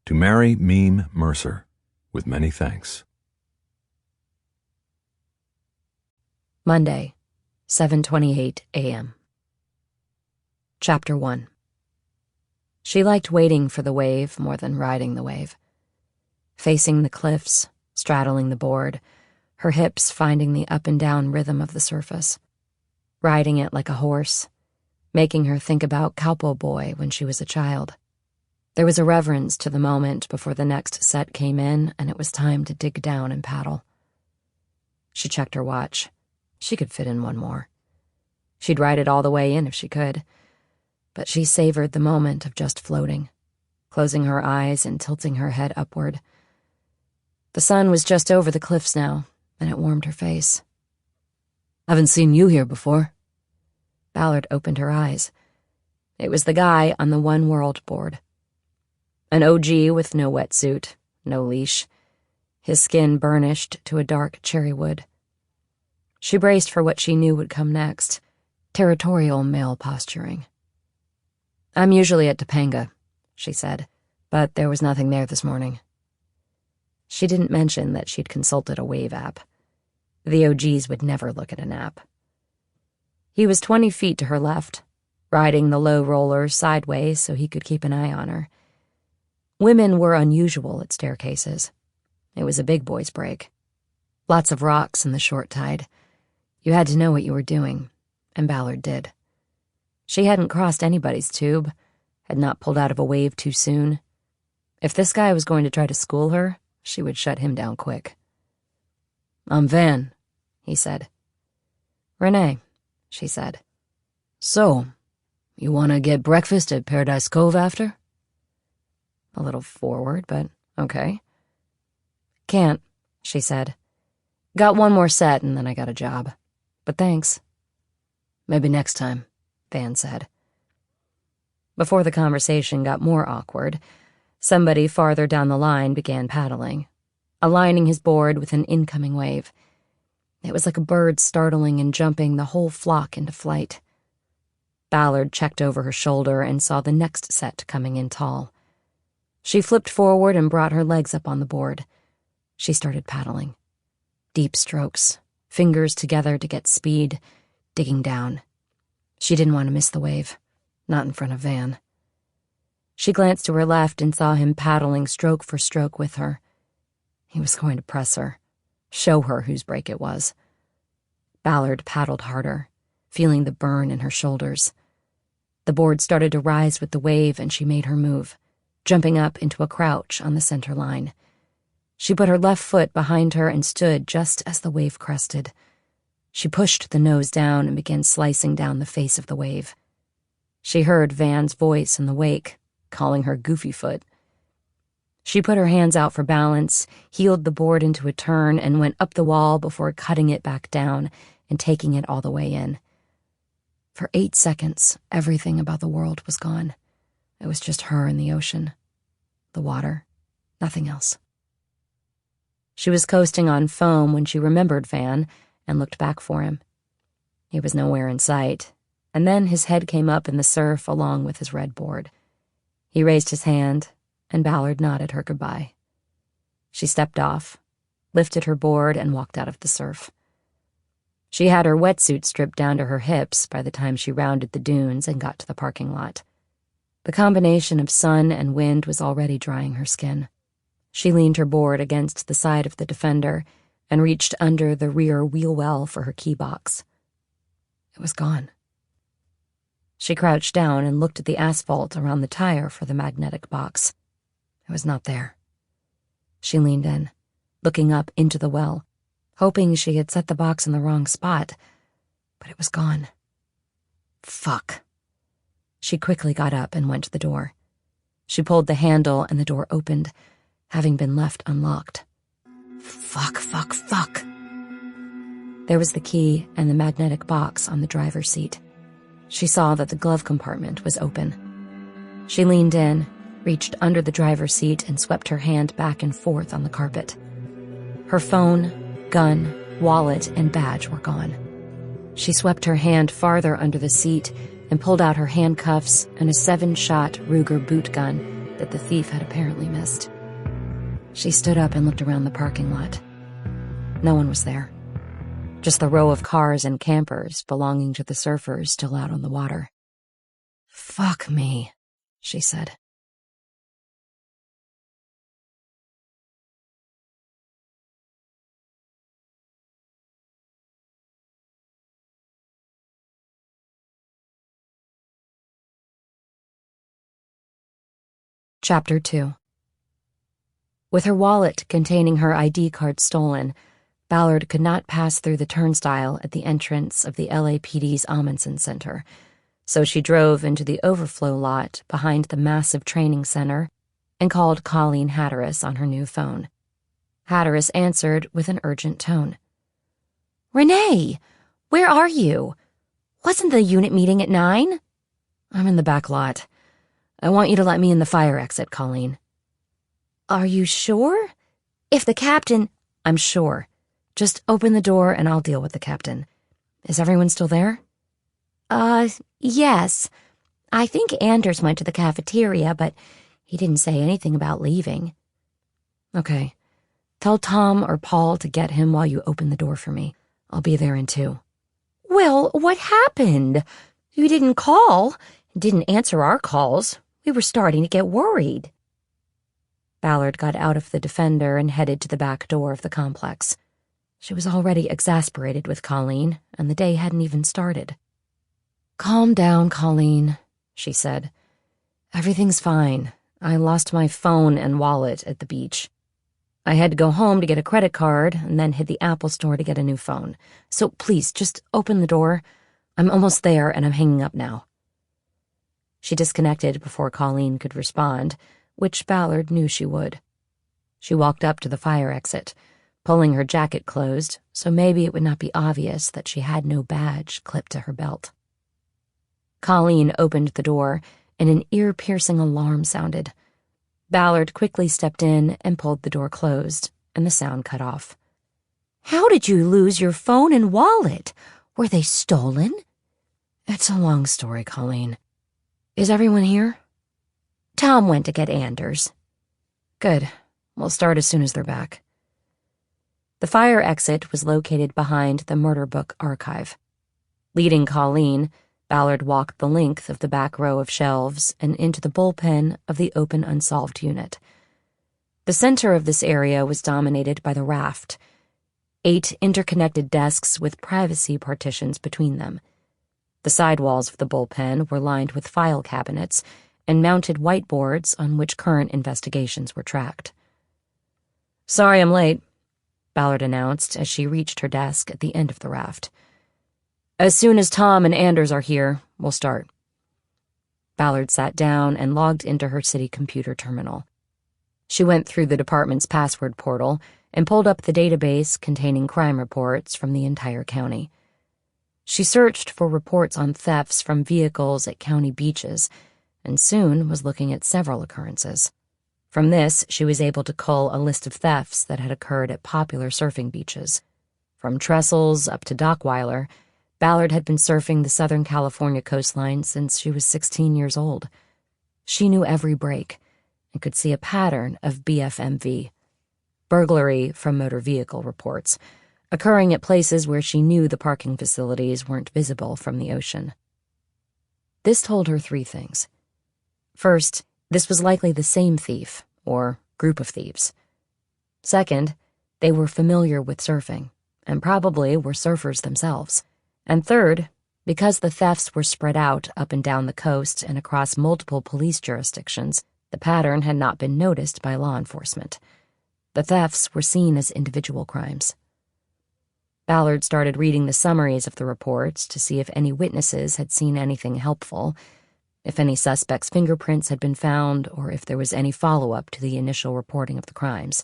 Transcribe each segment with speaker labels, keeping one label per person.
Speaker 1: To Mary Meme Mercer, with many thanks.
Speaker 2: Monday, 7:28 a.m. Chapter 1. She liked waiting for the wave more than riding the wave. Facing the cliffs, straddling the board, her hips finding the up and down rhythm of the surface. Riding it like a horse, making her think about Cowpo Boy when she was a child. There was a reverence to the moment before the next set came in, and it was time to dig down and paddle. She checked her watch. She could fit in one more. She'd ride it all the way in if she could. But she savored the moment of just floating, closing her eyes and tilting her head upward. The sun was just over the cliffs now, and it warmed her face.
Speaker 3: "Haven't seen you here before."
Speaker 2: Ballard opened her eyes. It was the guy on the One World board. An OG with no wetsuit, no leash, his skin burnished to a dark cherry wood. She braced for what she knew would come next, territorial male posturing. "I'm usually at Topanga," she said, "but there was nothing there this morning." She didn't mention that she'd consulted a wave app. The OGs would never look at an app. He was 20 feet to her left, riding the low rollers sideways so he could keep an eye on her. Women were unusual at staircases. It was a big boy's break. Lots of rocks in the short tide. You had to know what you were doing, and Ballard did. She hadn't crossed anybody's tube, had not pulled out of a wave too soon. If this guy was going to try to school her, she would shut him down quick.
Speaker 3: "I'm Van,"
Speaker 2: he said. "Renee," she said.
Speaker 3: "So, you want to get breakfast at Paradise Cove after?"
Speaker 2: A little forward, but okay. "Can't," she said. "Got one more set and then I got a job. But thanks."
Speaker 3: "Maybe next time,"
Speaker 2: Van said. Before the conversation got more awkward, somebody farther down the line began paddling, aligning his board with an incoming wave. It was like a bird startling and jumping the whole flock into flight. Ballard checked over her shoulder and saw the next set coming in tall. She flipped forward and brought her legs up on the board. She started paddling. Deep strokes, fingers together to get speed, digging down. She didn't want to miss the wave, not in front of Van. She glanced to her left and saw him paddling stroke for stroke with her. He was going to press her, show her whose break it was. Ballard paddled harder, feeling the burn in her shoulders. The board started to rise with the wave and she made her move, jumping up into a crouch on the center line. She put her left foot behind her and stood just as the wave crested. She pushed the nose down and began slicing down the face of the wave. She heard Van's voice in the wake, calling her goofy foot. She put her hands out for balance, heeled the board into a turn, and went up the wall before cutting it back down and taking it all the way in. For 8 seconds, everything about the world was gone. It was just her and the ocean. The water. Nothing else. She was coasting on foam when she remembered Van and looked back for him. He was nowhere in sight, and then his head came up in the surf along with his red board. He raised his hand, and Ballard nodded her goodbye. She stepped off, lifted her board, and walked out of the surf. She had her wetsuit stripped down to her hips by the time she rounded the dunes and got to the parking lot. The combination of sun and wind was already drying her skin. She leaned her board against the side of the Defender and reached under the rear wheel well for her key box. It was gone. She crouched down and looked at the asphalt around the tire for the magnetic box. It was not there. She leaned in, looking up into the well, hoping she had set the box in the wrong spot, but it was gone. Fuck. She quickly got up and went to the door. She pulled the handle and the door opened, having been left unlocked. Fuck. There was the key and the magnetic box on the driver's seat. She saw that the glove compartment was open. She leaned in, reached under the driver's seat, and swept her hand back and forth on the carpet. Her phone, gun, wallet, and badge were gone. She swept her hand farther under the seat and pulled out her handcuffs and a 7-shot Ruger boot gun that the thief had apparently missed. She stood up and looked around the parking lot. No one was there. Just the row of cars and campers belonging to the surfers still out on the water. "Fuck me," she said. Chapter 2. With her wallet containing her ID card stolen, Ballard could not pass through the turnstile at the entrance of the LAPD's Amundsen Center, so she drove into the overflow lot behind the massive training center and called Colleen Hatteras on her new phone. Hatteras answered with an urgent tone. "Renee, where are you? Wasn't the unit meeting at 9? "I'm in the back lot. I want you to let me in the fire exit, Colleen." "Are you sure? If the captain—" "I'm sure. Just open the door and I'll deal with the captain. Is everyone still there?" Yes. I think Anders went to the cafeteria, but he didn't say anything about leaving." "Okay. Tell Tom or Paul to get him while you open the door for me. I'll be there in 2. "Well, what happened? You didn't call, didn't answer our calls. We were starting to get worried." Ballard got out of the Defender and headed to the back door of the complex. She was already exasperated with Colleen, and the day hadn't even started. "Calm down, Colleen," she said. "Everything's fine. I lost my phone and wallet at the beach. I had to go home to get a credit card and then hit the Apple store to get a new phone. So please, just open the door. I'm almost there and I'm hanging up now." She disconnected before Colleen could respond, which Ballard knew she would. She walked up to the fire exit, pulling her jacket closed so maybe it would not be obvious that she had no badge clipped to her belt. Colleen opened the door, and an ear-piercing alarm sounded. Ballard quickly stepped in and pulled the door closed, and the sound cut off. "How did you lose your phone and wallet? Were they stolen?" "It's a long story, Colleen. Is everyone here?" "Tom went to get Anders." "Good. We'll start as soon as they're back." The fire exit was located behind the murder book archive. Leading Colleen, Ballard walked the length of the back row of shelves and into the bullpen of the open unsolved unit. The center of this area was dominated by the raft, 8 interconnected desks with privacy partitions between them. The side walls of the bullpen were lined with file cabinets and mounted whiteboards on which current investigations were tracked. "Sorry I'm late," Ballard announced as she reached her desk at the end of the raft. "As soon as Tom and Anders are here, we'll start." Ballard sat down and logged into her city computer terminal. She went through the department's password portal and pulled up the database containing crime reports from the entire county. She searched for reports on thefts from vehicles at county beaches, and soon was looking at several occurrences. From this, she was able to cull a list of thefts that had occurred at popular surfing beaches. From Trestles up to Dockweiler, Ballard had been surfing the Southern California coastline since she was 16 years old. She knew every break and could see a pattern of BFMV, burglary from motor vehicle reports, occurring at places where she knew the parking facilities weren't visible from the ocean. This told her 3 things. First, this was likely the same thief, or group of thieves. Second, they were familiar with surfing, and probably were surfers themselves. And third, because the thefts were spread out up and down the coast and across multiple police jurisdictions, the pattern had not been noticed by law enforcement. The thefts were seen as individual crimes. Ballard started reading the summaries of the reports to see if any witnesses had seen anything helpful, if any suspects' fingerprints had been found, or if there was any follow-up to the initial reporting of the crimes.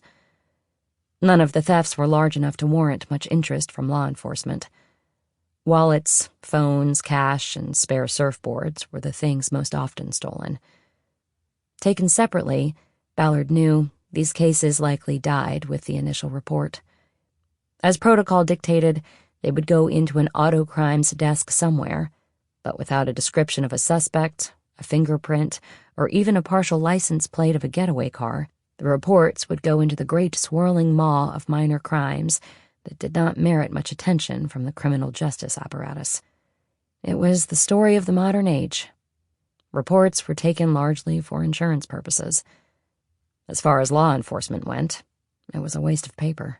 Speaker 2: None of the thefts were large enough to warrant much interest from law enforcement. Wallets, phones, cash, and spare surfboards were the things most often stolen. Taken separately, Ballard knew these cases likely died with the initial report. As protocol dictated, they would go into an auto crimes desk somewhere, but without a description of a suspect, a fingerprint, or even a partial license plate of a getaway car, the reports would go into the great swirling maw of minor crimes that did not merit much attention from the criminal justice apparatus. It was the story of the modern age. Reports were taken largely for insurance purposes. As far as law enforcement went, it was a waste of paper.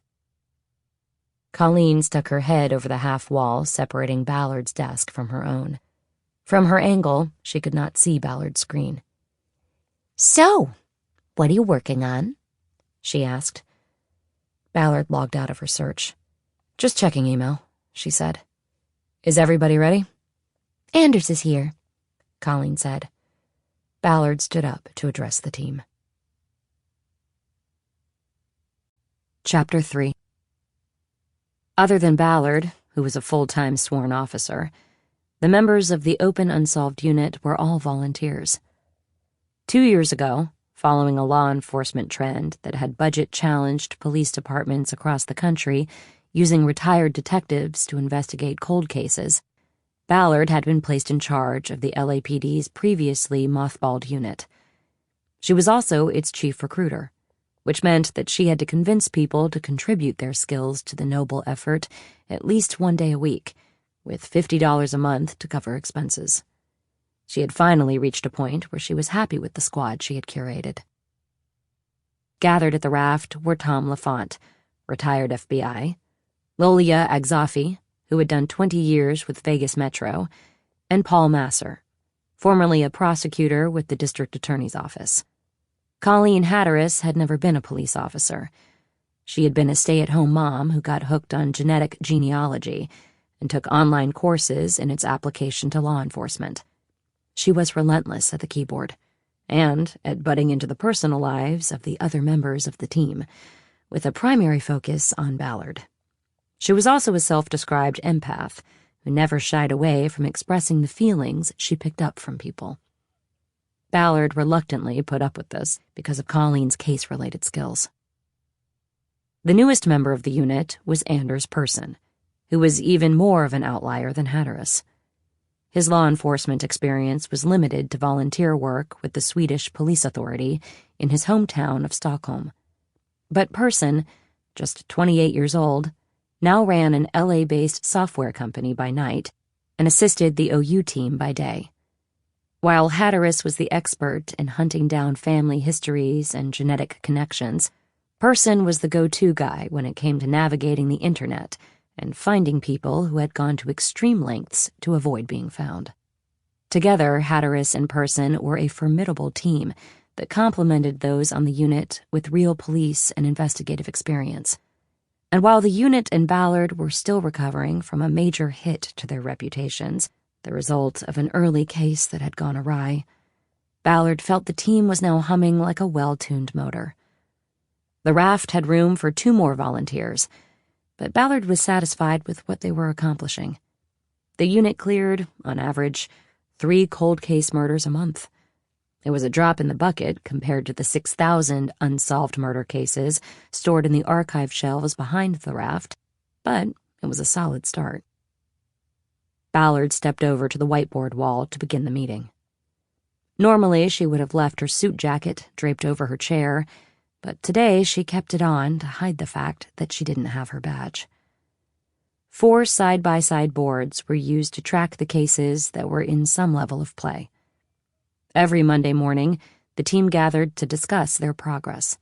Speaker 2: Colleen stuck her head over the half wall separating Ballard's desk from her own. From her angle, she could not see Ballard's screen.
Speaker 4: "So, what are you working on?"
Speaker 2: she asked. Ballard logged out of her search. "Just checking email," she said. "Is everybody ready?"
Speaker 4: "Anders is here,"
Speaker 2: Colleen said. Ballard stood up to address the team. Chapter 3. Other than Ballard, who was a full-time sworn officer, the members of the Open Unsolved Unit were all volunteers. 2 years ago, following a law enforcement trend that had budget-challenged police departments across the country using retired detectives to investigate cold cases, Ballard had been placed in charge of the LAPD's previously mothballed unit. She was also its chief recruiter, which meant that she had to convince people to contribute their skills to the noble effort at least 1 day a week, with $50 a month to cover expenses. She had finally reached a point where she was happy with the squad she had curated. Gathered at the raft were Tom LaFont, retired FBI, Lolia Agzafi, who had done 20 years with Vegas Metro, and Paul Masser, formerly a prosecutor with the district attorney's office. Colleen Hatteras had never been a police officer. She had been a stay-at-home mom who got hooked on genetic genealogy and took online courses in its application to law enforcement. She was relentless at the keyboard and at butting into the personal lives of the other members of the team, with a primary focus on Ballard. She was also a self-described empath who never shied away from expressing the feelings she picked up from people. Ballard reluctantly put up with this because of Colleen's case-related skills. The newest member of the unit was Anders Persson, who was even more of an outlier than Hatteras. His law enforcement experience was limited to volunteer work with the Swedish police authority in his hometown of Stockholm. But Persson, just 28 years old, now ran an LA-based software company by night and assisted the OU team by day. While Hatteras was the expert in hunting down family histories and genetic connections, Persson was the go-to guy when it came to navigating the internet and finding people who had gone to extreme lengths to avoid being found. Together, Hatteras and Persson were a formidable team that complemented those on the unit with real police and investigative experience. And while the unit and Ballard were still recovering from a major hit to their reputations, the result of an early case that had gone awry, Ballard felt the team was now humming like a well-tuned motor. The raft had room for 2 more volunteers, but Ballard was satisfied with what they were accomplishing. The unit cleared, on average, 3 cold case murders a month. It was a drop in the bucket compared to the 6,000 unsolved murder cases stored in the archive shelves behind the raft, but it was a solid start. Ballard stepped over to the whiteboard wall to begin the meeting. Normally, she would have left her suit jacket draped over her chair, but today she kept it on to hide the fact that she didn't have her badge. 4 side-by-side boards were used to track the cases that were in some level of play. Every Monday morning, the team gathered to discuss their progress.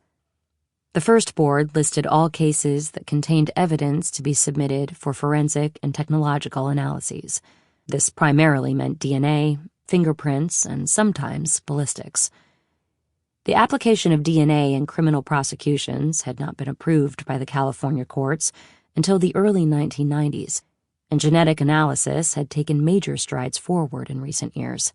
Speaker 2: The first board listed all cases that contained evidence to be submitted for forensic and technological analyses. This primarily meant DNA, fingerprints, and sometimes ballistics. The application of DNA in criminal prosecutions had not been approved by the California courts until the early 1990s, and genetic analysis had taken major strides forward in recent years.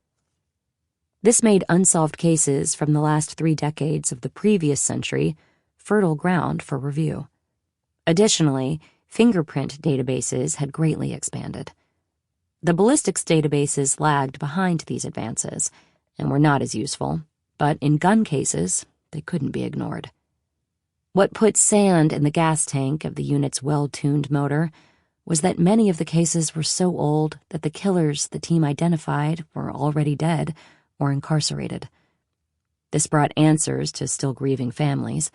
Speaker 2: This made unsolved cases from the last 3 decades of the previous century fertile ground for review. Additionally, fingerprint databases had greatly expanded. The ballistics databases lagged behind these advances and were not as useful, but in gun cases, they couldn't be ignored. What put sand in the gas tank of the unit's well-tuned motor was that many of the cases were so old that the killers the team identified were already dead or incarcerated. This brought answers to still grieving families,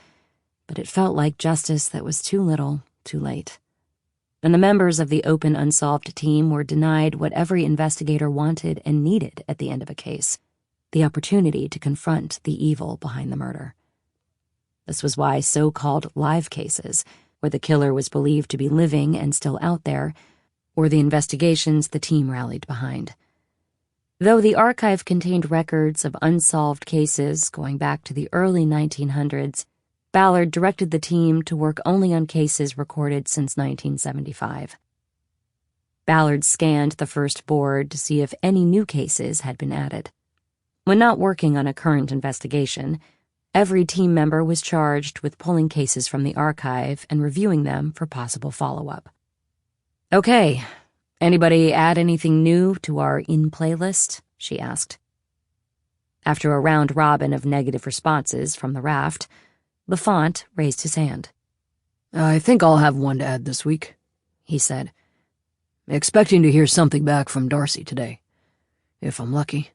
Speaker 2: but it felt like justice that was too little, too late. And the members of the open unsolved team were denied what every investigator wanted and needed at the end of a case: the opportunity to confront the evil behind the murder. This was why so-called live cases, where the killer was believed to be living and still out there, were the investigations the team rallied behind. Though the archive contained records of unsolved cases going back to the early 1900s, Ballard directed the team to work only on cases recorded since 1975. Ballard scanned the first board to see if any new cases had been added. When not working on a current investigation, every team member was charged with pulling cases from the archive and reviewing them for possible follow-up. "Okay, anybody add anything new to our in-play list?" she asked. After a round robin of negative responses from the raft, Lafont raised his hand.
Speaker 3: "I think I'll have one to add this week," he said. "Expecting to hear something back from Darcy today, if I'm lucky."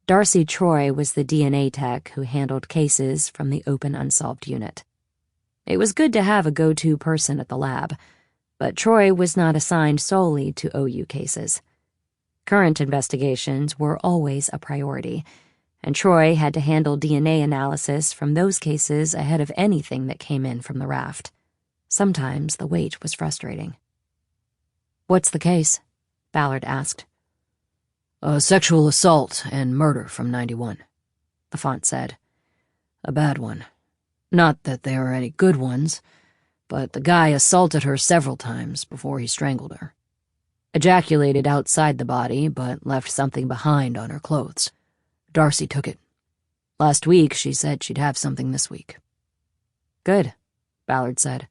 Speaker 2: Darcy Troy was the DNA tech who handled cases from the open unsolved unit. It was good to have a go-to person at the lab, but Troy was not assigned solely to OU cases. Current investigations were always a priority, and Troy had to handle DNA analysis from those cases ahead of anything that came in from the raft. Sometimes the wait was frustrating. "What's the case?" Ballard asked.
Speaker 3: "A sexual assault and murder from 91,
Speaker 2: Lafont said.
Speaker 3: "A bad one. Not that there are any good ones, but the guy assaulted her several times before he strangled her. Ejaculated outside the body, but left something behind on her clothes. Darcy took it. Last week, she said she'd have something this week."
Speaker 2: "Good," Ballard said.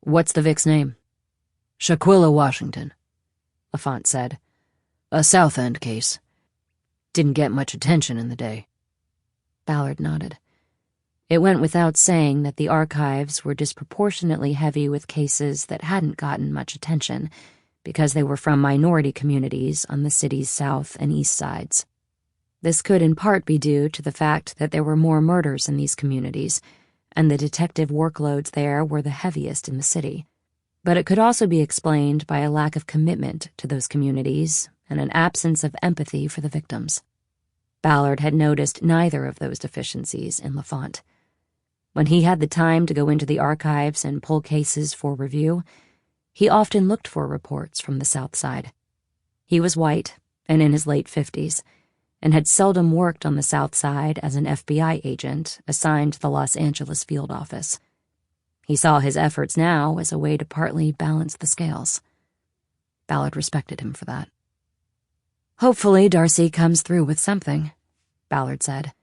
Speaker 2: "What's the Vic's name?"
Speaker 3: "Shaquilla Washington,"
Speaker 2: Lafont said.
Speaker 3: "A South End case. Didn't get much attention in the day."
Speaker 2: Ballard nodded. It went without saying that the archives were disproportionately heavy with cases that hadn't gotten much attention because they were from minority communities on the city's south and east sides. This could in part be due to the fact that there were more murders in these communities, and the detective workloads there were the heaviest in the city. But it could also be explained by a lack of commitment to those communities and an absence of empathy for the victims. Ballard had noticed neither of those deficiencies in Lafont. When he had the time to go into the archives and pull cases for review, he often looked for reports from the South Side. He was white and in his late 50s, and had seldom worked on the South Side as an FBI agent assigned to the Los Angeles field office. He saw his efforts now as a way to partly balance the scales. Ballard respected him for that. "Hopefully Darcy comes through with something," Ballard said.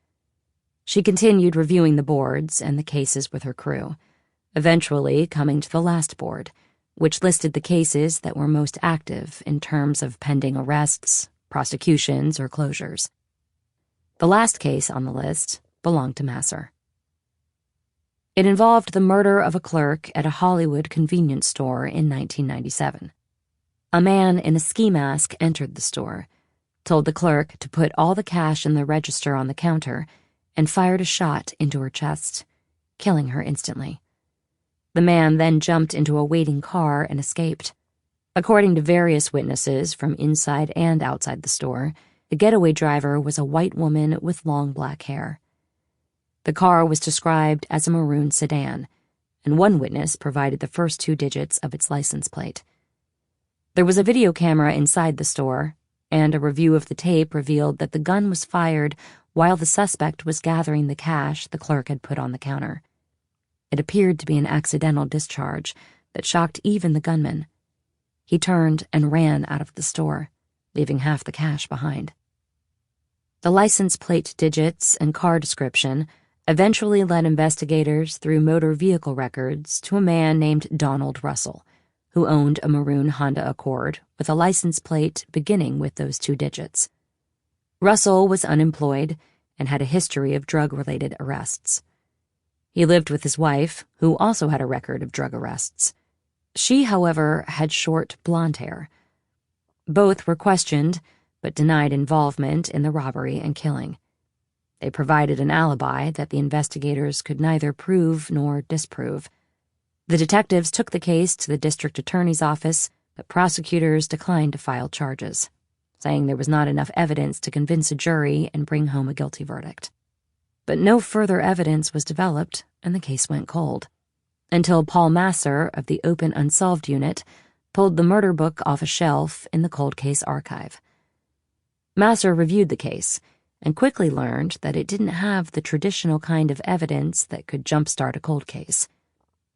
Speaker 2: She continued reviewing the boards and the cases with her crew, eventually coming to the last board, which listed the cases that were most active in terms of pending arrests, prosecutions, or closures. The last case on the list belonged to Masser. It involved the murder of a clerk at a Hollywood convenience store in 1997. A man in a ski mask entered the store, told the clerk to put all the cash in the register on the counter, and fired a shot into her chest, killing her instantly. The man then jumped into a waiting car and escaped. According to various witnesses from inside and outside the store, the getaway driver was a white woman with long black hair. The car was described as a maroon sedan, and one witness provided the first 2 digits of its license plate. There was a video camera inside the store, and a review of the tape revealed that the gun was fired while the suspect was gathering the cash the clerk had put on the counter. It appeared to be an accidental discharge that shocked even the gunman. He turned and ran out of the store, leaving half the cash behind. The license plate digits and car description eventually led investigators through motor vehicle records to a man named Donald Russell, who owned a maroon Honda Accord with a license plate beginning with those 2 digits. Russell was unemployed and had a history of drug-related arrests. He lived with his wife, who also had a record of drug arrests. She, however, had short blonde hair. Both were questioned, but denied involvement in the robbery and killing. They provided an alibi that the investigators could neither prove nor disprove. The detectives took the case to the district attorney's office, but prosecutors declined to file charges, saying there was not enough evidence to convince a jury and bring home a guilty verdict. But no further evidence was developed, and the case went cold, until Paul Masser of the Open Unsolved Unit pulled the murder book off a shelf in the cold case archive. Masser reviewed the case and quickly learned that it didn't have the traditional kind of evidence that could jumpstart a cold case.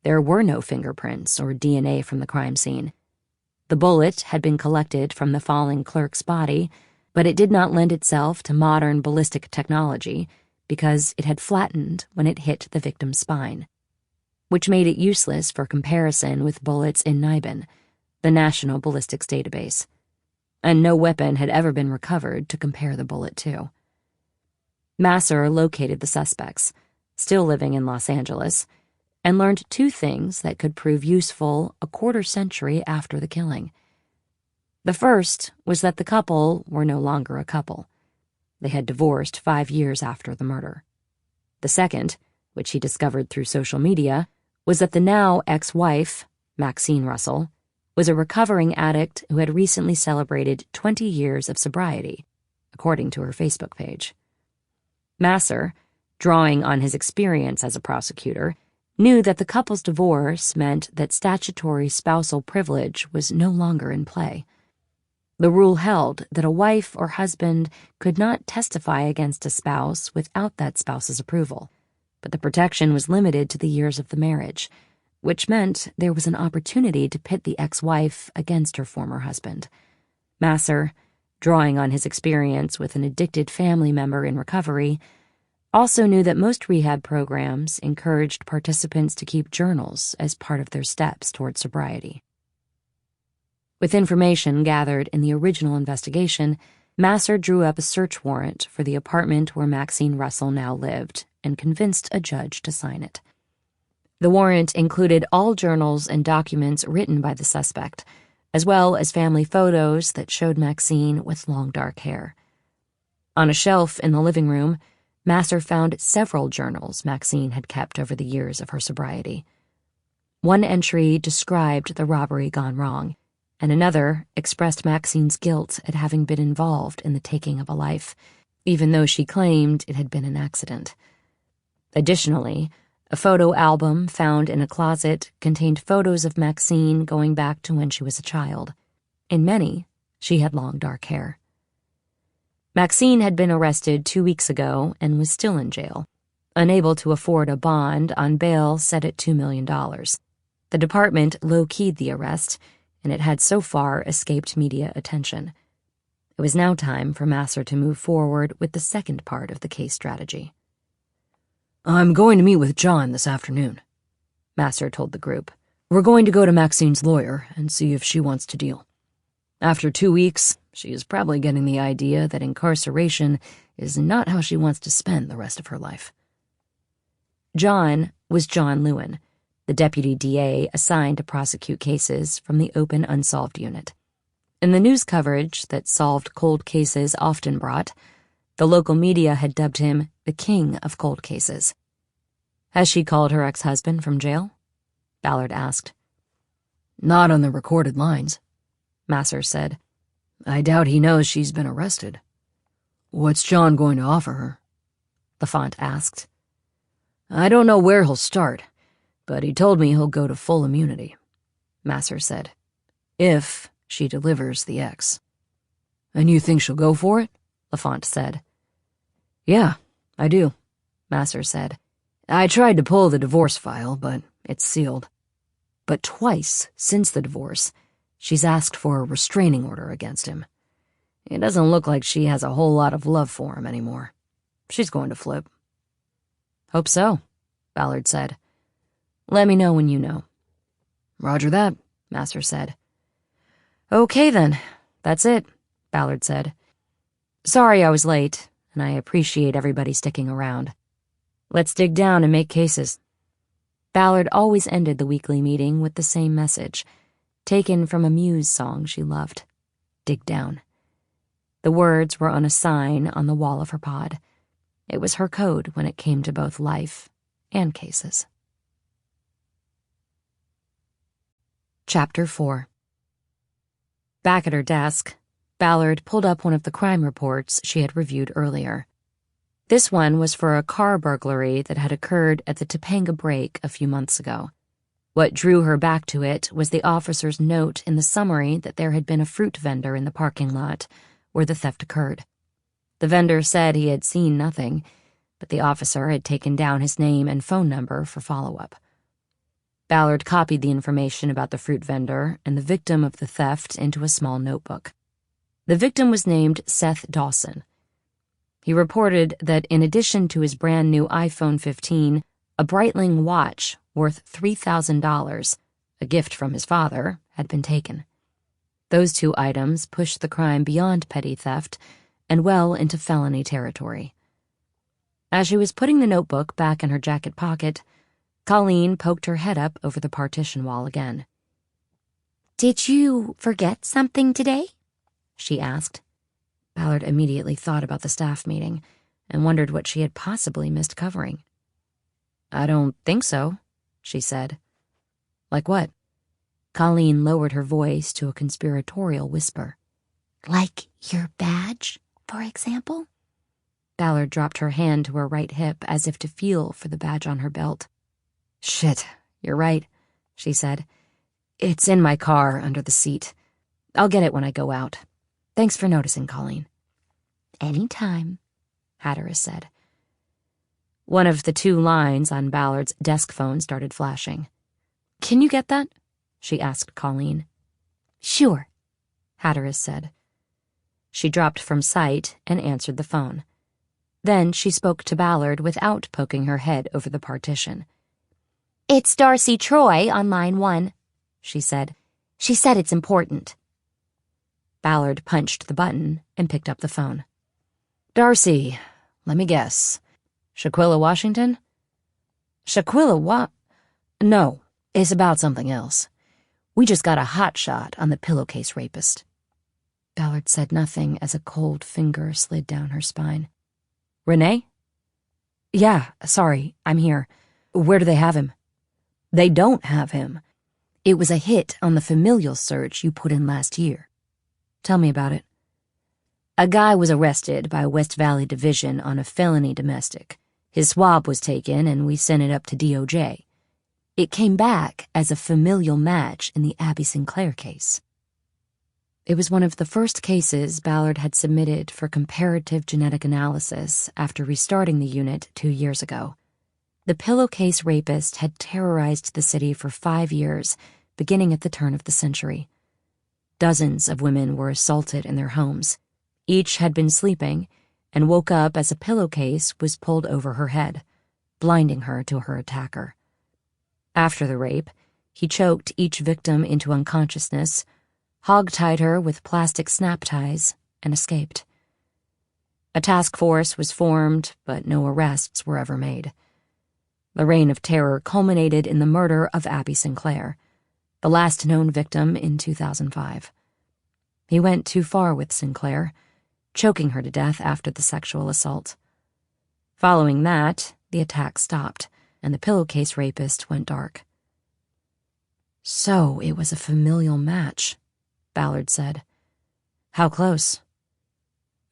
Speaker 2: There were no fingerprints or DNA from the crime scene. The bullet had been collected from the falling clerk's body, but it did not lend itself to modern ballistic technology because it had flattened when it hit the victim's spine, which made it useless for comparison with bullets in NIBIN, the National Ballistics Database, and no weapon had ever been recovered to compare the bullet to. Masser located the suspects, still living in Los Angeles, and learned two things that could prove useful a quarter-century after the killing. The first was that the couple were no longer a couple. They had divorced 5 years after the murder. The second, which he discovered through social media, was that the now ex-wife, Maxine Russell, was a recovering addict who had recently celebrated 20 years of sobriety, according to her Facebook page. Masser, drawing on his experience as a prosecutor, knew that the couple's divorce meant that statutory spousal privilege was no longer in play. The rule held that a wife or husband could not testify against a spouse without that spouse's approval, but the protection was limited to the years of the marriage, which meant there was an opportunity to pit the ex-wife against her former husband. Masser, drawing on his experience with an addicted family member in recovery, also knew that most rehab programs encouraged participants to keep journals as part of their steps toward sobriety. With information gathered in the original investigation, Masser drew up a search warrant for the apartment where Maxine Russell now lived and convinced a judge to sign it. The warrant included all journals and documents written by the suspect, as well as family photos that showed Maxine with long dark hair. On a shelf in the living room, Masser found several journals Maxine had kept over the years of her sobriety. One entry described the robbery gone wrong, and another expressed Maxine's guilt at having been involved in the taking of a life, even though she claimed it had been an accident. Additionally, a photo album found in a closet contained photos of Maxine going back to when she was a child. In many, she had long dark hair. Maxine had been arrested 2 weeks ago and was still in jail, unable to afford a bond on bail set at $2 million. The department low-keyed the arrest, and it had so far escaped media attention. It was now time for Masser to move forward with the second part of the case strategy.
Speaker 3: "I'm going to meet with John this afternoon," Masser told the group. "We're going to go to Maxine's lawyer and see if she wants to deal. After 2 weeks, she is probably getting the idea that incarceration is not how she wants to spend the rest of her life."
Speaker 2: John was John Lewin, the deputy DA assigned to prosecute cases from the Open Unsolved Unit. In the news coverage that solved cold cases often brought, the local media had dubbed him the king of cold cases. "Has she called her ex-husband from jail?" Ballard asked.
Speaker 3: "Not on the recorded lines,"
Speaker 2: Masser said.
Speaker 3: "I doubt he knows she's been arrested." "What's John going to offer her?"
Speaker 2: Lafont asked.
Speaker 3: "I don't know where he'll start, but he told me he'll go to full immunity," Masser said, "if she delivers the X." "And you think she'll go for it?" Lafont said. "Yeah, I do," Masser said. "I tried to pull the divorce file, but it's sealed. But twice since the divorce, she's asked for a restraining order against him. It doesn't look like she has a whole lot of love for him anymore. She's going to flip."
Speaker 2: "Hope so," Ballard said. "Let me know when you know."
Speaker 3: "Roger that,"
Speaker 2: Masser said. "Okay then, that's it," Ballard said. "Sorry I was late, and I appreciate everybody sticking around. Let's dig down and make cases." Ballard always ended the weekly meeting with the same message, taken from a Muse song she loved: "Dig down." The words were on a sign on the wall of her pod. It was her code when it came to both life and cases. Chapter 4. Back at her desk, Ballard pulled up one of the crime reports she had reviewed earlier. This one was for a car burglary that had occurred at the Topanga Break a few months ago. What drew her back to it was the officer's note in the summary that there had been a fruit vendor in the parking lot where the theft occurred. The vendor said he had seen nothing, but the officer had taken down his name and phone number for follow-up. Ballard copied the information about the fruit vendor and the victim of the theft into a small notebook. The victim was named Seth Dawson. He reported that in addition to his brand new iPhone 15, a Breitling watch worth $3,000, a gift from his father, had been taken. Those two items pushed the crime beyond petty theft and well into felony territory. As she was putting the notebook back in her jacket pocket, Colleen poked her head up over the partition wall again.
Speaker 4: Did you forget something today?
Speaker 2: She asked. Ballard immediately thought about the staff meeting and wondered what she had possibly missed covering. I don't think so, she said. Like what? Colleen lowered her voice to a conspiratorial whisper.
Speaker 4: Like your badge, for example?
Speaker 2: Ballard dropped her hand to her right hip as if to feel for the badge on her belt. Shit, you're right, she said. It's in my car under the seat. I'll get it when I go out. Thanks for noticing, Colleen.
Speaker 4: Anytime,
Speaker 2: Hatteras said. One of the two lines on Ballard's desk phone started flashing. Can you get that? She asked Colleen.
Speaker 4: Sure,
Speaker 2: Hatteras said. She dropped from sight and answered the phone. Then she spoke to Ballard without poking her head over the partition.
Speaker 4: It's Darcy Troy on line 1, she said. She said it's important.
Speaker 2: Ballard punched the button and picked up the phone. Darcy, let me guess. Shaquilla Washington? No, it's about something else. We just got a hot shot on the pillowcase rapist. Ballard said nothing as a cold finger slid down her spine. Renee? Yeah, sorry, I'm here. Where do they have him? They don't have him. It was a hit on the familial search you put in last year. Tell me about it. A guy was arrested by West Valley Division on a felony domestic. His swab was taken and we sent it up to DOJ. It came back as a familial match in the Abby Sinclair case. It was one of the first cases Ballard had submitted for comparative genetic analysis after restarting the unit 2 years ago. The pillowcase rapist had terrorized the city for 5 years, beginning at the turn of the century. Dozens of women were assaulted in their homes. Each had been sleeping and woke up as a pillowcase was pulled over her head, blinding her to her attacker. After the rape, he choked each victim into unconsciousness, hog-tied her with plastic snap ties, and escaped. A task force was formed, but no arrests were ever made. The reign of terror culminated in the murder of Abby Sinclair, the last known victim in 2005. He went too far with Sinclair, choking her to death after the sexual assault. Following that, the attack stopped, and the pillowcase rapist went dark. So it was a familial match, Ballard said. How close?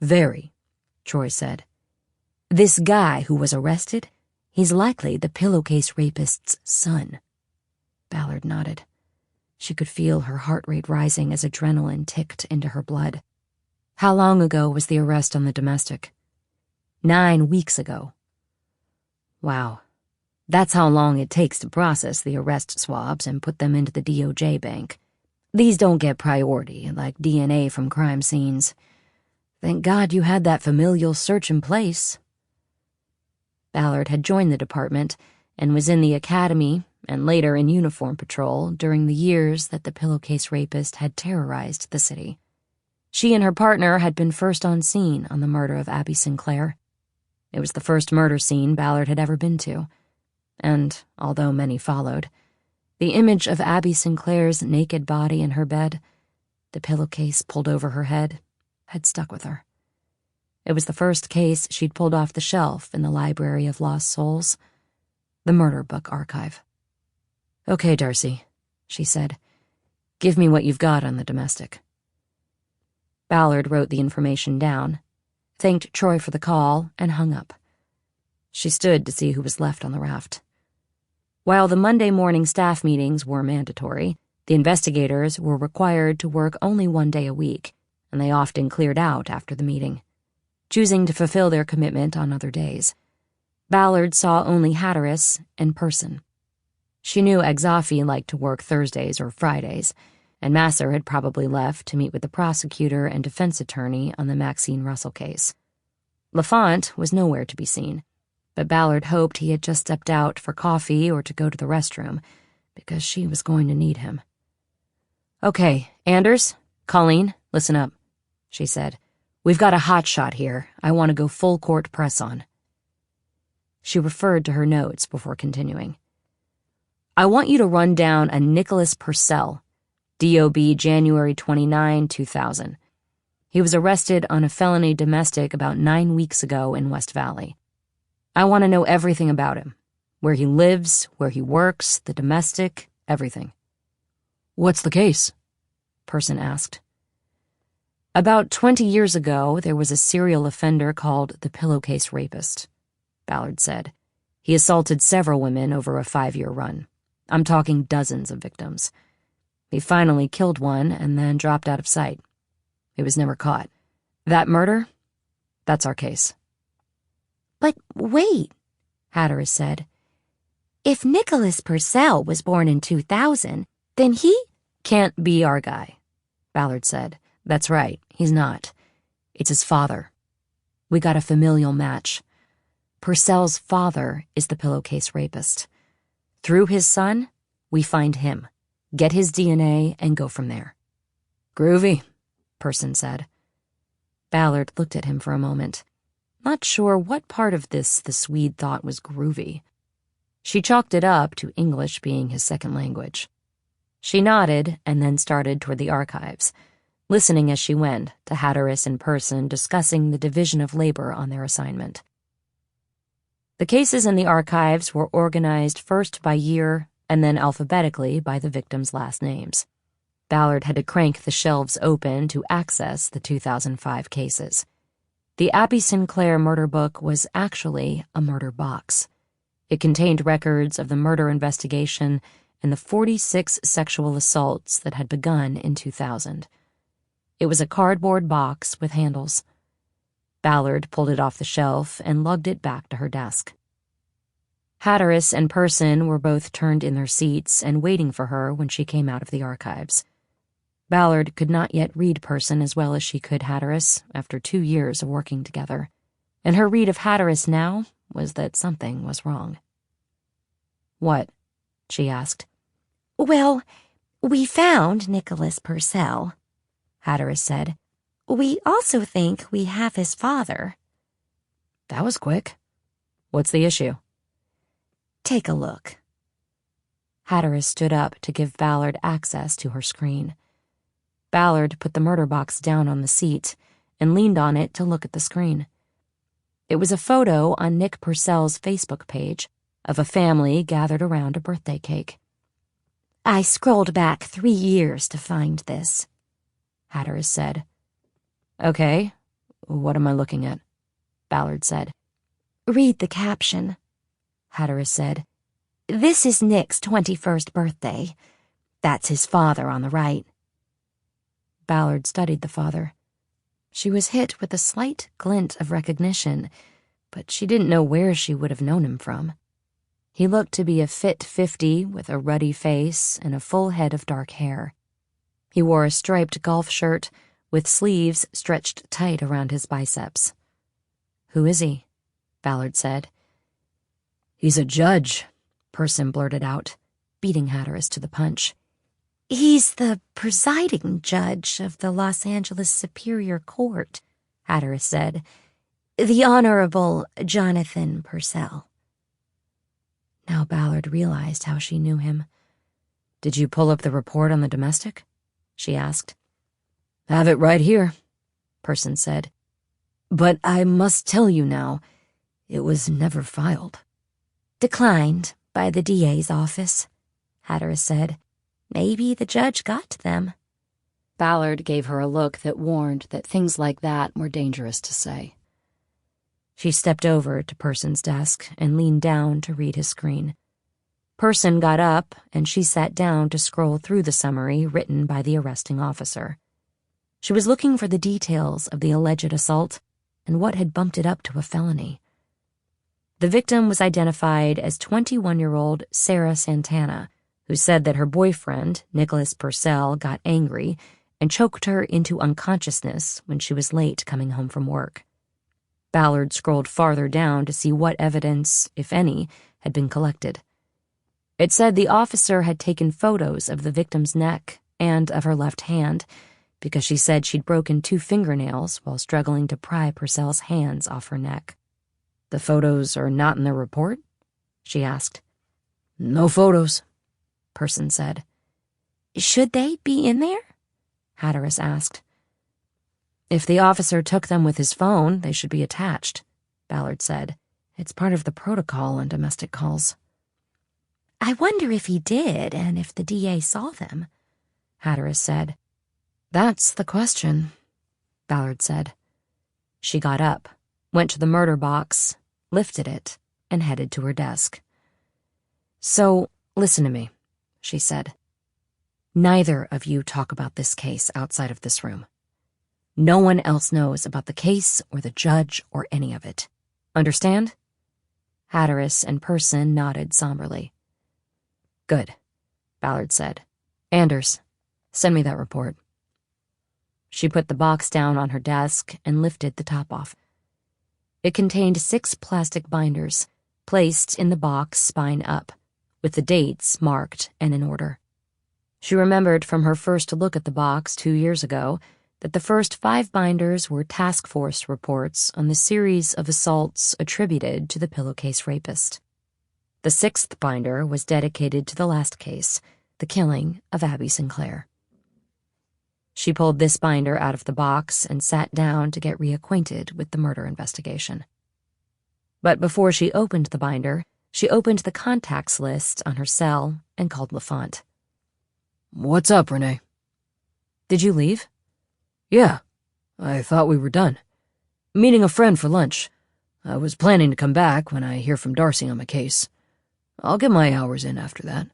Speaker 2: Very, Troy said. This guy who was arrested, he's likely the pillowcase rapist's son. Ballard nodded. She could feel her heart rate rising as adrenaline ticked into her blood. How long ago was the arrest on the domestic? 9 weeks ago. Wow. That's how long it takes to process the arrest swabs and put them into the DOJ bank. These don't get priority, like DNA from crime scenes. Thank God you had that familial search in place. Ballard had joined the department and was in the academy and later in uniform patrol during the years that the pillowcase rapist had terrorized the city. She and her partner had been first on scene on the murder of Abby Sinclair. It was the first murder scene Ballard had ever been to, and, although many followed, the image of Abby Sinclair's naked body in her bed, the pillowcase pulled over her head, had stuck with her. It was the first case she'd pulled off the shelf in the Library of Lost Souls, the murder book archive. "Okay, Darcy," she said. "Give me what you've got on the domestic." Ballard wrote the information down, thanked Troy for the call, and hung up. She stood to see who was left on the raft. While the Monday morning staff meetings were mandatory, the investigators were required to work only 1 day a week, and they often cleared out after the meeting, choosing to fulfill their commitment on other days. Ballard saw only Hatteras in person. She knew Agzafi liked to work Thursdays or Fridays, and Masser had probably left to meet with the prosecutor and defense attorney on the Maxine Russell case. LaFont was nowhere to be seen, but Ballard hoped he had just stepped out for coffee or to go to the restroom, because she was going to need him. "Okay, Anders, Colleen, listen up," she said. "We've got a hot shot here I want to go full court press on." She referred to her notes before continuing. "I want you to run down a Nicholas Purcell, DOB January 29, 2000. He was arrested on a felony domestic about 9 weeks ago in West Valley. I want to know everything about him. Where he lives, where he works, the domestic, everything." "What's the case?" Person asked. "About 20 years ago, there was a serial offender called the Pillowcase Rapist," Ballard said. "He assaulted several women over a 5-year run. I'm talking dozens of victims. He finally killed one and then dropped out of sight. He was never caught. That murder? That's our case."
Speaker 4: "But wait," Hatteras said. "If Nicholas Purcell was born in 2000, then he—"
Speaker 2: "Can't be our guy," Ballard said. "That's right, he's not. It's his father. We got a familial match. Purcell's father is the Pillowcase Rapist. Through his son, we find him, get his DNA, and go from there." "Groovy," Person said. Ballard looked at him for a moment, not sure what part of this the Swede thought was groovy. She chalked it up to English being his second language. She nodded and then started toward the archives, listening as she went to Hatteras and Person discussing the division of labor on their assignment. The cases in the archives were organized first by year and then alphabetically by the victims' last names. Ballard had to crank the shelves open to access the 2005 cases. The Abby Sinclair murder book was actually a murder box. It contained records of the murder investigation and the 46 sexual assaults that had begun in 2000. It was a cardboard box with handles. Ballard pulled it off the shelf and lugged it back to her desk. Hatteras and Person were both turned in their seats and waiting for her when she came out of the archives. Ballard could not yet read Person as well as she could Hatteras after 2 years of working together, and her read of Hatteras now was that something was wrong. "What?" she asked.
Speaker 4: "Well, we found Nicholas Purcell," Hatteras said. "We also think we have his father."
Speaker 2: "That was quick. What's the issue?"
Speaker 4: "Take a look."
Speaker 2: Hatteras stood up to give Ballard access to her screen. Ballard put the murder box down on the seat and leaned on it to look at the screen. It was a photo on Nick Purcell's Facebook page of a family gathered around a birthday cake.
Speaker 4: "I scrolled back 3 years to find this," Hatteras said.
Speaker 2: "Okay, what am I looking at?" Ballard said.
Speaker 4: "Read the caption,"
Speaker 2: Hatteras said.
Speaker 4: "This is Nick's 21st birthday. That's his father on the right."
Speaker 2: Ballard studied the father. She was hit with a slight glint of recognition, but she didn't know where she would have known him from. He looked to be a fit 50 with a ruddy face and a full head of dark hair. He wore a striped golf shirt with sleeves stretched tight around his biceps. "Who is he?" Ballard said. "He's a judge," Person blurted out, beating Hatteras to the punch.
Speaker 4: "He's the presiding judge of the Los Angeles Superior Court," Hatteras said. "The Honorable Jonathan Purcell."
Speaker 2: Now Ballard realized how she knew him. "Did you pull up the report on the domestic?" she asked. "Have it right here,"
Speaker 3: Person said. "But I must tell you now, it was never filed."
Speaker 4: "Declined by the DA's office," Hatteras said. "Maybe the judge got to them."
Speaker 2: Ballard gave her a look that warned that things like that were dangerous to say. She stepped over to Person's desk and leaned down to read his screen. Person got up, and she sat down to scroll through the summary written by the arresting officer. She was looking for the details of the alleged assault and what had bumped it up to a felony. The victim was identified as 21-year-old Sarah Santana, who said that her boyfriend, Nicholas Purcell, got angry and choked her into unconsciousness when she was late coming home from work. Ballard scrolled farther down to see what evidence, if any, had been collected. It said the officer had taken photos of the victim's neck and of her left hand because she said she'd broken 2 fingernails while struggling to pry Purcell's hands off her neck. "The photos are not in the report?" she asked.
Speaker 3: "No photos,"
Speaker 2: Person said.
Speaker 4: "Should they be in there?"
Speaker 2: Hatteras asked. "If the officer took them with his phone, they should be attached," Ballard said. "It's part of the protocol on domestic calls."
Speaker 4: "I wonder if he did and if the DA saw them,"
Speaker 2: Hatteras said. "That's the question," Ballard said. She got up, went to the murder box, lifted it, and headed to her desk. "So, listen to me," she said. "Neither of you talk about this case outside of this room. No one else knows about the case or the judge or any of it. Understand?" Hatteras and Person nodded somberly. "Good," Ballard said. "Anders, send me that report." She put the box down on her desk and lifted the top off. It contained 6 plastic binders, placed in the box spine up, with the dates marked and in order. She remembered from her first look at the box 2 years ago that the first 5 binders were task force reports on the series of assaults attributed to the pillowcase rapist. The 6th binder was dedicated to the last case, the killing of Abby Sinclair. She pulled this binder out of the box and sat down to get reacquainted with the murder investigation. But before she opened the binder, she opened the contacts list on her cell and called LaFont.
Speaker 3: "What's up, Renee?"
Speaker 2: "Did you leave?"
Speaker 3: "Yeah, I thought we were done. Meeting a friend for lunch. I was planning to come back when I hear from Darcy on my case. I'll get my hours in after that."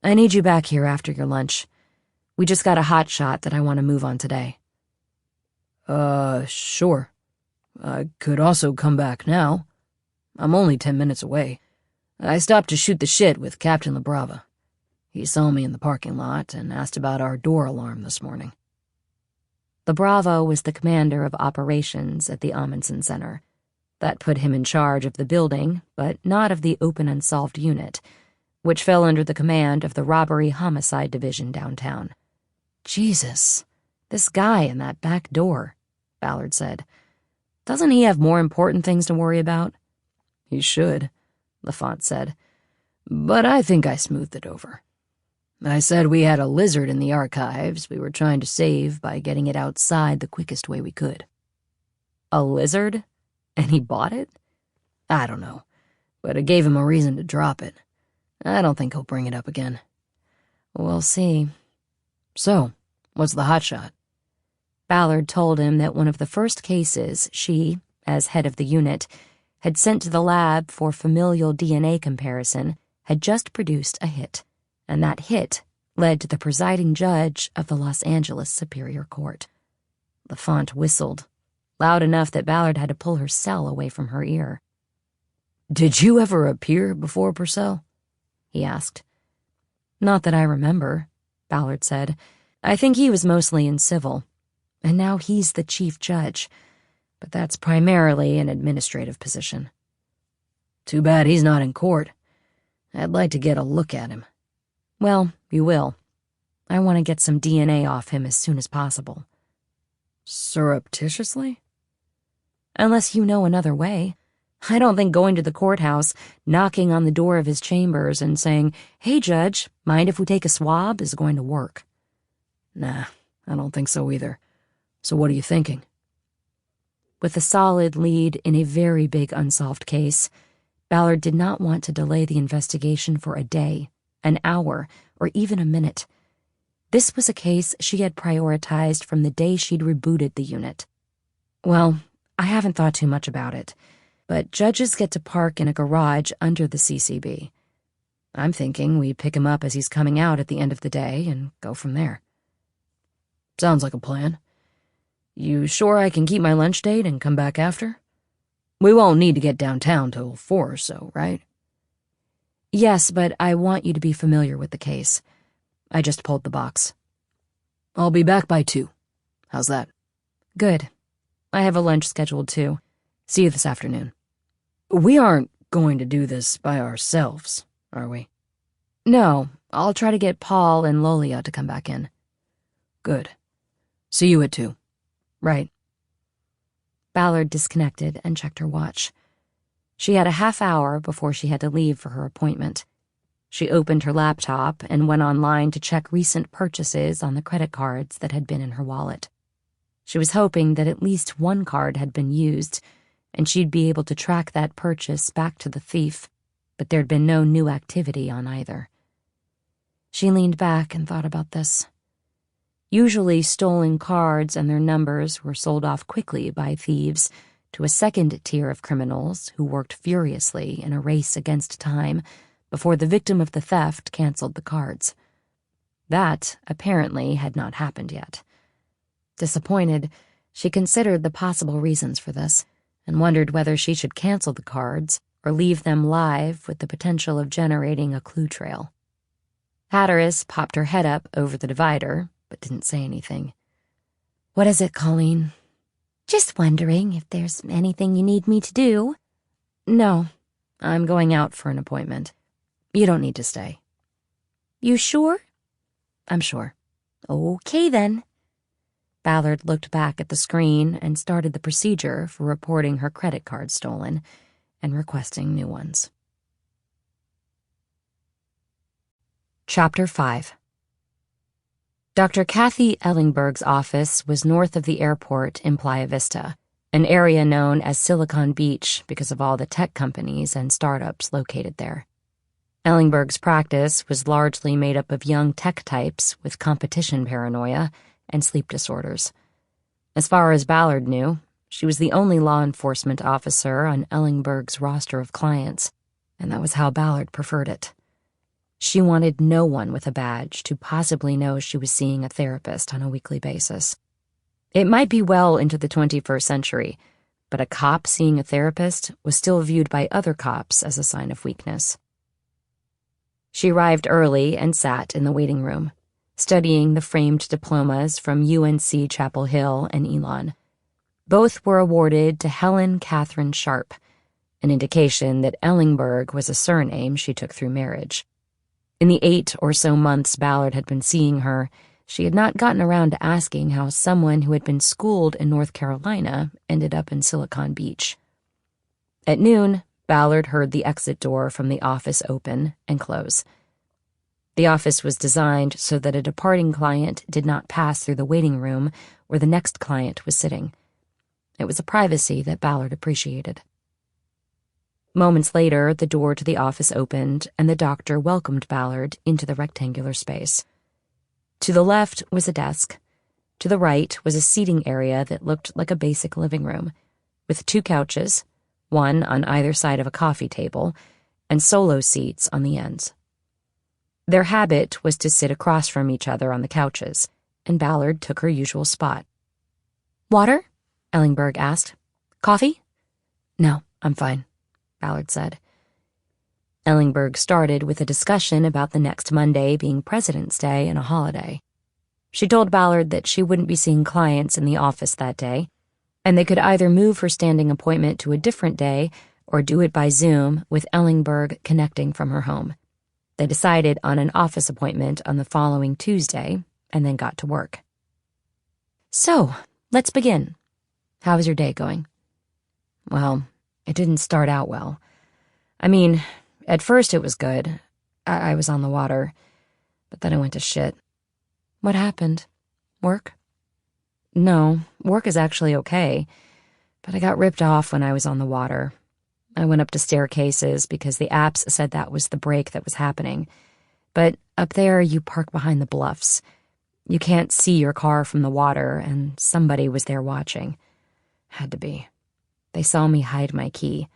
Speaker 2: "I need you back here after your lunch. We just got a hot shot that I want to move on today."
Speaker 3: Sure. I could also come back now. I'm only 10 minutes away. I stopped to shoot the shit with Captain LaBrava. He saw me in the parking lot and asked about our door alarm this morning."
Speaker 2: LaBrava was the commander of operations at the Amundsen Center. That put him in charge of the building, but not of the open unsolved unit, which fell under the command of the robbery homicide division downtown. "Jesus, this guy in that back door," Ballard said. "Doesn't he have more important things to worry about?"
Speaker 3: "He should," LaFont said. "But I think I smoothed it over. I said we had a lizard in the archives we were trying to save by getting it outside the quickest way we could."
Speaker 2: "A lizard? And he bought it?"
Speaker 3: "I don't know, but it gave him a reason to drop it. I don't think he'll bring it up again."
Speaker 2: "We'll see."
Speaker 3: "So, what's the hotshot?"
Speaker 2: Ballard told him that one of the first cases she, as head of the unit, had sent to the lab for familial DNA comparison had just produced a hit, and that hit led to the presiding judge of the Los Angeles Superior Court. LaFont whistled, loud enough that Ballard had to pull her cell away from her ear.
Speaker 3: "Did you ever appear before Purcell?"
Speaker 2: he asked. "Not that I remember," Ballard said. "I think he was mostly in civil, and now he's the chief judge, but that's primarily an administrative position."
Speaker 3: "Too bad he's not in court. I'd like to get a look at him."
Speaker 2: "Well, you will. I want to get some DNA off him as soon as possible."
Speaker 3: "Surreptitiously?"
Speaker 2: "Unless you know another way. I don't think going to the courthouse, knocking on the door of his chambers and saying, 'Hey, Judge, mind if we take a swab?' is going to work."
Speaker 3: "Nah, I don't think so either. So what are you thinking?
Speaker 2: With a solid lead in a very big unsolved case, Ballard did not want to delay the investigation for a day, an hour, or even a minute. This was a case she had prioritized from the day she'd rebooted the unit. Well, I haven't thought too much about it, but judges get to park in a garage under the CCB. I'm thinking we pick him up as he's coming out at the end of the day and go from there.
Speaker 3: Sounds like a plan. You sure I can keep my lunch date and come back after? We won't need to get downtown till 4 or so, right?
Speaker 2: Yes, but I want you to be familiar with the case. I just pulled the box.
Speaker 3: I'll be back by 2. How's that?
Speaker 2: Good. I have a lunch scheduled too. See you this afternoon.
Speaker 3: We aren't going to do this by ourselves, are we?
Speaker 2: No, I'll try to get Paul and Lolia to come back in.
Speaker 3: Good. See you at 2.
Speaker 2: Right. Ballard disconnected and checked her watch. She had a half hour before she had to leave for her appointment. She opened her laptop and went online to check recent purchases on the credit cards that had been in her wallet. She was hoping that at least one card had been used, and she'd be able to track that purchase back to the thief, but there'd been no new activity on either. She leaned back and thought about this. Usually stolen cards and their numbers were sold off quickly by thieves to a second tier of criminals who worked furiously in a race against time before the victim of the theft canceled the cards. That, apparently, had not happened yet. Disappointed, she considered the possible reasons for this and wondered whether she should cancel the cards or leave them live with the potential of generating a clue trail. Hatteras popped her head up over the divider, but didn't say anything.
Speaker 4: What is it, Colleen? Just wondering if there's anything you need me to do.
Speaker 2: No, I'm going out for an appointment. You don't need to stay.
Speaker 4: You sure?
Speaker 2: I'm sure.
Speaker 4: Okay, then.
Speaker 2: Ballard looked back at the screen and started the procedure for reporting her credit card stolen and requesting new ones. Chapter 5. Dr. Kathy Ellingberg's office was north of the airport in Playa Vista, an area known as Silicon Beach because of all the tech companies and startups located there. Ellingberg's practice was largely made up of young tech types with competition paranoia and sleep disorders. As far as Ballard knew, she was the only law enforcement officer on Ellingberg's roster of clients, and that was how Ballard preferred it. She wanted no one with a badge to possibly know she was seeing a therapist on a weekly basis. It might be well into the 21st century, but a cop seeing a therapist was still viewed by other cops as a sign of weakness. She arrived early and sat in the waiting room, studying the framed diplomas from UNC Chapel Hill and Elon. Both were awarded to Helen Catherine Sharp, an indication that Ellingberg was a surname she took through marriage. In the 8 or so months Ballard had been seeing her, she had not gotten around to asking how someone who had been schooled in North Carolina ended up in Silicon Beach. At noon, Ballard heard the exit door from the office open and close. The office was designed so that a departing client did not pass through the waiting room where the next client was sitting. It was a privacy that Ballard appreciated. Moments later, the door to the office opened, and the doctor welcomed Ballard into the rectangular space. To the left was a desk. To the right was a seating area that looked like a basic living room, with 2 couches, one on either side of a coffee table, and solo seats on the ends. Their habit was to sit across from each other on the couches, and Ballard took her usual spot.
Speaker 4: Water?
Speaker 2: Ellingberg asked. Coffee?
Speaker 3: No, I'm fine,
Speaker 2: Ballard said. Ellingberg started with a discussion about the next Monday being President's Day and a holiday. She told Ballard that she wouldn't be seeing clients in the office that day, and they could either move her standing appointment to a different day or do it by Zoom with Ellingberg connecting from her home. They decided on an office appointment on the following Tuesday and then got to work. So, let's begin. How was your day going? Well, it didn't start out well. I mean, at first it was good. I was on the water, but then it went to shit. What happened? Work? No, work is actually okay, but I got ripped off when I was on the water. I went up to staircases because the apps said that was the break that was happening. But up there, you park behind the bluffs. You can't see your car from the water, and somebody was there watching. Had to be. They saw me hide my key.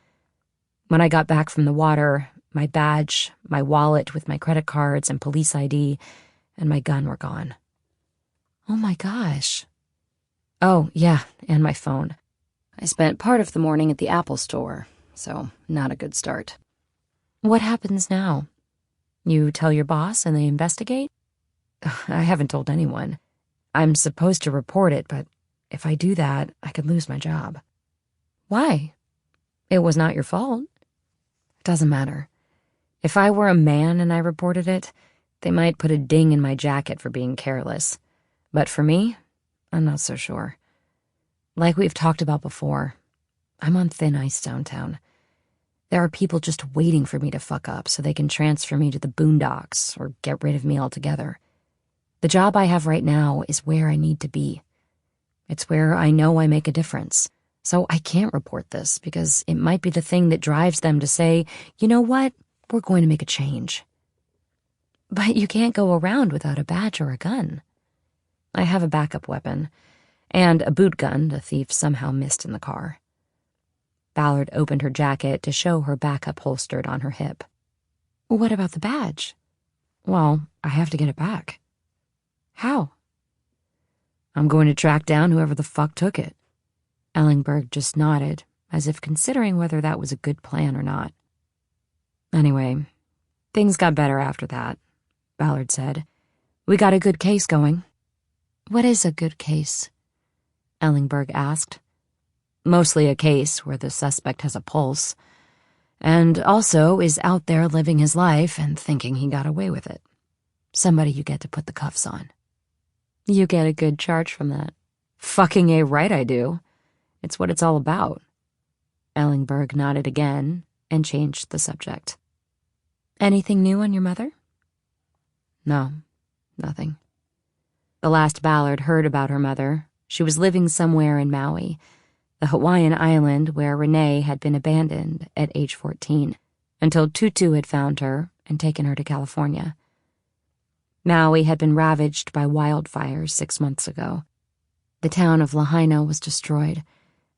Speaker 2: When I got back from the water, my badge, my wallet with my credit cards and police ID, and my gun were gone.
Speaker 4: Oh my gosh.
Speaker 2: Oh, yeah, and my phone. I spent part of the morning at the Apple store, so not a good start.
Speaker 4: What happens now?
Speaker 2: You tell your boss and they investigate? I haven't told anyone. I'm supposed to report it, but if I do that, I could lose my job.
Speaker 4: Why?
Speaker 2: It was not your fault. It doesn't matter. If I were a man and I reported it, they might put a ding in my jacket for being careless. But for me, I'm not so sure. Like we've talked about before, I'm on thin ice downtown. There are people just waiting for me to fuck up so they can transfer me to the boondocks or get rid of me altogether. The job I have right now is where I need to be. It's where I know I make a difference. So I can't report this because it might be the thing that drives them to say, you know what, we're going to make a change.
Speaker 4: But you can't go around without a badge or a gun.
Speaker 2: I have a backup weapon, and a boot gun the thief somehow missed in the car. Ballard opened her jacket to show her backup holstered on her hip.
Speaker 4: What about the badge?
Speaker 2: Well, I have to get it back.
Speaker 4: How?
Speaker 2: I'm going to track down whoever the fuck took it. Ellingberg just nodded, as if considering whether that was a good plan or not. Anyway, things got better after that, Ballard said. We got a good case going.
Speaker 4: What is a good case?
Speaker 2: Ellingberg asked. Mostly a case where the suspect has a pulse, and also is out there living his life and thinking he got away with it. Somebody you get to put the cuffs on. You get a good charge from that. Fucking A right I do. It's what it's all about. Ellingberg nodded again and changed the subject.
Speaker 4: Anything new on your mother?
Speaker 2: No, nothing. The last Ballard heard about her mother, she was living somewhere in Maui, the Hawaiian island where Renee had been abandoned at age 14, until Tutu had found her and taken her to California. Maui had been ravaged by wildfires 6 months ago. The town of Lahaina was destroyed,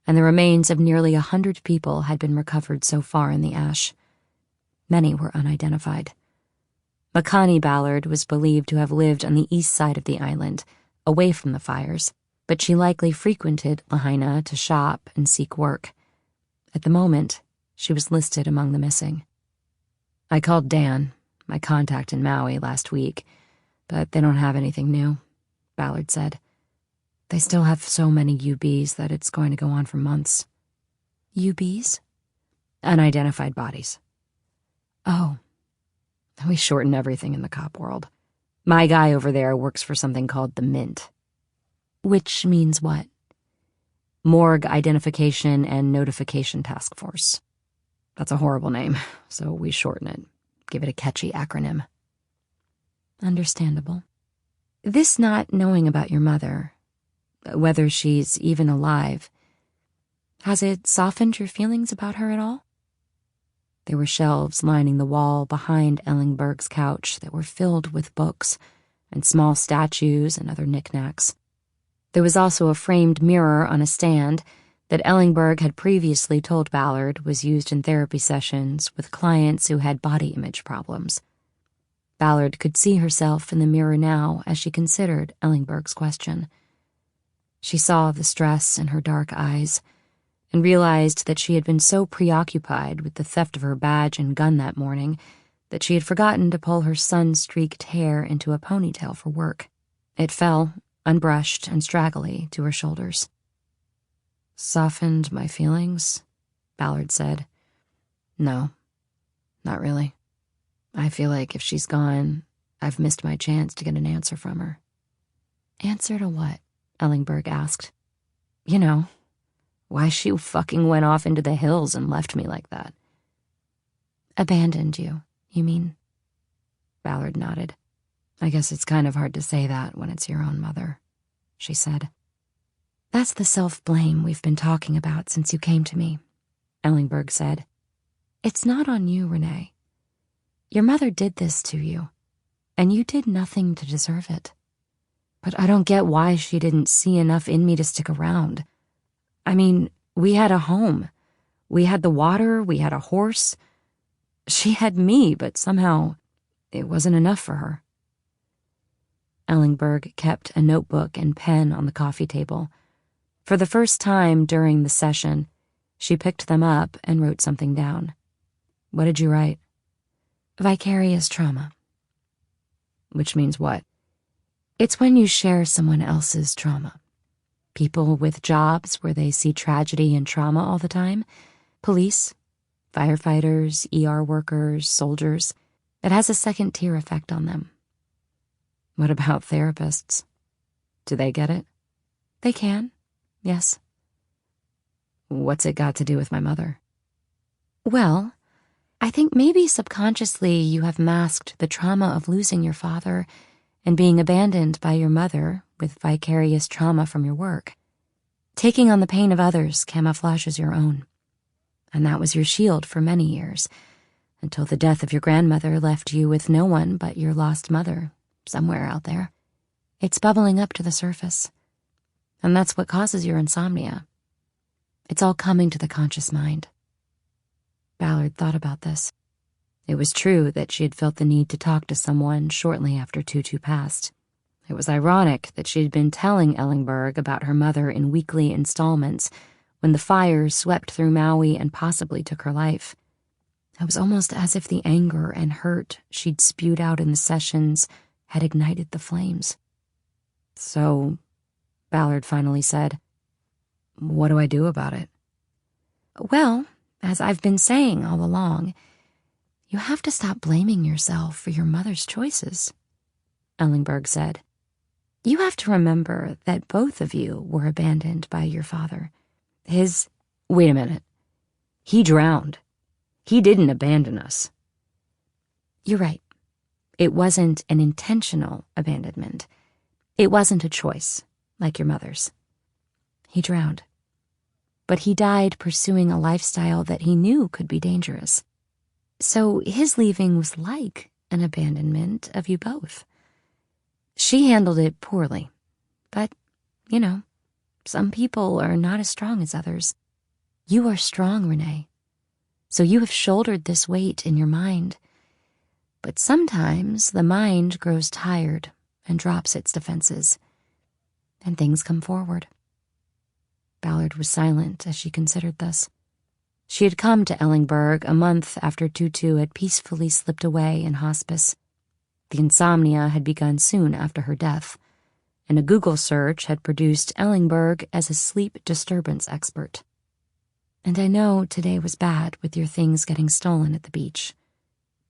Speaker 2: and the remains of nearly 100 people had been recovered so far in the ash. Many were unidentified. Makani Ballard was believed to have lived on the east side of the island, away from the fires, but she likely frequented Lahaina to shop and seek work. At the moment, she was listed among the missing. I called Dan, my contact in Maui, last week, but they don't have anything new, Ballard said. They still have so many UBs that it's going to go on for months.
Speaker 4: UBs?
Speaker 2: Unidentified bodies.
Speaker 4: Oh.
Speaker 2: We shorten everything in the cop world. My guy over there works for something called the Mint.
Speaker 4: Which means what?
Speaker 2: Morgue Identification and Notification Task Force. That's a horrible name, so we shorten it. Give it a catchy acronym.
Speaker 4: Understandable. This not knowing about your mother, whether she's even alive, has it softened your feelings about her at all?
Speaker 2: There were shelves lining the wall behind Ellingberg's couch that were filled with books and small statues and other knickknacks. There was also a framed mirror on a stand that Ellingberg had previously told Ballard was used in therapy sessions with clients who had body image problems. Ballard could see herself in the mirror now as she considered Ellingberg's question. She saw the stress in her dark eyes and realized that she had been so preoccupied with the theft of her badge and gun that morning that she had forgotten to pull her sun-streaked hair into a ponytail for work. It fell, unbrushed and straggly, to her shoulders. Softened my feelings, Ballard said. No, not really. I feel like if she's gone, I've missed my chance to get an answer from her.
Speaker 4: Answer to what?
Speaker 2: Ellingberg asked. You know, why she fucking went off into the hills and left me like that.
Speaker 4: Abandoned you, you mean?
Speaker 2: Ballard nodded. I guess it's kind of hard to say that when it's your own mother, she said. That's the self-blame we've been talking about since you came to me, Ellingberg said. It's not on you, Renee. Your mother did this to you, and you did nothing to deserve it. But I don't get why she didn't see enough in me to stick around. I mean, we had a home. We had the water, we had a horse. She had me, but somehow it wasn't enough for her. Ellingberg kept a notebook and pen on the coffee table. For the first time during the session, she picked them up and wrote something down. What did you write? Vicarious trauma. Which means what? It's when you share someone else's trauma. People with jobs where they see tragedy and trauma all the time. Police, firefighters, ER workers, soldiers. It has a second-tier effect on them. What about therapists? Do they get it? They can, yes. What's it got to do with my mother? Well, I think maybe subconsciously you have masked the trauma of losing your father and being abandoned by your mother with vicarious trauma from your work. Taking on the pain of others camouflages your own. And that was your shield for many years, until the death of your grandmother left you with no one but your lost mother, somewhere out there. It's bubbling up to the surface. And that's what causes your insomnia. It's all coming to the conscious mind. Ballard thought about this. It was true that she had felt the need to talk to someone shortly after Tutu passed. It was ironic that she had been telling Ellingberg about her mother in weekly installments when the fires swept through Maui and possibly took her life. It was almost as if the anger and hurt she'd spewed out in the sessions had ignited the flames. So, Ballard finally said, what do I do about it? Well, as I've been saying all along, you have to stop blaming yourself for your mother's choices, Ellingberg said. You have to remember that both of you were abandoned by your father. Wait a minute. He drowned. He didn't abandon us. You're right. It wasn't an intentional abandonment. It wasn't a choice, like your mother's. He drowned. But he died pursuing a lifestyle that he knew could be dangerous. So his leaving was like an abandonment of you both. She handled it poorly. But, some people are not as strong as others. You are strong, Renee. So you have shouldered this weight in your mind. But sometimes the mind grows tired and drops its defenses. And things come forward. Ballard was silent as she considered this. She had come to Ellingberg a month after Tutu had peacefully slipped away in hospice. The insomnia had begun soon after her death, and a Google search had produced Ellingberg as a sleep disturbance expert. And I know today was bad with your things getting stolen at the beach,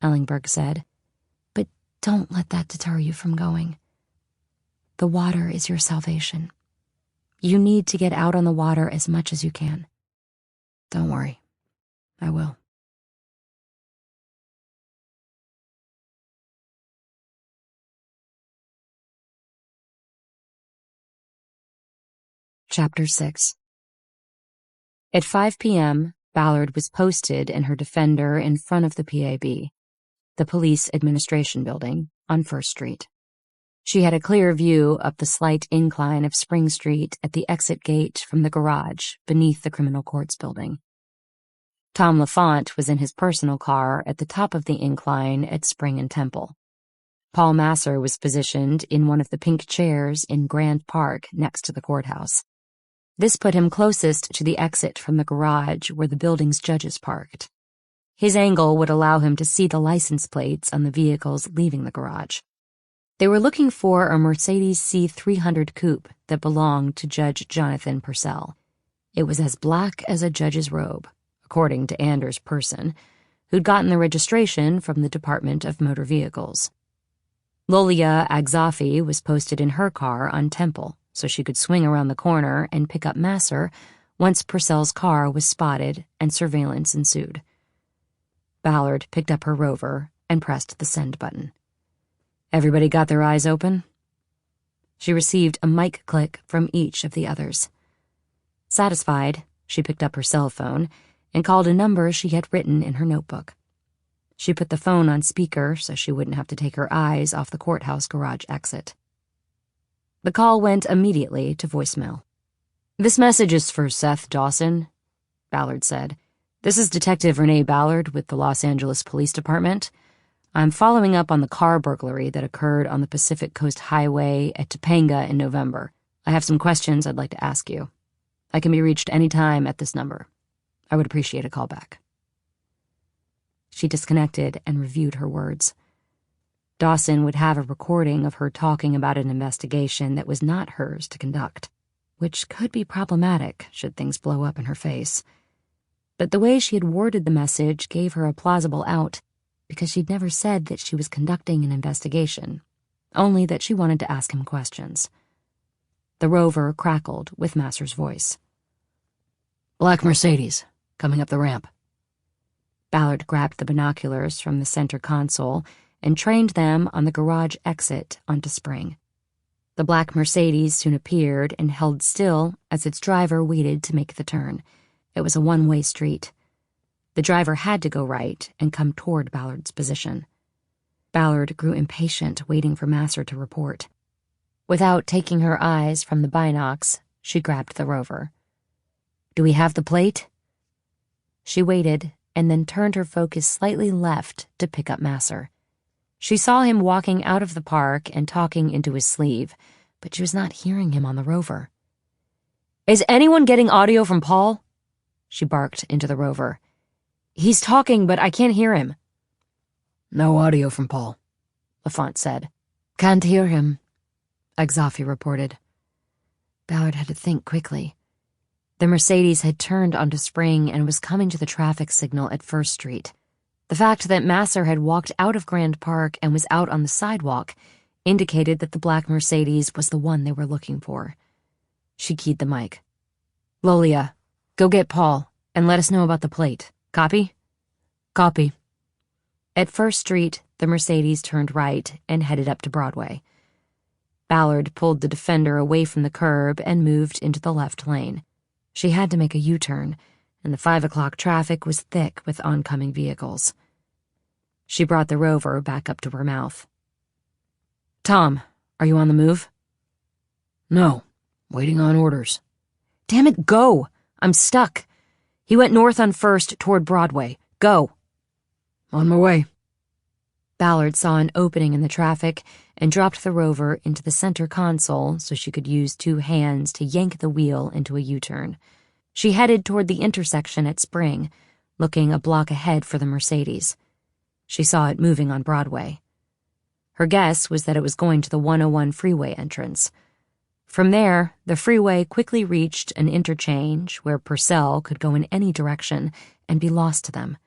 Speaker 2: Ellingberg said, but don't let that deter you from going. The water is your salvation. You need to get out on the water as much as you can. Don't worry. I will. Chapter 6. At 5 p.m., Ballard was posted in her Defender in front of the PAB, the Police Administration Building, on 1st Street. She had a clear view up the slight incline of Spring Street at the exit gate from the garage beneath the Criminal Courts Building. Tom LaFont was in his personal car at the top of the incline at Spring and Temple. Paul Masser was positioned in one of the pink chairs in Grand Park next to the courthouse. This put him closest to the exit from the garage where the building's judges parked. His angle would allow him to see the license plates on the vehicles leaving the garage. They were looking for a Mercedes C300 coupe that belonged to Judge Jonathan Purcell. It was as black as a judge's robe, according to Anders Persson, who'd gotten the registration from the Department of Motor Vehicles. Lolia Agzafi was posted in her car on Temple, so she could swing around the corner and pick up Masser once Purcell's car was spotted and surveillance ensued. Ballard picked up her Rover and pressed the send button. Everybody got their eyes open? She received a mic click from each of the others. Satisfied, she picked up her cell phone and called a number she had written in her notebook. She put the phone on speaker so she wouldn't have to take her eyes off the courthouse garage exit. The call went immediately to voicemail. "This message is for Seth Dawson," Ballard said. "This is Detective Renee Ballard with the Los Angeles Police Department. I'm following up on the car burglary that occurred on the Pacific Coast Highway at Topanga in November. I have some questions I'd like to ask you. I can be reached any time at this number. I would appreciate a call back." She disconnected and reviewed her words. Dawson would have a recording of her talking about an investigation that was not hers to conduct, which could be problematic should things blow up in her face. But the way she had worded the message gave her a plausible out, because she'd never said that she was conducting an investigation, only that she wanted to ask him questions. The rover crackled with Masser's voice.
Speaker 3: "Black Mercedes, coming up the ramp."
Speaker 2: Ballard grabbed the binoculars from the center console and trained them on the garage exit onto Spring. The black Mercedes soon appeared and held still as its driver waited to make the turn. It was a one-way street. The driver had to go right and come toward Ballard's position. Ballard grew impatient, waiting for Masser to report. Without taking her eyes from the binocs, she grabbed the rover. "Do we have the plate?" She waited and then turned her focus slightly left to pick up Masser. She saw him walking out of the park and talking into his sleeve, but she was not hearing him on the rover. "Is anyone getting audio from Paul?" she barked into the rover. "He's talking, but I can't hear him."
Speaker 3: "No audio from Paul,"
Speaker 2: LaFont said.
Speaker 3: "Can't hear him,"
Speaker 2: Exafi reported. Ballard had to think quickly. The Mercedes had turned onto Spring and was coming to the traffic signal at First Street. The fact that Masser had walked out of Grand Park and was out on the sidewalk indicated that the black Mercedes was the one they were looking for. She keyed the mic. "Lolia, go get Paul and let us know about the plate. Copy?"
Speaker 3: "Copy."
Speaker 2: At First Street, the Mercedes turned right and headed up to Broadway. Ballard pulled the Defender away from the curb and moved into the left lane. She had to make a U-turn, and the 5 o'clock traffic was thick with oncoming vehicles. She brought the rover back up to her mouth. "Tom, are you on the move?"
Speaker 3: "No, waiting on orders."
Speaker 2: "Damn it, go! I'm stuck. He went north on First toward Broadway. Go!"
Speaker 3: "On my way."
Speaker 2: Ballard saw an opening in the traffic and dropped the rover into the center console so she could use 2 hands to yank the wheel into a U-turn. She headed toward the intersection at Spring, looking a block ahead for the Mercedes. She saw it moving on Broadway. Her guess was that it was going to the 101 freeway entrance. From there, the freeway quickly reached an interchange where Purcell could go in any direction and be lost to them.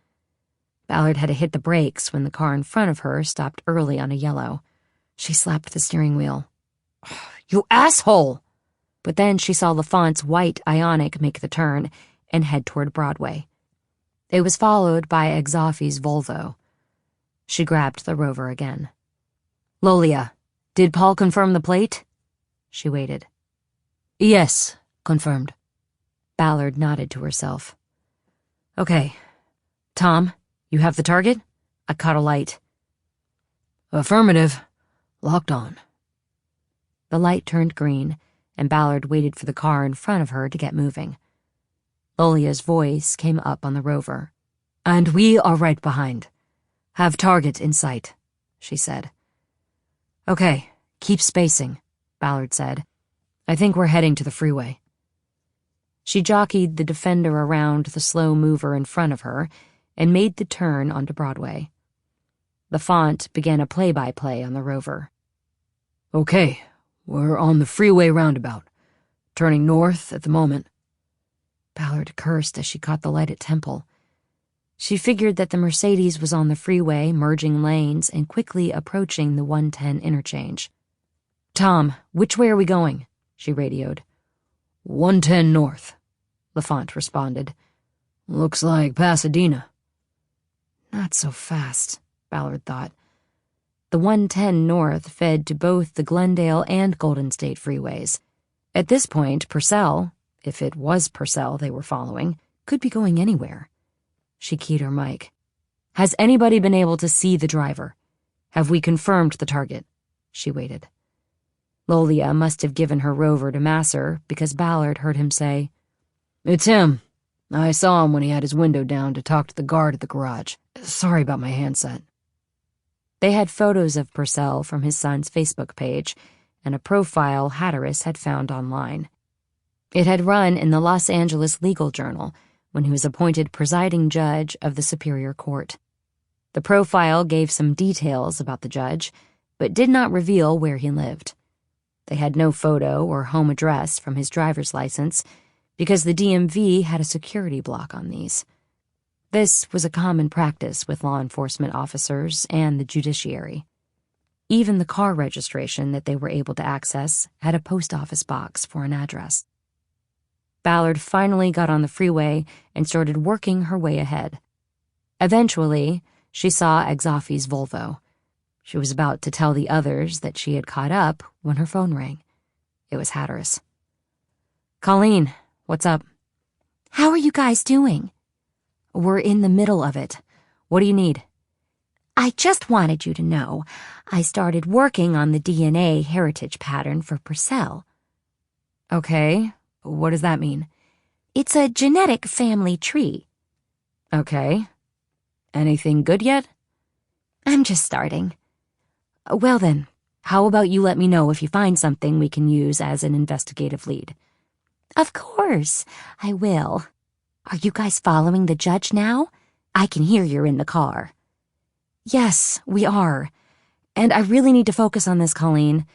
Speaker 2: Ballard had to hit the brakes when the car in front of her stopped early on a yellow. She slapped the steering wheel. "You asshole!" But then she saw LaFont's white Ioniq make the turn and head toward Broadway. It was followed by Exafi's Volvo. She grabbed the rover again. "Lolia, did Paul confirm the plate?" She waited.
Speaker 3: "Yes, confirmed."
Speaker 2: Ballard nodded to herself. "Okay. Tom, you have the target? I caught a light."
Speaker 3: "Affirmative. Locked on."
Speaker 2: The light turned green, and Ballard waited for the car in front of her to get moving. Lolia's voice came up on the rover. "And we are right behind. Have target in sight," she said. "Okay, keep spacing," Ballard said. "I think we're heading to the freeway." She jockeyed the Defender around the slow mover in front of her and made the turn onto Broadway. LaFont began a play-by-play on the rover.
Speaker 3: "Okay, we're on the freeway roundabout. Turning north at the moment."
Speaker 2: Ballard cursed as she caught the light at Temple. She figured that the Mercedes was on the freeway, merging lanes and quickly approaching the 110 interchange. "Tom, which way are we going?" she radioed.
Speaker 3: 110 north,
Speaker 2: LaFont responded.
Speaker 3: "Looks like Pasadena."
Speaker 2: Not so fast, Ballard thought. The 110 north fed to both the Glendale and Golden State freeways. At this point, Purcell, if it was Purcell they were following, could be going anywhere. She keyed her mic. Has anybody been able to see the driver? Have we confirmed the target? She waited. Lolia must have given her rover to Masser because Ballard heard him say, "It's him. I saw him when he had his window down to talk to the guard at the garage. Sorry about my handset." They had photos of Purcell from his son's Facebook page and a profile Hatteras had found online. It had run in the Los Angeles Legal Journal when he was appointed presiding judge of the Superior Court. The profile gave some details about the judge, but did not reveal where he lived. They had no photo or home address from his driver's license because the DMV had a security block on these. This was a common practice with law enforcement officers and the judiciary. Even the car registration that they were able to access had a post office box for an address. Ballard finally got on the freeway and started working her way ahead. Eventually, she saw Exafi's Volvo. She was about to tell the others that she had caught up when her phone rang. It was Hatteras. "Colleen, what's up?"
Speaker 4: How are you guys doing?
Speaker 2: "We're in the middle of it. What do you need?"
Speaker 4: I just wanted you to know I started working on the DNA heritage pattern for Purcell.
Speaker 2: Okay, what does that mean?
Speaker 4: It's a genetic family tree.
Speaker 2: Okay. Anything good yet?
Speaker 4: I'm just starting.
Speaker 2: Well then, how about you let me know if you find something we can use as an investigative lead?
Speaker 4: Of course, I will. Are you guys following the judge now? I can hear you're in the car.
Speaker 2: Yes, we are. And I really need to focus on this, Colleen.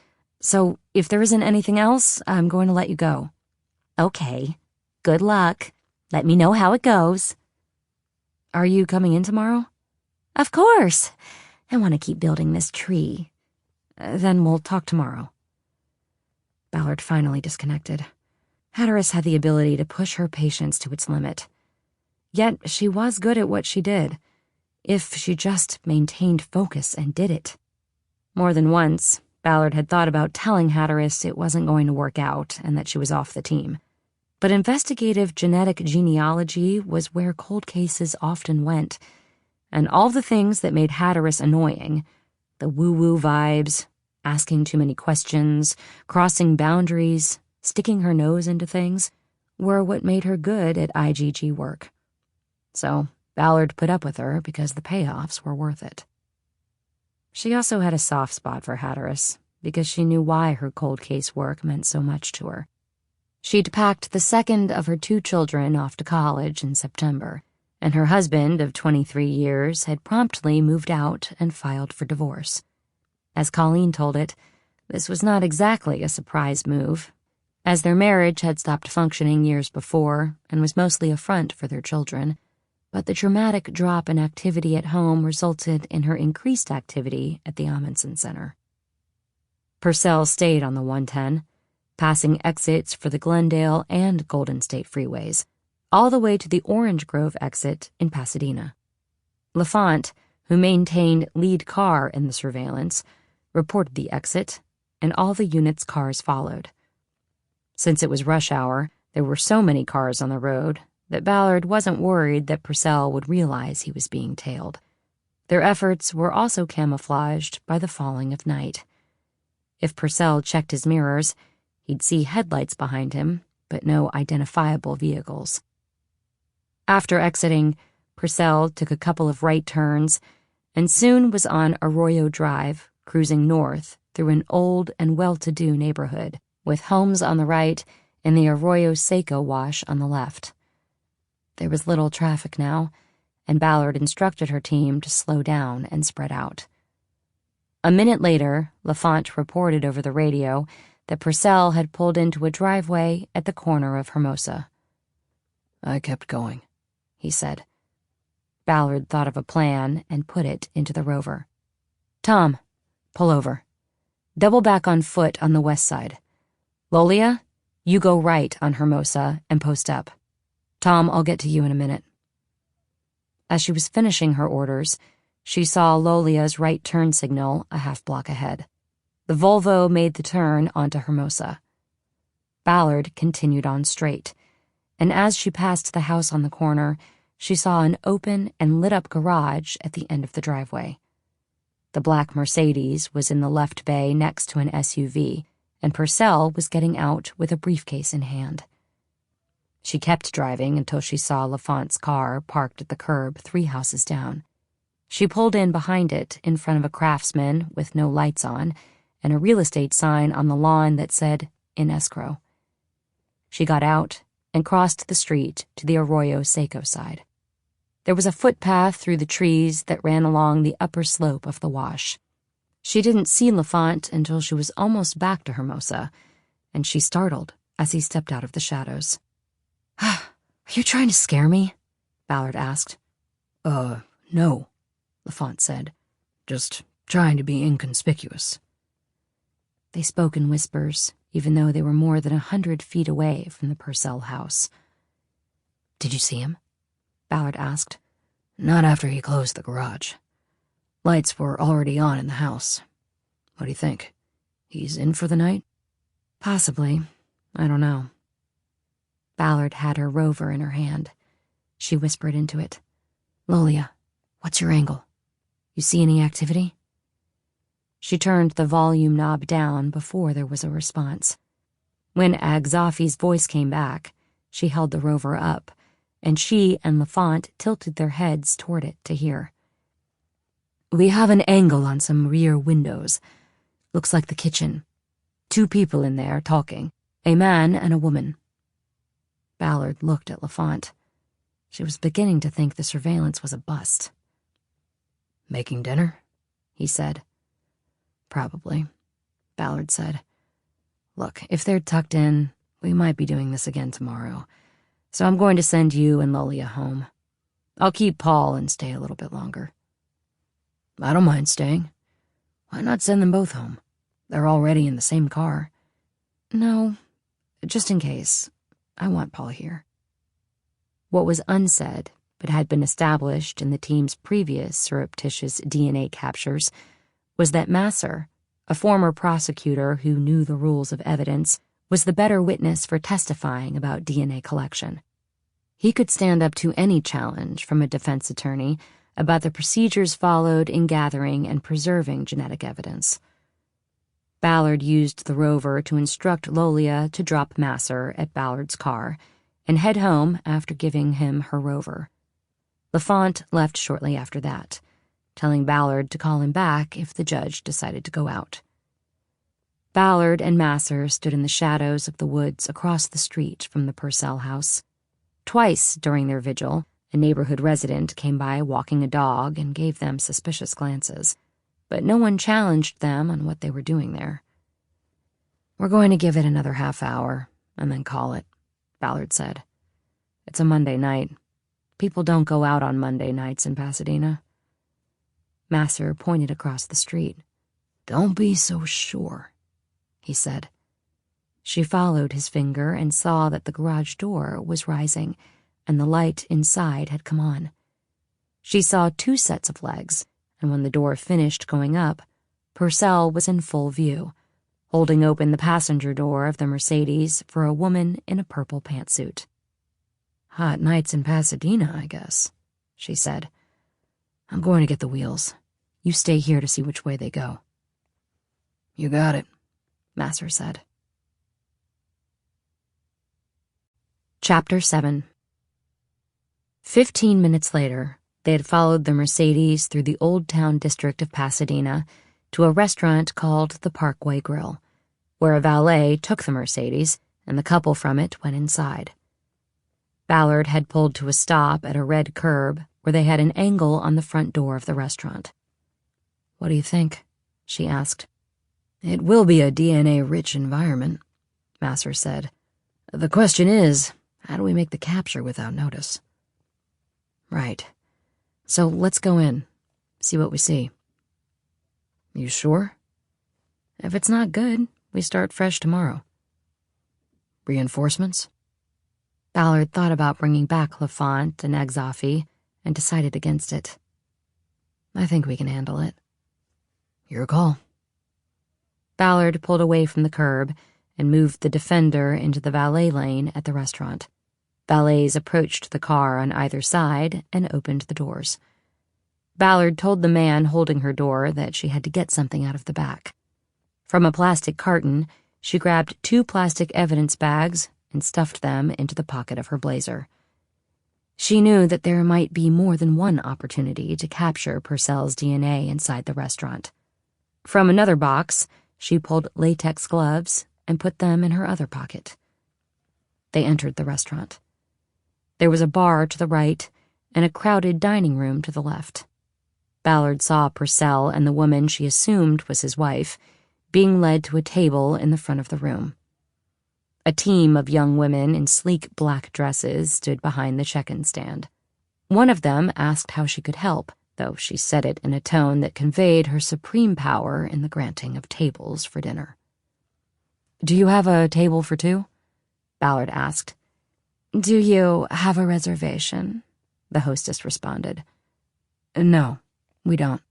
Speaker 2: So if there isn't anything else, I'm going to let you go.
Speaker 4: Okay. Good luck. Let me know how it goes.
Speaker 2: Are you coming in tomorrow?
Speaker 4: Of course. I want to keep building this tree.
Speaker 2: Then we'll talk tomorrow. Ballard finally disconnected. Hatteras had the ability to push her patience to its limit. Yet she was good at what she did, if she just maintained focus and did it. More than once, Ballard had thought about telling Hatteras it wasn't going to work out and that she was off the team. But investigative genetic genealogy was where cold cases often went, and all the things that made Hatteras annoying, the woo-woo vibes, asking too many questions, crossing boundaries, sticking her nose into things, were what made her good at IGG work. So Ballard put up with her because the payoffs were worth it. She also had a soft spot for Hatteras because she knew why her cold case work meant so much to her. She'd packed the second of her 2 children off to college in September, and her husband of 23 years had promptly moved out and filed for divorce. As Colleen told it, this was not exactly a surprise move, as their marriage had stopped functioning years before and was mostly a front for their children, but the dramatic drop in activity at home resulted in her increased activity at the Amundsen Center. Purcell stayed on the 110, passing exits for the Glendale and Golden State freeways, all the way to the Orange Grove exit in Pasadena. LaFont, who maintained lead car in the surveillance, reported the exit, and all the unit's cars followed. Since it was rush hour, there were so many cars on the road that Ballard wasn't worried that Purcell would realize he was being tailed. Their efforts were also camouflaged by the falling of night. If Purcell checked his mirrors, he'd see headlights behind him, but no identifiable vehicles. After exiting, Purcell took a couple of right turns and soon was on Arroyo Drive, cruising north through an old and well-to-do neighborhood, with homes on the right and the Arroyo Seco wash on the left. There was little traffic now, and Ballard instructed her team to slow down and spread out. A minute later, LaFont reported over the radio that Purcell had pulled into a driveway at the corner of Hermosa.
Speaker 3: I kept going,
Speaker 2: he said. Ballard thought of a plan and put it into the rover. Tom, pull over. Double back on foot on the west side. Lolia, you go right on Hermosa and post up. Tom, I'll get to you in a minute. As she was finishing her orders, she saw Lolia's right turn signal a half block ahead. The Volvo made the turn onto Hermosa. Ballard continued on straight, and as she passed the house on the corner, she saw an open and lit-up garage at the end of the driveway. The black Mercedes was in the left bay next to an SUV, and Purcell was getting out with a briefcase in hand. She kept driving until she saw LaFont's car parked at the curb 3 houses down. She pulled in behind it in front of a Craftsman with no lights on and a real estate sign on the lawn that said, "In escrow." She got out and crossed the street to the Arroyo Seco side. There was a footpath through the trees that ran along the upper slope of the wash. She didn't see LaFont until she was almost back to Hermosa, and she startled as he stepped out of the shadows. "Are you trying to scare me?" Ballard asked.
Speaker 3: No," LaFont said. "Just trying to be inconspicuous."
Speaker 2: They spoke in whispers, even though they were more than 100 feet away from the Purcell house.
Speaker 3: "Did you see him?"
Speaker 2: Ballard asked.
Speaker 3: "Not after he closed the garage. Lights were already on in the house. What do you think? He's in for the night?"
Speaker 2: "Possibly. I don't know." Ballard had her rover in her hand. She whispered into it. "Lolia, what's your angle? You see any activity?" She turned the volume knob down before there was a response. When Agzafi's voice came back, she held the rover up, and she and LaFont tilted their heads toward it to hear. "We have an angle on some rear windows. Looks like the kitchen. 2 people in there talking, a man and a woman." Ballard looked at LaFont. She was beginning to think the surveillance was a bust.
Speaker 3: "Making dinner?"
Speaker 2: he said.
Speaker 3: "Probably,"
Speaker 2: Ballard said. "Look, if they're tucked in, we might be doing this again tomorrow. So I'm going to send you and Lolia home. I'll keep Paul and stay a little bit longer."
Speaker 3: "I don't mind staying. Why not send them both home? They're already in the same car."
Speaker 2: "No, just in case. I want Paul here." What was unsaid, but had been established in the team's previous surreptitious DNA captures, was that Masser, a former prosecutor who knew the rules of evidence, was the better witness for testifying about DNA collection. He could stand up to any challenge from a defense attorney about the procedures followed in gathering and preserving genetic evidence. Ballard used the rover to instruct Lolia to drop Masser at Ballard's car and head home after giving him her rover. LaFont left shortly after that, telling Ballard to call him back if the judge decided to go out. Ballard and Masser stood in the shadows of the woods across the street from the Purcell house. Twice during their vigil, a neighborhood resident came by walking a dog and gave them suspicious glances, but no one challenged them on what they were doing there. "We're going to give it another half hour and then call it," Ballard said. "It's a Monday night. People don't go out on Monday nights in Pasadena." Masser pointed across the street.
Speaker 3: "Don't be so sure,"
Speaker 2: he said. She followed his finger and saw that the garage door was rising and the light inside had come on. She saw 2 sets of legs, and when the door finished going up, Purcell was in full view, holding open the passenger door of the Mercedes for a woman in a purple pantsuit. "Hot nights in Pasadena, I guess," she said. "I'm going to get the wheels. You stay here to see which way they go."
Speaker 3: "You got it,"
Speaker 2: Masser said. Chapter 7. 15 minutes later, they had followed the Mercedes through the Old Town district of Pasadena to a restaurant called the Parkway Grill, where a valet took the Mercedes and the couple from it went inside. Ballard had pulled to a stop at a red curb where they had an angle on the front door of the restaurant. "What do you think?" she asked.
Speaker 3: "It will be a DNA-rich environment," Masser said. "The question is, how do we make the capture without notice?"
Speaker 2: "Right. So let's go in, see what we see."
Speaker 3: "You sure?"
Speaker 2: "If it's not good, we start fresh tomorrow."
Speaker 3: "Reinforcements?"
Speaker 2: Ballard thought about bringing back LaFont and Agzafi and decided against it. "I think we can handle it."
Speaker 3: "Your call."
Speaker 2: Ballard pulled away from the curb and moved the Defender into the valet lane at the restaurant. Valets approached the car on either side and opened the doors. Ballard told the man holding her door that she had to get something out of the back. From a plastic carton, she grabbed 2 plastic evidence bags and stuffed them into the pocket of her blazer. She knew that there might be more than one opportunity to capture Purcell's DNA inside the restaurant. From another box, she pulled latex gloves and put them in her other pocket. They entered the restaurant. There was a bar to the right and a crowded dining room to the left. Ballard saw Purcell and the woman she assumed was his wife being led to a table in the front of the room. A team of young women in sleek black dresses stood behind the check-in stand. One of them asked how she could help, though she said it in a tone that conveyed her supreme power in the granting of tables for dinner. "Do you have a table for 2?" Ballard asked.
Speaker 4: "Do you have a reservation?"
Speaker 2: The hostess responded. "No, we don't."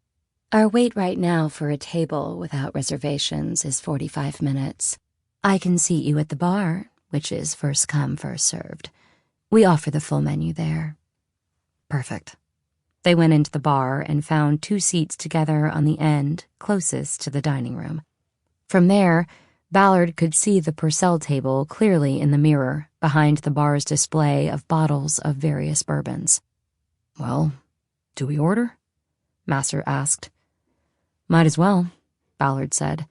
Speaker 4: "Our wait right now for a table without reservations is 45 minutes. I can seat you at the bar, which is first come, first served. We offer the full menu there."
Speaker 2: Perfect. They went into the bar and found 2 seats together on the end closest to the dining room. From there, Ballard could see the Purcell table clearly in the mirror behind the bar's display of bottles of various bourbons.
Speaker 3: "Well, do we order?"
Speaker 2: Masser asked. "Might as well," Ballard said.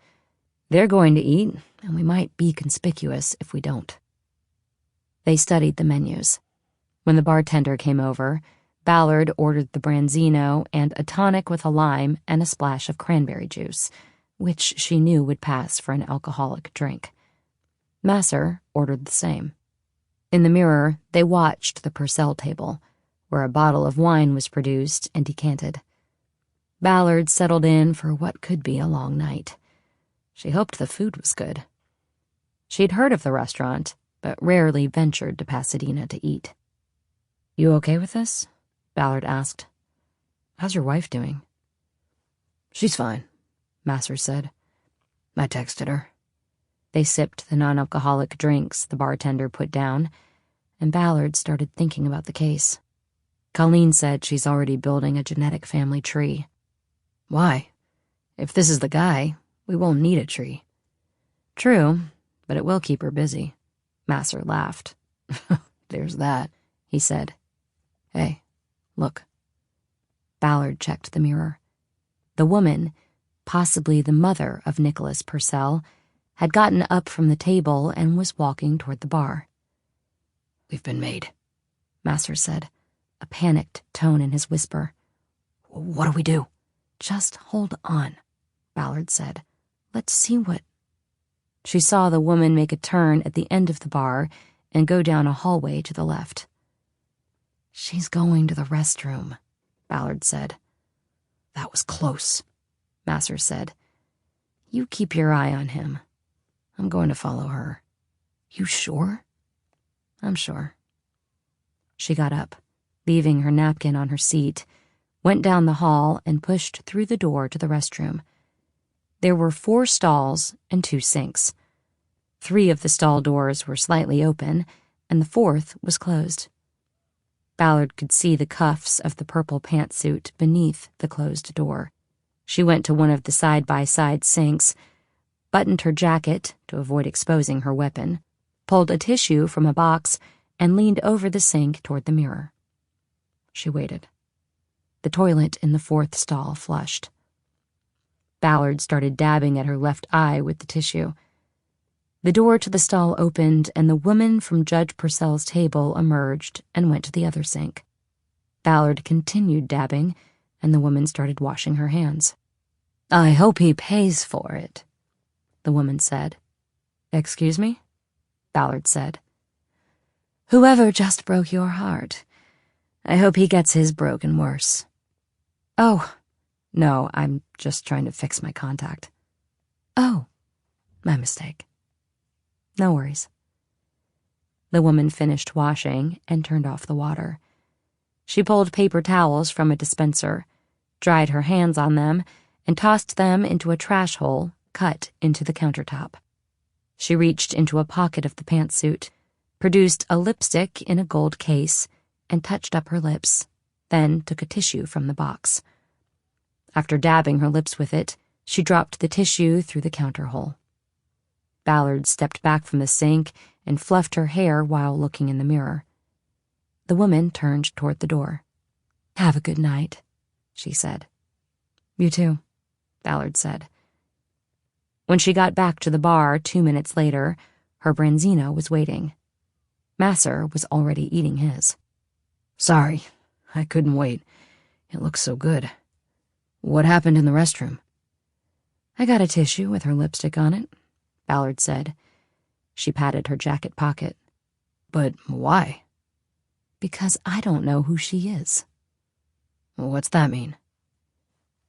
Speaker 2: "They're going to eat, and we might be conspicuous if we don't." They studied the menus. When the bartender came over, Ballard ordered the branzino and a tonic with a lime and a splash of cranberry juice, which she knew would pass for an alcoholic drink. Masser ordered the same. In the mirror, they watched the Purcell table, where a bottle of wine was produced and decanted. Ballard settled in for what could be a long night. She hoped the food was good. She'd heard of the restaurant, but rarely ventured to Pasadena to eat. "You okay with this?" Ballard asked. "How's your wife doing?"
Speaker 3: "She's fine,"
Speaker 2: Masser said.
Speaker 3: "I texted her."
Speaker 2: They sipped the non-alcoholic drinks the bartender put down, and Ballard started thinking about the case. Colleen said she's already building a genetic family tree.
Speaker 3: "Why? If this is the guy, we won't need a tree."
Speaker 2: "True, but it will keep her busy." Masser laughed.
Speaker 3: "There's that,"
Speaker 2: he said.
Speaker 3: "Hey, look."
Speaker 2: Ballard checked the mirror. The woman, possibly the mother of Nicholas Purcell, had gotten up from the table and was walking toward the bar.
Speaker 3: "We've been made,"
Speaker 2: Masser said, a panicked tone in his whisper.
Speaker 3: "What do we do?"
Speaker 2: "Just hold on," Ballard said. "Let's see what—" She saw the woman make a turn at the end of the bar and go down a hallway to the left. "She's going to the restroom," Ballard said.
Speaker 3: "That was close,"
Speaker 2: Masser said. "You keep your eye on him. I'm going to follow her."
Speaker 3: "You sure?"
Speaker 2: "I'm sure." She got up, leaving her napkin on her seat, went down the hall and pushed through the door to the restroom. There were 4 stalls and 2 sinks. 3 of the stall doors were slightly open, and the 4th was closed. Ballard could see the cuffs of the purple pantsuit beneath the closed door. She went to one of the side-by-side sinks, buttoned her jacket to avoid exposing her weapon, pulled a tissue from a box, and leaned over the sink toward the mirror. She waited. The toilet in the 4th stall flushed. Ballard started dabbing at her left eye with the tissue. The door to the stall opened, and the woman from Judge Purcell's table emerged and went to the other sink. Ballard continued dabbing, and the woman started washing her hands.
Speaker 4: "I hope he pays for it,"
Speaker 2: the woman said. "Excuse me?" Ballard said.
Speaker 4: "Whoever just broke your heart, I hope he gets his broken worse."
Speaker 2: "Oh, no, I'm just trying to fix my contact."
Speaker 4: "Oh,
Speaker 2: my mistake." "No worries." The woman finished washing and turned off the water. She pulled paper towels from a dispenser, dried her hands on them, and tossed them into a trash hole cut into the countertop. She reached into a pocket of the pantsuit, produced a lipstick in a gold case, and touched up her lips, then took a tissue from the box. After dabbing her lips with it, she dropped the tissue through the counter hole. Ballard stepped back from the sink and fluffed her hair while looking in the mirror. The woman turned toward the door. "Have a good night," she said. "You too," Ballard said. When she got back to the bar 2 minutes later, her branzino was waiting. Masser was already eating his.
Speaker 3: "Sorry, I couldn't wait. It looks so good. What happened in the restroom?"
Speaker 2: "I got a tissue with her lipstick on it," Ballard said. She patted her jacket pocket.
Speaker 3: "But why?"
Speaker 2: "Because I don't know who she is."
Speaker 3: "What's that mean?"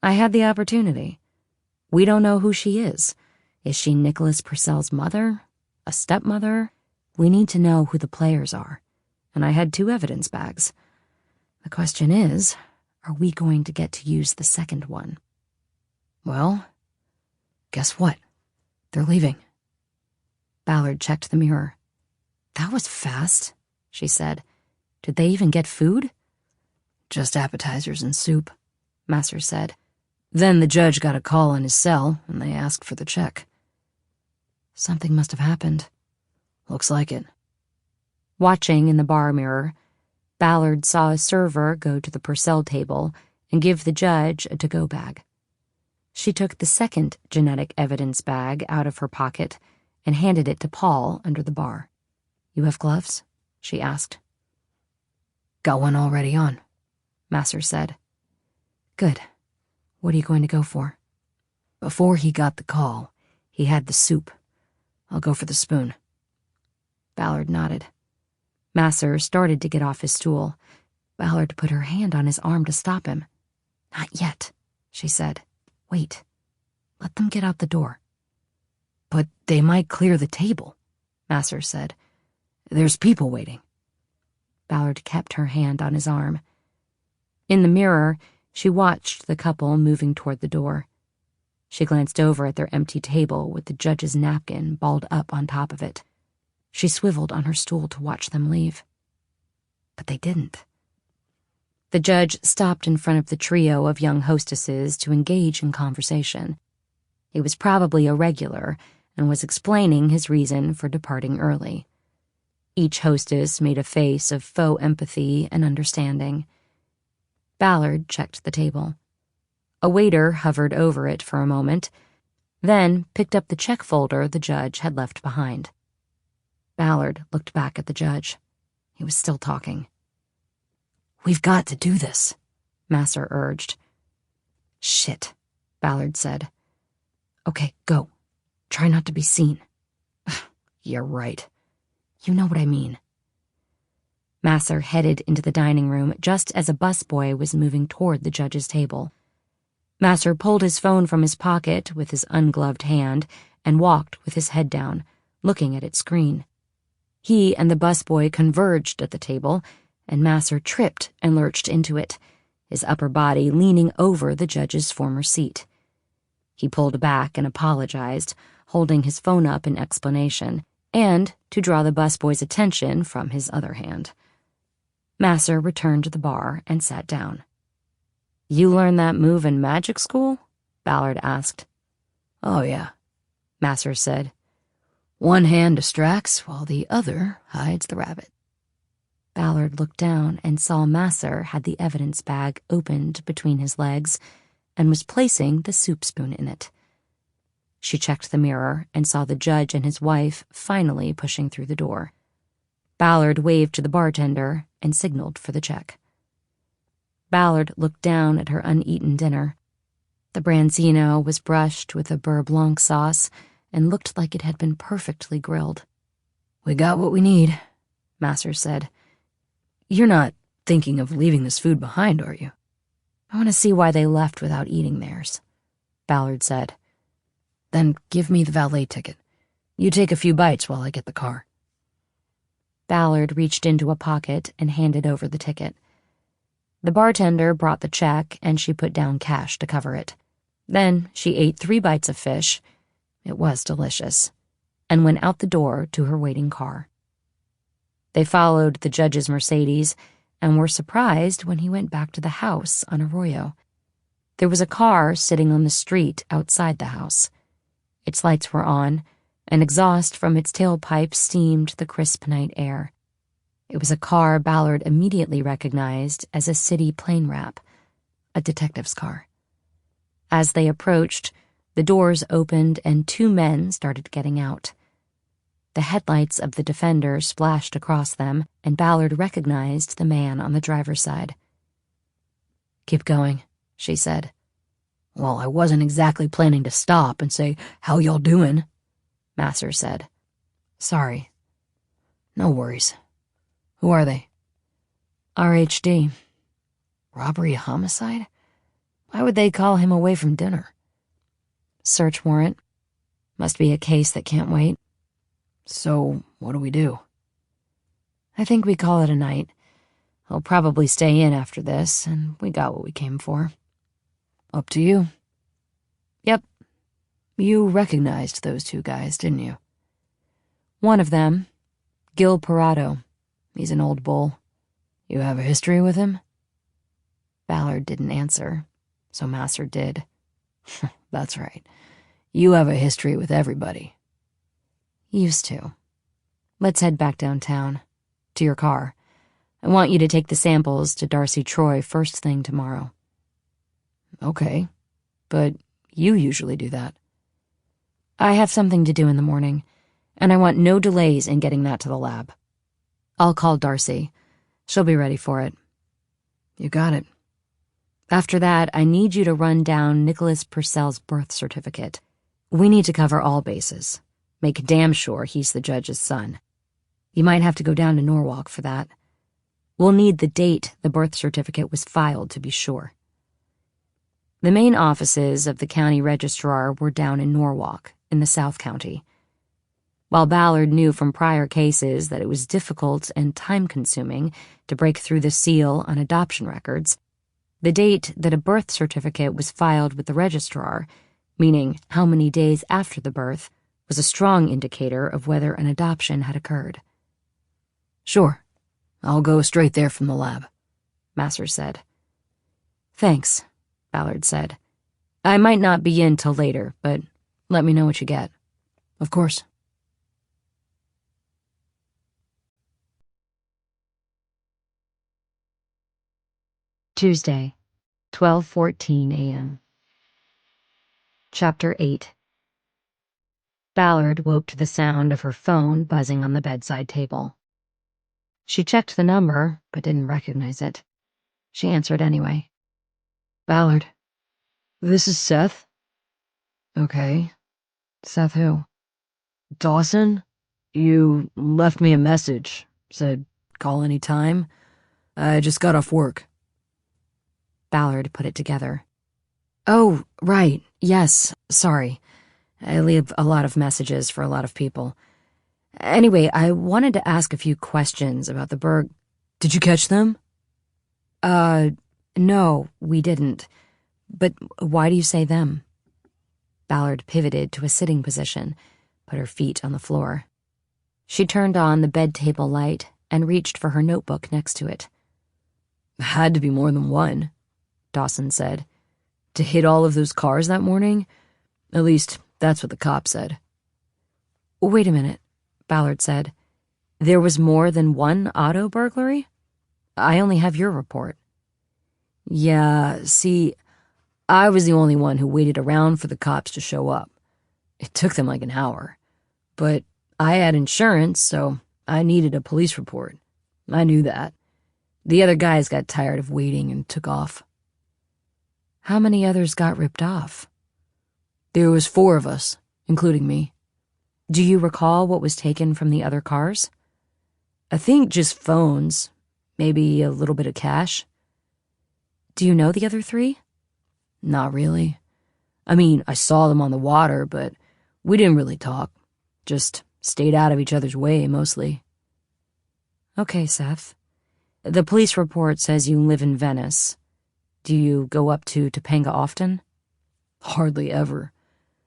Speaker 2: "I had the opportunity. We don't know who she is. Is she Nicholas Purcell's mother? A stepmother? We need to know who the players are. And I had 2 evidence bags. The question is, are we going to get to use the second one?"
Speaker 3: "Well, guess what? They're leaving."
Speaker 2: Ballard checked the mirror. "That was fast," she said. "Did they even get food?"
Speaker 3: "Just appetizers and soup,"
Speaker 2: Masser said.
Speaker 3: "Then the judge got a call on his cell, and they asked for the check."
Speaker 2: "Something must have happened."
Speaker 3: "Looks like it."
Speaker 2: Watching in the bar mirror, Ballard saw a server go to the Purcell table and give the judge a to-go bag. She took the second genetic evidence bag out of her pocket and handed it to Paul under the bar. "You have gloves?" she asked.
Speaker 3: "Got one already on,"
Speaker 2: Masser said. "Good. What are you going to go for?"
Speaker 3: "Before he got the call, he had the soup. I'll go for the spoon."
Speaker 2: Ballard nodded. Masser started to get off his stool. Ballard put her hand on his arm to stop him. "Not yet," she said. "Wait. Let them get out the door."
Speaker 3: "But they might clear the table,"
Speaker 2: Masser said.
Speaker 3: "There's people waiting."
Speaker 2: Ballard kept her hand on his arm. In the mirror, she watched the couple moving toward the door. She glanced over at their empty table with the judge's napkin balled up on top of it. She swiveled on her stool to watch them leave. But they didn't. The judge stopped in front of the trio of young hostesses to engage in conversation. He was probably a regular and was explaining his reason for departing early. Each hostess made a face of faux empathy and understanding. Ballard checked the table. A waiter hovered over it for a moment, then picked up the check folder the judge had left behind. Ballard looked back at the judge. He was still talking.
Speaker 3: "We've got to do this,"
Speaker 2: Masser urged. "Shit," Ballard said. "Okay, go. Try not to be seen."
Speaker 3: "You're right."
Speaker 2: "You know what I mean." Masser headed into the dining room just as a busboy was moving toward the judge's table. Masser pulled his phone from his pocket with his ungloved hand and walked with his head down, looking at its screen. He and the busboy converged at the table, and Masser tripped and lurched into it, his upper body leaning over the judge's former seat. He pulled back and apologized, holding his phone up in explanation, and to draw the busboy's attention from his other hand. Masser returned to the bar and sat down. "You learned that move in magic school?" Ballard asked.
Speaker 3: "Oh, yeah,"
Speaker 2: Masser said.
Speaker 3: "One hand distracts while the other hides the rabbit."
Speaker 2: Ballard looked down and saw Masser had the evidence bag opened between his legs and was placing the soup spoon in it. She checked the mirror and saw the judge and his wife finally pushing through the door. Ballard waved to the bartender and signaled for the check. Ballard looked down at her uneaten dinner. The branzino was brushed with a beurre blanc sauce and looked like it had been perfectly grilled.
Speaker 3: "We got what we need,"
Speaker 2: Masser said.
Speaker 3: "You're not thinking of leaving this food behind, are you?"
Speaker 2: "I want to see why they left without eating theirs," Ballard said.
Speaker 3: "Then give me the valet ticket. You take a few bites while I get the car."
Speaker 2: Ballard reached into a pocket and handed over the ticket. The bartender brought the check and she put down cash to cover it. Then she ate 3 bites of fish. It was delicious, and went out the door to her waiting car. They followed the judge's Mercedes and were surprised when he went back to the house on Arroyo. There was a car sitting on the street outside the house. Its lights were on, and exhaust from its tailpipe steamed the crisp night air. It was a car Ballard immediately recognized as a city plane wrap, a detective's car. As they approached, the doors opened and two men started getting out. The headlights of the Defender splashed across them, and Ballard recognized the man on the driver's side.
Speaker 3: "Keep going," she said. "Well, I wasn't exactly planning to stop and say, 'How y'all doing?'" Masser said. "Sorry." "No worries. Who are they?" "RHD. Robbery homicide? Why would they call him away from dinner?"
Speaker 2: "Search warrant. Must be a case that can't wait."
Speaker 3: "So, what do we do?"
Speaker 2: "I think we call it a night. He'll probably stay in after this, and we got what we came for."
Speaker 3: "Up to you."
Speaker 2: "Yep."
Speaker 3: "You recognized those two guys, didn't you?"
Speaker 2: "One of them, Gil Parado. He's an old bull."
Speaker 3: "You have a history with him?"
Speaker 2: Ballard didn't answer, so Masser did.
Speaker 3: "That's right. You have a history with everybody."
Speaker 2: "Used to. Let's head back downtown. To your car. I want you to take the samples to Darcy Troy first thing tomorrow."
Speaker 3: "Okay, but you usually do that."
Speaker 2: "I have something to do in the morning, and I want no delays in getting that to the lab. I'll call Darcy. She'll be ready for it."
Speaker 3: "You got it."
Speaker 2: "After that, I need you to run down Nicholas Purcell's birth certificate. We need to cover all bases. Make damn sure he's the judge's son. You might have to go down to Norwalk for that. We'll need the date the birth certificate was filed to be sure." The main offices of the county registrar were down in Norwalk, in the South County. While Ballard knew from prior cases that it was difficult and time-consuming to break through the seal on adoption records, the date that a birth certificate was filed with the registrar, meaning how many days after the birth, was a strong indicator of whether an adoption had occurred.
Speaker 3: "Sure. I'll go straight there from the lab,"
Speaker 2: Masser said. "Thanks," Ballard said. "I might not be in till later, but let me know what you get."
Speaker 3: "Of course."
Speaker 2: Tuesday, 12:14 a.m. Chapter 8. Ballard woke to the sound of her phone buzzing on the bedside table. She checked the number, but didn't recognize it. She answered anyway.
Speaker 3: "Ballard, this is Seth."
Speaker 2: "Okay. Seth who?"
Speaker 3: "Dawson, you left me a message. Said call any time. I just got off work."
Speaker 2: Ballard put it together. "Oh, right. Yes. Sorry. I leave a lot of messages for a lot of people. Anyway, I wanted to ask a few questions about the Berg."
Speaker 3: "Did you catch them?"
Speaker 2: No, we didn't. But why do you say them?" Ballard pivoted to a sitting position, put her feet on the floor. She turned on the bed table light and reached for her notebook next to it.
Speaker 3: "Had to be more than one,"
Speaker 2: Dawson said.
Speaker 3: "To hit all of those cars that morning? At least, that's what the cop said."
Speaker 2: "Wait a minute," Ballard said. "There was more than one auto burglary? I only have your report."
Speaker 3: "Yeah, see, I was the only one who waited around for the cops to show up. It took them like an hour. But I had insurance, so I needed a police report. I knew that. The other guys got tired of waiting and took off."
Speaker 2: "How many others got ripped off?"
Speaker 3: "There was 4 of us, including me."
Speaker 2: "Do you recall what was taken from the other cars?"
Speaker 3: "I think just phones, maybe a little bit of cash."
Speaker 2: "Do you know the other 3?
Speaker 3: "Not really. I mean, I saw them on the water, but we didn't really talk. Just stayed out of each other's way, mostly."
Speaker 2: "Okay, Seth. The police report says you live in Venice. Do you go up to Topanga often?"
Speaker 3: "Hardly ever.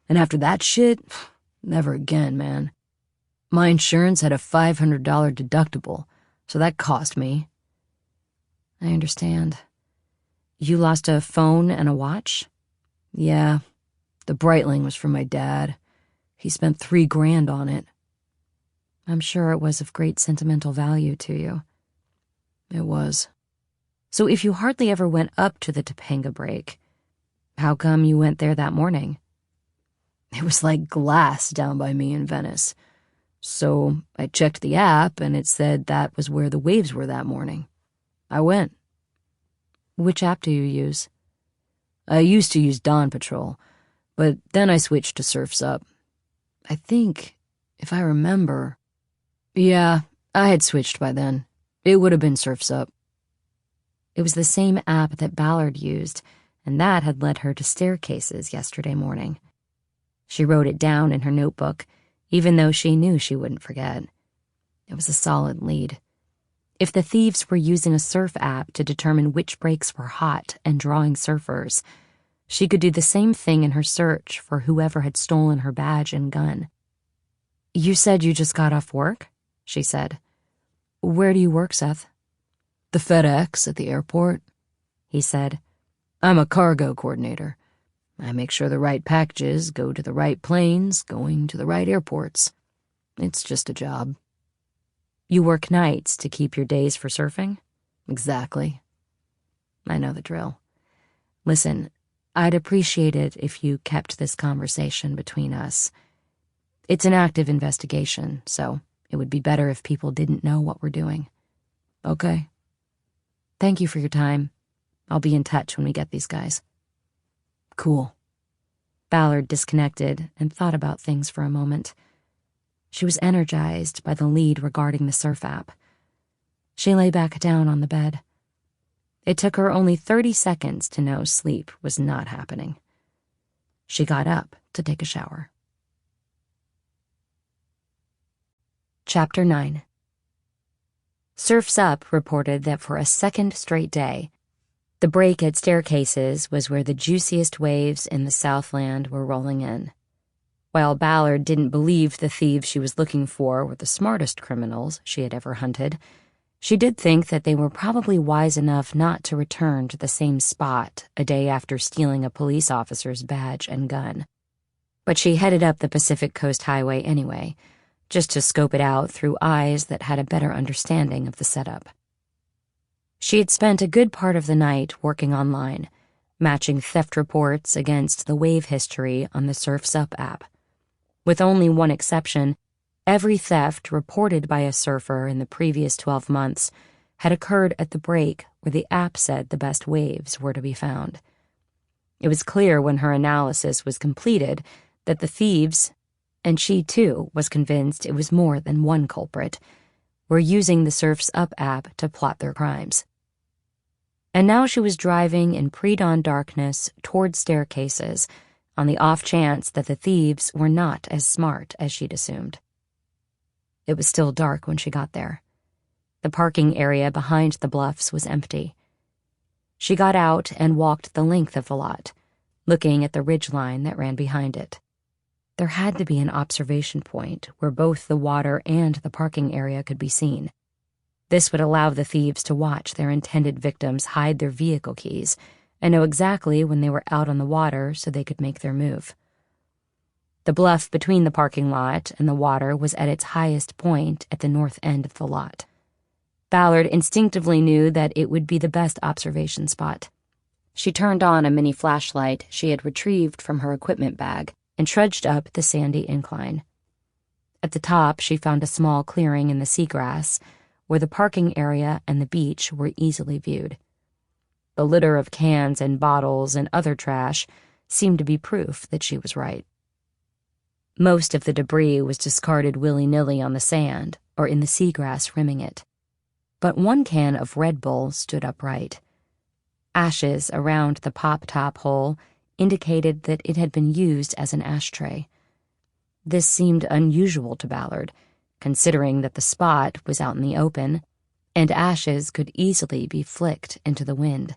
Speaker 3: And after that shit, never again, man. My insurance had a $500 deductible, So that cost me.
Speaker 2: I understand. You lost a phone and a watch?
Speaker 3: Yeah. The Breitling was from my dad. He spent $3,000 on it.
Speaker 2: I'm sure it was of great sentimental value to you.
Speaker 3: It was.
Speaker 2: So if you hardly ever went up to the Topanga break, how come you went there that morning?
Speaker 3: It was like glass down by me in Venice. So I checked the app, and it said that was where the waves were that morning. I went.
Speaker 2: Which app do you use?
Speaker 3: I used to use Dawn Patrol, but then I switched to Surf's Up. I think, if I remember... Yeah, I had switched by then. It would have been Surf's Up.
Speaker 2: It was the same app that Ballard used, and that had led her to staircases yesterday morning. She wrote it down in her notebook, even though she knew she wouldn't forget. It was a solid lead. If the thieves were using a surf app to determine which breaks were hot and drawing surfers, she could do the same thing in her search for whoever had stolen her badge and gun. You said you just got off work? She said. Where do you work, Seth?
Speaker 3: The FedEx at the airport,
Speaker 2: he said.
Speaker 3: I'm a cargo coordinator. I make sure the right packages go to the right planes going to the right airports. It's just a job.
Speaker 2: You work nights to keep your days for surfing?
Speaker 3: Exactly.
Speaker 2: I know the drill. Listen, I'd appreciate it if you kept this conversation between us. It's an active investigation, so it would be better if people didn't know what we're doing.
Speaker 3: Okay.
Speaker 2: Thank you for your time. I'll be in touch when we get these guys.
Speaker 3: Cool.
Speaker 2: Ballard disconnected and thought about things for a moment. She was energized by the lead regarding the surf app. She lay back down on the bed. It took her only 30 seconds to know sleep was not happening. She got up to take a shower. Chapter 9. Surf's Up reported that for a second straight day, the break at Staircases was where the juiciest waves in the Southland were rolling in. While Ballard didn't believe the thieves she was looking for were the smartest criminals she had ever hunted, she did think that they were probably wise enough not to return to the same spot a day after stealing a police officer's badge and gun. But she headed up the Pacific Coast Highway anyway, just to scope it out through eyes that had a better understanding of the setup. She had spent a good part of the night working online, matching theft reports against the wave history on the Surf's Up app. With only one exception, every theft reported by a surfer in the previous 12 months had occurred at the break where the app said the best waves were to be found. It was clear when her analysis was completed that the thieves, and she too was convinced it was more than one culprit, were using the Surf's Up app to plot their crimes. And now she was driving in pre-dawn darkness toward Staircases on the off chance that the thieves were not as smart as she'd assumed. It was still dark when she got there. The parking area behind the bluffs was empty. She got out and walked the length of the lot, looking at the ridgeline that ran behind it. There had to be an observation point where both the water and the parking area could be seen. This would allow the thieves to watch their intended victims hide their vehicle keys and know exactly when they were out on the water so they could make their move. The bluff between the parking lot and the water was at its highest point at the north end of the lot. Ballard instinctively knew that it would be the best observation spot. She turned on a mini flashlight she had retrieved from her equipment bag and trudged up the sandy incline. At the top, she found a small clearing in the seagrass where the parking area and the beach were easily viewed. The litter of cans and bottles and other trash seemed to be proof that she was right. Most of the debris was discarded willy-nilly on the sand or in the seagrass rimming it. But one can of Red Bull stood upright. Ashes around the pop-top hole indicated that it had been used as an ashtray. This seemed unusual to Ballard, considering that the spot was out in the open, and ashes could easily be flicked into the wind.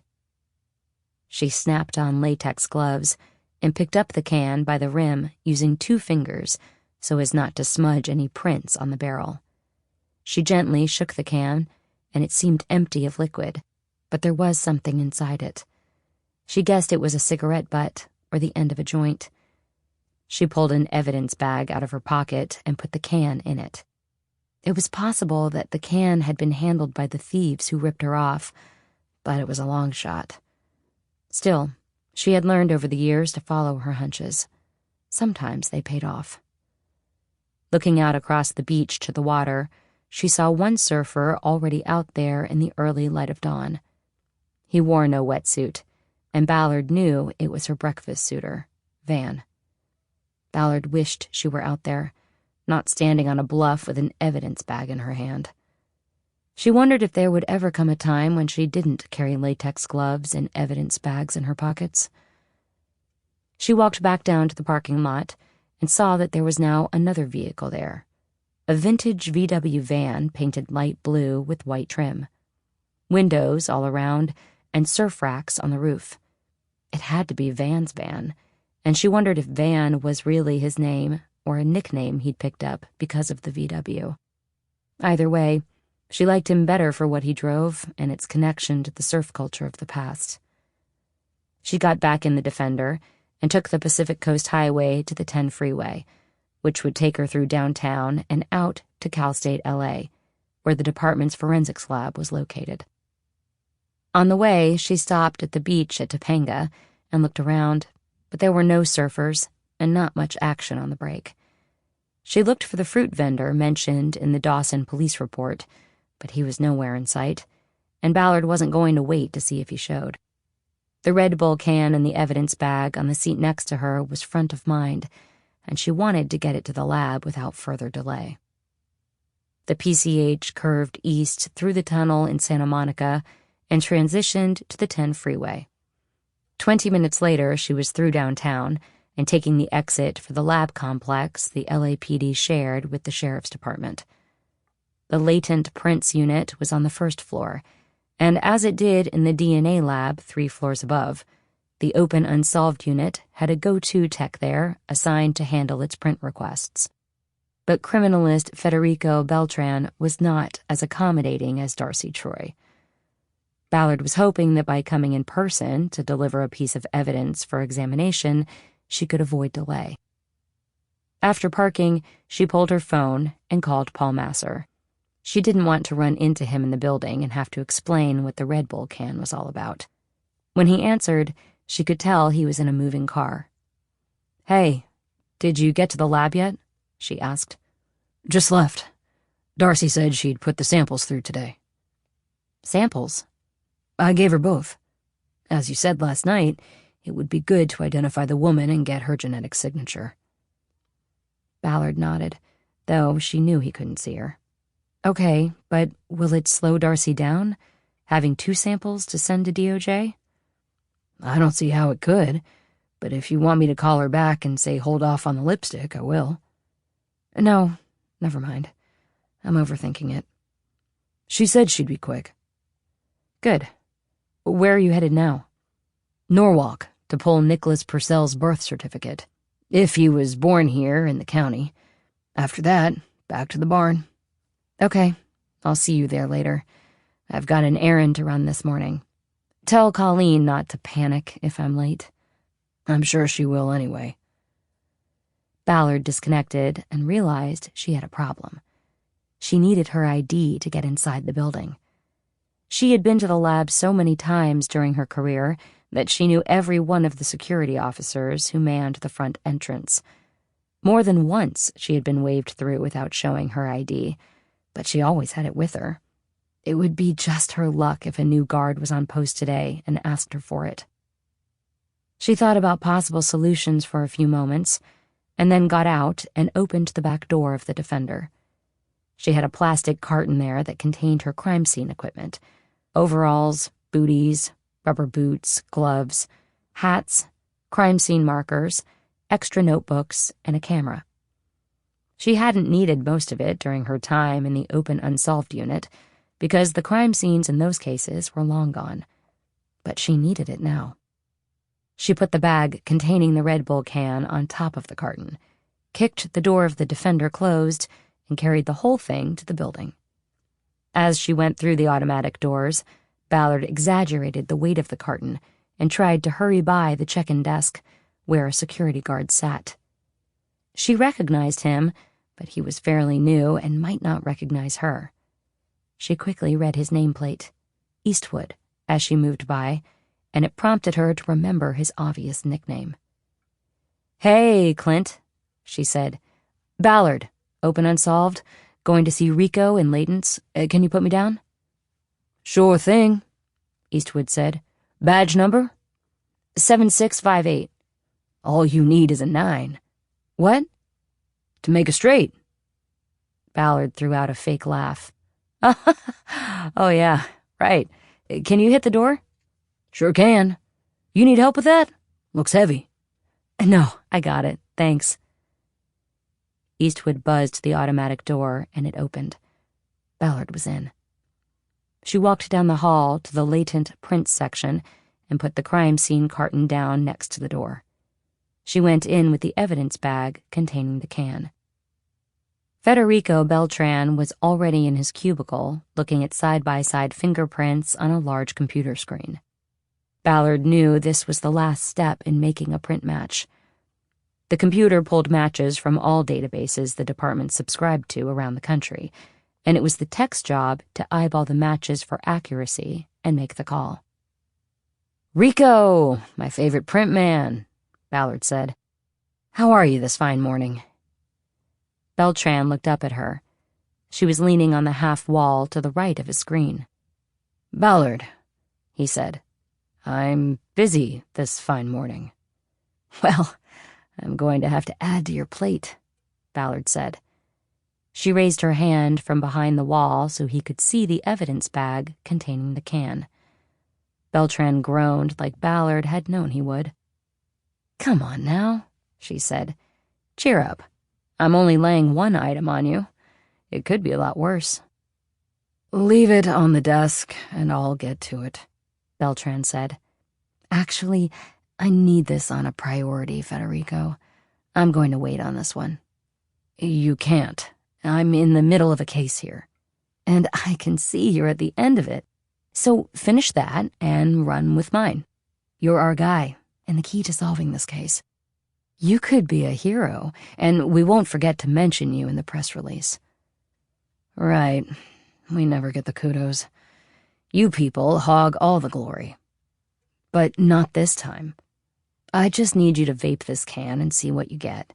Speaker 2: She snapped on latex gloves and picked up the can by the rim using 2 fingers so as not to smudge any prints on the barrel. She gently shook the can and it seemed empty of liquid, but there was something inside it. She guessed it was a cigarette butt or the end of a joint. She pulled an evidence bag out of her pocket and put the can in it. It was possible that the can had been handled by the thieves who ripped her off, but it was a long shot. Still, she had learned over the years to follow her hunches. Sometimes they paid off. Looking out across the beach to the water, she saw one surfer already out there in the early light of dawn. He wore no wetsuit, and Ballard knew it was her breakfast suitor, Van. Ballard wished she were out there, not standing on a bluff with an evidence bag in her hand. She wondered if there would ever come a time when she didn't carry latex gloves and evidence bags in her pockets. She walked back down to the parking lot and saw that there was now another vehicle there, a vintage VW van painted light blue with white trim. Windows all around and surf racks on the roof. It had to be Van's van, and she wondered if Van was really his name or a nickname he'd picked up because of the VW. Either way, she liked him better for what he drove and its connection to the surf culture of the past. She got back in the Defender and took the Pacific Coast Highway to the 10 freeway, which would take her through downtown and out to Cal State LA, where the department's forensics lab was located. On the way, she stopped at the beach at Topanga and looked around, but there were no surfers and not much action on the break. She looked for the fruit vendor mentioned in the Dawson police report, but he was nowhere in sight, and Ballard wasn't going to wait to see if he showed. The Red Bull can in the evidence bag on the seat next to her was front of mind, and she wanted to get it to the lab without further delay. The PCH curved east through the tunnel in Santa Monica and transitioned to the 10 freeway. 20 minutes later, she was through downtown and taking the exit for the lab complex the LAPD shared with the sheriff's department. The latent prints unit was on the first floor, and as it did in the DNA lab 3 floors above, the open unsolved unit had a go-to tech there assigned to handle its print requests. But criminalist Federico Beltran was not as accommodating as Darcy Troy. Ballard was hoping that by coming in person to deliver a piece of evidence for examination, she could avoid delay. After parking, she pulled her phone and called Paul Masser. She didn't want to run into him in the building and have to explain what the Red Bull can was all about. When he answered, she could tell he was in a moving car. "Hey, did you get to the lab yet?" she asked.
Speaker 3: "Just left. Darcy said she'd put the samples through today."
Speaker 2: "Samples?"
Speaker 3: "I gave her both. As you said last night, it would be good to identify the woman and get her genetic signature."
Speaker 2: Ballard nodded, though she knew he couldn't see her. "Okay, but will it slow Darcy down, having 2 samples to send to DOJ?"
Speaker 3: "I don't see how it could, but if you want me to call her back and say hold off on the lipstick, I will."
Speaker 2: "No, never mind. I'm overthinking it."
Speaker 3: She said she'd be quick.
Speaker 2: "Good. Where are you headed now?"
Speaker 3: "Norwalk, to pull Nicholas Purcell's birth certificate, if he was born here in the county. After that, back to the barn."
Speaker 2: "Okay, I'll see you there later. I've got an errand to run this morning. Tell Colleen not to panic if I'm late."
Speaker 3: "I'm sure she will anyway."
Speaker 2: Ballard disconnected and realized she had a problem. She needed her ID to get inside the building. She had been to the lab so many times during her career that she knew every one of the security officers who manned the front entrance. More than once she had been waved through without showing her ID, but she always had it with her. It would be just her luck if a new guard was on post today and asked her for it. She thought about possible solutions for a few moments, and then got out and opened the back door of the Defender. She had a plastic carton there that contained her crime scene equipment: overalls, booties, rubber boots, gloves, hats, crime scene markers, extra notebooks, and a camera. She hadn't needed most of it during her time in the open unsolved unit, because the crime scenes in those cases were long gone. But she needed it now. She put the bag containing the Red Bull can on top of the carton, kicked the door of the Defender closed, and carried the whole thing to the building. As she went through the automatic doors, Ballard exaggerated the weight of the carton and tried to hurry by the check-in desk, where a security guard sat. She recognized him, but he was fairly new and might not recognize her. She quickly read his nameplate, Eastwood, as she moved by, and it prompted her to remember his obvious nickname. "Hey, Clint," she said. "Ballard, open unsolved, going to see Rico in Layton's. Can you put me down?" "Sure thing," Eastwood said. "Badge number?" 7658. "All you need is a 9. "What?" "To make a straight." Ballard threw out a fake laugh. "Oh, yeah, right. Can you hit the door?" "Sure can. You need help with that? Looks heavy." "No, I got it, thanks." Eastwood buzzed the automatic door, and it opened. Ballard was in. She walked down the hall to the latent prints section and put the crime scene carton down next to the door. She went in with the evidence bag containing the can. Federico Beltran was already in his cubicle, looking at side-by-side fingerprints on a large computer screen. Ballard knew this was the last step in making a print match. The computer pulled matches from all databases the department subscribed to around the country, and it was the tech's job to eyeball the matches for accuracy and make the call. "Rico, my favorite print man," Ballard said. "How are you this fine morning?" Beltran looked up at her. She was leaning on the half wall to the right of his screen. "Ballard," he said, "I'm busy this fine morning." "Well, I'm going to have to add to your plate," Ballard said. She raised her hand from behind the wall so he could see the evidence bag containing the can. Beltran groaned like Ballard had known he would. "Come on now," she said. "Cheer up. I'm only laying one item on you. It could be a lot worse." "Leave it on the desk, and I'll get to it," Beltran said. "Actually, I need this on a priority, Federico. I'm going to wait on this one." "You can't. I'm in the middle of a case here. And I can see you're at the end of it. So finish that and run with mine. You're our guy, and the key to solving this case. You could be a hero, and we won't forget to mention you in the press release." "Right. We never get the kudos. You people hog all the glory. But not this time. I just need you to vape this can and see what you get.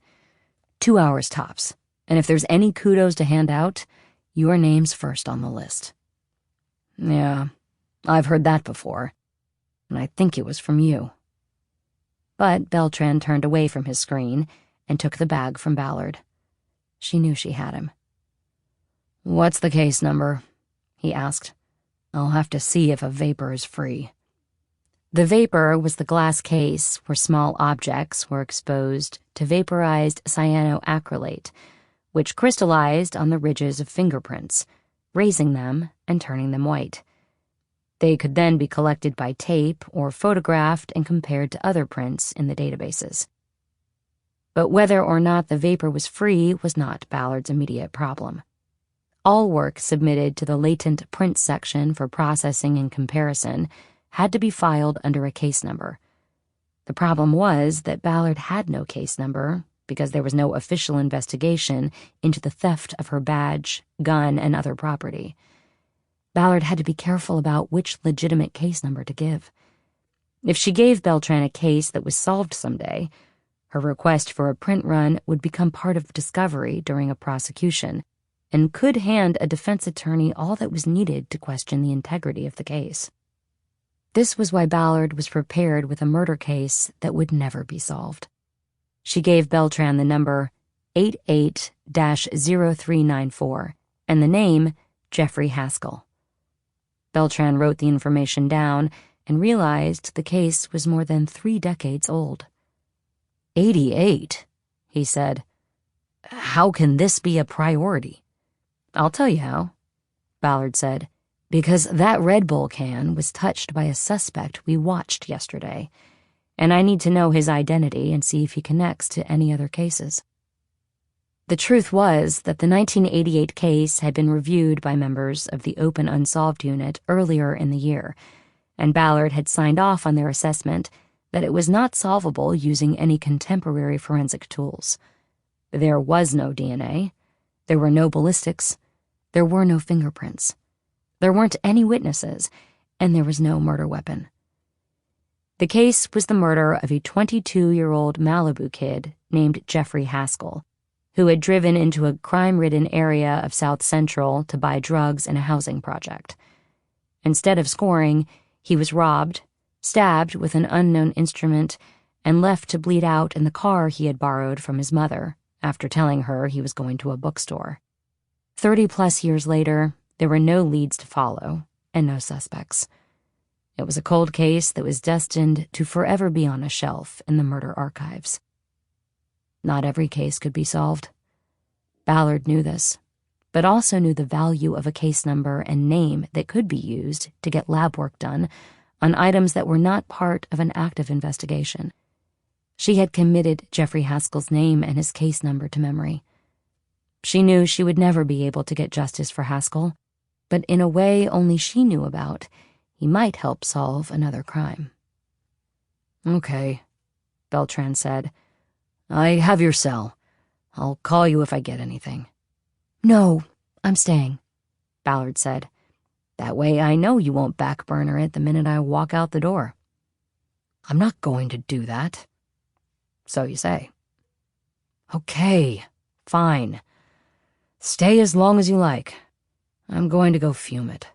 Speaker 2: 2 hours tops, and if there's any kudos to hand out, your name's first on the list." "Yeah, I've heard that before, and I think it was from you." But Beltran turned away from his screen and took the bag from Ballard. She knew she had him. "What's the case number?" he asked. "I'll have to see if a vapor is free." The vapor was the glass case where small objects were exposed to vaporized cyanoacrylate, which crystallized on the ridges of fingerprints, raising them and turning them white. They could then be collected by tape or photographed and compared to other prints in the databases. But whether or not the vapor was free was not Ballard's immediate problem. All work submitted to the latent print section for processing and comparison had to be filed under a case number. The problem was that Ballard had no case number because there was no official investigation into the theft of her badge, gun, and other property. Ballard had to be careful about which legitimate case number to give. If she gave Beltran a case that was solved someday, her request for a print run would become part of discovery during a prosecution and could hand a defense attorney all that was needed to question the integrity of the case. This was why Ballard was prepared with a murder case that would never be solved. She gave Beltran the number 88-0394 and the name Jeffrey Haskell. Beltran wrote the information down and realized the case was more than 3 decades old. 88, he said. How can this be a priority? I'll tell you how, Ballard said, because that Red Bull can was touched by a suspect we watched yesterday, and I need to know his identity and see if he connects to any other cases. The truth was that the 1988 case had been reviewed by members of the Open Unsolved Unit earlier in the year, and Ballard had signed off on their assessment that it was not solvable using any contemporary forensic tools. There was no DNA, there were no ballistics, there were no fingerprints, there weren't any witnesses, and there was no murder weapon. The case was the murder of a 22-year-old Malibu kid named Jeffrey Haskell, who had driven into a crime-ridden area of South Central to buy drugs in a housing project. Instead of scoring, he was robbed, stabbed with an unknown instrument, and left to bleed out in the car he had borrowed from his mother after telling her he was going to a bookstore. 30-plus years later, there were no leads to follow and no suspects. It was a cold case that was destined to forever be on a shelf in the murder archives. Not every case could be solved. Ballard knew this, but also knew the value of a case number and name that could be used to get lab work done on items that were not part of an active investigation. She had committed Jeffrey Haskell's name and his case number to memory. She knew she would never be able to get justice for Haskell, but in a way only she knew about, he might help solve another crime.
Speaker 3: "Okay," Beltran said. "I have your cell. I'll call you if I get anything."
Speaker 2: "No, I'm staying," Ballard said.
Speaker 3: "That way I know you won't backburner it the minute I walk out the door." "I'm not going to do that." "So you say." "Okay, fine. Stay as long as you like. I'm going to go fume it."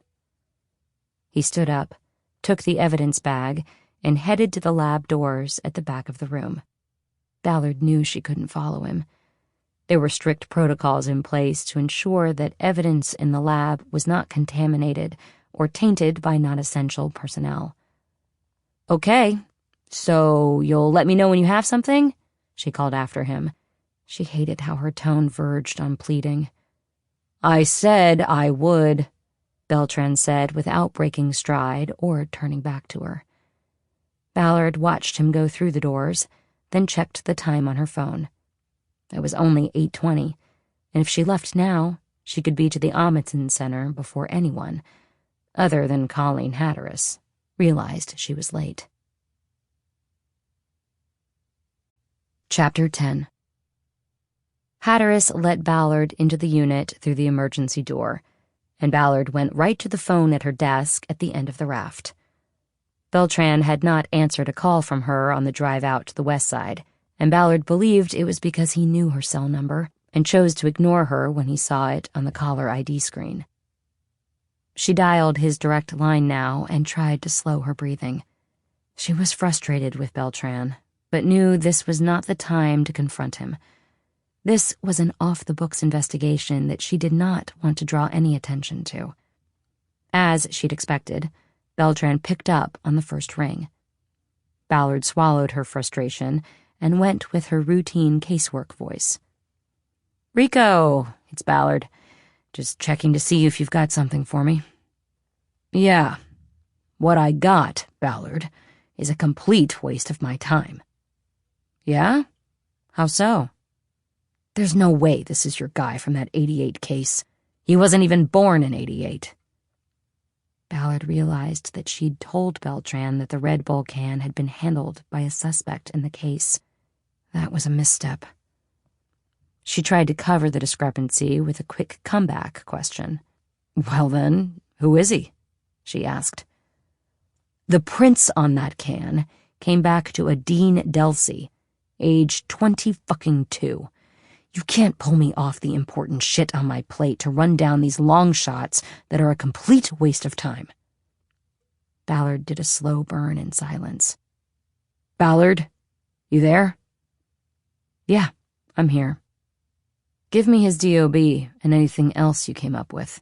Speaker 2: He stood up, took the evidence bag, and headed to the lab doors at the back of the room. Ballard knew she couldn't follow him. There were strict protocols in place to ensure that evidence in the lab was not contaminated or tainted by non-essential personnel. "Okay, so you'll let me know when you have something?" she called after him. She hated how her tone verged on pleading. "I said I would," Beltran said without breaking stride or turning back to her. Ballard watched him go through the doors, then checked the time on her phone. It was only 8:20, and if she left now, she could be to the Amundsen Center before anyone, other than Colleen Hatteras, realized she was late. Chapter 10. Hatteras let Ballard into the unit through the emergency door, and Ballard went right to the phone at her desk at the end of the raft. Beltran had not answered a call from her on the drive out to the west side, and Ballard believed it was because he knew her cell number and chose to ignore her when he saw it on the caller ID screen. She dialed his direct line now and tried to slow her breathing. She was frustrated with Beltran, but knew this was not the time to confront him. This was an off-the-books investigation that she did not want to draw any attention to. As she'd expected, Beltran picked up on the first ring. Ballard swallowed her frustration and went with her routine casework voice. "Rico, it's Ballard. Just checking to see if you've got something for me."
Speaker 3: "Yeah. What I got, Ballard, is a complete waste of my time."
Speaker 2: "Yeah? How so?"
Speaker 3: "There's no way this is your guy from that 88 case. He wasn't even born in 88.
Speaker 2: Ballard realized that she'd told Beltran that the Red Bull can had been handled by a suspect in the case. That was a misstep. She tried to cover the discrepancy with a quick comeback question.
Speaker 3: "Well then, who is he?" she asked. "The prince on that can came back to a Dean Delsey, age 22. You can't pull me off the important shit on my plate to run down these long shots that are a complete waste of time."
Speaker 2: Ballard did a slow burn in silence.
Speaker 3: "Ballard, you there?"
Speaker 2: "Yeah, I'm here. Give me his DOB and anything else you came up with."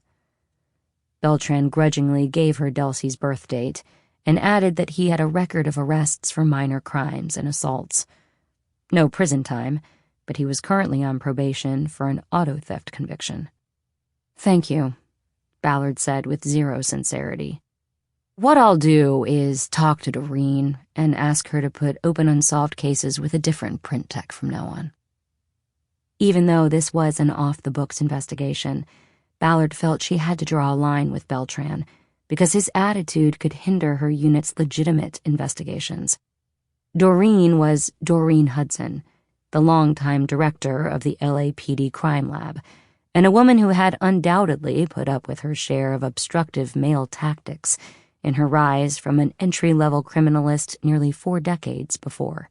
Speaker 2: Beltran grudgingly gave her Delsey's birth date and added that he had a record of arrests for minor crimes and assaults. No prison time, but he was currently on probation for an auto theft conviction. "Thank you," Ballard said with zero sincerity. "What I'll do is talk to Doreen and ask her to put open unsolved cases with a different print tech from now on." Even though this was an off-the-books investigation, Ballard felt she had to draw a line with Beltran because his attitude could hinder her unit's legitimate investigations. Doreen was Doreen Hudson, the longtime director of the LAPD crime lab, and a woman who had undoubtedly put up with her share of obstructive male tactics in her rise from an entry-level criminalist nearly 4 decades before.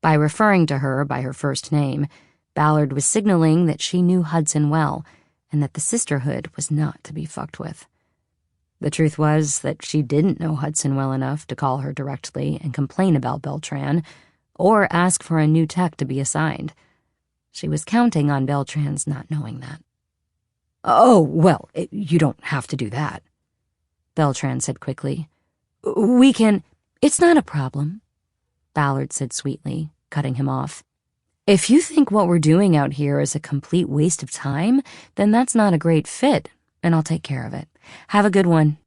Speaker 2: By referring to her by her first name, Ballard was signaling that she knew Hudson well and that the sisterhood was not to be fucked with. The truth was that she didn't know Hudson well enough to call her directly and complain about Beltran or ask for a new tech to be assigned. She was counting on Beltran's not knowing that.
Speaker 3: "Oh, well, you don't have to do that,"
Speaker 2: Beltran said quickly. "We can—"
Speaker 4: "It's not a problem," Ballard said sweetly, cutting him off.
Speaker 2: "If you think what we're doing out here is a complete waste of time, then that's not a great fit, and I'll take care of it. Have a good one."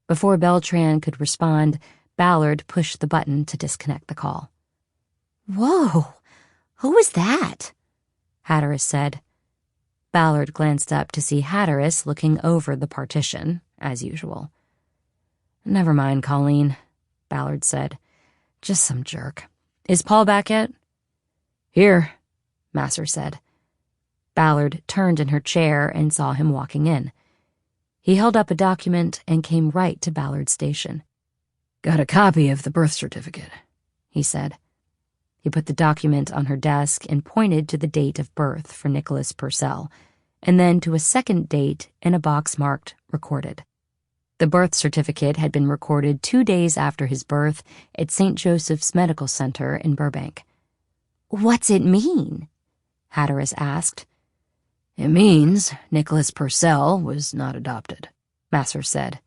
Speaker 2: Before Beltran could respond, Ballard pushed the button to disconnect the call.
Speaker 4: "Whoa, who was that?"
Speaker 2: Hatteras said. Ballard glanced up to see Hatteras looking over the partition, as usual. "Never mind, Colleen," Ballard said. "Just some jerk. Is Paul back yet?"
Speaker 3: "Here,"
Speaker 2: Masser said. Ballard turned in her chair and saw him walking in. He held up a document and came right to Ballard's station.
Speaker 3: "Got a copy of the birth certificate,"
Speaker 2: he said. He put the document on her desk and pointed to the date of birth for Nicholas Purcell, and then to a second date in a box marked Recorded. The birth certificate had been recorded 2 days after his birth at St. Joseph's Medical Center in Burbank.
Speaker 4: "What's it mean?"
Speaker 2: Hatteras asked.
Speaker 3: "It means Nicholas Purcell was not adopted,"
Speaker 2: Masser said.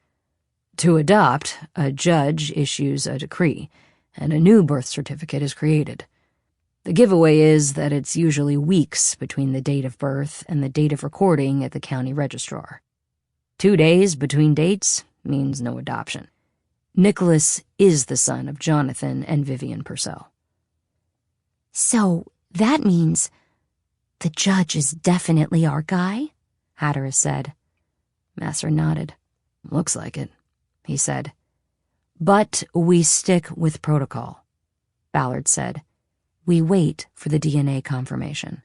Speaker 3: "To adopt, a judge issues a decree, and a new birth certificate is created. The giveaway is that it's usually weeks between the date of birth and the date of recording at the county registrar. 2 days between dates means no adoption. Nicholas is the son of Jonathan and Vivian Purcell."
Speaker 4: "So that means the judge is definitely our guy?"
Speaker 2: Hatteras said.
Speaker 3: Masser nodded. "Looks like it," he said. "But we stick with protocol," Ballard said. "We wait for the DNA confirmation."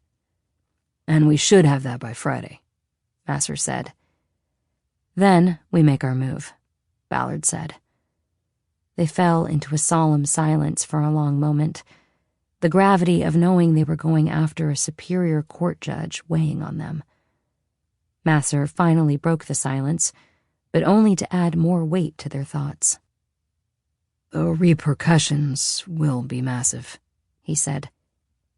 Speaker 3: "And we should have that by Friday," Masser said.
Speaker 2: "Then we make our move," Ballard said. They fell into a solemn silence for a long moment, the gravity of knowing they were going after a superior court judge weighing on them. Masser finally broke the silence, but only to add more weight to their thoughts.
Speaker 3: "The repercussions will be massive," he said.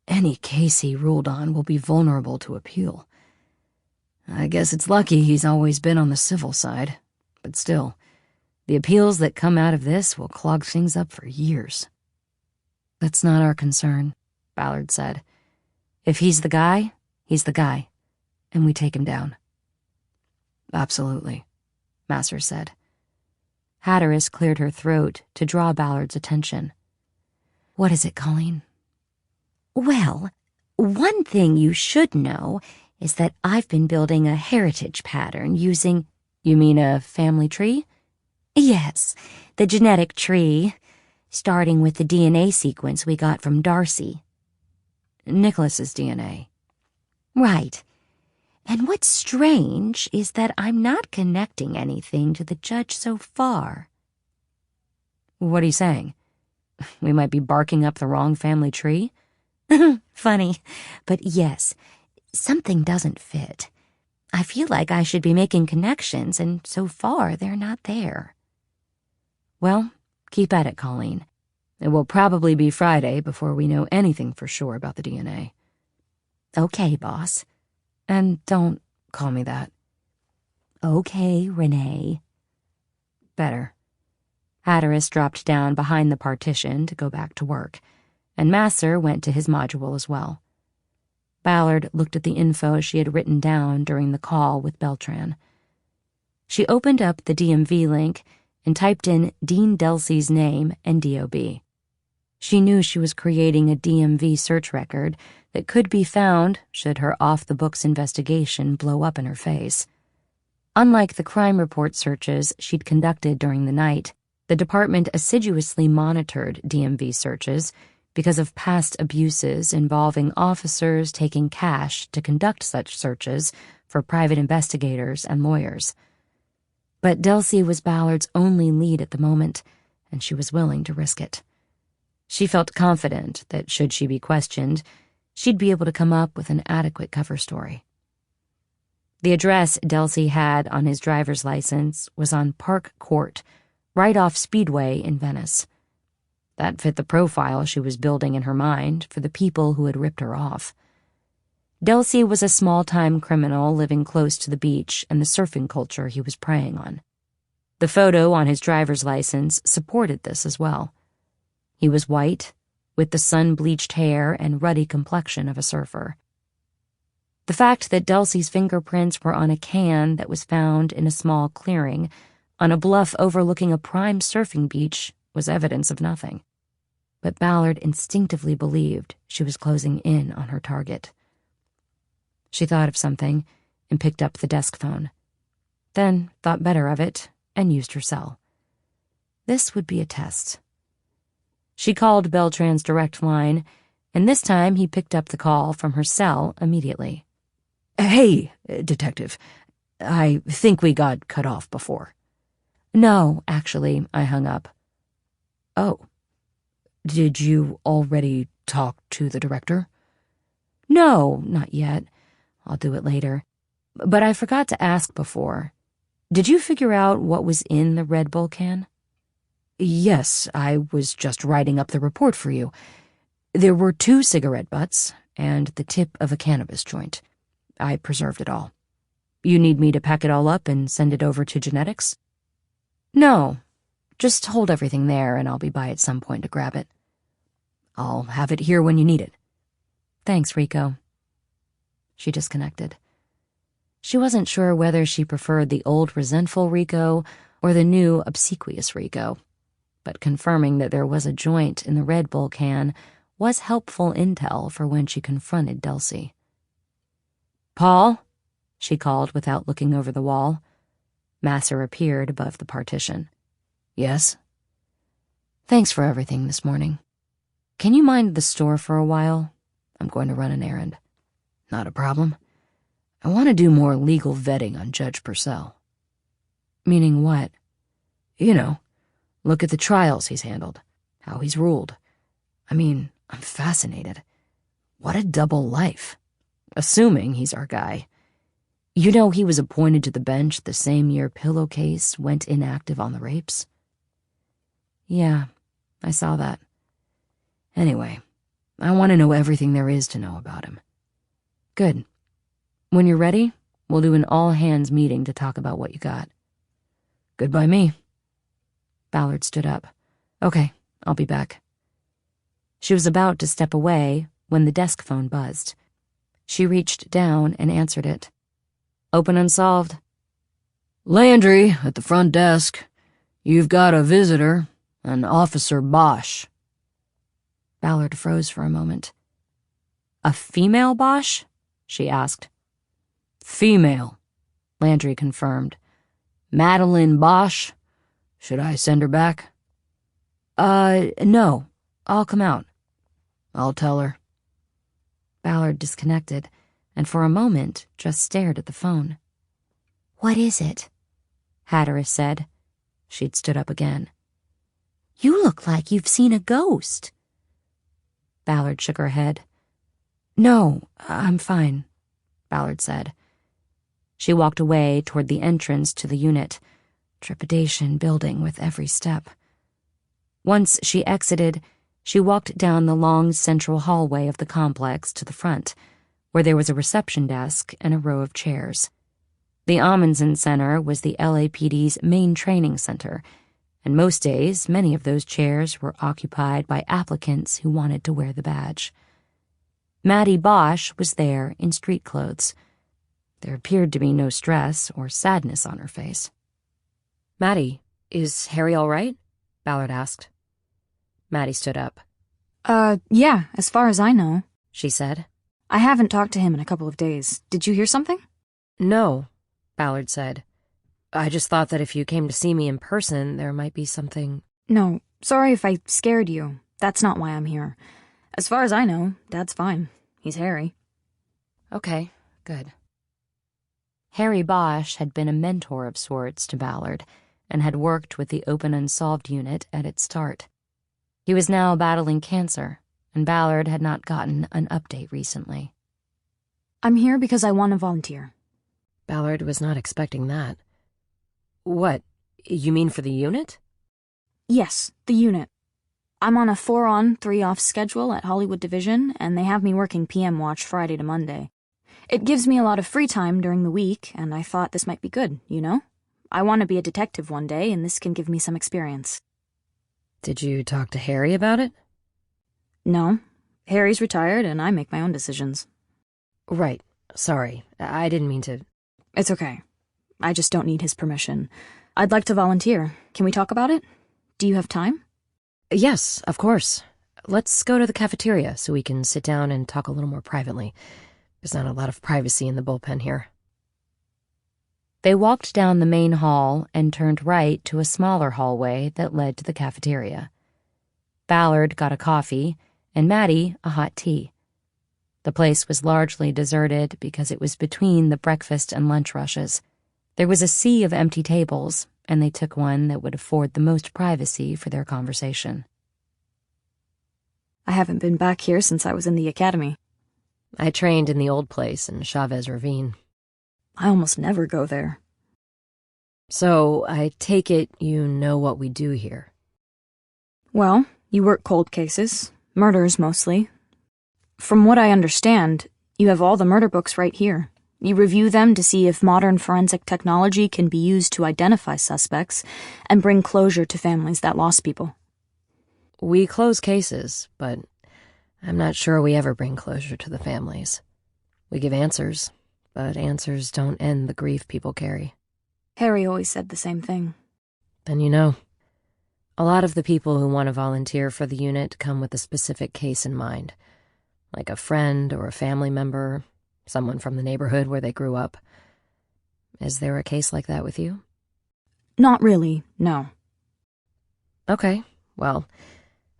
Speaker 3: "Any case he ruled on will be vulnerable to appeal. I guess it's lucky he's always been on the civil side, but still, the appeals that come out of this will clog things up for years."
Speaker 2: "That's not our concern," Ballard said. "If he's the guy, he's the guy, and we take him down."
Speaker 3: "Absolutely,"
Speaker 2: Masser said. Hatteras cleared her throat to draw Ballard's attention.
Speaker 4: "What is it, Colleen?" "Well, one thing you should know is that I've been building a heritage pattern using—"
Speaker 2: "You mean a family tree?"
Speaker 4: "Yes, the genetic tree, starting with the DNA sequence we got from Darcy."
Speaker 2: "Nicholas's DNA."
Speaker 4: "Right. And what's strange is that I'm not connecting anything to the judge so far."
Speaker 2: "What are you saying? We might be barking up the wrong family tree?"
Speaker 4: "Funny, but yes, something doesn't fit. I feel like I should be making connections, and so far they're not there."
Speaker 2: "Well, keep at it, Colleen. It will probably be Friday before we know anything for sure about the DNA."
Speaker 4: "Okay, boss."
Speaker 2: "And don't call me that."
Speaker 4: "Okay, Renee."
Speaker 2: "Better." Hatteras dropped down behind the partition to go back to work, and Masser went to his module as well. Ballard looked at the info she had written down during the call with Beltran. She opened up the DMV link and typed in Dean Delsey's name and DOB. She knew she was creating a DMV search record that could be found should her off-the-books investigation blow up in her face. Unlike the crime report searches she'd conducted during the night, the department assiduously monitored DMV searches because of past abuses involving officers taking cash to conduct such searches for private investigators and lawyers. But Delsey was Ballard's only lead at the moment, and she was willing to risk it. She felt confident that should she be questioned, she'd be able to come up with an adequate cover story. The address Delsey had on his driver's license was on Park Court, right off Speedway in Venice. That fit the profile she was building in her mind for the people who had ripped her off. Delsey was a small-time criminal living close to the beach and the surfing culture he was preying on. The photo on his driver's license supported this as well. He was white, with the sun-bleached hair and ruddy complexion of a surfer. The fact that Delsey's fingerprints were on a can that was found in a small clearing on a bluff overlooking a prime surfing beach was evidence of nothing. But Ballard instinctively believed she was closing in on her target. She thought of something and picked up the desk phone. Then thought better of it and used her cell. This would be a test. She called Beltran's direct line, and this time he picked up the call from her cell immediately.
Speaker 3: Hey, Detective. I think we got cut off before.
Speaker 2: No, actually, I hung up.
Speaker 3: Oh. Did you already talk to the director?
Speaker 2: No, not yet. I'll do it later. But I forgot to ask before. Did you figure out what was in the Red Bull can?
Speaker 3: Yes, I was just writing up the report for you. There were 2 cigarette butts and the tip of a cannabis joint. I preserved it all.
Speaker 2: You need me to pack it all up and send it over to genetics? No. Just hold everything there and I'll be by at some point to grab it.
Speaker 3: I'll have it here when you need it.
Speaker 2: Thanks, Rico. She disconnected. She wasn't sure whether she preferred the old resentful Rico or the new obsequious Rico, but confirming that there was a joint in the Red Bull can was helpful intel for when she confronted Delsey. "Paul?" she called without looking over the wall. Masser appeared above the partition.
Speaker 3: Yes?
Speaker 2: Thanks for everything this morning. Can you mind the store for a while? I'm going to run an errand.
Speaker 3: Not a problem. I want to do more legal vetting on Judge Purcell.
Speaker 2: Meaning what?
Speaker 3: You know, look at the trials he's handled, how he's ruled. I mean, I'm fascinated. What a double life. Assuming he's our guy. You know he was appointed to the bench the same year Pillowcase went inactive on the rapes?
Speaker 2: Yeah, I saw that.
Speaker 3: Anyway, I want to know everything there is to know about him.
Speaker 2: Good. When you're ready, we'll do an all-hands meeting to talk about what you got.
Speaker 3: Good by me.
Speaker 2: Ballard stood up. Okay, I'll be back. She was about to step away when the desk phone buzzed. She reached down and answered it. Open unsolved.
Speaker 3: Landry, at the front desk. You've got a visitor, an Officer Bosch.
Speaker 2: Ballard froze for a moment. A female Bosch? She asked.
Speaker 3: Female, Landry confirmed. Madeline Bosch. Should I send her back?
Speaker 2: No. I'll come out.
Speaker 3: I'll tell her.
Speaker 2: Ballard disconnected, and for a moment just stared at the phone.
Speaker 4: What is it?
Speaker 2: Hatteras said. She'd stood up again.
Speaker 4: You look like you've seen a ghost.
Speaker 2: Ballard shook her head. No, I'm fine, Ballard said. She walked away toward the entrance to the unit, trepidation building with every step. Once she exited, she walked down the long central hallway of the complex to the front, where there was a reception desk and a row of chairs. The Amundsen Center was the LAPD's main training center, and most days many of those chairs were occupied by applicants who wanted to wear the badge. Maddie Bosch was there in street clothes. There appeared to be no stress or sadness on her face.
Speaker 5: Maddie, is Harry all right?
Speaker 2: Ballard asked. Maddie stood up.
Speaker 5: Yeah, as far as I know,
Speaker 2: she said.
Speaker 5: I haven't talked to him in a couple of days. Did you hear something?
Speaker 2: No, Ballard said. I just thought that if you came to see me in person, there might be something...
Speaker 5: No, sorry if I scared you. That's not why I'm here. As far as I know, Dad's fine. He's Harry.
Speaker 2: Okay, good. Harry Bosch had been a mentor of sorts to Ballard and had worked with the Open Unsolved unit at its start. He was now battling cancer, and Ballard had not gotten an update recently.
Speaker 5: I'm here because I want to volunteer.
Speaker 2: Ballard was not expecting that. What, you mean for the unit?
Speaker 5: Yes, the unit. I'm on a 4-on, 3-off schedule at Hollywood Division, and they have me working PM watch Friday to Monday. It gives me a lot of free time during the week, and I thought this might be good, you know? I want to be a detective one day, and this can give me some experience.
Speaker 2: Did you talk to Harry about it?
Speaker 5: No. Harry's retired, and I make my own decisions.
Speaker 2: Right. Sorry. I didn't mean to...
Speaker 5: It's okay. I just don't need his permission. I'd like to volunteer. Can we talk about it? Do you have time?
Speaker 2: Yes, of course. Let's go to the cafeteria so we can sit down and talk a little more privately. There's not a lot of privacy in the bullpen here. They walked down the main hall and turned right to a smaller hallway that led to the cafeteria. Ballard got a coffee, and Maddie a hot tea. The place was largely deserted because it was between the breakfast and lunch rushes. There was a sea of empty tables, and they took one that would afford the most privacy for their conversation.
Speaker 5: I haven't been back here since I was in the academy.
Speaker 2: I trained in the old place in Chavez Ravine.
Speaker 5: I almost never go there.
Speaker 2: So, I take it you know what we do here.
Speaker 5: Well, you work cold cases, murders mostly. From what I understand, you have all the murder books right here. You review them to see if modern forensic technology can be used to identify suspects and bring closure to families that lost people.
Speaker 2: We close cases, but I'm not sure we ever bring closure to the families. We give answers, but answers don't end the grief people carry.
Speaker 5: Harry always said the same thing.
Speaker 2: Then you know. A lot of the people who want to volunteer for the unit come with a specific case in mind, like a friend or a family member, someone from the neighborhood where they grew up. Is there a case like that with you?
Speaker 5: Not really, no.
Speaker 2: Okay, well,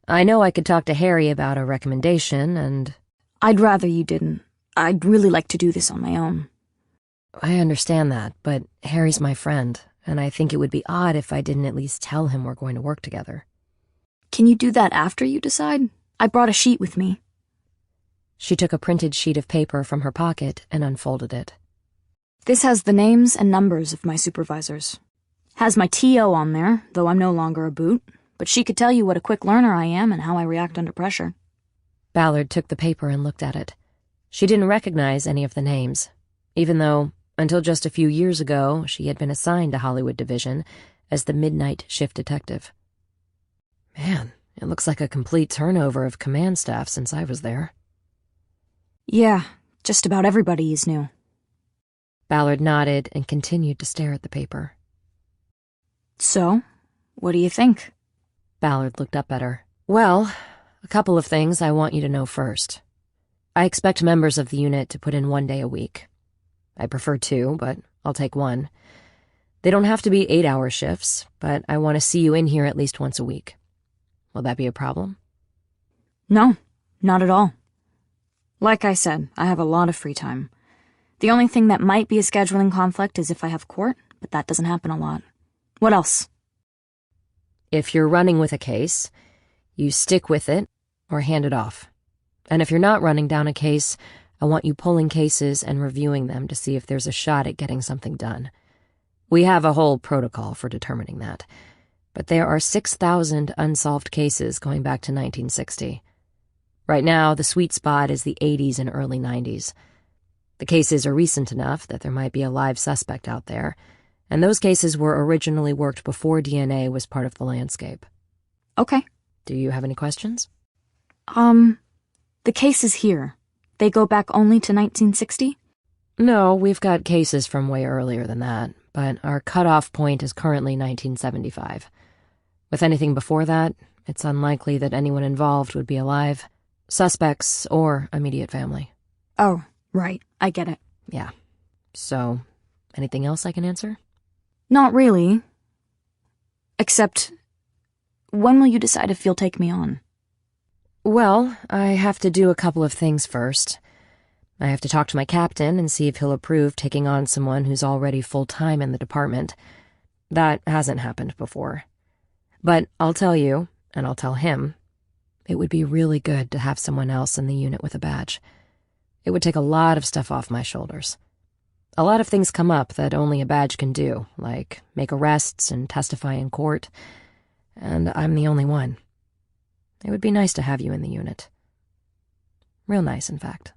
Speaker 2: I know I could talk to Harry about a recommendation, and...
Speaker 5: I'd rather you didn't. I'd really like to do this on my own.
Speaker 2: I understand that, but Harry's my friend, and I think it would be odd if I didn't at least tell him we're going to work together.
Speaker 5: Can you do that after you decide? I brought a sheet with me.
Speaker 2: She took a printed sheet of paper from her pocket and unfolded it.
Speaker 5: This has the names and numbers of my supervisors. Has my TO on there, though I'm no longer a boot, but she could tell you what a quick learner I am and how I react under pressure.
Speaker 2: Ballard took the paper and looked at it. She didn't recognize any of the names, even though, until just a few years ago, she had been assigned to Hollywood Division as the midnight shift detective. Man, it looks like a complete turnover of command staff since I was there.
Speaker 5: Yeah, just about everybody is new.
Speaker 2: Ballard nodded and continued to stare at the paper.
Speaker 5: So, what do you think?
Speaker 2: Ballard looked up at her. Well, a couple of things I want you to know first. I expect members of the unit to put in 1 day a week. I prefer 2, but I'll take 1. They don't have to be 8-hour shifts, but I want to see you in here at least once a week. Will that be a problem?
Speaker 5: No, not at all. Like I said, I have a lot of free time. The only thing that might be a scheduling conflict is if I have court, but that doesn't happen a lot. What else?
Speaker 2: If you're running with a case, you stick with it or hand it off. And if you're not running down a case, I want you pulling cases and reviewing them to see if there's a shot at getting something done. We have a whole protocol for determining that, but there are 6,000 unsolved cases going back to 1960. Right now, the sweet spot is the 80s and early 90s. The cases are recent enough that there might be a live suspect out there, and those cases were originally worked before DNA was part of the landscape.
Speaker 5: Okay.
Speaker 2: Do you have any questions?
Speaker 5: The cases here, they go back only to 1960?
Speaker 2: No, we've got cases from way earlier than that, but our cutoff point is currently 1975. With anything before that,
Speaker 3: It's unlikely that anyone involved would be alive. Suspects or immediate family.
Speaker 5: Oh, right. I get it.
Speaker 3: Yeah. So, anything else I can answer?
Speaker 5: Not really. Except, when will you decide if you'll take me on?
Speaker 3: Well, I have to do a couple of things first. I have to talk to my captain and see if he'll approve taking on someone who's already full-time in the department. That hasn't happened before. But I'll tell you, and I'll tell him, it would be really good to have someone else in the unit with a badge. It would take a lot of stuff off my shoulders. A lot of things come up that only a badge can do, like make arrests and testify in court, and I'm the only one. It would be nice to have you in the unit. Real nice, in fact.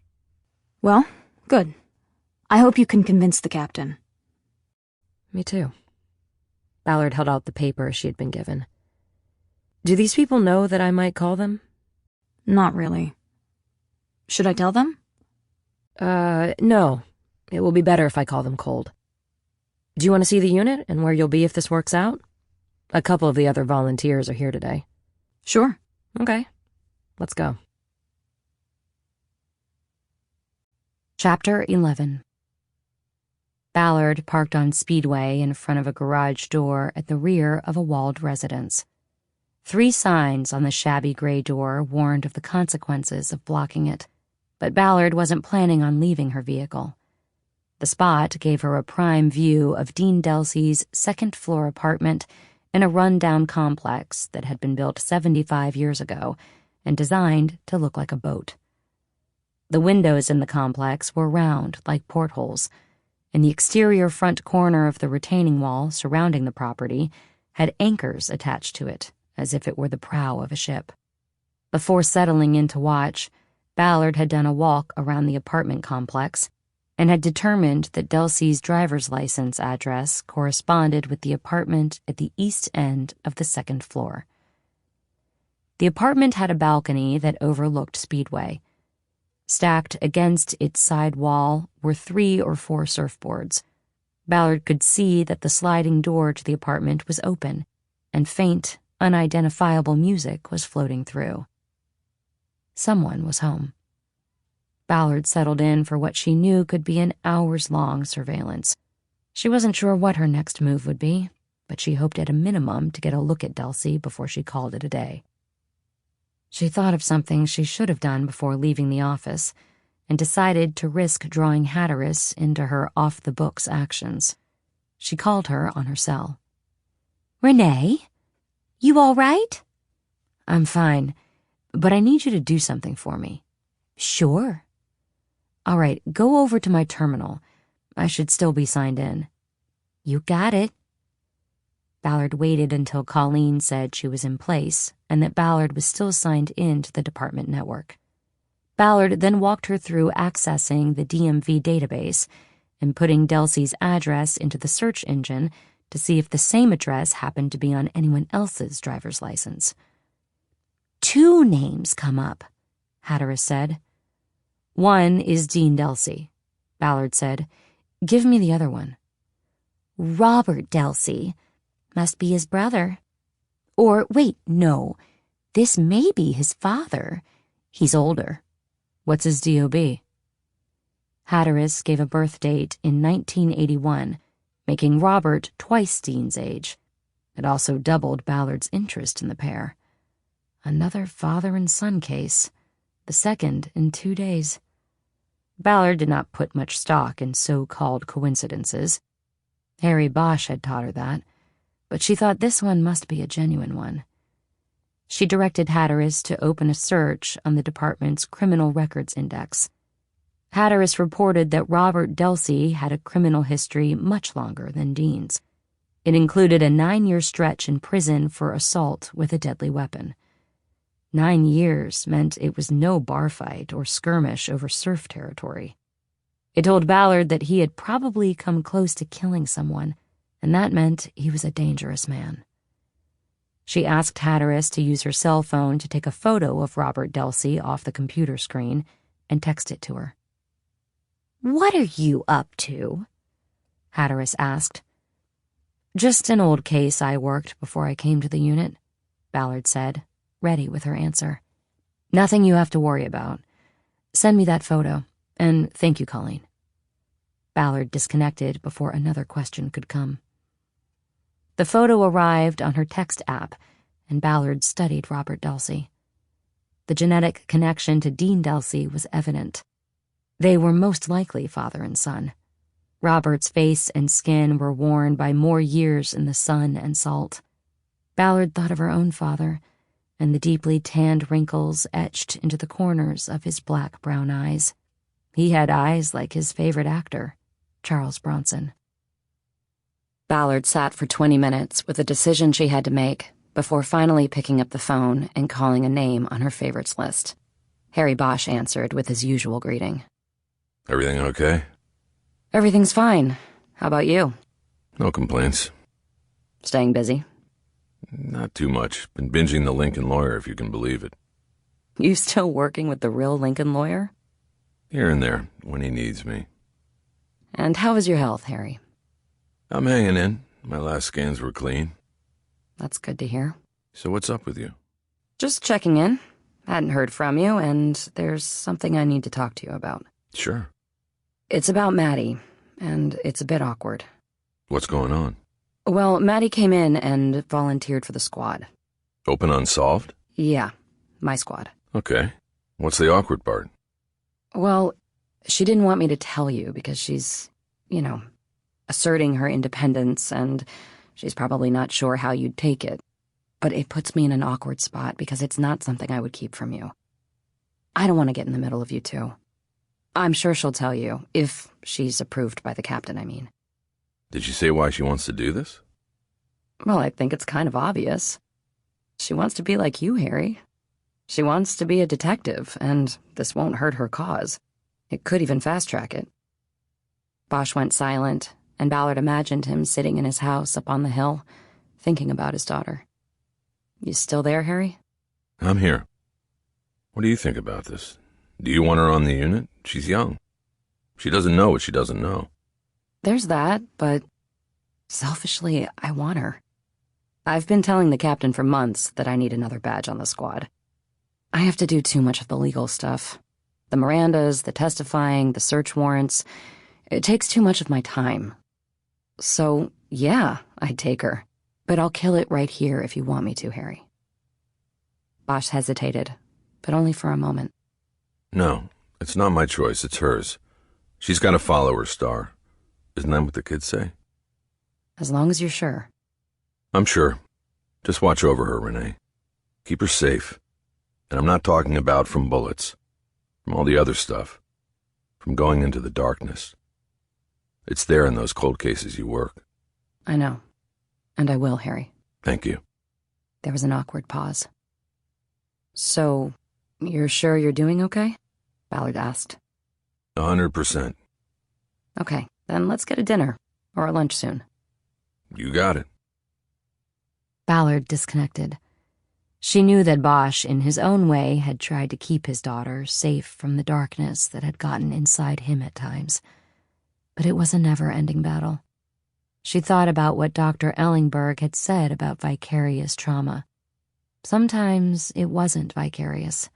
Speaker 5: Well, good. I hope you can convince the captain.
Speaker 3: Me too. Ballard held out the paper she had been given. Do these people know that I might call them?
Speaker 5: Not really. Should I tell them?
Speaker 3: No. It will be better if I call them cold. Do you want to see the unit and where you'll be if this works out? A couple of the other volunteers are here today.
Speaker 5: Sure.
Speaker 3: Okay. Let's go.
Speaker 2: Chapter 11. Ballard parked on Speedway in front of a garage door at the rear of a walled residence. 3 signs on the shabby gray door warned of the consequences of blocking it, but Ballard wasn't planning on leaving her vehicle. The spot gave her a prime view of Dean Delsey's second-floor apartment in a run-down complex that had been built 75 years ago and designed to look like a boat. The windows in the complex were round like portholes, and the exterior front corner of the retaining wall surrounding the property had anchors attached to it, as if it were the prow of a ship. Before settling in to watch, Ballard had done a walk around the apartment complex and had determined that Delsey's driver's license address corresponded with the apartment at the east end of the second floor. The apartment had a balcony that overlooked Speedway. Stacked against its side wall were 3 or 4 surfboards. Ballard could see that the sliding door to the apartment was open, and faint, unidentifiable music was floating through. Someone was home. Ballard settled in for what she knew could be an hours-long surveillance. She wasn't sure what her next move would be, but she hoped at a minimum to get a look at Delsey before she called it a day. She thought of something she should have done before leaving the office and decided to risk drawing Hatteras into her off-the-books actions. She called her on her cell.
Speaker 4: Renee? You all right?
Speaker 2: I'm fine, but I need you to do something for me.
Speaker 4: Sure.
Speaker 2: All right, go over to my terminal. I should still be signed in.
Speaker 4: You got it.
Speaker 2: Ballard waited until Colleen said she was in place and that Ballard was still signed in to the department network. Ballard then walked her through accessing the DMV database and putting Delsey's address into the search engine to see if the same address happened to be on anyone else's driver's license.
Speaker 4: 2 names come up,
Speaker 2: Hatteras said. One is Dean Delsey, Ballard said. Give me the other one.
Speaker 4: Robert Delsey. Must be his brother. Or, wait, no. This may be his father. He's older.
Speaker 2: What's his DOB? Hatteras gave a birth date in 1981, making Robert twice Dean's age. It also doubled Ballard's interest in the pair. Another father and son case, the second in 2 days. Ballard did not put much stock in so-called coincidences. Harry Bosch had taught her that, but she thought this one must be a genuine one. She directed Hatteras to open a search on the department's Criminal Records Index. Hatteras reported that Robert Delsey had a criminal history much longer than Dean's. It included a 9-year stretch in prison for assault with a deadly weapon. 9 years meant it was no bar fight or skirmish over surf territory. It told Ballard that he had probably come close to killing someone, and that meant he was a dangerous man. She asked Hatteras to use her cell phone to take a photo of Robert Delsey off the computer screen and text it to her.
Speaker 4: What are you up to?
Speaker 2: Hatteras asked. Just an old case I worked before I came to the unit, Ballard said, ready with her answer. "Nothing you have to worry about. Send me that photo, and thank you, Colleen." Ballard disconnected before another question could come. The photo arrived on her text app, and Ballard studied Robert Delsey. The genetic connection to Dean Delsey was evident. They were most likely father and son. Robert's face and skin were worn by more years in the sun and salt. Ballard thought of her own father, and the deeply tanned wrinkles etched into the corners of his black-brown eyes. He had eyes like his favorite actor, Charles Bronson. Ballard sat for 20 minutes with a decision she had to make before finally picking up the phone and calling a name on her favorites list. Harry Bosch answered with his usual greeting.
Speaker 1: Everything okay?
Speaker 2: "Everything's fine. How about you?"
Speaker 1: No complaints.
Speaker 2: "Staying busy?"
Speaker 1: Not too much. Been binging The Lincoln Lawyer, if you can believe it.
Speaker 2: "You still working with the real Lincoln Lawyer?"
Speaker 1: Here and there, when he needs me.
Speaker 2: "And how is your health, Harry?"
Speaker 1: I'm hanging in. My last scans were clean.
Speaker 2: "That's good to hear."
Speaker 1: So what's up with you?
Speaker 2: "Just checking in. Hadn't heard from you, and there's something I need to talk to you about."
Speaker 1: Sure.
Speaker 2: "It's about Maddie, and it's a bit awkward."
Speaker 1: What's going on?
Speaker 2: "Well, Maddie came in and volunteered for the squad."
Speaker 1: Open unsolved?
Speaker 2: "Yeah, my squad."
Speaker 1: Okay. What's the awkward part?
Speaker 2: "Well, she didn't want me to tell you because she's, asserting her independence, and she's probably not sure how you'd take it. But it puts me in an awkward spot because it's not something I would keep from you. I don't want to get in the middle of you two. I'm sure she'll tell you, if she's approved by the captain, I mean."
Speaker 1: Did she say why she wants to do this?
Speaker 2: "Well, I think it's kind of obvious. She wants to be like you, Harry. She wants to be a detective, and this won't hurt her cause. It could even fast-track it." Bosch went silent, and Ballard imagined him sitting in his house up on the hill, thinking about his daughter. "You still there, Harry?"
Speaker 1: I'm here. What do you think about this? Do you want her on the unit? She's young. She doesn't know what she doesn't know.
Speaker 2: "There's that, but selfishly, I want her. I've been telling the captain for months that I need another badge on the squad. I have to do too much of the legal stuff. The Mirandas, the testifying, the search warrants. It takes too much of my time. So, yeah, I'd take her. But I'll kill it right here if you want me to, Harry." Bosch hesitated, but only for a moment.
Speaker 1: No, it's not my choice, it's hers. She's got to follow her star. Isn't that what the kids say?
Speaker 2: "As long as you're sure."
Speaker 1: I'm sure. Just watch over her, Renee. Keep her safe. And I'm not talking about from bullets. From all the other stuff. From going into the darkness. It's there in those cold cases you work.
Speaker 2: "I know. And I will, Harry."
Speaker 1: Thank you.
Speaker 2: There was an awkward pause. "So, you're sure you're doing okay?" Ballard asked.
Speaker 1: 100%.
Speaker 2: "Okay, then let's get a dinner, or a lunch soon."
Speaker 1: You got it.
Speaker 2: Ballard disconnected. She knew that Bosch, in his own way, had tried to keep his daughter safe from the darkness that had gotten inside him at times. But it was a never-ending battle. She thought about what Dr. Ellingberg had said about vicarious trauma. Sometimes it wasn't vicarious.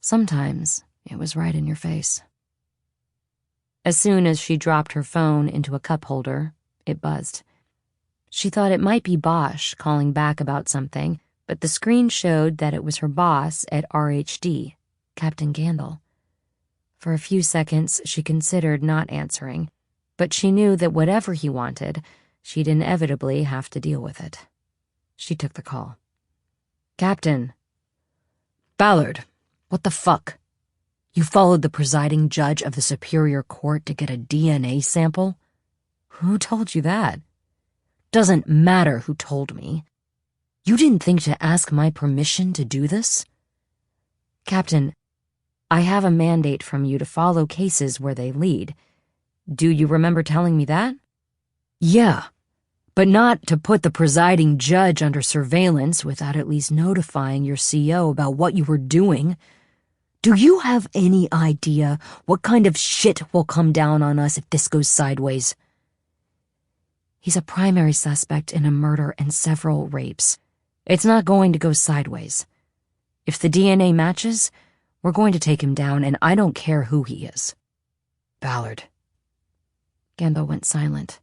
Speaker 2: Sometimes it was right in your face. As soon as she dropped her phone into a cup holder, it buzzed. She thought it might be Bosch calling back about something, but the screen showed that it was her boss at RHD, Captain Gandil. For a few seconds, she considered not answering, but she knew that whatever he wanted, she'd inevitably have to deal with it. She took the call. "Captain." "Ballard, what the fuck? You followed the presiding judge of the Superior Court to get a DNA sample? Who told you that?" "Doesn't matter who told me. You didn't think to ask my permission to do this?" "Captain, I have a mandate from you to follow cases where they lead. Do you remember telling me that?" "Yeah, but not to put the presiding judge under surveillance without at least notifying your CO about what you were doing. Do you have any idea what kind of shit will come down on us if this goes sideways?" "He's a primary suspect in a murder and several rapes. It's not going to go sideways. If the DNA matches, we're going to take him down, and I don't care who he is.
Speaker 3: Ballard.
Speaker 2: Gandil went silent.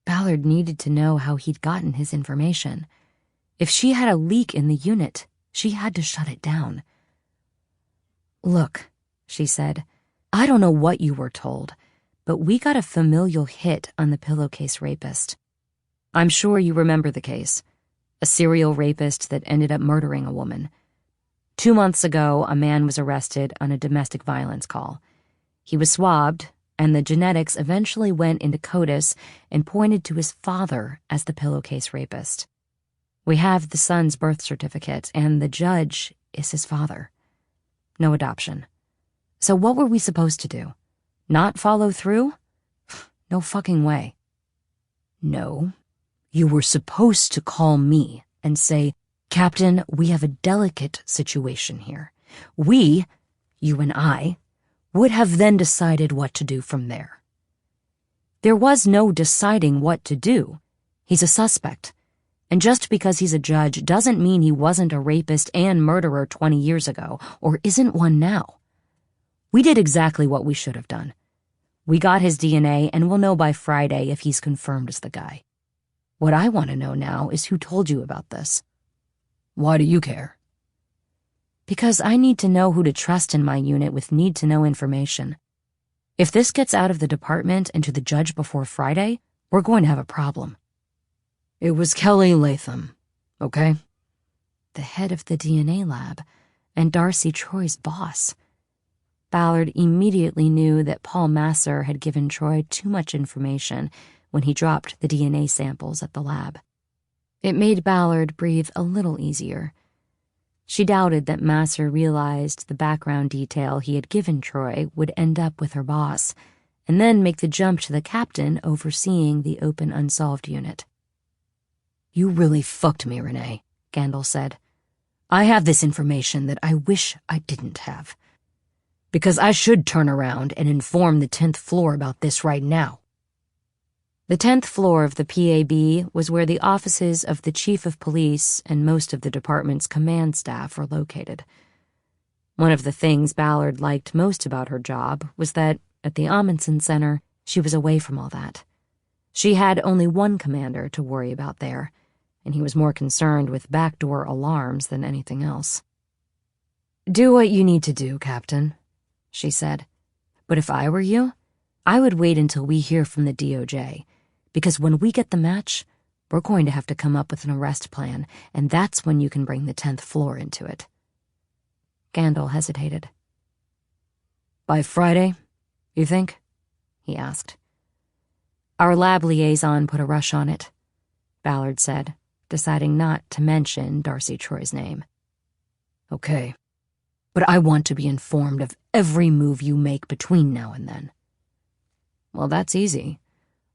Speaker 2: Ballard needed to know how he'd gotten his information. If she had a leak in the unit, she had to shut it down. Look, she said, I don't know what you were told, but we got a familial hit on the pillowcase rapist. I'm sure you remember the case. A serial rapist that ended up murdering a woman. 2 months ago, a man was arrested on a domestic violence call. He was swabbed, and the genetics eventually went into CODIS and pointed to his father as the pillowcase rapist. We have the son's birth certificate, and the judge is his father. No adoption. So what were we supposed to do? Not follow through? No fucking way.
Speaker 3: No. You were supposed to call me and say, Captain, we have a delicate situation here. We, you and I, would have then decided what to do from there.
Speaker 2: There was no deciding what to do. He's a suspect. And just because he's a judge doesn't mean he wasn't a rapist and murderer 20 years ago, or isn't one now. We did exactly what we should have done. We got his DNA, and we'll know by Friday if he's confirmed as the guy. What I want to know now is who told you about this.
Speaker 3: Why do you care?
Speaker 2: Because I need to know who to trust in my unit with need-to-know information. If this gets out of the department and to the judge before Friday, we're going to have a problem.
Speaker 3: It was Kelly Latham, okay?
Speaker 2: The head of the DNA lab, and Darcy Troy's boss. Ballard immediately knew that Paul Masser had given Troy too much information when he dropped the DNA samples at the lab. It made Ballard breathe a little easier. She doubted that Masser realized the background detail he had given Troy would end up with her boss, and then make the jump to the captain overseeing the open unsolved unit.
Speaker 3: You really fucked me, Renee, Gandil said. I have this information that I wish I didn't have. Because I should turn around and inform the 10th floor about this right now.
Speaker 2: The 10th floor of the PAB was where the offices of the chief of police and most of the department's command staff were located. One of the things Ballard liked most about her job was that, at the Amundsen Center, she was away from all that. She had only one commander to worry about there, and he was more concerned with backdoor alarms than anything else.
Speaker 3: Do what you need to do, Captain, she said.
Speaker 2: But if I were you, I would wait until we hear from the DOJ, because when we get the match, we're going to have to come up with an arrest plan, and that's when you can bring the 10th floor into it. Gandil hesitated.
Speaker 3: By Friday, you think? He asked.
Speaker 2: Our lab liaison put a rush on it, Ballard said, deciding not to mention Darcy Troy's name.
Speaker 3: Okay, but I want to be informed of every move you make between now and then.
Speaker 2: Well, that's easy.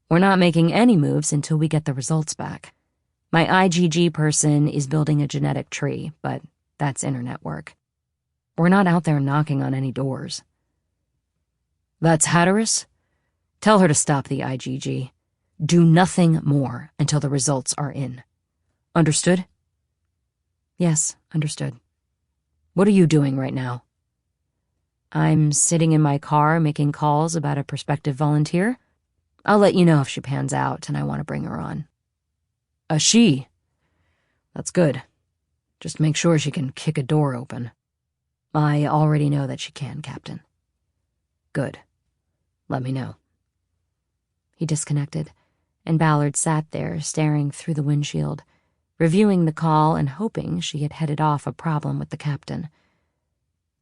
Speaker 2: We're not making any moves until we get the results back. My IgG person is building a genetic tree, but that's internet work. We're not out there knocking on any doors.
Speaker 3: That's Hatteras? Tell her to stop the IgG. Do nothing more until the results are in. Understood?
Speaker 2: Yes, understood.
Speaker 3: What are you doing right now?
Speaker 2: I'm sitting in my car making calls about a prospective volunteer. I'll let you know if she pans out and I want to bring her on.
Speaker 3: A she? That's good. Just make sure she can kick a door open.
Speaker 2: I already know that she can, Captain.
Speaker 3: Good. Let me know.
Speaker 2: He disconnected, and Ballard sat there staring through the windshield, reviewing the call and hoping she had headed off a problem with the captain.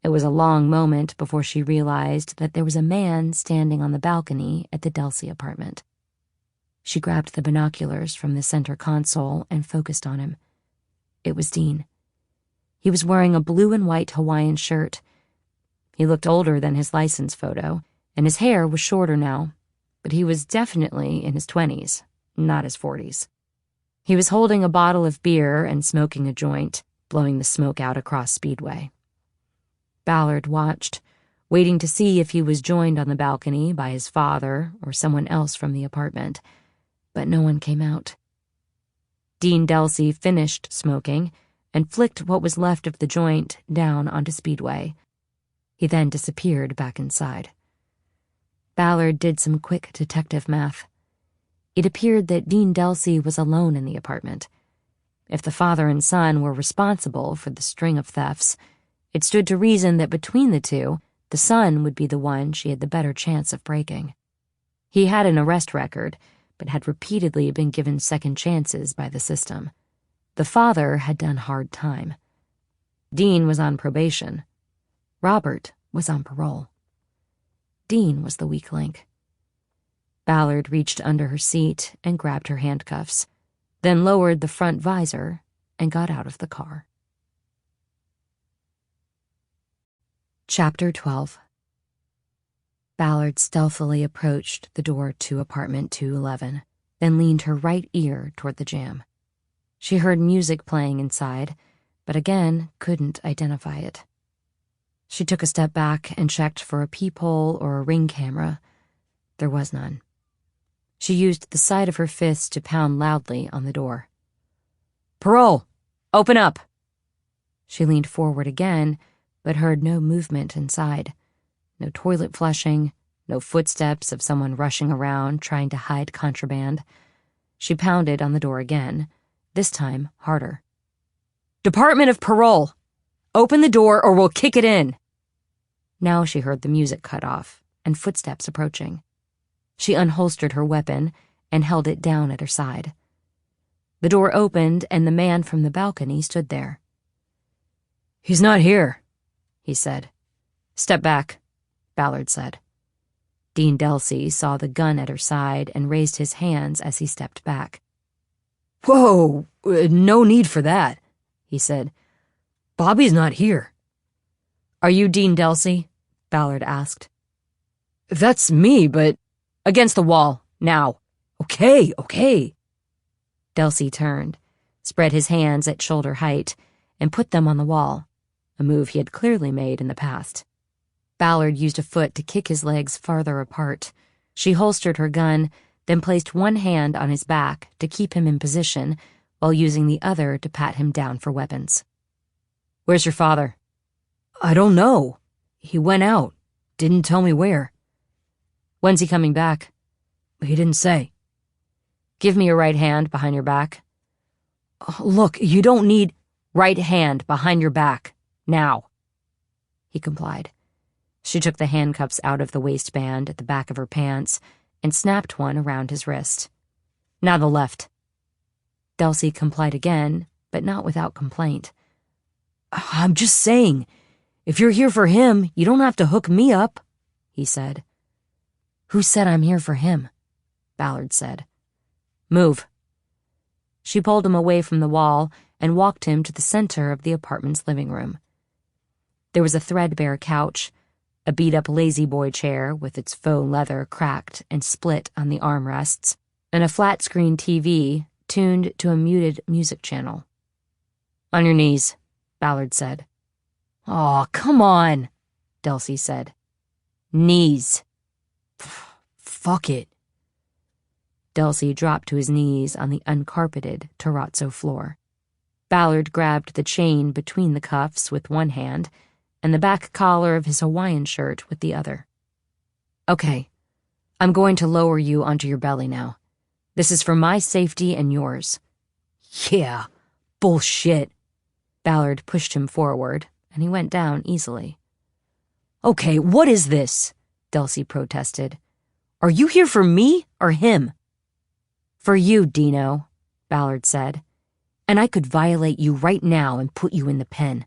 Speaker 2: It was a long moment before she realized that there was a man standing on the balcony at the Delsey apartment. She grabbed the binoculars from the center console and focused on him. It was Dean. He was wearing a blue and white Hawaiian shirt. He looked older than his license photo, and his hair was shorter now, but he was definitely in his 20s, not his 40s. He was holding a bottle of beer and smoking a joint, blowing the smoke out across Speedway. Ballard watched, waiting to see if he was joined on the balcony by his father or someone else from the apartment, but no one came out. Dean Delsey finished smoking and flicked what was left of the joint down onto Speedway. He then disappeared back inside. Ballard did some quick detective math. It appeared that Dean Delsey was alone in the apartment. If the father and son were responsible for the string of thefts, it stood to reason that between the two, the son would be the one she had the better chance of breaking. He had an arrest record, but had repeatedly been given second chances by the system. The father had done hard time. Dean was on probation. Robert was on parole. Dean was the weak link. Ballard reached under her seat and grabbed her handcuffs, then lowered the front visor and got out of the car. Chapter 12. Ballard stealthily approached the door to apartment 211, then leaned her right ear toward the jamb. She heard music playing inside, but again couldn't identify it. She took a step back and checked for a peephole or a ring camera. There was none. She used the side of her fist to pound loudly on the door. "Parole! Open up!" She leaned forward again, but heard no movement inside. No toilet flushing, no footsteps of someone rushing around trying to hide contraband. She pounded on the door again, this time harder. "Department of Parole! Open the door or we'll kick it in!" Now she heard the music cut off and footsteps approaching. She unholstered her weapon and held it down at her side. The door opened and the man from the balcony stood there. "He's not here," he said. "Step back," Ballard said. Dean Delsey saw the gun at her side and raised his hands as he stepped back. "Whoa, no need for that," he said. "Bobby's not here." "Are you Dean Delsey?" Ballard asked. "That's me, but—" "Against the wall, now." Okay. Delsey turned, spread his hands at shoulder height, and put them on the wall, a move he had clearly made in the past. Ballard used a foot to kick his legs farther apart. She holstered her gun, then placed one hand on his back to keep him in position while using the other to pat him down for weapons. "Where's your father?" "I don't know. He went out. Didn't tell me where." "When's he coming back?" "He didn't say." "Give me your right hand behind your back." "Look, you don't need—" "Right hand behind your back, now." He complied. She took the handcuffs out of the waistband at the back of her pants and snapped one around his wrist. "Now the left." Delsey complied again, but not without complaint. "I'm just saying, if you're here for him, you don't have to hook me up," he said. "Who said I'm here for him?" Ballard said. "Move." She pulled him away from the wall and walked him to the center of the apartment's living room. There was a threadbare couch, a beat-up lazy-boy chair with its faux leather cracked and split on the armrests, and a flat-screen TV tuned to a muted music channel. "On your knees," Ballard said. "Aw, come on," Delsey said. "Knees." "Fuck it." Delsey dropped to his knees on the uncarpeted terrazzo floor. Ballard grabbed the chain between the cuffs with one hand and the back collar of his Hawaiian shirt with the other. "Okay, I'm going to lower you onto your belly now. This is for my safety and yours." "Yeah, bullshit." Ballard pushed him forward, and he went down easily. "Okay, what is this?" Delsey protested. "Are you here for me or him?" "For you, Dino," Ballard said. "And I could violate you right now and put you in the pen.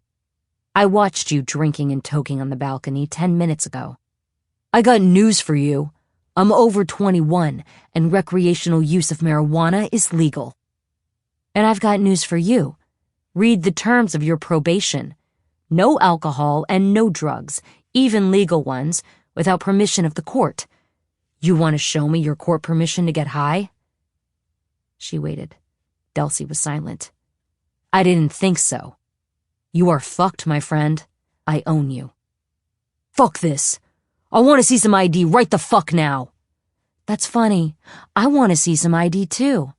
Speaker 2: I watched you drinking and toking on the balcony 10 minutes ago. I got news for you. I'm over 21, and recreational use of marijuana is legal. And I've got news for you. Read the terms of your probation. No alcohol and no drugs, even legal ones, without permission of the court. You want to show me your court permission to get high?" She waited. Delsey was silent. "I didn't think so. You are fucked, my friend. I own you." "Fuck this. I want to see some ID right the fuck now." "That's funny. I want to see some ID too.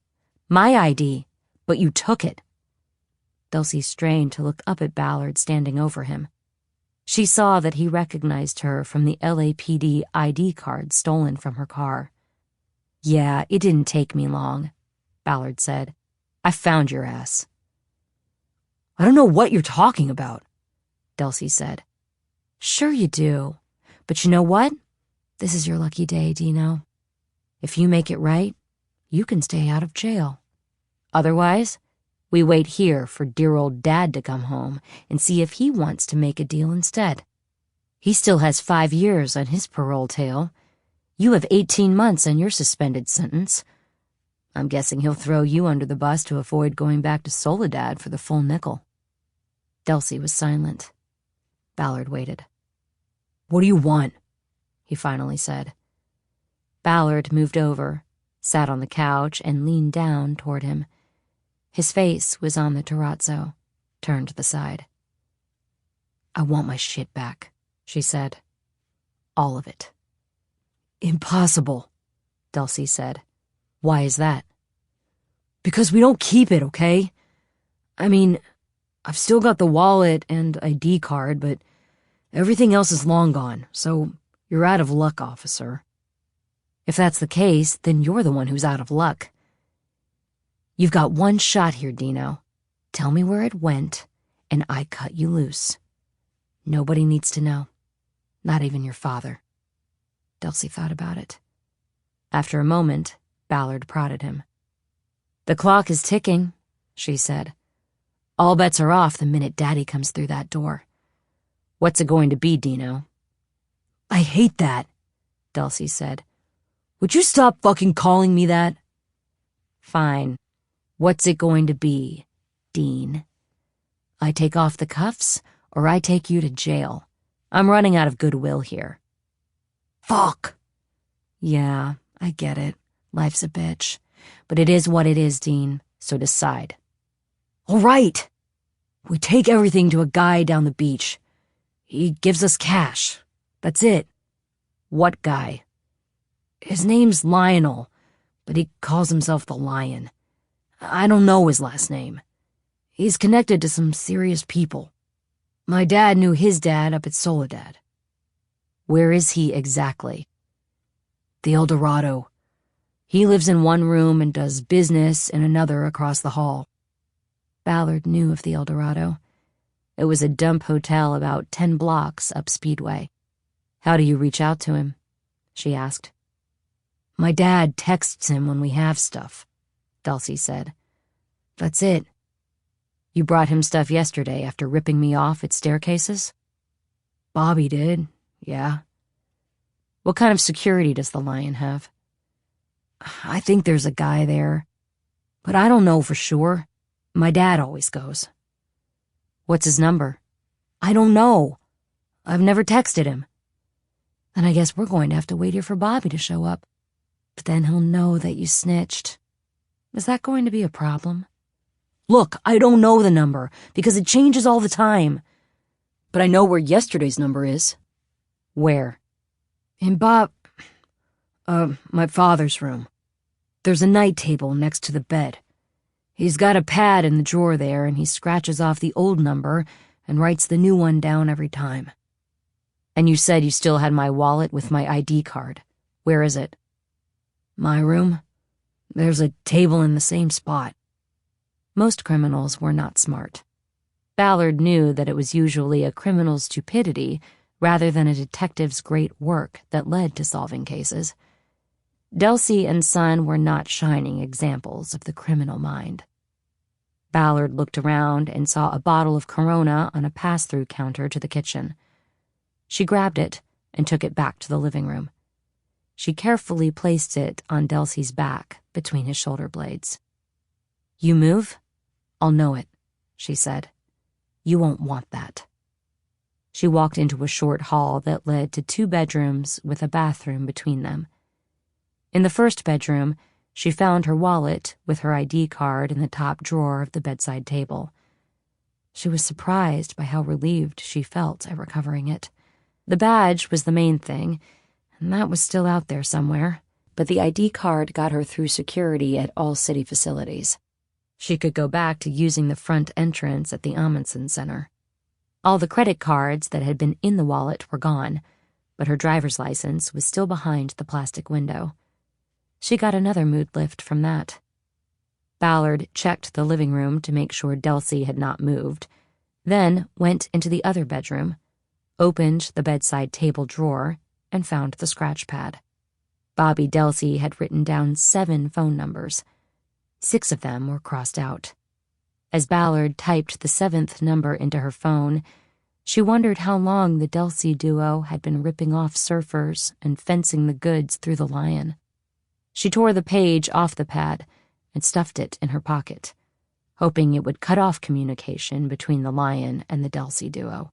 Speaker 2: My ID, but you took it." Dulcie strained to look up at Ballard standing over him. She saw that he recognized her from the LAPD ID card stolen from her car. "Yeah, it didn't take me long," Ballard said. "I found your ass." "I don't know what you're talking about," Dulcie said. "Sure you do. But you know what? This is your lucky day, Dino. If you make it right, you can stay out of jail. Otherwise, we wait here for dear old Dad to come home and see if he wants to make a deal instead. He still has 5 years on his parole tail. You have 18 months on your suspended sentence. I'm guessing he'll throw you under the bus to avoid going back to Soledad for the full nickel." Dulcie was silent. Ballard waited. "What do you want?" he finally said. Ballard moved over, sat on the couch, and leaned down toward him. His face was on the terrazzo, turned to the side. "I want my shit back," she said. "All of it." "Impossible," Dulcie said. "Why is that?" "Because we don't keep it, okay? I mean, I've still got the wallet and ID card, but everything else is long gone, so you're out of luck, officer." "If that's the case, then you're the one who's out of luck. You've got one shot here, Dino. Tell me where it went, and I cut you loose. Nobody needs to know. Not even your father." Dulcie thought about it. After a moment, Ballard prodded him. "The clock is ticking," she said. "All bets are off the minute Daddy comes through that door. What's it going to be, Dino?" "I hate that," Dulcie said. "Would you stop fucking calling me that?" "Fine. What's it going to be, Dean? I take off the cuffs, or I take you to jail. I'm running out of goodwill here." "Fuck." "Yeah, I get it. Life's a bitch. But it is what it is, Dean, so decide." "All right. We take everything to a guy down the beach. He gives us cash. That's it." "What guy?" "His name's Lionel, but he calls himself the Lion. I don't know his last name. He's connected to some serious people. My dad knew his dad up at Soledad." "Where is he exactly?" "The El Dorado. He lives in one room and does business in another across the hall." Ballard knew of the El Dorado. It was a dump hotel about 10 blocks up Speedway. "How do you reach out to him?" she asked. "My dad texts him when we have stuff," Dulcie said. "That's it." "You brought him stuff yesterday after ripping me off at Staircases?" "Bobby did, yeah." "What kind of security does the Lion have?" "I think there's a guy there, but I don't know for sure. My dad always goes." "What's his number?" "I don't know. I've never texted him." "Then I guess we're going to have to wait here for Bobby to show up. But then he'll know that you snitched. Is that going to be a problem?" "Look, I don't know the number, because it changes all the time. But I know where yesterday's number is." "Where?" "In my father's room. There's a night table next to the bed. He's got a pad in the drawer there, and he scratches off the old number and writes the new one down every time." "And you said you still had my wallet with my ID card. Where is it?" "My room. There's a table in the same spot." Most criminals were not smart. Ballard knew that it was usually a criminal's stupidity rather than a detective's great work that led to solving cases. Dulcie and Son were not shining examples of the criminal mind. Ballard looked around and saw a bottle of Corona on a pass-through counter to the kitchen. She grabbed it and took it back to the living room. She carefully placed it on Dulcie's back between his shoulder blades. "You move, I'll know it," she said. "You won't want that." She walked into a short hall that led to 2 bedrooms with a bathroom between them. In the first bedroom, she found her wallet with her ID card in the top drawer of the bedside table. She was surprised by how relieved she felt at recovering it. The badge was the main thing, and that was still out there somewhere, but the ID card got her through security at all city facilities. She could go back to using the front entrance at the Amundsen Center. All the credit cards that had been in the wallet were gone, but her driver's license was still behind the plastic window. She got another mood lift from that. Ballard checked the living room to make sure Delcy had not moved, then went into the other bedroom, opened the bedside table drawer, and found the scratch pad. Bobby Delcy had written down 7 phone numbers. 6 of them were crossed out. As Ballard typed the 7th number into her phone, she wondered how long the Delcy duo had been ripping off surfers and fencing the goods through the Lion. She tore the page off the pad and stuffed it in her pocket, hoping it would cut off communication between the Lion and the Delcy duo.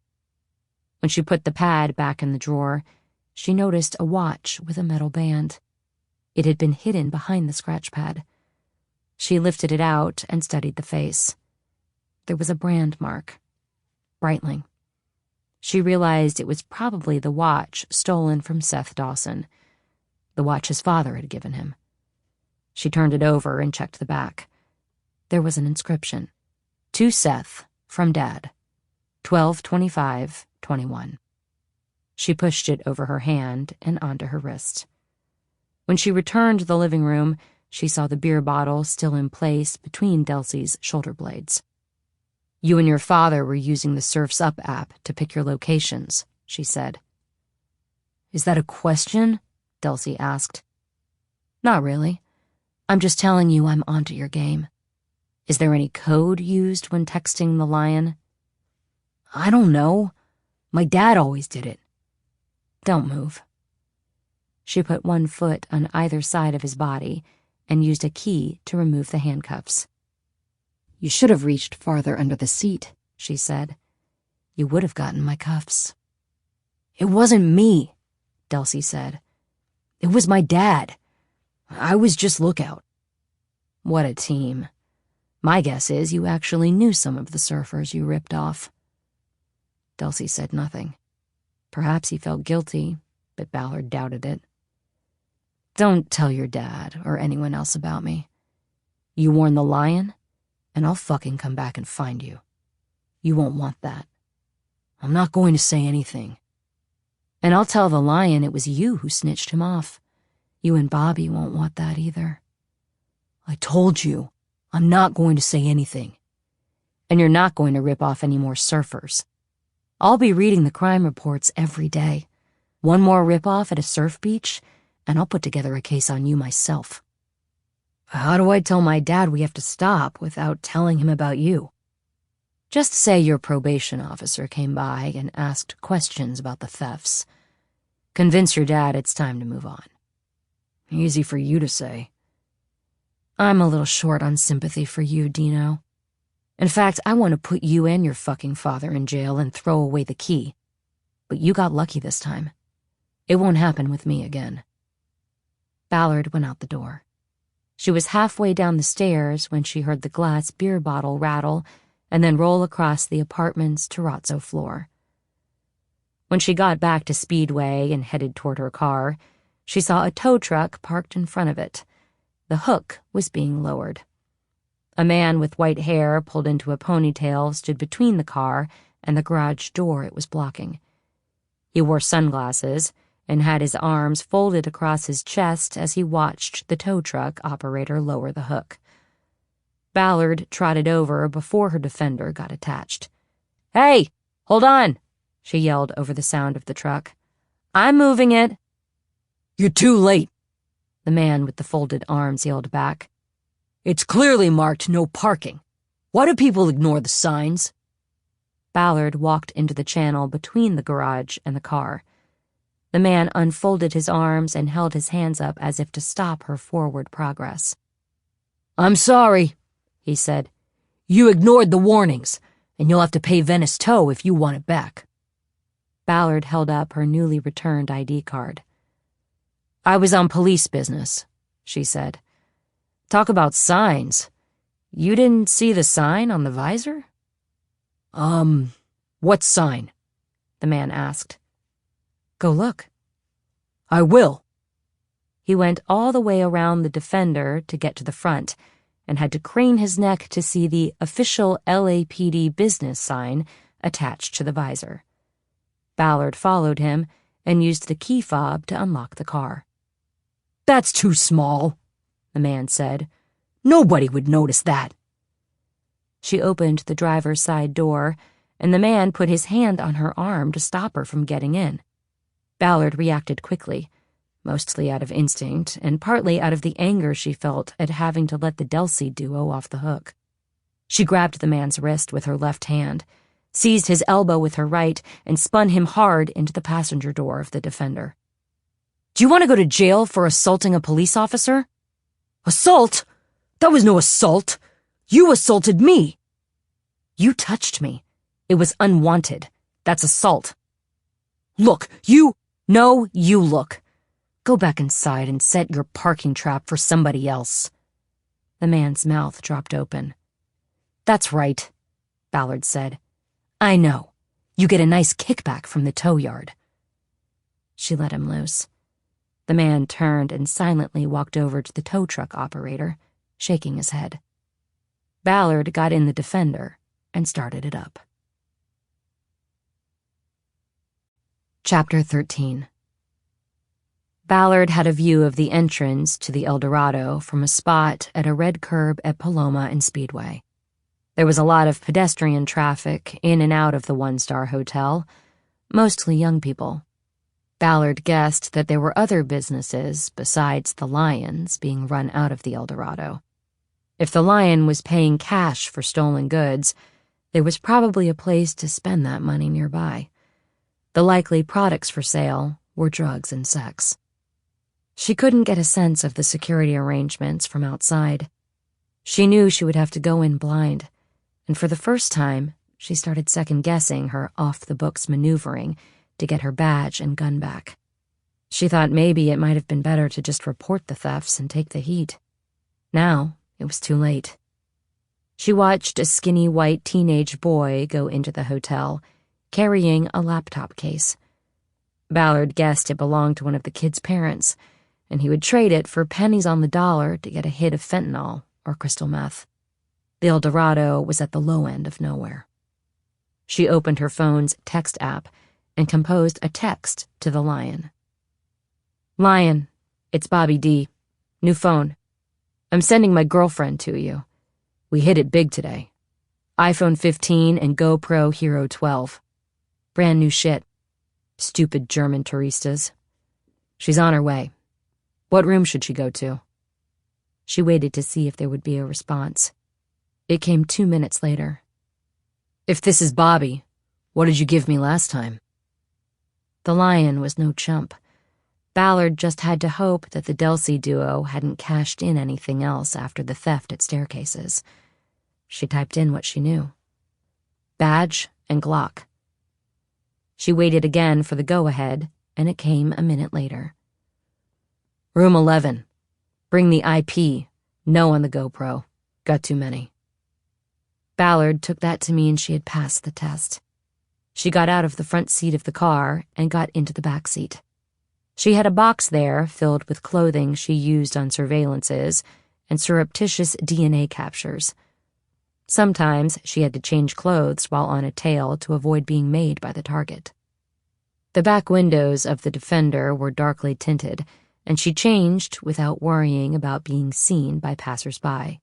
Speaker 2: When she put the pad back in the drawer, she noticed a watch with a metal band. It had been hidden behind the scratch pad. She lifted it out and studied the face. There was a brand mark. Breitling. She realized it was probably the watch stolen from Seth Dawson, the watch his father had given him. She turned it over and checked the back. There was an inscription. To Seth, from Dad. 12/25/21. She pushed it over her hand and onto her wrist. When she returned to the living room, she saw the beer bottle still in place between Delcy's shoulder blades. You and your father were using the Surf's Up app to pick your locations, she said. Is that a question? Delcy asked. Not really. I'm just telling you I'm onto your game. Is there any code used when texting the Lion? I don't know. My dad always did it. Don't move. She put one foot on either side of his body and used a key to remove the handcuffs. You should have reached farther under the seat, she said. You would have gotten my cuffs. It wasn't me, Delcy said. It was my dad. I was just lookout. What a team. My guess is you actually knew some of the surfers you ripped off. Delcy said nothing. Perhaps he felt guilty, but Ballard doubted it. Don't tell your dad or anyone else about me. You warn the Lion, and I'll fucking come back and find you. You won't want that. I'm not going to say anything. And I'll tell the Lion it was you who snitched him off. You and Bobby won't want that either. I told you, I'm not going to say anything. And you're not going to rip off any more surfers. I'll be reading the crime reports every day. One more rip-off at a surf beach, and I'll put together a case on you myself. How do I tell my dad we have to stop without telling him about you? Just say your probation officer came by and asked questions about the thefts. Convince your dad it's time to move on. Easy for you to say. I'm a little short on sympathy for you, Dino. In fact, I want to put you and your fucking father in jail and throw away the key. But you got lucky this time. It won't happen with me again. Ballard went out the door. She was halfway down the stairs when she heard the glass beer bottle rattle and then roll across the apartment's terrazzo floor. When she got back to Speedway and headed toward her car, she saw a tow truck parked in front of it. The hook was being lowered. A man with white hair pulled into a ponytail stood between the car and the garage door it was blocking. He wore sunglasses and had his arms folded across his chest as he watched the tow truck operator lower the hook. Ballard trotted over before her defender got attached. Hey, hold on, she yelled over the sound of the truck. I'm moving it. You're too late, the man with the folded arms yelled back. It's clearly marked no parking. Why do people ignore the signs? Ballard walked into the channel between the garage and the car. The man unfolded his arms and held his hands up as if to stop her forward progress. I'm sorry, he said. You ignored the warnings, and you'll have to pay Venice Tow if you want it back. Ballard held up her newly returned ID card. I was on police business, she said. Talk about signs. You didn't see the sign on the visor? What sign? The man asked. Go look. I will. He went all the way around the defender to get to the front, and had to crane his neck to see the official LAPD business sign attached to the visor. Ballard followed him and used the key fob to unlock the car.
Speaker 3: "That's too small," the man said. "Nobody would notice that."
Speaker 2: She opened the driver's side door, and the man put his hand on her arm to stop her from getting in. Ballard reacted quickly, mostly out of instinct and partly out of the anger she felt at having to let the Delsey duo off the hook. She grabbed the man's wrist with her left hand, seized his elbow with her right, and spun him hard into the passenger door of the Defender.
Speaker 3: "Do you want to go to jail for assaulting a police officer?" "Assault? That was no assault. You assaulted me."
Speaker 2: "You touched me. It was unwanted. That's assault."
Speaker 3: "Look,
Speaker 2: No, you look. Go back inside and set your parking trap for somebody else." The man's mouth dropped open. "That's right," Ballard said. "I know. You get a nice kickback from the tow yard." She let him loose. The man turned and silently walked over to the tow truck operator, shaking his head. Ballard got in the Defender and started it up. Chapter 13. Ballard had a view of the entrance to the El Dorado from a spot at a red curb at Paloma and Speedway. There was a lot of pedestrian traffic in and out of the one-star hotel, mostly young people. Ballard guessed that there were other businesses besides the Lion's being run out of the El Dorado. If the Lion was paying cash for stolen goods, there was probably a place to spend that money nearby. The likely products for sale were drugs and sex. She couldn't get a sense of the security arrangements from outside. She knew she would have to go in blind, and for the first time, she started second-guessing her off-the-books maneuvering to get her badge and gun back. She thought maybe it might have been better to just report the thefts and take the heat. Now, it was too late. She watched a skinny white teenage boy go into the hotel, carrying a laptop case. Ballard guessed it belonged to one of the kid's parents, and he would trade it for pennies on the dollar to get a hit of fentanyl or crystal meth. The El Dorado was at the low end of nowhere. She opened her phone's text app and composed a text to the Lion. "Lion, it's Bobby D. New phone. I'm sending my girlfriend to you. We hit it big today. iPhone 15 and GoPro Hero 12. Brand new shit. Stupid German touristas. She's on her way. What room should she go to?" She waited to see if there would be a response. It came 2 minutes later. "If this is Bobby, what did you give me last time?" The Lion was no chump. Ballard just had to hope that the Delsey duo hadn't cashed in anything else after the theft at Staircases. She typed in what she knew. Badge and Glock. She waited again for the go-ahead, and it came a minute later. "Room 11. Bring the IP. No on the GoPro. Got too many." Ballard took that to mean she had passed the test. She got out of the front seat of the car and got into the back seat. She had a box there filled with clothing she used on surveillances and surreptitious DNA captures. Sometimes she had to change clothes while on a tail to avoid being made by the target. The back windows of the Defender were darkly tinted, and she changed without worrying about being seen by passers-by.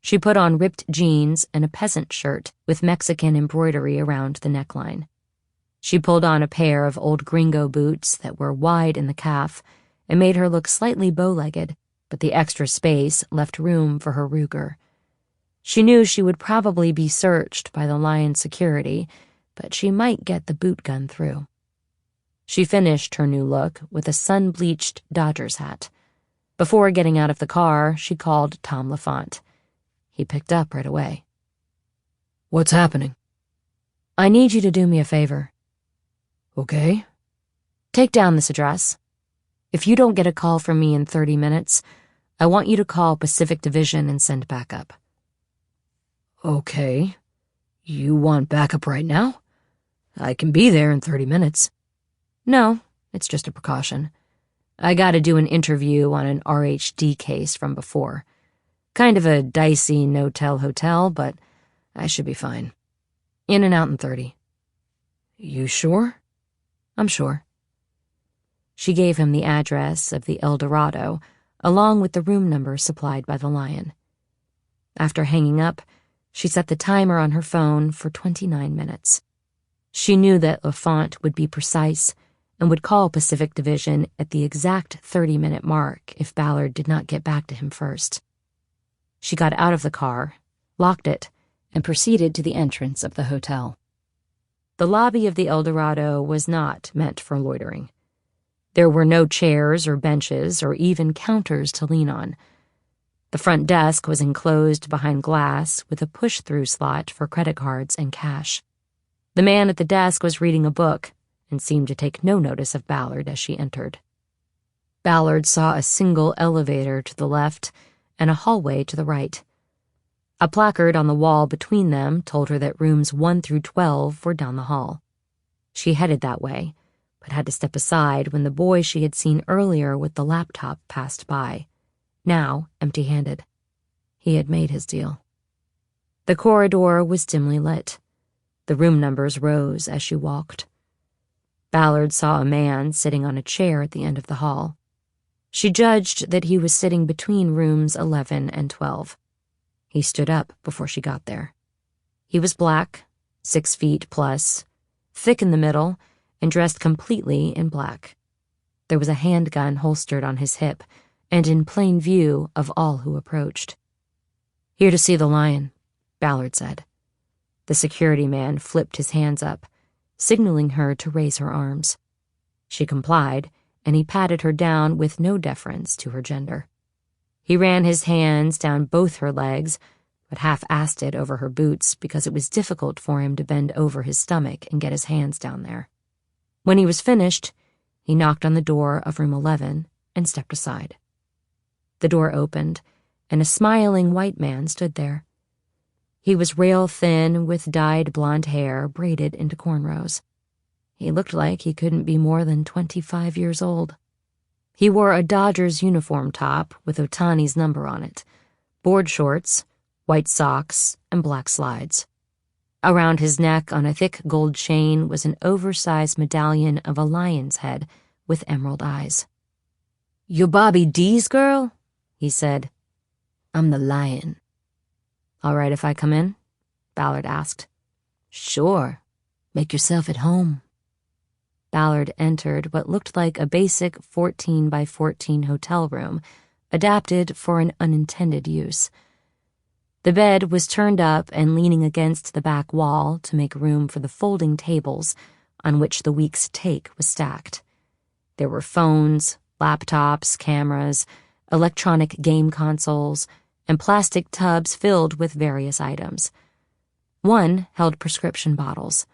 Speaker 2: She put on ripped jeans and a peasant shirt with Mexican embroidery around the neckline. She pulled on a pair of old gringo boots that were wide in the calf and made her look slightly bow-legged, but the extra space left room for her Ruger. She knew she would probably be searched by the Lion security, but she might get the boot gun through. She finished her new look with a sun-bleached Dodgers hat. Before getting out of the car, she called Tom LaFont. He picked up right away.
Speaker 3: "What's happening?"
Speaker 2: "I need you to do me a favor."
Speaker 3: "Okay."
Speaker 2: "Take down this address. If you don't get a call from me in 30 minutes, I want you to call Pacific Division and send backup."
Speaker 3: "Okay. You want backup right now? I can be there in 30 minutes.
Speaker 2: "No, it's just a precaution. I gotta do an interview on an RHD case from before. Kind of a dicey no-tell hotel, but I should be fine. In and out in 30. You sure? I'm sure. She gave him the address of the El Dorado, along with the room number supplied by the Lion. After hanging up, she set the timer on her phone for 29 minutes. She knew that Lafont would be precise and would call Pacific Division at the exact 30-minute mark if Ballard did not get back to him first. She got out of the car, locked it, and proceeded to the entrance of the hotel. The lobby of the El Dorado was not meant for loitering. There were no chairs or benches or even counters to lean on. The front desk was enclosed behind glass with a push-through slot for credit cards and cash. The man at the desk was reading a book and seemed to take no notice of Ballard as she entered. Ballard saw a single elevator to the left and a hallway to the right. A placard on the wall between them told her that rooms 1 through 12 were down the hall. She headed that way, but had to step aside when the boy she had seen earlier with the laptop passed by, now empty-handed. He had made his deal. The corridor was dimly lit. The room numbers rose as she walked. Ballard saw a man sitting on a chair at the end of the hall. She judged that he was sitting between rooms 11 and 12. He stood up before she got there. He was black, 6 feet plus, thick in the middle, and dressed completely in black. There was a handgun holstered on his hip and in plain view of all who approached. "Here to see the Lion," Ballard said. The security man flipped his hands up, signaling her to raise her arms. She complied, and he patted her down with no deference to her gender. He ran his hands down both her legs, but half-assed it over her boots because it was difficult for him to bend over his stomach and get his hands down there. When he was finished, he knocked on the door of room 11 and stepped aside. The door opened, and a smiling white man stood there. He was rail-thin with dyed blonde hair braided into cornrows. He looked like he couldn't be more than 25 years old. He wore a Dodgers uniform top with Otani's number on it, board shorts, white socks, and black slides. Around his neck on a thick gold chain was an oversized medallion of a lion's head with emerald eyes. "You Bobby D's girl?" he said. "I'm the Lion." "All right if I come in?" Ballard asked. "Sure. Make yourself at home." Ballard entered what looked like a basic 14 by 14 hotel room, adapted for an unintended use. The bed was turned up and leaning against the back wall to make room for the folding tables on which the week's take was stacked. There were phones, laptops, cameras, electronic game consoles, and plastic tubs filled with various items. One held prescription bottles.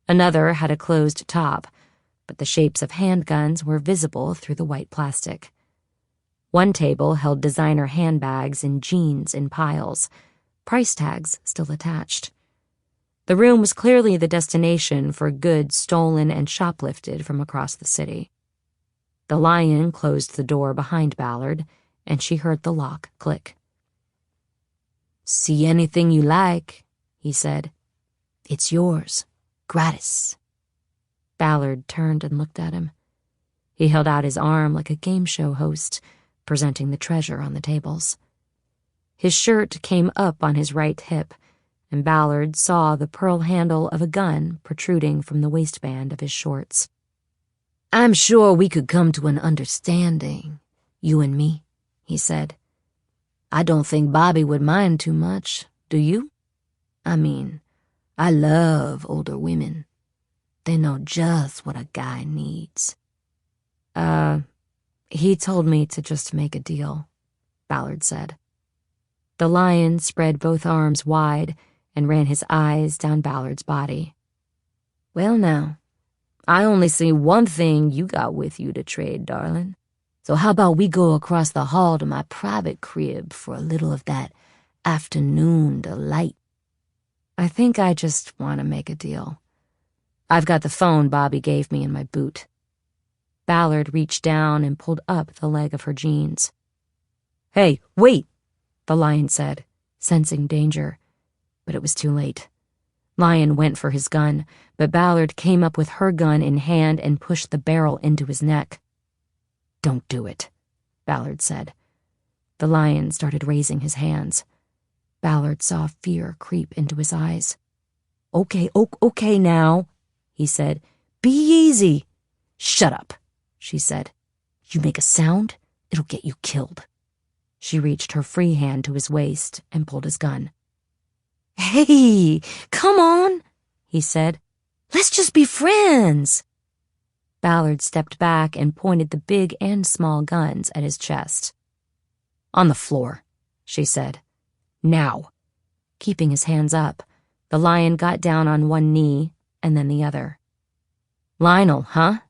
Speaker 2: Another had a closed top, but the shapes of handguns were visible through the white plastic. One table held designer handbags and jeans in piles, price tags still attached. The room was clearly the destination for goods stolen and shoplifted from across the city. The Lion closed the door behind Ballard, and she heard the lock click. "See anything you like," he said. "It's yours, gratis." Ballard turned and looked at him. He held out his arm like a game show host, presenting the treasure on the tables. His shirt came up on his right hip, and Ballard saw the pearl handle of a gun protruding from the waistband of his shorts. "I'm sure we could come to an understanding, you and me," he said. "I don't think Bobby would mind too much, do you? I mean, I love older women. They know just what a guy needs." He told me to just make a deal," Ballard said. The Lion spread both arms wide and ran his eyes down Ballard's body. "Well now, I only see one thing you got with you to trade, darling. So how about we go across the hall to my private crib for a little of that afternoon delight?" "I think I just want to make a deal. I've got the phone Bobby gave me in my boot." Ballard reached down and pulled up the leg of her jeans. "Hey, wait!" the lion said, sensing danger. But it was too late. Lion went for his gun, but Ballard came up with her gun in hand and pushed the barrel into his neck. "Don't do it," Ballard said. The lion started raising his hands. Ballard saw fear creep into his eyes. Okay now," he said. "Be easy." "Shut up," she said. "You make a sound, it'll get you killed." She reached her free hand to his waist and pulled his gun. "Hey, come on," he said. "Let's just be friends." Ballard stepped back and pointed the big and small guns at his chest. "On the floor," she said. "Now." Keeping his hands up, the lion got down on one knee and then the other. "Lionel, huh?"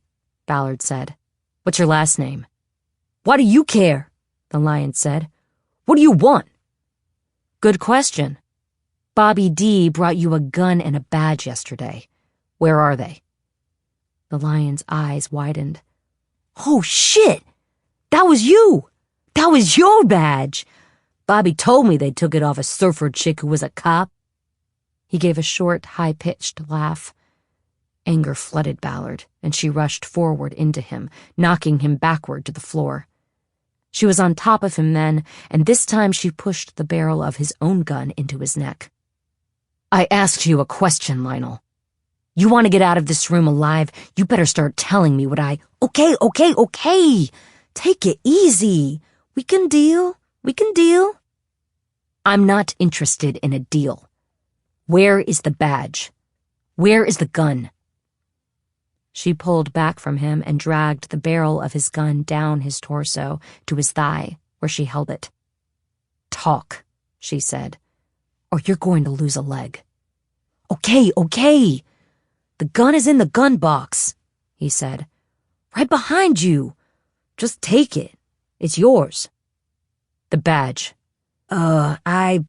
Speaker 2: Ballard said. "What's your last name?" "Why do you care?" the lion said. "What do you want?" "Good question. Bobby D brought you a gun and a badge yesterday. Where are they?" The lion's eyes widened. "Oh, shit! That was you! That was your badge! Bobby told me they took it off a surfer chick who was a cop." He gave a short, high-pitched laugh. Anger flooded Ballard, and she rushed forward into him, knocking him backward to the floor. She was on top of him then, and this time she pushed the barrel of his own gun into his neck. "I asked you a question, Lionel. You want to get out of this room alive, you better start telling me what I—" Okay. Take it easy. We can deal. "I'm not interested in a deal. Where is the badge? Where is the gun?" She pulled back from him and dragged the barrel of his gun down his torso to his thigh, where she held it. "Talk," she said, "or you're going to lose a leg." Okay. "The gun is in the gun box," he said. "Right behind you. Just take it. It's yours." "The badge." I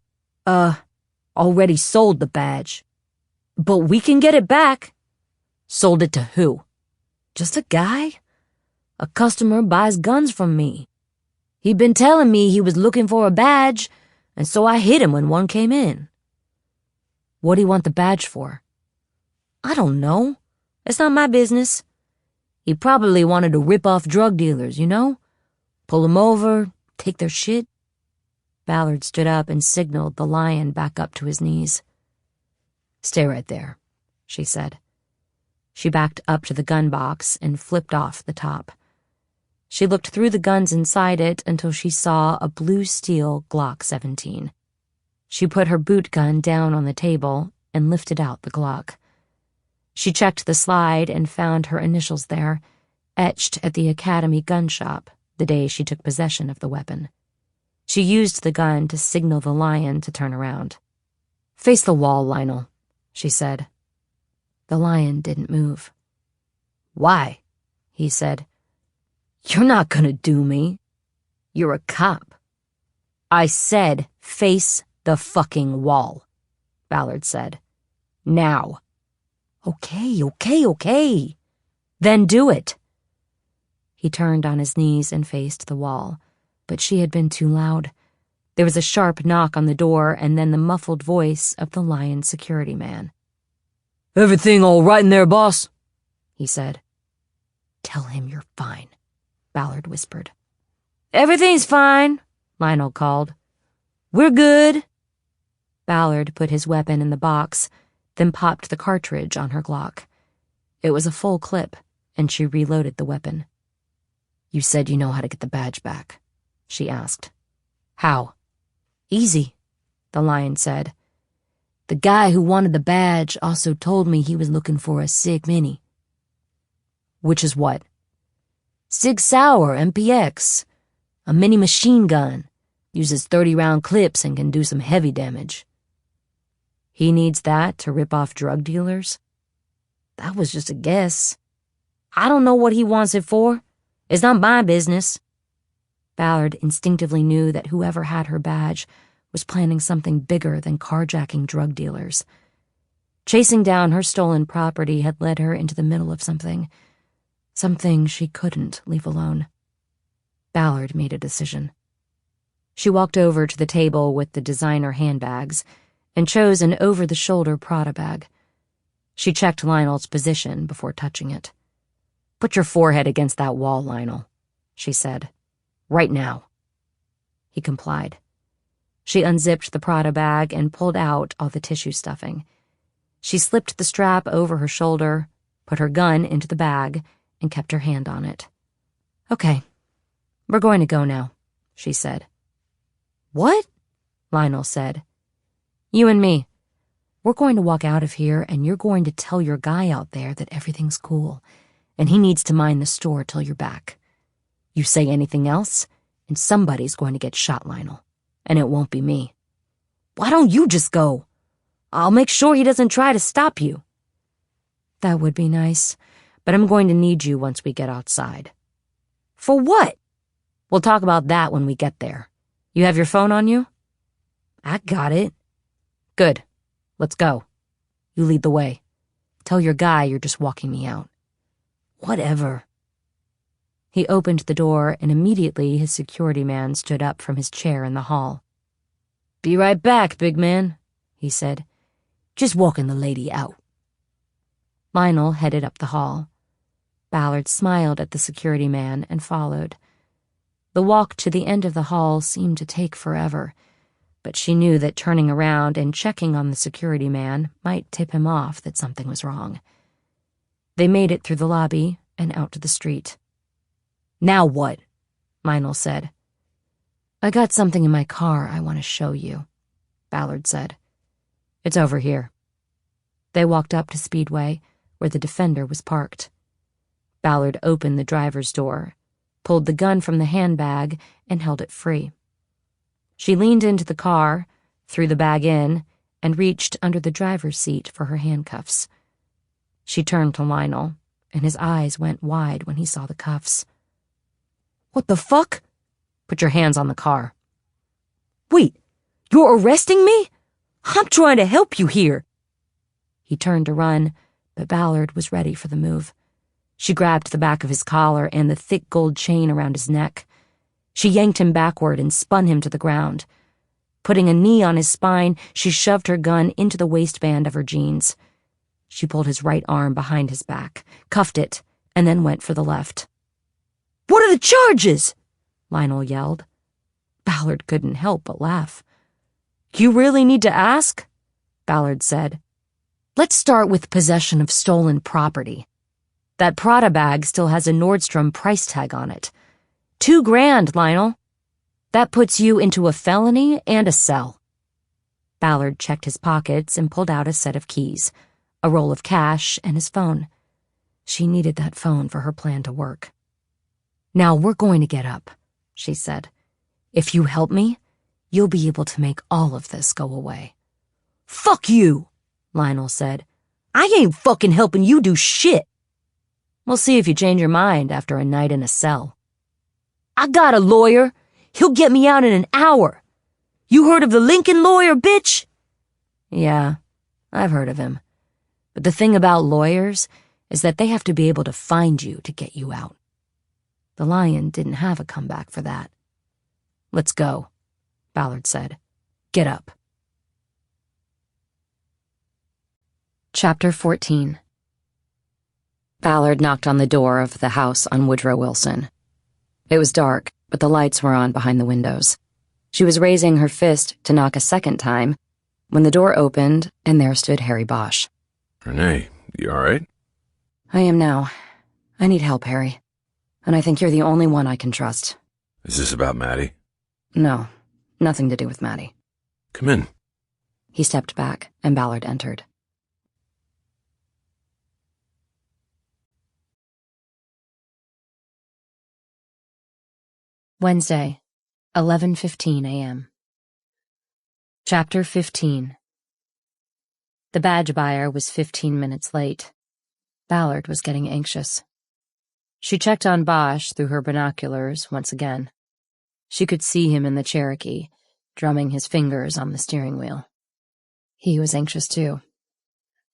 Speaker 2: already sold the badge." "But we can get it back." "Sold it to who?" "Just a guy. A customer buys guns from me. He'd been telling me he was looking for a badge, and so I hit him when one came in." "What do you want the badge for?" "I don't know. It's not my business. He probably wanted to rip off drug dealers, you know? Pull them over, take their shit." Ballard stood up and signaled the lion back up to his knees. "Stay right there," she said. She backed up to the gun box and flipped off the top. She looked through the guns inside it until she saw a blue steel Glock 17. She put her boot gun down on the table and lifted out the Glock. She checked the slide and found her initials there, etched at the Academy gun shop the day she took possession of the weapon. She used the gun to signal the lion to turn around. "Face the wall, Lionel," she said. The lion didn't move. "Why?" he said. "You're not gonna do me. You're a cop." "I said face the fucking wall," Ballard said. "Now." Okay. "Then do it." He turned on his knees and faced the wall, but she had been too loud. There was a sharp knock on the door and then the muffled voice of the lion security man. "Everything all right in there, boss?" he said. "Tell him you're fine," Ballard whispered. "Everything's fine," Lionel called. "We're good." Ballard put his weapon in the box, then popped the cartridge on her Glock. It was a full clip, and she reloaded the weapon. "You said you know how to get the badge back," she asked. "How?" "Easy," the lion said. "The guy who wanted the badge also told me he was looking for a Sig Mini." "Which is what?" "Sig Sauer MPX. A mini machine gun. Uses 30-round clips and can do some heavy damage." "He needs that to rip off drug dealers?" "That was just a guess. I don't know what he wants it for. It's not my business." Ballard instinctively knew that whoever had her badge was planning something bigger than carjacking drug dealers. Chasing down her stolen property had led her into the middle of something she couldn't leave alone. Ballard made a decision. She walked over to the table with the designer handbags and chose an over-the-shoulder Prada bag. She checked Lionel's position before touching it. "Put your forehead against that wall, Lionel," she said. "Right now." He complied. She unzipped the Prada bag and pulled out all the tissue stuffing. She slipped the strap over her shoulder, put her gun into the bag, and kept her hand on it. "Okay, we're going to go now," she said. "What?" Lionel said. "You and me. We're going to walk out of here, and you're going to tell your guy out there that everything's cool, and he needs to mind the store till you're back. You say anything else, and somebody's going to get shot, Lionel, and it won't be me. Why don't you just go? I'll make sure he doesn't try to stop you." "That would be nice, but I'm going to need you once we get outside." "For what?" "We'll talk about that when we get there. You have your phone on you?" "I got it." "Good. Let's go. You lead the way. Tell your guy you're just walking me out." "Whatever." He opened the door, and immediately his security man stood up from his chair in the hall. "Be right back, big man," he said. "Just walking the lady out." Lionel headed up the hall. Ballard smiled at the security man and followed. The walk to the end of the hall seemed to take forever, but she knew that turning around and checking on the security man might tip him off that something was wrong. They made it through the lobby and out to the street. "Now what?" Lionel said. "I got something in my car I want to show you," Ballard said. "It's over here." They walked up to Speedway, where the Defender was parked. Ballard opened the driver's door, pulled the gun from the handbag, and held it free. She leaned into the car, threw the bag in, and reached under the driver's seat for her handcuffs. She turned to Lionel, and his eyes went wide when he saw the cuffs. "What the fuck?" "Put your hands on the car." "Wait, you're arresting me? I'm trying to help you here." He turned to run, but Ballard was ready for the move. She grabbed the back of his collar and the thick gold chain around his neck. She yanked him backward and spun him to the ground. Putting a knee on his spine, she shoved her gun into the waistband of her jeans. She pulled his right arm behind his back, cuffed it, and then went for the left. "What are the charges?" Lionel yelled. Ballard couldn't help but laugh. "You really need to ask?" Ballard said. "Let's start with possession of stolen property. That Prada bag still has a Nordstrom price tag on it. $2,000, Lionel. That puts you into a felony and a cell." Ballard checked his pockets and pulled out a set of keys, a roll of cash, and his phone. She needed that phone for her plan to work. "Now we're going to get up," she said. "If you help me, you'll be able to make all of this go away." "Fuck you," Lionel said. "I ain't fucking helping you do shit." "We'll see if you change your mind after a night in a cell." "I got a lawyer. He'll get me out in an hour. You heard of the Lincoln lawyer, bitch?" "Yeah, I've heard of him. But the thing about lawyers is that they have to be able to find you to get you out. The Lion didn't have a comeback for that." "Let's go," Ballard said. "Get up." Chapter 14. Ballard knocked on the door of the house on Woodrow Wilson. It was dark, but the lights were on behind the windows. She was raising her fist to knock a second time when the door opened and there stood Harry Bosch.
Speaker 1: "Renee, you all right?"
Speaker 2: "I am now. I need help, Harry. And I think you're the only one I can trust."
Speaker 1: Is this about Maddie?
Speaker 2: "No, nothing to do with Maddie."
Speaker 1: Come in.
Speaker 2: He stepped back, and Ballard entered. Wednesday, 11:15 a.m. Chapter 15. The badge buyer was 15 minutes late. Ballard was getting anxious. She checked on Bosch through her binoculars once again. She could see him in the Cherokee, drumming his fingers on the steering wheel. He was anxious too.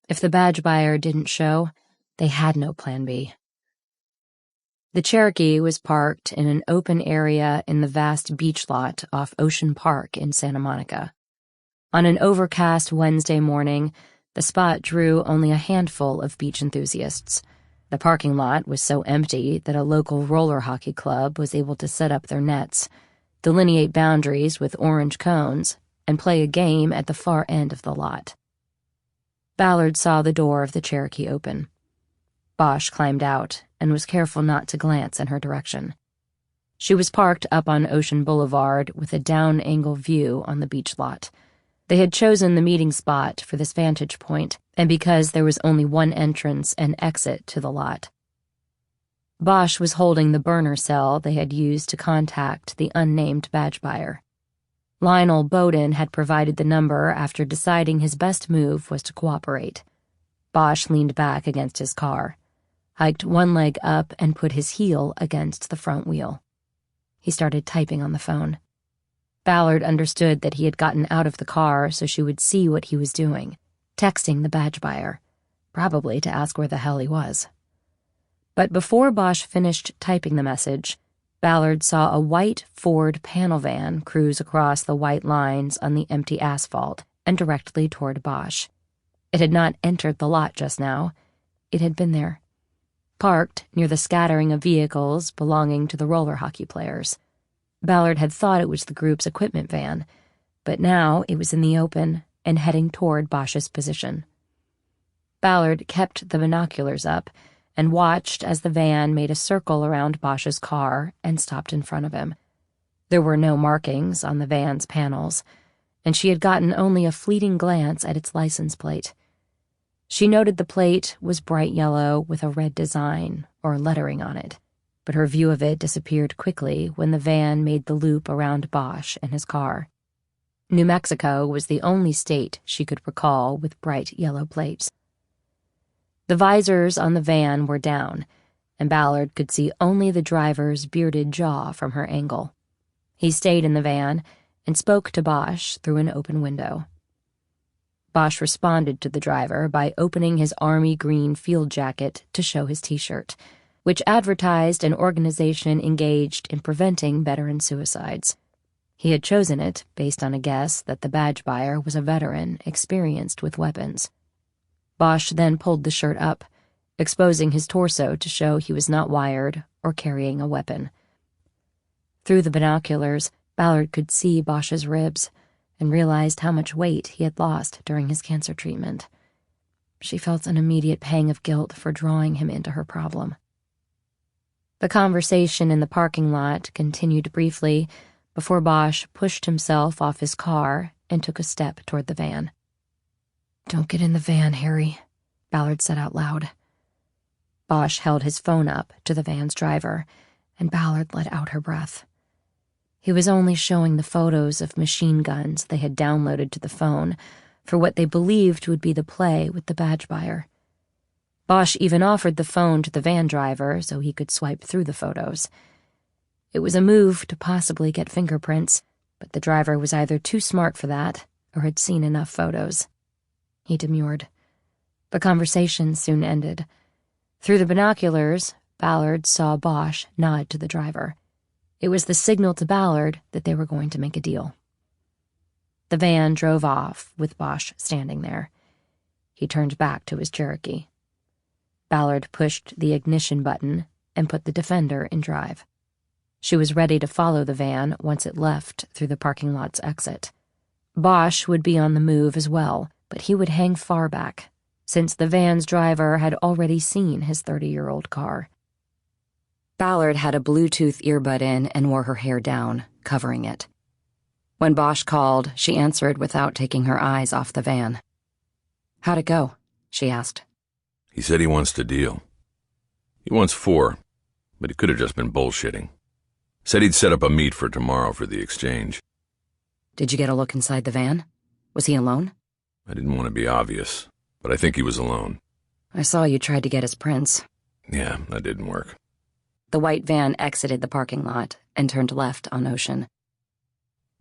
Speaker 2: If the badge buyer didn't show, they had no plan B. The Cherokee was parked in an open area in the vast beach lot off Ocean Park in Santa Monica. On an overcast Wednesday morning, the spot drew only a handful of beach enthusiasts. The parking lot was so empty that a local roller hockey club was able to set up their nets, delineate boundaries with orange cones, and play a game at the far end of the lot. Ballard saw the door of the Cherokee open. Bosch climbed out and was careful not to glance in her direction. She was parked up on Ocean Boulevard with a down-angle view on the beach lot. They had chosen the meeting spot for this vantage point, and because there was only one entrance and exit to the lot. Bosch was holding the burner cell they had used to contact the unnamed badge buyer. Lionel Bowden had provided the number after deciding his best move was to cooperate. Bosch leaned back against his car, hiked one leg up, and put his heel against the front wheel. He started typing on the phone. Ballard understood that he had gotten out of the car so she would see what he was doing, texting the badge buyer, probably to ask where the hell he was. But before Bosch finished typing the message, Ballard saw a white Ford panel van cruise across the white lines on the empty asphalt and directly toward Bosch. It had not entered the lot just now. It had been there, parked near the scattering of vehicles belonging to the roller hockey players. Ballard had thought it was the group's equipment van, but now it was in the open and heading toward Bosch's position. Ballard kept the binoculars up and watched as the van made a circle around Bosch's car and stopped in front of him. There were no markings on the van's panels, and she had gotten only a fleeting glance at its license plate. She noted the plate was bright yellow with a red design or lettering on it, but her view of it disappeared quickly when the van made the loop around Bosch and his car. New Mexico was the only state she could recall with bright yellow plates. The visors on the van were down, and Ballard could see only the driver's bearded jaw from her angle. He stayed in the van and spoke to Bosch through an open window. Bosch responded to the driver by opening his army green field jacket to show his T-shirt, which advertised an organization engaged in preventing veteran suicides. He had chosen it based on a guess that the badge buyer was a veteran experienced with weapons. Bosch then pulled the shirt up, exposing his torso to show he was not wired or carrying a weapon. Through the binoculars, Ballard could see Bosch's ribs and realized how much weight he had lost during his cancer treatment. She felt an immediate pang of guilt for drawing him into her problem. The conversation in the parking lot continued briefly before Bosch pushed himself off his car and took a step toward the van. "Don't get in the van, Harry," Ballard said out loud. Bosch held his phone up to the van's driver, and Ballard let out her breath. He was only showing the photos of machine guns they had downloaded to the phone for what they believed would be the play with the badge buyer. Bosch even offered the phone to the van driver so he could swipe through the photos. It was a move to possibly get fingerprints, but the driver was either too smart for that or had seen enough photos. He demurred. The conversation soon ended. Through the binoculars, Ballard saw Bosch nod to the driver. It was the signal to Ballard that they were going to make a deal. The van drove off with Bosch standing there. He turned back to his Cherokee. Ballard pushed the ignition button and put the Defender in drive. She was ready to follow the van once it left through the parking lot's exit. Bosch would be on the move as well, but he would hang far back, since the van's driver had already seen his 30-year-old car. Ballard had a Bluetooth earbud in and wore her hair down, covering it. When Bosch called, she answered without taking her eyes off the van. "How'd it go?" she asked.
Speaker 1: He said he wants to deal. He wants 4, but he could have just been bullshitting. Said he'd set up a meet for tomorrow for the exchange.
Speaker 2: Did you get a look inside the van? Was he alone?
Speaker 1: I didn't want to be obvious, but I think he was alone.
Speaker 2: I saw you tried to get his prints.
Speaker 1: Yeah, that didn't work.
Speaker 2: The white van exited the parking lot and turned left on Ocean.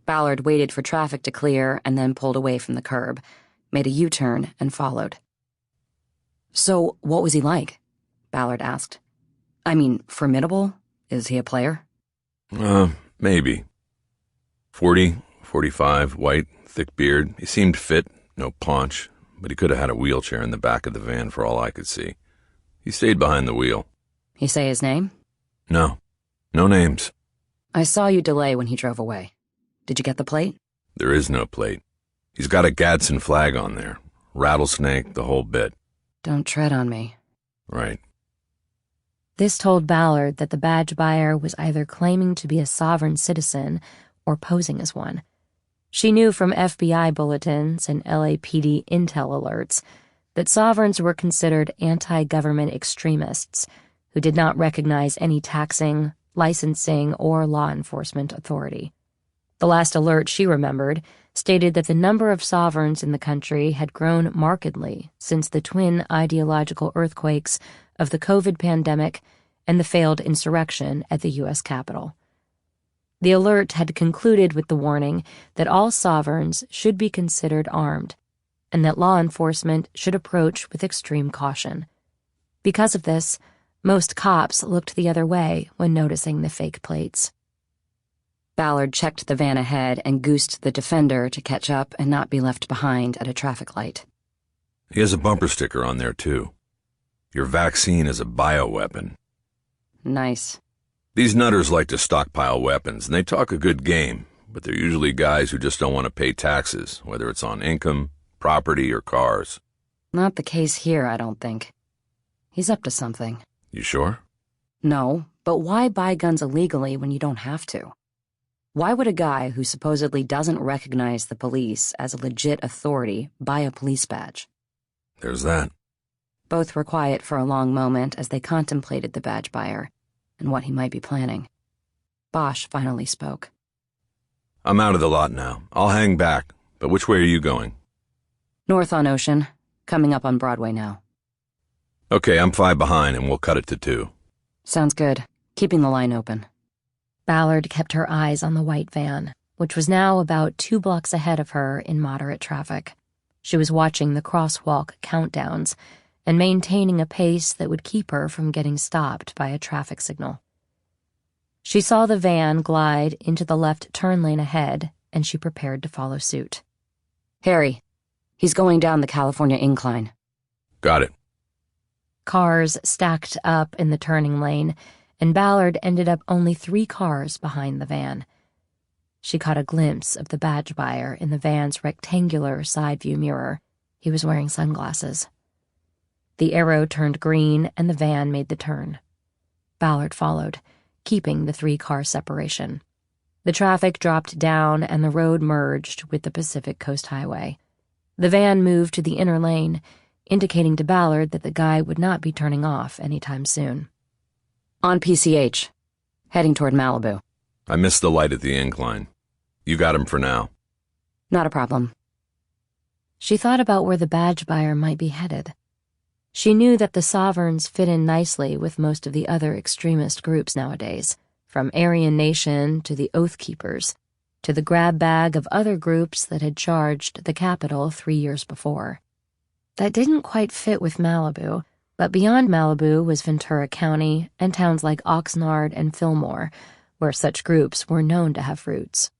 Speaker 2: Ballard waited for traffic to clear and then pulled away from the curb, made a U-turn, and followed. "So, what was he like?" Ballard asked.
Speaker 3: I mean, formidable? Is he a player?
Speaker 1: Maybe. 40, 45, white, thick beard. He seemed fit, no paunch, but he could have had a wheelchair in the back of the van for all I could see. He stayed behind the wheel.
Speaker 3: You say his name?
Speaker 1: No. No names.
Speaker 3: I saw you delay when he drove away. Did you get the plate?
Speaker 1: There is no plate. He's got a Gadsden flag on there. Rattlesnake, the whole bit.
Speaker 3: Don't tread on me.
Speaker 1: Right.
Speaker 2: This told Ballard that the badge buyer was either claiming to be a sovereign citizen or posing as one. She knew from FBI bulletins and LAPD intel alerts that sovereigns were considered anti-government extremists who did not recognize any taxing, licensing, or law enforcement authority. The last alert she remembered stated that the number of sovereigns in the country had grown markedly since the twin ideological earthquakes of the COVID pandemic and the failed insurrection at the U.S. Capitol. The alert had concluded with the warning that all sovereigns should be considered armed and that law enforcement should approach with extreme caution. Because of this, most cops looked the other way when noticing the fake plates.
Speaker 3: Ballard checked the van ahead and goosed the defender to catch up and not be left behind at a traffic light.
Speaker 1: He has a bumper sticker on there, too. Your vaccine is a bioweapon.
Speaker 3: Nice.
Speaker 1: These nutters like to stockpile weapons, and they talk a good game, but they're usually guys who just don't want to pay taxes, whether it's on income, property, or cars.
Speaker 3: Not the case here, I don't think. He's up to something.
Speaker 1: You sure?
Speaker 3: No, but why buy guns illegally when you don't have to? Why would a guy who supposedly doesn't recognize the police as a legit authority buy a police badge?
Speaker 1: There's that.
Speaker 3: Both were quiet for a long moment as they contemplated the badge buyer and what he might be planning. Bosch finally spoke.
Speaker 1: I'm out of the lot now. I'll hang back, but which way are you going?
Speaker 3: North on Ocean, coming up on Broadway now.
Speaker 1: Okay, I'm 5 behind, and we'll cut it to 2.
Speaker 3: Sounds good. Keeping the line open.
Speaker 2: Ballard kept her eyes on the white van, which was now about 2 blocks ahead of her in moderate traffic. She was watching the crosswalk countdowns and maintaining a pace that would keep her from getting stopped by a traffic signal. She saw the van glide into the left turn lane ahead, and she prepared to follow suit.
Speaker 3: Harry, he's going down the California incline.
Speaker 1: Got it.
Speaker 2: Cars stacked up in the turning lane, and Ballard ended up only 3 cars behind the van. She caught a glimpse of the badge buyer in the van's rectangular side view mirror. He was wearing sunglasses. The arrow turned green, and the van made the turn. Ballard followed, keeping the 3-car separation. The traffic dropped down, and the road merged with the Pacific Coast Highway. The van moved to the inner lane, indicating to Ballard that the guy would not be turning off anytime soon.
Speaker 3: On PCH, heading toward Malibu.
Speaker 1: I missed the light at the incline. You got him for now.
Speaker 3: Not a problem.
Speaker 2: She thought about where the badge buyer might be headed. She knew that the Sovereigns fit in nicely with most of the other extremist groups nowadays, from Aryan Nation to the Oath Keepers, to the grab bag of other groups that had charged the Capitol 3 years before. That didn't quite fit with Malibu, but beyond Malibu was Ventura County and towns like Oxnard and Fillmore, where such groups were known to have roots.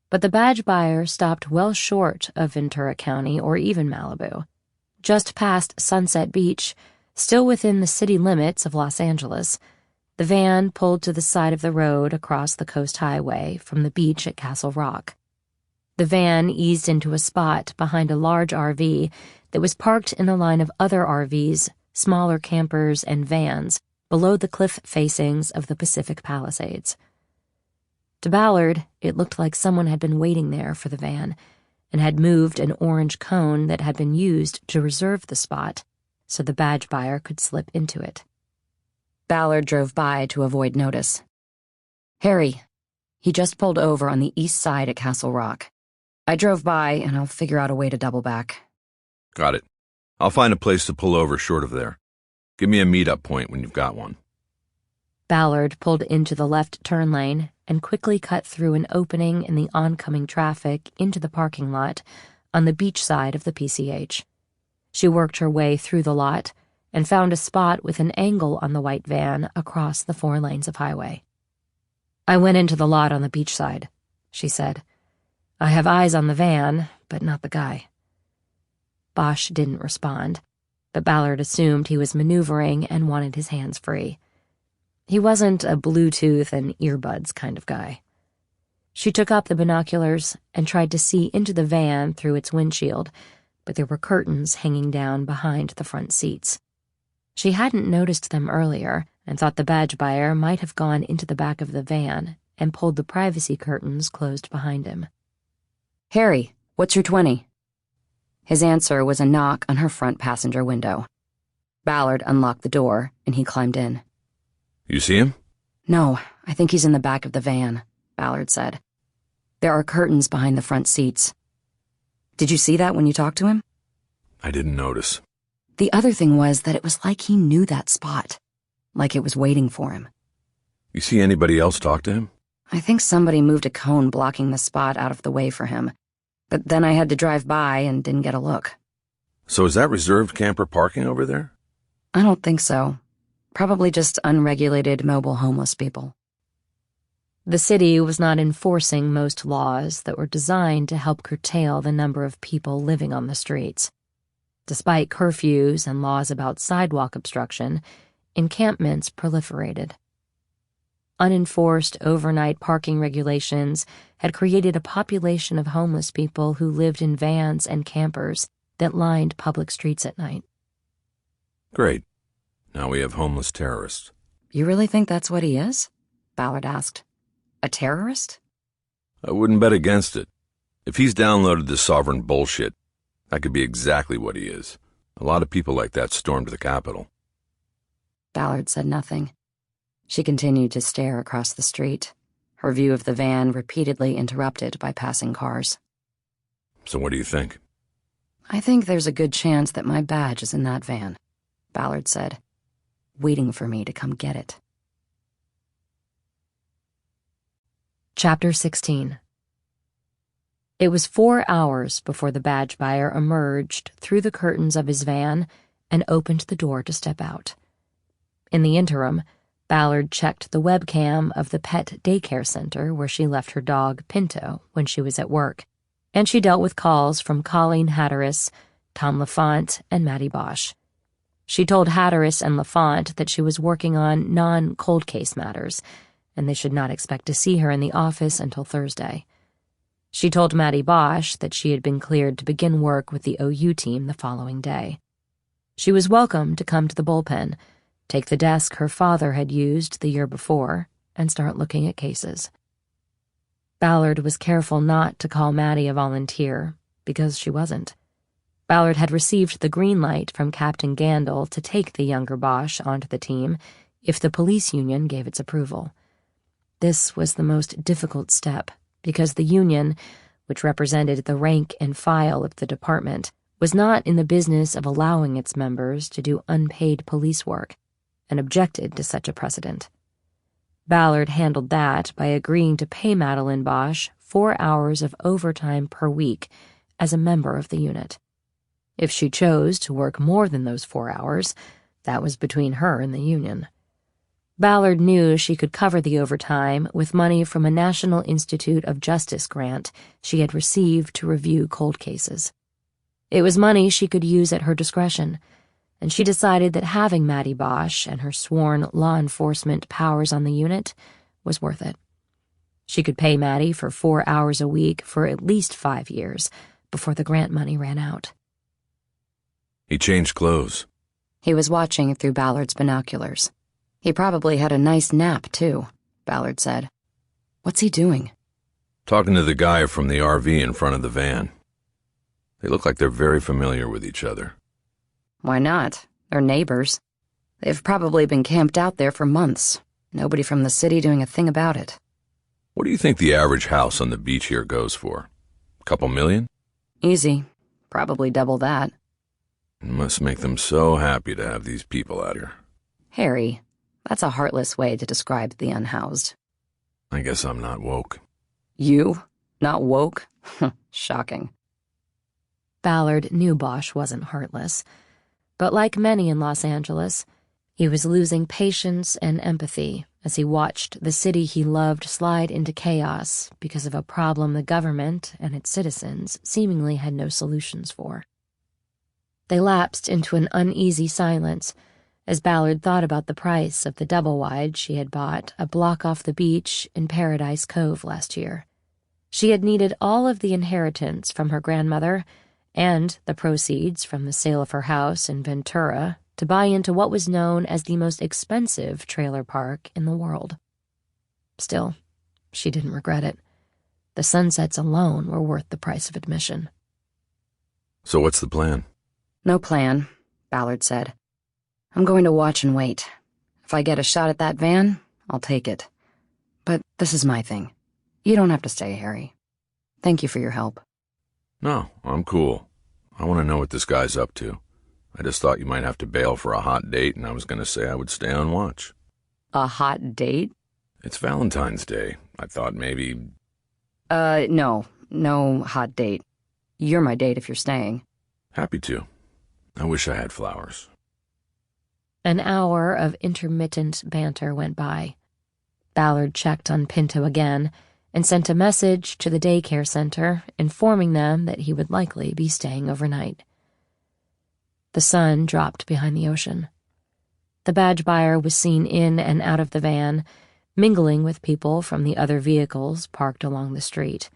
Speaker 2: But the badge buyer stopped well short of Ventura County or even Malibu. Just past Sunset Beach, still within the city limits of Los Angeles, the van pulled to the side of the road across the Coast Highway from the beach at Castle Rock. The van eased into a spot behind a large RV that was parked in a line of other RVs, smaller campers, and vans below the cliff facings of the Pacific Palisades. To Ballard, it looked like someone had been waiting there for the van and had moved an orange cone that had been used to reserve the spot so the badge buyer could slip into it.
Speaker 3: Ballard drove by to avoid notice. Harry, he just pulled over on the east side at Castle Rock. I drove by, and I'll figure out a way to double back.
Speaker 1: Got it. I'll find a place to pull over short of there. Give me a meet-up point when you've got one.
Speaker 2: Ballard pulled into the left turn lane and quickly cut through an opening in the oncoming traffic into the parking lot on the beach side of the PCH. She worked her way through the lot and found a spot with an angle on the white van across the 4 lanes of highway. "I went into the lot on the beach side," she said. "I have eyes on the van, but not the guy." Bosch didn't respond, but Ballard assumed he was maneuvering and wanted his hands free. He wasn't a Bluetooth and earbuds kind of guy. She took up the binoculars and tried to see into the van through its windshield, but there were curtains hanging down behind the front seats. She hadn't noticed them earlier and thought the badge buyer might have gone into the back of the van and pulled the privacy curtains closed behind him.
Speaker 3: "Harry, what's your 20? His answer was a knock on her front passenger window. Ballard unlocked the door, and he climbed in.
Speaker 1: You see him?
Speaker 3: "No, I think he's in the back of the van," Ballard said. "There are curtains behind the front seats. Did you see that when you talked to him?"
Speaker 1: I didn't notice.
Speaker 3: The other thing was that it was like he knew that spot, like it was waiting for him.
Speaker 1: You see anybody else talk to him?
Speaker 3: I think somebody moved a cone blocking the spot out of the way for him, but then I had to drive by and didn't get a look.
Speaker 1: So is that reserved camper parking over there?
Speaker 3: I don't think so. Probably just unregulated mobile homeless people.
Speaker 2: The city was not enforcing most laws that were designed to help curtail the number of people living on the streets. Despite curfews and laws about sidewalk obstruction, encampments proliferated. Unenforced overnight parking regulations had created a population of homeless people who lived in vans and campers that lined public streets at night.
Speaker 1: Great. Now we have homeless terrorists.
Speaker 3: You really think that's what he is? Ballard asked. A terrorist?
Speaker 1: I wouldn't bet against it. If he's downloaded this sovereign bullshit, that could be exactly what he is. A lot of people like that stormed the Capitol.
Speaker 3: Ballard said nothing. She continued to stare across the street, her view of the van repeatedly interrupted by passing cars.
Speaker 1: So what do you think?
Speaker 3: I think there's a good chance that my badge is in that van, Ballard said, waiting for me to come get it.
Speaker 2: Chapter 16. It was 4 hours before the badge buyer emerged through the curtains of his van and opened the door to step out. In the interim, Ballard checked the webcam of the pet daycare center where she left her dog, Pinto, when she was at work, and she dealt with calls from Colleen Hatteras, Tom Lafont, and Maddie Bosch. She told Hatteras and Lafont that she was working on non-cold case matters, and they should not expect to see her in the office until Thursday. She told Maddie Bosch that she had been cleared to begin work with the OU team the following day. She was welcome to come to the bullpen, take the desk her father had used the year before, and start looking at cases. Ballard was careful not to call Maddie a volunteer, because she wasn't. Ballard had received the green light from Captain Gandil to take the younger Bosch onto the team if the police union gave its approval. This was the most difficult step, because the union, which represented the rank and file of the department, was not in the business of allowing its members to do unpaid police work, and objected to such a precedent. Ballard handled that by agreeing to pay Madeline Bosch 4 hours of overtime per week as a member of the unit. If she chose to work more than those 4 hours, that was between her and the union. Ballard knew she could cover the overtime with money from a National Institute of Justice grant she had received to review cold cases. It was money she could use at her discretion, and she decided that having Maddie Bosch and her sworn law enforcement powers on the unit was worth it. She could pay Maddie for 4 hours a week for at least 5 years before the grant money ran out.
Speaker 1: He changed clothes.
Speaker 3: He was watching through Ballard's binoculars. He probably had a nice nap, too, Ballard said. What's he doing?
Speaker 1: Talking to the guy from the RV in front of the van. They look like they're very familiar with each other.
Speaker 3: Why not? They're neighbors. They've probably been camped out there for months. Nobody from the city doing a thing about it.
Speaker 1: What do you think the average house on the beach here goes for? A couple million?
Speaker 3: Easy. Probably double that.
Speaker 1: It must make them so happy to have these people out here.
Speaker 3: Harry, that's a heartless way to describe the unhoused.
Speaker 1: I guess I'm not woke.
Speaker 3: You? Not woke? Shocking.
Speaker 2: Ballard knew Bosch wasn't heartless, But like many in Los Angeles, he was losing patience and empathy as he watched the city he loved slide into chaos because of a problem the government and its citizens seemingly had no solutions for. They lapsed into an uneasy silence as Ballard thought about the price of the double-wide she had bought a block off the beach in Paradise Cove last year. She had needed all of the inheritance from her grandmother and the proceeds from the sale of her house in Ventura to buy into what was known as the most expensive trailer park in the world. Still, she didn't regret it. The sunsets alone were worth the price of admission.
Speaker 1: So what's the plan?
Speaker 3: No plan, Ballard said. I'm going to watch and wait. If I get a shot at that van, I'll take it. But this is my thing. You don't have to stay, Harry. Thank you for your help.
Speaker 1: No, I'm cool. I want to know what this guy's up to. I just thought you might have to bail for a hot date, and I was going to say I would stay on watch.
Speaker 3: A hot date?
Speaker 1: It's Valentine's Day. I thought maybe...
Speaker 3: No hot date. You're my date if you're staying.
Speaker 1: Happy to. I wish I had flowers.
Speaker 2: An hour of intermittent banter went by. Ballard checked on Pinto again and sent a message to the daycare center informing them that he would likely be staying overnight. The sun dropped behind the ocean. The badge buyer was seen in and out of the van, mingling with people from the other vehicles parked along the street.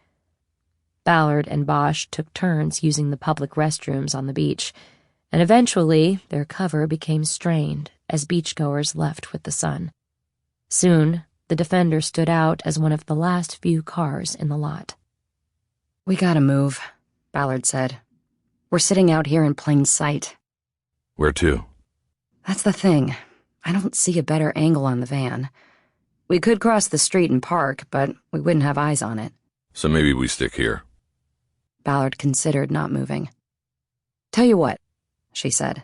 Speaker 2: Ballard and Bosch took turns using the public restrooms on the beach, and eventually their cover became strained as beachgoers left with the sun. Soon, the Defender stood out as one of the last few cars in the lot.
Speaker 3: We gotta move, Ballard said. We're sitting out here in plain sight.
Speaker 1: Where to?
Speaker 3: That's the thing. I don't see a better angle on the van. We could cross the street and park, but we wouldn't have eyes on it.
Speaker 1: So maybe we stick here.
Speaker 3: Ballard considered not moving. Tell you what, she said.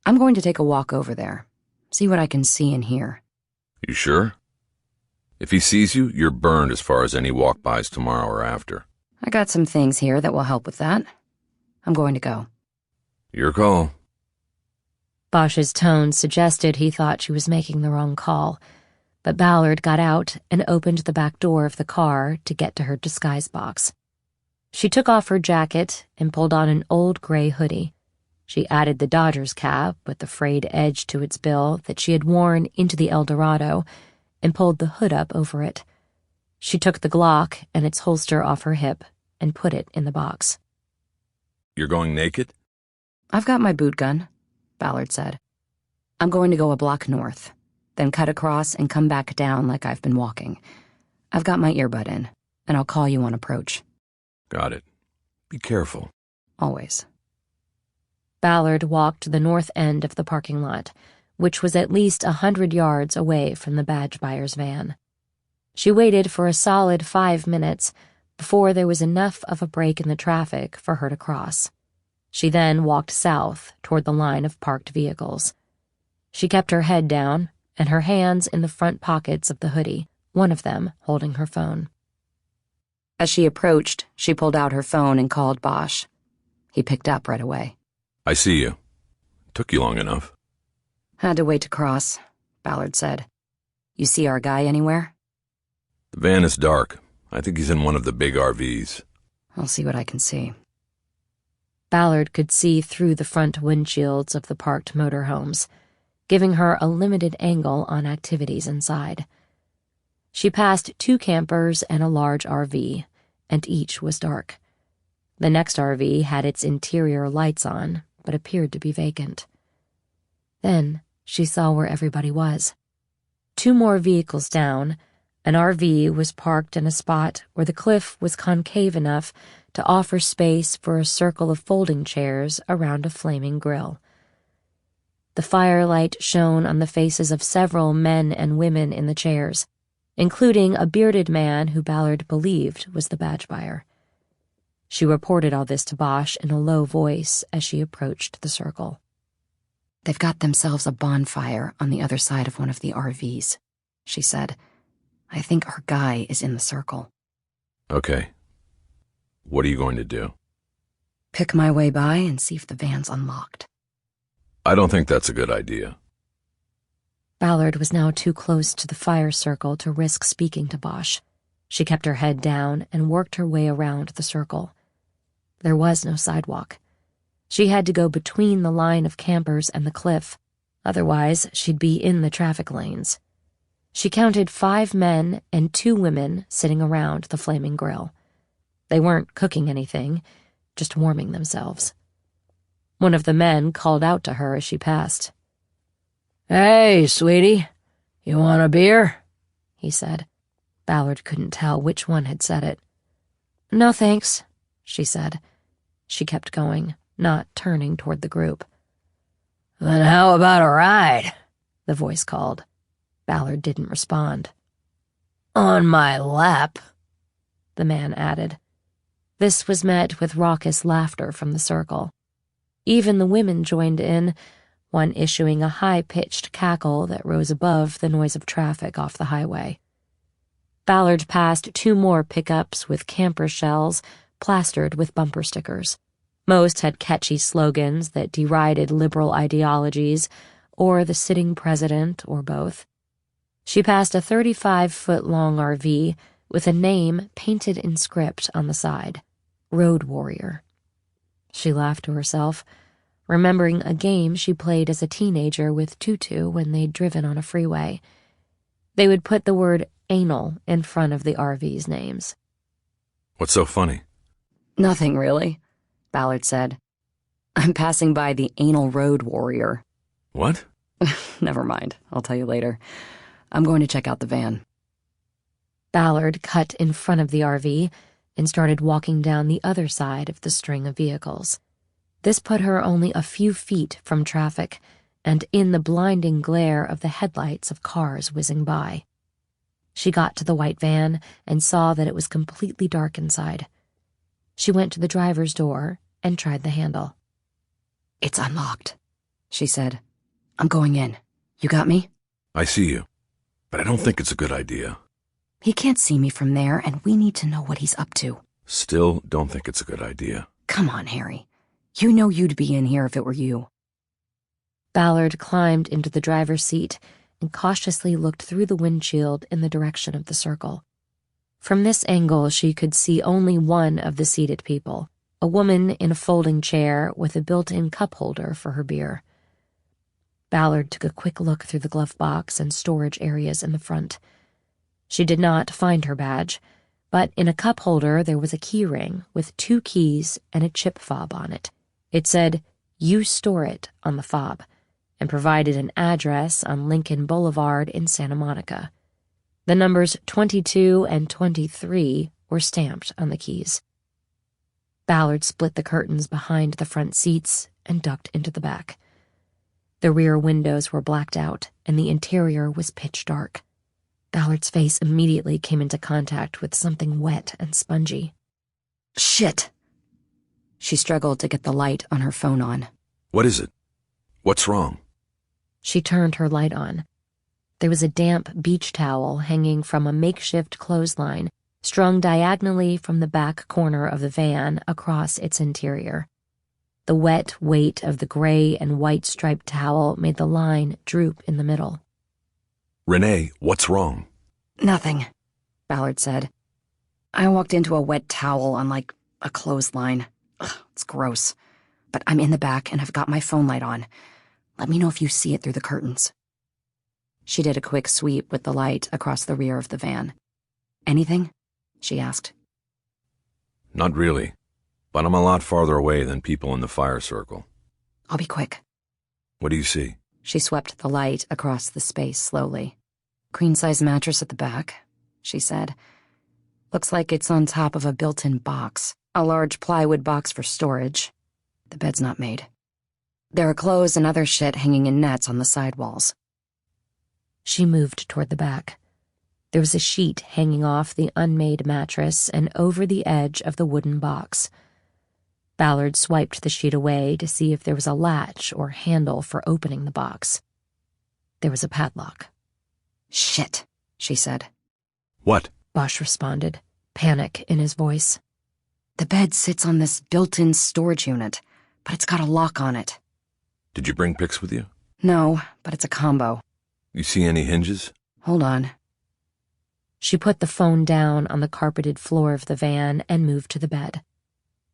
Speaker 3: I'm going to take a walk over there. See what I can see and hear.
Speaker 1: You sure? If he sees you, you're burned as far as any walk-bys tomorrow or after.
Speaker 3: I got some things here that will help with that. I'm going to go.
Speaker 1: Your call.
Speaker 2: Bosch's tone suggested he thought she was making the wrong call, but Ballard got out and opened the back door of the car to get to her disguise box. She took off her jacket and pulled on an old gray hoodie. She added the Dodgers cap with the frayed edge to its bill that she had worn into the El Dorado and pulled the hood up over it. She took the Glock and its holster off her hip and put it in the box.
Speaker 1: You're going naked?
Speaker 3: I've got my boot gun, Ballard said. I'm going to go a block north, then cut across and come back down like I've been walking. I've got my earbud in, and I'll call you on approach.
Speaker 1: Got it. Be careful.
Speaker 3: Always.
Speaker 2: Ballard walked to the north end of the parking lot, which was at least 100 yards away from the badge buyer's van. She waited for a solid 5 minutes before there was enough of a break in the traffic for her to cross. She then walked south toward the line of parked vehicles. She kept her head down and her hands in the front pockets of the hoodie, one of them holding her phone.
Speaker 3: As she approached, she pulled out her phone and called Bosch. He picked up right away.
Speaker 1: I see you. Took you long enough.
Speaker 3: Had to wait to cross, Ballard said. You see our guy anywhere?
Speaker 1: The van is dark. I think he's in one of the big RVs.
Speaker 3: I'll see what I can see.
Speaker 2: Ballard could see through the front windshields of the parked motorhomes, giving her a limited angle on activities inside. She passed 2 campers and a large RV, and each was dark. The next RV had its interior lights on, but appeared to be vacant. Then she saw where everybody was. 2 more vehicles down, an RV was parked in a spot where the cliff was concave enough to offer space for a circle of folding chairs around a flaming grill. The firelight shone on the faces of several men and women in the chairs, including a bearded man who Ballard believed was the badge buyer. She reported all this to Bosch in a low voice as she approached the circle.
Speaker 3: They've got themselves a bonfire on the other side of one of the RVs, she said. I think our guy is in the circle.
Speaker 1: Okay. What are you going to do?
Speaker 3: Pick my way by and see if the van's unlocked.
Speaker 1: I don't think that's a good idea.
Speaker 2: Ballard was now too close to the fire circle to risk speaking to Bosch. She kept her head down and worked her way around the circle. There was no sidewalk. She had to go between the line of campers and the cliff. Otherwise, she'd be in the traffic lanes. She counted 5 men and 2 women sitting around the flaming grill. They weren't cooking anything, just warming themselves. One of the men called out to her as she passed.
Speaker 3: "Hey, sweetie, you want a beer?"
Speaker 2: he said. Ballard couldn't tell which one had said it. "No, thanks," she said. She kept going, not turning toward the group.
Speaker 3: "Then how about a ride?"
Speaker 2: the voice called. Ballard didn't respond.
Speaker 3: "On my lap,"
Speaker 2: the man added. This was met with raucous laughter from the circle. Even the women joined in, one issuing a high-pitched cackle that rose above the noise of traffic off the highway. Ballard passed 2 more pickups with camper shells plastered with bumper stickers. Most had catchy slogans that derided liberal ideologies or the sitting president or both. She passed a 35-foot-long RV with a name painted in script on the side, Road Warrior. She laughed to herself, remembering a game she played as a teenager with Tutu when they'd driven on a freeway. They would put the word anal in front of the RV's names.
Speaker 1: What's so funny?
Speaker 2: Nothing, really, Ballard said. I'm passing by the Anal Road Warrior.
Speaker 1: What?
Speaker 2: Never mind, I'll tell you later. I'm going to check out the van. Ballard cut in front of the RV and started walking down the other side of the string of vehicles. This put her only a few feet from traffic and in the blinding glare of the headlights of cars whizzing by. She got to the white van and saw that it was completely dark inside. She went to the driver's door and tried the handle. It's unlocked, she said. I'm going in. You got me?
Speaker 1: I see you, but I don't think it's a good idea.
Speaker 2: He can't see me from there, and we need to know what he's up to.
Speaker 1: Still don't think it's a good idea.
Speaker 2: Come on, Harry. You know you'd be in here if it were you. Ballard climbed into the driver's seat and cautiously looked through the windshield in the direction of the circle. From this angle, she could see only one of the seated people, a woman in a folding chair with a built-in cup holder for her beer. Ballard took a quick look through the glove box and storage areas in the front. She did not find her badge, but in a cup holder there was a key ring with 2 keys and a chip fob on it. It said, "You store it" on the fob, and provided an address on Lincoln Boulevard in Santa Monica. The numbers 22 and 23 were stamped on the keys. Ballard split the curtains behind the front seats and ducked into the back. The rear windows were blacked out, and the interior was pitch dark. Ballard's face immediately came into contact with something wet and spongy. Shit! She struggled to get the light on her phone on.
Speaker 1: What is it? What's wrong?
Speaker 2: She turned her light on. There was a damp beach towel hanging from a makeshift clothesline, strung diagonally from the back corner of the van across its interior. The wet weight of the gray and white striped towel made the line droop in the middle.
Speaker 1: Renee, what's wrong?
Speaker 2: Nothing, Ballard said. I walked into a wet towel on, a clothesline. Ugh, it's gross. But I'm in the back and I've got my phone light on. Let me know if you see it through the curtains. She did a quick sweep with the light across the rear of the van. Anything? She asked.
Speaker 1: Not really, but I'm a lot farther away than people in the fire circle.
Speaker 2: I'll be quick.
Speaker 1: What do you see?
Speaker 2: She swept the light across the space slowly. Queen-size mattress at the back, she said. Looks like it's on top of a built-in box. A large plywood box for storage. The bed's not made. There are clothes and other shit hanging in nets on the side walls. She moved toward the back. There was a sheet hanging off the unmade mattress and over the edge of the wooden box. Ballard swiped the sheet away to see if there was a latch or handle for opening the box. There was a padlock. Shit, she said.
Speaker 1: What?
Speaker 2: Bosch responded, panic in his voice. The bed sits on this built-in storage unit, but it's got a lock on it.
Speaker 1: Did you bring picks with you?
Speaker 3: No, but it's a combo.
Speaker 1: You see any hinges?
Speaker 3: Hold on.
Speaker 2: She put the phone down on the carpeted floor of the van and moved to the bed.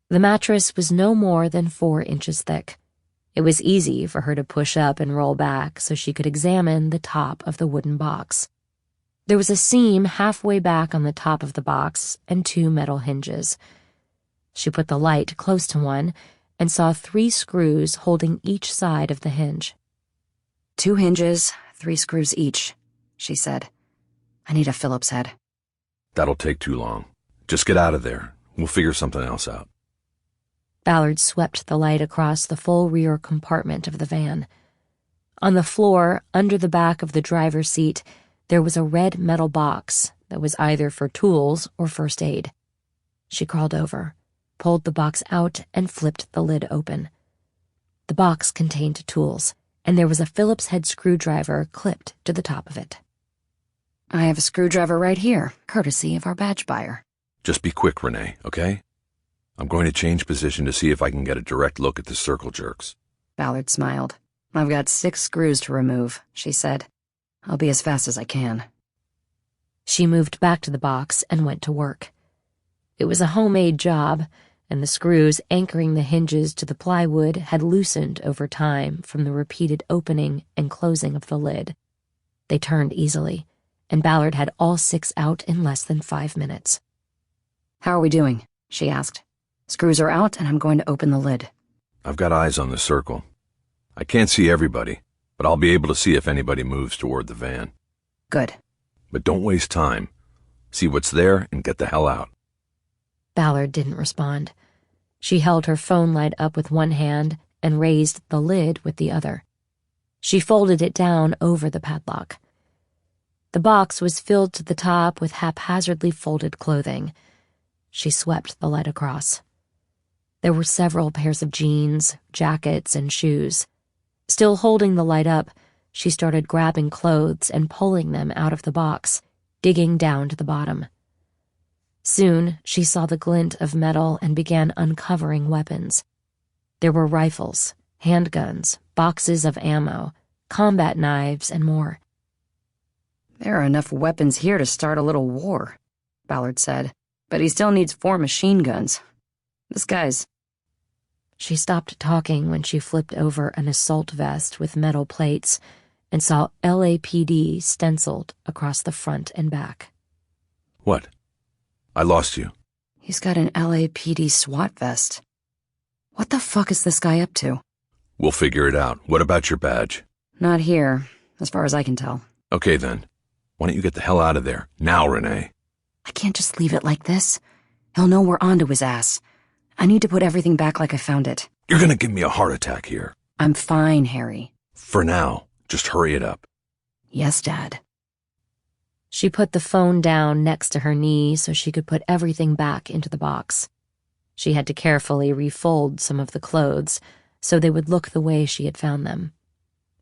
Speaker 2: The mattress was no more than 4 inches thick. It was easy for her to push up and roll back so she could examine the top of the wooden box. There was a seam halfway back on the top of the box and 2 metal hinges. She put the light close to one and saw 3 screws holding each side of the hinge.
Speaker 3: 2 hinges, 3 screws each, she said. I need a Phillips head.
Speaker 1: That'll take too long. Just get out of there. We'll figure something else out.
Speaker 2: Ballard swept the light across the full rear compartment of the van. On the floor, under the back of the driver's seat, there was a red metal box that was either for tools or first aid. She crawled over, pulled the box out, and flipped the lid open. The box contained tools, and there was a Phillips head screwdriver clipped to the top of it.
Speaker 3: I have a screwdriver right here, courtesy of our badge buyer.
Speaker 1: Just be quick, Renee, okay? I'm going to change position to see if I can get a direct look at the circle jerks.
Speaker 3: Ballard smiled. I've got 6 screws to remove, she said. I'll be as fast as I can.
Speaker 2: She moved back to the box and went to work. It was a homemade job, and the screws anchoring the hinges to the plywood had loosened over time from the repeated opening and closing of the lid. They turned easily, and Ballard had all 6 out in less than 5 minutes.
Speaker 3: How are we doing? She asked. Screws are out, and I'm going to open the lid.
Speaker 1: I've got eyes on the circle. I can't see everybody, but I'll be able to see if anybody moves toward the van.
Speaker 3: Good.
Speaker 1: But don't waste time. See what's there and get the hell out.
Speaker 2: Ballard didn't respond. She held her phone light up with one hand and raised the lid with the other. She folded it down over the padlock. The box was filled to the top with haphazardly folded clothing. She swept the light across. There were several pairs of jeans, jackets, and shoes. Still holding the light up, she started grabbing clothes and pulling them out of the box, digging down to the bottom. Soon, she saw the glint of metal and began uncovering weapons. There were rifles, handguns, boxes of ammo, combat knives, and more.
Speaker 3: There are enough weapons here to start a little war, Ballard said, but he still needs 4 machine guns. This guy's...
Speaker 2: She stopped talking when she flipped over an assault vest with metal plates and saw LAPD stenciled across the front and back.
Speaker 1: What? I lost you.
Speaker 3: He's got an LAPD SWAT vest. What the fuck is this guy up to?
Speaker 1: We'll figure it out. What about your badge?
Speaker 3: Not here, as far as I can tell.
Speaker 1: Okay, then. Why don't you get the hell out of there? Now, Renee.
Speaker 3: I can't just leave it like this. He'll know we're onto his ass. I need to put everything back like I found it.
Speaker 1: You're gonna give me a heart attack here.
Speaker 3: I'm fine, Harry.
Speaker 1: For now. Just hurry it up.
Speaker 3: Yes, Dad.
Speaker 2: She put the phone down next to her knee so she could put everything back into the box. She had to carefully refold some of the clothes so they would look the way she had found them.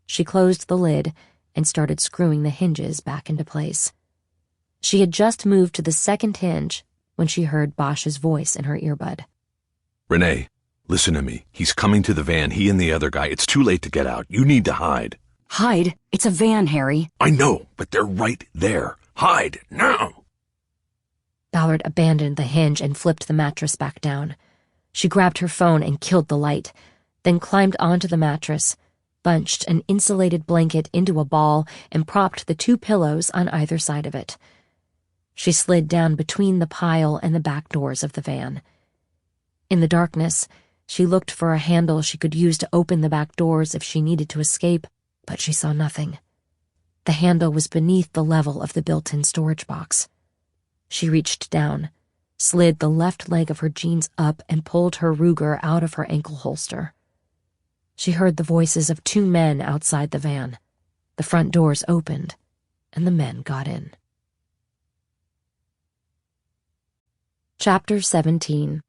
Speaker 2: She closed the lid and started screwing the hinges back into place. She had just moved to the second hinge when she heard Bosch's voice in her earbud.
Speaker 1: Renee, listen to me. He's coming to the van, he and the other guy. It's too late to get out. You need to hide.
Speaker 3: Hide? It's a van, Harry.
Speaker 1: I know, but they're right there. Hide, now!
Speaker 2: Ballard abandoned the hinge and flipped the mattress back down. She grabbed her phone and killed the light, then climbed onto the mattress, bunched an insulated blanket into a ball, and propped the 2 pillows on either side of it. She slid down between the pile and the back doors of the van. In the darkness, she looked for a handle she could use to open the back doors if she needed to escape, but she saw nothing. The handle was beneath the level of the built-in storage box. She reached down, slid the left leg of her jeans up, and pulled her Ruger out of her ankle holster. She heard the voices of 2 men outside the van. The front doors opened, and the men got in. Chapter 17.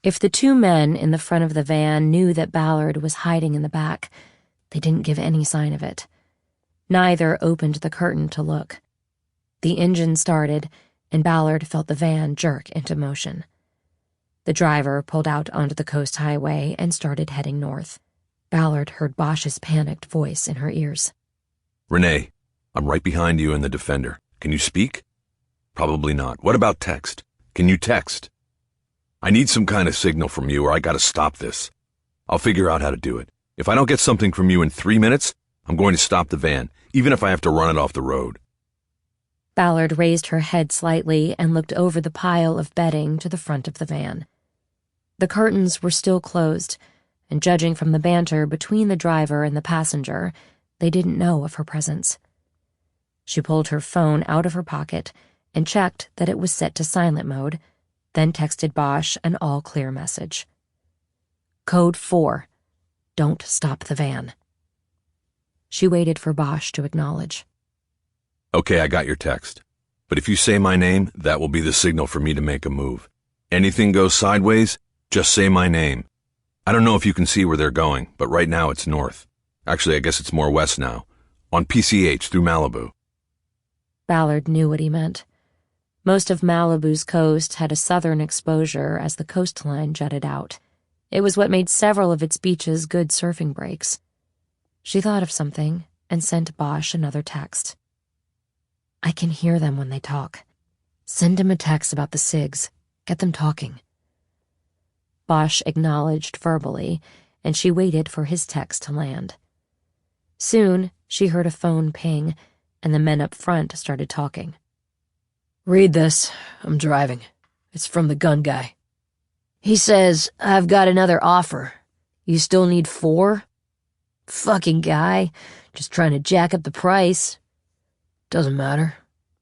Speaker 2: If the 2 men in the front of the van knew that Ballard was hiding in the back, they didn't give any sign of it. Neither opened the curtain to look. The engine started, and Ballard felt the van jerk into motion. The driver pulled out onto the coast highway and started heading north. Ballard heard Bosch's panicked voice in her ears.
Speaker 1: Renee, I'm right behind you in the Defender. Can you speak? Probably not. What about text? Can you text? I need some kind of signal from you or I gotta stop this. I'll figure out how to do it. If I don't get something from you in 3 minutes, I'm going to stop the van, even if I have to run it off the road.
Speaker 2: Ballard raised her head slightly and looked over the pile of bedding to the front of the van. The curtains were still closed, and judging from the banter between the driver and the passenger, they didn't know of her presence. She pulled her phone out of her pocket and checked that it was set to silent mode, then texted Bosch an all-clear message. Code 4. Don't stop the van. She waited for Bosch to acknowledge.
Speaker 1: Okay, I got your text. But if you say my name, that will be the signal for me to make a move. Anything goes sideways, just say my name. I don't know if you can see where they're going, but right now it's north. Actually, I guess it's more west now. On PCH through Malibu.
Speaker 2: Ballard knew what he meant. Most of Malibu's coast had a southern exposure as the coastline jutted out. It was what made several of its beaches good surfing breaks. She thought of something and sent Bosch another text. I can hear them when they talk. Send him a text about the SIGs. Get them talking. Bosch acknowledged verbally, and she waited for his text to land. Soon, she heard a phone ping, and the men up front started talking.
Speaker 3: Read this. I'm driving. It's from the gun guy. He says, I've got another offer. You still need 4? Fucking guy. Just trying to jack up the price. Doesn't matter.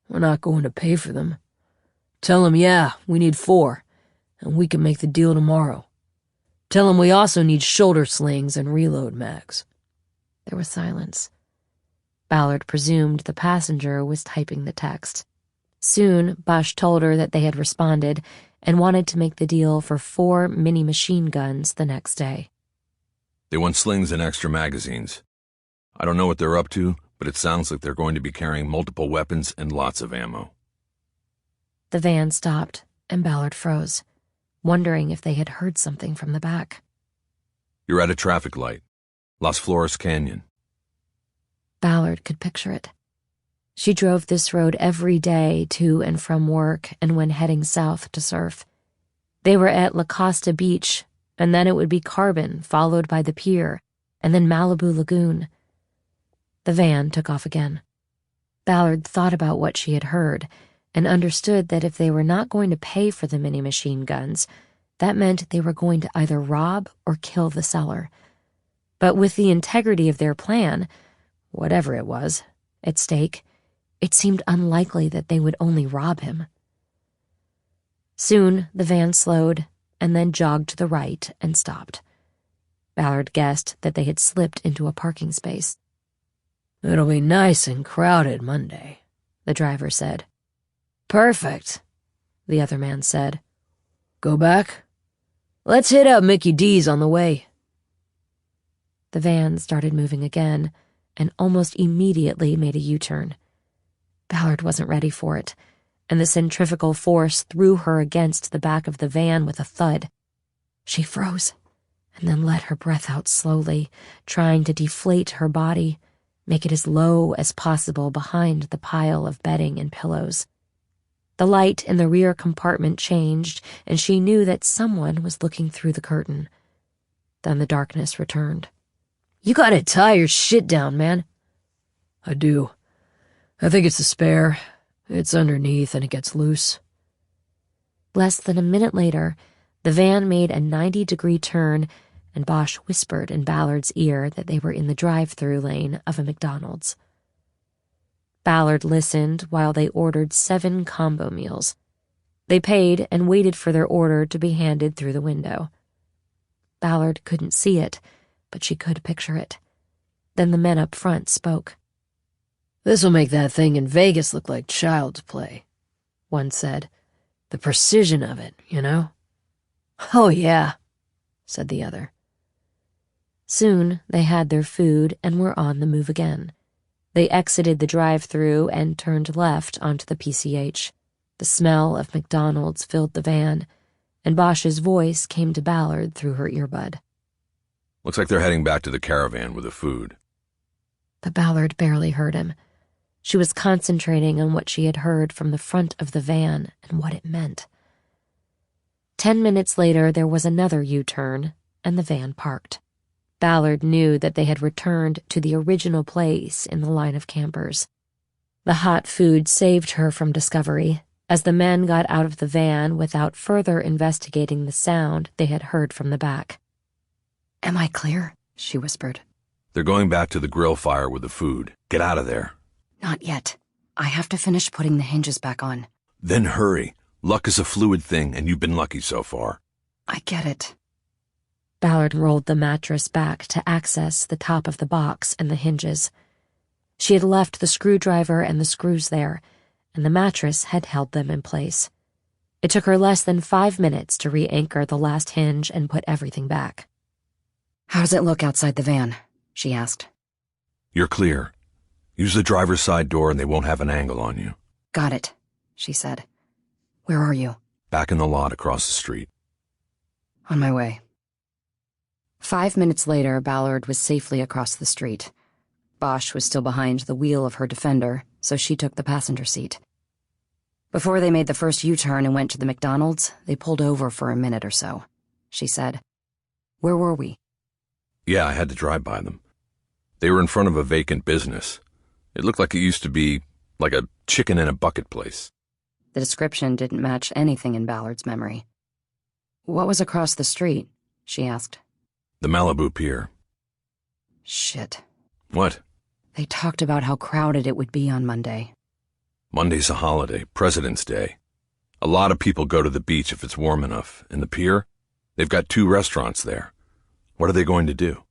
Speaker 3: We're not going to pay for them. Tell him, yeah, we need 4, and we can make the deal tomorrow. Tell him we also need shoulder slings and reload mags.
Speaker 2: There was silence. Ballard presumed the passenger was typing the text. Soon, Bosch told her that they had responded and wanted to make the deal for 4 mini-machine guns the next day.
Speaker 1: They want slings and extra magazines. I don't know what they're up to, but it sounds like they're going to be carrying multiple weapons and lots of ammo.
Speaker 2: The van stopped, and Ballard froze, wondering if they had heard something from the back.
Speaker 1: You're at a traffic light. Las Flores Canyon.
Speaker 2: Ballard could picture it. She drove this road every day to and from work and when heading south to surf. They were at La Costa Beach, and then it would be Carbon, followed by the pier, and then Malibu Lagoon. The van took off again. Ballard thought about what she had heard and understood that if they were not going to pay for the mini-machine guns, that meant they were going to either rob or kill the seller. But with the integrity of their plan, whatever it was, at stake, it seemed unlikely that they would only rob him. Soon the van slowed and then jogged to the right and stopped. Ballard guessed that they had slipped into a parking space.
Speaker 3: It'll be nice and crowded Monday,
Speaker 2: the driver said.
Speaker 3: Perfect,
Speaker 2: the other man said.
Speaker 3: Go back? Let's hit up Mickey D's on the way.
Speaker 2: The van started moving again and almost immediately made a U-turn. Ballard wasn't ready for it, and the centrifugal force threw her against the back of the van with a thud. She froze, and then let her breath out slowly, trying to deflate her body, make it as low as possible behind the pile of bedding and pillows. The light in the rear compartment changed, and she knew that someone was looking through the curtain. Then the darkness returned.
Speaker 3: You gotta tie your shit down, man. I do. I think it's a spare. It's underneath and it gets loose.
Speaker 2: Less than a minute later, the van made a 90-degree turn, and Bosch whispered in Ballard's ear that they were in the drive-through lane of a McDonald's. Ballard listened while they ordered 7 combo meals. They paid and waited for their order to be handed through the window. Ballard couldn't see it, but she could picture it. Then the men up front spoke.
Speaker 3: This'll make that thing in Vegas look like child's play, one said. The precision of it, you know? Oh, yeah, said the other.
Speaker 2: Soon they had their food and were on the move again. They exited the drive-through and turned left onto the PCH. The smell of McDonald's filled the van, and Bosch's voice came to Ballard through her earbud.
Speaker 1: Looks like they're heading back to the caravan with the food.
Speaker 2: But Ballard barely heard him. She was concentrating on what she had heard from the front of the van and what it meant. 10 minutes later, there was another U-turn, and the van parked. Ballard knew that they had returned to the original place in the line of campers. The hot food saved her from discovery, as the men got out of the van without further investigating the sound they had heard from the back.
Speaker 3: "Am I clear?" she whispered.
Speaker 1: They're going back to the grill fire with the food. Get out of there.
Speaker 3: "Not yet. I have to finish putting the hinges back on."
Speaker 1: Then hurry. Luck is a fluid thing, and you've been lucky so far.
Speaker 3: "I get it."
Speaker 2: Ballard rolled the mattress back to access the top of the box and the hinges. She had left the screwdriver and the screws there, and the mattress had held them in place. It took her less than 5 minutes to re-anchor the last hinge and put everything back.
Speaker 3: "How does it look outside the van?" she asked.
Speaker 1: You're clear. Use the driver's side door and they won't have an angle on you.
Speaker 3: "Got it," she said. "Where are you?"
Speaker 1: Back in the lot across the street.
Speaker 3: "On my way." 5 minutes later, Ballard was safely across the street. Bosch was still behind the wheel of her Defender, so she took the passenger seat. Before they made the first U-turn and went to the McDonald's, they pulled over for a minute or so. She said, "Where were we?"
Speaker 1: Yeah, I had to drive by them. They were in front of a vacant business. It looked like it used to be like a chicken in a bucket place.
Speaker 3: The description didn't match anything in Ballard's memory. "What was across the street?" she asked.
Speaker 1: The Malibu Pier.
Speaker 3: Shit.
Speaker 1: What?
Speaker 3: They talked about how crowded it would be on Monday.
Speaker 1: Monday's a holiday, President's Day. A lot of people go to the beach if it's warm enough. And the pier? They've got 2 restaurants there. What are they going to do?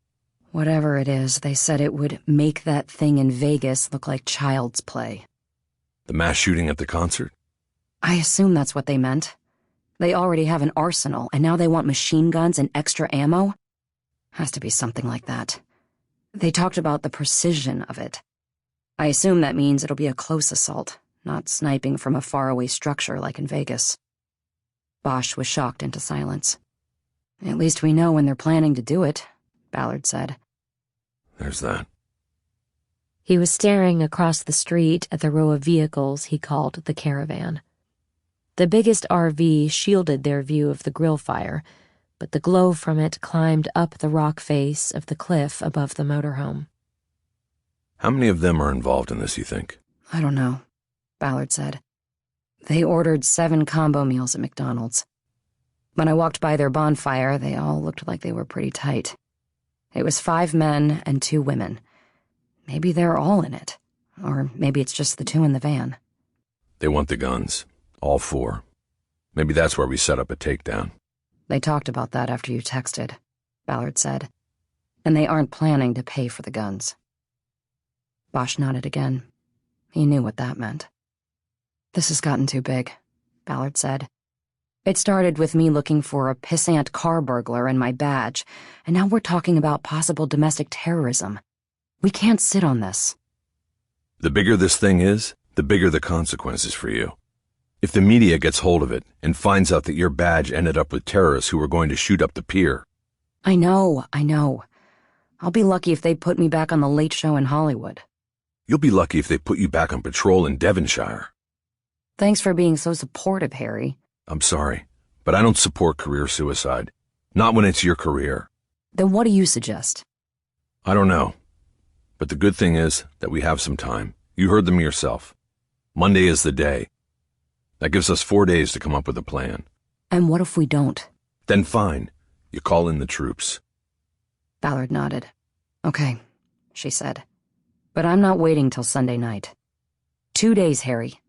Speaker 3: Whatever it is, they said it would make that thing in Vegas look like child's play.
Speaker 1: The mass shooting at the concert?
Speaker 3: I assume that's what they meant. They already have an arsenal, and now they want machine guns and extra ammo? Has to be something like that. They talked about the precision of it. I assume that means it'll be a close assault, not sniping from a faraway structure like in Vegas. Bosch was shocked into silence. "At least we know when they're planning to do it," Ballard said.
Speaker 1: There's that.
Speaker 2: He was staring across the street at the row of vehicles he called the caravan. The biggest RV shielded their view of the grill fire, but the glow from it climbed up the rock face of the cliff above the motorhome.
Speaker 1: How many of them are involved in this, you think?
Speaker 3: "I don't know," Ballard said. "They ordered 7 combo meals at McDonald's. When I walked by their bonfire, they all looked like they were pretty tight. It was 5 men and 2 women. Maybe they're all in it. Or maybe it's just the 2 in the van."
Speaker 1: They want the guns. All 4. Maybe that's where we set up a takedown.
Speaker 3: "They talked about that after you texted," Ballard said. "And they aren't planning to pay for the guns." Bosch nodded again. He knew what that meant. "This has gotten too big," Ballard said. "It started with me looking for a pissant car burglar and my badge, and now we're talking about possible domestic terrorism. We can't sit on this."
Speaker 1: The bigger this thing is, the bigger the consequences for you. If the media gets hold of it and finds out that your badge ended up with terrorists who were going to shoot up the pier.
Speaker 3: I know. I'll be lucky if they put me back on the Late Show in Hollywood.
Speaker 1: You'll be lucky if they put you back on patrol in Devonshire.
Speaker 3: Thanks for being so supportive, Harry.
Speaker 1: I'm sorry, but I don't support career suicide. Not when it's your career.
Speaker 3: Then what do you suggest?
Speaker 1: I don't know. But the good thing is that we have some time. You heard them yourself. Monday is the day. That gives us 4 days to come up with a plan.
Speaker 3: And what if we don't?
Speaker 1: Then fine. You call in the troops.
Speaker 3: Ballard nodded. "Okay," she said. "But I'm not waiting till Sunday night. 2 days, Harry.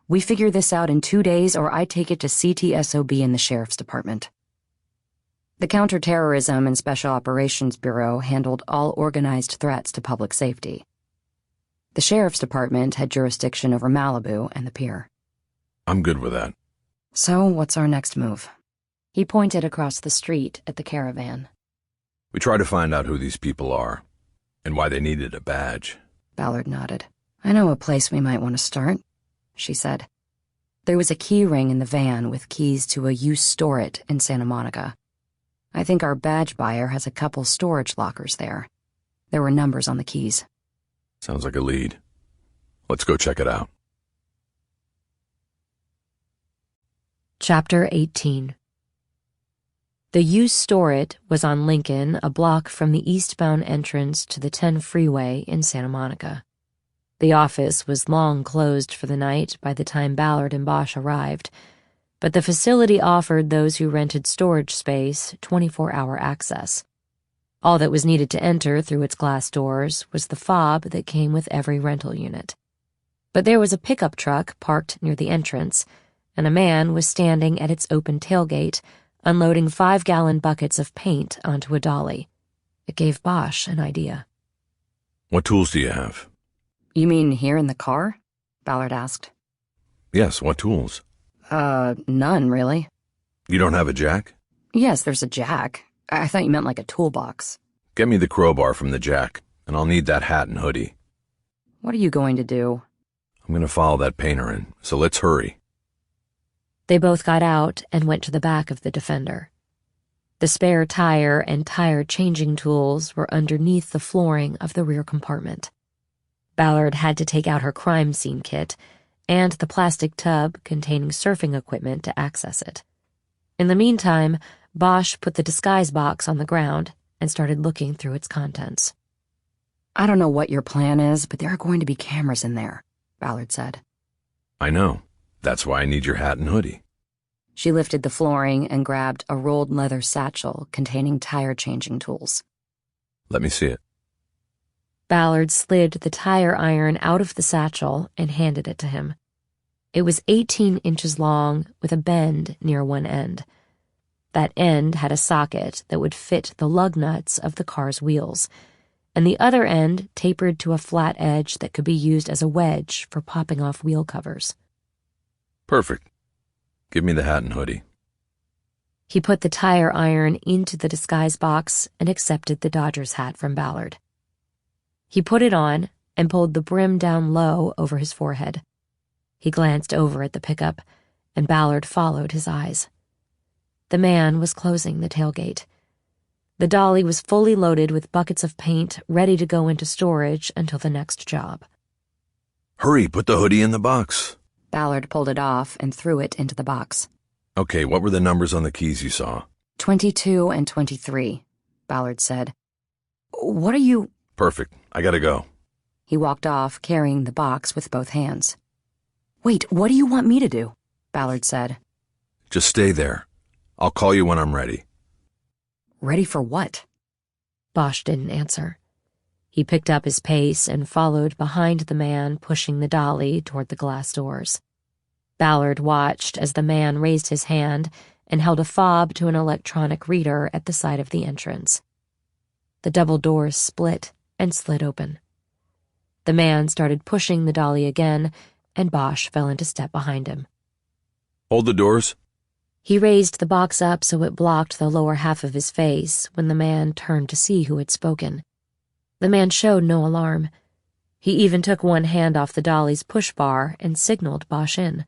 Speaker 3: We figure this out in 2 days, or I take it to CTSOB in the Sheriff's Department." The Counterterrorism and Special Operations Bureau handled all organized threats to public safety. The Sheriff's Department had jurisdiction over Malibu and the pier.
Speaker 1: I'm good with that.
Speaker 3: "So, what's our next move?"
Speaker 2: He pointed across the street at the caravan.
Speaker 1: We try to find out who these people are and why they needed a badge.
Speaker 3: Ballard nodded. "I know a place we might want to start," she said. There was a key ring in the van with keys to a used store-it in Santa Monica.
Speaker 2: I think our badge buyer has a couple storage lockers there. There were numbers on the keys.
Speaker 1: Sounds like a lead. Let's go check it out.
Speaker 3: Chapter 18. The used store-it was on Lincoln, a block from the eastbound entrance to the 10 freeway in Santa Monica. The office was long closed for the night by the time Ballard and Bosch arrived, but the facility offered those who rented storage space 24-hour access. All that was needed to enter through its glass doors was the fob that came with every rental unit. But there was a pickup truck parked near the entrance, and a man was standing at its open tailgate, unloading 5-gallon buckets of paint onto a dolly. It gave Bosch an idea.
Speaker 1: What tools do you have?
Speaker 2: You mean here in the car? Ballard asked.
Speaker 1: Yes, what tools?
Speaker 2: None, really.
Speaker 1: You don't have a jack?
Speaker 2: Yes, there's a jack. I thought you meant like a toolbox.
Speaker 1: Get me the crowbar from the jack, and I'll need that hat and hoodie.
Speaker 2: What are you going to do?
Speaker 1: I'm going to follow that painter in, so let's hurry.
Speaker 3: They both got out and went to the back of the Defender. The spare tire and tire changing tools were underneath the flooring of the rear compartment. Ballard had to take out her crime scene kit and the plastic tub containing surfing equipment to access it. In the meantime, Bosch put the disguise box on the ground and started looking through its contents.
Speaker 2: I don't know what your plan is, but there are going to be cameras in there, Ballard said.
Speaker 1: I know. That's why I need your hat and hoodie.
Speaker 2: She lifted the flooring and grabbed a rolled leather satchel containing tire-changing tools.
Speaker 1: Let me see it.
Speaker 3: Ballard slid the tire iron out of the satchel and handed it to him. It was 18 inches long with a bend near one end. That end had a socket that would fit the lug nuts of the car's wheels, and the other end tapered to a flat edge that could be used as a wedge for popping off wheel covers.
Speaker 1: Perfect. Give me the hat and hoodie.
Speaker 3: He put the tire iron into the disguise box and accepted the Dodgers hat from Ballard. He put it on and pulled the brim down low over his forehead. He glanced over at the pickup, and Ballard followed his eyes. The man was closing the tailgate. The dolly was fully loaded with buckets of paint ready to go into storage until the next job.
Speaker 1: Hurry, put the hoodie in the box.
Speaker 2: Ballard pulled it off and threw it into the box.
Speaker 1: Okay, what were the numbers on the keys you saw?
Speaker 2: 22 and 23, Ballard said. What are you...
Speaker 1: Perfect. I gotta go.
Speaker 2: He walked off, carrying the box with both hands. Wait, what do you want me to do? Ballard said.
Speaker 1: Just stay there. I'll call you when I'm ready.
Speaker 2: Ready for what?
Speaker 3: Bosch didn't answer. He picked up his pace and followed behind the man pushing the dolly toward the glass doors. Ballard watched as the man raised his hand and held a fob to an electronic reader at the side of the entrance. The double doors split and slid open. The man started pushing the dolly again, and Bosch fell into step behind him.
Speaker 1: Hold the doors.
Speaker 3: He raised the box up so it blocked the lower half of his face when the man turned to see who had spoken. The man showed no alarm. He even took one hand off the dolly's push bar and signaled Bosch in.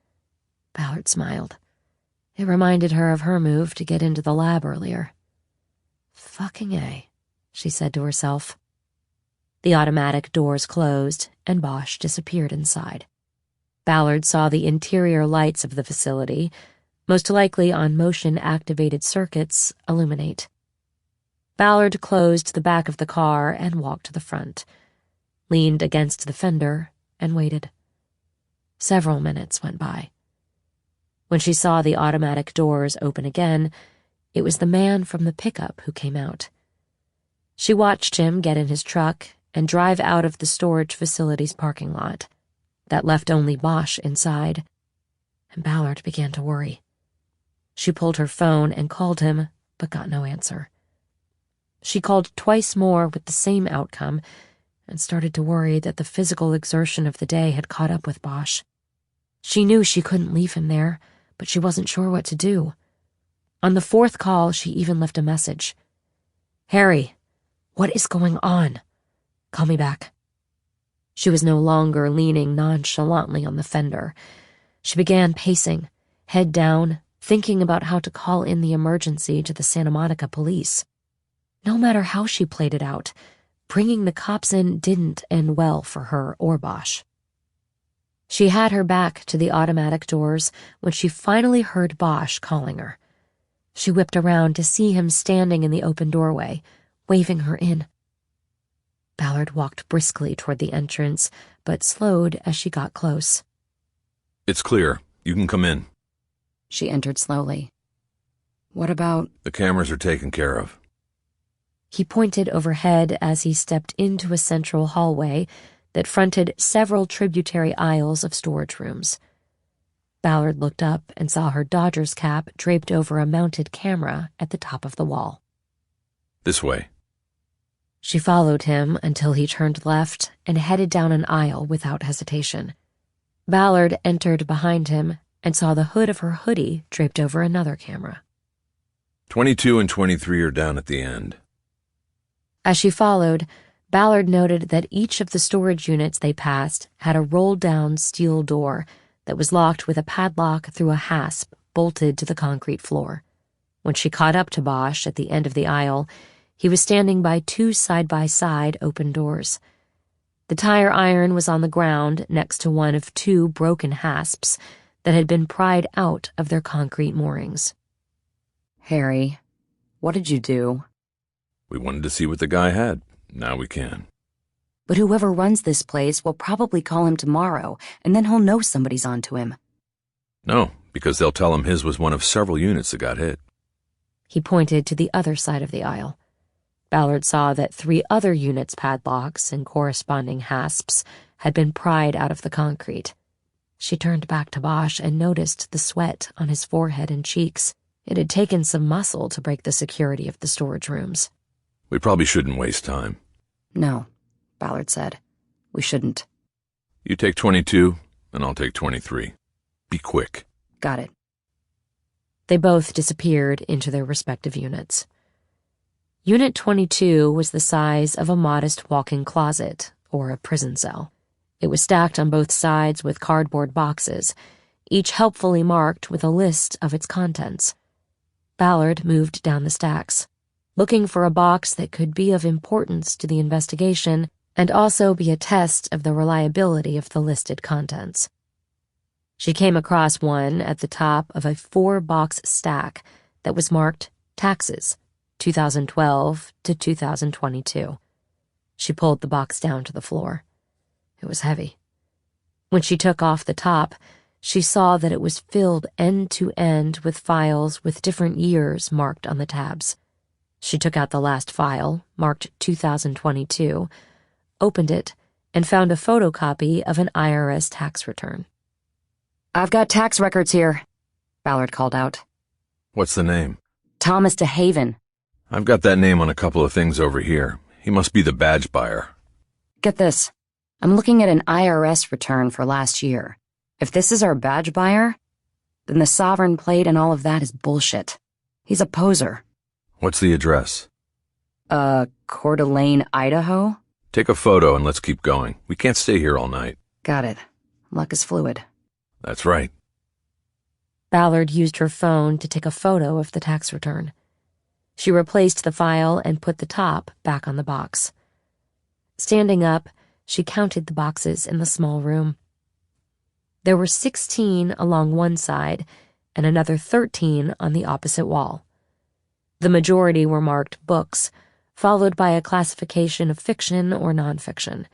Speaker 3: Ballard smiled. It reminded her of her move to get into the lab earlier. Fucking A, she said to herself. The automatic doors closed, and Bosch disappeared inside. Ballard saw the interior lights of the facility, most likely on motion-activated circuits, illuminate. Ballard closed the back of the car and walked to the front, leaned against the fender, and waited. Several minutes went by. When she saw the automatic doors open again, it was the man from the pickup who came out. She watched him get in his truck and drive out of the storage facility's parking lot. That left only Bosch inside, and Ballard began to worry. She pulled her phone and called him, but got no answer. She called twice more with the same outcome and started to worry that the physical exertion of the day had caught up with Bosch. She knew she couldn't leave him there, but she wasn't sure what to do. On the fourth call, she even left a message. Harry, what is going on? Call me back. She was no longer leaning nonchalantly on the fender. She began pacing, head down,
Speaker 2: thinking about how to call in the emergency to the Santa Monica police. No matter how she played it out, bringing the cops in didn't end well for her or Bosch. She had her back to the automatic doors when she finally heard Bosch calling her. She whipped around to see him standing in the open doorway, waving her in. Ballard walked briskly toward the entrance, but slowed as she got close.
Speaker 1: It's clear. You can come in.
Speaker 2: She entered slowly. What about...
Speaker 1: The cameras are taken care of.
Speaker 2: He pointed overhead as he stepped into a central hallway that fronted several tributary aisles of storage rooms. Ballard looked up and saw her Dodgers cap draped over a mounted camera at the top of the wall.
Speaker 1: This way.
Speaker 2: She followed him until he turned left and headed down an aisle without hesitation. Ballard entered behind him and saw the hood of her hoodie draped over another camera.
Speaker 1: 22 and 23 are down at the end.
Speaker 2: As she followed, Ballard noted that each of the storage units they passed had a rolled-down steel door that was locked with a padlock through a hasp bolted to the concrete floor. When she caught up to Bosch at the end of the aisle, he was standing by two side-by-side open doors. The tire iron was on the ground next to one of two broken hasps that had been pried out of their concrete moorings.
Speaker 3: Harry, what did you do?
Speaker 1: We wanted to see what the guy had. Now we can.
Speaker 3: But whoever runs this place will probably call him tomorrow, and then he'll know somebody's onto him.
Speaker 1: No, because they'll tell him his was one of several units that got hit.
Speaker 2: He pointed to the other side of the aisle. Ballard saw that 3 other units' padlocks and corresponding hasps had been pried out of the concrete. She turned back to Bosch and noticed the sweat on his forehead and cheeks. It had taken some muscle to break the security of the storage rooms.
Speaker 1: We probably shouldn't waste time.
Speaker 3: No, Ballard said. We shouldn't.
Speaker 1: You take 22, and I'll take 23. Be quick.
Speaker 3: Got it.
Speaker 2: They both disappeared into their respective units. Unit 22 was the size of a modest walk-in closet, or a prison cell. It was stacked on both sides with cardboard boxes, each helpfully marked with a list of its contents. Ballard moved down the stacks, looking for a box that could be of importance to the investigation and also be a test of the reliability of the listed contents. She came across one at the top of a 4-box stack that was marked Taxes, 2012 to 2022. She pulled the box down to the floor. It was heavy. When she took off the top, she saw that it was filled end to end with files with different years marked on the tabs. She took out the last file, marked 2022, opened it, and found a photocopy of an IRS tax return.
Speaker 3: I've got tax records here, Ballard called out.
Speaker 1: What's the name?
Speaker 3: Thomas DeHaven.
Speaker 1: I've got that name on a couple of things over here. He must be the badge buyer.
Speaker 3: Get this. I'm looking at an IRS return for last year. If this is our badge buyer, then the sovereign plate and all of that is bullshit. He's a poser.
Speaker 1: What's the address?
Speaker 3: Coeur d'Alene, Idaho?
Speaker 1: Take a photo and let's keep going. We can't stay here all night.
Speaker 3: Got it. Luck is fluid.
Speaker 1: That's right.
Speaker 2: Ballard used her phone to take a photo of the tax return. She replaced the file and put the top back on the box. Standing up, she counted the boxes in the small room. There were 16 along one side and another 13 on the opposite wall. The majority were marked books, followed by a classification of fiction or nonfiction.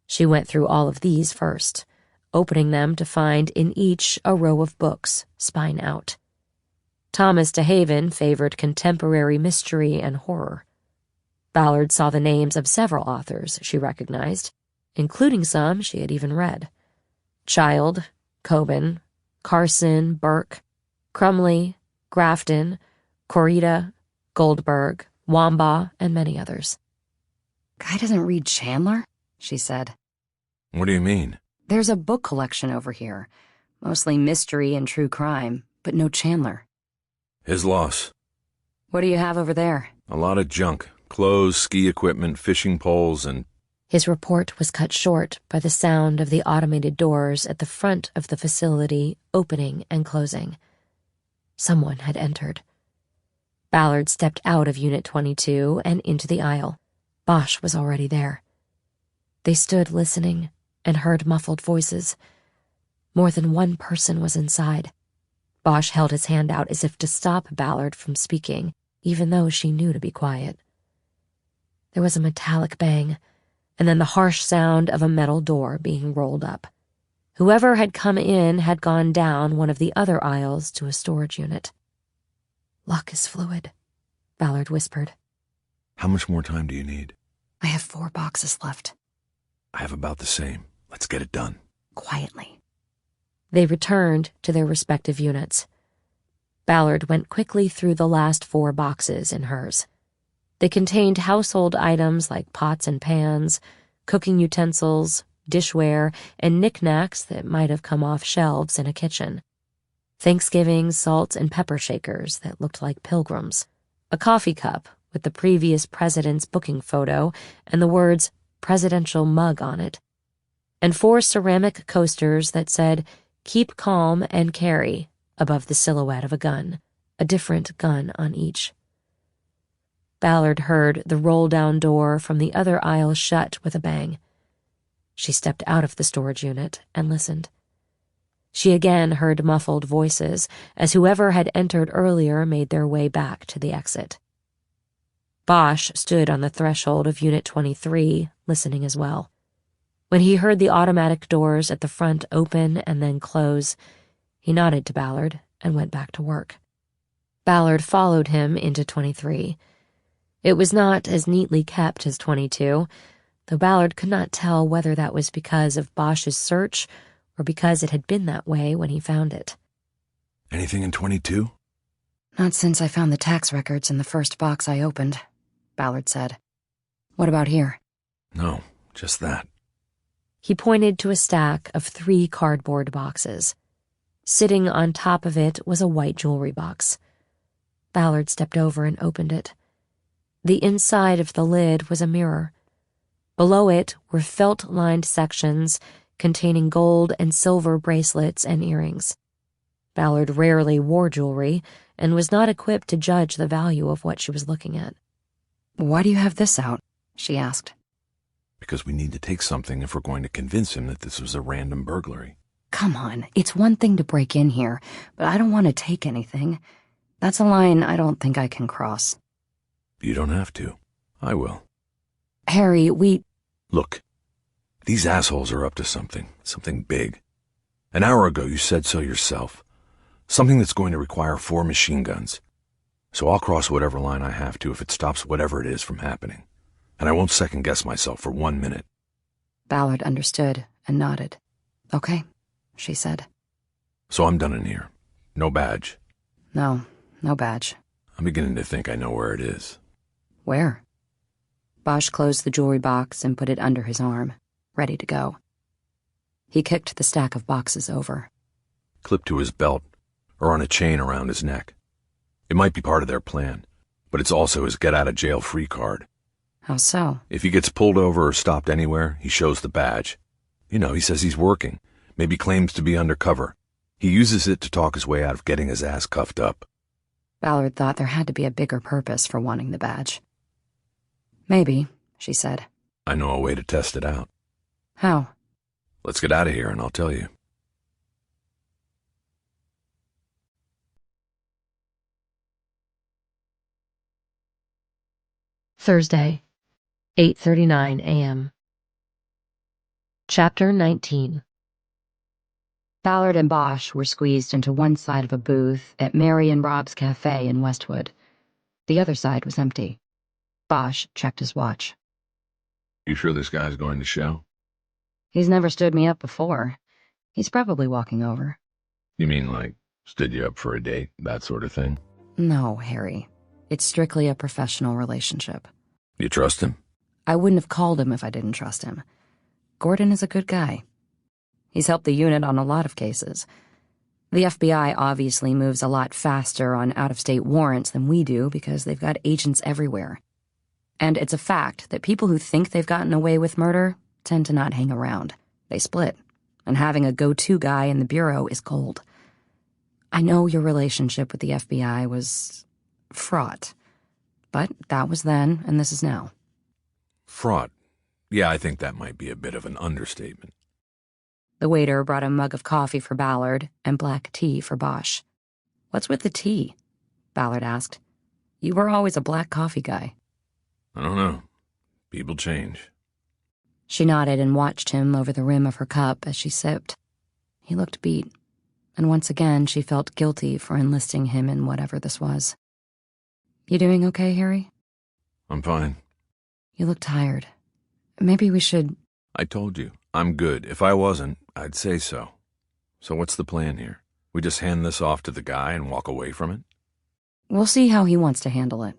Speaker 2: She went through all of these first, opening them to find in each a row of books, spine out. Thomas DeHaven favored contemporary mystery and horror. Ballard saw the names of several authors she recognized, including some she had even read. Child, Coben, Carson, Burke, Crumley, Grafton, Corita, Goldberg, Wamba, and many others.
Speaker 3: Guy doesn't read Chandler? She said.
Speaker 1: What do you mean?
Speaker 3: There's a book collection over here. Mostly mystery and true crime, but no Chandler.
Speaker 1: His loss.
Speaker 3: What do you have over there?
Speaker 1: A lot of junk. Clothes, ski equipment, fishing poles, and...
Speaker 2: His report was cut short by the sound of the automated doors at the front of the facility opening and closing. Someone had entered. Ballard stepped out of Unit 22 and into the aisle. Bosch was already there. They stood listening and heard muffled voices. More than one person was inside. Bosch held his hand out as if to stop Ballard from speaking, even though she knew to be quiet. There was a metallic bang, and then the harsh sound of a metal door being rolled up. Whoever had come in had gone down one of the other aisles to a storage unit. "Luck is fluid," Ballard whispered.
Speaker 1: How much more time do you need?
Speaker 2: "I have 4 boxes left."
Speaker 1: I have about the same. Let's get it done.
Speaker 2: Quietly. They returned to their respective units. Ballard went quickly through the last 4 boxes in hers. They contained household items like pots and pans, cooking utensils, dishware, and knickknacks that might have come off shelves in a kitchen. Thanksgiving salt and pepper shakers that looked like pilgrims, a coffee cup with the previous president's booking photo and the words presidential mug on it, and 4 ceramic coasters that said, "Keep calm and carry," above the silhouette of a gun, a different gun on each. Ballard heard the roll-down door from the other aisle shut with a bang. She stepped out of the storage unit and listened. She again heard muffled voices as whoever had entered earlier made their way back to the exit. Bosch stood on the threshold of Unit 23, listening as well. When he heard the automatic doors at the front open and then close, he nodded to Ballard and went back to work. Ballard followed him into 23. It was not as neatly kept as 22, though Ballard could not tell whether that was because of Bosch's search or because it had been that way when he found it.
Speaker 1: Anything in 22?
Speaker 2: "Not since I found the tax records in the first box I opened," Ballard said. "What about here?"
Speaker 1: No, just that.
Speaker 2: He pointed to a stack of 3 cardboard boxes. Sitting on top of it was a white jewelry box. Ballard stepped over and opened it. The inside of the lid was a mirror. Below it were felt-lined sections containing gold and silver bracelets and earrings. Ballard rarely wore jewelry and was not equipped to judge the value of what she was looking at. "Why do you have this out?" she asked.
Speaker 1: Because we need to take something if we're going to convince him that this was a random burglary.
Speaker 2: "Come on, it's one thing to break in here, but I don't want to take anything. That's a line I don't think I can cross."
Speaker 1: You don't have to. I will.
Speaker 2: "Harry,
Speaker 1: Look, these assholes are up to something big. An hour ago you said so yourself. Something that's going to require 4 machine guns. So I'll cross whatever line I have to if it stops whatever it is from happening. And I won't second-guess myself for 1 minute.
Speaker 2: Ballard understood and nodded. "Okay," she said.
Speaker 1: So I'm done in here. No badge.
Speaker 2: No badge.
Speaker 1: I'm beginning to think I know where it is.
Speaker 2: "Where?" Bosch closed the jewelry box and put it under his arm, ready to go. He kicked the stack of boxes over.
Speaker 1: Clipped to his belt, or on a chain around his neck. It might be part of their plan, but it's also his get-out-of-jail-free card.
Speaker 2: "How so?"
Speaker 1: If he gets pulled over or stopped anywhere, he shows the badge. You know, he says he's working, maybe claims to be undercover. He uses it to talk his way out of getting his ass cuffed up.
Speaker 2: Ballard thought there had to be a bigger purpose for wanting the badge. "Maybe," she said.
Speaker 1: I know a way to test it out.
Speaker 2: "How?"
Speaker 1: Let's get out of here and I'll tell you.
Speaker 2: Thursday, 8:39 a.m. Chapter 19. Ballard and Bosch were squeezed into one side of a booth at Mary and Rob's cafe in Westwood. The other side was empty. Bosch checked his watch.
Speaker 1: You sure this guy's going to show?
Speaker 2: "He's never stood me up before. He's probably walking over."
Speaker 1: You mean like stood you up for a date, that sort of thing?
Speaker 2: "No, Harry. It's strictly a professional relationship."
Speaker 1: You trust him?
Speaker 2: I wouldn't have called him if I didn't trust him. Gordon is a good guy. He's helped the unit on a lot of cases. The FBI obviously moves a lot faster on out-of-state warrants than we do because they've got agents everywhere. And it's a fact that people who think they've gotten away with murder tend to not hang around. They split, and having a go-to guy in the bureau is gold. I know your relationship with the FBI was fraught, but that was then and this is now.
Speaker 1: Fraught. Yeah, I think that might be a bit of an understatement.
Speaker 2: The waiter brought a mug of coffee for Ballard and black tea for Bosch. What's with the tea? Ballard asked. You were always a black coffee guy.
Speaker 1: I don't know. People change.
Speaker 2: She nodded and watched him over the rim of her cup as she sipped. He looked beat, and once again she felt guilty for enlisting him in whatever this was. You doing okay, Harry?
Speaker 1: I'm fine.
Speaker 2: You look tired. Maybe we should...
Speaker 1: I told you, I'm good. If I wasn't, I'd say so. So what's the plan here? We just hand this off to the guy and walk away from it?
Speaker 2: We'll see how he wants to handle it.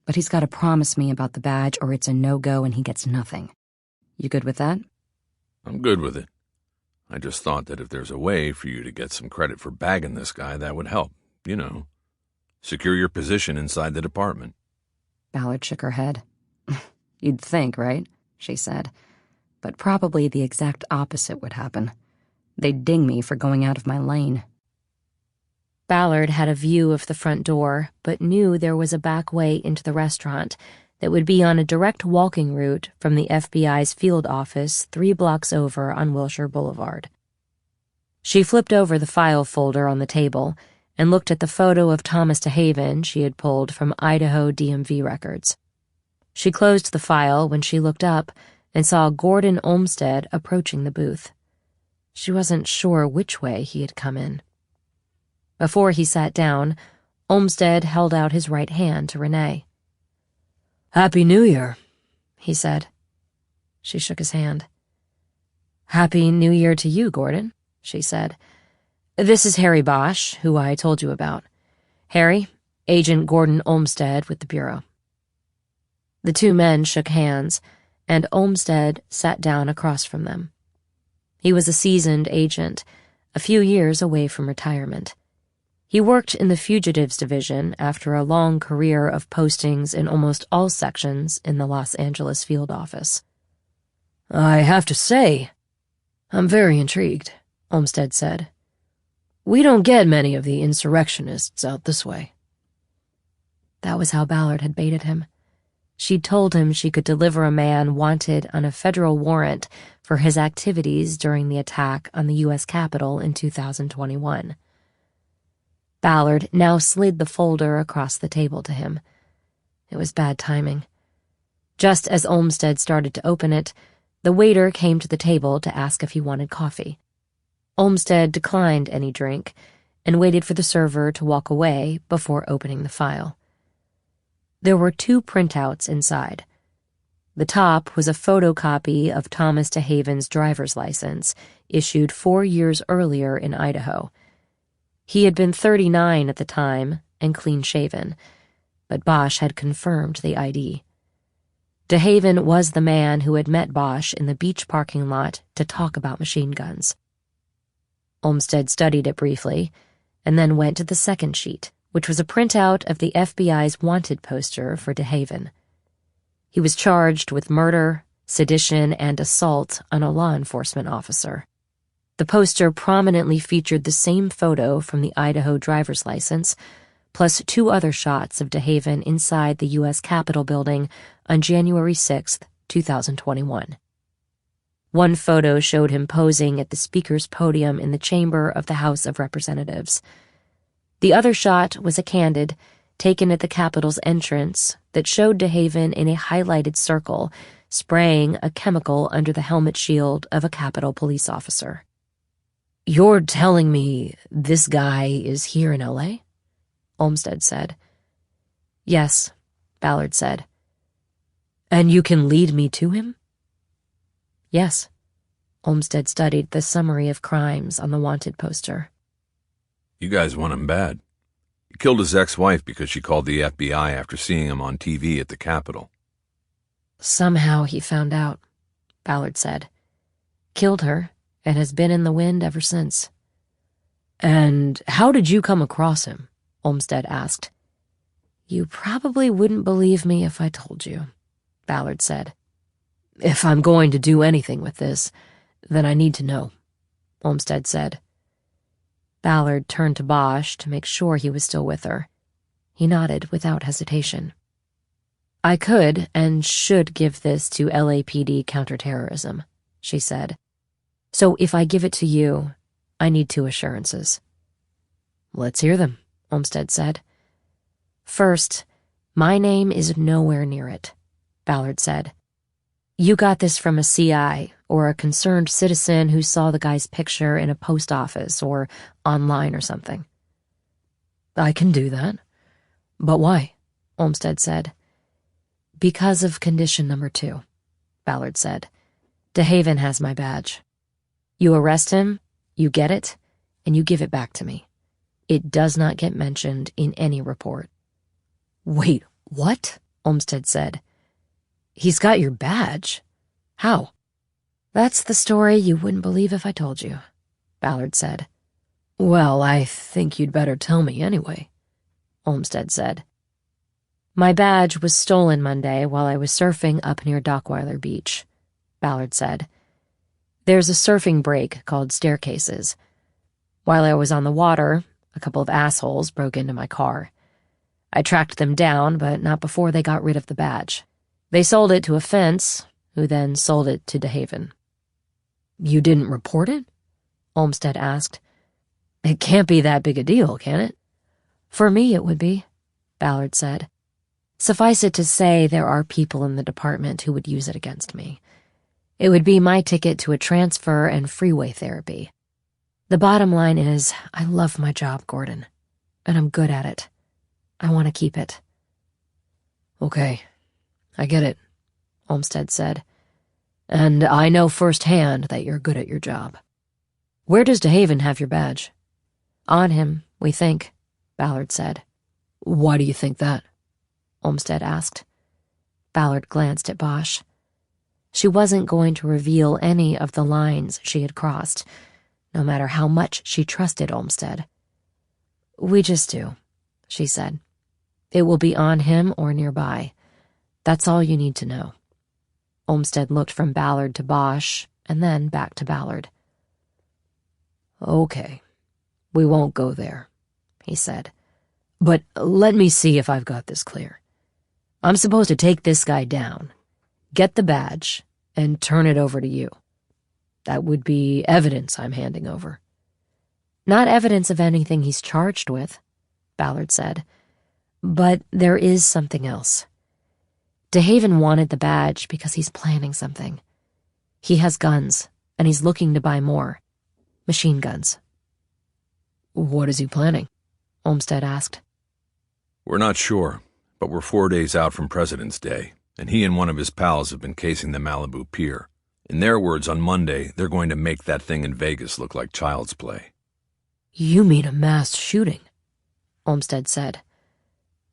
Speaker 2: But he's got to promise me about the badge or it's a no-go and he gets nothing. You good with that?
Speaker 1: I'm good with it. I just thought that if there's a way for you to get some credit for bagging this guy, that would help. You know, secure your position inside the department.
Speaker 2: Ballard shook her head. You'd think, right? She said. But probably the exact opposite would happen. They'd ding me for going out of my lane.
Speaker 3: Ballard had a view of the front door, but knew there was a back way into the restaurant that would be on a direct walking route from the FBI's field office 3 blocks over on Wilshire Boulevard. She flipped over the file folder on the table and looked at the photo of Thomas DeHaven she had pulled from Idaho DMV records. She closed the file when she looked up and saw Gordon Olmsted approaching the booth. She wasn't sure which way he had come in. Before he sat down, Olmsted held out his right hand to Renee. "Happy New Year," he said. She shook his hand. "Happy New Year to you, Gordon," she said. "This is Harry Bosch, who I told you about. Harry, Agent Gordon Olmsted with the Bureau." The 2 men shook hands, and Olmsted sat down across from them. He was a seasoned agent, a few years away from retirement. He worked in the Fugitives Division after a long career of postings in almost all sections in the Los Angeles field office. "I have to say, I'm very intrigued," Olmsted said. "We don't get many of the insurrectionists out this way." That was how Ballard had baited him. She'd told him she could deliver a man wanted on a federal warrant for his activities during the attack on the U.S. Capitol in 2021. Ballard now slid the folder across the table to him. It was bad timing. Just as Olmsted started to open it, the waiter came to the table to ask if he wanted coffee. Olmsted declined any drink and waited for the server to walk away before opening the file. There were 2 printouts inside. The top was a photocopy of Thomas DeHaven's driver's license, issued 4 years earlier in Idaho. He had been 39 at the time and clean-shaven, but Bosch had confirmed the ID. DeHaven was the man who had met Bosch in the beach parking lot to talk about machine guns. Olmsted studied it briefly, and then went to the second sheet, which was a printout of the FBI's wanted poster for DeHaven. He was charged with murder, sedition, and assault on a law enforcement officer. The poster prominently featured the same photo from the Idaho driver's license, plus 2 other shots of DeHaven inside the U.S. Capitol building on January 6, 2021. One photo showed him posing at the speaker's podium in the chamber of the House of Representatives. The other shot was a candid, taken at the Capitol's entrance, that showed DeHaven in a highlighted circle, spraying a chemical under the helmet shield of a Capitol police officer. "You're telling me this guy is here in L.A.? Olmsted said. "Yes," Ballard said. "And you can lead me to him?" "Yes." Olmsted studied the summary of crimes on the wanted poster.
Speaker 1: You guys want him bad. He killed his ex-wife because she called the FBI after seeing him on TV at the Capitol.
Speaker 3: "Somehow he found out," Ballard said. "Killed her, and has been in the wind ever since." "And how did you come across him?" Olmsted asked. "You probably wouldn't believe me if I told you," Ballard said. "If I'm going to do anything with this, then I need to know," Olmsted said.
Speaker 2: Ballard turned to Bosch to make sure he was still with her. He nodded without hesitation. I could and should give this to LAPD counterterrorism, she said. So if I give it to you, I need 2 assurances. Let's hear them, Olmsted said. First, my name is nowhere near it, Ballard said. You got this from a CI or a concerned citizen who saw the guy's picture in a post office or online or something. I can do that. But why? Olmsted said. Because of condition number 2, Ballard said. DeHaven has my badge. You arrest him, you get it, and you give it back to me. It does not get mentioned in any report. Wait, what? Olmsted said. He's got your badge. How? That's the story you wouldn't believe if I told you, Ballard said. Well, I think you'd better tell me anyway, Olmsted said. My badge was stolen Monday while I was surfing up near Dockweiler Beach, Ballard said. There's a surfing break called Staircases. While I was on the water, a couple of assholes broke into my car. I tracked them down, but not before they got rid of the badge. They sold it to a fence, who then sold it to DeHaven. You didn't report it? Olmsted asked. It can't be that big a deal, can it? For me it would be, Ballard said. Suffice it to say there are people in the department who would use it against me. It would be my ticket to a transfer and freeway therapy. The bottom line is, I love my job, Gordon, and I'm good at it. I want to keep it. Okay, I get it, Olmsted said. And I know firsthand that you're good at your job. Where does DeHaven have your badge? On him, we think, Ballard said. Why do you think that? Olmsted asked. Ballard glanced at Bosch. She wasn't going to reveal any of the lines she had crossed, no matter how much she trusted Olmsted. We just do, she said. It will be on him or nearby. That's all you need to know. Olmsted looked from Ballard to Bosch, and then back to Ballard. Okay, we won't go there, he said. But let me see if I've got this clear. I'm supposed to take this guy down, get the badge, and turn it over to you. That would be evidence I'm handing over. Not evidence of anything he's charged with, Ballard said. But there is something else. DeHaven wanted the badge because he's planning something. He has guns, and he's looking to buy more. Machine guns. What is he planning? Olmsted asked.
Speaker 1: We're not sure, but we're 4 days out from President's Day, and he and one of his pals have been casing the Malibu Pier. In their words, on Monday, they're going to make that thing in Vegas look like child's play.
Speaker 2: You mean a mass shooting? Olmsted said.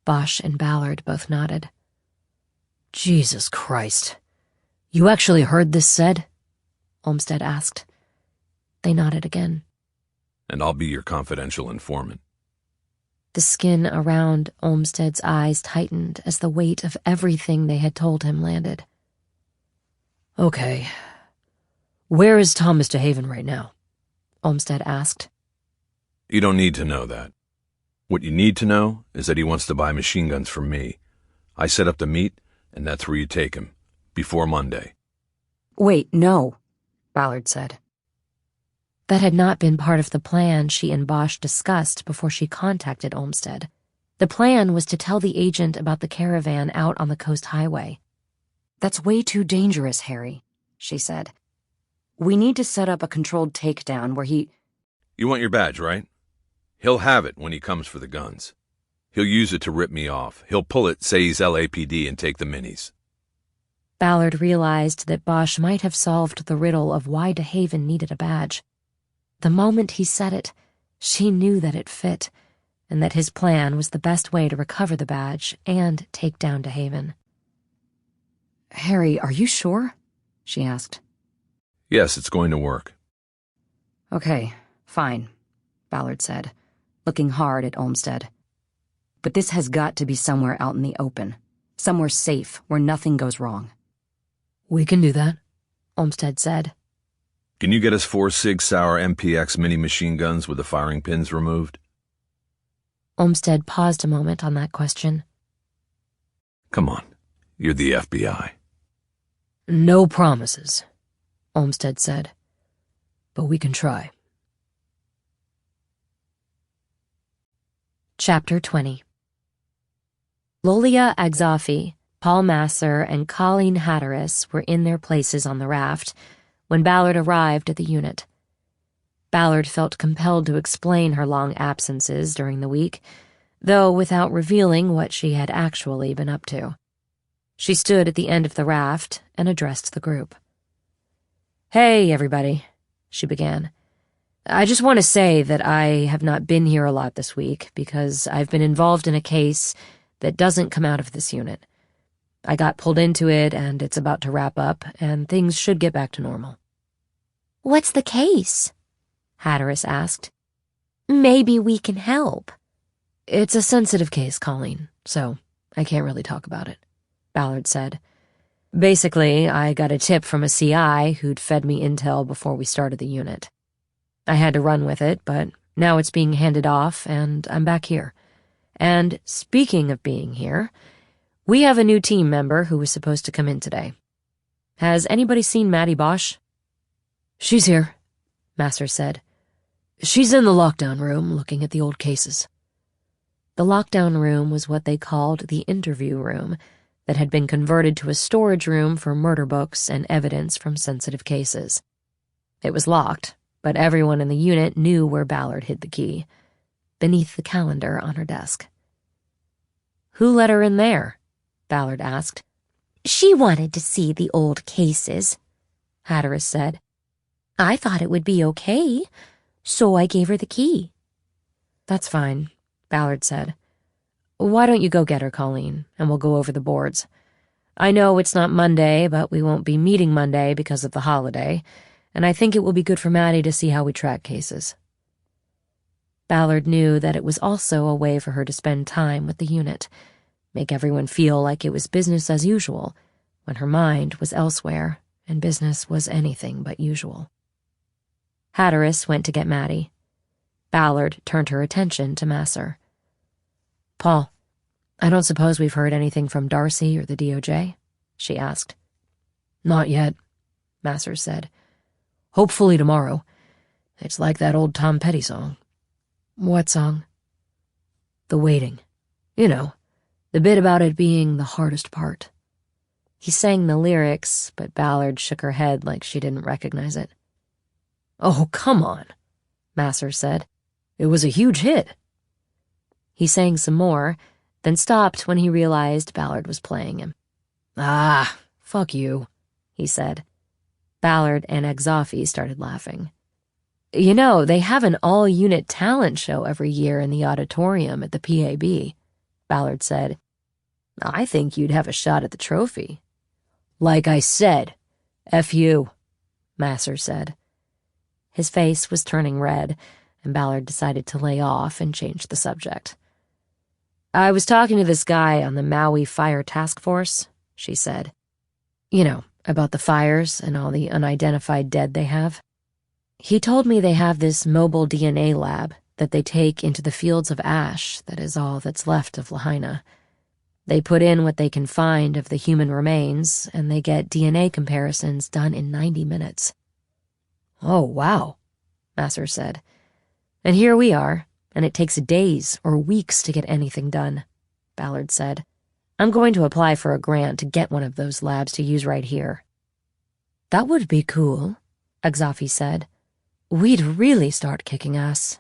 Speaker 2: Bosch and Ballard both nodded. Jesus Christ. You actually heard this said? Olmsted asked. They nodded again.
Speaker 1: And I'll be your confidential informant.
Speaker 2: The skin around Olmsted's eyes tightened as the weight of everything they had told him landed. Okay. Where is Thomas DeHaven right now? Olmsted asked.
Speaker 1: You don't need to know that. What you need to know is that he wants to buy machine guns from me. I set up the meet, and that's where you take him, before Monday.
Speaker 2: Wait, no, Ballard said. That had not been part of the plan she and Bosch discussed before she contacted Olmsted. The plan was to tell the agent about the caravan out on the coast highway. That's way too dangerous, Harry, she said. We need to set up a controlled takedown where he...
Speaker 1: You want your badge, right? He'll have it when he comes for the guns. He'll use it to rip me off. He'll pull it, say he's LAPD, and take the minis.
Speaker 2: Ballard realized that Bosch might have solved the riddle of why DeHaven needed a badge. The moment he said it, she knew that it fit, and that his plan was the best way to recover the badge and take down DeHaven. Harry, are you sure? She asked.
Speaker 1: Yes, it's going to work.
Speaker 2: Okay, fine, Ballard said, looking hard at Olmsted. But this has got to be somewhere out in the open, somewhere safe where nothing goes wrong. We can do that, Olmsted said.
Speaker 1: Can you get us 4 Sig Sauer MPX mini machine guns with the firing pins removed?
Speaker 2: Olmsted paused a moment on that question.
Speaker 1: Come on, you're the FBI.
Speaker 3: No promises, Olmsted said. But we can try.
Speaker 2: Chapter 20. Lolia Agzafi, Paul Masser, and Colleen Hatteras were in their places on the raft when Ballard arrived at the unit. Ballard felt compelled to explain her long absences during the week, though without revealing what she had actually been up to. She stood at the end of the raft and addressed the group. "Hey, everybody," she began. "I just want to say that I have not been here a lot this week because I've been involved in a case that doesn't come out of this unit. I got pulled into it, and it's about to wrap up, and things should get back to normal."
Speaker 4: "What's the case?"
Speaker 2: Hatteras asked.
Speaker 4: "Maybe we can help."
Speaker 2: "It's a sensitive case, Colleen, so I can't really talk about it," Ballard said. "Basically, I got a tip from a CI who'd fed me intel before we started the unit. I had to run with it, but now it's being handed off, and I'm back here. And speaking of being here, we have a new team member who was supposed to come in today. Has anybody seen Maddie Bosch?"
Speaker 3: "She's here," Masser said. "She's in the lockdown room looking at the old cases."
Speaker 2: The lockdown room was what they called the interview room that had been converted to a storage room for murder books and evidence from sensitive cases. It was locked, but everyone in the unit knew where Ballard hid the key, beneath the calendar on her desk. "Who let her in there?" Ballard asked.
Speaker 4: "She wanted to see the old cases,"
Speaker 2: Hatteras said.
Speaker 4: "I thought it would be okay, so I gave her the key."
Speaker 2: "That's fine," Ballard said. "Why don't you go get her, Colleen, and we'll go over the boards. I know it's not Monday, but we won't be meeting Monday because of the holiday, and I think it will be good for Maddie to see how we track cases." Ballard knew that it was also a way for her to spend time with the unit, make everyone feel like it was business as usual, when her mind was elsewhere and business was anything but usual. Hatteras went to get Maddie. Ballard turned her attention to Masser. "Paul, I don't suppose we've heard anything from Darcy or the DOJ?" she asked.
Speaker 3: "Not yet," Masser said. "Hopefully tomorrow. It's like that old Tom Petty song."
Speaker 2: "What song?"
Speaker 3: "The Waiting. You know, the bit about it being the hardest part."
Speaker 2: He sang the lyrics, but Ballard shook her head like she didn't recognize it.
Speaker 3: "Oh, come on," Masser said. "It was a huge hit."
Speaker 2: He sang some more, then stopped when he realized Ballard was playing him.
Speaker 3: "Ah, fuck you," he said.
Speaker 2: Ballard and Agzafi started laughing. "You know, they have an all-unit talent show every year in the auditorium at the PAB," Ballard said. "I think you'd have a shot at the trophy."
Speaker 3: "Like I said, F you," Masser said.
Speaker 2: His face was turning red, and Ballard decided to lay off and change the subject. "I was talking to this guy on the Maui Fire Task Force," she said. "You know, about the fires and all the unidentified dead they have. He told me they have this mobile DNA lab that they take into the fields of ash that is all that's left of Lahaina. They put in what they can find of the human remains, and they get DNA comparisons done in 90 minutes.
Speaker 3: "Oh, wow,"
Speaker 2: Masser said. "And here we are, and it takes days or weeks to get anything done," Ballard said. "I'm going to apply for a grant to get one of those labs to use right here."
Speaker 3: "That would be cool,"
Speaker 2: Agzafi said.
Speaker 3: "We'd really start kicking ass."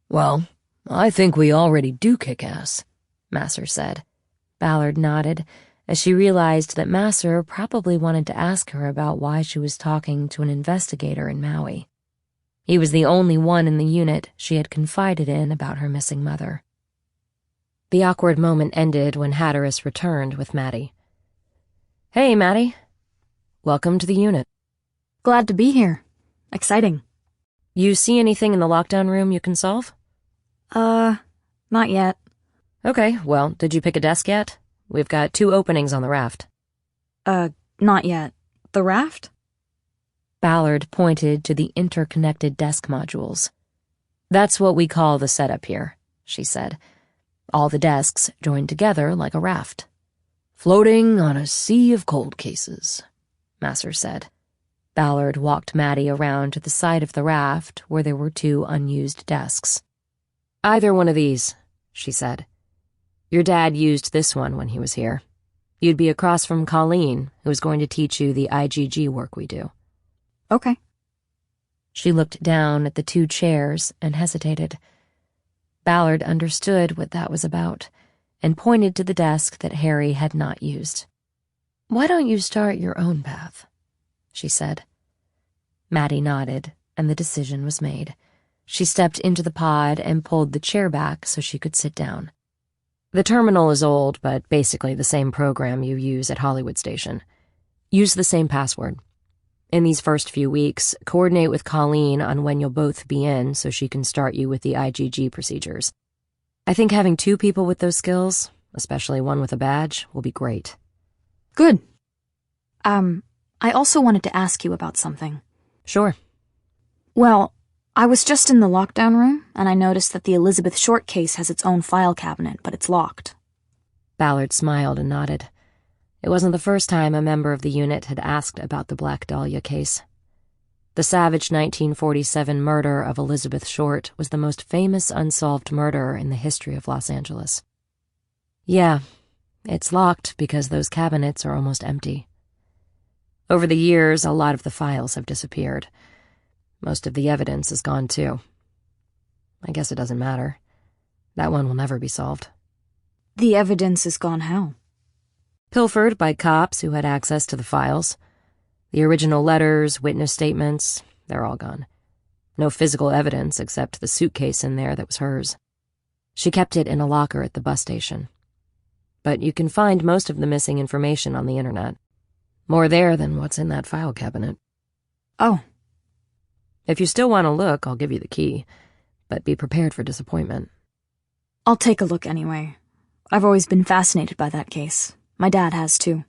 Speaker 3: "Well, I think we already do kick ass,"
Speaker 2: Masser said. Ballard nodded, as she realized that Masser probably wanted to ask her about why she was talking to an investigator in Maui. He was the only one in the unit she had confided in about her missing mother. The awkward moment ended when Hatteras returned with Maddie. "Hey, Maddie. Welcome to the unit."
Speaker 5: Glad to be here. Exciting.
Speaker 2: You see anything in the lockdown room you can solve?
Speaker 5: Not yet.
Speaker 2: Okay, well, did you pick a desk yet? We've got 2 openings on the raft.
Speaker 5: Not yet. The raft?
Speaker 2: Ballard pointed to the interconnected desk modules. "That's what we call the setup here," she said. "All the desks joined together like a raft."
Speaker 3: "Floating on a sea of cold cases,"
Speaker 2: Masser said. Ballard walked Maddie around to the side of the raft where there were 2 unused desks. "Either one of these," she said. "Your dad used this one when he was here. You'd be across from Colleen, who is going to teach you the IGG work we do."
Speaker 5: Okay.
Speaker 2: She looked down at the 2 chairs and hesitated. Ballard understood what that was about and pointed to the desk that Harry had not used. "Why don't you start your own path?" she said. Maddie nodded, and the decision was made. She stepped into the pod and pulled the chair back so she could sit down. "The terminal is old, but basically the same program you use at Hollywood Station. Use the same password. In these first few weeks, coordinate with Colleen on when you'll both be in so she can start you with the IGG procedures. I think having 2 people with those skills, especially one with a badge, will be great."
Speaker 5: Good. I also wanted to ask you about something.
Speaker 2: "Sure."
Speaker 5: Well, I was just in the lockdown room, and I noticed that the Elizabeth Short case has its own file cabinet, but it's locked.
Speaker 2: Ballard smiled and nodded. It wasn't the first time a member of the unit had asked about the Black Dahlia case. The savage 1947 murder of Elizabeth Short was the most famous unsolved murder in the history of Los Angeles. "Yeah, it's locked because those cabinets are almost empty. Over the years, a lot of the files have disappeared. Most of the evidence is gone, too. I guess it doesn't matter. That one will never be solved."
Speaker 5: The evidence is gone how?
Speaker 2: Pilfered by cops who had access to the files. The original letters, witness statements, they're all gone. No physical evidence except the suitcase in there that was hers. She kept it in a locker at the bus station. But you can find most of the missing information on the internet. More there than what's in that file cabinet.
Speaker 5: Oh.
Speaker 2: If you still want to look, I'll give you the key. But be prepared for disappointment.
Speaker 5: I'll take a look anyway. I've always been fascinated by that case. My dad has, too.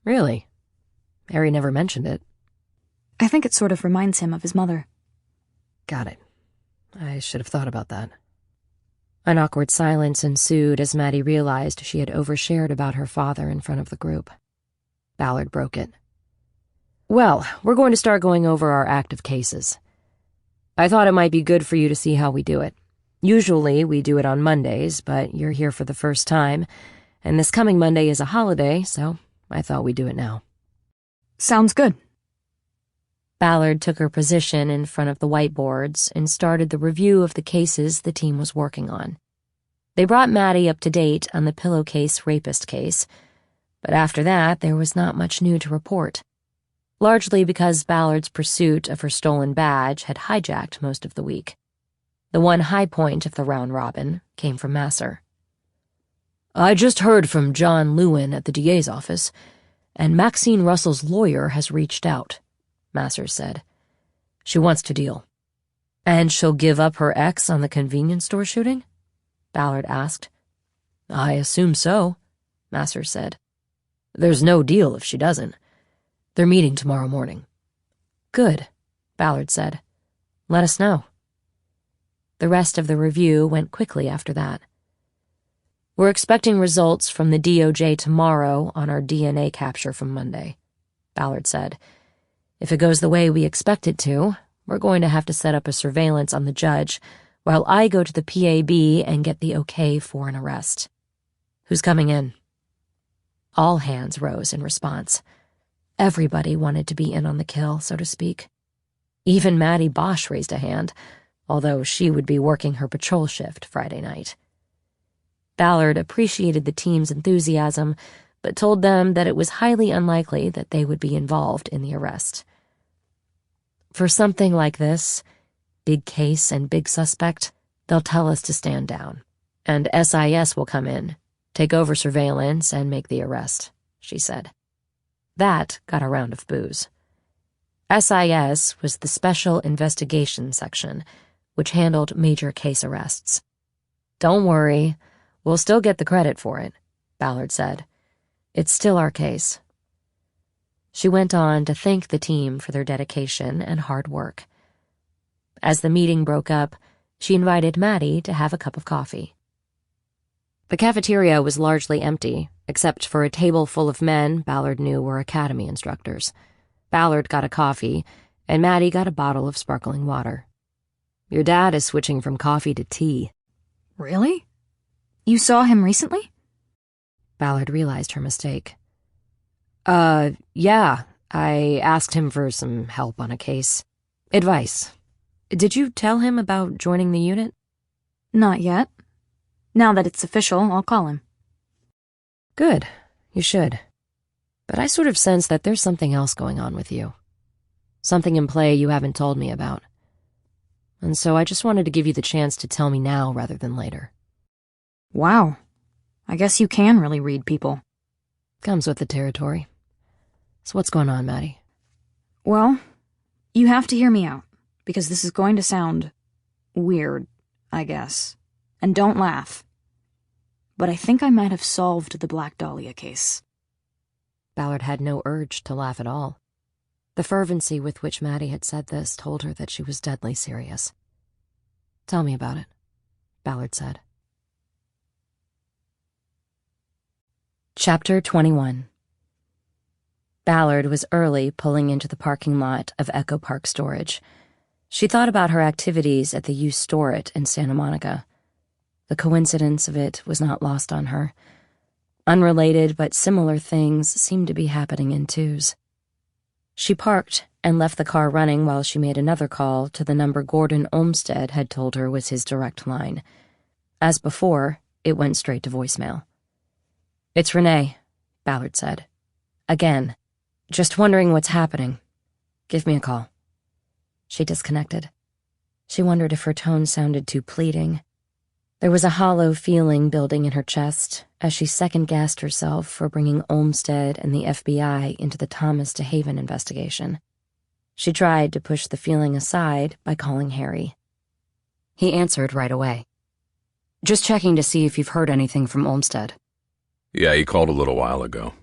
Speaker 2: Really? Harry never mentioned it.
Speaker 5: I think it sort of reminds him of his mother.
Speaker 2: Got it. I should have thought about that. An awkward silence ensued as Maddie realized she had overshared about her father in front of the group. Ballard broke it. "Well, we're going to start going over our active cases. I thought it might be good for you to see how we do it. Usually we do it on Mondays, but you're here for the first time, and this coming Monday is a holiday, so I thought we'd do it now."
Speaker 5: Sounds good.
Speaker 2: Ballard took her position in front of the whiteboards and started the review of the cases the team was working on. They brought Maddie up to date on the pillowcase rapist case, but after that there was not much new to report, largely because Ballard's pursuit of her stolen badge had hijacked most of the week. The one high point of the round robin came from Masser. "I just heard from John Lewin at the DA's office, and Maxine Russell's lawyer has reached out," Masser said. "She wants to deal." "And she'll give up her ex on the convenience store shooting?" Ballard asked. "I assume so," Masser said. "There's no deal if she doesn't. They're meeting tomorrow morning." "Good," Ballard said. "Let us know." The rest of the review went quickly after that. "We're expecting results from the DOJ tomorrow on our DNA capture from Monday," Ballard said. "If it goes the way we expect it to, we're going to have to set up a surveillance on the judge while I go to the PAB and get the okay for an arrest. Who's coming in?" All hands rose in response. Everybody wanted to be in on the kill, so to speak. Even Maddie Bosch raised a hand, although she would be working her patrol shift Friday night. Ballard appreciated the team's enthusiasm, but told them that it was highly unlikely that they would be involved in the arrest. For something like this, big case and big suspect, they'll tell us to stand down, and SIS will come in, take over surveillance, and make the arrest, she said. That got a round of boos. SIS was the Special Investigation Section, which handled major case arrests. "Don't worry, we'll still get the credit for it," Ballard said. "It's still our case." She went on to thank the team for their dedication and hard work. As the meeting broke up, she invited Maddie to have a cup of coffee. The cafeteria was largely empty, except for a table full of men Ballard knew were academy instructors. Ballard got a coffee, and Maddie got a bottle of sparkling water. Your dad is switching from coffee to tea.
Speaker 5: Really? You saw him recently?
Speaker 2: Ballard realized her mistake. Yeah. I asked him for some help on a case. Advice. Did you tell him about joining the unit?
Speaker 5: Not yet. Now that it's official, I'll call him.
Speaker 2: Good. You should. But I sort of sense that there's something else going on with you. Something in play you haven't told me about. And so I just wanted to give you the chance to tell me now rather than later.
Speaker 5: Wow. I guess you can really read people.
Speaker 2: Comes with the territory. So what's going on, Maddie?
Speaker 5: Well, you have to hear me out, because this is going to sound weird, I guess. And don't laugh. But I think I might have solved the Black Dahlia case.
Speaker 2: Ballard had no urge to laugh at all. The fervency with which Maddie had said this told her that she was deadly serious. Tell me about it, Ballard said. Chapter 21. Ballard was early pulling into the parking lot of Echo Park Storage. She thought about her activities at the You Store It in Santa Monica. The coincidence of it was not lost on her. Unrelated but similar things seemed to be happening in twos. She parked and left the car running while she made another call to the number Gordon Olmsted had told her was his direct line. As before, it went straight to voicemail. "It's Renee," Ballard said. "Again. Just wondering what's happening. Give me a call." She disconnected. She wondered if her tone sounded too pleading. There was a hollow feeling building in her chest as she second-guessed herself for bringing Olmsted and the FBI into the Thomas DeHaven investigation. She tried to push the feeling aside by calling Harry. He answered right away. "Just checking to see if you've heard anything from Olmsted."
Speaker 1: Yeah, he called a little while ago.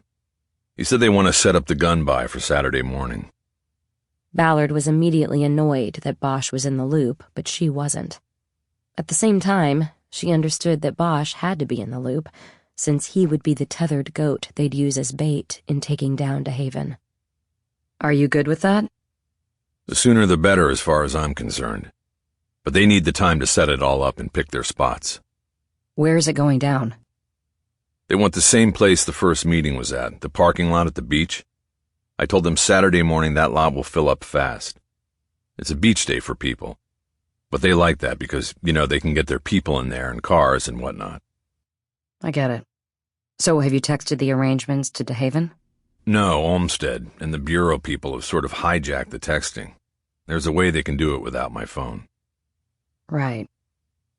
Speaker 1: He said they want to set up the gun buy for Saturday morning.
Speaker 2: Ballard was immediately annoyed that Bosch was in the loop, but she wasn't. At the same time, she understood that Bosch had to be in the loop, since he would be the tethered goat they'd use as bait in taking down DeHaven. "Are you good with that?"
Speaker 1: The sooner the better as far as I'm concerned. But they need the time to set it all up and pick their spots.
Speaker 2: "Where is it going down?"
Speaker 1: They want the same place the first meeting was at, the parking lot at the beach. I told them Saturday morning that lot will fill up fast. It's a beach day for people. But they like that because, they can get their people in there and cars and whatnot.
Speaker 2: I get it. So have you texted the arrangements to DeHaven?
Speaker 1: No, Olmsted and the bureau people have sort of hijacked the texting. There's a way they can do it without my phone.
Speaker 2: Right.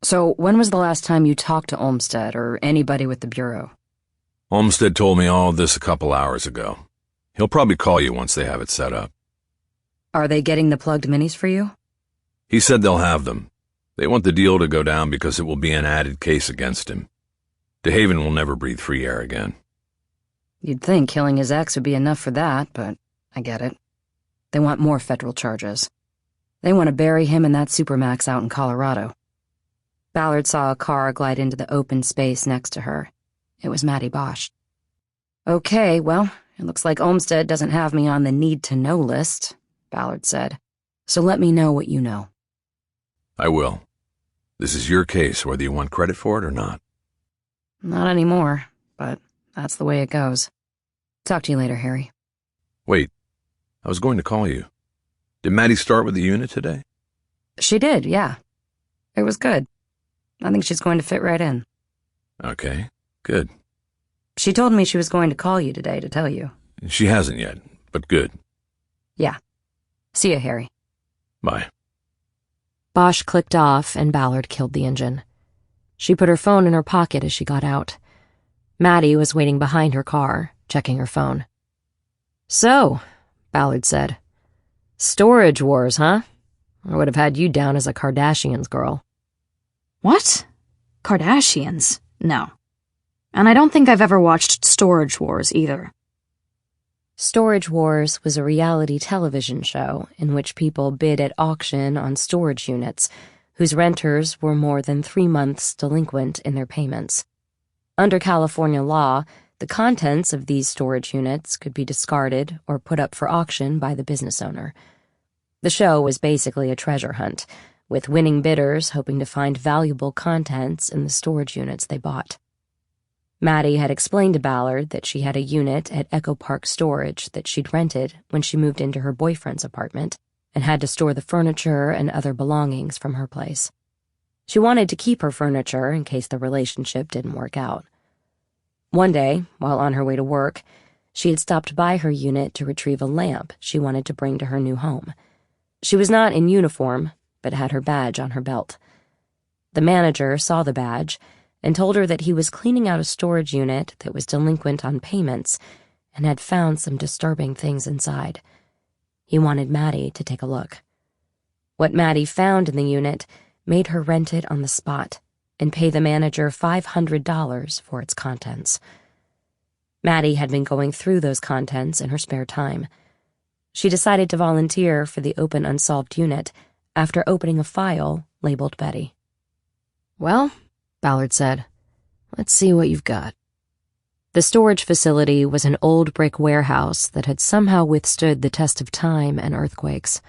Speaker 2: So when was the last time you talked to Olmsted or anybody with the bureau?
Speaker 1: Olmsted told me all of this a couple hours ago. He'll probably call you once they have it set up.
Speaker 2: Are they getting the plugged minis for you?
Speaker 1: He said they'll have them. They want the deal to go down because it will be an added case against him. DeHaven will never breathe free air again.
Speaker 2: You'd think killing his ex would be enough for that, but I get it. They want more federal charges. They want to bury him in that supermax out in Colorado. Ballard saw a car glide into the open space next to her. It was Maddie Bosch. "Okay, well, it looks like Olmsted doesn't have me on the need-to-know list," Ballard said. "So let me know what you know."
Speaker 1: I will. This is your case, whether you want credit for it or not.
Speaker 2: Not anymore, but that's the way it goes. Talk to you later, Harry.
Speaker 1: Wait, I was going to call you. Did Maddie start with the unit today?
Speaker 2: She did, yeah. It was good. I think she's going to fit right in.
Speaker 1: Okay, good.
Speaker 2: She told me she was going to call you today to tell you.
Speaker 1: She hasn't yet, but good.
Speaker 2: Yeah. See ya, Harry.
Speaker 1: Bye.
Speaker 2: Bosch clicked off and Ballard killed the engine. She put her phone in her pocket as she got out. Maddie was waiting behind her car, checking her phone. "So," Ballard said. "Storage wars, huh? I would have had you down as a Kardashians girl."
Speaker 5: What? Kardashians? No. And I don't think I've ever watched Storage Wars either.
Speaker 2: Storage Wars was a reality television show in which people bid at auction on storage units whose renters were more than 3 months delinquent in their payments. Under California law, the contents of these storage units could be discarded or put up for auction by the business owner. The show was basically a treasure hunt, with winning bidders hoping to find valuable contents in the storage units they bought. Maddie had explained to Ballard that she had a unit at Echo Park Storage that she'd rented when she moved into her boyfriend's apartment and had to store the furniture and other belongings from her place. She wanted to keep her furniture in case the relationship didn't work out. One day, while on her way to work, she had stopped by her unit to retrieve a lamp she wanted to bring to her new home. She was not in uniform, but had her badge on her belt. The manager saw the badge and told her that he was cleaning out a storage unit that was delinquent on payments and had found some disturbing things inside. He wanted Maddie to take a look. What Maddie found in the unit made her rent it on the spot and pay the manager $500 for its contents. Maddie had been going through those contents in her spare time. She decided to volunteer for the open unsolved unit after opening a file labeled Betty.
Speaker 3: "Well," Ballard said, "let's see what you've got."
Speaker 2: The storage facility was an old brick warehouse that had somehow withstood the test of time and earthquakes.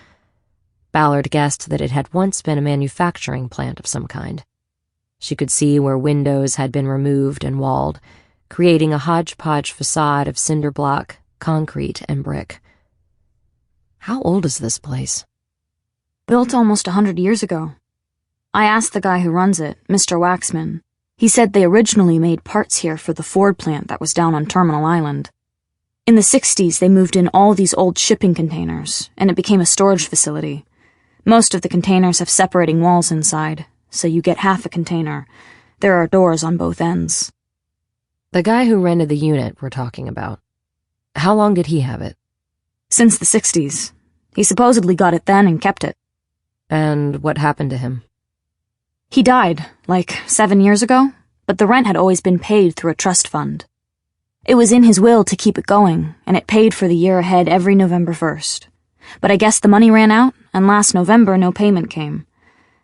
Speaker 2: Ballard guessed that it had once been a manufacturing plant of some kind. She could see where windows had been removed and walled, creating a hodgepodge facade of cinder block, concrete, and brick.
Speaker 3: "How old is this place?"
Speaker 5: Built almost 100 years ago. I asked the guy who runs it, Mr. Waxman. He said they originally made parts here for the Ford plant that was down on Terminal Island. In the 60s, they moved in all these old shipping containers, and it became a storage facility. Most of the containers have separating walls inside, so you get half a container. There are doors on both ends.
Speaker 3: The guy who rented the unit we're talking about, how long did he have it?
Speaker 5: Since the 60s. He supposedly got it then and kept it.
Speaker 3: And what happened to him?
Speaker 5: He died, like 7 years ago, but the rent had always been paid through a trust fund. It was in his will to keep it going, and it paid for the year ahead every November 1st. But I guess the money ran out, and last November no payment came.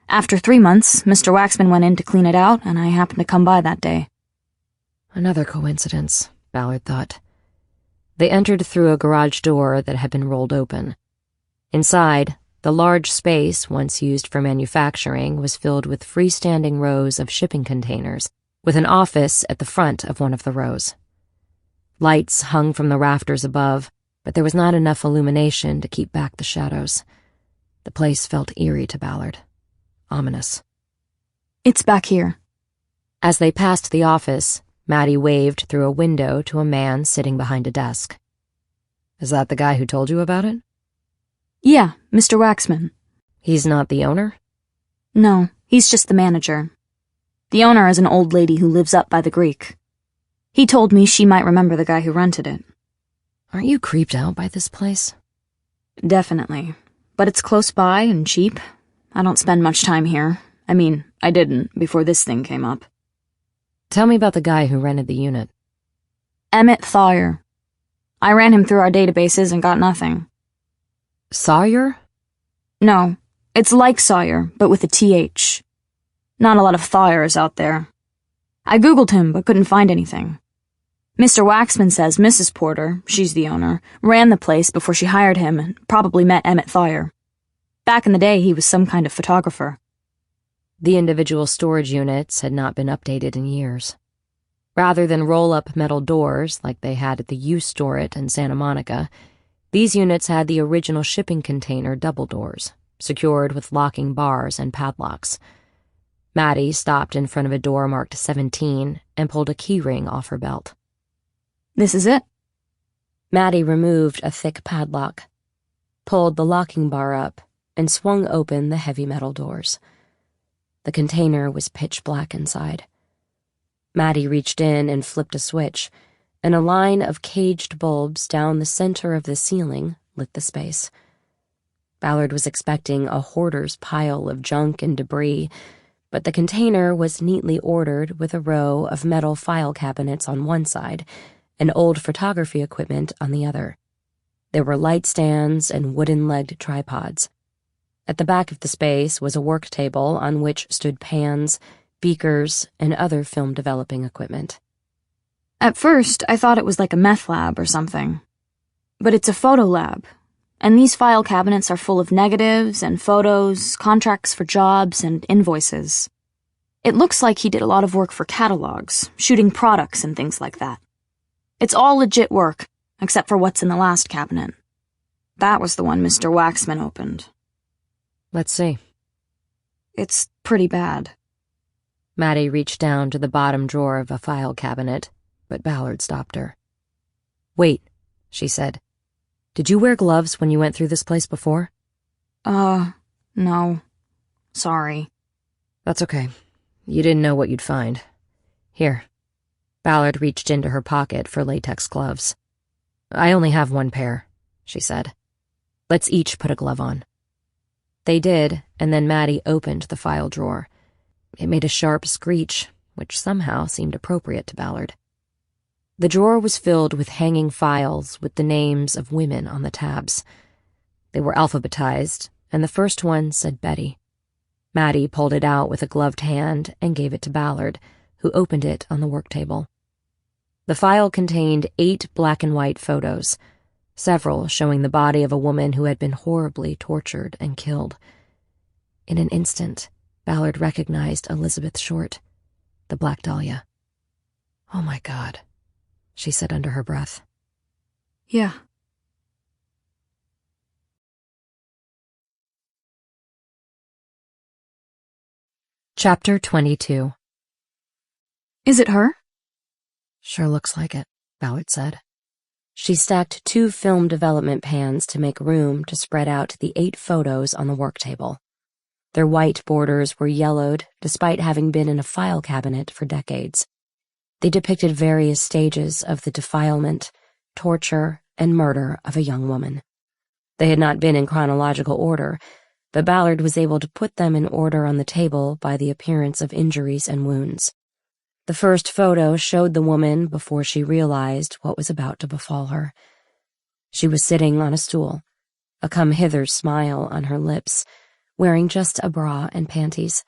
Speaker 5: After 3 months, Mr. Waxman went in to clean it out, and I happened to come by that day.
Speaker 3: Another coincidence, Ballard thought. They entered through a garage door that had been rolled open. Inside, the large space once used for manufacturing was filled with freestanding rows of shipping containers, with an office at the front of one of the rows. Lights hung from the rafters above, but there was not enough illumination to keep back the shadows. The place felt eerie to Ballard. Ominous.
Speaker 5: "It's back here."
Speaker 2: As they passed the office, Maddie waved through a window to a man sitting behind a desk.
Speaker 3: "Is that the guy who told you about it?"
Speaker 5: "Yeah, Mr. Waxman."
Speaker 2: "He's not the owner?"
Speaker 5: "No, he's just the manager. The owner is an old lady who lives up by the Greek. He told me she might remember the guy who rented it."
Speaker 3: "Aren't you creeped out by this place?"
Speaker 5: "Definitely. But it's close by and cheap. I don't spend much time here. I mean, I didn't before this thing came up."
Speaker 3: "Tell me about the guy who rented the unit."
Speaker 5: "Emmett Thayer. I ran him through our databases and got nothing."
Speaker 3: "Sawyer?"
Speaker 5: "No, it's like Sawyer, but with a TH. Not a lot of Thyers out there. I googled him, but couldn't find anything. Mr. Waxman says Mrs. Porter, she's the owner, ran the place before she hired him and probably met Emmett Thayer. Back in the day, he was some kind of photographer."
Speaker 2: The individual storage units had not been updated in years. Rather than roll-up metal doors like they had at the U-Store-It in Santa Monica, these units had the original shipping container double doors, secured with locking bars and padlocks. Maddie stopped in front of a door marked 17 and pulled a keyring off her belt.
Speaker 5: "This is it?"
Speaker 2: Maddie removed a thick padlock, pulled the locking bar up, and swung open the heavy metal doors. The container was pitch black inside. Maddie reached in and flipped a switch, and a line of caged bulbs down the center of the ceiling lit the space. Ballard was expecting a hoarder's pile of junk and debris, but the container was neatly ordered with a row of metal file cabinets on one side and old photography equipment on the other. There were light stands and wooden-legged tripods. At the back of the space was a work table on which stood pans, beakers, and other film-developing equipment.
Speaker 5: At first, I thought it was like a meth lab or something. But it's a photo lab, and these file cabinets are full of negatives and photos, contracts for jobs, and invoices. It looks like he did a lot of work for catalogs, shooting products and things like that. It's all legit work, except for what's in the last cabinet. That was the one Mr. Waxman opened.
Speaker 2: Let's see.
Speaker 5: It's pretty bad.
Speaker 2: Maddie reached down to the bottom drawer of a file cabinet, but Ballard stopped her. "Wait," she said. "Did you wear gloves when you went through this place before?"
Speaker 5: No. Sorry.
Speaker 2: That's okay. You didn't know what you'd find. Here." Ballard reached into her pocket for latex gloves. "I only have one pair," she said. "Let's each put a glove on." They did, and then Maddie opened the file drawer. It made a sharp screech, which somehow seemed appropriate to Ballard. The drawer was filled with hanging files with the names of women on the tabs. They were alphabetized, and the first one said Betty. Maddie pulled it out with a gloved hand and gave it to Ballard, who opened it on the work table. The file contained 8 black and white photos, several showing the body of a woman who had been horribly tortured and killed. In an instant, Ballard recognized Elizabeth Short, the Black Dahlia. "Oh my God," she said under her breath.
Speaker 5: Yeah.
Speaker 2: Chapter 22.
Speaker 5: Is it her?
Speaker 2: "Sure looks like it," Ballard said. She stacked 2 film development pans to make room to spread out the 8 photos on the work table. Their white borders were yellowed, despite having been in a file cabinet for decades. They depicted various stages of the defilement, torture, and murder of a young woman. They had not been in chronological order, but Ballard was able to put them in order on the table by the appearance of injuries and wounds. The first photo showed the woman before she realized what was about to befall her. She was sitting on a stool, a come-hither smile on her lips, wearing just a bra and panties.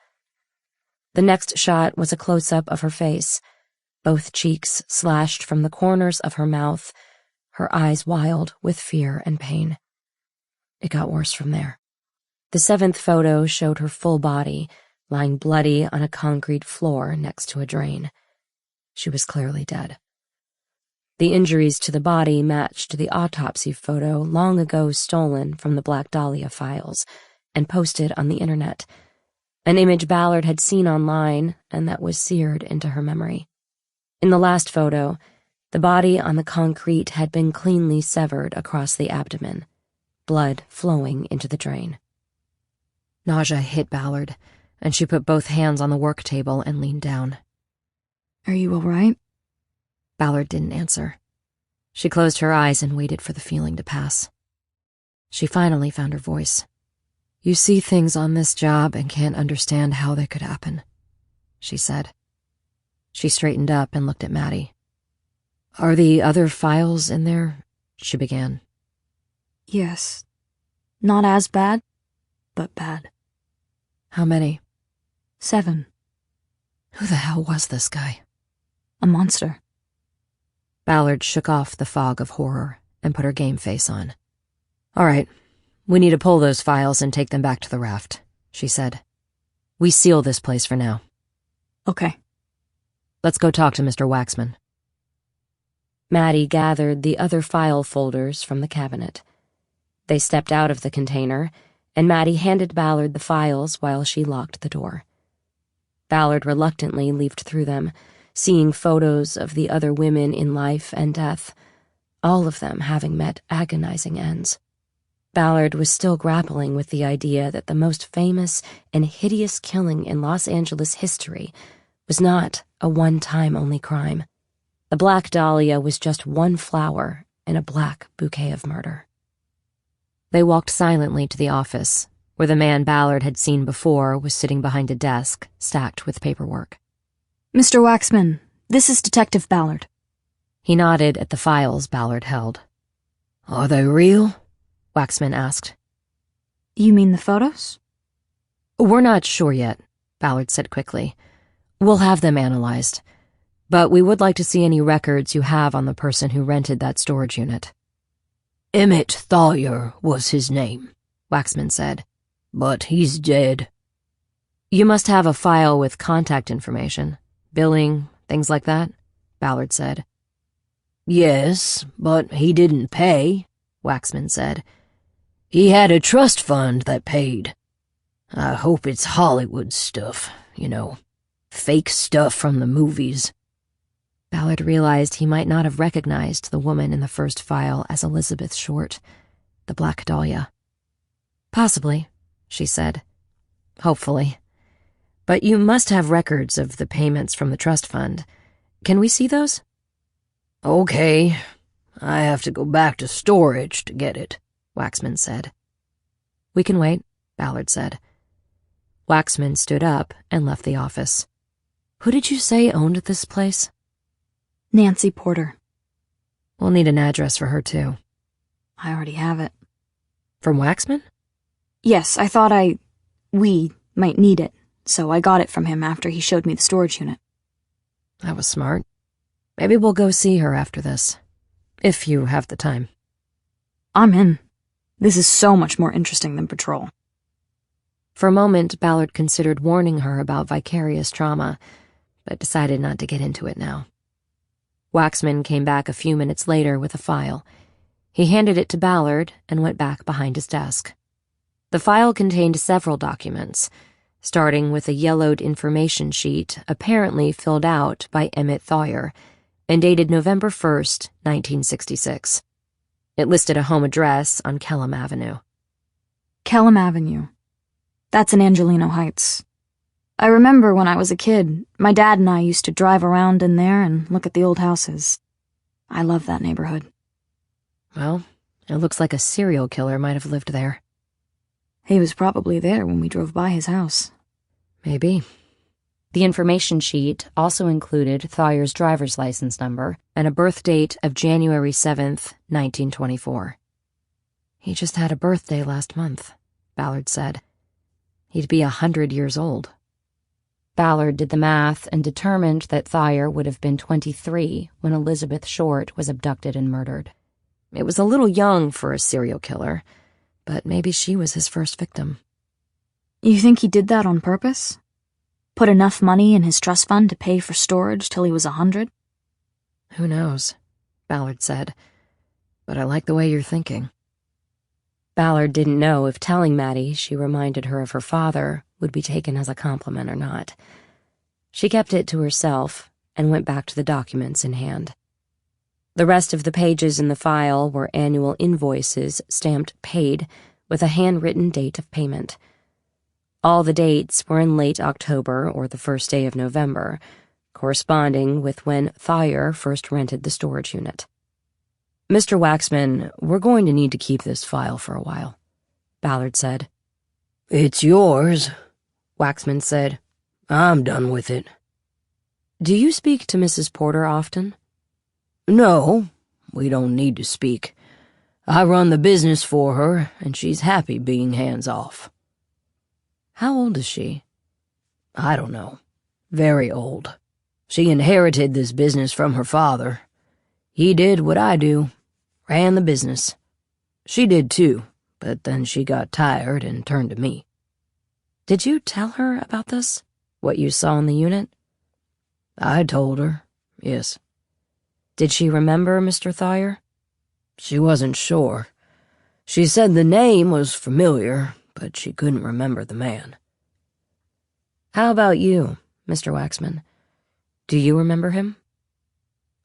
Speaker 2: The next shot was a close-up of her face, both cheeks slashed from the corners of her mouth, her eyes wild with fear and pain. It got worse from there. The 7th photo showed her full body, lying bloody on a concrete floor next to a drain. She was clearly dead. The injuries to the body matched the autopsy photo long ago stolen from the Black Dahlia files and posted on the internet, an image Ballard had seen online and that was seared into her memory. In the last photo, the body on the concrete had been cleanly severed across the abdomen, blood flowing into the drain. Nausea hit Ballard, and she put both hands on the work table and leaned down.
Speaker 5: Are you all right?
Speaker 2: Ballard didn't answer. She closed her eyes and waited for the feeling to pass. She finally found her voice. "You see things on this job and can't understand how they could happen," she said. She straightened up and looked at Maddie. "Are the other files in there?" she began.
Speaker 5: Yes. Not as bad, but bad.
Speaker 2: "How many?"
Speaker 5: 7.
Speaker 2: Who the hell was this guy?
Speaker 5: A monster.
Speaker 2: Ballard shook off the fog of horror and put her game face on. "All right, we need to pull those files and take them back to the raft," she said. "We seal this place for now.
Speaker 5: Okay.
Speaker 2: Let's go talk to Mr. Waxman." Maddie gathered the other file folders from the cabinet. They stepped out of the container, and Maddie handed Ballard the files while she locked the door. Ballard reluctantly leafed through them, seeing photos of the other women in life and death, all of them having met agonizing ends. Ballard was still grappling with the idea that the most famous and hideous killing in Los Angeles history was not a one-time-only crime. The Black Dahlia was just one flower in a black bouquet of murder. They walked silently to the office, where the man Ballard had seen before was sitting behind a desk stacked with paperwork.
Speaker 5: Mr. Waxman, this is Detective Ballard.
Speaker 2: He nodded at the files Ballard held.
Speaker 3: Are they real? Waxman asked.
Speaker 5: You mean the photos?
Speaker 2: We're not sure yet, Ballard said quickly. We'll have them analyzed. But we would like to see any records you have on the person who rented that storage unit.
Speaker 3: Emmett Thawyer was his name, Waxman said. But he's dead.
Speaker 2: You must have a file with contact information, billing, things like that, Ballard said.
Speaker 3: Yes, but he didn't pay, Waxman said. He had a trust fund that paid. I hope it's Hollywood stuff, fake stuff from the movies.
Speaker 2: Ballard realized he might not have recognized the woman in the first file as Elizabeth Short, the Black Dahlia. Possibly, she said. Hopefully. But you must have records of the payments from the trust fund. Can we see those?
Speaker 3: Okay. I have to go back to storage to get it, Waxman said.
Speaker 2: We can wait, Ballard said. Waxman stood up and left the office. Who did you say owned this place?
Speaker 5: Nancy Porter.
Speaker 2: We'll need an address for her, too.
Speaker 5: I already have it.
Speaker 2: From Waxman?
Speaker 5: Yes, I thought we might need it, so I got it from him after he showed me the storage unit.
Speaker 2: That was smart. Maybe we'll go see her after this, if you have the time.
Speaker 5: I'm in. This is so much more interesting than patrol.
Speaker 2: For a moment, Ballard considered warning her about vicarious trauma, but decided not to get into it now. Waxman came back a few minutes later with a file. He handed it to Ballard and went back behind his desk. The file contained several documents, starting with a yellowed information sheet apparently filled out by Emmett Thawyer and dated November 1st, 1966. It listed a home address on Kelham Avenue.
Speaker 5: Kelham Avenue. That's in Angelino Heights. I remember when I was a kid, my dad and I used to drive around in there and look at the old houses. I love that neighborhood.
Speaker 2: Well, it looks like a serial killer might have lived there.
Speaker 5: He was probably there when we drove by his house.
Speaker 2: Maybe. The information sheet also included Thawyer's driver's license number and a birth date of January 7th, 1924. He just had a birthday last month, Ballard said. He'd be 100 years old. Ballard did the math and determined that Thawyer would have been 23 when Elizabeth Short was abducted and murdered. It was a little young for a serial killer, but maybe she was his first victim.
Speaker 5: You think he did that on purpose? Put enough money in his trust fund to pay for storage till he was 100?
Speaker 2: Who knows, Ballard said. But I like the way you're thinking. Ballard didn't know if telling Maddie she reminded her of her father would be taken as a compliment or not. She kept it to herself and went back to the documents in hand. The rest of the pages in the file were annual invoices stamped paid with a handwritten date of payment. All the dates were in late October or the first day of November, corresponding with when Thawyer first rented the storage unit. Mr. Waxman, we're going to need to keep this file for a while, Ballard said.
Speaker 3: It's yours, Waxman said. I'm done with it.
Speaker 2: Do you speak to Mrs. Porter often?
Speaker 3: No, we don't need to speak. I run the business for her, and she's happy being hands-off.
Speaker 2: How old is she?
Speaker 3: I don't know. Very old. She inherited this business from her father. He did what I do, ran the business. She did too, but then she got tired and turned to me.
Speaker 2: Did you tell her about this? What you saw in the unit?
Speaker 3: I told her, yes.
Speaker 2: Did she remember Mr. Thawyer?
Speaker 3: She wasn't sure. She said the name was familiar, but she couldn't remember the man.
Speaker 2: How about you, Mr. Waxman? Do you remember him?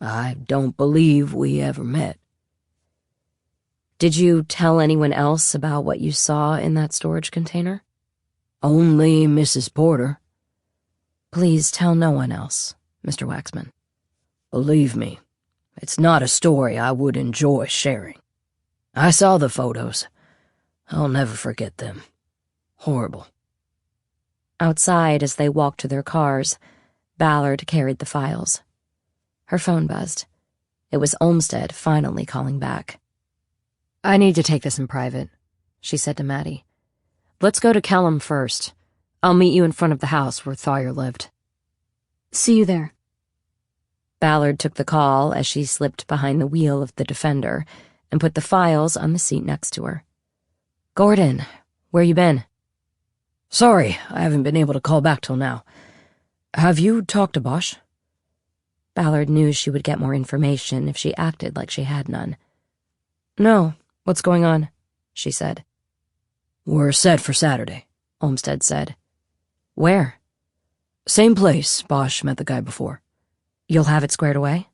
Speaker 3: I don't believe we ever met.
Speaker 2: Did you tell anyone else about what you saw in that storage container?
Speaker 3: Only Mrs. Porter.
Speaker 2: Please tell no one else, Mr. Waxman.
Speaker 3: Believe me, it's not a story I would enjoy sharing. I saw the photos. I'll never forget them. Horrible.
Speaker 2: Outside, as they walked to their cars, Ballard carried the files. Her phone buzzed. It was Olmsted finally calling back.
Speaker 3: I need to take this in private, she said to Maddie. Let's go to Kellum first. I'll meet you in front of the house where Thawyer lived.
Speaker 5: See you there.
Speaker 2: Ballard took the call as she slipped behind the wheel of the Defender and put the files on the seat next to her. Gordon, where you been?
Speaker 3: Sorry, I haven't been able to call back till now. Have you talked to Bosch?
Speaker 2: Ballard knew she would get more information if she acted like she had none.
Speaker 3: No, what's going on?
Speaker 2: She said.
Speaker 3: We're set for Saturday, Olmsted said.
Speaker 2: Where?
Speaker 3: Same place Bosch met the guy before.
Speaker 2: You'll have it squared away?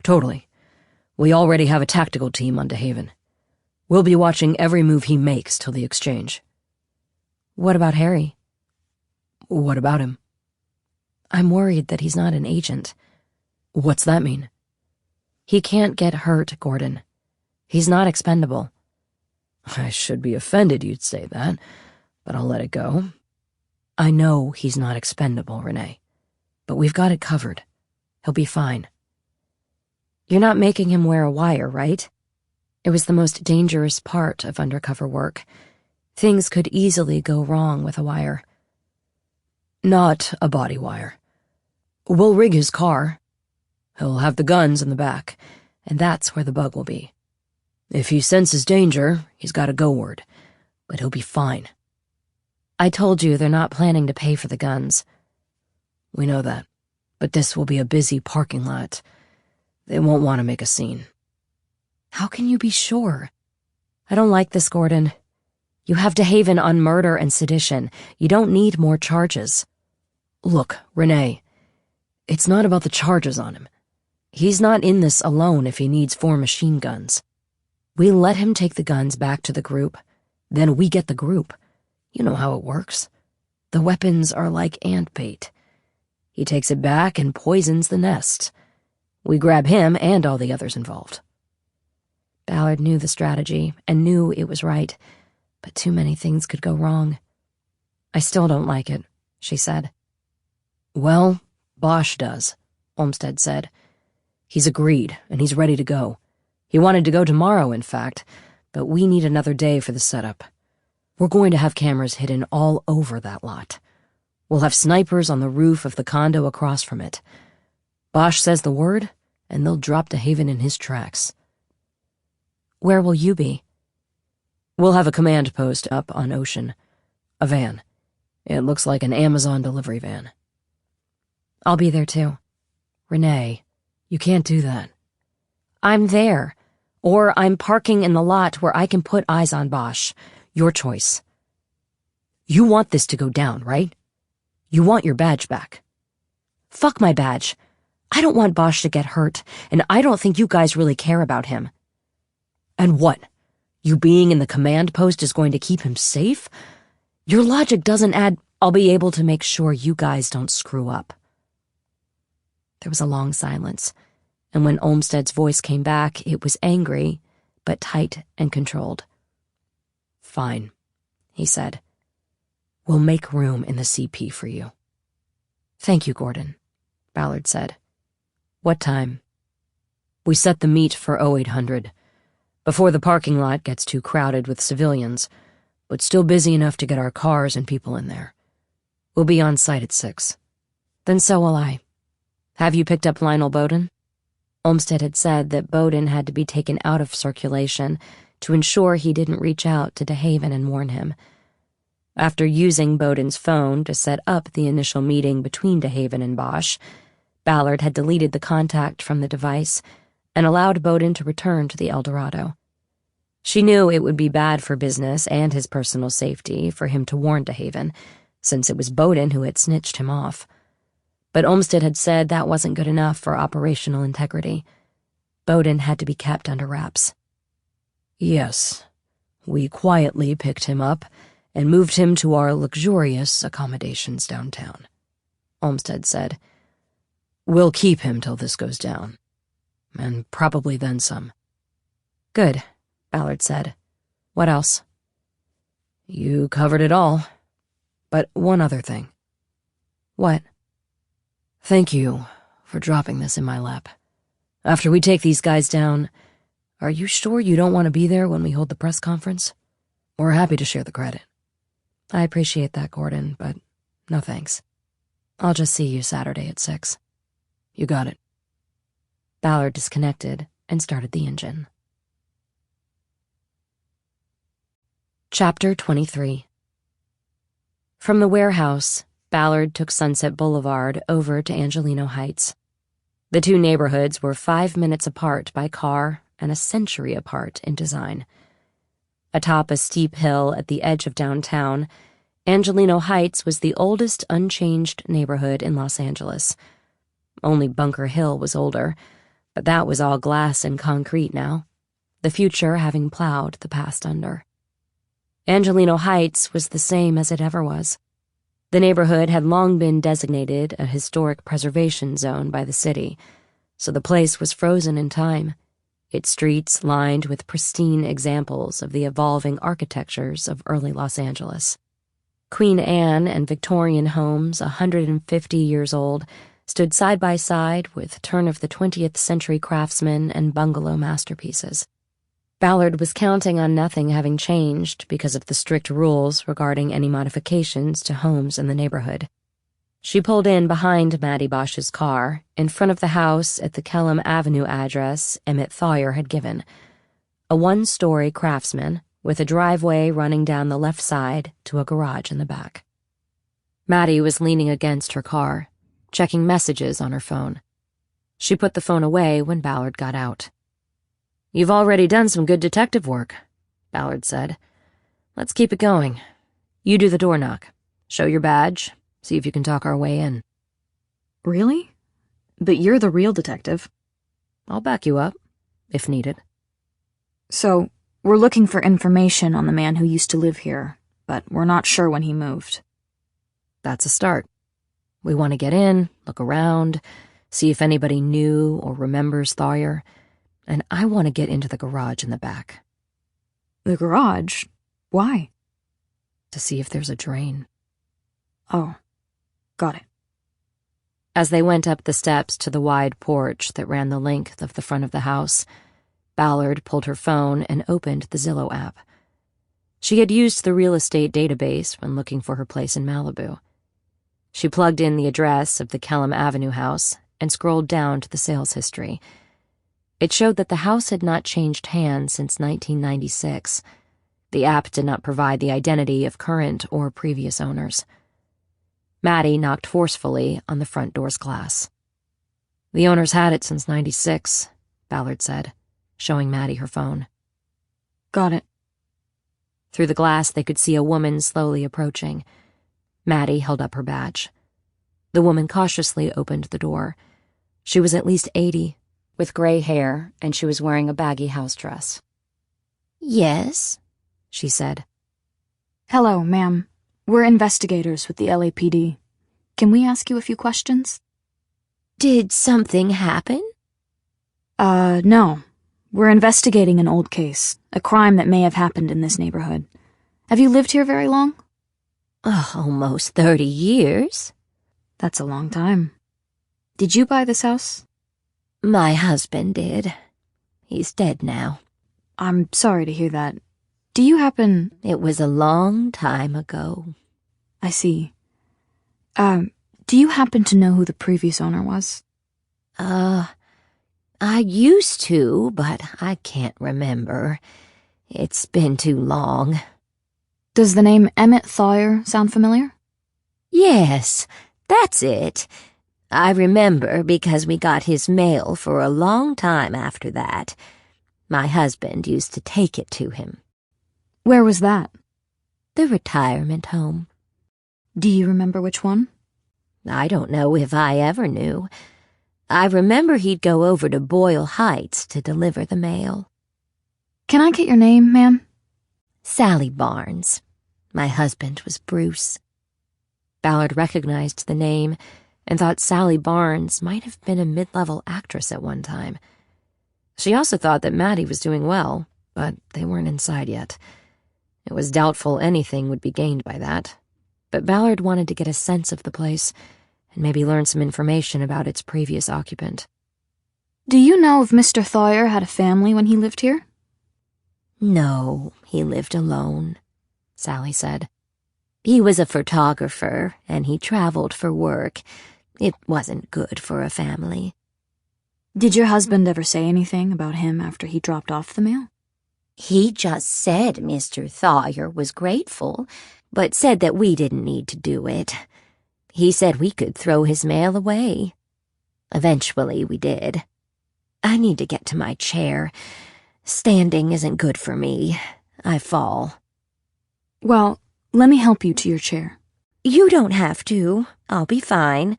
Speaker 3: Totally. We already have a tactical team on DeHaven. We'll be watching every move he makes till the exchange.
Speaker 2: What about Harry?
Speaker 3: What about him?
Speaker 2: I'm worried that he's not an agent.
Speaker 3: What's that mean?
Speaker 2: He can't get hurt, Gordon. He's not expendable.
Speaker 3: I should be offended you'd say that, but I'll let it go.
Speaker 2: I know he's not expendable, Renee, but we've got it covered. He'll be fine. You're not making him wear a wire, right? It was the most dangerous part of undercover work. Things could easily go wrong with a wire.
Speaker 3: Not a body wire. We'll rig his car. He'll have the guns in the back, and that's where the bug will be. If he senses danger, he's got a go word, but he'll be fine.
Speaker 2: I told you they're not planning to pay for the guns.
Speaker 3: We know that, but this will be a busy parking lot. They won't want to make a scene.
Speaker 2: How can you be sure? I don't like this, Gordon. You have DeHaven on murder and sedition. You don't need more charges.
Speaker 3: Look, Renee, it's not about the charges on him.
Speaker 2: He's not in this alone if he needs 4 machine guns. We let him take the guns back to the group. Then we get the group. You know how it works. The weapons are like ant bait. He takes it back and poisons the nest. We grab him and all the others involved. Ballard knew the strategy and knew it was right, but too many things could go wrong. I still don't like it, she said.
Speaker 3: Well, Bosch does, Olmsted said. He's agreed, and he's ready to go. He wanted to go tomorrow, in fact, but we need another day for the setup. We're going to have cameras hidden all over that lot. We'll have snipers on the roof of the condo across from it. Bosch says the word, and they'll drop DeHaven in his tracks.
Speaker 2: Where will you be?
Speaker 3: We'll have a command post up on Ocean. A van. It looks like an Amazon delivery van.
Speaker 2: I'll be there too.
Speaker 3: Renee, you can't do that.
Speaker 2: I'm there. Or I'm parking in the lot where I can put eyes on Bosch. Your choice.
Speaker 3: You want this to go down, right? You want your badge back.
Speaker 2: Fuck my badge. I don't want Bosch to get hurt, and I don't think you guys really care about him.
Speaker 3: And what? You being in the command post is going to keep him safe?
Speaker 2: Your logic doesn't add. I'll be able to make sure you guys don't screw up. There was a long silence, and when Olmsted's voice came back, it was angry, but tight and controlled.
Speaker 3: Fine, he said. We'll make room in the CP for you.
Speaker 2: Thank you, Gordon, Ballard said. What time?
Speaker 3: We set the meet for 0800, before the parking lot gets too crowded with civilians, but still busy enough to get our cars and people in there. We'll be on site at 6.
Speaker 2: Then so will I. Have you picked up Lionel Bowden? Olmsted had said that Bowden had to be taken out of circulation to ensure he didn't reach out to DeHaven and warn him. After using Bowden's phone to set up the initial meeting between DeHaven and Bosch, Ballard had deleted the contact from the device and allowed Bowden to return to the El Dorado. She knew it would be bad for business and his personal safety for him to warn DeHaven, since it was Bowden who had snitched him off. But Olmsted had said that wasn't good enough for operational integrity. Bowden had to be kept under wraps.
Speaker 3: Yes, we quietly picked him up and moved him to our luxurious accommodations downtown, Olmsted said. We'll keep him till this goes down. And probably then some.
Speaker 2: Good, Ballard said. What else?
Speaker 3: You covered it all. But one other thing.
Speaker 2: What?
Speaker 3: Thank you for dropping this in my lap. After we take these guys down, Are you sure you don't want to be there when we hold the press conference? We're happy to share the credit.
Speaker 2: I appreciate that, Gordon, but no thanks. I'll just see you Saturday at 6.
Speaker 3: You got it.
Speaker 2: Ballard disconnected and started the engine. Chapter 23. From the warehouse, Ballard took Sunset Boulevard over to Angelino Heights. The two neighborhoods were 5 minutes apart by car and a century apart in design. Atop a steep hill at the edge of downtown, Angelino Heights was the oldest unchanged neighborhood in Los Angeles. Only Bunker Hill was older, but that was all glass and concrete now, the future having plowed the past under. Angelino Heights was the same as it ever was. The neighborhood had long been designated a historic preservation zone by the city, so the place was frozen in time, its streets lined with pristine examples of the evolving architectures of early Los Angeles. Queen Anne and Victorian homes, 150 years old, stood side by side with turn-of-the-20th century craftsmen and bungalow masterpieces. Ballard was counting on nothing having changed because of the strict rules regarding any modifications to homes in the neighborhood. She pulled in behind Maddie Bosch's car, in front of the house at the Kelham Avenue address Emmett Thawyer had given, a one-story craftsman with a driveway running down the left side to a garage in the back. Maddie was leaning against her car, checking messages on her phone. She put the phone away when Ballard got out. "You've already done some good detective work," Ballard said. "Let's keep it going. You do the door knock. Show your badge. See if you can talk our way in."
Speaker 5: Really? But you're the real detective.
Speaker 2: I'll back you up, if needed.
Speaker 5: So, we're looking for information on the man who used to live here, but we're not sure when he moved.
Speaker 2: That's a start. We want to get in, look around, see if anybody knew or remembers Thawyer, and I want to get into the garage in the back.
Speaker 5: The garage? Why?
Speaker 2: To see if there's a drain.
Speaker 5: Oh, got it.
Speaker 2: As they went up the steps to the wide porch that ran the length of the front of the house, Ballard pulled her phone and opened the Zillow app. She had used the real estate database when looking for her place in Malibu. She plugged in the address of the Kelham Avenue house and scrolled down to the sales history. It showed that the house had not changed hands since 1996. The app did not provide the identity of current or previous owners. Maddie knocked forcefully on the front door's glass. "The owners had it since 96, Ballard said, showing Maddie her phone.
Speaker 5: Got it.
Speaker 2: Through the glass, they could see a woman slowly approaching. Maddie held up her badge. The woman cautiously opened the door. She was at least 80, with gray hair, and she was wearing a baggy house dress.
Speaker 4: Yes,
Speaker 2: she said.
Speaker 5: Hello, ma'am. We're investigators with the LAPD. Can we ask you a few questions?
Speaker 4: Did something happen?
Speaker 5: No. We're investigating an old case, a crime that may have happened in this neighborhood. Have you lived here very long?
Speaker 4: Almost 30 years.
Speaker 5: That's a long time. Did you buy this house?
Speaker 4: My husband did. He's dead now.
Speaker 5: I'm sorry to hear that. Do you happen—
Speaker 4: It was a long time ago.
Speaker 5: I see. Do you happen to know who the previous owner was?
Speaker 4: I used to, but I can't remember. It's been too long.
Speaker 5: Does the name Emmett Thawyer sound familiar?
Speaker 4: Yes, that's it. I remember because we got his mail for a long time after that. My husband used to take it to him.
Speaker 5: Where was that?
Speaker 4: The retirement home.
Speaker 5: Do you remember which one?
Speaker 4: I don't know if I ever knew. I remember he'd go over to Boyle Heights to deliver the mail.
Speaker 5: Can I get your name, ma'am?
Speaker 4: Sally Barnes. My husband was Bruce.
Speaker 2: Ballard recognized the name and thought Sally Barnes might have been a mid-level actress at one time. She also thought that Maddie was doing well, but they weren't inside yet. It was doubtful anything would be gained by that, but Ballard wanted to get a sense of the place and maybe learn some information about its previous occupant.
Speaker 5: Do you know if Mr. Thawyer had a family when he lived here?
Speaker 4: No, he lived alone, Sally said. He was a photographer, and he traveled for work. It wasn't good for a family.
Speaker 5: Did your husband ever say anything about him after he dropped off the mail?
Speaker 4: He just said Mr. Thawyer was grateful, but said that we didn't need to do it. He said we could throw his mail away. Eventually, we did. I need to get to my chair. Standing isn't good for me. I fall.
Speaker 5: Well, let me help you to your chair.
Speaker 4: You don't have to. I'll be fine.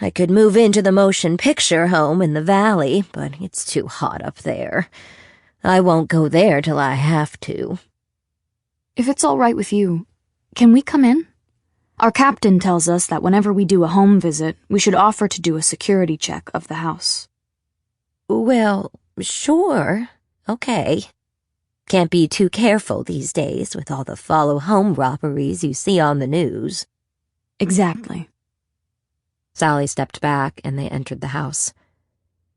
Speaker 4: I could move into the motion picture home in the valley, but it's too hot up there. I won't go there till I have to.
Speaker 5: If it's all right with you, can we come in? Our captain tells us that whenever we do a home visit, we should offer to do a security check of the house.
Speaker 4: Well, sure. Okay. Can't be too careful these days with all the follow-home robberies you see on the news.
Speaker 5: Exactly.
Speaker 2: Sally stepped back and they entered the house.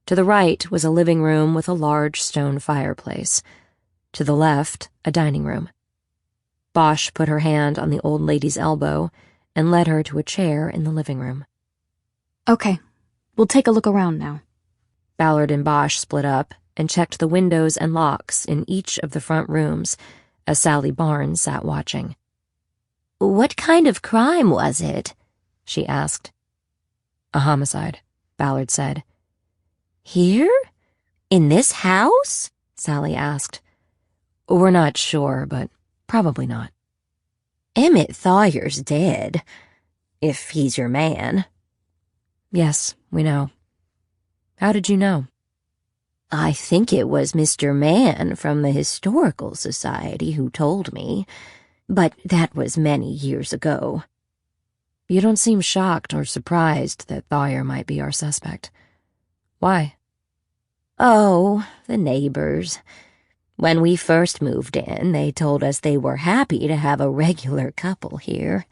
Speaker 2: To the right was a living room with a large stone fireplace. To the left, a dining room. Bosch put her hand on the old lady's elbow and led her to a chair in the living room.
Speaker 5: Okay, we'll take a look around now.
Speaker 2: Ballard and Bosch split up and checked the windows and locks in each of the front rooms as Sally Barnes sat watching.
Speaker 4: What kind of crime was it?
Speaker 2: She asked. A homicide, Ballard said.
Speaker 4: Here? In this house?
Speaker 2: Sally asked. We're not sure, but probably not.
Speaker 4: Emmett Thawyer's dead, if he's your man.
Speaker 2: Yes, we know. How did you know?
Speaker 4: I think it was Mr. Mann from the Historical Society who told me, but that was many years ago.
Speaker 2: You don't seem shocked or surprised that Thawyer might be our suspect. Why?
Speaker 4: Oh, the neighbors. When we first moved in, they told us they were happy to have a regular couple here.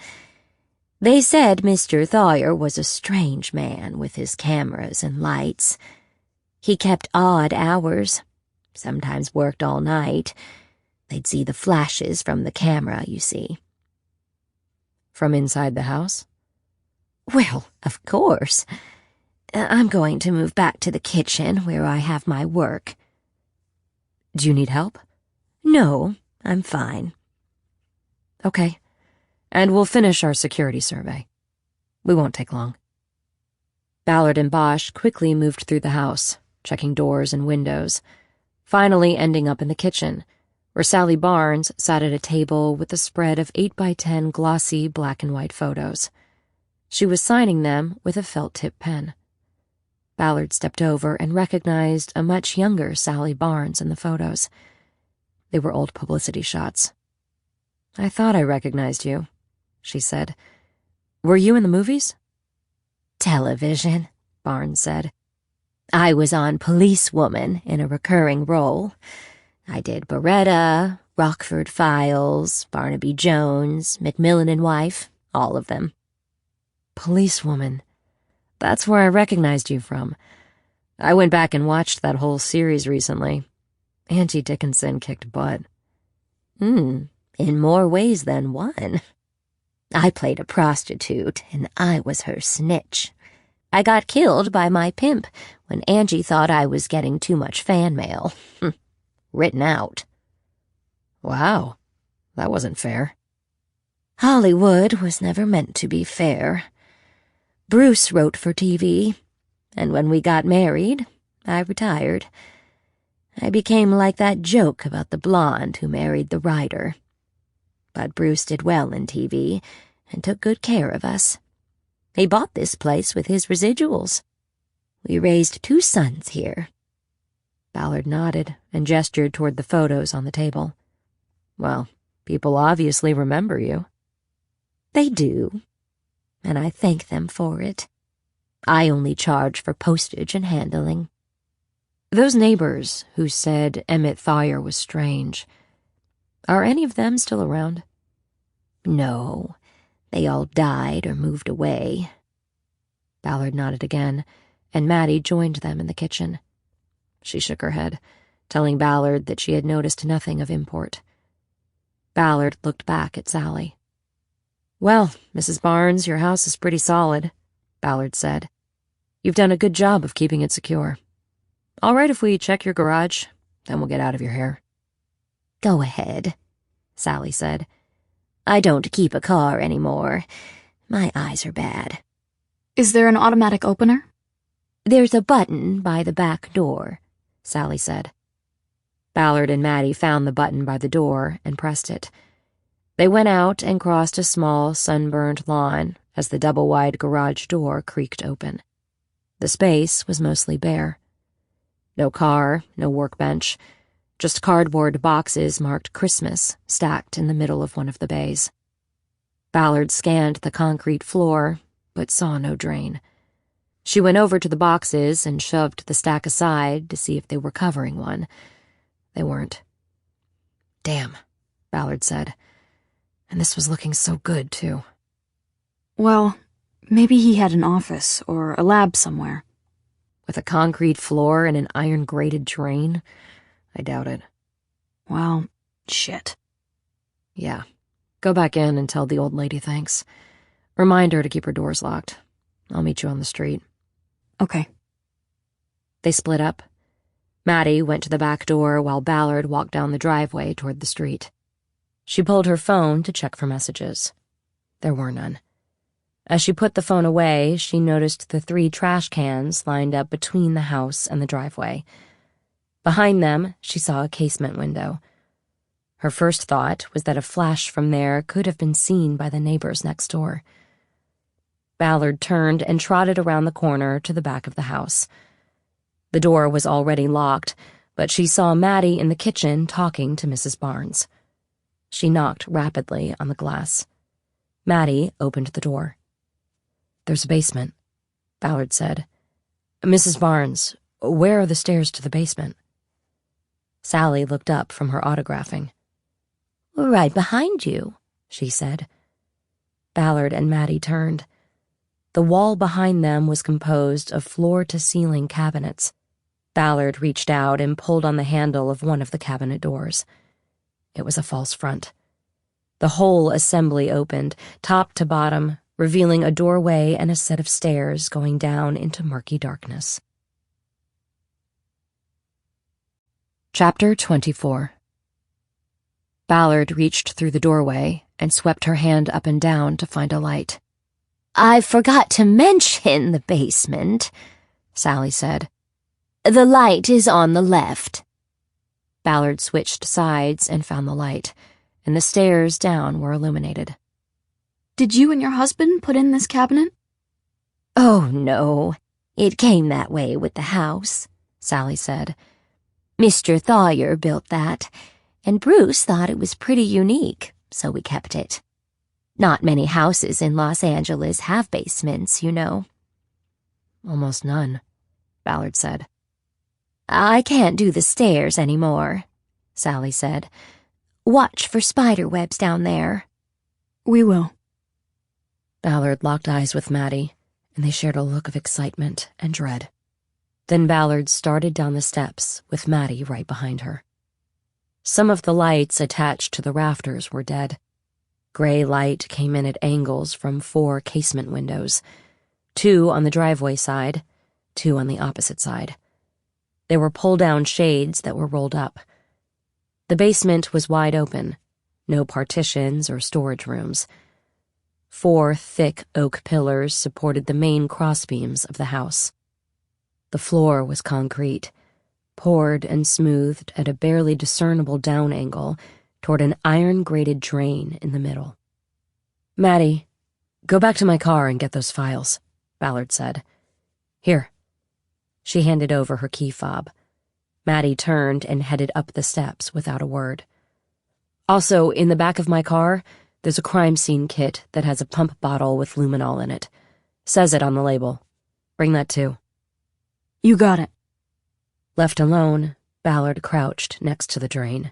Speaker 4: They said Mr. Thawyer was a strange man with his cameras and lights. He kept odd hours, sometimes worked all night. They'd see the flashes from the camera, you see.
Speaker 2: From inside the house?
Speaker 4: Well, of course. I'm going to move back to the kitchen where I have my work.
Speaker 2: Do you need help?
Speaker 4: No, I'm fine.
Speaker 2: Okay, and we'll finish our security survey. We won't take long. Ballard and Bosch quickly moved through the house, checking doors and windows, finally ending up in the kitchen, where Sally Barnes sat at a table with a spread of 8x10 glossy black and white photos. She was signing them with a felt-tip pen. Ballard stepped over and recognized a much younger Sally Barnes in the photos. They were old publicity shots. I thought I recognized you, she said. Were you in the movies?
Speaker 4: Television, Barnes said. I was on Policewoman in a recurring role. I did Beretta, Rockford Files, Barnaby Jones, Macmillan and Wife, all of them.
Speaker 2: Policewoman. That's where I recognized you from. I went back and watched that whole series recently. Angie Dickinson kicked butt.
Speaker 4: In more ways than one. I played a prostitute, and I was her snitch. I got killed by my pimp when Angie thought I was getting too much fan mail. Written out.
Speaker 2: Wow, that wasn't fair.
Speaker 4: Hollywood was never meant to be fair. Bruce wrote for TV, and when we got married, I retired. I became like that joke about the blonde who married the writer. But Bruce did well in TV and took good care of us. He bought this place with his residuals. We raised 2 sons here.
Speaker 2: Ballard nodded and gestured toward the photos on the table. Well, people obviously remember you.
Speaker 4: They do, and I thank them for it. I only charge for postage and handling.
Speaker 2: Those neighbors who said Emmett Thawyer was strange, are any of them still around?
Speaker 4: No, they all died or moved away.
Speaker 2: Ballard nodded again, and Maddie joined them in the kitchen. she shook her head, telling Ballard that she had noticed nothing of import. Ballard looked back at Sally. "Well, Mrs. Barnes, your house is pretty solid," Ballard said. "You've done a good job of keeping it secure. All right if we check your garage, then we'll get out of your hair."
Speaker 4: "Go ahead," Sally said. "I don't keep a car anymore. My eyes are bad."
Speaker 5: Is there an automatic opener?
Speaker 4: "There's a button by the back door," Sally said.
Speaker 2: Ballard and Maddie found the button by the door and pressed it. They went out and crossed a small, sunburned lawn as the double-wide garage door creaked open. The space was mostly bare. No car, no workbench, just cardboard boxes marked Christmas stacked in the middle of one of the bays. Ballard scanned the concrete floor, but saw no drain. She went over to the boxes and shoved the stack aside to see if they were covering one. They weren't. "Damn," Ballard said. And this was looking so good, too.
Speaker 5: Well, maybe he had an office or a lab somewhere.
Speaker 2: With a concrete floor and an iron-grated drain? I doubt it.
Speaker 5: Well, shit.
Speaker 2: Yeah. Go back in and tell the old lady thanks. Remind her to keep her doors locked. I'll meet you on the street.
Speaker 5: Okay.
Speaker 2: They split up. Maddie went to the back door while Ballard walked down the driveway toward the street. She pulled her phone to check for messages. There were none. As she put the phone away, she noticed the 3 trash cans lined up between the house and the driveway. Behind them, she saw a casement window. Her first thought was that a flash from there could have been seen by the neighbors next door. Ballard turned and trotted around the corner to the back of the house. The door was already locked, but she saw Maddie in the kitchen talking to Mrs. Barnes. She knocked rapidly on the glass. Maddie opened the door. "There's a basement," Ballard said. "Mrs. Barnes, where are the stairs to the basement?" Sally looked up from her autographing.
Speaker 4: "Right behind you," she said.
Speaker 2: Ballard and Maddie turned. The wall behind them was composed of floor-to-ceiling cabinets. Ballard reached out and pulled on the handle of one of the cabinet doors. It was a false front. The whole assembly opened, top to bottom, revealing a doorway and a set of stairs going down into murky darkness. Chapter 24. Ballard reached through the doorway and swept her hand up and down to find a light.
Speaker 4: "I forgot to mention the basement," Sally said. "The light is on the left."
Speaker 2: Ballard switched sides and found the light, and the stairs down were illuminated.
Speaker 5: Did you and your husband put in this cabinet?
Speaker 4: "Oh, no. It came that way with the house," Sally said. "Mr. Thawyer built that, and Bruce thought it was pretty unique, so we kept it. Not many houses in Los Angeles have basements, you know."
Speaker 2: "Almost none," Ballard said.
Speaker 4: "I can't do the stairs anymore," Sally said. "Watch for spider webs down there."
Speaker 5: We will.
Speaker 2: Ballard locked eyes with Maddie, and they shared a look of excitement and dread. Then Ballard started down the steps with Maddie right behind her. Some of the lights attached to the rafters were dead. Gray light came in at angles from 4 casement windows, 2 on the driveway side, 2 on the opposite side. There were pull-down shades that were rolled up. The basement was wide open, no partitions or storage rooms. 4 thick oak pillars supported the main crossbeams of the house. The floor was concrete, poured and smoothed at a barely discernible down angle toward an iron-grated drain in the middle. "Maddie, go back to my car and get those files," Ballard said. "Here." She handed over her key fob. Maddie turned and headed up the steps without a word. "Also, in the back of my car, there's a crime scene kit that has a pump bottle with luminol in it. Says it on the label. Bring that too."
Speaker 5: You got it.
Speaker 2: Left alone, Ballard crouched next to the drain.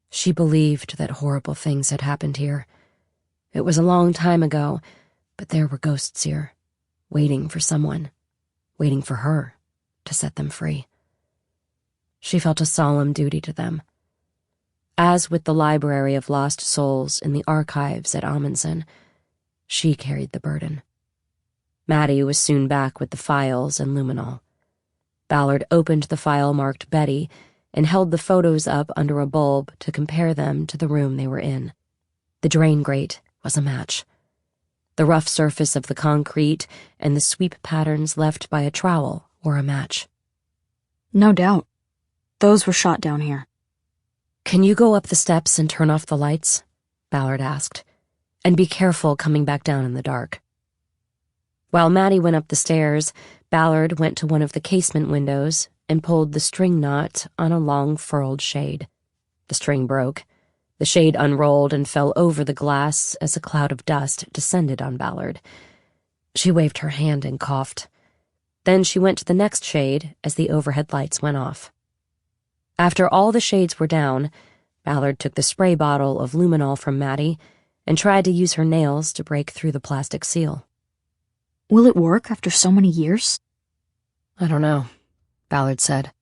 Speaker 2: She believed that horrible things had happened here. It was a long time ago, but there were ghosts here, waiting for someone, waiting for her to set them free. She felt a solemn duty to them. As with the Library of Lost Souls in the archives at Amundsen, she carried the burden. Maddie was soon back with the files and luminol. Ballard opened the file marked Betty and held the photos up under a bulb to compare them to the room they were in. The drain grate was a match. The rough surface of the concrete and the sweep patterns left by a trowel were a match.
Speaker 5: No doubt. Those were shot down here.
Speaker 2: "Can you go up the steps and turn off the lights?" Ballard asked. "And be careful coming back down in the dark." While Maddie went up the stairs, Ballard went to one of the casement windows and pulled the string knot on a long furled shade. The string broke. The shade unrolled and fell over the glass as a cloud of dust descended on Ballard. She waved her hand and coughed. Then she went to the next shade as the overhead lights went off. After all the shades were down, Ballard took the spray bottle of luminol from Maddie and tried to use her nails to break through the plastic seal.
Speaker 5: Will it work after so many years?
Speaker 2: "I don't know," Ballard said.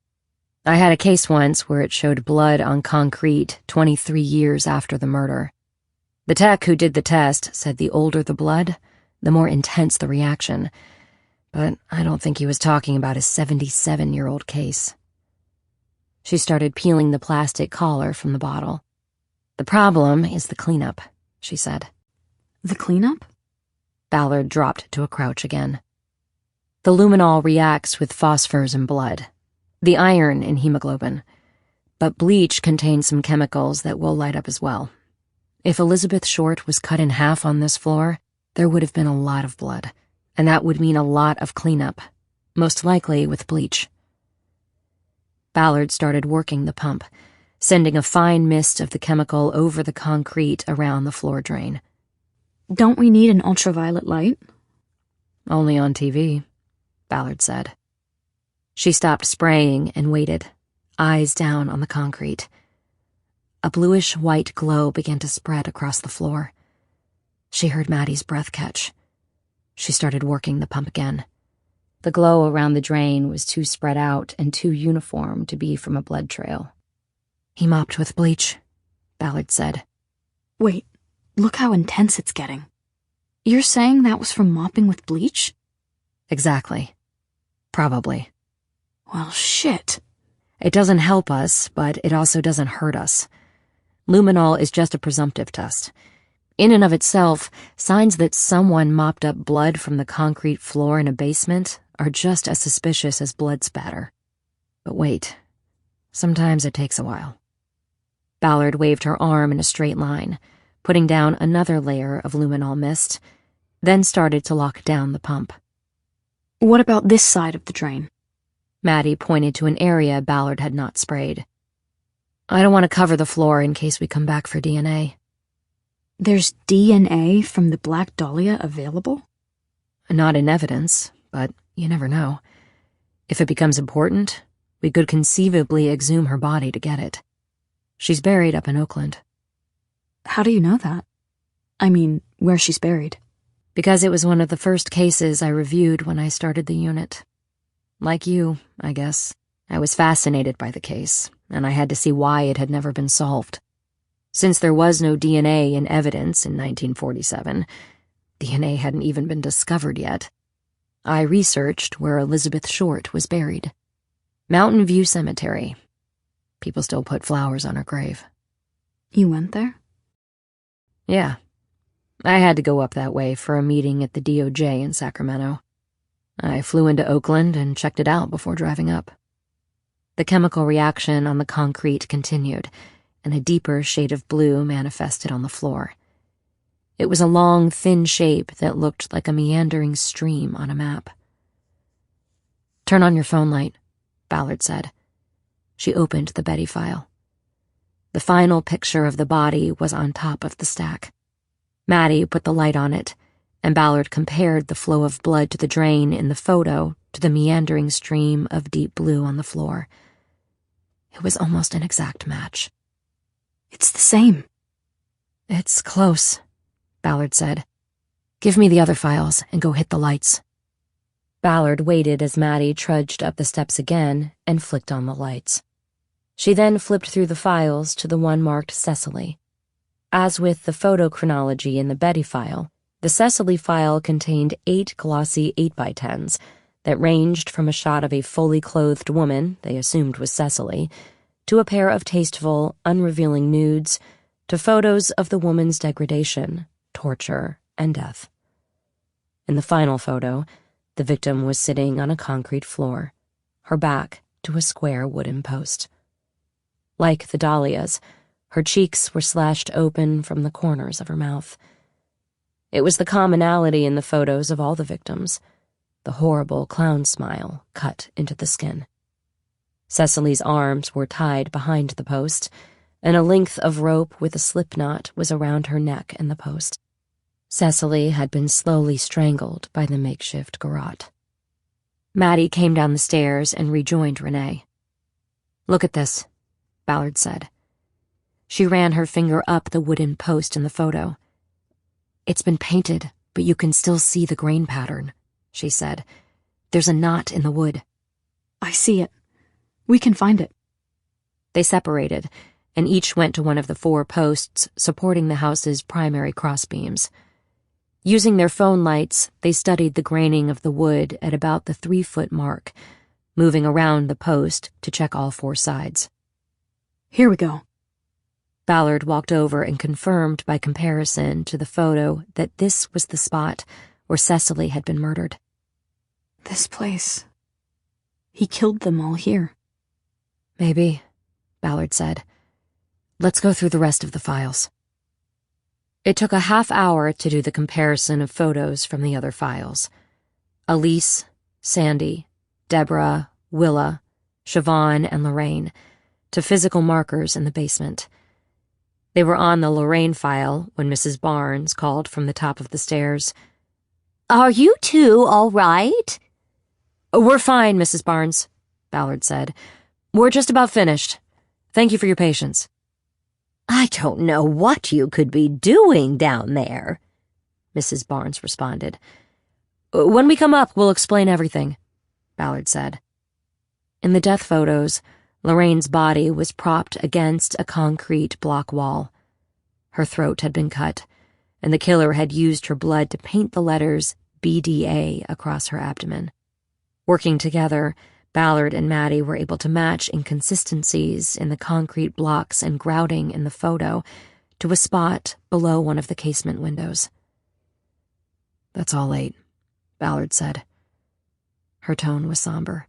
Speaker 2: "I had a case once where it showed blood on concrete 23 years after the murder. The tech who did the test said the older the blood, the more intense the reaction, but I don't think he was talking about a 77-year-old case." She started peeling the plastic collar from the bottle. "The problem is the cleanup," she said.
Speaker 5: The cleanup?
Speaker 2: Ballard dropped to a crouch again. "The luminol reacts with phosphors in blood, the iron in hemoglobin, but bleach contains some chemicals that will light up as well. If Elizabeth Short was cut in half on this floor, there would have been a lot of blood, and that would mean a lot of cleanup, most likely with bleach." Ballard started working the pump, sending a fine mist of the chemical over the concrete around the floor drain.
Speaker 5: Don't we need an ultraviolet light?
Speaker 2: "Only on TV," Ballard said. She stopped spraying and waited, eyes down on the concrete. A bluish-white glow began to spread across the floor. She heard Maddie's breath catch. She started working the pump again. The glow around the drain was too spread out and too uniform to be from a blood trail. "He mopped with bleach," Ballard said.
Speaker 5: Wait, look how intense it's getting. You're saying that was from mopping with bleach?
Speaker 2: "Exactly. Probably.
Speaker 5: Well, shit.
Speaker 2: It doesn't help us, but it also doesn't hurt us. Luminol is just a presumptive test. In and of itself, signs that someone mopped up blood from the concrete floor in a basement are just as suspicious as blood spatter. But wait, sometimes it takes a while." Ballard waved her arm in a straight line, putting down another layer of luminol mist, then started to lock down the pump.
Speaker 5: What about this side of the drain?
Speaker 2: Maddie pointed to an area Ballard had not sprayed. "I don't want to cover the floor in case we come back for DNA."
Speaker 5: There's DNA from the Black Dahlia available?
Speaker 2: "Not in evidence, but you never know. If it becomes important, we could conceivably exhume her body to get it. She's buried up in Oakland."
Speaker 5: How do you know that? I mean, where she's buried.
Speaker 2: "Because it was one of the first cases I reviewed when I started the unit. Like you, I guess, I was fascinated by the case, and I had to see why it had never been solved. Since there was no DNA in evidence in 1947, DNA hadn't even been discovered yet, I researched where Elizabeth Short was buried. Mountain View Cemetery. People still put flowers on her grave."
Speaker 5: You went there?
Speaker 2: "Yeah. I had to go up that way for a meeting at the DOJ in Sacramento. I flew into Oakland and checked it out before driving up." The chemical reaction on the concrete continued, and a deeper shade of blue manifested on the floor. It was a long, thin shape that looked like a meandering stream on a map. "Turn on your phone light," Ballard said. She opened the Betty file. The final picture of the body was on top of the stack. Maddie put the light on it, and Ballard compared the flow of blood to the drain in the photo to the meandering stream of deep blue on the floor. It was almost an exact match.
Speaker 5: It's the same.
Speaker 2: "It's close," Ballard said. "Give me the other files and go hit the lights." Ballard waited as Maddie trudged up the steps again and flicked on the lights. She then flipped through the files to the one marked Cecily. As with the photo chronology in the Betty file, the Cecily file contained 8 glossy 8x10s that ranged from a shot of a fully clothed woman, they assumed was Cecily, to a pair of tasteful, unrevealing nudes, to photos of the woman's degradation, torture, and death. In the final photo, the victim was sitting on a concrete floor, her back to a square wooden post. Like the Dahlias, her cheeks were slashed open from the corners of her mouth. It was the commonality in the photos of all the victims, the horrible clown smile cut into the skin. Cecily's arms were tied behind the post, and a length of rope with a slip knot was around her neck and the post. Cecily had been slowly strangled by the makeshift garrote. Maddie came down the stairs and rejoined Renee. "Look at this," Ballard said. She ran her finger up the wooden post in the photo. "It's been painted, but you can still see the grain pattern," she said. "There's a knot in the wood."
Speaker 5: I see it. We can find it.
Speaker 2: They separated, and each went to one of the 4 posts supporting the house's primary crossbeams. Using their phone lights, they studied the graining of the wood at about the 3-foot mark, moving around the post to check all 4 sides.
Speaker 5: Here we go.
Speaker 2: Ballard walked over and confirmed by comparison to the photo that this was the spot where Cecily had been murdered.
Speaker 5: This place. He killed them all here.
Speaker 2: "Maybe," Ballard said. "Let's go through the rest of the files." It took a half hour to do the comparison of photos from the other files. Elise, Sandy, Deborah, Willa, Siobhan, and Lorraine, to physical markers in the basement. They were on the Lorraine file when Mrs. Barnes called from the top of the stairs.
Speaker 4: "Are you two all right?"
Speaker 2: "We're fine, Mrs. Barnes," Ballard said. "We're just about finished. Thank you for your patience."
Speaker 4: "I don't know what you could be doing down there,"
Speaker 2: Mrs. Barnes responded. "When we come up, we'll explain everything," Ballard said. In the death photos, Lorraine's body was propped against a concrete block wall. Her throat had been cut, and the killer had used her blood to paint the letters BDA across her abdomen. Working together, Ballard and Maddie were able to match inconsistencies in the concrete blocks and grouting in the photo to a spot below one of the casement windows. "That's all 8, Ballard said. Her tone was somber.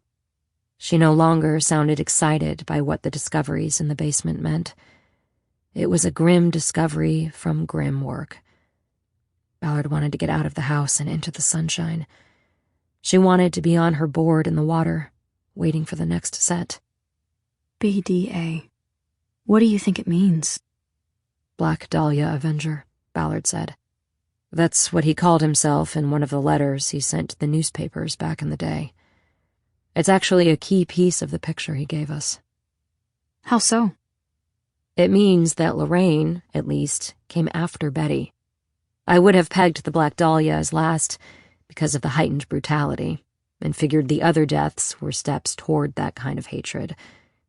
Speaker 2: She no longer sounded excited by what the discoveries in the basement meant. It was a grim discovery from grim work. Ballard wanted to get out of the house and into the sunshine. She wanted to be on her board in the water, waiting for the next set.
Speaker 5: BDA. What do you think it means?
Speaker 2: Black Dahlia Avenger, Ballard said. That's what he called himself in one of the letters he sent to the newspapers back in the day. It's actually a key piece of the picture he gave us.
Speaker 5: How so?
Speaker 2: It means that Lorraine, at least, came after Betty. I would have pegged the Black Dahlia as last because of the heightened brutality, and figured the other deaths were steps toward that kind of hatred.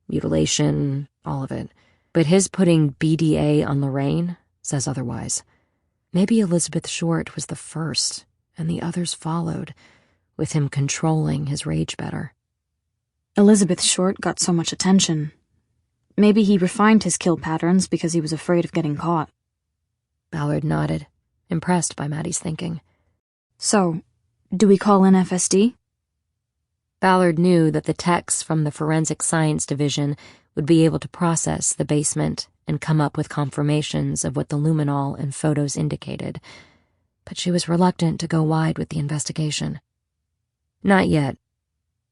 Speaker 2: Mutilation, all of it. But his putting BDA on Lorraine says otherwise. Maybe Elizabeth Short was the first, and the others followed, with him controlling his rage better.
Speaker 5: Elizabeth Short got so much attention. Maybe he refined his kill patterns because he was afraid of getting caught.
Speaker 2: Ballard nodded, impressed by Maddie's thinking.
Speaker 5: So, do we call in FSD?
Speaker 2: Ballard knew that the techs from the Forensic Science Division would be able to process the basement and come up with confirmations of what the luminol and photos indicated, but she was reluctant to go wide with the investigation. Not yet.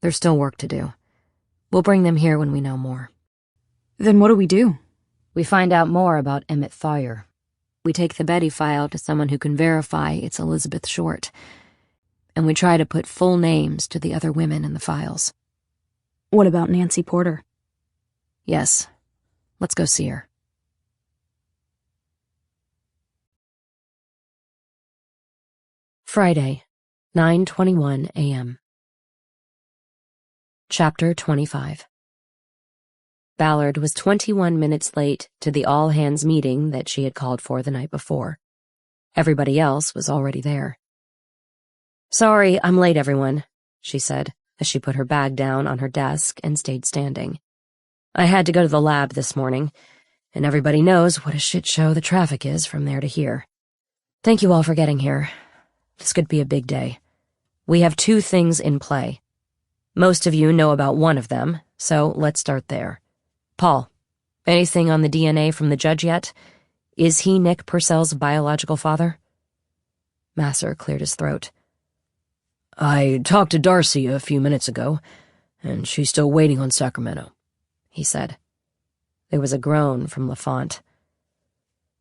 Speaker 2: There's still work to do. We'll bring them here when we know more.
Speaker 5: Then what do we do?
Speaker 2: We find out more about Emmett Thayer. We take the Betty file to someone who can verify it's Elizabeth Short, and we try to put full names to the other women in the files.
Speaker 5: What about Nancy Porter?
Speaker 2: Yes. Let's go see her. Friday, 9:21 a.m. Chapter 25. Ballard was 21 minutes late to the all-hands meeting that she had called for the night before. Everybody else was already there. "Sorry, I'm late, everyone," she said, as she put her bag down on her desk and stayed standing. "I had to go to the lab this morning, and everybody knows what a shit show the traffic is from there to here. Thank you all for getting here. This could be a big day. We have 2 things in play. Most of you know about one of them, so let's start there. Paul, anything on the DNA from the judge yet? Is he Nick Purcell's biological father?" Masser cleared his throat. "I talked to Darcy a few minutes ago, and she's still waiting on Sacramento," he said. There was a groan from LaFont.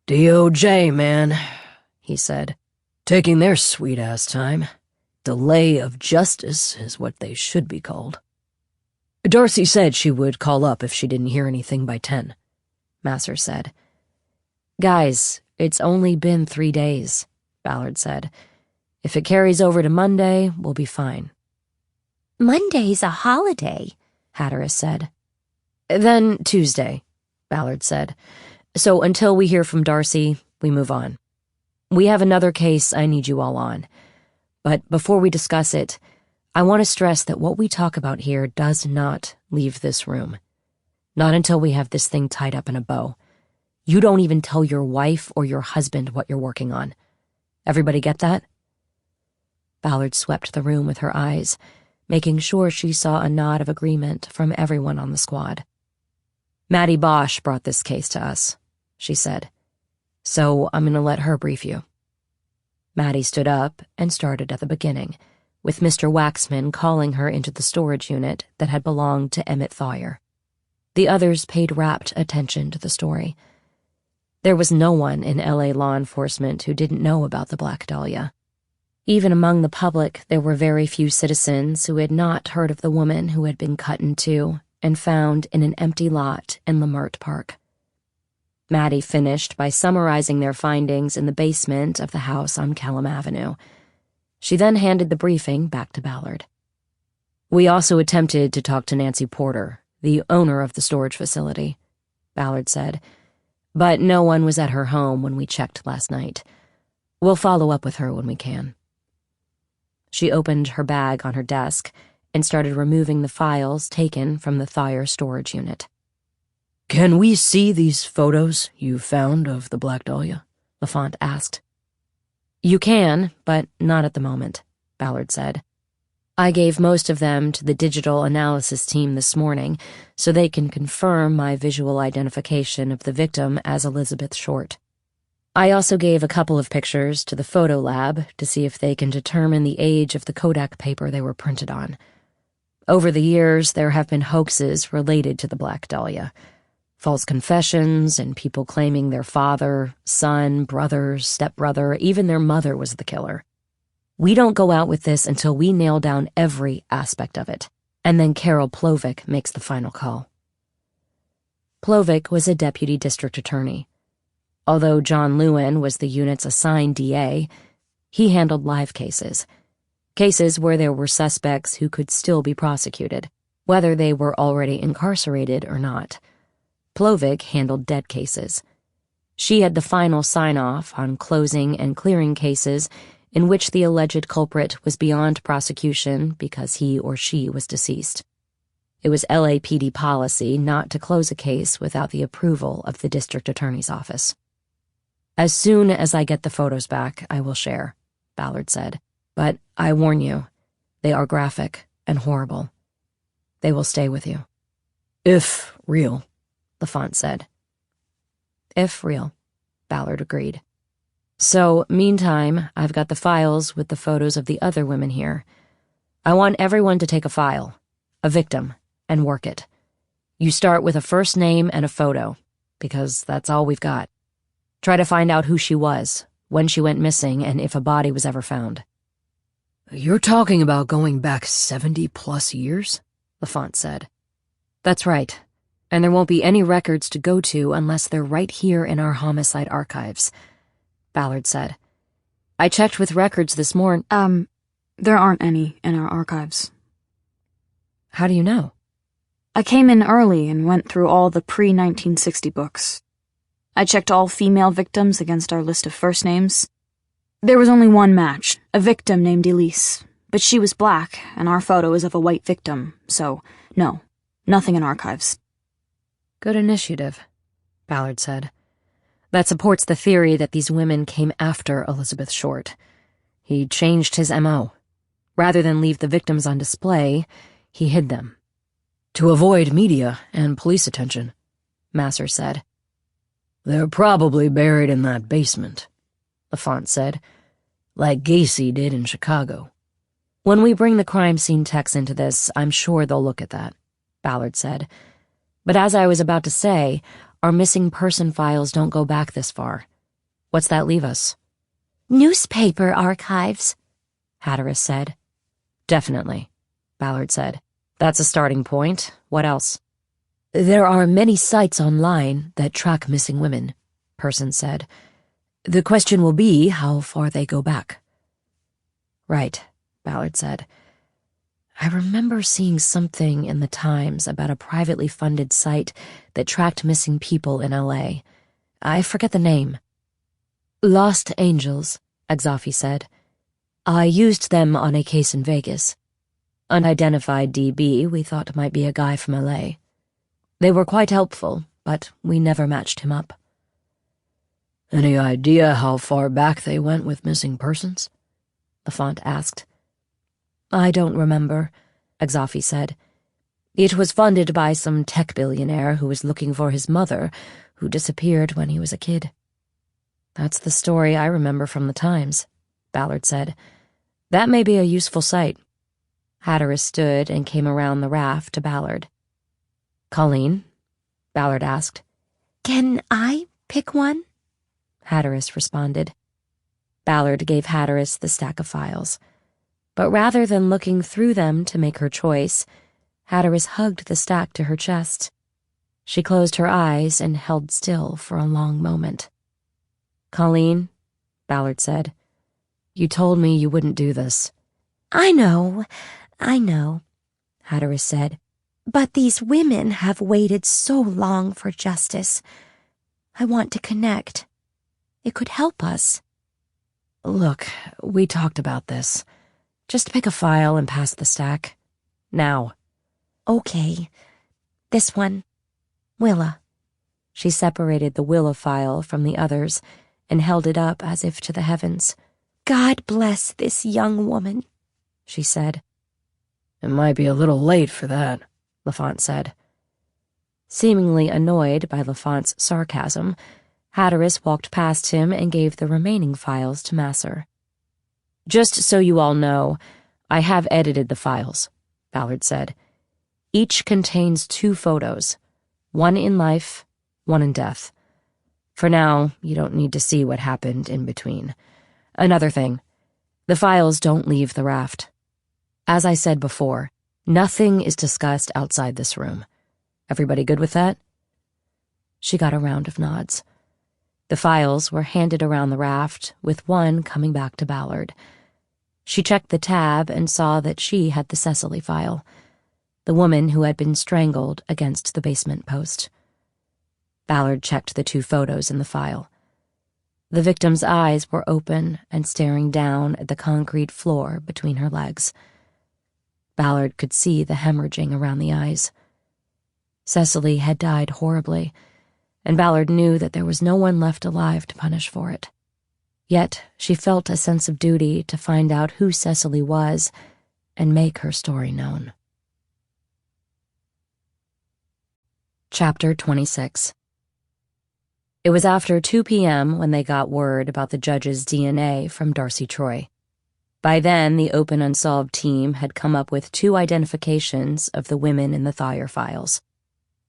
Speaker 2: "DOJ, man," he said, "taking their sweet-ass time. Delay of justice is what they should be called." "Darcy said she would call up if she didn't hear anything by 10, Masser said. "Guys, it's only been 3 days, Ballard said. "If it carries over to Monday, we'll be fine."
Speaker 4: "Monday's a holiday," Hatteras said.
Speaker 2: "Then Tuesday," Ballard said. "So until we hear from Darcy, we move on. We have another case I need you all on. But before we discuss it, I want to stress that what we talk about here does not leave this room. Not until we have this thing tied up in a bow. You don't even tell your wife or your husband what you're working on. Everybody get that?" Ballard swept the room with her eyes, making sure she saw a nod of agreement from everyone on the squad. "Maddie Bosch brought this case to us," she said. "So I'm going to let her brief you." Maddie stood up and started at the beginning, with Mr. Waxman calling her into the storage unit that had belonged to Emmett Thawyer. The others paid rapt attention to the story. There was no one in LA law enforcement who didn't know about the Black Dahlia. Even among the public, there were very few citizens who had not heard of the woman who had been cut in two and found in an empty lot in Lamert Park. Maddie finished by summarizing their findings in the basement of the house on Kellam Avenue. She then handed the briefing back to Ballard. "We also attempted to talk to Nancy Porter, the owner of the storage facility," Ballard said, "but no one was at her home when we checked last night. We'll follow up with her when we can." She opened her bag on her desk and started removing the files taken from the Thawyer storage unit. "Can we see these photos you found of the Black Dahlia?" LaFont asked. "You can, but not at the moment," Ballard said. "I gave most of them to the digital analysis team this morning so they can confirm my visual identification of the victim as Elizabeth Short. I also gave a couple of pictures to the photo lab to see if they can determine the age of the Kodak paper they were printed on. Over the years, there have been hoaxes related to the Black Dahlia. False confessions and people claiming their father, son, brother, stepbrother, even their mother was the killer. We don't go out with this until we nail down every aspect of it, and then Carol Plovic makes the final call." Plovic was a deputy district attorney. Although John Lewin was the unit's assigned DA, he handled live cases where there were suspects who could still be prosecuted, whether they were already incarcerated or not. Plovic handled dead cases. She had the final sign-off on closing and clearing cases in which the alleged culprit was beyond prosecution because he or she was deceased. It was LAPD policy not to close a case without the approval of the district attorney's office. "As soon as I get the photos back, I will share," Ballard said. "But I warn you, they are graphic and horrible. They will stay with you." "If real," LaFont said. "If real," Ballard agreed. "So, meantime, I've got the files with the photos of the other women here. I want everyone to take a file, a victim, and work it. You start with a first name and a photo, because that's all we've got. Try to find out who she was, when she went missing, and if a body was ever found." "You're talking about going back 70-plus years?" LaFont said. "That's right, and there won't be any records to go to unless they're right here in our homicide archives," Ballard said. "I checked with records this morning."
Speaker 5: There aren't any in our archives."
Speaker 2: "How do you know?"
Speaker 5: I came in early and went through all the pre-1960 books. I checked all female victims against our list of first names. There was only one match, a victim named Elise, but she was black, and our photo is of a white victim, so no, nothing in archives.
Speaker 2: Good initiative, Ballard said. That supports the theory that these women came after Elizabeth Short. He changed his MO. Rather than leave the victims on display, he hid them. To avoid media and police attention, Masser said. They're probably buried in that basement, LaFont said, like Gacy did in Chicago. When we bring the crime scene techs into this, I'm sure they'll look at that, Ballard said. But as I was about to say, our missing person files don't go back this far. What's that leave us?
Speaker 4: Newspaper archives,
Speaker 2: Hatteras said. Definitely, Ballard said. That's a starting point. What else? There are many sites online that track missing women, Person said. The question will be how far they go back. Right, Ballard said. I remember seeing something in the Times about a privately funded site that tracked missing people in LA. I forget the name. Lost Angels, Agzafi said. I used them on a case in Vegas. Unidentified DB we thought might be a guy from LA. They were quite helpful, but we never matched him up. Any idea how far back they went with missing persons? LaFont asked. I don't remember, Agzafi said. It was funded by some tech billionaire who was looking for his mother, who disappeared when he was a kid. That's the story I remember from the Times, Ballard said. That may be a useful site. Hatteras stood and came around the raft to Ballard. Colleen? Ballard asked.
Speaker 4: Can I pick one?
Speaker 2: Hatteras responded. Ballard gave Hatteras the stack of files. But rather than looking through them to make her choice, Hatteras hugged the stack to her chest. She closed her eyes and held still for a long moment. Colleen, Ballard said, you told me you wouldn't do this.
Speaker 4: I know, Hatteras said. But these women have waited so long for justice. I want to connect. It could help us.
Speaker 2: Look, we talked about this. Just pick a file and pass the stack. Now.
Speaker 4: Okay. This one. Willa.
Speaker 2: She separated the Willa file from the others and held it up as if to the heavens.
Speaker 4: God bless this young woman, she said.
Speaker 2: It might be a little late for that, LaFont said. Seemingly annoyed by LaFont's sarcasm, Hatteras walked past him and gave the remaining files to Masser. Just so you all know, I have edited the files, Ballard said. Each contains 2 photos, one in life, one in death. For now, you don't need to see what happened in between. Another thing, the files don't leave the raft. As I said before, nothing is discussed outside this room. Everybody good with that? She got a round of nods. The files were handed around the raft, with one coming back to Ballard. She checked the tab and saw that she had the Cecily file, the woman who had been strangled against the basement post. Ballard checked the 2 photos in the file. The victim's eyes were open and staring down at the concrete floor between her legs. Ballard could see the hemorrhaging around the eyes. Cecily had died horribly, and Ballard knew that there was no one left alive to punish for it. Yet she felt a sense of duty to find out who Cecily was and make her story known. Chapter 26. It was after 2 p.m. when they got word about the judge's DNA from Darcy Troy. By then, the Open Unsolved team had come up with 2 identifications of the women in the Thayer files.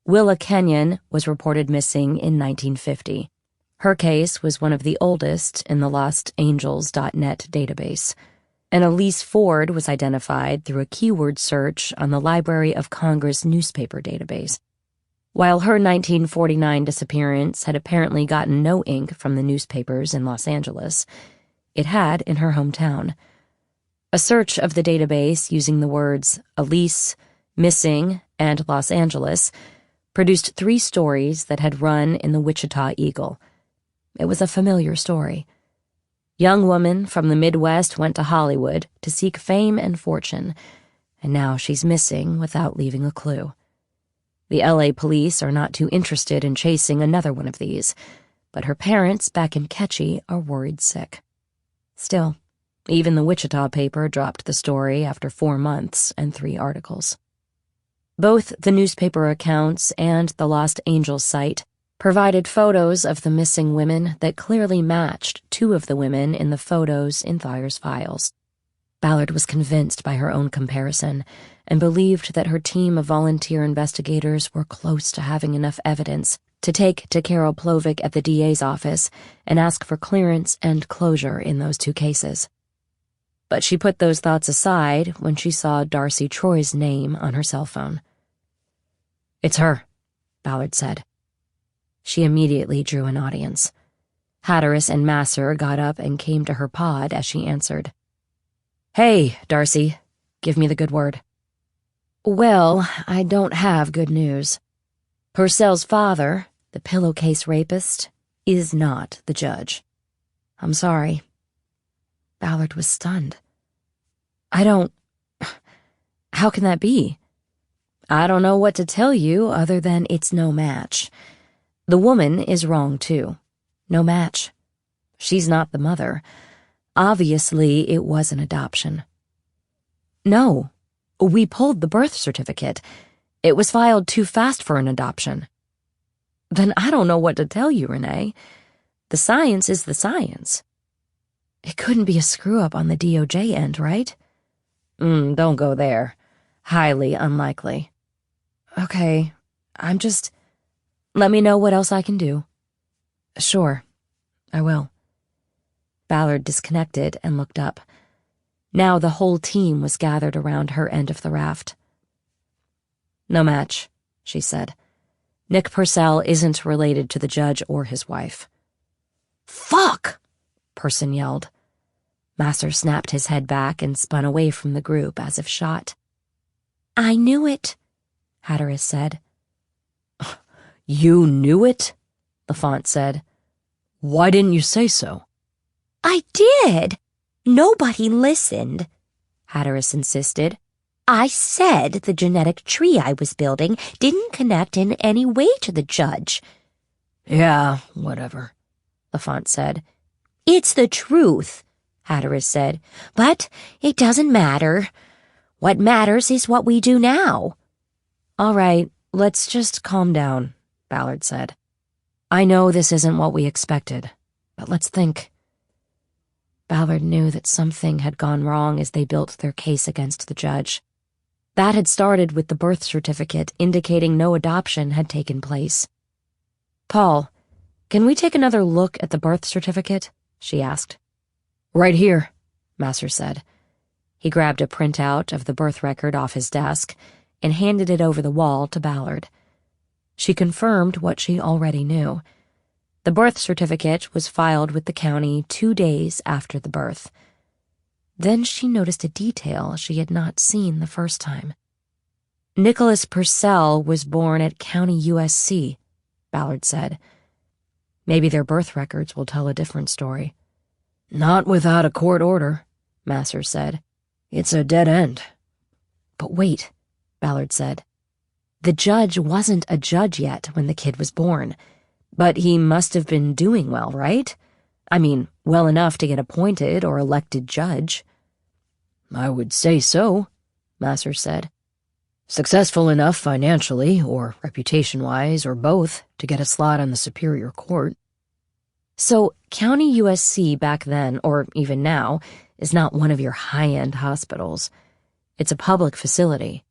Speaker 2: Willa Kenyon was reported missing in 1950. Her case was one of the oldest in the lostangels.net database, and Elise Ford was identified through a keyword search on the Library of Congress newspaper database. While her 1949 disappearance had apparently gotten no ink from the newspapers in Los Angeles, it had in her hometown. A search of the database using the words Elise, missing, and Los Angeles, produced 3 stories that had run in the Wichita Eagle. It was a familiar story. Young woman from the Midwest went to Hollywood to seek fame and fortune, and now she's missing without leaving a clue. The LA police are not too interested in chasing another one of these, but her parents back in Ketchy are worried sick. Still, even the Wichita paper dropped the story after 4 months and 3 articles. Both the newspaper accounts and the Lost Angels site provided photos of the missing women that clearly matched 2 of the women in the photos in Thayer's files. Ballard was convinced by her own comparison and believed that her team of volunteer investigators were close to having enough evidence to take to Carol Plovic at the DA's office and ask for clearance and closure in those 2 cases. But she put those thoughts aside when she saw Darcy Troy's name on her cell phone. "It's her," Ballard said. She immediately drew an audience. Hatteras and Masser got up and came to her pod as she answered. "Hey, Darcy, give me the good word." "Well, I don't have good news. Purcell's father, the pillowcase rapist, is not the judge. I'm sorry." Ballard was stunned. How can that be?" "I don't know what to tell you other than it's no match. The woman is wrong, too. No match. She's not the mother. Obviously, it was an adoption." "No. We pulled the birth certificate. It was filed too fast for an adoption." "Then I don't know what to tell you, Renee. The science is the science." "It couldn't be a screw-up on the DOJ end, right?" Don't go there. Highly unlikely." "Okay, let me know what else I can do." "Sure, I will." Ballard disconnected and looked up. Now the whole team was gathered around her end of the raft. "No match," she said. "Nick Purcell isn't related to the judge or his wife." "Fuck!" Person yelled. Masser snapped his head back and spun away from the group as if shot. "I knew it," Hatteras said. "You knew it?" Lafont said. "Why didn't you say so?"
Speaker 4: "I did. Nobody listened," Hatteras insisted. "I said the genetic tree I was building didn't connect in any way to the judge."
Speaker 3: "Yeah, whatever," Lafont said.
Speaker 4: "It's the truth," Hatteras said. "But it doesn't matter. What matters is what we do now."
Speaker 2: "All right, let's just calm down," Ballard said. "I know this isn't what we expected, but let's think." Ballard knew that something had gone wrong as they built their case against the judge. That had started with the birth certificate indicating no adoption had taken place. "Paul, can we take another look at the birth certificate?" she asked. "Right here," Masser said. He grabbed a printout of the birth record off his desk and handed it over the wall to Ballard. She confirmed what she already knew. The birth certificate was filed with the county 2 days after the birth. Then she noticed a detail she had not seen the first time. "Nicholas Purcell was born at County USC," Ballard said. "Maybe their birth records will tell a different story."
Speaker 3: "Not without a court order," Masser said. "It's a dead end."
Speaker 2: "But wait," Ballard said. "The judge wasn't a judge yet when the kid was born, but he must have been doing well, right? I mean, well enough to get appointed or elected judge."
Speaker 3: "I would say so," Masser said. "Successful enough financially, or reputation-wise, or both, to get a slot on the Superior Court."
Speaker 2: "So, County USC back then, or even now, is not one of your high-end hospitals. It's a public facility.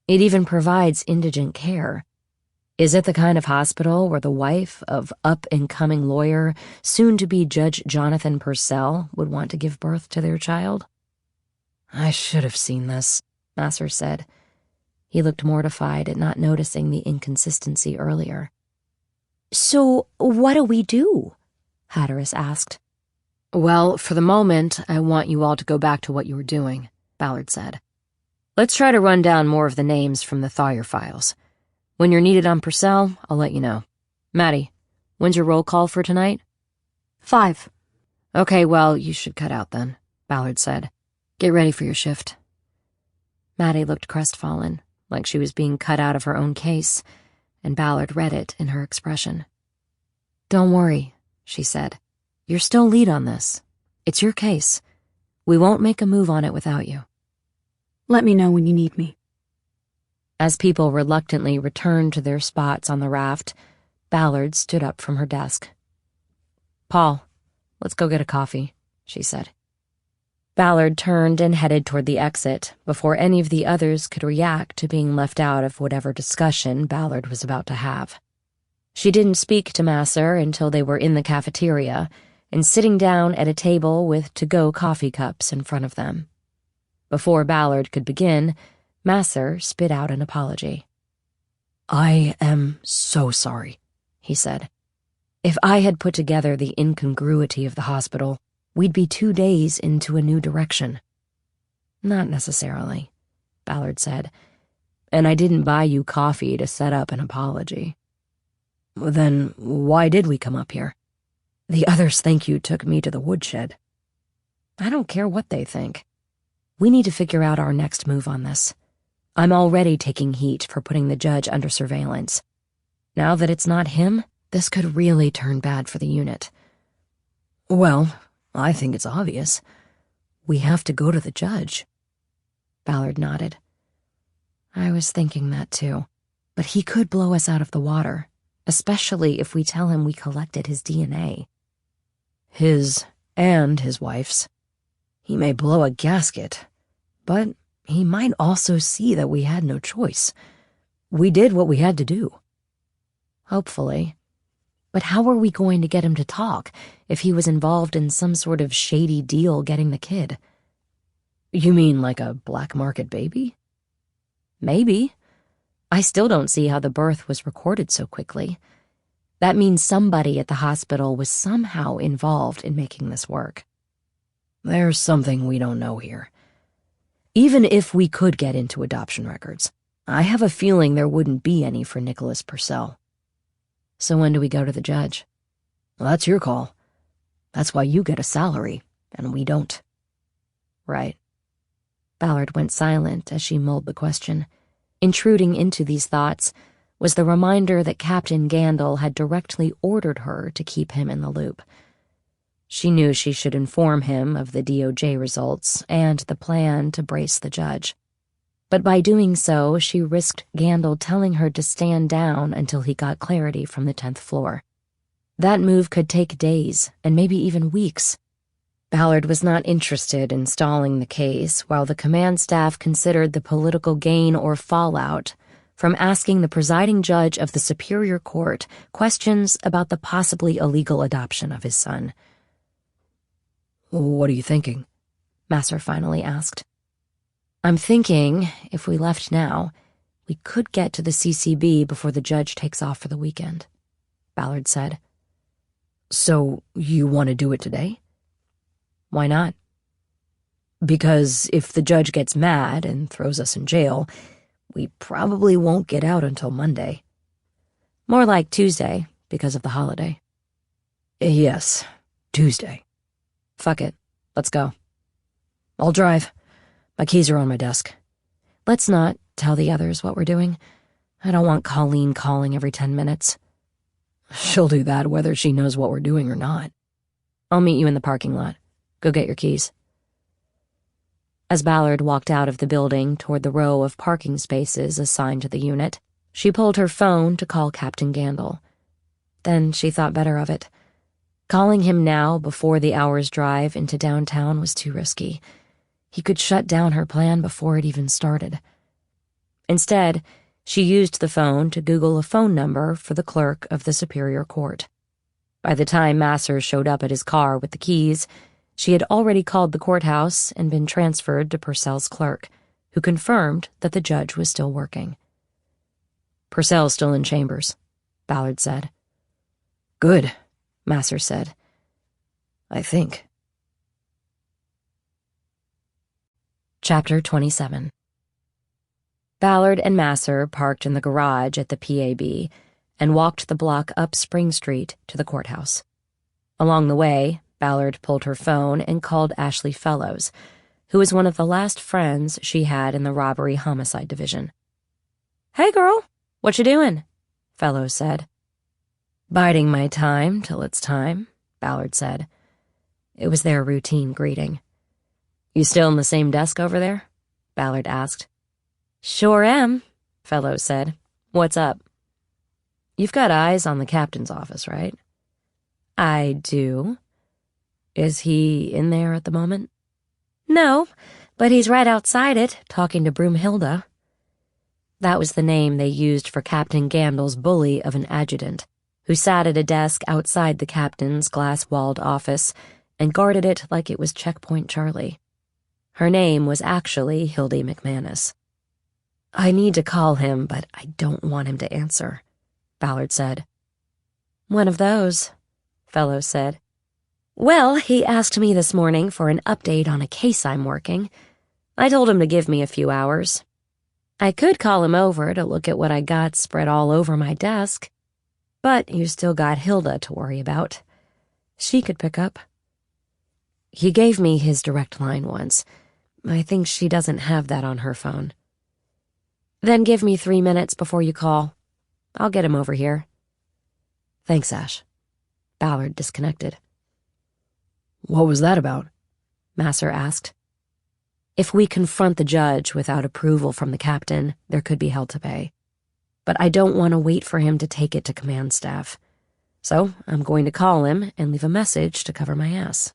Speaker 2: It even provides indigent care. Is it the kind of hospital where the wife of up-and-coming lawyer, soon-to-be Judge Jonathan Purcell, would want to give birth to their child?"
Speaker 3: "I should have seen this,"
Speaker 2: Masser said. He looked mortified at not noticing the inconsistency earlier.
Speaker 4: "So what do we do?" Hatteras asked.
Speaker 2: "Well, for the moment, I want you all to go back to what you were doing," Ballard said.
Speaker 3: Let's try to run down more of the names from the Thayer files. When you're needed on Purcell, I'll let you know. Maddie, when's your roll call for tonight?
Speaker 5: 5.
Speaker 3: Okay, well, you should cut out then, Ballard said. Get ready for your shift.
Speaker 2: Maddie looked crestfallen, like she was being cut out of her own case, and Ballard read it in her expression. Don't worry, she said. You're still lead on this. It's your case. We won't make a move on it without you.
Speaker 5: Let me know when you need me.
Speaker 2: As people reluctantly returned to their spots on the raft, Ballard stood up from her desk. Paul, let's go get a coffee, she said. Ballard turned and headed toward the exit before any of the others could react to being left out of whatever discussion Ballard was about to have. She didn't speak to Masser until they were in the cafeteria and sitting down at a table with to-go coffee cups in front of them. Before Ballard could begin, Masser spit out an apology.
Speaker 3: I am so sorry,
Speaker 2: he said. If I had put together the incongruity of the hospital, we'd be 2 days into a new direction. Not necessarily, Ballard said. And I didn't buy you coffee to set up an apology.
Speaker 3: Then why did we come up here?
Speaker 2: The others think you took me to the woodshed. I don't care what they think. We need to figure out our next move on this. I'm already taking heat for putting the judge under surveillance. Now that it's not him, this could really turn bad for the unit.
Speaker 3: Well, I think it's obvious. We have to go to the judge.
Speaker 2: Ballard nodded. I was thinking that too, but he could blow us out of the water, especially if we tell him we collected his DNA.
Speaker 3: His and his wife's. He may blow a gasket, but he might also see that we had no choice. We did what we had to do.
Speaker 2: Hopefully. But how are we going to get him to talk if he was involved in some sort of shady deal getting the kid?
Speaker 3: You mean like a black market baby?
Speaker 2: Maybe. I still don't see how the birth was recorded so quickly. That means somebody at the hospital was somehow involved in making this work.
Speaker 3: There's something we don't know here. Even if we could get into adoption records, I have a feeling there wouldn't be any for Nicholas Purcell.
Speaker 2: So when do we go to the judge?
Speaker 3: Well, that's your call. That's why you get a salary, and we don't.
Speaker 2: Right. Ballard went silent as she mulled the question. Intruding into these thoughts was the reminder that Captain Gandil had directly ordered her to keep him in the loop. She knew she should inform him of the DOJ results and the plan to brace the judge. But by doing so, she risked Gandil telling her to stand down until he got clarity from the 10th floor. That move could take days, and maybe even weeks. Ballard was not interested in stalling the case while the command staff considered the political gain or fallout from asking the presiding judge of the Superior Court questions about the possibly illegal adoption of his son.
Speaker 3: What are you thinking?
Speaker 2: Masser finally asked. I'm thinking, if we left now, we could get to the CCB before the judge takes off for the weekend, Ballard said.
Speaker 3: So you want to do it today?
Speaker 2: Why not?
Speaker 3: Because if the judge gets mad and throws us in jail, we probably won't get out until Monday.
Speaker 2: More like Tuesday, because of the holiday.
Speaker 3: Yes, Tuesday.
Speaker 2: Fuck it. Let's go.
Speaker 3: I'll drive. My keys are on my desk.
Speaker 2: Let's not tell the others what we're doing. I don't want Colleen calling every 10 minutes.
Speaker 3: She'll do that whether she knows what we're doing or not.
Speaker 2: I'll meet you in the parking lot. Go get your keys. As Ballard walked out of the building toward the row of parking spaces assigned to the unit, she pulled her phone to call Captain Gandil. Then she thought better of it. Calling him now before the hour's drive into downtown was too risky. He could shut down her plan before it even started. Instead, she used the phone to Google a phone number for the clerk of the Superior Court. By the time Masser showed up at his car with the keys, she had already called the courthouse and been transferred to Purcell's clerk, who confirmed that the judge was still working. Purcell's still in chambers, Ballard said.
Speaker 3: Good,
Speaker 2: Masser said.
Speaker 3: I think.
Speaker 2: Chapter 27. Ballard and Masser parked in the garage at the PAB and walked the block up Spring Street to the courthouse. Along the way, Ballard pulled her phone and called Ashley Fellows, who was one of the last friends she had in the robbery homicide division. "Hey, girl, what you doing?" Fellows said. "Biding my time till it's time," Ballard said. It was their routine greeting. "You still in the same desk over there?" Ballard asked. "Sure am," Fellows said. "What's up?" "You've got eyes on the captain's office, right?" "I do." "Is he in there at the moment?" "No, but he's right outside it, talking to Broomhilda." That was the name they used for Captain Gandel's bully of an adjutant, who sat at a desk outside the captain's glass-walled office and guarded it like it was Checkpoint Charlie. Her name was actually Hildy McManus. "I need to call him, but I don't want him to answer," Ballard said. "One of those," Fellows said. "Well, he asked me this morning for an update on a case I'm working. I told him to give me a few hours. I could call him over to look at what I got spread all over my desk, but you still got Hilda to worry about. She could pick up." He gave me his direct line once. I think she doesn't have that on her phone. "Then give me 3 minutes before you call. I'll get him over here." "Thanks, Ash." Ballard disconnected. "What was that about?" Masser asked. "If we confront the judge without approval from the captain, there could be hell to pay. But I don't want to wait for him to take it to command staff. So I'm going to call him and leave a message to cover my ass."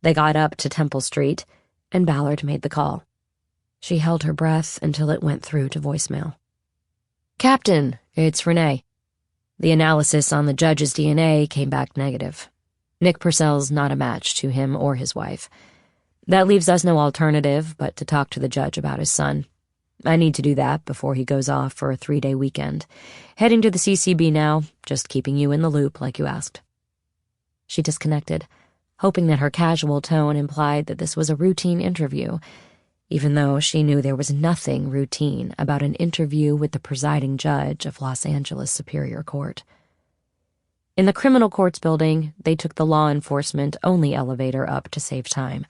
Speaker 2: They got up to Temple Street, and Ballard made the call. She held her breath until it went through to voicemail. "Captain, it's Renee. The analysis on the judge's DNA came back negative. Nick Purcell's not a match to him or his wife. That leaves us no alternative but to talk to the judge about his son. I need to do that before he goes off for a 3-day weekend. Heading to the CCB now, just keeping you in the loop like you asked." She disconnected, hoping that her casual tone implied that this was a routine interview, even though she knew there was nothing routine about an interview with the presiding judge of Los Angeles Superior Court. In the criminal courts building, they took the law enforcement-only elevator up to save time.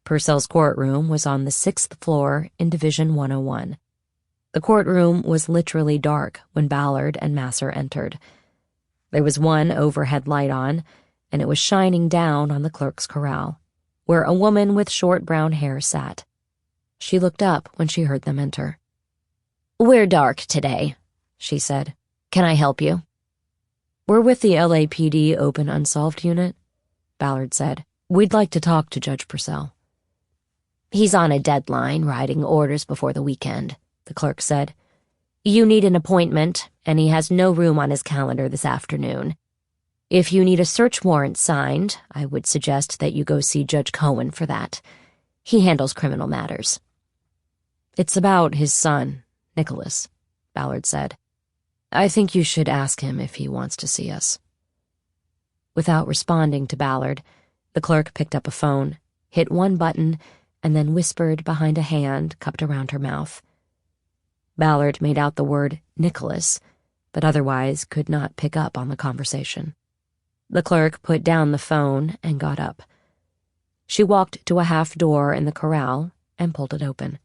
Speaker 2: Purcell's courtroom was on the 6th floor in Division 101. The courtroom was literally dark when Ballard and Masser entered. There was one overhead light on, and it was shining down on the clerk's corral, where a woman with short brown hair sat. She looked up when she heard them enter. "We're dark today," she said. "Can I help you?" "We're with the LAPD Open Unsolved Unit," Ballard said. "We'd like to talk to Judge Purcell." "He's on a deadline, writing orders before the weekend," the clerk said. "You need an appointment, and he has no room on his calendar this afternoon. If you need a search warrant signed, I would suggest that you go see Judge Cohen for that. He handles criminal matters." "It's about his son, Nicholas," Ballard said. "I think you should ask him if he wants to see us." Without responding to Ballard, the clerk picked up a phone, hit one button, and then whispered behind a hand cupped around her mouth. Ballard made out the word Nicholas, but otherwise could not pick up on the conversation. The clerk put down the phone and got up. She walked to a half door in the corral and pulled it open.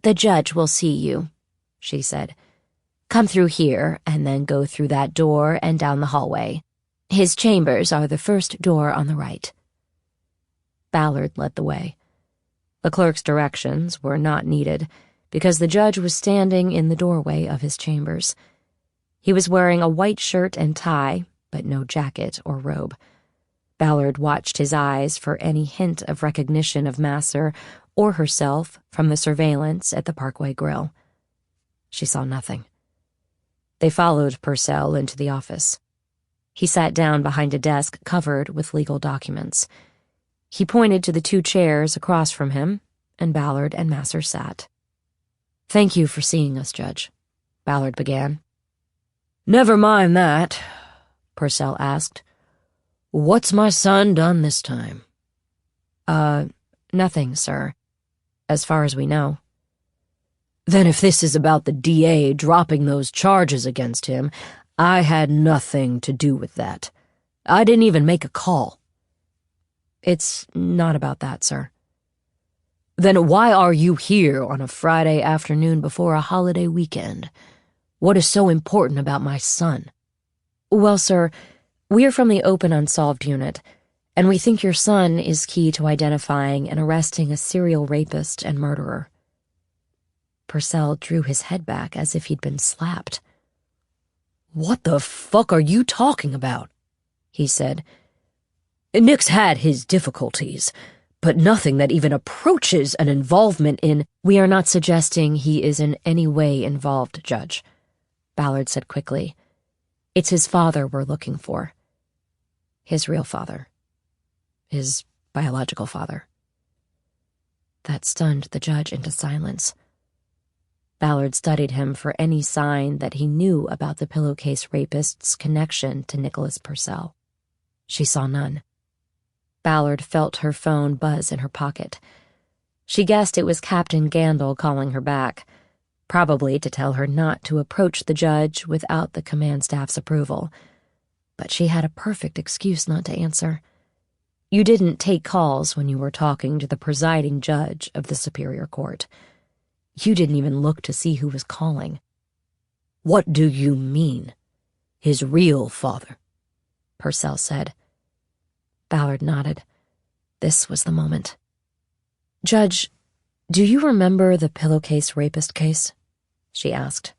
Speaker 2: "The judge will see you," she said. "Come through here and then go through that door and down the hallway. His chambers are the first door on the right." Ballard led the way. The clerk's directions were not needed because the judge was standing in the doorway of his chambers. He was wearing a white shirt and tie, but no jacket or robe. Ballard watched his eyes for any hint of recognition of Masser or herself from the surveillance at the Parkway Grill. She saw nothing. They followed Purcell into the office. He sat down behind a desk covered with legal documents. He pointed to the 2 chairs across from him, and Ballard and Masser sat. "Thank you for seeing us, Judge," Ballard began. "Never mind that," Purcell asked. "What's my son done this time?" Nothing, sir, as far as we know."
Speaker 3: Then if this is about the DA dropping those charges against him, I had nothing to do with that. I didn't even make a call.
Speaker 2: It's not about that, sir.
Speaker 3: Then why are you here on a Friday afternoon before a holiday weekend? What is so important about my son?
Speaker 2: Well, sir, we're from the Open Unsolved Unit, and we think your son is key to identifying and arresting a serial rapist and murderer. Purcell drew his head back as if he'd been slapped.
Speaker 3: What the fuck are you talking about? He said. Nick's had his difficulties, but nothing that even approaches an involvement in—
Speaker 2: We are not suggesting he is in any way involved, Judge, Ballard said quickly. It's his father we're looking for. His real father. His biological father. That stunned the judge into silence. Ballard studied him for any sign that he knew about the pillowcase rapist's connection to Nicholas Purcell. She saw none. Ballard felt her phone buzz in her pocket. She guessed it was Captain Gandil calling her back, probably to tell her not to approach the judge without the command staff's approval. But she had a perfect excuse not to answer. You didn't take calls when you were talking to the presiding judge of the Superior Court. You didn't even look to see who was calling.
Speaker 3: What do you mean? His real father?
Speaker 2: Purcell said. Ballard nodded. This was the moment. Judge, do you remember the pillowcase rapist case? She asked.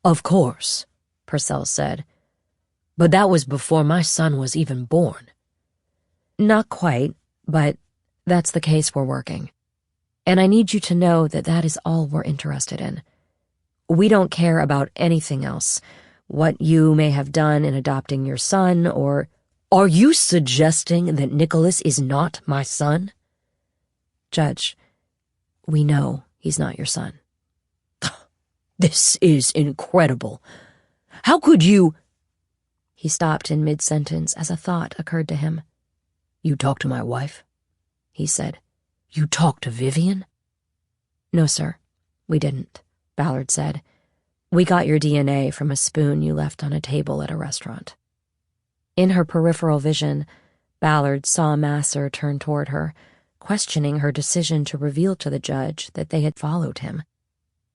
Speaker 3: Of course, Purcell said. But that was before my son was even born.
Speaker 2: Not quite, but that's the case we're working. And I need you to know that that is all we're interested in. We don't care about anything else, what you may have done in adopting your son, or—
Speaker 3: Are you suggesting that Nicholas is not my son?
Speaker 2: Judge, we know he's not your son.
Speaker 3: This is incredible. How could you—
Speaker 2: He stopped in mid-sentence as a thought occurred to him.
Speaker 3: You talked to my wife?
Speaker 2: He said.
Speaker 3: You talked to Vivian?
Speaker 2: No, sir, we didn't, Ballard said. We got your DNA from a spoon you left on a table at a restaurant. In her peripheral vision, Ballard saw Masser turn toward her, questioning her decision to reveal to the judge that they had followed him.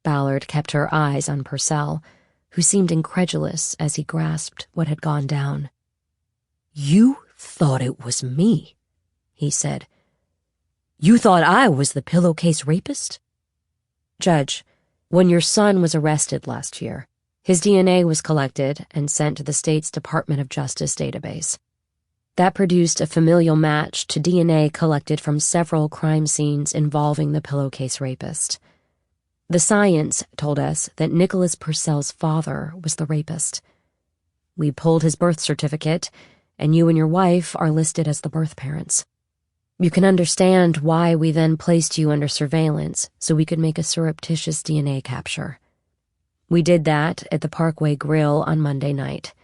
Speaker 2: Ballard kept her eyes on Purcell, who seemed incredulous as he grasped what had gone down.
Speaker 3: You thought it was me, he said. You thought I was the pillowcase rapist?
Speaker 2: Judge, when your son was arrested last year, his DNA was collected and sent to the state's Department of Justice database. That produced a familial match to DNA collected from several crime scenes involving the pillowcase rapist. The science told us that Nicholas Purcell's father was the rapist. We pulled his birth certificate, and you and your wife are listed as the birth parents. You can understand why we then placed you under surveillance so we could make a surreptitious DNA capture. We did that at the Parkway Grill on Monday night.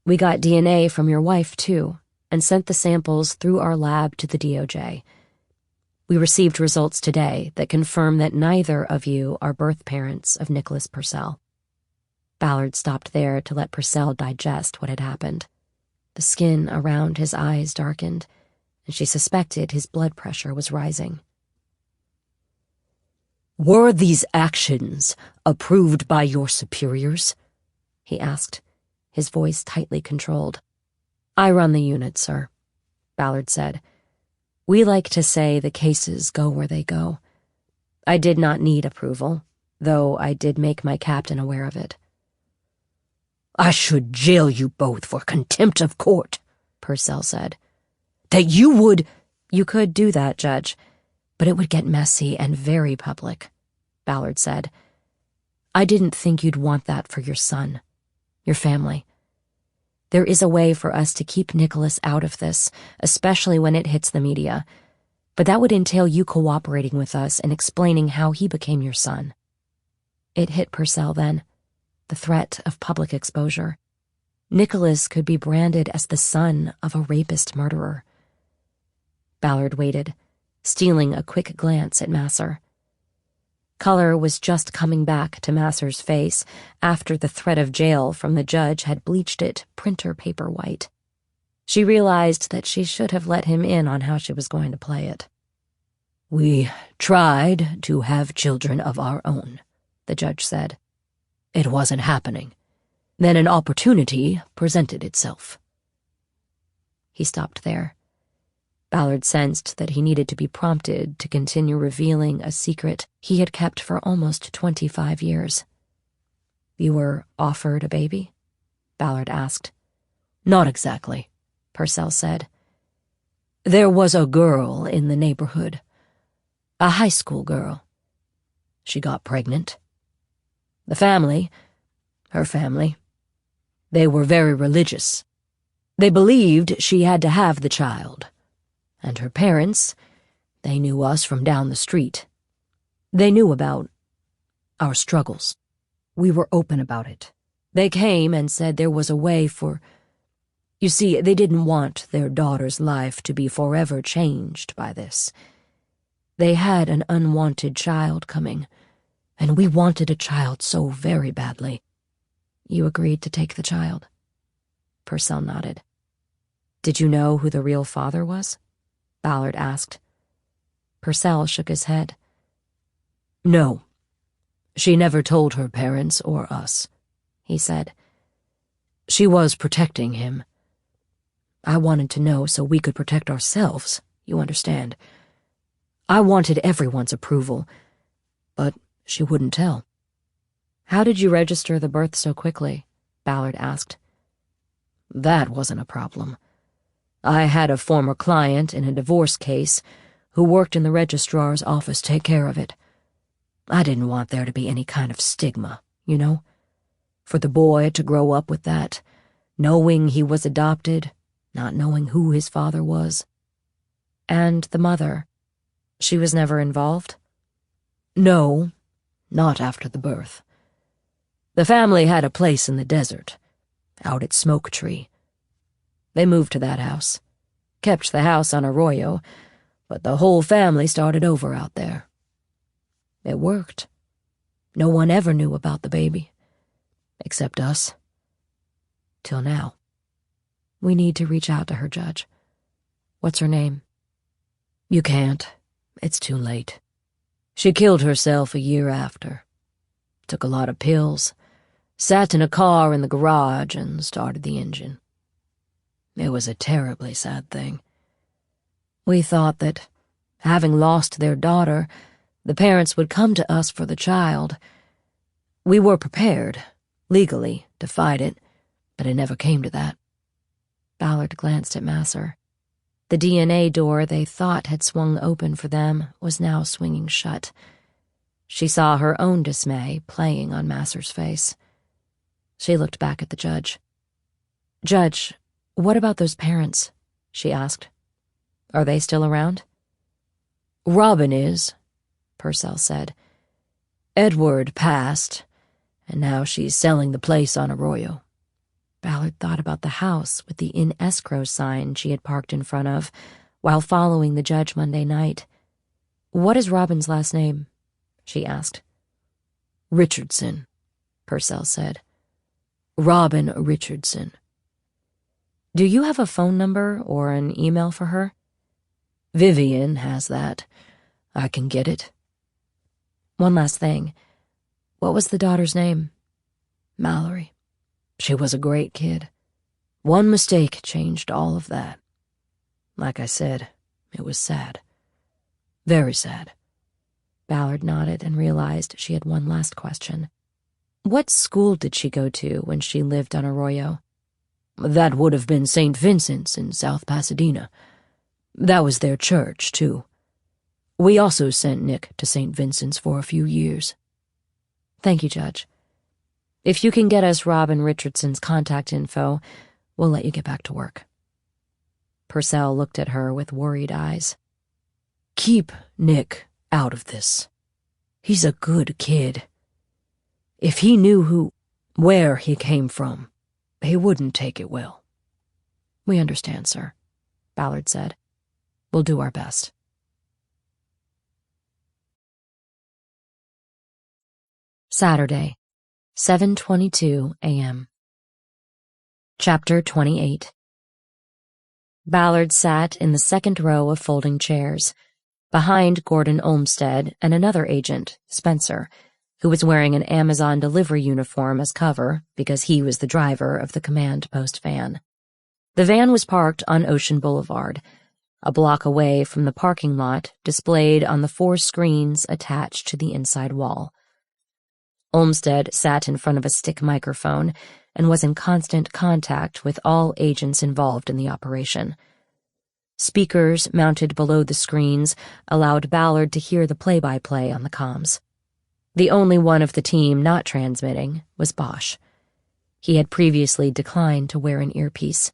Speaker 2: We got DNA from your wife, too, and sent the samples through our lab to the DOJ. We received results today that confirm that neither of you are birth parents of Nicholas Purcell. Ballard stopped there to let Purcell digest what had happened. The skin around his eyes darkened, and she suspected his blood pressure was rising.
Speaker 3: Were these actions approved by your superiors?
Speaker 2: He asked, his voice tightly controlled. I run the unit, sir, Ballard said. We like to say the cases go where they go. I did not need approval, though I did make my captain aware of it.
Speaker 3: I should jail you both for contempt of court,
Speaker 2: Purcell said.
Speaker 3: That you would—
Speaker 2: You could do that, Judge, but it would get messy and very public, Ballard said. I didn't think you'd want that for your son, your family. There is a way for us to keep Nicholas out of this, especially when it hits the media, but that would entail you cooperating with us and explaining how he became your son. It hit Purcell then, the threat of public exposure. Nicholas could be branded as the son of a rapist murderer. Ballard waited, stealing a quick glance at Masser. Color was just coming back to Masser's face after the threat of jail from the judge had bleached it printer paper white. She realized that she should have let him in on how she was going to play it.
Speaker 3: "We tried to have children of our own," the judge said. "It wasn't happening. Then an opportunity presented itself."
Speaker 2: He stopped there. Ballard sensed that he needed to be prompted to continue revealing a secret he had kept for almost 25 years. "You were offered a baby?" Ballard asked.
Speaker 3: "Not exactly,"
Speaker 2: Purcell said.
Speaker 3: "There was a girl in the neighborhood. A high school girl. She got pregnant. The family, her family, they were very religious. They believed she had to have the child. And her parents, they knew us from down the street. They knew about our struggles. We were open about it. They came and said there was a way for... You see, they didn't want their daughter's life to be forever changed by this. They had an unwanted child coming, and we wanted a child so very badly."
Speaker 2: "You agreed to take the child?" Purcell nodded. "Did you know who the real father was?" Ballard asked. Purcell shook his head.
Speaker 3: "No. She never told her parents or us," he said. "She was protecting him. I wanted to know so we could protect ourselves, you understand. I wanted everyone's approval, but she wouldn't tell."
Speaker 2: "How did you register the birth so quickly?" Ballard asked.
Speaker 3: "That wasn't a problem. I had a former client in a divorce case who worked in the registrar's office take care of it. I didn't want there to be any kind of stigma, you know? For the boy to grow up with that, knowing he was adopted, not knowing who his father was."
Speaker 2: "And the mother? She was never involved?"
Speaker 3: "No, not after the birth. The family had a place in the desert, out at Smoke Tree. They moved to that house, kept the house on Arroyo, but the whole family started over out there. It worked. No one ever knew about the baby, except us. Till now."
Speaker 2: "We need to reach out to her, Judge. What's her name?"
Speaker 3: "You can't. It's too late. She killed herself a year after. Took a lot of pills, sat in a car in the garage and started the engine. It was a terribly sad thing. We thought that, having lost their daughter, the parents would come to us for the child. We were prepared, legally, to fight it, but it never came to that."
Speaker 2: Ballard glanced at Masser. The DNA door they thought had swung open for them was now swinging shut. She saw her own dismay playing on Masser's face. She looked back at the judge. "Judge, what about those parents?" she asked. "Are they still around?"
Speaker 3: "Robin is," Purcell said. "Edward passed, and now she's selling the place on Arroyo."
Speaker 2: Ballard thought about the house with the in escrow sign she had parked in front of while following the judge Monday night. "What is Robin's last name?" she asked.
Speaker 3: "Richardson," Purcell said. "Robin Richardson."
Speaker 2: "Do you have a phone number or an email for her?"
Speaker 3: "Vivian has that. I can get it."
Speaker 2: "One last thing. What was the daughter's name?"
Speaker 3: "Mallory. She was a great kid. One mistake changed all of that. Like I said, it was sad. Very sad."
Speaker 2: Ballard nodded and realized she had one last question. "What school did she go to when she lived on Arroyo?"
Speaker 3: "That would have been St. Vincent's in South Pasadena. That was their church, too. We also sent Nick to St. Vincent's for a few years."
Speaker 2: "Thank you, Judge. If you can get us Robin Richardson's contact info, we'll let you get back to work." Purcell looked at her with worried eyes.
Speaker 3: "Keep Nick out of this. He's a good kid. If he knew where he came from, he wouldn't take it well."
Speaker 2: "We understand, sir," Ballard said. "We'll do our best." Saturday, 7:22 a.m. Chapter 28. Ballard sat in the second row of folding chairs, behind Gordon Olmsted and another agent, Spencer, who was wearing an Amazon delivery uniform as cover because he was the driver of the command post van. The van was parked on Ocean Boulevard, a block away from the parking lot displayed on the 4 screens attached to the inside wall. Olmsted sat in front of a stick microphone and was in constant contact with all agents involved in the operation. Speakers mounted below the screens allowed Ballard to hear the play-by-play on the comms. The only one of the team not transmitting was Bosch. He had previously declined to wear an earpiece.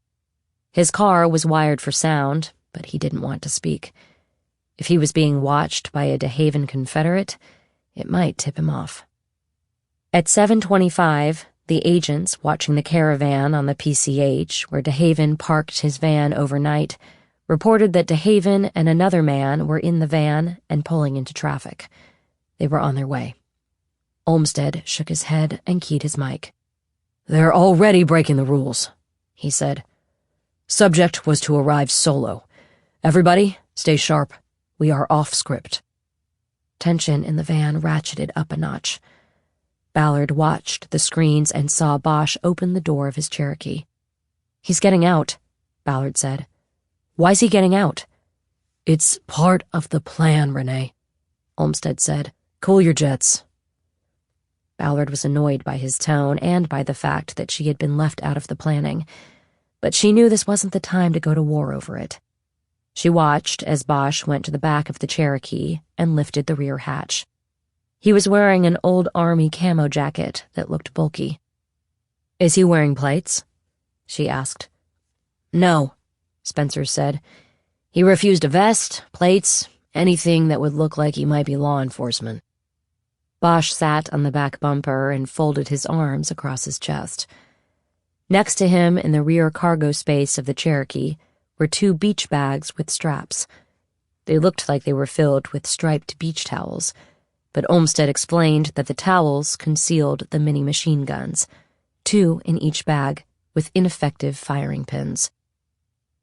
Speaker 2: His car was wired for sound, but he didn't want to speak. If he was being watched by a DeHaven Confederate, it might tip him off. At 7:25, the agents watching the caravan on the PCH, where DeHaven parked his van overnight, reported that DeHaven and another man were in the van and pulling into traffic. They were on their way. Olmsted shook his head and keyed his mic. "They're already breaking the rules," he said. "Subject was to arrive solo. Everybody, stay sharp. We are off script." Tension in the van ratcheted up a notch. Ballard watched the screens and saw Bosch open the door of his Cherokee. "He's getting out," Ballard said. "Why's he getting out?" "It's part of the plan, Renee," Olmsted said. "Cool your jets." Ballard was annoyed by his tone and by the fact that she had been left out of the planning, but she knew this wasn't the time to go to war over it. She watched as Bosch went to the back of the Cherokee and lifted the rear hatch. He was wearing an old army camo jacket that looked bulky. "Is he wearing plates?" she asked. "No," Spencer said. "He refused a vest, plates, anything that would look like he might be law enforcement." Bosch sat on the back bumper and folded his arms across his chest. Next to him in the rear cargo space of the Cherokee were 2 beach bags with straps. They looked like they were filled with striped beach towels, but Olmsted explained that the towels concealed the mini machine guns, 2 in each bag, with ineffective firing pins.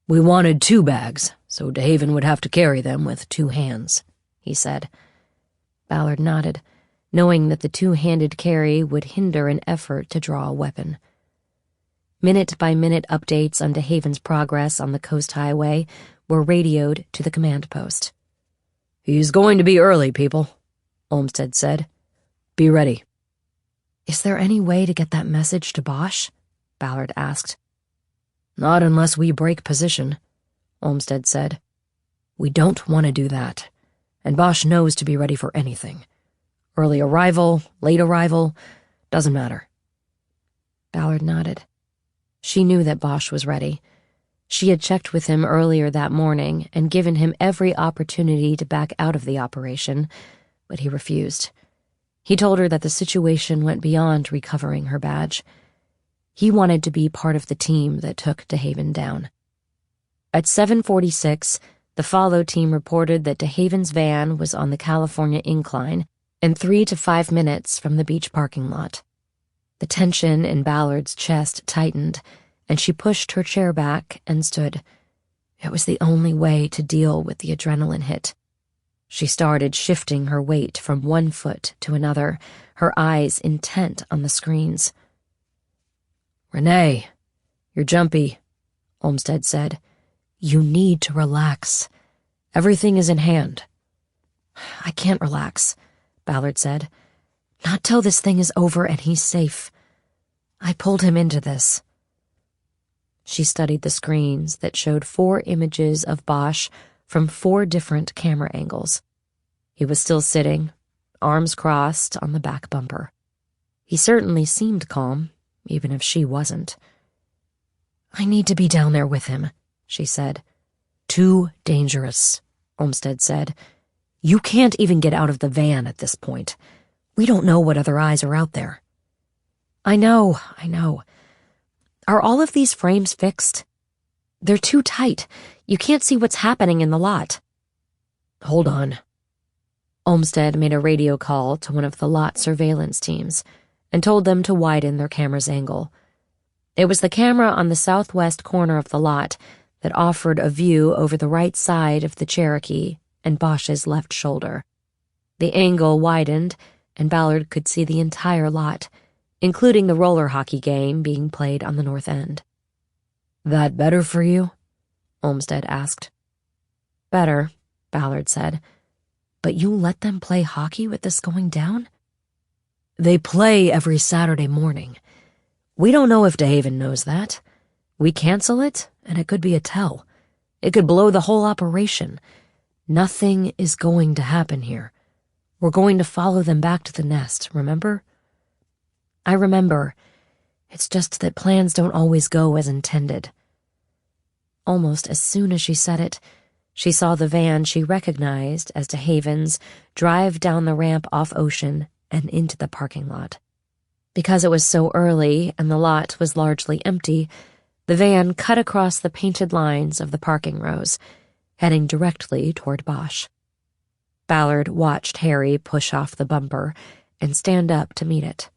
Speaker 2: "We wanted 2 bags, so DeHaven would have to carry them with 2 hands, he said. Ballard nodded, knowing that the 2-handed carry would hinder an effort to draw a weapon. Minute-by-minute updates on DeHaven's progress on the coast highway were radioed to the command post. "He's going to be early, people," Olmsted said. "Be ready." "Is there any way to get that message to Bosch?" Ballard asked. "Not unless we break position," Olmsted said. "We don't want to do that, and Bosch knows to be ready for anything. Early arrival, late arrival, doesn't matter." Ballard nodded. She knew that Bosch was ready. She had checked with him earlier that morning and given him every opportunity to back out of the operation, but he refused. He told her that the situation went beyond recovering her badge. He wanted to be part of the team that took DeHaven down. At 7:46, the follow team reported that DeHaven's van was on the California Incline and 3 to 5 minutes from the beach parking lot. The tension in Ballard's chest tightened, and she pushed her chair back and stood. It was the only way to deal with the adrenaline hit. She started shifting her weight from one foot to another, her eyes intent on the screens. "Renee, you're jumpy," Olmsted said. "You need to relax. Everything is in hand." "I can't relax," Ballard said. "Not till this thing is over and he's safe. I pulled him into this." She studied the screens that showed 4 images of Bosch from 4 different camera angles. He was still sitting, arms crossed on the back bumper. He certainly seemed calm, even if she wasn't. "I need to be down there with him," she said. "Too dangerous," Olmsted said. "You can't even get out of the van at this point. We don't know what other eyes are out there." I know. Are all of these frames fixed?" "They're too tight. You can't see what's happening in the lot." "Hold on." Olmsted made a radio call to one of the lot surveillance teams and told them to widen their camera's angle. It was the camera on the southwest corner of the lot that offered a view over the right side of the Cherokee and Bosch's left shoulder. The angle widened, and Ballard could see the entire lot, including the roller hockey game being played on the north end.
Speaker 3: "That better for you?"
Speaker 2: Olmsted asked. "Better," Ballard said. "But you let them play hockey with this going down?"
Speaker 3: "They play every Saturday morning. We don't know if DeHaven knows that. We cancel it, and it could be a tell. It could blow the whole operation. Nothing is going to happen here. We're going to follow them back to the nest, remember?"
Speaker 2: "I remember. It's just that plans don't always go as intended." Almost as soon as she said it, she saw the van she recognized as DeHaven's drive down the ramp off Ocean and into the parking lot. Because it was so early and the lot was largely empty, the van cut across the painted lines of the parking rows, heading directly toward Bosch. Ballard watched Harry push off the bumper and stand up to meet it.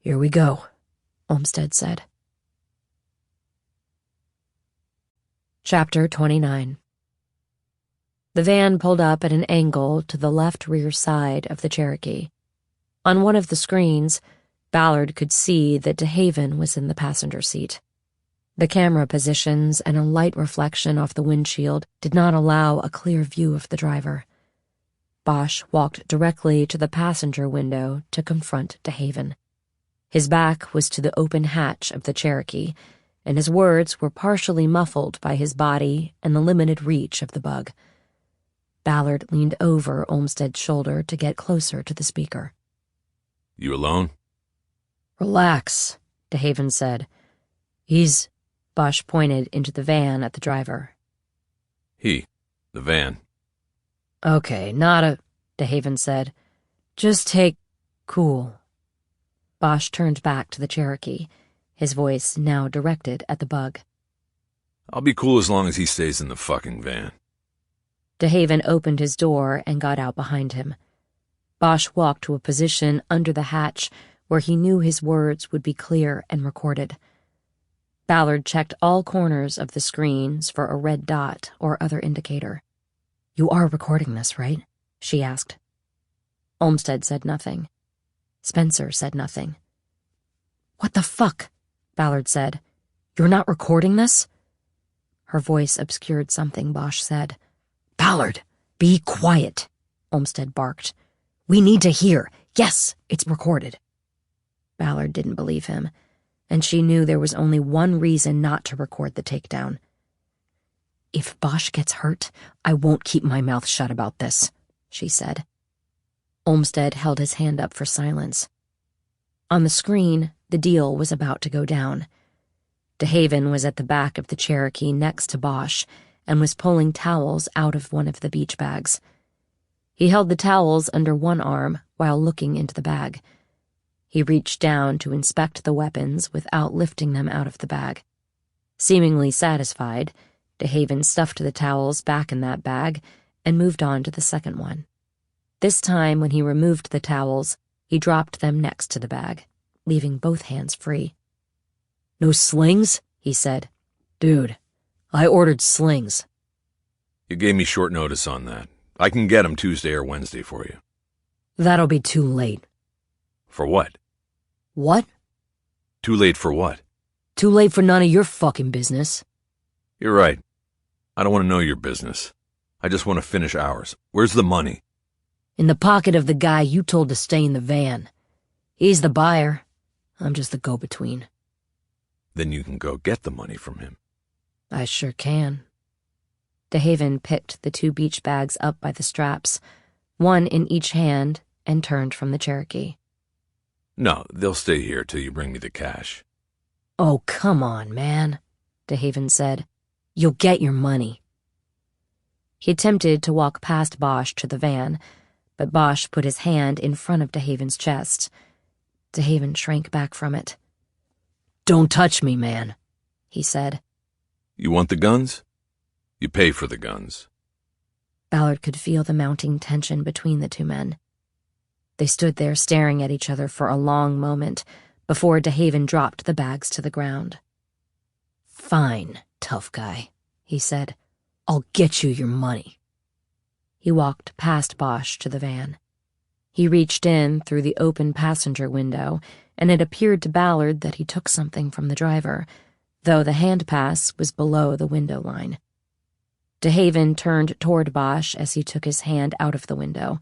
Speaker 3: "Here we go,"
Speaker 2: Olmsted said. Chapter 29. The van pulled up at an angle to the left rear side of the Cherokee. On one of the screens, Ballard could see that DeHaven was in the passenger seat. The camera positions and a light reflection off the windshield did not allow a clear view of the driver. Bosch walked directly to the passenger window to confront DeHaven. His back was to the open hatch of the Cherokee, and his words were partially muffled by his body and the limited reach of the bug. Ballard leaned over Olmsted's shoulder to get closer to the speaker.
Speaker 1: "You alone?"
Speaker 3: "Relax,"
Speaker 2: DeHaven said.
Speaker 3: "He's—"
Speaker 2: Bosch pointed into the van at the driver.
Speaker 1: The van.
Speaker 3: "Okay, not a—"
Speaker 2: DeHaven said.
Speaker 3: "Just take cool."
Speaker 2: Bosch turned back to the Cherokee, his voice now directed at the bug.
Speaker 1: "I'll be cool as long as he stays in the fucking van."
Speaker 2: DeHaven opened his door and got out behind him. Bosch walked to a position under the hatch where he knew his words would be clear and recorded. Ballard checked all corners of the screens for a red dot or other indicator.
Speaker 3: "You are recording this, right?"
Speaker 2: she asked. Olmsted said nothing. Spencer said nothing.
Speaker 3: "What the fuck?"
Speaker 2: Ballard said.
Speaker 3: "You're not recording this?"
Speaker 2: Her voice obscured something Bosch said.
Speaker 3: "Ballard, be quiet,"
Speaker 2: Olmsted barked.
Speaker 3: "We need to hear. Yes, it's recorded."
Speaker 2: Ballard didn't believe him, and she knew there was only one reason not to record the takedown.
Speaker 3: "If Bosch gets hurt, I won't keep my mouth shut about this," she said.
Speaker 2: Olmsted held his hand up for silence. On the screen, the deal was about to go down. DeHaven was at the back of the Cherokee next to Bosch and was pulling towels out of one of the beach bags. He held the towels under one arm while looking into the bag. He reached down to inspect the weapons without lifting them out of the bag. Seemingly satisfied, DeHaven stuffed the towels back in that bag and moved on to the second one. This time, when he removed the towels, he dropped them next to the bag, leaving both hands free.
Speaker 3: "No slings?"
Speaker 2: he said.
Speaker 3: "Dude, I ordered slings."
Speaker 1: You gave me short notice on that. I can get 'em Tuesday or Wednesday for you.
Speaker 3: "That'll be too late."
Speaker 1: For what?
Speaker 3: "What?"
Speaker 1: Too late for what?
Speaker 3: "Too late for none of your fucking business."
Speaker 1: You're right. I don't want to know your business. I just want to finish ours. Where's the money?
Speaker 3: "In the pocket of the guy you told to stay in the van. He's the buyer. I'm just the go-between."
Speaker 1: Then you can go get the money from him.
Speaker 3: "I sure can."
Speaker 2: DeHaven picked the two beach bags up by the straps, one in each hand, and turned from the Cherokee.
Speaker 1: No, they'll stay here till you bring me the cash.
Speaker 3: "Oh, come on, man,"
Speaker 2: DeHaven said.
Speaker 3: "You'll get your money."
Speaker 2: He attempted to walk past Bosch to the van, but Bosch put his hand in front of DeHaven's chest. DeHaven shrank back from it.
Speaker 3: "Don't touch me, man,"
Speaker 2: he said.
Speaker 1: You want the guns? You pay for the guns.
Speaker 2: Ballard could feel the mounting tension between the two men. They stood there staring at each other for a long moment before DeHaven dropped the bags to the ground.
Speaker 3: "Fine, tough guy," he said. "I'll get you your money."
Speaker 2: He walked past Bosch to the van. He reached in through the open passenger window, and it appeared to Ballard that he took something from the driver, though the hand-pass was below the window line. DeHaven turned toward Bosch as he took his hand out of the window.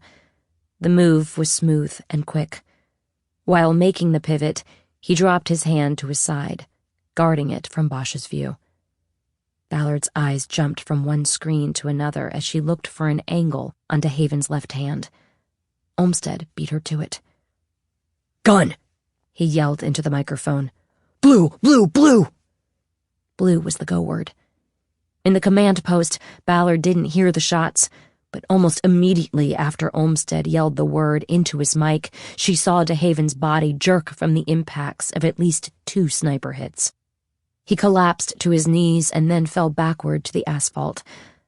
Speaker 2: The move was smooth and quick. While making the pivot, he dropped his hand to his side, guarding it from Bosch's view. Ballard's eyes jumped from one screen to another as she looked for an angle on DeHaven's left hand. Olmsted beat her to it.
Speaker 3: "Gun!"
Speaker 2: he yelled into the microphone.
Speaker 3: "Blue, blue, blue!"
Speaker 2: Blue was the go word. In the command post, Ballard didn't hear the shots, but almost immediately after Olmsted yelled the word into his mic, she saw DeHaven's body jerk from the impacts of at least 2 sniper hits. He collapsed to his knees and then fell backward to the asphalt,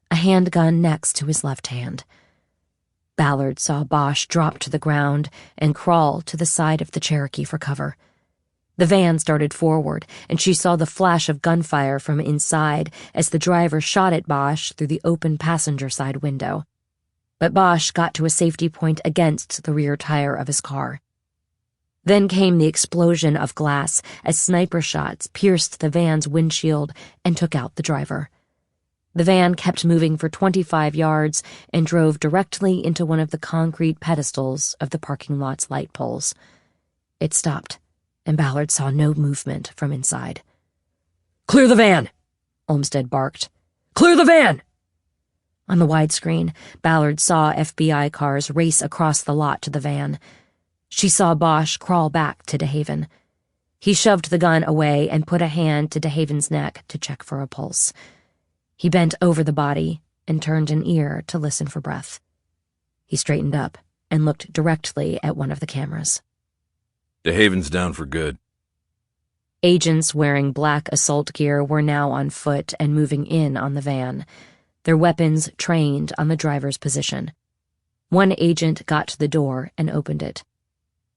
Speaker 2: a handgun next to his left hand. Ballard saw Bosch drop to the ground and crawl to the side of the Cherokee for cover. The van started forward, and she saw the flash of gunfire from inside as the driver shot at Bosch through the open passenger side window. But Bosch got to a safety point against the rear tire of his car. Then came the explosion of glass as sniper shots pierced the van's windshield and took out the driver. The van kept moving for 25 yards and drove directly into one of the concrete pedestals of the parking lot's light poles. It stopped, and Ballard saw no movement from inside.
Speaker 3: "Clear the van!"
Speaker 2: Olmsted barked.
Speaker 3: "Clear the van!"
Speaker 2: On the widescreen, Ballard saw FBI cars race across the lot to the van. She saw Bosch crawl back to DeHaven. He shoved the gun away and put a hand to DeHaven's neck to check for a pulse. He bent over the body and turned an ear to listen for breath. He straightened up and looked directly at one of the cameras.
Speaker 1: DeHaven's down for good.
Speaker 2: Agents wearing black assault gear were now on foot and moving in on the van, their weapons trained on the driver's position. One agent got to the door and opened it.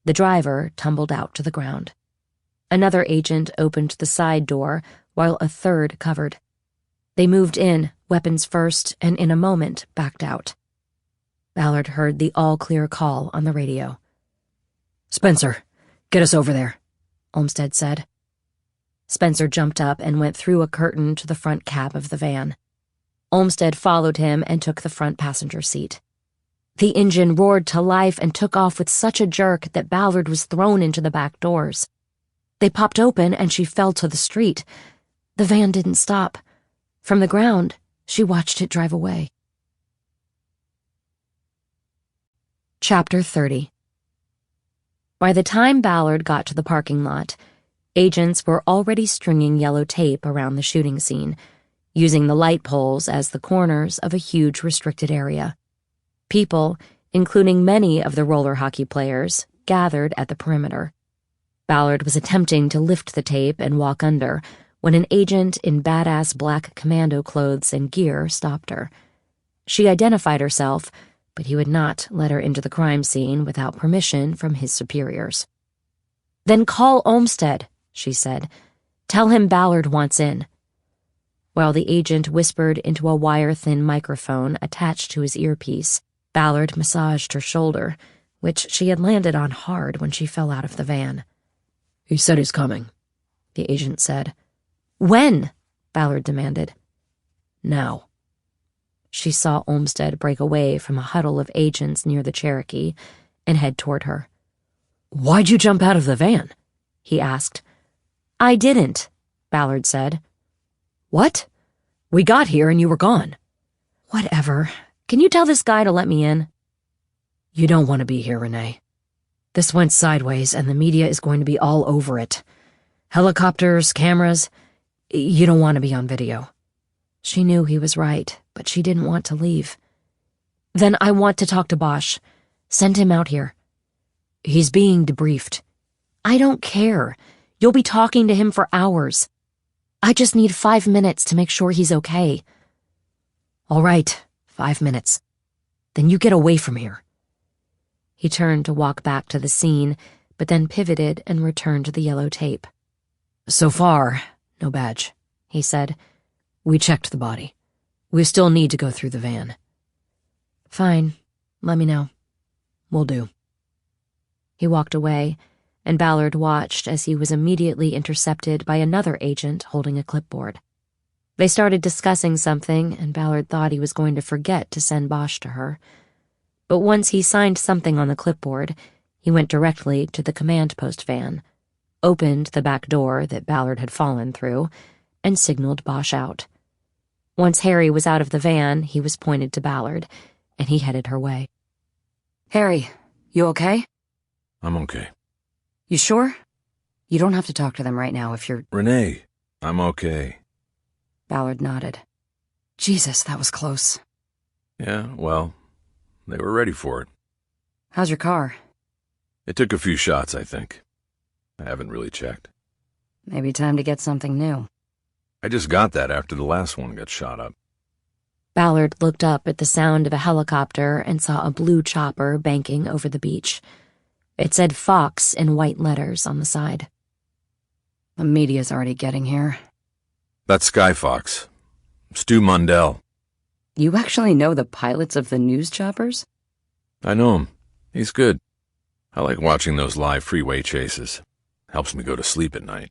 Speaker 2: The driver tumbled out to the ground. Another agent opened the side door while a third covered. They moved in, weapons first, and in a moment backed out. Ballard heard the all-clear call on the radio.
Speaker 3: "Spencer, get us over there,"
Speaker 2: Olmsted said. Spencer jumped up and went through a curtain to the front cab of the van. Olmsted followed him and took the front passenger seat. The engine roared to life and took off with such a jerk that Ballard was thrown into the back doors. They popped open and she fell to the street. The van didn't stop. From the ground, she watched it drive away. Chapter 30. By the time Ballard got to the parking lot, agents were already stringing yellow tape around the shooting scene, using the light poles as the corners of a huge restricted area. People, including many of the roller hockey players, gathered at the perimeter. Ballard was attempting to lift the tape and walk under when an agent in badass black commando clothes and gear stopped her. She identified herself, but he would not let her into the crime scene without permission from his superiors. "Then call Olmsted," she said. "Tell him Ballard wants in." While the agent whispered into a wire-thin microphone attached to his earpiece, Ballard massaged her shoulder, which she had landed on hard when she fell out of the van.
Speaker 3: "He said he's coming,"
Speaker 2: the agent said. "When?" Ballard demanded.
Speaker 3: "Now."
Speaker 2: She saw Olmsted break away from a huddle of agents near the Cherokee and head toward her.
Speaker 3: "Why'd you jump out of the van?"
Speaker 2: he asked. "I didn't," Ballard said.
Speaker 3: "What? We got here and you were gone."
Speaker 2: "Whatever. Can you tell this guy to let me in?"
Speaker 3: "You don't want to be here, Renee. This went sideways and the media is going to be all over it. Helicopters, cameras. You don't want to be on video."
Speaker 2: She knew he was right, but she didn't want to leave. "Then I want to talk to Bosch. Send him out here."
Speaker 3: "He's being debriefed."
Speaker 2: "I don't care. You'll be talking to him for hours. I just need 5 minutes to make sure he's okay."
Speaker 3: "All right, 5 minutes." Then you get away from here. He turned to walk back to the scene, but then pivoted and returned to the yellow tape. So far, no badge, he said. We checked the body. We still need to go through the van. Fine. Let me know. Will do. He walked away, and Ballard watched as he was immediately intercepted by another agent holding a clipboard. They started discussing something, and Ballard thought he was going to forget to send Bosch to her. But once he signed something on the clipboard, he went directly to the command post van, opened the back door that Ballard had fallen through, and signaled Bosch out. Once Harry was out of the van, he was pointed to Ballard, and he headed her way.
Speaker 2: Harry, you okay?
Speaker 1: I'm okay.
Speaker 2: You sure? You don't have to talk to them right now if you're...
Speaker 1: Renee, I'm okay.
Speaker 2: Ballard nodded. Jesus, that was close.
Speaker 1: Yeah, well, they were ready for it.
Speaker 2: How's your car?
Speaker 1: It took a few shots, I think. I haven't really checked.
Speaker 2: Maybe time to get something new.
Speaker 1: I just got that after the last one got shot up.
Speaker 3: Ballard looked up at the sound of a helicopter and saw a blue chopper banking over the beach. It said Fox in white letters on the side.
Speaker 2: The media's already getting here.
Speaker 1: That's Skyfox. Stu Mundell.
Speaker 2: You actually know the pilots of the news choppers?
Speaker 1: I know him. He's good. I like watching those live freeway chases. Helps me go to sleep at night.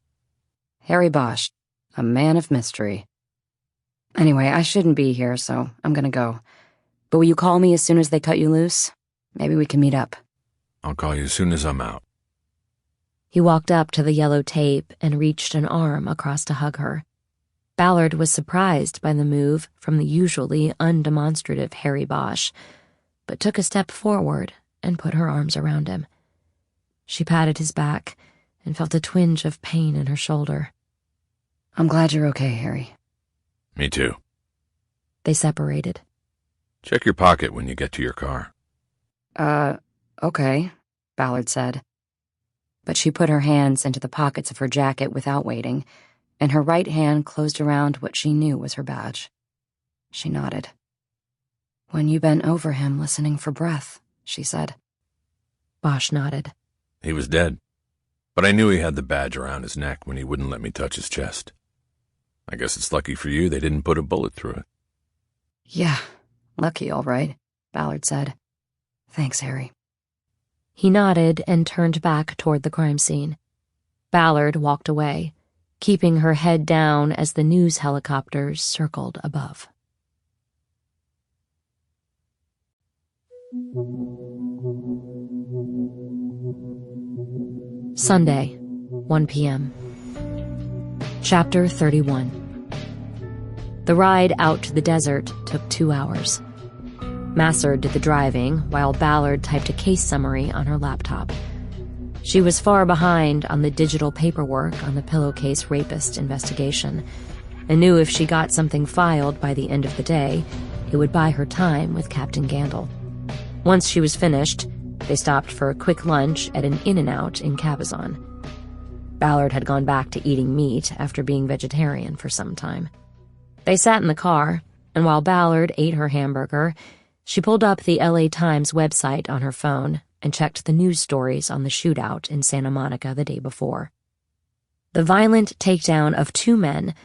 Speaker 2: Harry Bosch, a man of mystery. Anyway, I shouldn't be here, so I'm gonna go. But will you call me as soon as they cut you loose? Maybe we can meet up.
Speaker 1: I'll call you as soon as I'm out.
Speaker 3: He walked up to the yellow tape and reached an arm across to hug her. Ballard was surprised by the move from the usually undemonstrative Harry Bosch, but took a step forward and put her arms around him. She patted his back and felt a twinge of pain in her shoulder.
Speaker 2: I'm glad you're okay, Harry.
Speaker 1: Me too.
Speaker 3: They separated.
Speaker 1: Check your pocket when you get to your car.
Speaker 2: Okay, Ballard said. But she put her hands into the pockets of her jacket without waiting, and her right hand closed around what she knew was her badge. She nodded. When you bent over him listening for breath, she said.
Speaker 3: Bosch nodded.
Speaker 1: He was dead. But I knew he had the badge around his neck when he wouldn't let me touch his chest. I guess it's lucky for you they didn't put a bullet through it.
Speaker 2: Yeah, lucky, all right, Ballard said. Thanks, Harry.
Speaker 3: He nodded and turned back toward the crime scene. Ballard walked away, keeping her head down as the news helicopters circled above. Sunday, 1 p.m. Chapter 31. The ride out to the desert took 2 hours. Masser did the driving, while Ballard typed a case summary on her laptop. She was far behind on the digital paperwork on the pillowcase rapist investigation, and knew if she got something filed by the end of the day, it would buy her time with Captain Gandil. Once she was finished, they stopped for a quick lunch at an In-N-Out in Cabazon. Ballard had gone back to eating meat after being vegetarian for some time. They sat in the car, and while Ballard ate her hamburger, she pulled up the LA Times website on her phone and checked the news stories on the shootout in Santa Monica the day before. The violent takedown of 2 men,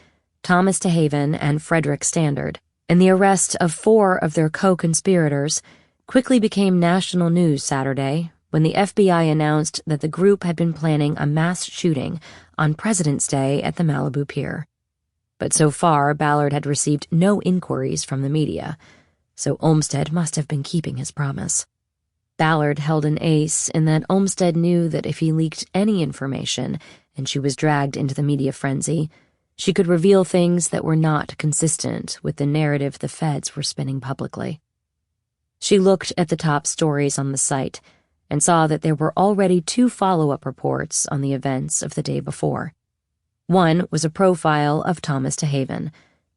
Speaker 3: Thomas DeHaven and Frederick Standard, and the arrest of 4 of their co-conspirators quickly became national news Saturday when the FBI announced that the group had been planning a mass shooting on President's Day at the Malibu Pier. But so far, Ballard had received no inquiries from the media, so Olmsted must have been keeping his promise. Ballard held an ace in that Olmsted knew that if he leaked any information and she was dragged into the media frenzy, she could reveal things that were not consistent with the narrative the feds were spinning publicly. She looked at the top stories on the site and saw that there were already 2 follow-up reports on the events of the day before. One was a profile of Thomas DeHaven,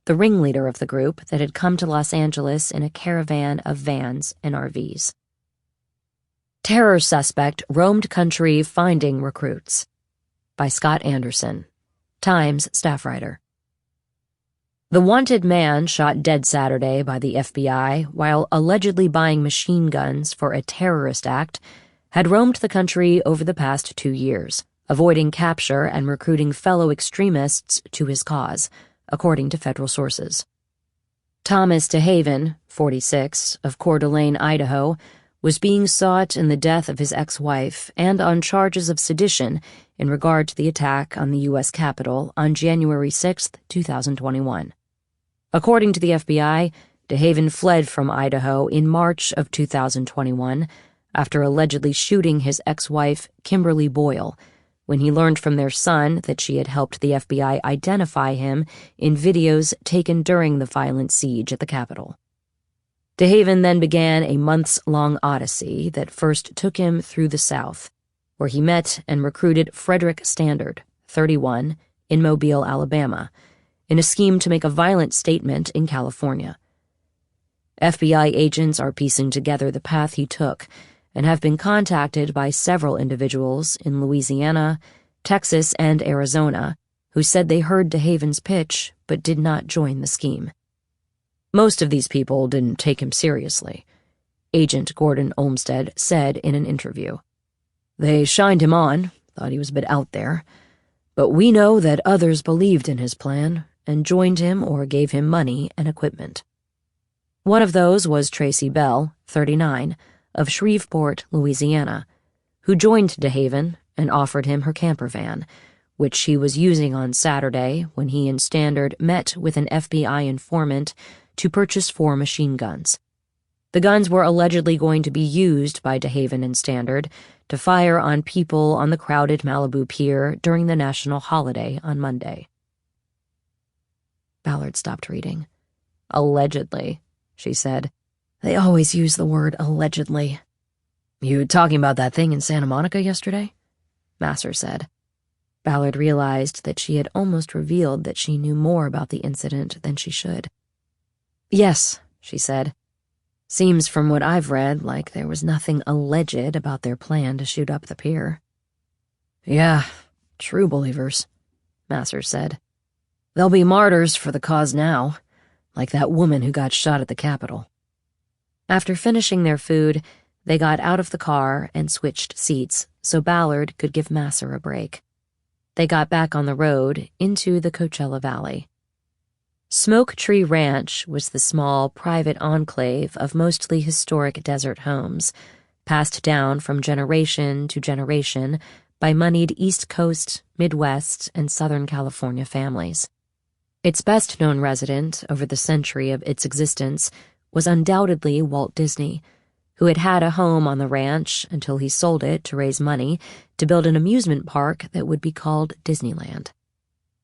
Speaker 3: the ringleader of the group that had come to Los Angeles in a caravan of vans and RVs. Terror Suspect Roamed Country Finding Recruits by Scott Anderson, Times staff writer.
Speaker 2: The wanted man shot dead Saturday by the FBI while allegedly buying machine guns for a terrorist act had roamed the country over the past 2 years, avoiding capture and recruiting fellow extremists to his cause, according to federal sources. Thomas DeHaven, 46, of Coeur d'Alene, Idaho, was being sought in the death of his ex-wife and on charges of sedition in regard to the attack on the U.S. Capitol on January 6, 2021. According to the FBI, DeHaven fled from Idaho in March of 2021 after allegedly shooting his ex-wife, Kimberly Boyle, when he learned from their son that she had helped the FBI identify him in videos taken during the violent siege at the Capitol. DeHaven then began a months-long odyssey that first took him through the South, where he met and recruited Frederick Standard, 31, in Mobile, Alabama, in a scheme to make a violent statement in California. FBI agents are piecing together the path he took and have been contacted by several individuals in Louisiana, Texas, and Arizona who said they heard DeHaven's pitch but did not join the scheme. Most of these people didn't take him seriously, Agent Gordon Olmsted said in an interview. They shined him on, thought he was a bit out there, but we know that others believed in his plan and joined him or gave him money and equipment. One of those was Tracy Bell, 39, of Shreveport, Louisiana, who joined DeHaven and offered him her camper van, which she was using on Saturday when he and Standard met with an FBI informant to purchase 4 machine guns. The guns were allegedly going to be used by DeHaven and Standard to fire on people on the crowded Malibu pier during the national holiday on Monday. Ballard stopped reading. Allegedly, she said. They always use the word allegedly. You talking about that thing in Santa Monica yesterday? Masser said. Ballard realized that she had almost revealed that she knew more about the incident than she should. Yes, she said. Seems from what I've read like there was nothing alleged about their plan to shoot up the pier. Yeah, true believers, Masser said. They'll be martyrs for the cause now, like that woman who got shot at the Capitol. After finishing their food, they got out of the car and switched seats so Ballard could give Masser a break. They got back on the road into the Coachella Valley. Smoke Tree Ranch was the small, private enclave of mostly historic desert homes, passed down from generation to generation by moneyed East Coast, Midwest, and Southern California families. Its best-known resident over the century of its existence was undoubtedly Walt Disney, who had had a home on the ranch until he sold it to raise money to build an amusement park that would be called Disneyland.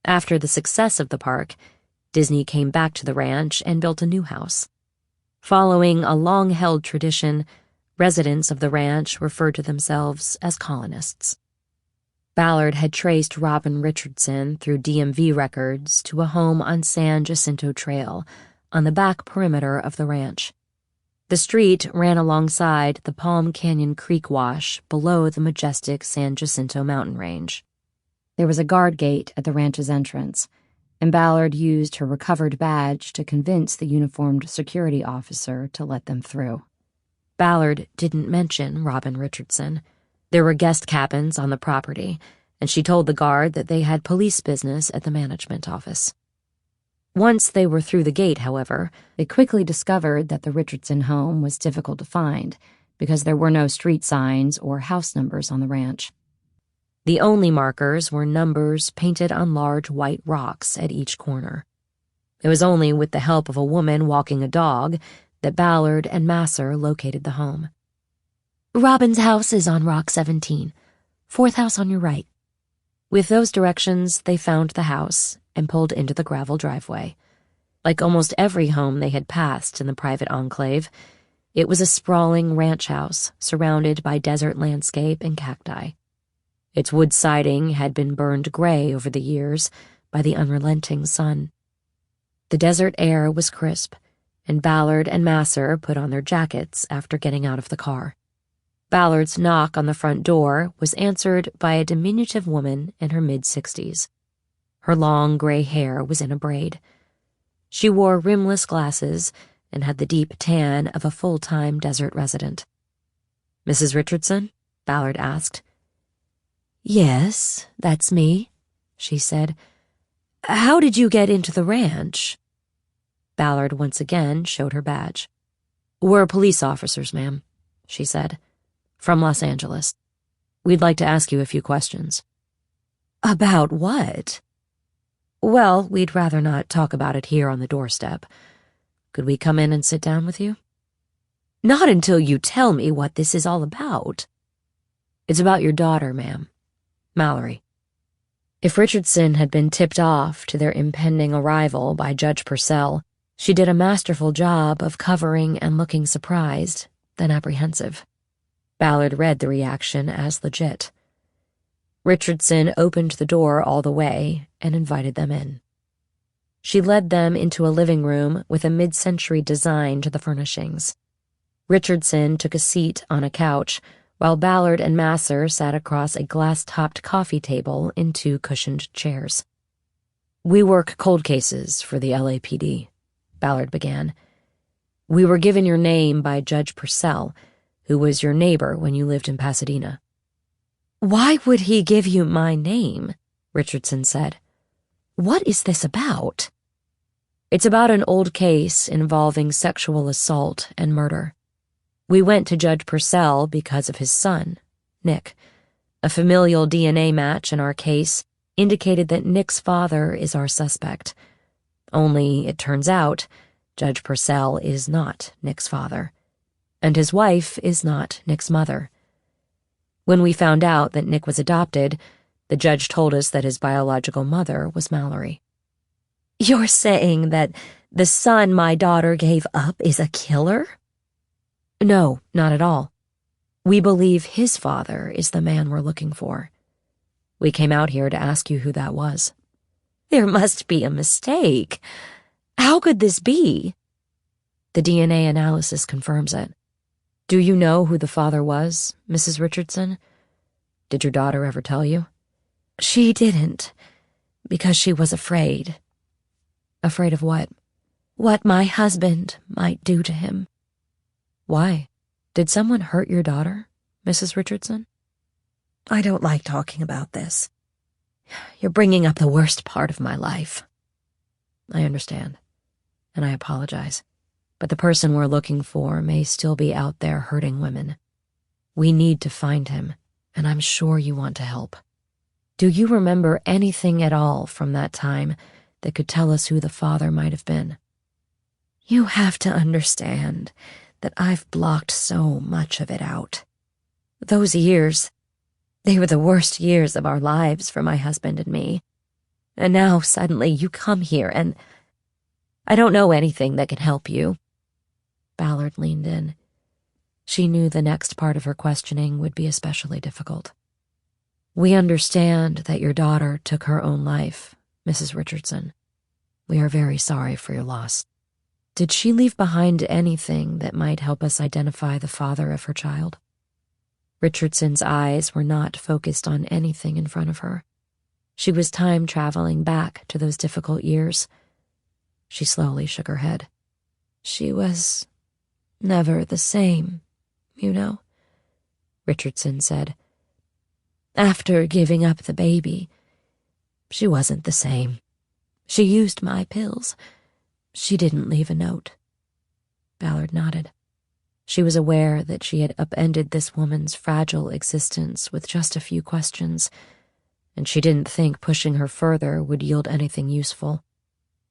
Speaker 2: After the success of the park, Disney came back to the ranch and built a new house. Following a long-held tradition, residents of the ranch referred to themselves as colonists. Ballard had traced Robin Richardson through DMV records to a home on San Jacinto Trail, on the back perimeter of the ranch. The street ran alongside the Palm Canyon Creek wash below the majestic San Jacinto mountain range. There was a guard gate at the ranch's entrance, and Ballard used her recovered badge to convince the uniformed security officer to let them through. Ballard didn't mention Robin Richardson. There were guest cabins on the property, and she told the guard that they had police business at the management office. Once they were through the gate, however, they quickly discovered that the Richardson home was difficult to find because there were no street signs or house numbers on the ranch. The only markers were numbers painted on large white rocks at each corner. It was only with the help of a woman walking a dog that Ballard and Masser located the home. Robin's house is on Rock 17, 4th house on your right. With those directions, they found the house and pulled into the gravel driveway. Like almost every home they had passed in the private enclave, it was a sprawling ranch house surrounded by desert landscape and cacti. Its wood siding had been burned gray over the years by the unrelenting sun. The desert air was crisp, and Ballard and Masser put on their jackets after getting out of the car. Ballard's knock on the front door was answered by a diminutive woman in her mid-60s. Her long gray hair was in a braid. She wore rimless glasses and had the deep tan of a full-time desert resident. "Mrs. Richardson?" Ballard asked. "Yes, that's me," she said. "How did you get into the ranch?" Ballard once again showed her badge. "We're police officers, ma'am," she said. "From Los Angeles. We'd like to ask you a few questions." "About what?" "Well, we'd rather not talk about it here on the doorstep. Could we come in and sit down with you?" "Not until you tell me what this is all about." "It's about your daughter, ma'am. Mallory." If Richardson had been tipped off to their impending arrival by Judge Purcell, she did a masterful job of covering and looking surprised, then apprehensive. Ballard read the reaction as legit. Richardson opened the door all the way and invited them in. She led them into a living room with a mid-century design to the furnishings. Richardson took a seat on a couch, while Ballard and Masser sat across a glass-topped coffee table in 2 cushioned chairs. "We work cold cases for the LAPD," Ballard began. "We were given your name by Judge Purcell, who was your neighbor when you lived in Pasadena." "Why would he give you my name?" Richardson said. "What is this about?" "It's about an old case involving sexual assault and murder. We went to Judge Purcell because of his son, Nick. A familial DNA match in our case indicated that Nick's father is our suspect. Only, it turns out, Judge Purcell is not Nick's father, and his wife is not Nick's mother. When we found out that Nick was adopted, the judge told us that his biological mother was Mallory." "You're saying that the son my daughter gave up is a killer?" "No, not at all. We believe his father is the man we're looking for. We came out here to ask you who that was." "There must be a mistake. How could this be?" "The DNA analysis confirms it. Do you know who the father was, Mrs. Richardson? Did your daughter ever tell you?" "She didn't, because she was afraid." "Afraid of what?" "What my husband might do to him." "Why? Did someone hurt your daughter, Mrs. Richardson?" "I don't like talking about this. You're bringing up the worst part of my life." "I understand, and I apologize. But the person we're looking for may still be out there hurting women. We need to find him, and I'm sure you want to help. Do you remember anything at all from that time that could tell us who the father might have been?" "You have to understand that I've blocked so much of it out. Those years, they were the worst years of our lives for my husband and me. And now suddenly you come here and I don't know anything that can help you." Ballard leaned in. She knew the next part of her questioning would be especially difficult. "We understand that your daughter took her own life, Mrs. Richardson. We are very sorry for your loss. Did she leave behind anything that might help us identify the father of her child?" Richardson's eyes were not focused on anything in front of her. She was time-traveling back to those difficult years. She slowly shook her head. "She was never the same, you know," Richardson said. "After giving up the baby, she wasn't the same. She used my pills. She didn't leave a note." Ballard nodded. She was aware that she had upended this woman's fragile existence with just a few questions, and she didn't think pushing her further would yield anything useful.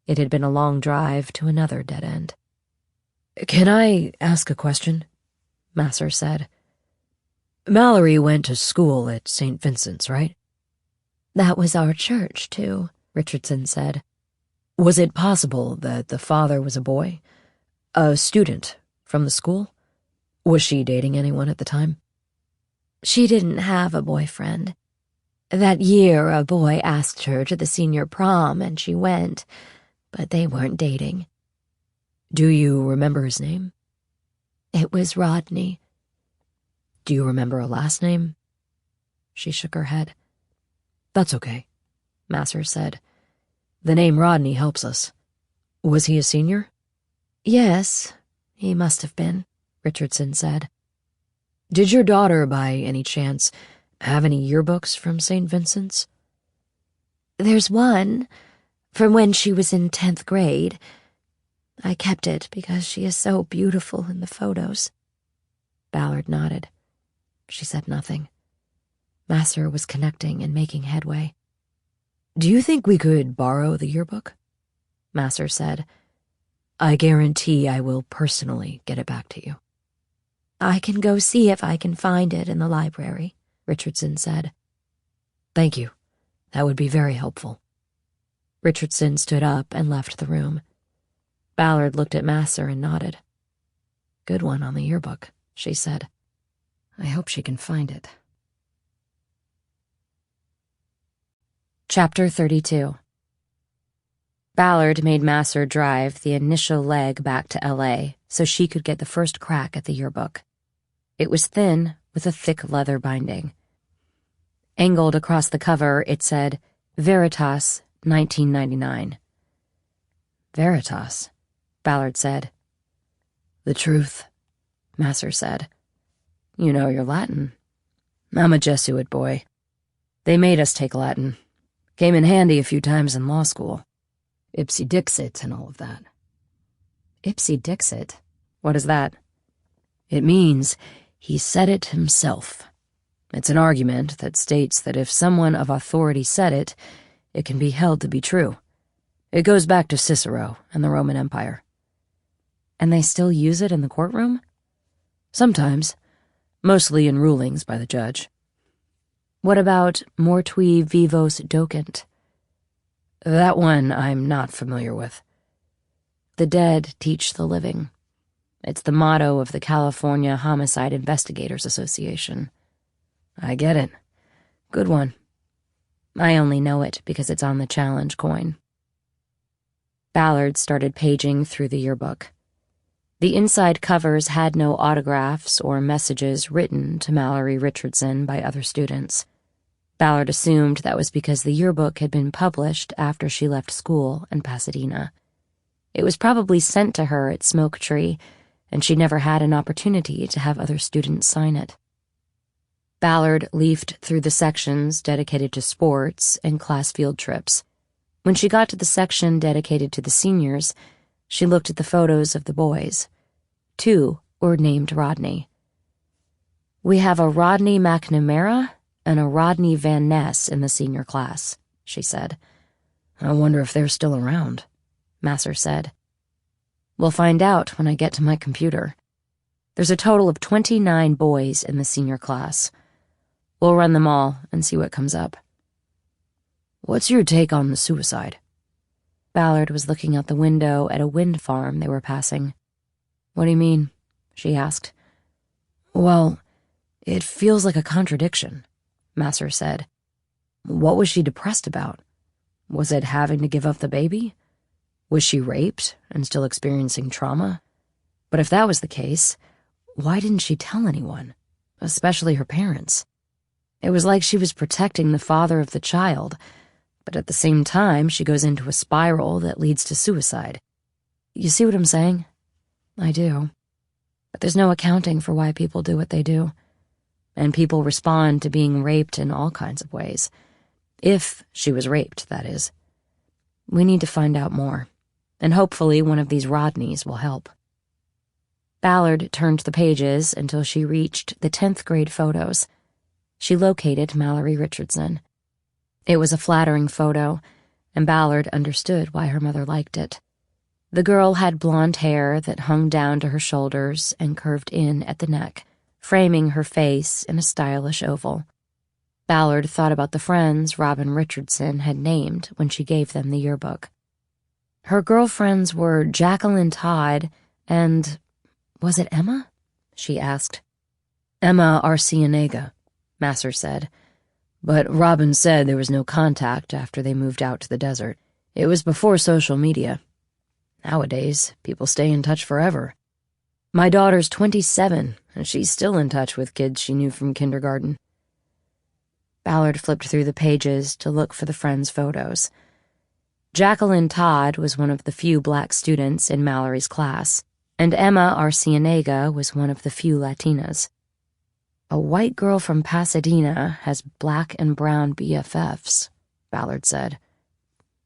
Speaker 2: It had been a long drive to another dead end. "Can I ask a question?" Masser said. "Mallory went to school at St. Vincent's, right?" "That was our church, too," Richardson said. "Was it possible that the father was a boy? A student from the school? Was she dating anyone at the time?" "She didn't have a boyfriend. That year, a boy asked her to the senior prom, and she went, but they weren't dating." "Do you remember his name?" "It was Rodney." "Do you remember a last name?" She shook her head. "That's okay," Masser said. "The name Rodney helps us.
Speaker 3: Was he a senior?
Speaker 2: Yes, he must have been, Richardson said.
Speaker 3: Did your daughter, by any chance, have any yearbooks from St. Vincent's?
Speaker 2: There's one, from when she was in 10th grade. I kept it because she is so beautiful in the photos.
Speaker 3: Ballard nodded. She said nothing. Masser was connecting and making headway. Do you think we could borrow the yearbook? Masser said. I guarantee I will personally get it back to you.
Speaker 2: I can go see if I can find it in the library, Richardson said.
Speaker 3: Thank you. That would be very helpful. Richardson stood up and left the room. Ballard looked at Masser and nodded. Good one on the yearbook, she said. I hope she can find it.
Speaker 2: Chapter 32. Ballard made Masser drive the initial leg back to LA so she could get the first crack at the yearbook. It was thin, with a thick leather binding. Angled across the cover, it said, Veritas, 1999.
Speaker 3: Veritas, Ballard said. The truth, Masser said. You know your Latin. I'm a Jesuit boy. They made us take Latin. Came in handy a few times in law school. Ipse dixit and all of that.
Speaker 2: Ipse dixit? What is that?
Speaker 3: It means he said it himself. It's an argument that states that if someone of authority said it, it can be held to be true. It goes back to Cicero and the Roman Empire.
Speaker 2: And they still use it in the courtroom?
Speaker 3: Sometimes, mostly in rulings by the judge.
Speaker 2: What about mortui vivos docent?
Speaker 3: That one I'm not familiar with.
Speaker 2: The dead teach the living. It's the motto of the California Homicide Investigators Association.
Speaker 3: I get it. Good one.
Speaker 2: I only know it because it's on the challenge coin. Ballard started paging through the yearbook. The inside covers had no autographs or messages written to Mallory Richardson by other students. Ballard assumed that was because the yearbook had been published after she left school in Pasadena. It was probably sent to her at Smoke Tree, and she never had an opportunity to have other students sign it. Ballard leafed through the sections dedicated to sports and class field trips. When she got to the section dedicated to the seniors, she looked at the photos of the boys. 2 were named Rodney. We have a Rodney McNamara and a Rodney Van Ness in the senior class, she said.
Speaker 3: I wonder if they're still around,
Speaker 2: Masser said. We'll find out when I get to my computer. There's a total of 29 boys in the senior class. We'll run them all and see what comes up.
Speaker 3: What's your take on the suicide?
Speaker 2: Ballard was looking out the window at a wind farm they were passing.
Speaker 3: What do you mean?
Speaker 2: She asked.
Speaker 3: Well, it feels like a contradiction, Masser said. What was she depressed about? Was it having to give up the baby? Was she raped and still experiencing trauma? But if that was the case, why didn't she tell anyone, especially her parents? It was like she was protecting the father of the child, but at the same time she goes into a spiral that leads to suicide. You see what I'm saying?
Speaker 2: I do. But there's no accounting for why people do what they do. And people respond to being raped in all kinds of ways. If she was raped, that is. We need to find out more, and hopefully one of these Rodneys will help. Ballard turned the pages until she reached the 10th grade photos. She located Mallory Richardson. It was a flattering photo, and Ballard understood why her mother liked it. The girl had blonde hair that hung down to her shoulders and curved in at the neck, framing her face in a stylish oval. Ballard thought about the friends Robin Richardson had named when she gave them the yearbook. Her girlfriends were Jacqueline Todd and... was it Emma? She asked.
Speaker 3: Emma Arcienega, Masser said. But Robin said there was no contact after they moved out to the desert. It was before social media. Nowadays, people stay in touch forever. My daughter's 27, and she's still in touch with kids she knew from kindergarten.
Speaker 2: Ballard flipped through the pages to look for the friends' photos. Jacqueline Todd was one of the few black students in Mallory's class, and Emma Arcienega was one of the few Latinas. A white girl from Pasadena has black and brown BFFs, Ballard said.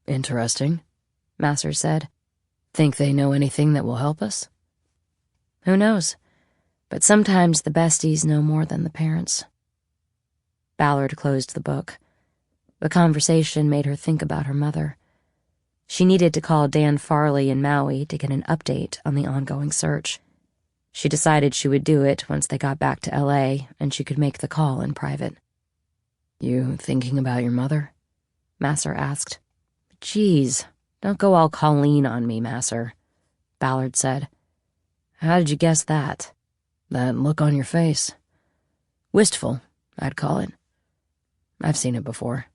Speaker 3: Interesting,
Speaker 2: Masser said.
Speaker 3: Think they know anything that will help us?
Speaker 2: Who knows? But sometimes the besties know more than the parents. Ballard closed the book. The conversation made her think about her mother. She needed to call Dan Farley in Maui to get an update on the ongoing search. She decided she would do it once they got back to LA and she could make the call in private.
Speaker 3: You thinking about your mother?
Speaker 2: Masser asked. Geez, don't go all Colleen on me, Masser, Ballard said. How did you guess that?
Speaker 3: That look on your face. Wistful, I'd call it. I've seen it before.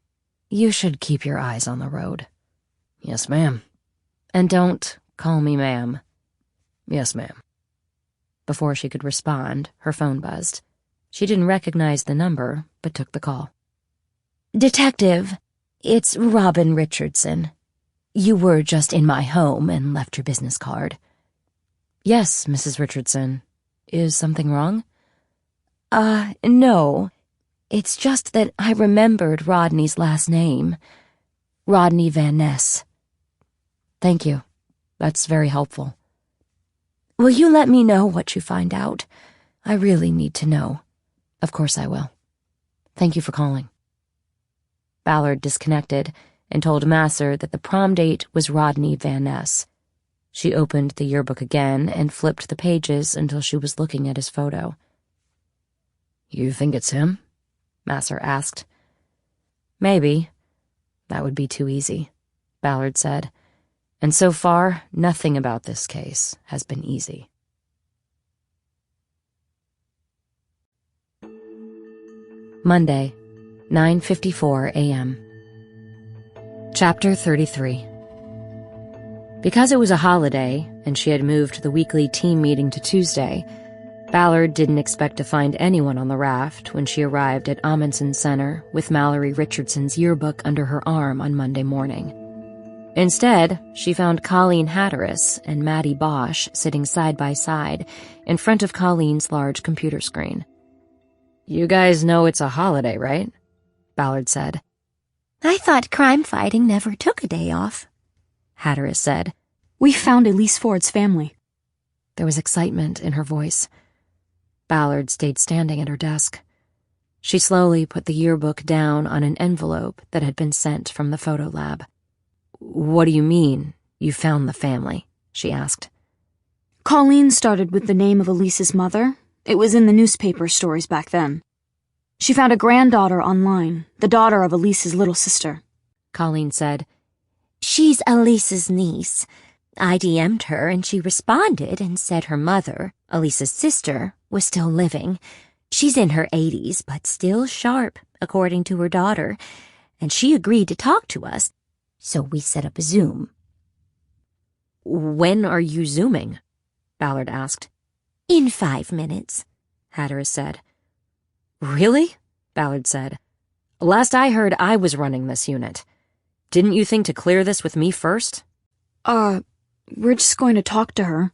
Speaker 2: You should keep your eyes on the road.
Speaker 3: Yes, ma'am.
Speaker 2: And don't call me ma'am.
Speaker 3: Yes, ma'am.
Speaker 2: Before she could respond, her phone buzzed. She didn't recognize the number, but took the call. Detective, it's Robin Richardson. You were just in my home and left your business card. Yes, Mrs. Richardson. Is something wrong? No. It's just that I remembered Rodney's last name. Rodney Van Ness. Thank you. That's very helpful. Will you let me know what you find out? I really need to know. Of course I will. Thank you for calling. Ballard disconnected and told Masser that the prom date was Rodney Van Ness. She opened the yearbook again and flipped the pages until she was looking at his photo.
Speaker 3: You think it's him?
Speaker 2: Masser asked. Maybe. That would be too easy, Ballard said. And so far, nothing about this case has been easy. Monday, 9:54 a.m. Chapter 33. Because it was a holiday, and she had moved the weekly team meeting to Tuesday, Ballard didn't expect to find anyone on the raft when she arrived at Amundsen Center with Mallory Richardson's yearbook under her arm on Monday morning. Instead, she found Colleen Hatteras and Maddie Bosch sitting side by side in front of Colleen's large computer screen. You guys know it's a holiday, right? Ballard said. I thought crime fighting never took a day off, Hatteras said.
Speaker 5: We found Elise Ford's family.
Speaker 2: There was excitement in her voice. Ballard stayed standing at her desk. She slowly put the yearbook down on an envelope that had been sent from the photo lab. What do you mean, you found the family? She asked.
Speaker 5: Colleen started with the name of Elise's mother. It was in the newspaper stories back then. She found a granddaughter online, the daughter of Elise's little sister.
Speaker 2: Colleen said. She's Elise's niece. I DM'd her and she responded and said her mother, Elise's sister, was still living. She's in her 80s, but still sharp, according to her daughter, and she agreed to talk to us, so we set up a Zoom. When are you Zooming? Ballard asked. In 5 minutes, Hatteras said. Really? Ballard said. Last I heard, I was running this unit. Didn't you think to clear this with me first?
Speaker 5: We're just going to talk to her.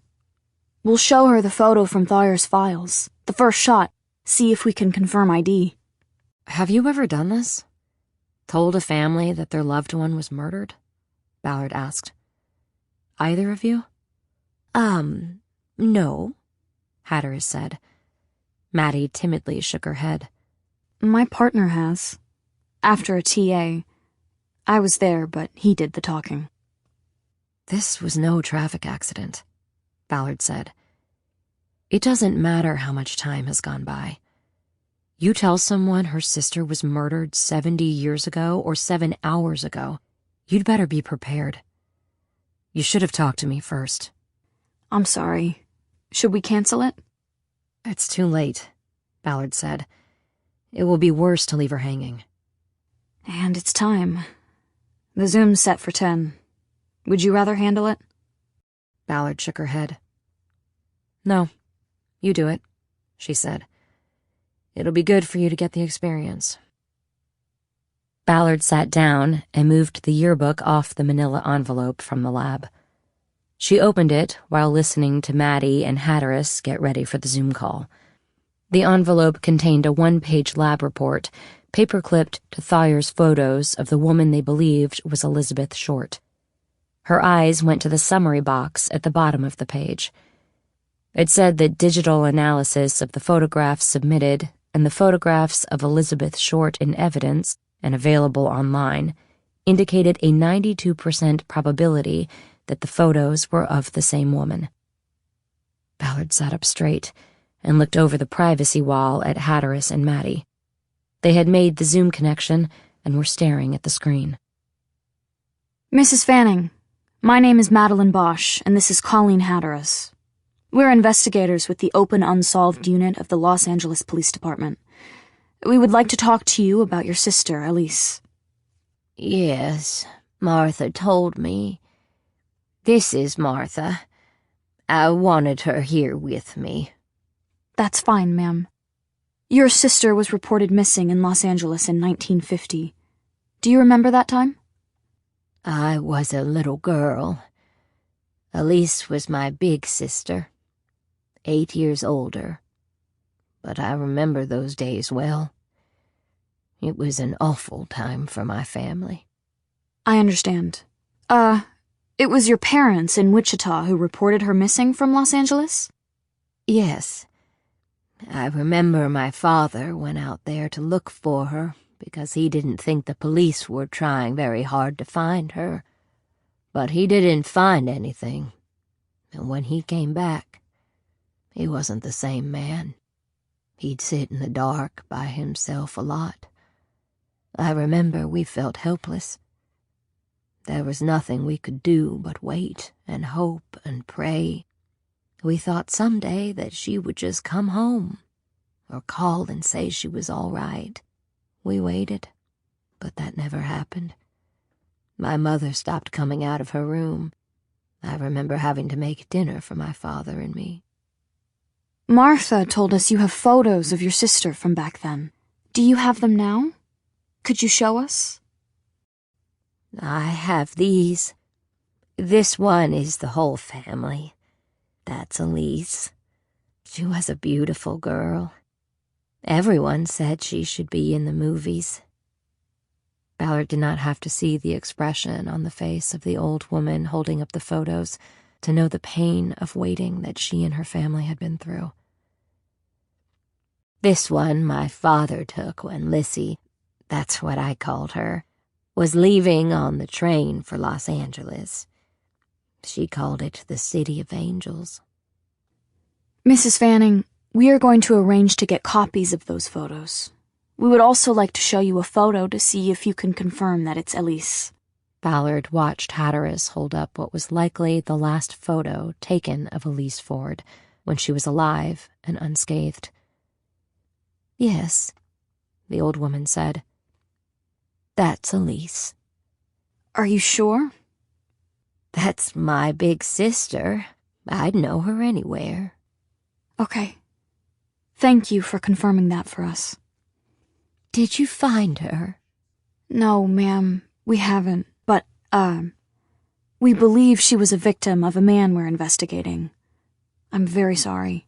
Speaker 5: We'll show her the photo from Thayer's files, the first shot, see if we can confirm ID.
Speaker 2: Have you ever done this? Told a family that their loved one was murdered? Ballard asked. Either of you? No, Hatteras said. Maddie timidly shook her head.
Speaker 5: My partner has. After a TA. I was there, but he did the talking.
Speaker 2: This was no traffic accident, Ballard said. It doesn't matter how much time has gone by. You tell someone her sister was murdered 70 years ago or 7 hours ago, you'd better be prepared. You should have talked to me first.
Speaker 5: I'm sorry. Should we cancel it?
Speaker 2: It's too late, Ballard said. It will be worse to leave her hanging.
Speaker 5: And it's time. The Zoom's set for 10. Would you rather handle it?
Speaker 2: Ballard shook her head. No, you do it, she said. It'll be good for you to get the experience. Ballard sat down and moved the yearbook off the manila envelope from the lab. She opened it while listening to Maddie and Hatteras get ready for the Zoom call. The envelope contained a one-page lab report, paper-clipped to Thayer's photos of the woman they believed was Elizabeth Short. Her eyes went to the summary box at the bottom of the page. It said that digital analysis of the photographs submitted and the photographs of Elizabeth Short in evidence and available online indicated a 92% probability that the photos were of the same woman. Ballard sat up straight and looked over the privacy wall at Hatteras and Maddie. They had made the Zoom connection and were staring at the screen.
Speaker 5: Mrs. Fanning, my name is Madeline Bosch, and this is Colleen Hatteras. We're investigators with the Open Unsolved Unit of the Los Angeles Police Department. We would like to talk to you about your sister, Elise.
Speaker 3: Yes, Martha told me. This is Martha. I wanted her here with me.
Speaker 5: That's fine, ma'am. Your sister was reported missing in Los Angeles in 1950. Do you remember that time?
Speaker 3: I was a little girl. Elise was my big sister, 8 years older. But I remember those days well. It was an awful time for my family.
Speaker 5: I understand. It was your parents in Wichita who reported her missing from Los Angeles?
Speaker 3: Yes. I remember my father went out there to look for her because he didn't think the police were trying very hard to find her. But he didn't find anything. And when he came back, he wasn't the same man. He'd sit in the dark by himself a lot. I remember we felt helpless. There was nothing we could do but wait and hope and pray. We thought someday that she would just come home or call and say she was all right. We waited, but that never happened. My mother stopped coming out of her room. I remember having to make dinner for my father and me.
Speaker 5: Martha told us you have photos of your sister from back then. Do you have them now? Could you show us?
Speaker 3: I have these. This one is the whole family. That's Elise. She was a beautiful girl. Everyone said she should be in the movies. Ballard did not have to see the expression on the face of the old woman holding up the photos to know the pain of waiting that she and her family had been through. This one my father took when Lissy, that's what I called her, was leaving on the train for Los Angeles. She called it the City of Angels.
Speaker 5: Mrs. Fanning, we are going to arrange to get copies of those photos. We would also like to show you a photo to see if you can confirm that it's Elise.
Speaker 2: Ballard watched Hatteras hold up what was likely the last photo taken of Elise Ford when she was alive and unscathed.
Speaker 3: Yes, the old woman said. That's Elise.
Speaker 5: Are you sure?
Speaker 3: That's my big sister. I'd know her anywhere.
Speaker 5: Okay. Thank you for confirming that for us.
Speaker 3: Did you find her?
Speaker 5: No, ma'am, we haven't, but, we believe she was a victim of a man we're investigating. I'm very sorry.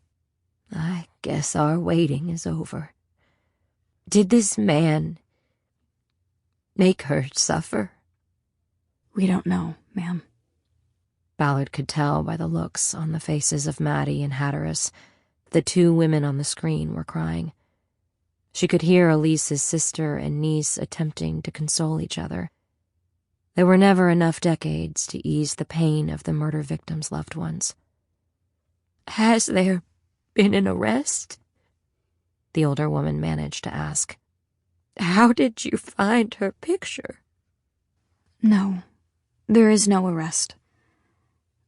Speaker 3: I guess our waiting is over. Did this man make her suffer?
Speaker 5: We don't know, ma'am.
Speaker 2: Ballard could tell by the looks on the faces of Maddie and Hatteras. The two women on the screen were crying. She could hear Elise's sister and niece attempting to console each other. There were never enough decades to ease the pain of the murder victims' loved ones.
Speaker 3: Has there been an arrest?
Speaker 2: The older woman managed to ask.
Speaker 3: How did you find her picture?
Speaker 5: No, there is no arrest.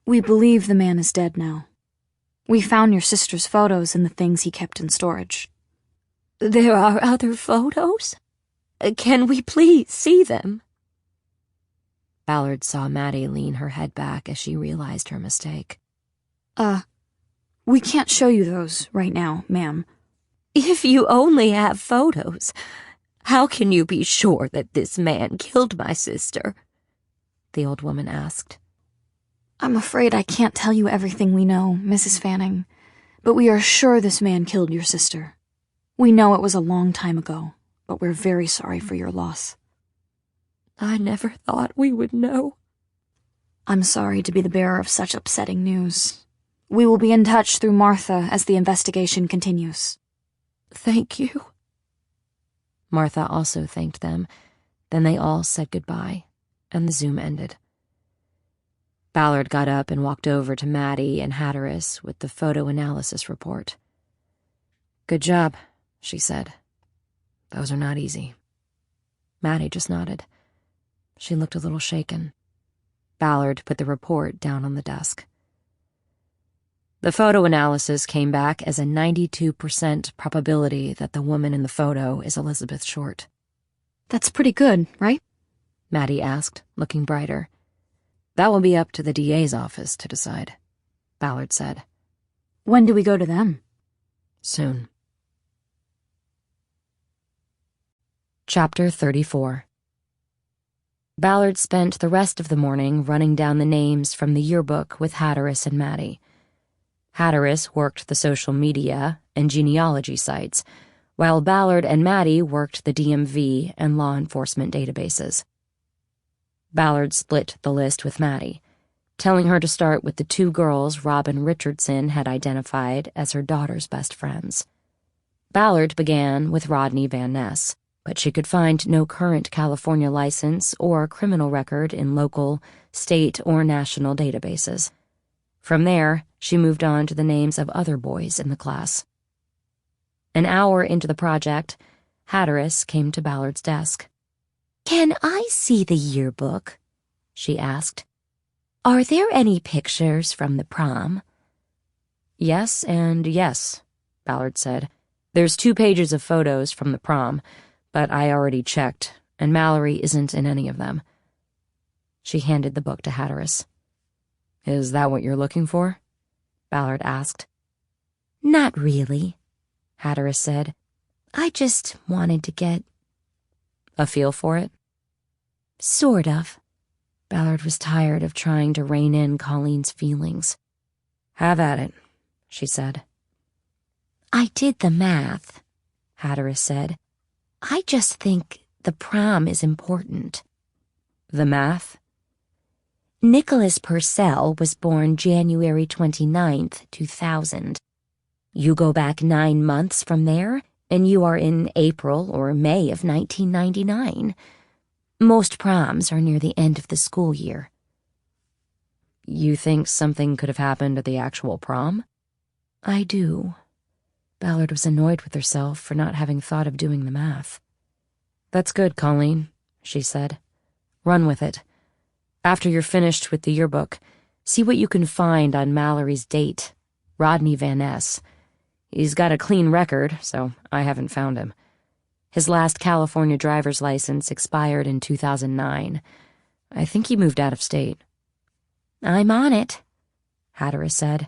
Speaker 5: We believe the man is dead now. We found your sister's photos and the things he kept in storage.
Speaker 3: There are other photos? Can we please see them?
Speaker 2: Ballard saw Maddie lean her head back as she realized her mistake.
Speaker 5: We can't show you those right now, ma'am.
Speaker 3: If you only have photos,
Speaker 4: How can you be sure that this man killed my sister? The old woman asked.
Speaker 5: I'm afraid I can't tell you everything we know, Mrs. Fanning, but we are sure this man killed your sister. We know it was a long time ago, but we're very sorry for your loss.
Speaker 4: I never thought we would know.
Speaker 5: I'm sorry to be the bearer of such upsetting news. We will be in touch through Martha as the investigation continues.
Speaker 4: Thank you.
Speaker 2: Martha also thanked them. Then they all said goodbye, and the Zoom ended. Ballard got up and walked over to Maddie and Hatteras with the photo analysis report. Good job, she said. Those are not easy. Maddie just nodded. She looked a little shaken. Ballard put the report down on the desk. The photo analysis came back as a 92% probability that the woman in the photo is Elizabeth Short.
Speaker 5: That's pretty good, right?
Speaker 2: Maddie asked, looking brighter. That will be up to the DA's office to decide, Ballard said.
Speaker 5: When do we go to them?
Speaker 2: Soon. Chapter 34. Ballard spent the rest of the morning running down the names from the yearbook with Hatteras and Maddie. Hatteras worked the social media and genealogy sites, while Ballard and Maddie worked the DMV and law enforcement databases. Ballard split the list with Maddie, telling her to start with the 2 girls Robin Richardson had identified as her daughter's best friends. Ballard began with Rodney Van Ness, but she could find no current California license or criminal record in local, state, or national databases. From there, she moved on to the names of other boys in the class. An hour into the project, Hatteras came to Ballard's desk.
Speaker 4: Can I see the yearbook? She asked. Are there any pictures from the prom?
Speaker 2: Yes and yes, Ballard said. There's 2 pages of photos from the prom, but I already checked, and Mallory isn't in any of them. She handed the book to Hatteras. Is that what you're looking for? Ballard asked.
Speaker 4: Not really, Hatteras said. I just wanted to get
Speaker 2: a feel for it?
Speaker 4: Sort of.
Speaker 2: Ballard was tired of trying to rein in Colleen's feelings. Have at it, she said.
Speaker 4: I did the math, Hatteras said. I just think the prom is important.
Speaker 2: The math?
Speaker 4: Nicholas Purcell was born January 29th, 2000. You go back 9 months from there, and you are in April or May of 1999. Most proms are near the end of the school year.
Speaker 2: You think something could have happened at the actual prom?
Speaker 4: I do.
Speaker 2: Ballard was annoyed with herself for not having thought of doing the math. That's good, Colleen, she said. Run with it. After you're finished with the yearbook, see what you can find on Mallory's date, Rodney Van Ness. He's got a clean record, so I haven't found him. His last California driver's license expired in 2009. I think he moved out of state.
Speaker 4: I'm on it,
Speaker 2: Hatteras said.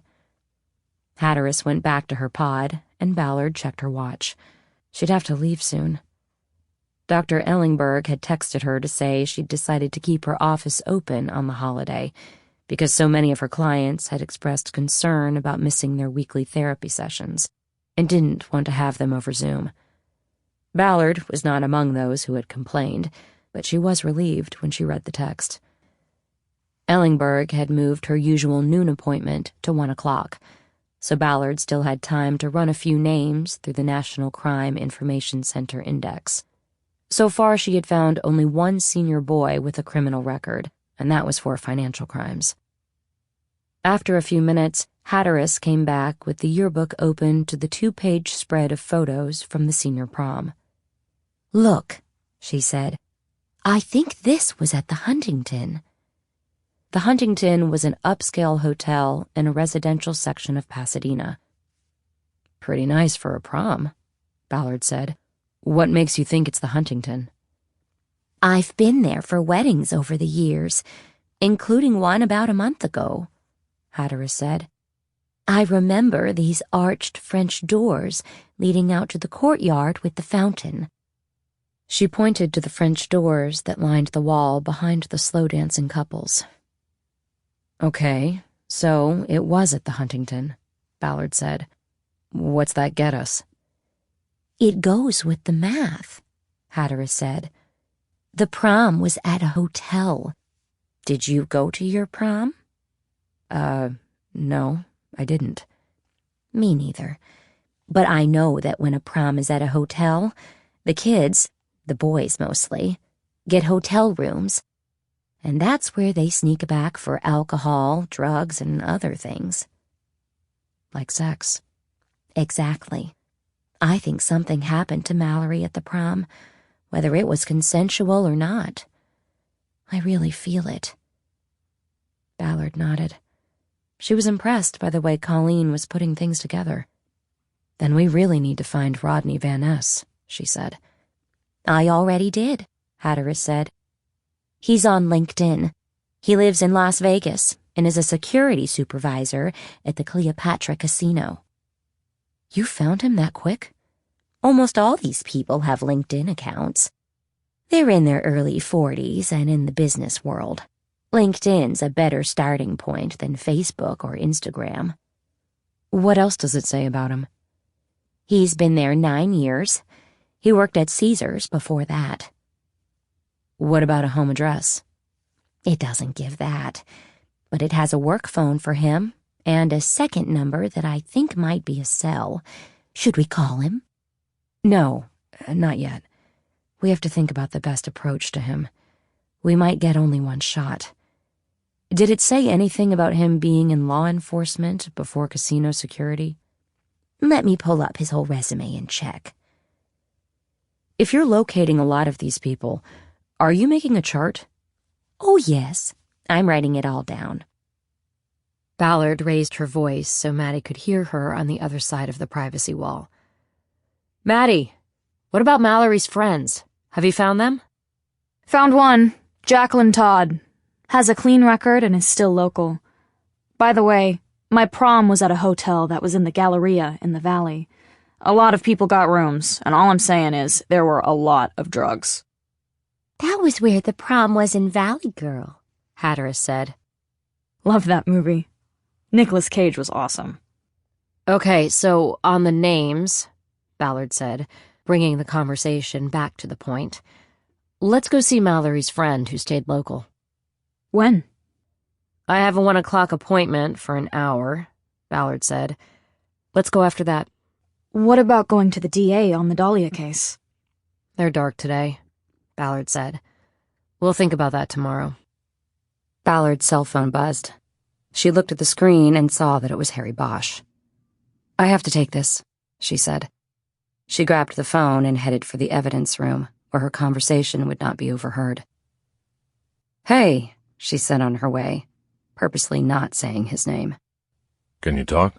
Speaker 2: Hatteras went back to her pod, and Ballard checked her watch. She'd have to leave soon. Dr. Ellingberg had texted her to say she'd decided to keep her office open on the holiday because so many of her clients had expressed concern about missing their weekly therapy sessions and didn't want to have them over Zoom. Ballard was not among those who had complained, but she was relieved when she read the text. Ellingberg had moved her usual noon appointment to 1 o'clock, so Ballard still had time to run a few names through the National Crime Information Center Index. So far, she had found only 1 senior boy with a criminal record, and that was for financial crimes. After a few minutes, Hatteras came back with the yearbook open to the 2-page spread of photos from the senior prom.
Speaker 4: Look, she said. I think this was at the Huntington.
Speaker 2: The Huntington was an upscale hotel in a residential section of Pasadena. Pretty nice for a prom, Ballard said. What makes you think it's the Huntington?
Speaker 4: I've been there for weddings over the years, including one about a month ago, Hatteras said. I remember these arched French doors leading out to the courtyard with the fountain.
Speaker 2: She pointed to the French doors that lined the wall behind the slow-dancing couples. Okay, so it was at the Huntington, Ballard said. What's that get us?
Speaker 4: It goes with the math, Hatteras said. The prom was at a hotel. Did you go to your prom?
Speaker 2: No, I didn't.
Speaker 4: Me neither. But I know that when a prom is at a hotel, the kids, the boys mostly, get hotel rooms. And that's where they sneak back for alcohol, drugs, and other things.
Speaker 2: Like sex.
Speaker 4: Exactly. I think something happened to Mallory at the prom, whether it was consensual or not. I really feel it.
Speaker 2: Ballard nodded. She was impressed by the way Colleen was putting things together. Then we really need to find Rodney Van Ness, she said.
Speaker 4: I already did, Hatteras said. He's on LinkedIn. He lives in Las Vegas and is a security supervisor at the Cleopatra Casino.
Speaker 2: You found him that quick?
Speaker 4: Almost all these people have LinkedIn accounts. They're in their early 40s and in the business world. LinkedIn's a better starting point than Facebook or Instagram.
Speaker 2: What else does it say about him?
Speaker 4: He's been there 9 years. He worked at Caesars before that.
Speaker 2: What about a home address?
Speaker 4: It doesn't give that, but it has a work phone for him and a second number that I think might be a cell. Should we call him?
Speaker 2: No, not yet. We have to think about the best approach to him. We might get only one shot. Did it say anything about him being in law enforcement before casino security?
Speaker 4: Let me pull up his whole resume and check.
Speaker 2: If you're locating a lot of these people, are you making a chart?
Speaker 4: Oh, yes. I'm writing it all down.
Speaker 2: Ballard raised her voice so Maddie could hear her on the other side of the privacy wall. Maddie, what about Mallory's friends? Have you found them?
Speaker 5: Found one. Jacqueline Todd. Has a clean record and is still local. By the way, my prom was at a hotel that was in the Galleria in the Valley. A lot of people got rooms, and all I'm saying is there were a lot of drugs.
Speaker 4: That was where the prom was in Valley Girl, Hatteras said.
Speaker 5: Love that movie. Nicolas Cage was awesome.
Speaker 2: Okay, so on the names, Ballard said, bringing the conversation back to the point. Let's go see Mallory's friend who stayed local.
Speaker 5: When?
Speaker 2: I have a 1 o'clock appointment for an hour, Ballard said. Let's go after that.
Speaker 5: What about going to the DA on the Dahlia case?
Speaker 2: They're dark today, Ballard said. We'll think about that tomorrow. Ballard's cell phone buzzed. She looked at the screen and saw that it was Harry Bosch. I have to take this, she said. She grabbed the phone and headed for the evidence room, where her conversation would not be overheard. Hey, she said on her way, purposely not saying his name.
Speaker 1: Can you talk?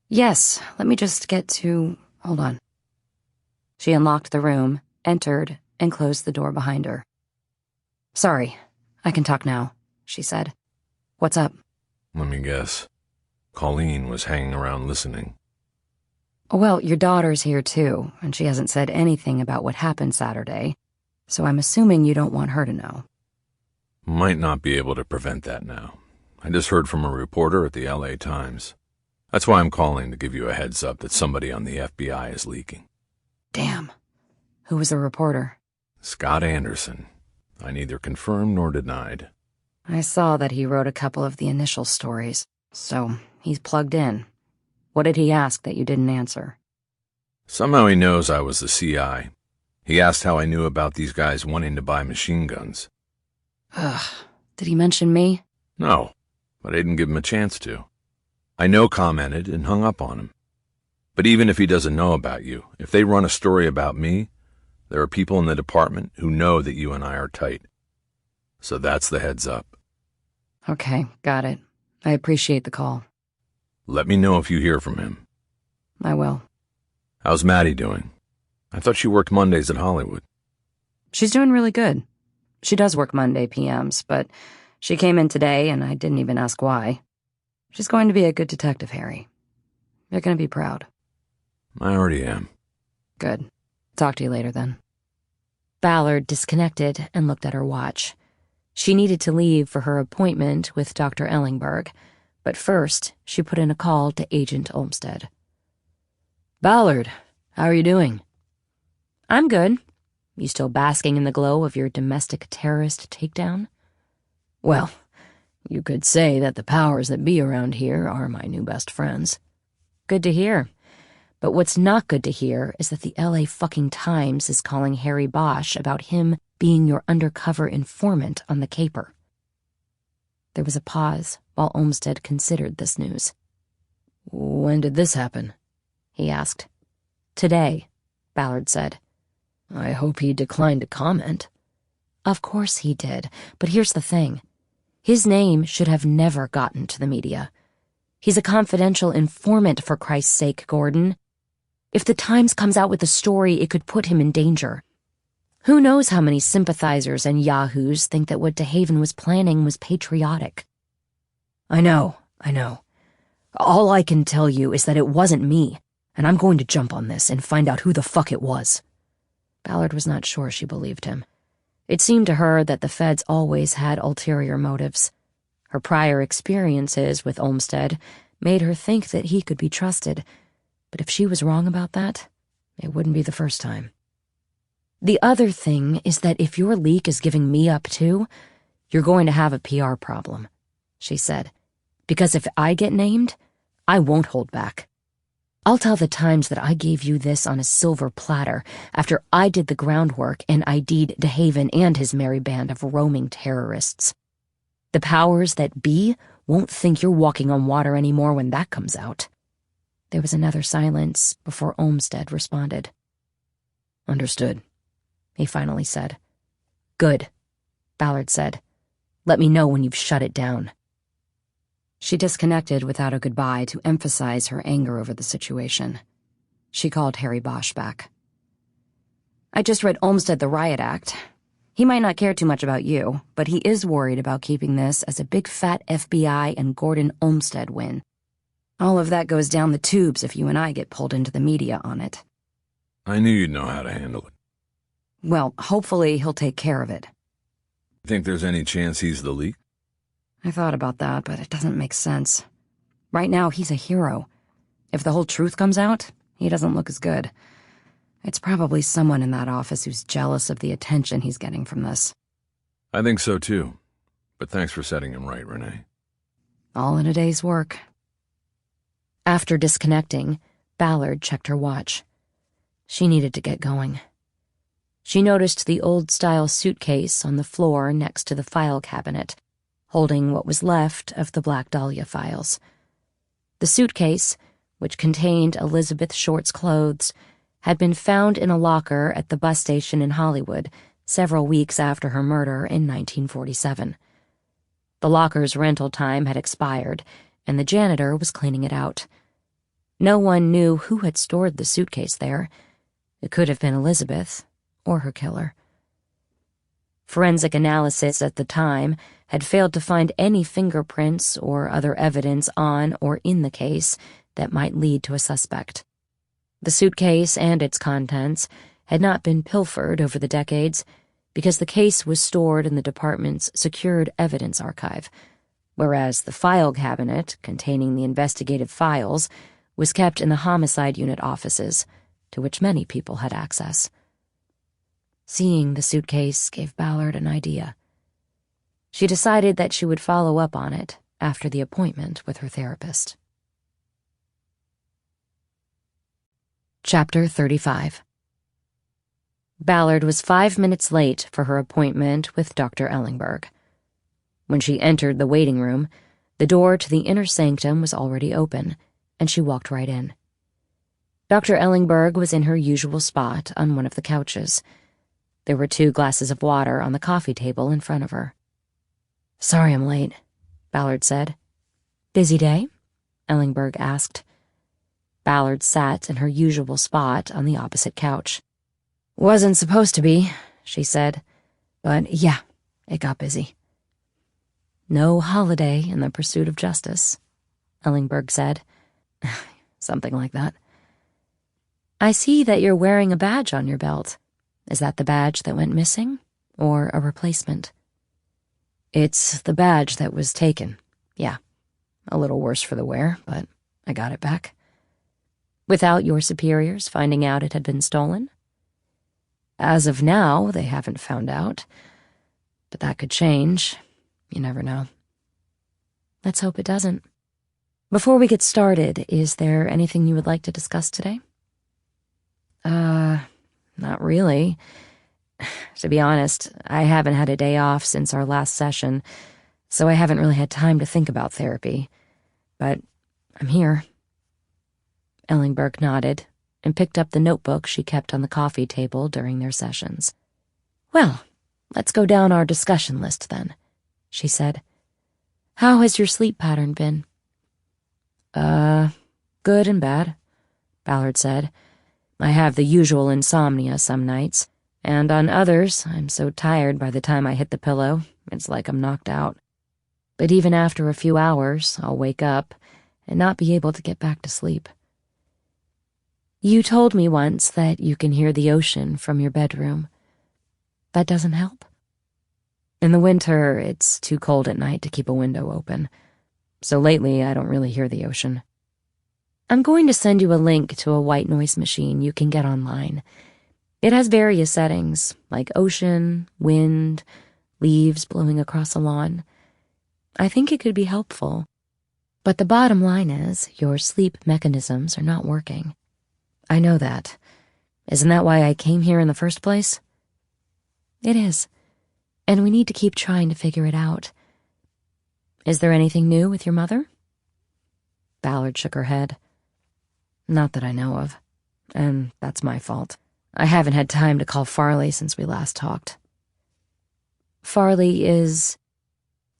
Speaker 2: Yes, let me just get to... Hold on. She unlocked the room, entered, and closed the door behind her. Sorry, I can talk now, she said. What's up?
Speaker 1: Let me guess. Colleen was hanging around listening.
Speaker 2: Well, your daughter's here too, and she hasn't said anything about what happened Saturday, so I'm assuming you don't want her to know.
Speaker 1: Might not be able to prevent that now. I just heard from a reporter at the LA Times. That's why I'm calling to give you a heads up that somebody on the FBI is leaking.
Speaker 2: Damn. Who was the reporter?
Speaker 1: Scott Anderson. I neither confirmed nor denied.
Speaker 2: I saw that he wrote a couple of the initial stories, so he's plugged in. What did he ask that you didn't answer?
Speaker 1: Somehow he knows I was the CI. He asked how I knew about these guys wanting to buy machine guns.
Speaker 2: Ugh. Did he mention me?
Speaker 1: No, but I didn't give him a chance to. I no commented and hung up on him. But even if he doesn't know about you, if they run a story about me, there are people in the department who know that you and I are tight. So that's the heads up.
Speaker 2: Okay, got it. I appreciate the call.
Speaker 1: Let me know if you hear from him.
Speaker 2: I will.
Speaker 1: How's Maddie doing? I thought she worked Mondays at Hollywood.
Speaker 2: She's doing really good. She does work Monday PMs, but she came in today and I didn't even ask why. She's going to be a good detective, Harry. You're going to be proud.
Speaker 1: I already am.
Speaker 2: Good. Talk to you later then. Ballard disconnected and looked at her watch. She needed to leave for her appointment with Dr. Ellingberg, but first she put in a call to Agent Olmsted.
Speaker 3: "Ballard, how are you doing?"
Speaker 2: "I'm good. You still basking in the glow of your domestic terrorist takedown?"
Speaker 3: "Well, you could say that the powers that be around here are my new best friends."
Speaker 2: "Good to hear. But what's not good to hear is that the LA fucking Times is calling Harry Bosch about him being your undercover informant on the caper." There was a pause while Olmsted considered this news.
Speaker 3: "When did this happen?"
Speaker 2: he asked. "Today," Ballard said.
Speaker 3: "I hope he declined to comment."
Speaker 2: "Of course he did, but here's the thing. His name should have never gotten to the media. He's a confidential informant, for Christ's sake, Gordon. If the Times comes out with a story, it could put him in danger. Who knows how many sympathizers and yahoos think that what DeHaven was planning was patriotic."
Speaker 3: I know. All I can tell you is that it wasn't me, and I'm going to jump on this and find out who the fuck it was."
Speaker 2: Ballard was not sure she believed him. It seemed to her that the feds always had ulterior motives. Her prior experiences with Olmsted made her think that he could be trusted, but if she was wrong about that, it wouldn't be the first time. "The other thing is that if your leak is giving me up too, you're going to have a PR problem," she said. "Because if I get named, I won't hold back. I'll tell the Times that I gave you this on a silver platter after I did the groundwork and ID'd DeHaven and his merry band of roaming terrorists. The powers that be won't think you're walking on water anymore when that comes out." There was another silence before Olmsted responded.
Speaker 3: "Understood,"
Speaker 2: he finally said. "Good," Ballard said. "Let me know when you've shut it down." She disconnected without a goodbye to emphasize her anger over the situation. She called Harry Bosch back. "I just read Olmsted the Riot Act. He might not care too much about you, but he is worried about keeping this as a big fat FBI and Gordon Olmsted win. All of that goes down the tubes if you and I get pulled into the media on it."
Speaker 1: I knew you'd know how to handle it.
Speaker 2: "Well, hopefully he'll take care of it."
Speaker 1: Think there's any chance he's the leak?
Speaker 2: I thought about that, but it doesn't make sense. Right now, he's a hero. If the whole truth comes out, he doesn't look as good. It's probably someone in that office who's jealous of the attention he's getting from this.
Speaker 1: I think so too. But thanks for setting him right, Renee.
Speaker 2: All in a day's work. After disconnecting, Ballard checked her watch. She needed to get going. She noticed the old-style suitcase on the floor next to the file cabinet, holding what was left of the Black Dahlia files. The suitcase, which contained Elizabeth Short's clothes, had been found in a locker at the bus station in Hollywood several weeks after her murder in 1947. The locker's rental time had expired, and the janitor was cleaning it out. No one knew who had stored the suitcase there. It could have been Elizabeth or her killer. Forensic analysis at the time had failed to find any fingerprints or other evidence on or in the case that might lead to a suspect. The suitcase and its contents had not been pilfered over the decades because the case was stored in the department's secured evidence archive, whereas the file cabinet containing the investigative files was kept in the homicide unit offices, to which many people had access. Seeing the suitcase gave Ballard an idea. She decided that she would follow up on it after the appointment with her therapist. Chapter 35. Ballard was 5 minutes late for her appointment with Dr. Ellingberg. When she entered the waiting room, the door to the inner sanctum was already open, and she walked right in. Dr. Ellingberg was in her usual spot on one of the couches. There were 2 glasses of water on the coffee table in front of her. "Sorry I'm late," Ballard said. "Busy day?" Ellingberg asked. Ballard sat in her usual spot on the opposite couch. "Wasn't supposed to be," she said. "But yeah, it got busy." "No holiday in the pursuit of justice," Ellingberg said. "Something like that." "I see that you're wearing a badge on your belt." Is that the badge that went missing, or a replacement?
Speaker 3: It's the badge that was taken, yeah. A little worse for the wear, but I got it back.
Speaker 2: Without your superiors finding out it had been stolen?
Speaker 3: As of now, they haven't found out. But that could change. You never know.
Speaker 2: Let's hope it doesn't. Before we get started, is there anything you would like to discuss today?
Speaker 3: Not really.
Speaker 2: To be honest, I haven't had a day off since our last session, so I haven't really had time to think about therapy. But I'm here. Ellingberg nodded and picked up the notebook she kept on the coffee table during their sessions. Well, let's go down our discussion list then, she said. How has your sleep pattern been?
Speaker 3: Good and bad, Ballard said. I have the usual insomnia some nights, and on others, I'm so tired by the time I hit the pillow, it's like I'm knocked out. But even after a few hours, I'll wake up and not be able to get back to sleep.
Speaker 2: You told me once that you can hear the ocean from your bedroom. That doesn't help?
Speaker 3: In the winter, it's too cold at night to keep a window open, so lately I don't really hear the ocean.
Speaker 2: I'm going to send you a link to a white noise machine you can get online. It has various settings, like ocean, wind, leaves blowing across a lawn. I think it could be helpful. But the bottom line is, your sleep mechanisms are not working.
Speaker 3: I know that. Isn't that why I came here in the first place?
Speaker 2: It is. And we need to keep trying to figure it out. Is there anything new with your mother?
Speaker 3: Ballard shook her head. Not that I know of. And that's my fault. I haven't had time to call Farley since we last talked.
Speaker 2: Farley is...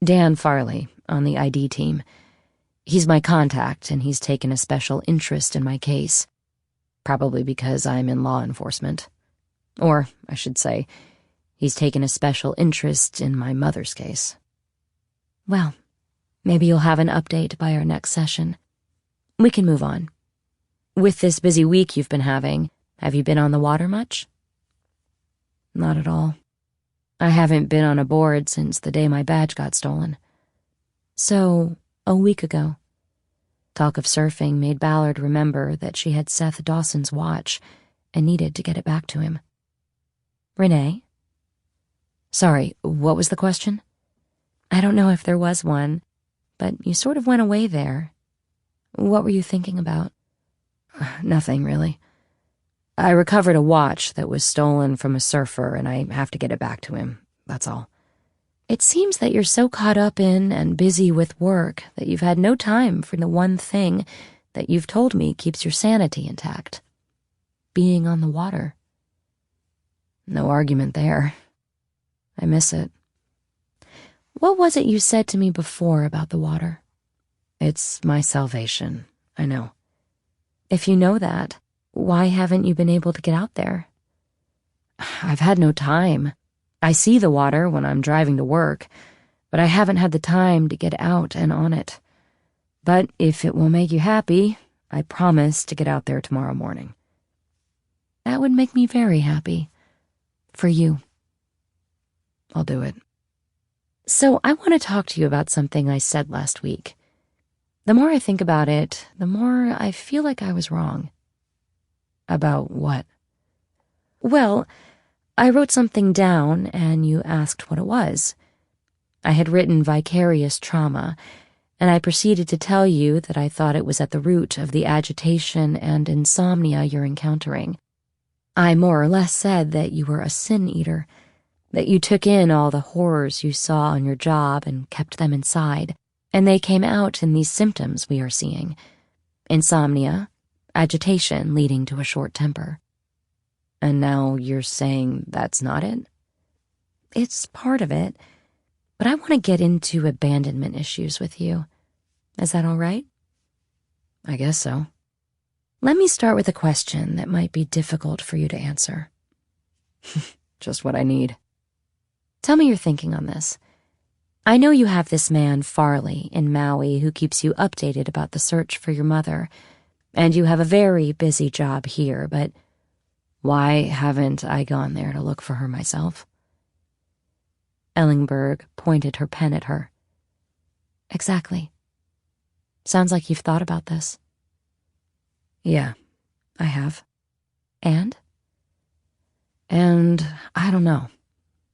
Speaker 3: Dan Farley, on the ID team. He's my contact, and he's taken a special interest in my case. Probably because I'm in law enforcement. Or, I should say, he's taken a special interest in my mother's case.
Speaker 2: Well, maybe you'll have an update by our next session. We can move on. With this busy week you've been having, have you been on the water much?
Speaker 3: Not at all. I haven't been on a board since the day my badge got stolen.
Speaker 2: So, a week ago.
Speaker 3: Talk of surfing made Ballard remember that she had Seth Dawson's watch and needed to get it back to him.
Speaker 2: Renee?
Speaker 3: Sorry, what was the question?
Speaker 2: I don't know if there was one, but you sort of went away there. What were you thinking about?
Speaker 3: Nothing, really. I recovered a watch that was stolen from a surfer, and I have to get it back to him, that's all.
Speaker 2: It seems that you're so caught up in and busy with work that you've had no time for the one thing that you've told me keeps your sanity intact. Being on the water.
Speaker 3: No argument there. I miss it.
Speaker 2: What was it you said to me before about the water?
Speaker 3: It's my salvation, I know.
Speaker 2: If you know that, why haven't you been able to get out there?
Speaker 3: I've had no time. I see the water when I'm driving to work, but I haven't had the time to get out and on it. But if it will make you happy, I promise to get out there tomorrow morning.
Speaker 2: That would make me very happy. For you.
Speaker 3: I'll do it.
Speaker 2: So I want to talk to you about something I said last week. The more I think about it, the more I feel like I was wrong.
Speaker 3: About what?
Speaker 2: Well, I wrote something down and you asked what it was. I had written vicarious trauma, and I proceeded to tell you that I thought it was at the root of the agitation and insomnia you're encountering. I more or less said that you were a sin-eater, that you took in all the horrors you saw on your job and kept them inside, and they came out in these symptoms we are seeing. Insomnia, agitation leading to a short temper.
Speaker 3: And now you're saying that's not it?
Speaker 2: It's part of it, but I want to get into abandonment issues with you. Is that all right?
Speaker 3: I guess so.
Speaker 2: Let me start with a question that might be difficult for you to answer.
Speaker 3: Just what I need.
Speaker 2: Tell me your thinking on this. I know you have this man, Farley, in Maui who keeps you updated about the search for your mother, and you have a very busy job here, but Why haven't I gone there to look for her myself? Ellingberg pointed her pen at her. Exactly. Sounds like you've thought about this. Yeah, I have. And? And I don't know.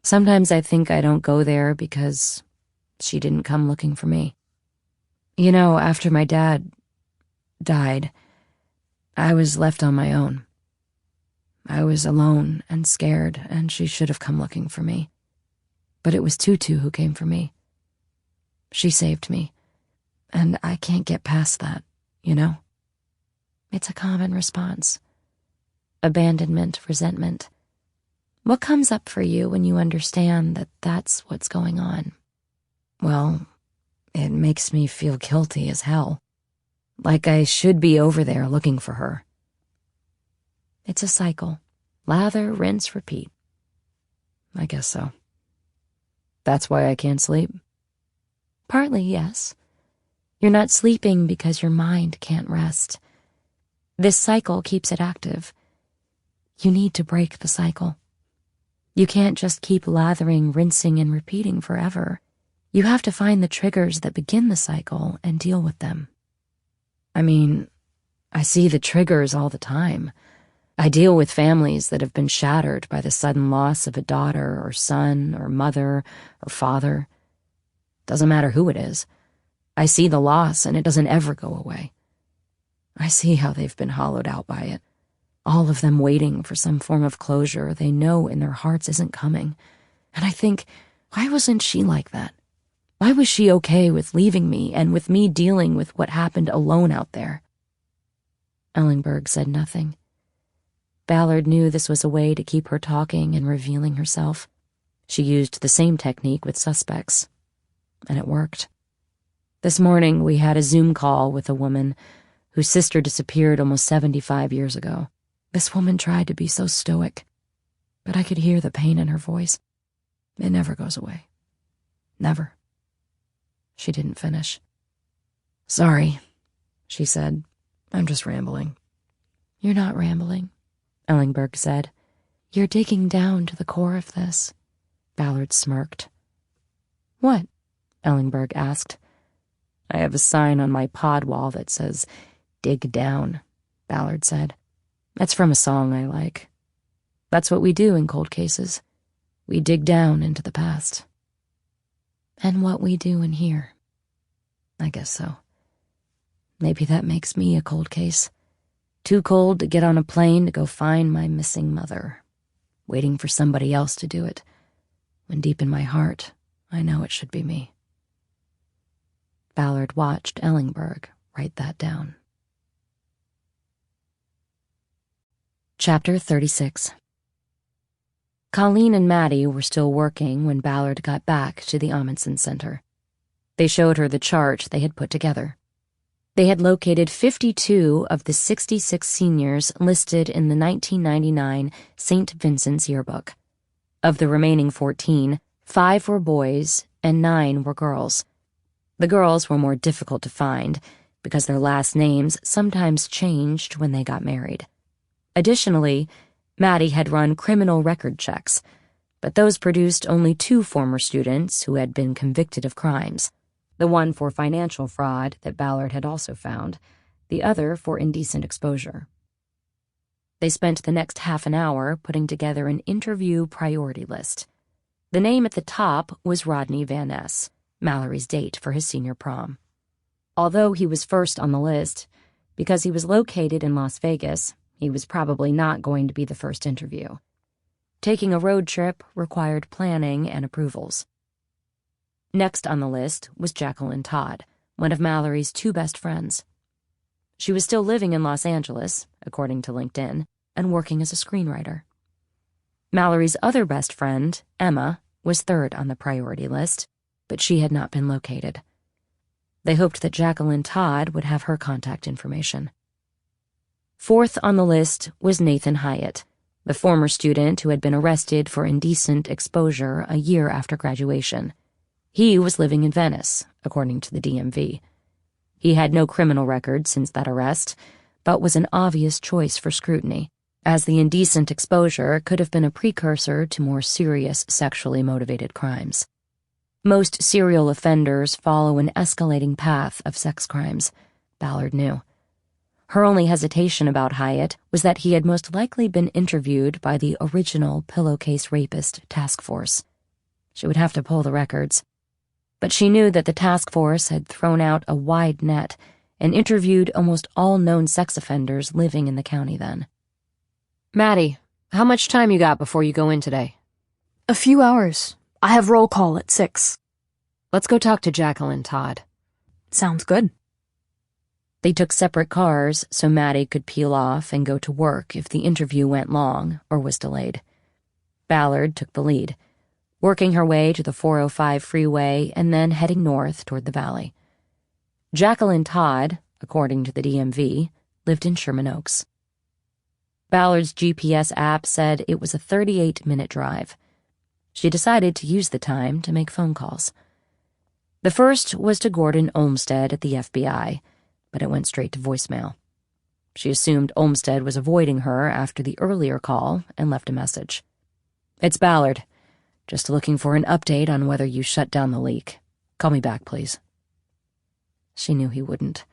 Speaker 2: Sometimes I think I don't go there because she didn't come looking for me. You know, after my dad died, I was left on my own. I was alone and scared, and she should have come looking for me. But it was Tutu who came for me. She saved me, and I can't get past that, you know? It's a common response. Abandonment, resentment. What comes up for you when you understand that that's what's going on? Well, it makes me feel guilty as hell. Like I should be over there looking for her. It's a cycle. Lather, rinse, repeat. I guess so. That's why I can't sleep? Partly, yes. You're not sleeping because your mind can't rest. This cycle keeps it active. You need to break the cycle. You can't just keep lathering, rinsing, and repeating forever. You have to find the triggers that begin the cycle and deal with them. I mean, I see the triggers all the time. I deal with families that have been shattered by the sudden loss of a daughter or son or mother or father. Doesn't matter who it is. I see the loss and it doesn't ever go away. I see how they've been hollowed out by it. All of them waiting for some form of closure they know in their hearts isn't coming. And I think, why wasn't she like that? Why was she okay with leaving me and with me dealing with what happened alone out there? Ellingberg said nothing. Ballard knew this was a way to keep her talking and revealing herself. She used the same technique with suspects, and it worked. This morning we had a Zoom call with a woman whose sister disappeared almost 75 years ago. This woman tried to be so stoic, but I could hear the pain in her voice. It never goes away. Never. She didn't finish. Sorry, she said. I'm just rambling. You're not rambling, Ellingberg said. You're digging down to the core of this. Ballard smirked. What? Ellingberg asked. I have a sign on my pod wall that says, Dig down, Ballard said. That's from a song I like. That's what we do in cold cases. We dig down into the past. And what we do in here. I guess so. Maybe that makes me a cold case. Too cold to get on a plane to go find my missing mother. Waiting for somebody else to do it. When deep in my heart, I know it should be me. Ballard watched Ellingberg write that down. Chapter 36. Colleen and Maddie were still working when Ballard got back to the Amundsen Center. They showed her the chart they had put together. They had located 52 of the 66 seniors listed in the 1999 St. Vincent's yearbook. Of the remaining 14, 5 were boys and 9 were girls. The girls were more difficult to find because their last names sometimes changed when they got married. Additionally, Maddie had run criminal record checks, but those produced only 2 former students who had been convicted of crimes, the one for financial fraud that Ballard had also found, the other for indecent exposure. They spent the next half an hour putting together an interview priority list. The name at the top was Rodney Van Ness, Mallory's date for his senior prom. Although he was first on the list, because he was located in Las Vegas, he was probably not going to be the first interview. Taking a road trip required planning and approvals. Next on the list was Jacqueline Todd, one of Mallory's 2 best friends. She was still living in Los Angeles, according to LinkedIn, and working as a screenwriter. Mallory's other best friend, Emma, was 3rd on the priority list, but she had not been located. They hoped that Jacqueline Todd would have her contact information. 4th on the list was Nathan Hyatt, the former student who had been arrested for indecent exposure a year after graduation. He was living in Venice, according to the DMV. He had no criminal record since that arrest, but was an obvious choice for scrutiny, as the indecent exposure could have been a precursor to more serious sexually motivated crimes. Most serial offenders follow an escalating path of sex crimes, Ballard knew. Her only hesitation about Hyatt was that he had most likely been interviewed by the original pillowcase rapist task force. She would have to pull the records. But she knew that the task force had thrown out a wide net and interviewed almost all known sex offenders living in the county then.
Speaker 3: Maddie, how much time you got before you go in today?
Speaker 5: A few hours. I have roll call at 6.
Speaker 3: Let's go talk to Jacqueline Todd.
Speaker 5: Sounds good.
Speaker 2: They took separate cars so Maddie could peel off and go to work if the interview went long or was delayed. Ballard took the lead, working her way to the 405 freeway and then heading north toward the valley. Jacqueline Todd, according to the DMV, lived in Sherman Oaks. Ballard's GPS app said it was a 38-minute drive. She decided to use the time to make phone calls. The first was to Gordon Olmsted at the FBI, but it went straight to voicemail. She assumed Olmsted was avoiding her after the earlier call and left a message. "It's Ballard. Just looking for an update on whether you shut down the leak. Call me back, please." She knew he wouldn't.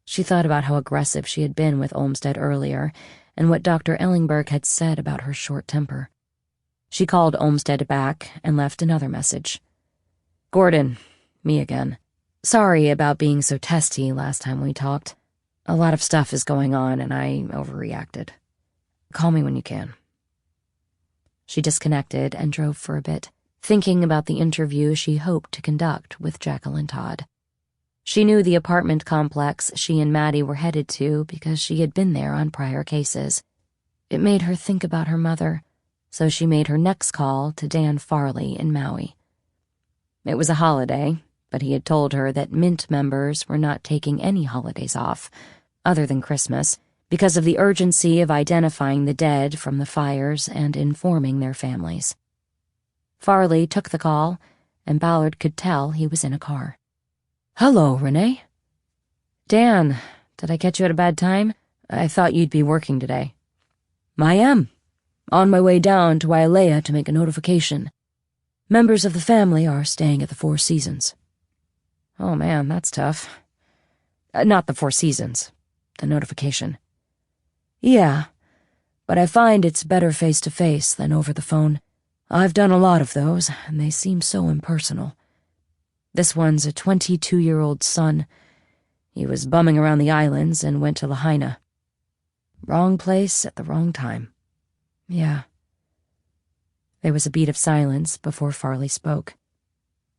Speaker 2: She thought about how aggressive she had been with Olmsted earlier and what Dr. Ellingberg had said about her short temper. She called Olmsted back and left another message. "Gordon, me again. Sorry about being so testy last time we talked. A lot of stuff is going on and I overreacted. Call me when you can." She disconnected and drove for a bit, thinking about the interview she hoped to conduct with Jacqueline Todd. She knew the apartment complex she and Maddie were headed to because she had been there on prior cases. It made her think about her mother, so she made her next call to Dan Farley in Maui. It was a holiday, but he had told her that Mint members were not taking any holidays off, other than Christmas, because of the urgency of identifying the dead from the fires and informing their families. Farley took the call, and Ballard could tell he was in a car. "Hello, Renee." "Dan, did I catch you at a bad time? I thought you'd be working today." "I am. On my way down to Wailea to make a notification. Members of the family are staying at the Four Seasons." "Oh man, that's tough." Not the Four Seasons. The notification." "Yeah, but I find it's better face-to-face than over the phone. I've done a lot of those, and they seem so impersonal. This one's a 22-year-old son. He was bumming around the islands and went to Lahaina. Wrong place at the wrong time." "Yeah." There was a beat of silence before Farley spoke.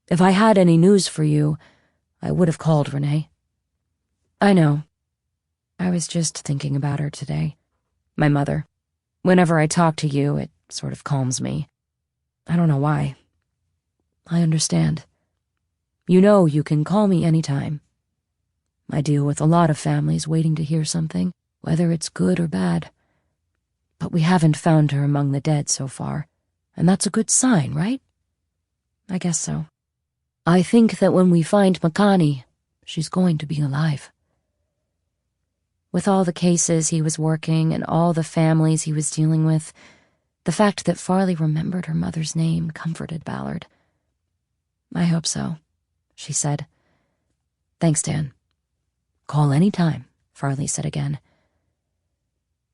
Speaker 2: "If I had any news for you, I would have called Renee." "I know. I was just thinking about her today. My mother. Whenever I talk to you, it sort of calms me. I don't know why. I understand. You know you can call me anytime. I deal with a lot of families waiting to hear something, whether it's good or bad. But we haven't found her among the dead so far, and that's a good sign, right?" "I guess so. I think that when we find Makani, she's going to be alive." With all the cases he was working and all the families he was dealing with, the fact that Farley remembered her mother's name comforted Ballard. "I hope so," she said. "Thanks, Dan." "Call any time," Farley said again.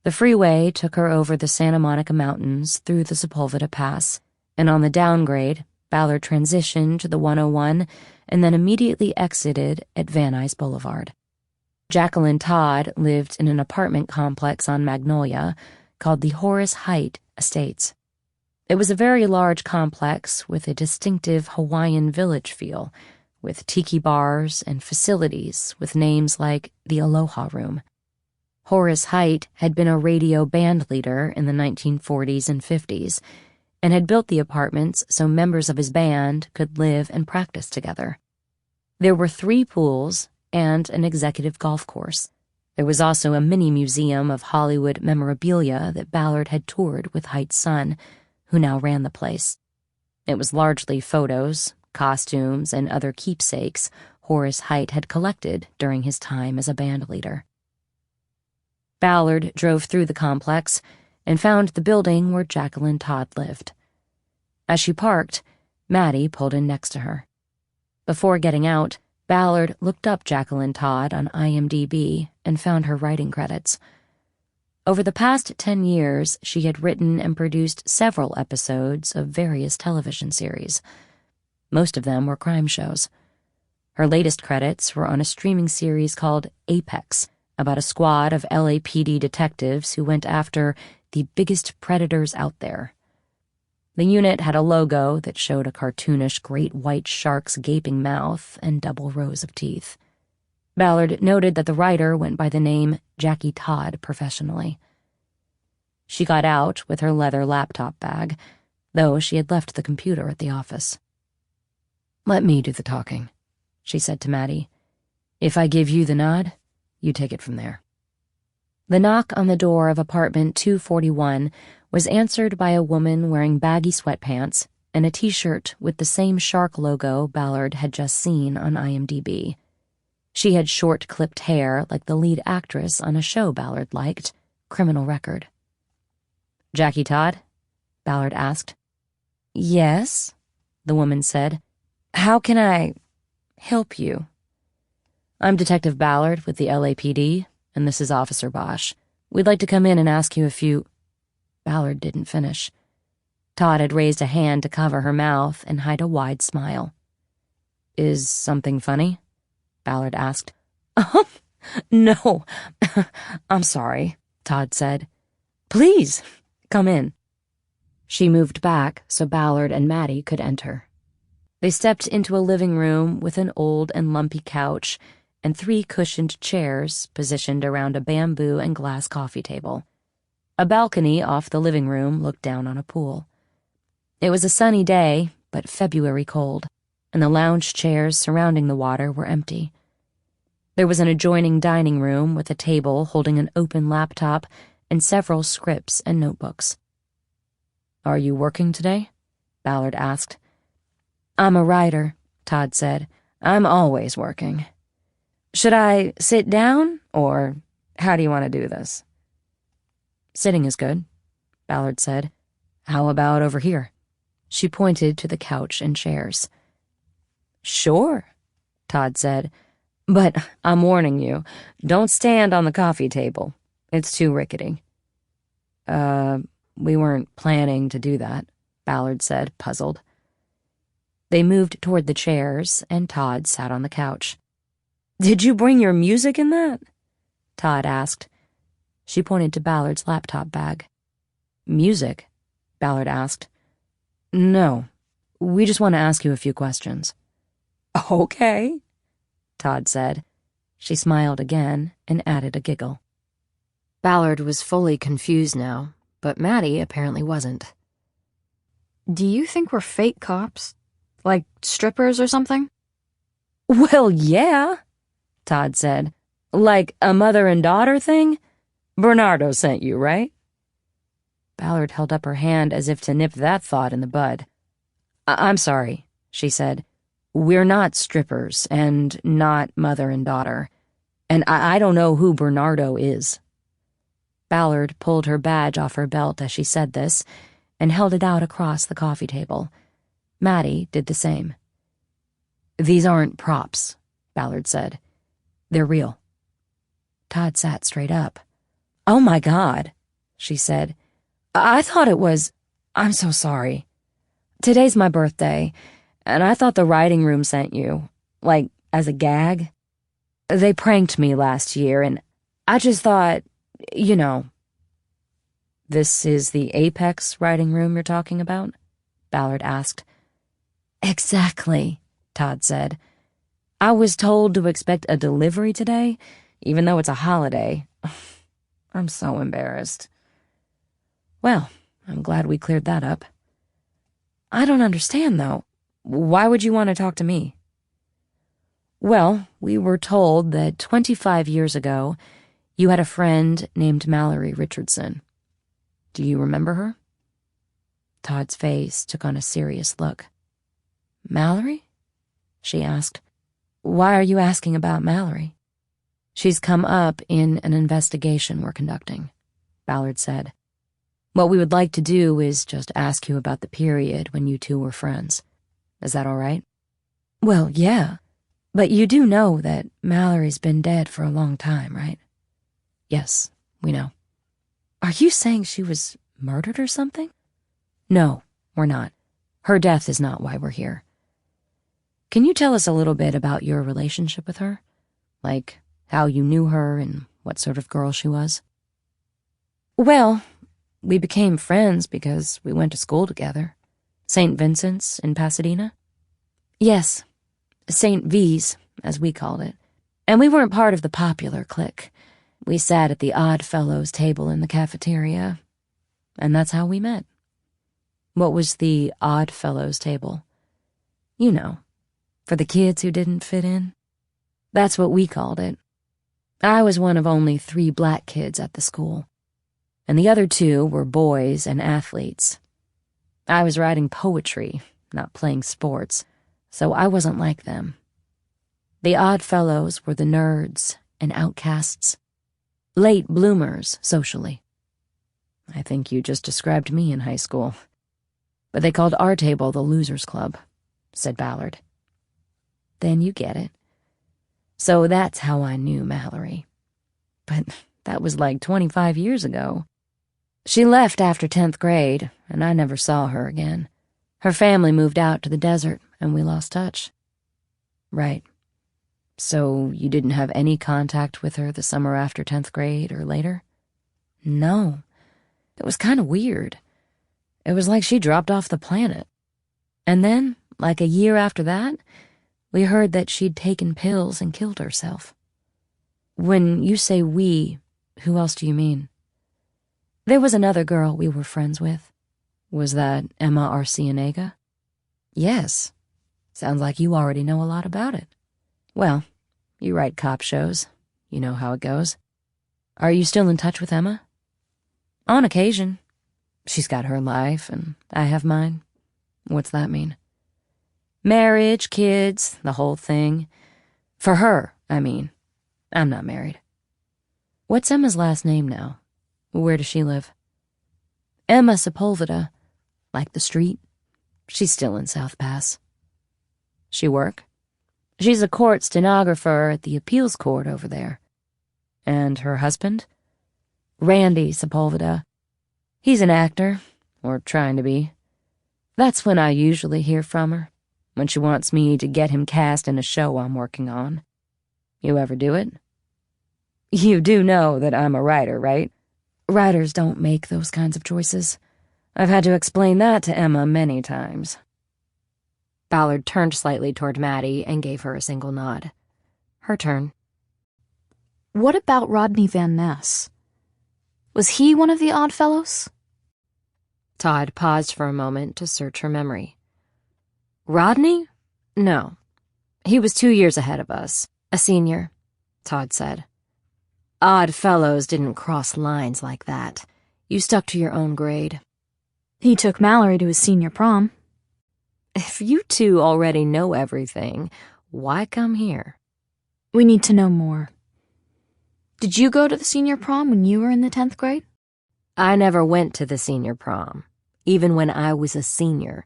Speaker 2: The freeway took her over the Santa Monica Mountains through the Sepulveda Pass, and on the downgrade, Ballard transitioned to the 101 and then immediately exited at Van Nuys Boulevard. Jacqueline Todd lived in an apartment complex on Magnolia called the Horace Height Estates. It was a very large complex with a distinctive Hawaiian village feel, with tiki bars and facilities with names like the Aloha Room. Horace Height had been a radio band leader in the 1940s and 50s, and had built the apartments so members of his band could live and practice together. There were 3 pools and an executive golf course. There was also a mini-museum of Hollywood memorabilia that Ballard had toured with Height's son, who now ran the place. It was largely photos, costumes, and other keepsakes Horace Height had collected during his time as a band leader. Ballard drove through the complex, and found the building where Jacqueline Todd lived. As she parked, Maddie pulled in next to her. Before getting out, Ballard looked up Jacqueline Todd on IMDb and found her writing credits. Over the past 10 years, she had written and produced several episodes of various television series. Most of them were crime shows. Her latest credits were on a streaming series called Apex, about a squad of LAPD detectives who went after the biggest predators out there. The unit had a logo that showed a cartoonish great white shark's gaping mouth and double rows of teeth. Ballard noted that the writer went by the name Jackie Todd professionally. She got out with her leather laptop bag, though she had left the computer at the office. "Let me do the talking," she said to Maddie. "If I give you the nod, you take it from there." The knock on the door of apartment 241 was answered by a woman wearing baggy sweatpants and a t-shirt with the same shark logo Ballard had just seen on IMDb. She had short, clipped hair like the lead actress on a show Ballard liked, Criminal Record. "Jackie Todd?" Ballard asked. "Yes," the woman said. "How can I help you?" "I'm Detective Ballard with the LAPD, and this is Officer Bosch. We'd like to come in and ask you a few—" Ballard didn't finish. Todd had raised a hand to cover her mouth and hide a wide smile. "Is something funny?" Ballard asked. No, I'm sorry," Todd said. "Please, come in." She moved back so Ballard and Maddie could enter. They stepped into a living room with an old and lumpy couch and 3 cushioned chairs positioned around a bamboo and glass coffee table. A balcony off the living room looked down on a pool. It was a sunny day, but February cold, and the lounge chairs surrounding the water were empty. There was an adjoining dining room with a table holding an open laptop and several scripts and notebooks. "Are you working today?" Ballard asked. "I'm a writer," Todd said. "I'm always working. Should I sit down, or how do you want to do this?" "Sitting is good," Ballard said. "How about over here?" She pointed to the couch and chairs. "Sure," Todd said. "But I'm warning you, don't stand on the coffee table. It's too rickety." We weren't planning to do that," Ballard said, puzzled. They moved toward the chairs, and Todd sat on the couch. "Did you bring your music in that?" Todd asked. She pointed to Ballard's laptop bag. "Music?" Ballard asked. "No, we just want to ask you a few questions." "Okay," Todd said. She smiled again and added a giggle. Ballard was fully confused now, but Maddie apparently wasn't.
Speaker 5: Do you think we're fake cops? Like strippers or something?
Speaker 2: "Well, yeah," Todd said. "Like a mother and daughter thing? Bernardo sent you, right?" Ballard held up her hand as if to nip that thought in the bud. I'm sorry," she said. "We're not strippers, and not mother and daughter. And I don't know who Bernardo is." Ballard pulled her badge off her belt as she said this, and held it out across the coffee table. Maddie did the same. "These aren't props," Ballard said. "They're real." Todd sat straight up. "Oh my God," she said. I thought it was— I'm so sorry. Today's my birthday, and I thought the writing room sent you, like, as a gag. They pranked me last year, and I just thought, you know." "This is the Apex writing room you're talking about?" Ballard asked. "Exactly," Todd said. "I was told to expect a delivery today, even though it's a holiday. I'm so embarrassed." "Well, I'm glad we cleared that up." "I don't understand, though. Why would you want to talk to me?" "Well, we were told that 25 years ago, you had a friend named Mallory Richardson. Do you remember her?" Todd's face took on a serious look. "Mallory?" she asked. "Why are you asking about Mallory?" "She's come up in an investigation we're conducting," Ballard said.
Speaker 3: What we would like to do is just ask you about the period when you two were friends. Is that all right?
Speaker 2: Well, yeah. But you do know that Mallory's been dead for a long time, right?
Speaker 3: Yes, we know.
Speaker 2: Are you saying she was murdered or something?
Speaker 3: No, we're not. Her death is not why we're here. Can you tell us a little bit about your relationship with her? Like, how you knew her and what sort of girl she was?
Speaker 2: Well, we became friends because we went to school together.
Speaker 3: St. Vincent's in Pasadena?
Speaker 2: Yes, St. V's, as we called it. And we weren't part of the popular clique. We sat at the Odd Fellows table in the cafeteria, and that's how we met.
Speaker 3: What was the Odd Fellows table?
Speaker 2: You know, for the kids who didn't fit in. That's what we called it. I was one of only 3 black kids at the school, and the other 2 were boys and athletes. I was writing poetry, not playing sports, so I wasn't like them. The Odd Fellows were the nerds and outcasts, late bloomers socially.
Speaker 3: I think you just described me in high school. But they called our table the Losers Club, said Ballard.
Speaker 2: Then you get it. So that's how I knew Mallory. But that was like 25 years ago. She left after 10th grade, and I never saw her again. Her family moved out to the desert, and we lost touch.
Speaker 3: Right. So you didn't have any contact with her the summer after 10th grade or later?
Speaker 2: No. It was kind of weird. It was like she dropped off the planet. And then, like a year after that, we heard that she'd taken pills and killed herself.
Speaker 3: When you say we, who else do you mean?
Speaker 2: There was another girl we were friends with.
Speaker 3: Was that Emma Arcienega?
Speaker 2: Yes.
Speaker 3: Sounds like you already know a lot about it. Well, you write cop shows. You know how it goes. Are you still in touch with Emma?
Speaker 2: On occasion.
Speaker 3: She's got her life, and I have mine. What's that mean?
Speaker 2: Marriage, kids, the whole thing.
Speaker 3: For her, I mean. I'm not married. What's Emma's last name now? Where does she live?
Speaker 2: Emma Sepulveda.
Speaker 3: Like the street?
Speaker 2: She's still in South Pass.
Speaker 3: She work?
Speaker 2: She's a court stenographer at the appeals court over there.
Speaker 3: And her husband?
Speaker 2: Randy Sepulveda. He's an actor, or trying to be. That's when I usually hear from her, when she wants me to get him cast in a show I'm working on.
Speaker 3: You ever do it?
Speaker 2: You do know that I'm a writer, right? Writers don't make those kinds of choices. I've had to explain that to Emma many times.
Speaker 3: Ballard turned slightly toward Maddie and gave her a single nod. Her turn.
Speaker 5: What about Rodney Van Ness? Was he one of the Odd Fellows?
Speaker 3: Todd paused for a moment to search her memory.
Speaker 2: Rodney?
Speaker 3: No. He was 2 years ahead of us.
Speaker 2: A senior,
Speaker 3: Todd said.
Speaker 2: Odd Fellows didn't cross lines like that. You stuck to your own grade.
Speaker 5: He took Mallory to his senior prom.
Speaker 2: If you two already know everything, why come here?
Speaker 5: We need to know more. Did you go to the senior prom when you were in the 10th grade?
Speaker 2: I never went to the senior prom, even when I was a senior.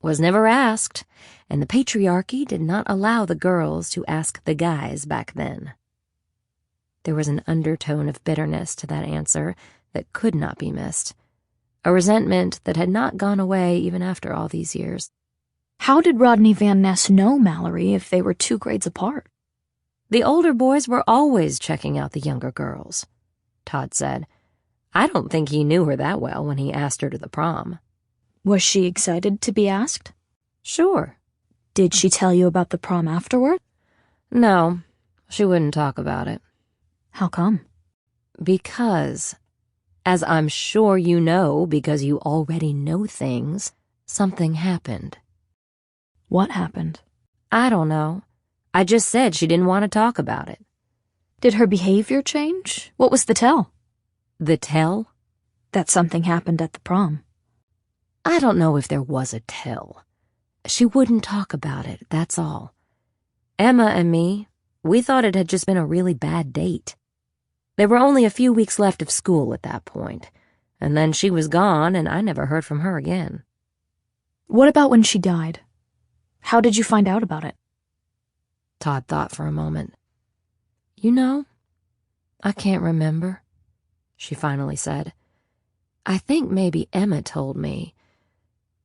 Speaker 2: Was never asked, and the patriarchy did not allow the girls to ask the guys back then. There was an undertone of bitterness to that answer that could not be missed, a resentment that had not gone away even after all these years.
Speaker 5: How did Rodney Van Ness know Mallory if they were 2 grades apart?
Speaker 2: The older boys were always checking out the younger girls, Todd said. I don't think he knew her that well when he asked her to the prom.
Speaker 5: Was she excited to be asked?
Speaker 2: Sure.
Speaker 5: Did she tell you about the prom afterward?
Speaker 2: No, she wouldn't talk about it.
Speaker 5: How come?
Speaker 2: Because, as I'm sure you know because you already know things, something happened.
Speaker 5: What happened?
Speaker 2: I don't know. I just said she didn't want to talk about it.
Speaker 5: Did her behavior change? What was the tell?
Speaker 2: The tell?
Speaker 5: That something happened at the prom.
Speaker 2: I don't know if there was a tell. She wouldn't talk about it, that's all. Emma and me, we thought it had just been a really bad date. There were only a few weeks left of school at that point, And then she was gone, and I never heard from her again.
Speaker 5: What about when she died? How did you find out about it?
Speaker 2: Todd thought for a moment. You know, I can't remember, she finally said. I think maybe Emma told me,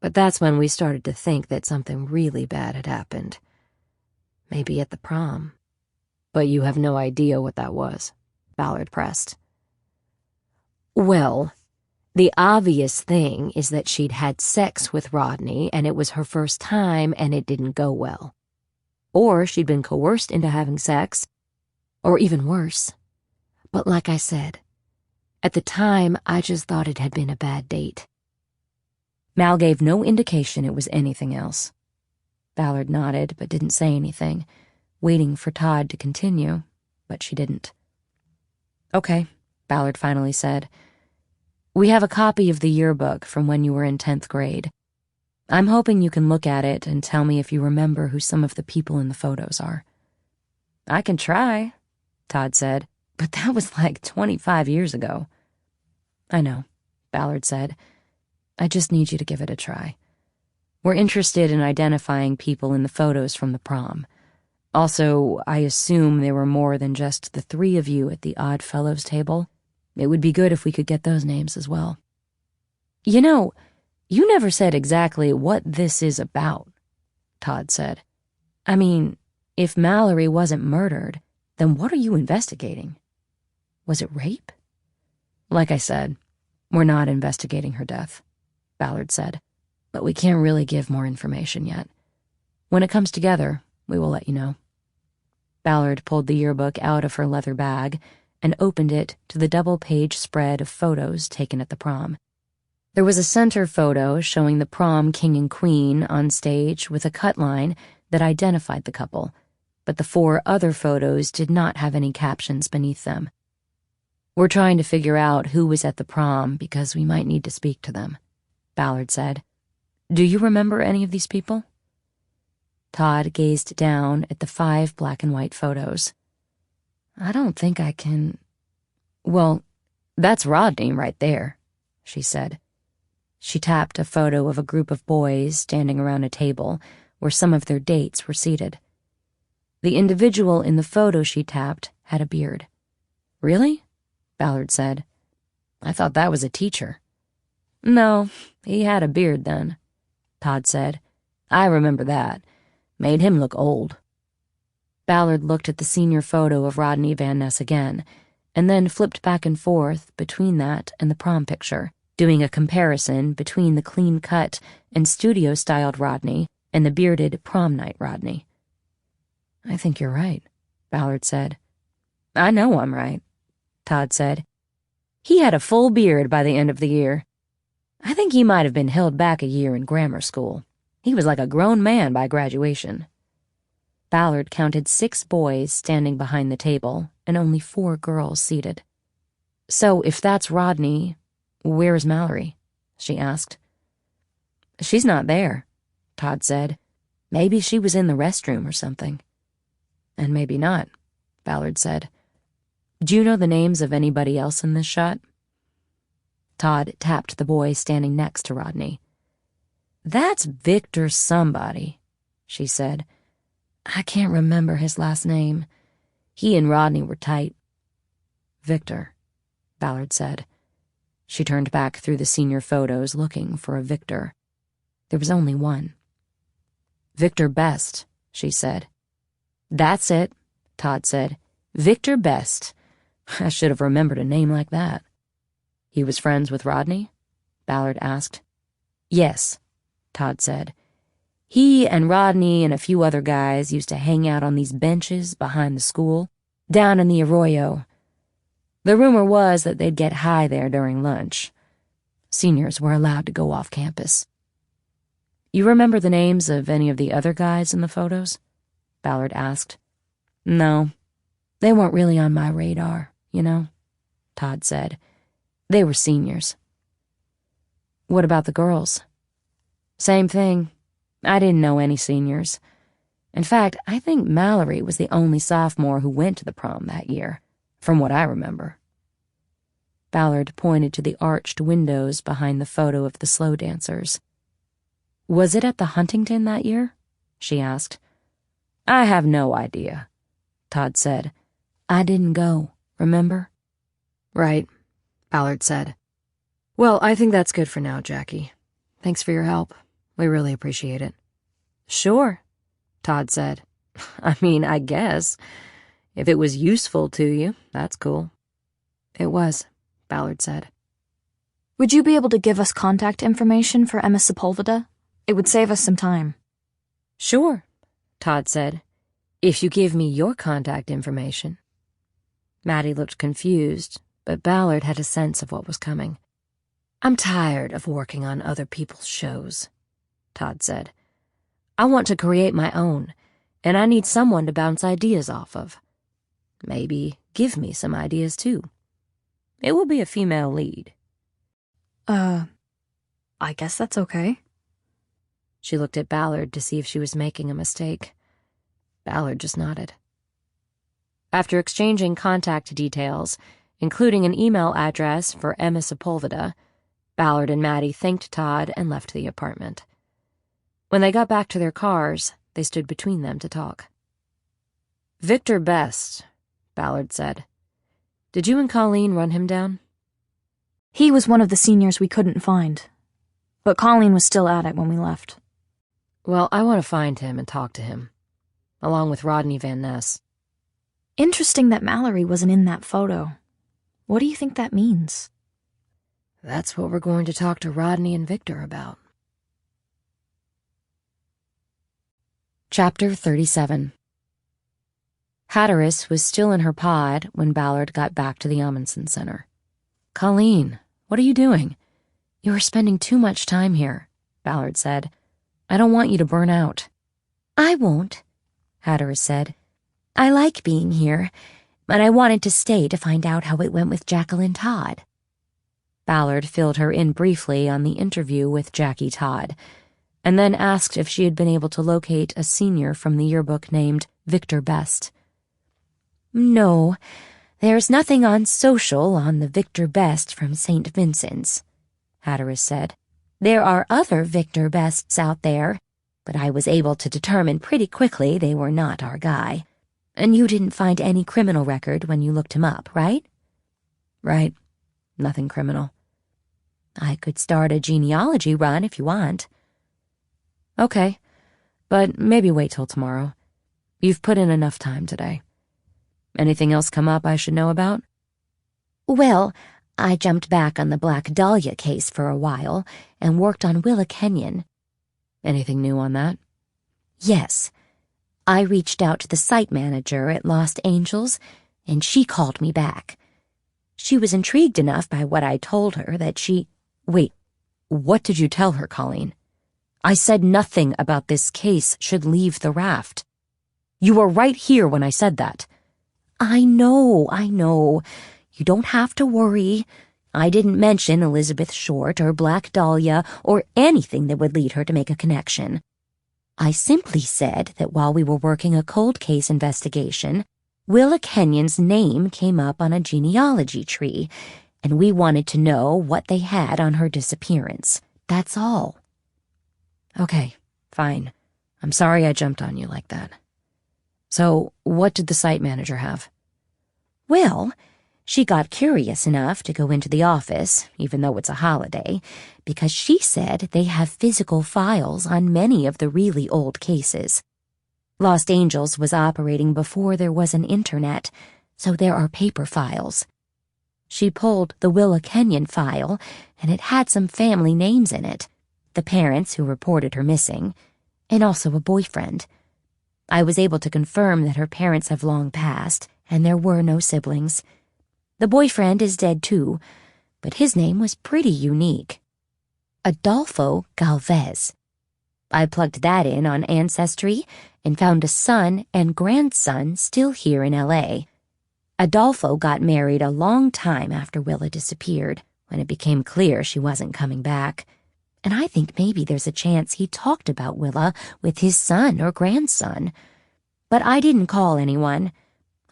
Speaker 2: but that's when we started to think that something really bad had happened. Maybe at the prom. But you have no idea what that was, Ballard pressed. Well, the obvious thing is that she'd had sex with Rodney, and it was her first time, and it didn't go well. Or she'd been coerced into having sex, or even worse. But like I said, at the time, I just thought it had been a bad date. Mal gave no indication it was anything else. Ballard nodded, but didn't say anything, waiting for Todd to continue, but she didn't. Okay, Ballard finally said. We have a copy of the yearbook from when you were in 10th grade. I'm hoping you can look at it and tell me if you remember who some of the people in the photos are. I can try, Todd said, but that was like 25 years ago. I know, Ballard said. I just need you to give it a try. We're interested in identifying people in the photos from the prom. Also, I assume there were more than just the three of you at the Odd Fellows table. It would be good if we could get those names as well. You know, you never said exactly what this is about, Todd said. I mean, if Mallory wasn't murdered, then what are you investigating? Was it rape? Like I said, we're not investigating her death, Ballard said, but we can't really give more information yet. When it comes together, we will let you know. Ballard pulled the yearbook out of her leather bag and opened it to the double-page spread of photos taken at the prom. There was a center photo showing the prom king and queen on stage with a cut line that identified the couple, but the 4 other photos did not have any captions beneath them. We're trying to figure out who was at the prom because we might need to speak to them, Ballard said. Do you remember any of these people? Todd gazed down at the 5 black and white photos. I don't think I can... Well, that's Rodney right there, she said. She tapped a photo of a group of boys standing around a table where some of their dates were seated. The individual in the photo she tapped had a beard. Really? Ballard said. I thought that was a teacher. No, he had a beard then, Todd said. I remember that. Made him look old. Ballard looked at the senior photo of Rodney Van Ness again, and then flipped back and forth between that and the prom picture, doing a comparison between the clean-cut and studio-styled Rodney and the bearded prom night Rodney. I think you're right, Ballard said. I know I'm right, Todd said. He had a full beard by the end of the year. I think he might have been held back a year in grammar school. He was like a grown man by graduation. Ballard counted 6 boys standing behind the table and only 4 girls seated. So if that's Rodney, where is Mallory? She asked. She's not there, Todd said. Maybe she was in the restroom or something. And maybe not, Ballard said. Do you know the names of anybody else in this shot? Todd tapped the boy standing next to Rodney. That's Victor somebody, she said. I can't remember his last name. He and Rodney were tight. Victor, Ballard said. She turned back through the senior photos looking for a Victor. There was only one. Victor Best, she said. That's it, Todd said. Victor Best. I should have remembered a name like that. He was friends with Rodney? Ballard asked. Yes, Todd said. He and Rodney and a few other guys used to hang out on these benches behind the school, down in the arroyo. The rumor was that they'd get high there during lunch. Seniors were allowed to go off campus. You remember the names of any of the other guys in the photos? Ballard asked. No, they weren't really on my radar, you know, Todd said. They were seniors. What about the girls? Same thing. I didn't know any seniors. In fact, I think Mallory was the only sophomore who went to the prom that year, from what I remember. Ballard pointed to the arched windows behind the photo of the slow dancers. Was it at the Huntington that year? She asked. I have no idea, Todd said. I didn't go, remember? Right, Ballard said. Well, I think that's good for now, Jackie. Thanks for your help. We really appreciate it. Sure, Todd said. I mean, I guess. If it was useful to you, that's cool. It was, Ballard said.
Speaker 5: Would you be able to give us contact information for Emma Sepulveda? It would save us some time.
Speaker 2: Sure, Todd said. If you give me your contact information. Maddie looked confused, but Ballard had a sense of what was coming. I'm tired of working on other people's shows, Todd said. I want to create my own, and I need someone to bounce ideas off of. Maybe give me some ideas, too. It will be a female lead.
Speaker 5: I guess that's okay.
Speaker 2: She looked at Ballard to see if she was making a mistake. Ballard just nodded. After exchanging contact details, including an email address for Emma Sepulveda, Ballard and Maddie thanked Todd and left the apartment. When they got back to their cars, they stood between them to talk. Victor Best, Ballard said. Did you and Colleen run him down?
Speaker 5: He was one of the seniors we couldn't find, but Colleen was still at it when we left.
Speaker 2: Well, I want to find him and talk to him, along with Rodney Van Ness.
Speaker 5: Interesting that Mallory wasn't in that photo. What do you think that means?
Speaker 2: That's what we're going to talk to Rodney and Victor about. Chapter 37. Hatteras was still in her pod when Ballard got back to the Amundsen Center. Colleen, what are you doing? You are spending too much time here, Ballard said. I don't want you to burn out.
Speaker 4: I won't, Hatteras said. I like being here, but I wanted to stay to find out how it went with Jacqueline Todd.
Speaker 2: Ballard filled her in briefly on the interview with Jackie Todd, and then asked if she had been able to locate a senior from the yearbook named Victor Best.
Speaker 4: No, there's nothing on social on the Victor Best from St. Vincent's, Hatteras said. There are other Victor Bests out there, but I was able to determine pretty quickly they were not our guy. And you didn't find any criminal record when you looked him up, right?
Speaker 2: Right. Nothing criminal.
Speaker 4: I could start a genealogy run if you want.
Speaker 2: Okay, but maybe wait till tomorrow. You've put in enough time today. Anything else come up I should know about?
Speaker 4: Well, I jumped back on the Black Dahlia case for a while and worked on Willa Kenyon.
Speaker 2: Anything new on that?
Speaker 4: Yes. I reached out to the site manager at Lost Angels, and she called me back. She was intrigued enough by what I told her that she—
Speaker 2: Wait, what did you tell her, Colleen? I said nothing about this case should leave the raft. You were right here when I said that.
Speaker 4: I know. You don't have to worry. I didn't mention Elizabeth Short or Black Dahlia or anything that would lead her to make a connection. I simply said that while we were working a cold case investigation, Willa Kenyon's name came up on a genealogy tree, and we wanted to know what they had on her disappearance. That's all.
Speaker 2: Okay, fine. I'm sorry I jumped on you like that. So, what did the site manager have?
Speaker 4: Well, she got curious enough to go into the office, even though it's a holiday, because she said they have physical files on many of the really old cases. Lost Angels was operating before there was an internet, so there are paper files. She pulled the Willa Kenyon file, and it had some family names in it, the parents who reported her missing, and also a boyfriend. I was able to confirm that her parents have long passed, and there were no siblings. The boyfriend is dead too, but his name was pretty unique. Adolfo Galvez. I plugged that in on Ancestry and found a son and grandson still here in L.A. Adolfo got married a long time after Willa disappeared, when it became clear she wasn't coming back. And I think maybe there's a chance he talked about Willa with his son or grandson. But I didn't call anyone.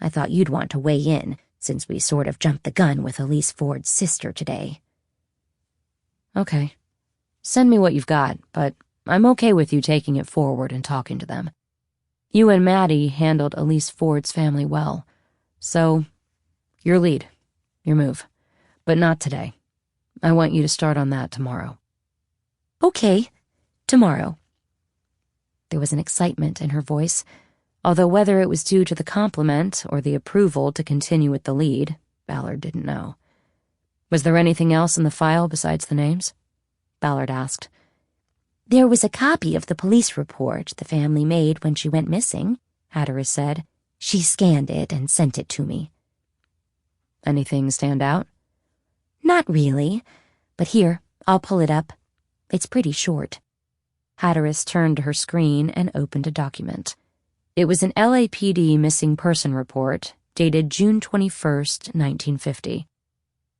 Speaker 4: I thought you'd want to weigh in, since we sort of jumped the gun with Elise Ford's sister today.
Speaker 2: Okay. Send me what you've got, but I'm okay with you taking it forward and talking to them. You and Maddie handled Elise Ford's family well, so your lead, your move, but not today. I want you to start on that tomorrow.
Speaker 4: Okay, tomorrow.
Speaker 2: There was an excitement in her voice, although whether it was due to the compliment or the approval to continue with the lead, Ballard didn't know. Was there anything else in the file besides the names? Ballard asked.
Speaker 4: There was a copy of the police report the family made when she went missing, Hatteras said. She scanned it and sent it to me.
Speaker 2: Anything stand out?
Speaker 4: Not really, but here, I'll pull it up. It's pretty short.
Speaker 2: Hatteras turned to her screen and opened a document. It was an LAPD missing person report dated June 21st, 1950.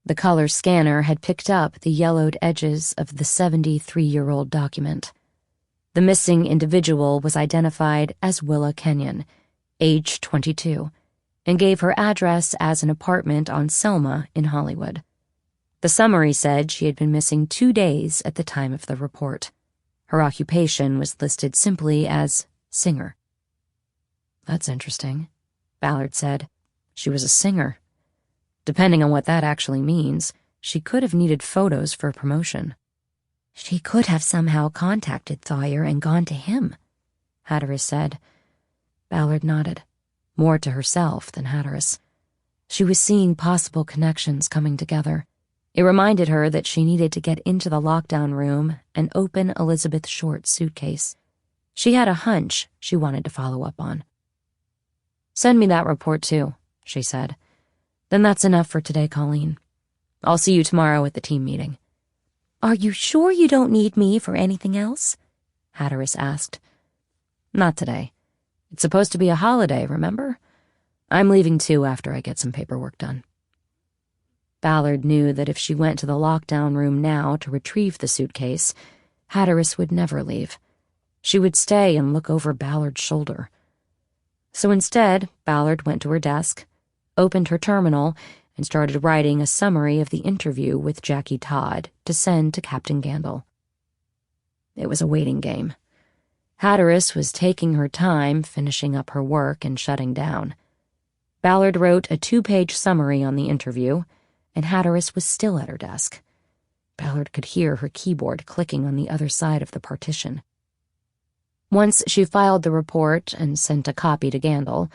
Speaker 2: The color scanner had picked up the yellowed edges of the 73-year-old document. The missing individual was identified as Willa Kenyon, age 22, and gave her address as an apartment on Selma in Hollywood. The summary said she had been missing 2 days at the time of the report. Her occupation was listed simply as singer. That's interesting, Ballard said. She was a singer. Depending on what that actually means, she could have needed photos for promotion.
Speaker 4: She could have somehow contacted Thayer and gone to him,
Speaker 2: Hatteras said. Ballard nodded, more to herself than Hatteras. She was seeing possible connections coming together. It reminded her that she needed to get into the lockdown room and open Elizabeth Short's suitcase. She had a hunch she wanted to follow up on. Send me that report too, she said. Then that's enough for today, Colleen. I'll see you tomorrow at the team meeting.
Speaker 4: Are you sure you don't need me for anything else?
Speaker 2: Hatteras asked. Not today. It's supposed to be a holiday, remember? I'm leaving too after I get some paperwork done. Ballard knew that if she went to the lockdown room now to retrieve the suitcase, Hatteras would never leave. She would stay and look over Ballard's shoulder. So instead, Ballard went to her desk, opened her terminal, and started writing a summary of the interview with Jackie Todd to send to Captain Gandil. It was a waiting game. Hatteras was taking her time, finishing up her work and shutting down. Ballard wrote a 2-page summary on the interview, and Hatteras was still at her desk. Ballard could hear her keyboard clicking on the other side of the partition. Once she filed the report and sent a copy to Gandil,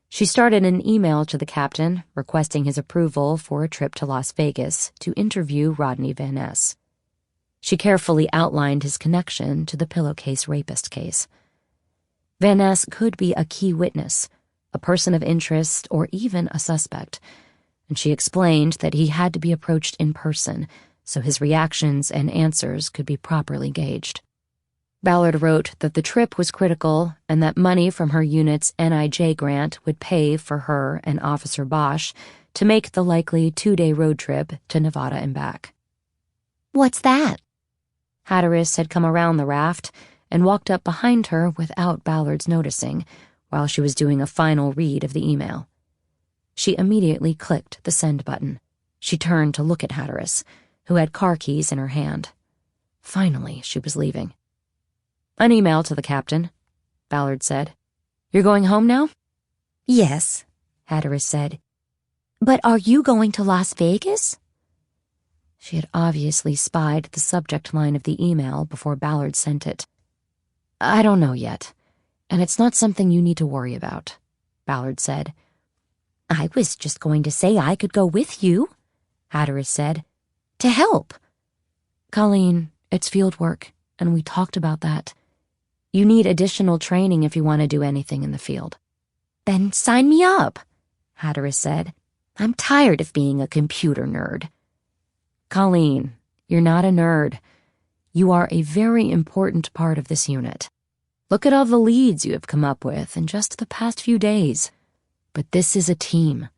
Speaker 2: she started an email to the captain requesting his approval for a trip to Las Vegas to interview Rodney Van Ness. She carefully outlined his connection to the pillowcase rapist case. Van Ness could be a key witness, a person of interest, or even a suspect, and she explained that he had to be approached in person so his reactions and answers could be properly gauged. Ballard wrote that the trip was critical and that money from her unit's NIJ grant would pay for her and Officer Bosch to make the likely 2-day road trip to Nevada and back.
Speaker 4: What's that?
Speaker 2: Hatteras had come around the raft and walked up behind her without Ballard's noticing while she was doing a final read of the email. She immediately clicked the send button. She turned to look at Hatteras, who had car keys in her hand. Finally, she was leaving. An email to the captain, Ballard said. You're going home now?
Speaker 4: Yes, Hatteras said. But are you going to Las Vegas?
Speaker 2: She had obviously spied the subject line of the email before Ballard sent it. I don't know yet, and it's not something you need to worry about, Ballard said.
Speaker 4: I was just going to say I could go with you, Hatteras said. To help.
Speaker 2: Colleen, it's field work, and we talked about that. You need additional training if you want to do anything in the field.
Speaker 4: Then sign me up, Hatteras said. I'm tired of being a computer nerd.
Speaker 2: Colleen, you're not a nerd. You are a very important part of this unit. Look at all the leads you have come up with in just the past few days. But this is a team,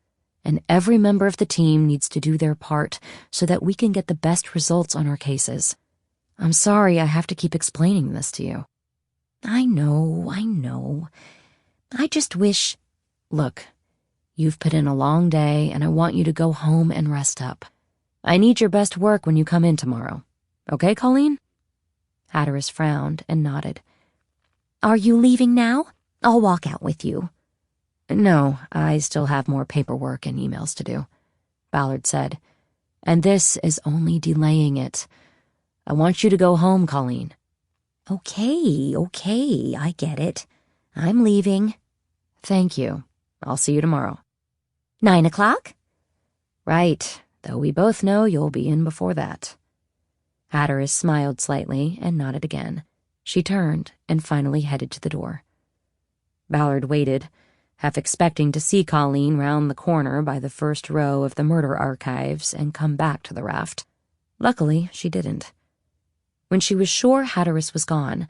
Speaker 2: and every member of the team needs to do their part so that we can get the best results on our cases. I'm sorry I have to keep explaining this to you.
Speaker 4: I know. I just wish...
Speaker 2: Look, You've put in a long day, and I want you to go home and rest up. I need your best work when you come in tomorrow. Okay, Colleen?" Hatteras frowned and nodded.
Speaker 4: "Are you leaving now? I'll walk out with you."
Speaker 2: "No, I still have more paperwork and emails to do," Ballard said. "And this is only delaying it. I want you to go home, Colleen."
Speaker 4: Okay, I get it. I'm leaving.
Speaker 2: "Thank you. I'll see you tomorrow."
Speaker 4: 9 o'clock?
Speaker 2: "Right, though we both know you'll be in before that." Hatteras smiled slightly and nodded again. She turned and finally headed to the door. Ballard waited, half expecting to see Colleen round the corner by the first row of the murder archives and come back to the raft. Luckily, she didn't. When she was sure Hatteras was gone,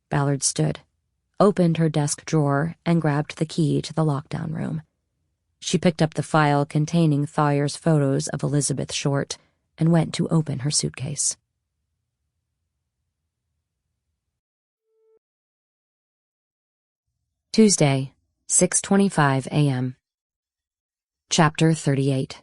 Speaker 2: Ballard stood, opened her desk drawer, and grabbed the key to the lockdown room. She picked up the file containing Thayer's photos of Elizabeth Short and went to open her suitcase. Tuesday, 6:25 a.m. Chapter 38.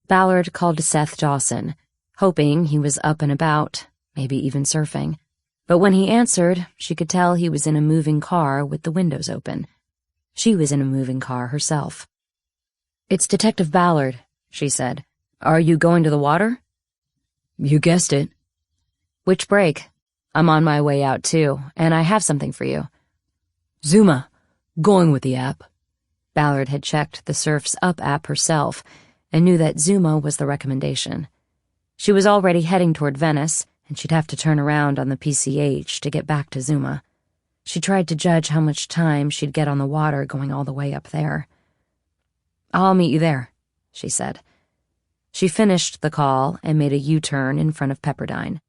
Speaker 2: Ballard called to Seth Dawson, hoping he was up and about, maybe even surfing. But when he answered, she could tell he was in a moving car with the windows open. She was in a moving car herself. "It's Detective Ballard," she said. "Are you going to the water?"
Speaker 3: "You guessed it."
Speaker 2: "Which break? I'm on my way out too, and I have something for you."
Speaker 3: "Zuma. Going with the app."
Speaker 2: Ballard had checked the Surf's Up app herself and knew that Zuma was the recommendation. She was already heading toward Venice, and she'd have to turn around on the PCH to get back to Zuma. She tried to judge how much time she'd get on the water going all the way up there. "I'll meet you there," she said. She finished the call and made a U-turn in front of Pepperdine.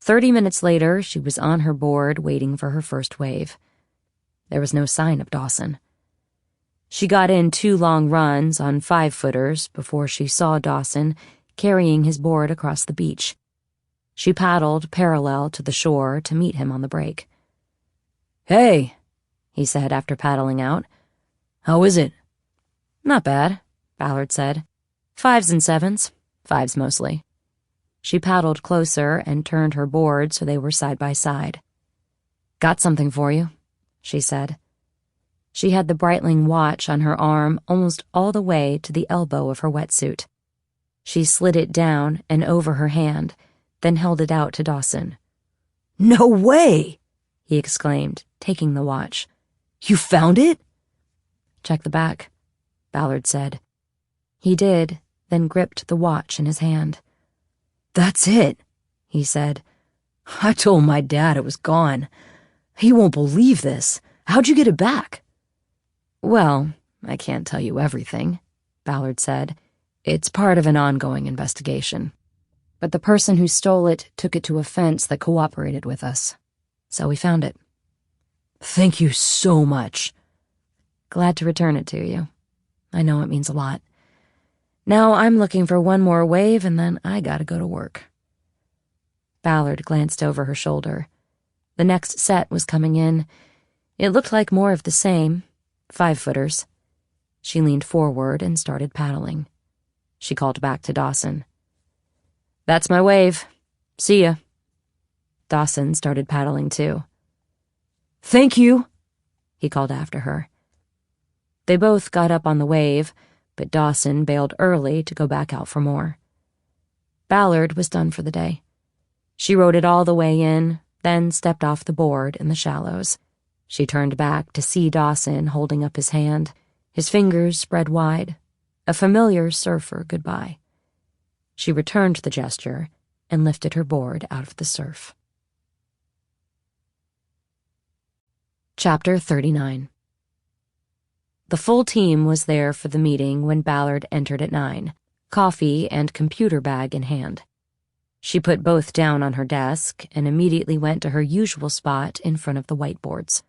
Speaker 2: 30 minutes later, she was on her board waiting for her first wave. There was no sign of Dawson. She got in 2 long runs on 5-footers before she saw Dawson carrying his board across the beach. She paddled parallel to the shore to meet him on the break.
Speaker 3: "Hey,"
Speaker 2: he said after paddling out.
Speaker 3: "How is it?"
Speaker 2: "Not bad," Ballard said. 5s and 7s, 5s mostly. She paddled closer and turned her board so they were side by side. "Got something for you," she said. She had the Breitling watch on her arm almost all the way to the elbow of her wetsuit. She slid it down and over her hand, then held it out to Dawson.
Speaker 3: "No way!"
Speaker 2: he exclaimed, taking the watch.
Speaker 3: "You found it?"
Speaker 2: "Check the back," Ballard said. He did, then gripped the watch in his hand.
Speaker 3: "That's it," he said. "I told my dad it was gone. He won't believe this. How'd you get it back?"
Speaker 2: "Well, I can't tell you everything," Ballard said. "It's part of an ongoing investigation. But the person who stole it took it to a fence that cooperated with us. So we found it."
Speaker 3: "Thank you so much."
Speaker 2: "Glad to return it to you. I know it means a lot. Now I'm looking for one more wave and then I gotta go to work." Ballard glanced over her shoulder. The next set was coming in. It looked like more of the same, 5-footers. She leaned forward and started paddling. She called back to Dawson. "That's my wave. See ya." Dawson started paddling too.
Speaker 3: "Thank you,"
Speaker 2: he called after her. They both got up on the wave, but Dawson bailed early to go back out for more. Ballard was done for the day. She rode it all the way in, then stepped off the board in the shallows. She turned back to see Dawson holding up his hand, his fingers spread wide, a familiar surfer goodbye. She returned the gesture and lifted her board out of the surf. Chapter 39. The full team was there for the meeting when Ballard entered at 9, coffee and computer bag in hand. She put both down on her desk and immediately went to her usual spot in front of the whiteboards.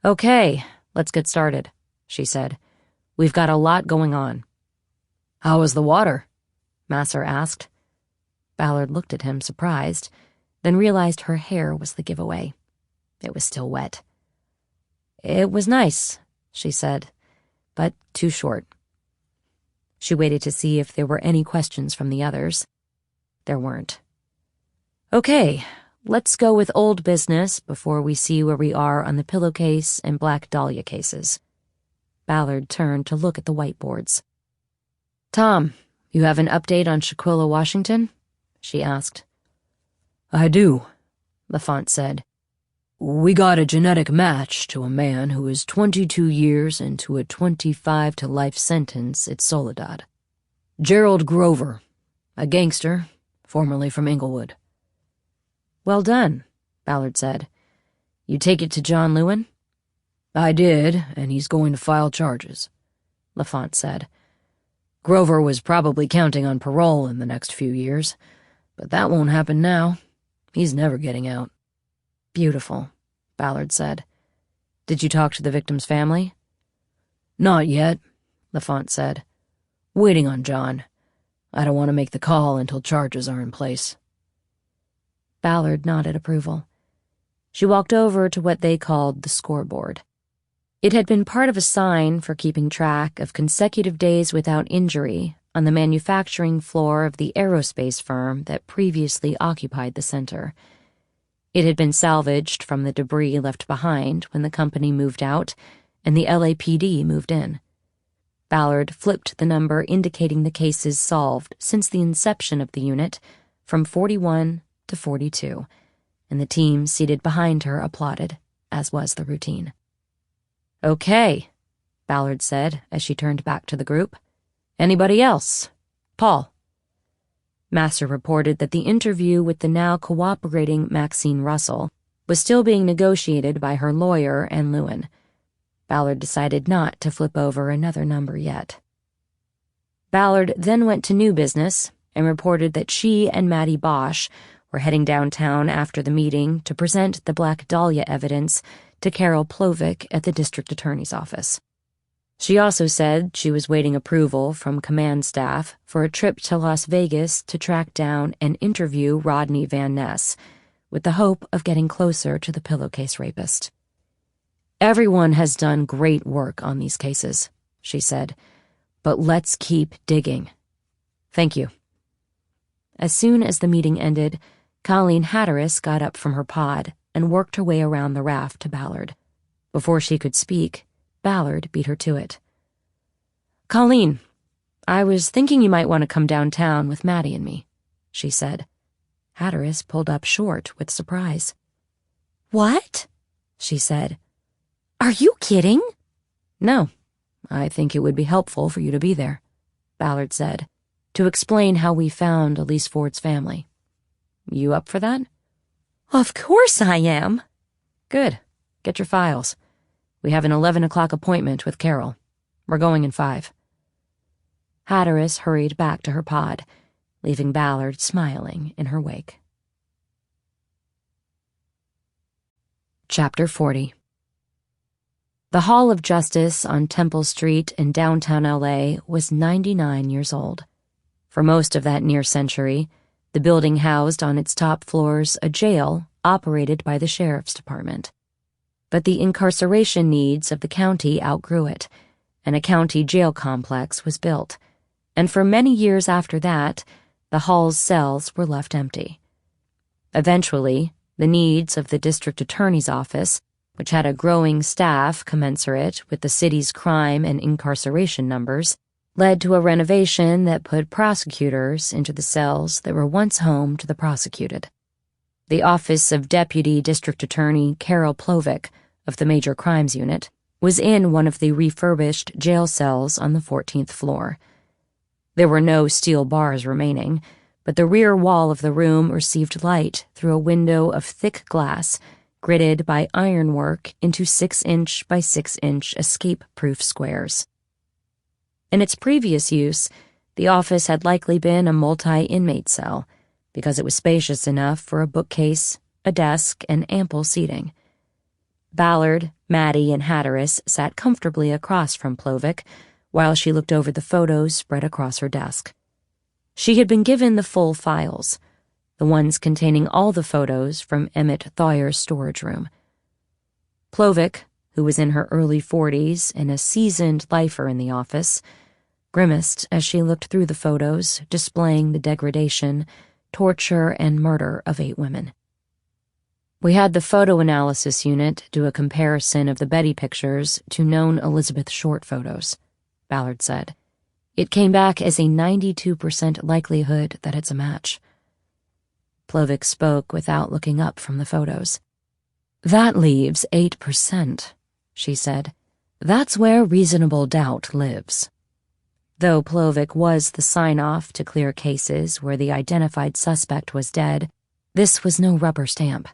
Speaker 2: "Okay, let's get started," she said. "We've got a lot going on."
Speaker 3: "How was the water?"
Speaker 2: Masser asked. Ballard looked at him, surprised, then realized her hair was the giveaway. It was still wet. "It was nice," she said. but too short. She waited to see if there were any questions from the others. There weren't. Okay, let's go with old business before we see where we are on the pillowcase and Black Dahlia cases. Ballard turned to look at the whiteboards. Tom, you have an update on Shaquilla Washington? She asked.
Speaker 3: I do, LaFont said. We got a genetic match to a man who is 22 years into a 25 to life sentence at Soledad. Gerald Grover, a gangster, formerly from Inglewood.
Speaker 2: Well done, Ballard said. You take it to John Lewin?
Speaker 3: I did, and he's going to file charges, LaFont said. Grover was probably counting on parole in the next few years, but that won't happen now. He's never getting out.
Speaker 2: Beautiful, Ballard said. Did you talk to the victim's family?
Speaker 3: Not yet, LaFont said. Waiting on John. I don't want to make the call until charges are in place.
Speaker 2: Ballard nodded approval. She walked over to what they called the scoreboard. It had been part of a sign for keeping track of consecutive days without injury on the manufacturing floor of the aerospace firm that previously occupied the center. It had been salvaged from the debris left behind when the company moved out and the LAPD moved in. Ballard flipped the number indicating the cases solved since the inception of the unit from 41 to 42, and the team seated behind her applauded, as was the routine. Okay, Ballard said as she turned back to the group. Anybody else? Paul. Master reported that the interview with the now cooperating Maxine Russell was still being negotiated by her lawyer and Lewin. Ballard decided not to flip over another number yet. Ballard then went to new business and reported that she and Maddie Bosch were heading downtown after the meeting to present the Black Dahlia evidence to Carol Plovic at the district attorney's office. She also said she was waiting approval from command staff for a trip to Las Vegas to track down and interview Rodney Van Ness, with the hope of getting closer to the pillowcase rapist. Everyone has done great work on these cases, she said, but let's keep digging. Thank you. As soon as the meeting ended, Colleen Hatteras got up from her pod and worked her way around the raft to Ballard. Before she could speak, Ballard beat her to it. Colleen, I was thinking you might want to come downtown with Maddie and me, she said. Hatteras pulled up short with surprise.
Speaker 4: What?
Speaker 2: She said.
Speaker 4: Are you kidding?
Speaker 2: No, I think it would be helpful for you to be there, Ballard said, to explain how we found Elise Ford's family. You up for that?
Speaker 4: Of course I am.
Speaker 2: Good. Get your files. We have an 11 o'clock appointment with Carol. We're going in 5. Hatteras hurried back to her pod, leaving Ballard smiling in her wake. Chapter 40. The Hall of Justice on Temple Street in downtown LA was 99 years old. For most of that near century, the building housed on its top floors a jail operated by the sheriff's department. But the incarceration needs of the county outgrew it, and a county jail complex was built, and for many years after that, the hall's cells were left empty. Eventually, the needs of the district attorney's office, which had a growing staff commensurate with the city's crime and incarceration numbers, led to a renovation that put prosecutors into the cells that were once home to the prosecuted. The office of Deputy District Attorney Carol Plovic of the Major Crimes Unit was in one of the refurbished jail cells on the 14th floor. There were no steel bars remaining, but the rear wall of the room received light through a window of thick glass gridded by ironwork into 6-inch by 6-inch escape-proof squares. In its previous use, the office had likely been a multi-inmate cell, because it was spacious enough for a bookcase, a desk, and ample seating. Ballard, Maddie, and Hatteras sat comfortably across from Plovic while she looked over the photos spread across her desk. She had been given the full files, the ones containing all the photos from Emmett Thoyer's storage room. Plovic, who was in her early 40s and a seasoned lifer in the office, grimaced as she looked through the photos displaying the degradation, torture, and murder of 8 women. We had the photo analysis unit do a comparison of the Betty pictures to known Elizabeth Short photos, Ballard said. It came back as a 92% likelihood that it's a match. Plovic spoke without looking up from the photos. That leaves 8%, she said. That's where reasonable doubt lives. Though Plovic was the sign-off to clear cases where the identified suspect was dead, this was no rubber stamp.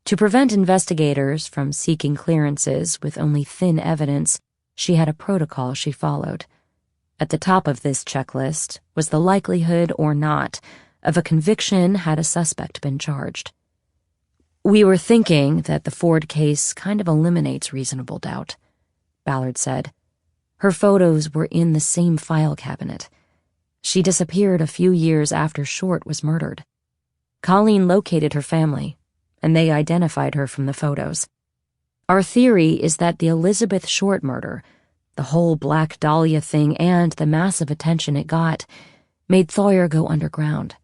Speaker 2: To prevent investigators from seeking clearances with only thin evidence, she had a protocol she followed. At the top of this checklist was the likelihood or not of a conviction had a suspect been charged. We were thinking that the Ford case kind of eliminates reasonable doubt, Ballard said. Her photos were in the same file cabinet. She disappeared a few years after Short was murdered. Colleen located her family, and they identified her from the photos. Our theory is that the Elizabeth Short murder, the whole Black Dahlia thing and the massive attention it got, made Theuer go underground.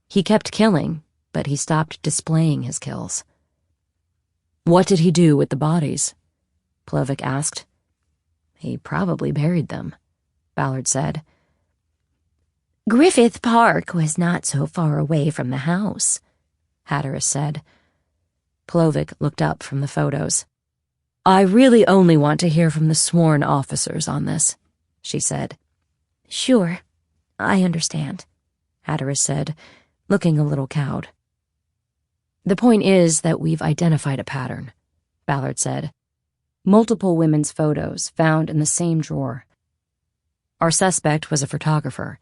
Speaker 2: He kept killing, but he stopped displaying his kills. What did he do with the bodies? Plovic asked. He probably buried them, Ballard said.
Speaker 4: Griffith Park was not so far away from the house, Hatteras said.
Speaker 2: Plovic looked up from the photos. I really only want to hear from the sworn officers on this, she said.
Speaker 4: Sure, I understand,
Speaker 2: Hatteras said, looking a little cowed. The point is that we've identified a pattern, Ballard said. Multiple women's photos found in the same drawer. Our suspect was a photographer.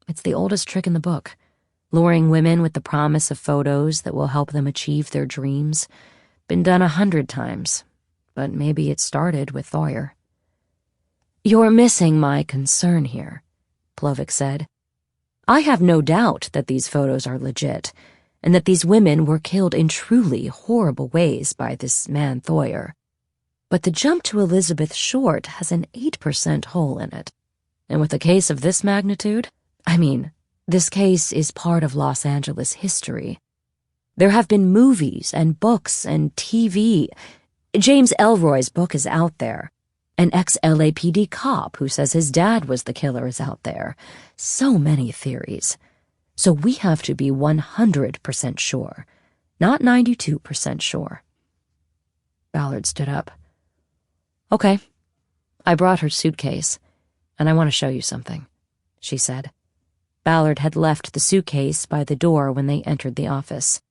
Speaker 2: It's the oldest trick in the book. Luring women with the promise of photos that will help them achieve their dreams. Been done 100 times, but maybe it started with Theuer. You're missing my concern here, Plovic said. I have no doubt that these photos are legit, and that these women were killed in truly horrible ways by this man Theuer. But the jump to Elizabeth Short has an 8% hole in it. And with a case of this magnitude, this case is part of Los Angeles history. There have been movies and books and TV. James Ellroy's book is out there. An ex-LAPD cop who says his dad was the killer is out there. So many theories. So we have to be 100% sure, not 92% sure. Ballard stood up. Okay, I brought her suitcase, and I want to show you something, she said. Ballard had left the suitcase by the door when they entered the office.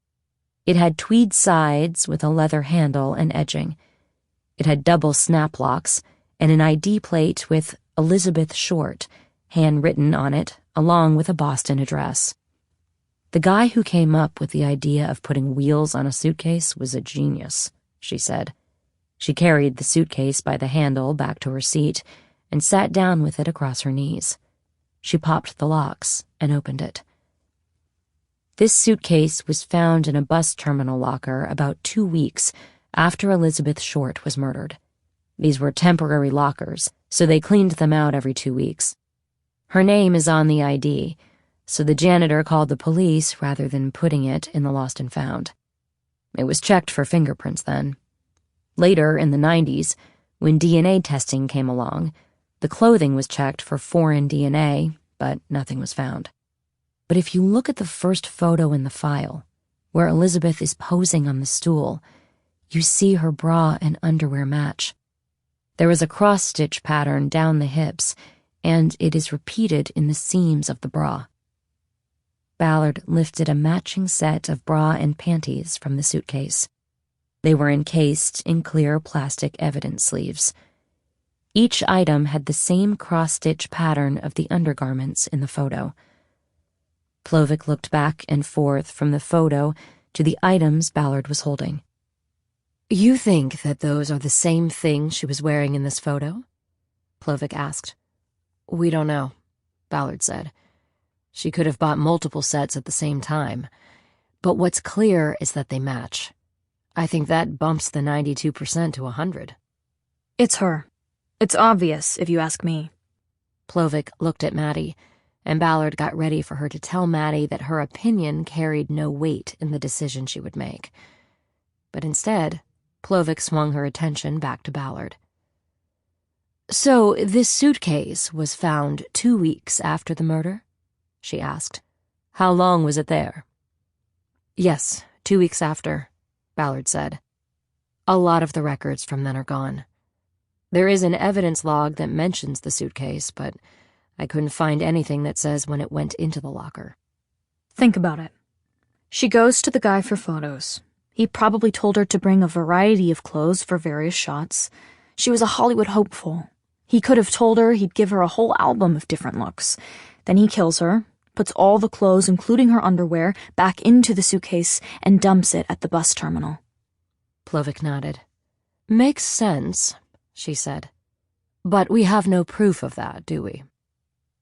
Speaker 2: It had tweed sides with a leather handle and edging. It had double snap locks and an ID plate with Elizabeth Short handwritten on it, along with a Boston address. The guy who came up with the idea of putting wheels on a suitcase was a genius, she said. She carried the suitcase by the handle back to her seat and sat down with it across her knees. She popped the locks and opened it. This suitcase was found in a bus terminal locker about 2 weeks after Elizabeth Short was murdered. These were temporary lockers, so they cleaned them out every 2 weeks. Her name is on the ID, so the janitor called the police rather than putting it in the lost and found. It was checked for fingerprints then. Later, in the 90s, when DNA testing came along, the clothing was checked for foreign DNA, but nothing was found. But if you look at the first photo in the file, where Elizabeth is posing on the stool, you see her bra and underwear match. There is a cross-stitch pattern down the hips, and it is repeated in the seams of the bra. Ballard lifted a matching set of bra and panties from the suitcase. They were encased in clear plastic evidence sleeves. Each item had the same cross-stitch pattern of the undergarments in the photo. Plovic looked back and forth from the photo to the items Ballard was holding. You think that those are the same things she was wearing in this photo? Plovic asked. We don't know, Ballard said. She could have bought multiple sets at the same time. But what's clear is that they match. I think that bumps the 92% to 100,
Speaker 5: It's her. It's obvious, if you ask me.
Speaker 2: Plovic looked at Maddie, and Ballard got ready for her to tell Maddie that her opinion carried no weight in the decision she would make. But instead, Plovic swung her attention back to Ballard. "So this suitcase was found 2 weeks after the murder?" she asked. "How long was it there?" "Yes, 2 weeks after," Ballard said. "A lot of the records from then are gone. There is an evidence log that mentions the suitcase, but I couldn't find anything that says when it went into the locker."
Speaker 5: Think about it. She goes to the guy for photos. He probably told her to bring a variety of clothes for various shots. She was a Hollywood hopeful. He could have told her he'd give her a whole album of different looks. Then he kills her, puts all the clothes, including her underwear, back into the suitcase and dumps it at the bus terminal.
Speaker 2: Plovic nodded. "Makes sense," she said. "But we have no proof of that, do we?"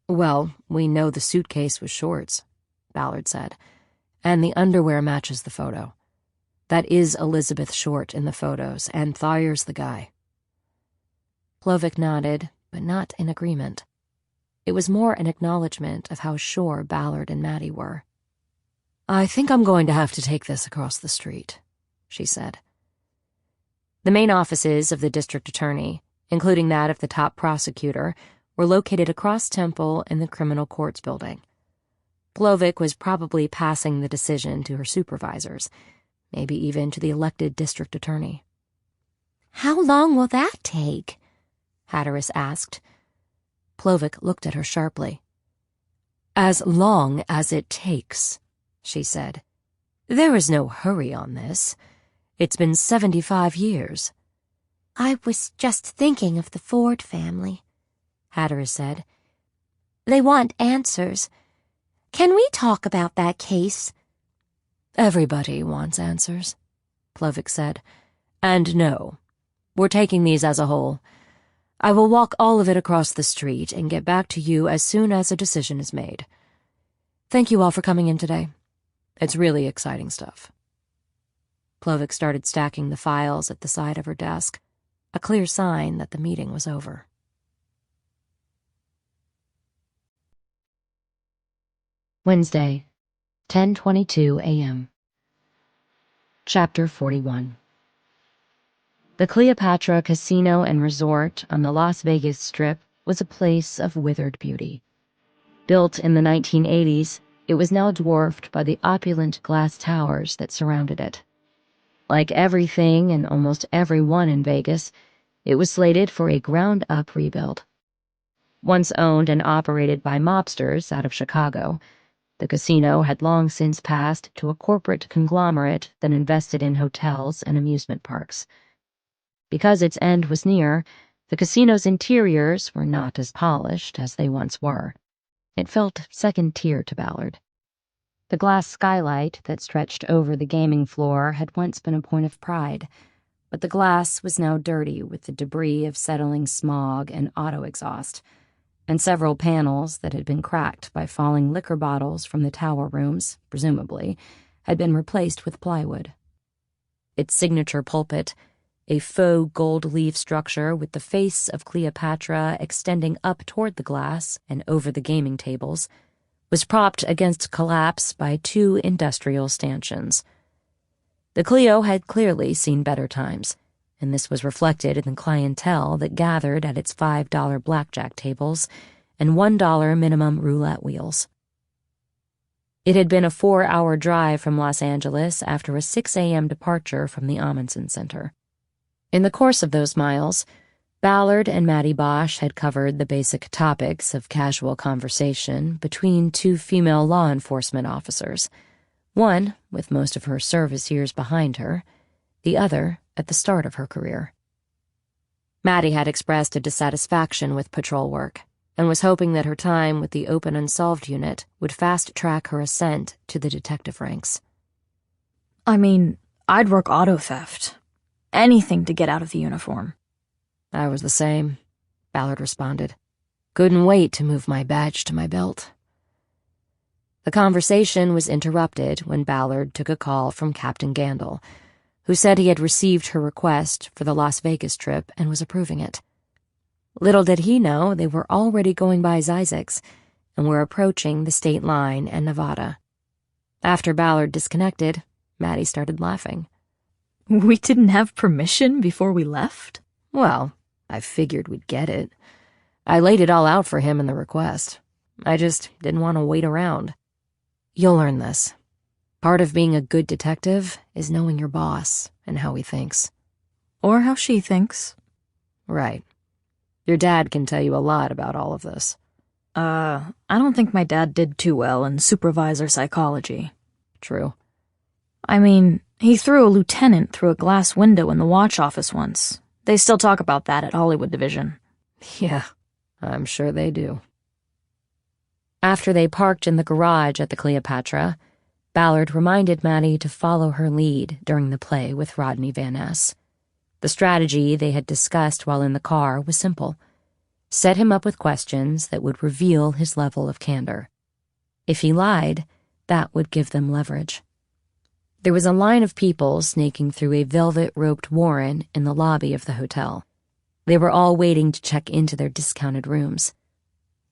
Speaker 2: "Well, we know the suitcase was Short's," Ballard said, "and the underwear matches the photo. That is Elizabeth Short in the photos, and Thayer's the guy." Plovic nodded, but not in agreement. It was more an acknowledgement of how sure Ballard and Maddie were. "I think I'm going to have to take this across the street," she said. The main offices of the district attorney, including that of the top prosecutor, were located across Temple in the criminal courts building. Plovic was probably passing the decision to her supervisors, maybe even to the elected district attorney.
Speaker 4: How long will that take?
Speaker 2: Hatteras asked. Plovic looked at her sharply. "As long as it takes," she said. "There is no hurry on this. It's been 75 years.
Speaker 4: I was just thinking of the Ford family," Hatteras said. "They want answers. Can we talk about that case?"
Speaker 2: "Everybody wants answers," Plovic said. "And no, we're taking these as a whole. I will walk all of it across the street and get back to you as soon as a decision is made. Thank you all for coming in today. It's really exciting stuff." Plovic started stacking the files at the side of her desk, a clear sign that the meeting was over. Wednesday, 10:22 a.m. Chapter 41. The Cleopatra Casino and Resort on the Las Vegas Strip was a place of withered beauty. Built in the 1980s, it was now dwarfed by the opulent glass towers that surrounded it. Like everything and almost everyone in Vegas, it was slated for a ground-up rebuild. Once owned and operated by mobsters out of Chicago, the casino had long since passed to a corporate conglomerate that invested in hotels and amusement parks. Because its end was near, the casino's interiors were not as polished as they once were. It felt second-tier to Ballard. The glass skylight that stretched over the gaming floor had once been a point of pride, but the glass was now dirty with the debris of settling smog and auto exhaust, and several panels that had been cracked by falling liquor bottles from the tower rooms, presumably, had been replaced with plywood. Its signature pulpit, a faux gold-leaf structure with the face of Cleopatra extending up toward the glass and over the gaming tables, was propped against collapse by 2 industrial stanchions. The Cleo had clearly seen better times, and this was reflected in the clientele that gathered at its $5 blackjack tables and $1 minimum roulette wheels. It had been a 4-hour drive from Los Angeles after a 6 a.m. departure from the Amundsen Center. In the course of those miles, Ballard and Maddie Bosch had covered the basic topics of casual conversation between 2 female law enforcement officers, one with most of her service years behind her, the other at the start of her career. Maddie had expressed a dissatisfaction with patrol work and was hoping that her time with the Open Unsolved unit would fast-track her ascent to the detective ranks.
Speaker 5: I mean, I'd work auto theft. Anything to get out of the uniform.
Speaker 2: "I was the same," Ballard responded. "Couldn't wait to move my badge to my belt." The conversation was interrupted when Ballard took a call from Captain Gandil, who said he had received her request for the Las Vegas trip and was approving it. Little did he know they were already going by Zizek's and were approaching the state line and Nevada. After Ballard disconnected, Maddie started laughing.
Speaker 5: We didn't have permission before we left?
Speaker 2: Well, I figured we'd get it. I laid it all out for him in the request. I just didn't want to wait around. You'll learn this. Part of being a good detective is knowing your boss and how he thinks.
Speaker 5: Or how she thinks.
Speaker 2: Right. Your dad can tell you a lot about all of this.
Speaker 5: I don't think my dad did too well in supervisor psychology.
Speaker 2: True.
Speaker 5: I mean, he threw a lieutenant through a glass window in the watch office once. They still talk about that at Hollywood Division.
Speaker 2: Yeah, I'm sure they do. After they parked in the garage at the Cleopatra, Ballard reminded Maddie to follow her lead during the play with Rodney Van Ness. The strategy they had discussed while in the car was simple. Set him up with questions that would reveal his level of candor. If he lied, that would give them leverage. There was a line of people snaking through a velvet-roped warren in the lobby of the hotel. They were all waiting to check into their discounted rooms.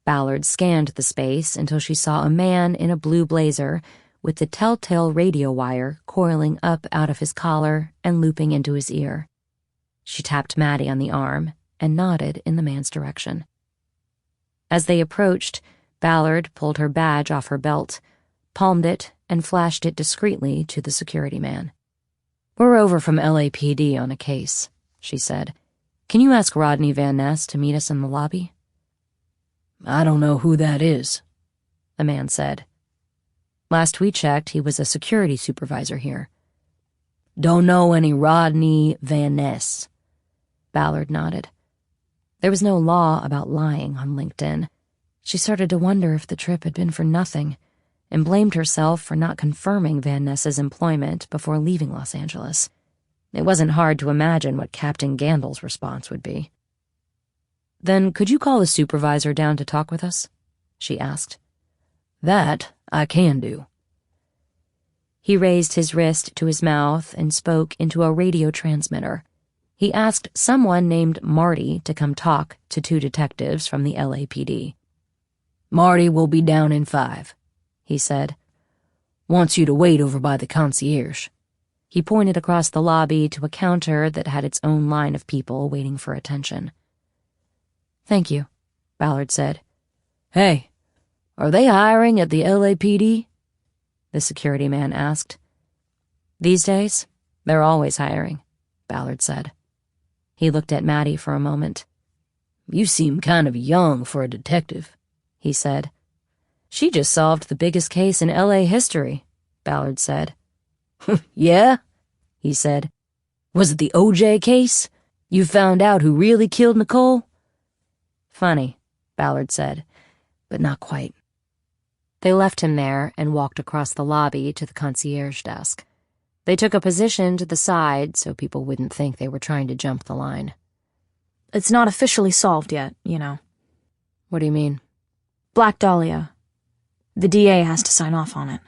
Speaker 2: Ballard scanned the space until she saw a man in a blue blazer with the telltale radio wire coiling up out of his collar and looping into his ear. She tapped Maddie on the arm and nodded in the man's direction. As they approached, Ballard pulled her badge off her belt, palmed it, and flashed it discreetly to the security man. "We're over from LAPD on a case," she said. "Can you ask Rodney Van Ness to meet us in the lobby?"
Speaker 3: I don't know who that is,
Speaker 2: the man said. "Last we checked, he was a security supervisor here."
Speaker 3: Don't know any Rodney Van Ness.
Speaker 2: Ballard nodded. There was no law about lying on LinkedIn. She started to wonder if the trip had been for nothing, and blamed herself for not confirming Van Ness's employment before leaving Los Angeles. It wasn't hard to imagine what Captain Gandel's response would be. "Then could you call the supervisor down to talk with us?" she asked.
Speaker 3: That I can do.
Speaker 2: He raised his wrist to his mouth and spoke into a radio transmitter. He asked someone named Marty to come talk to 2 detectives from the LAPD.
Speaker 3: Marty will be down in 5, he said. Wants you to wait over by the concierge.
Speaker 2: He pointed across the lobby to a counter that had its own line of people waiting for attention. "Thank you," Ballard said.
Speaker 3: Hey, are they hiring at the LAPD?
Speaker 2: The security man asked. "These days, they're always hiring," Ballard said. He looked at Maddie for a moment.
Speaker 3: You seem kind of young for a detective,
Speaker 2: he said. "She just solved the biggest case in LA history," Ballard said.
Speaker 3: Yeah?
Speaker 2: He said.
Speaker 3: Was it the OJ case? You found out who really killed Nicole?
Speaker 2: "Funny," Ballard said, "but not quite." They left him there and walked across the lobby to the concierge desk. They took a position to the side so people wouldn't think they were trying to jump the line.
Speaker 5: It's not officially solved yet, you know.
Speaker 2: "What do you mean?"
Speaker 5: Black Dahlia. The DA has to sign off on it.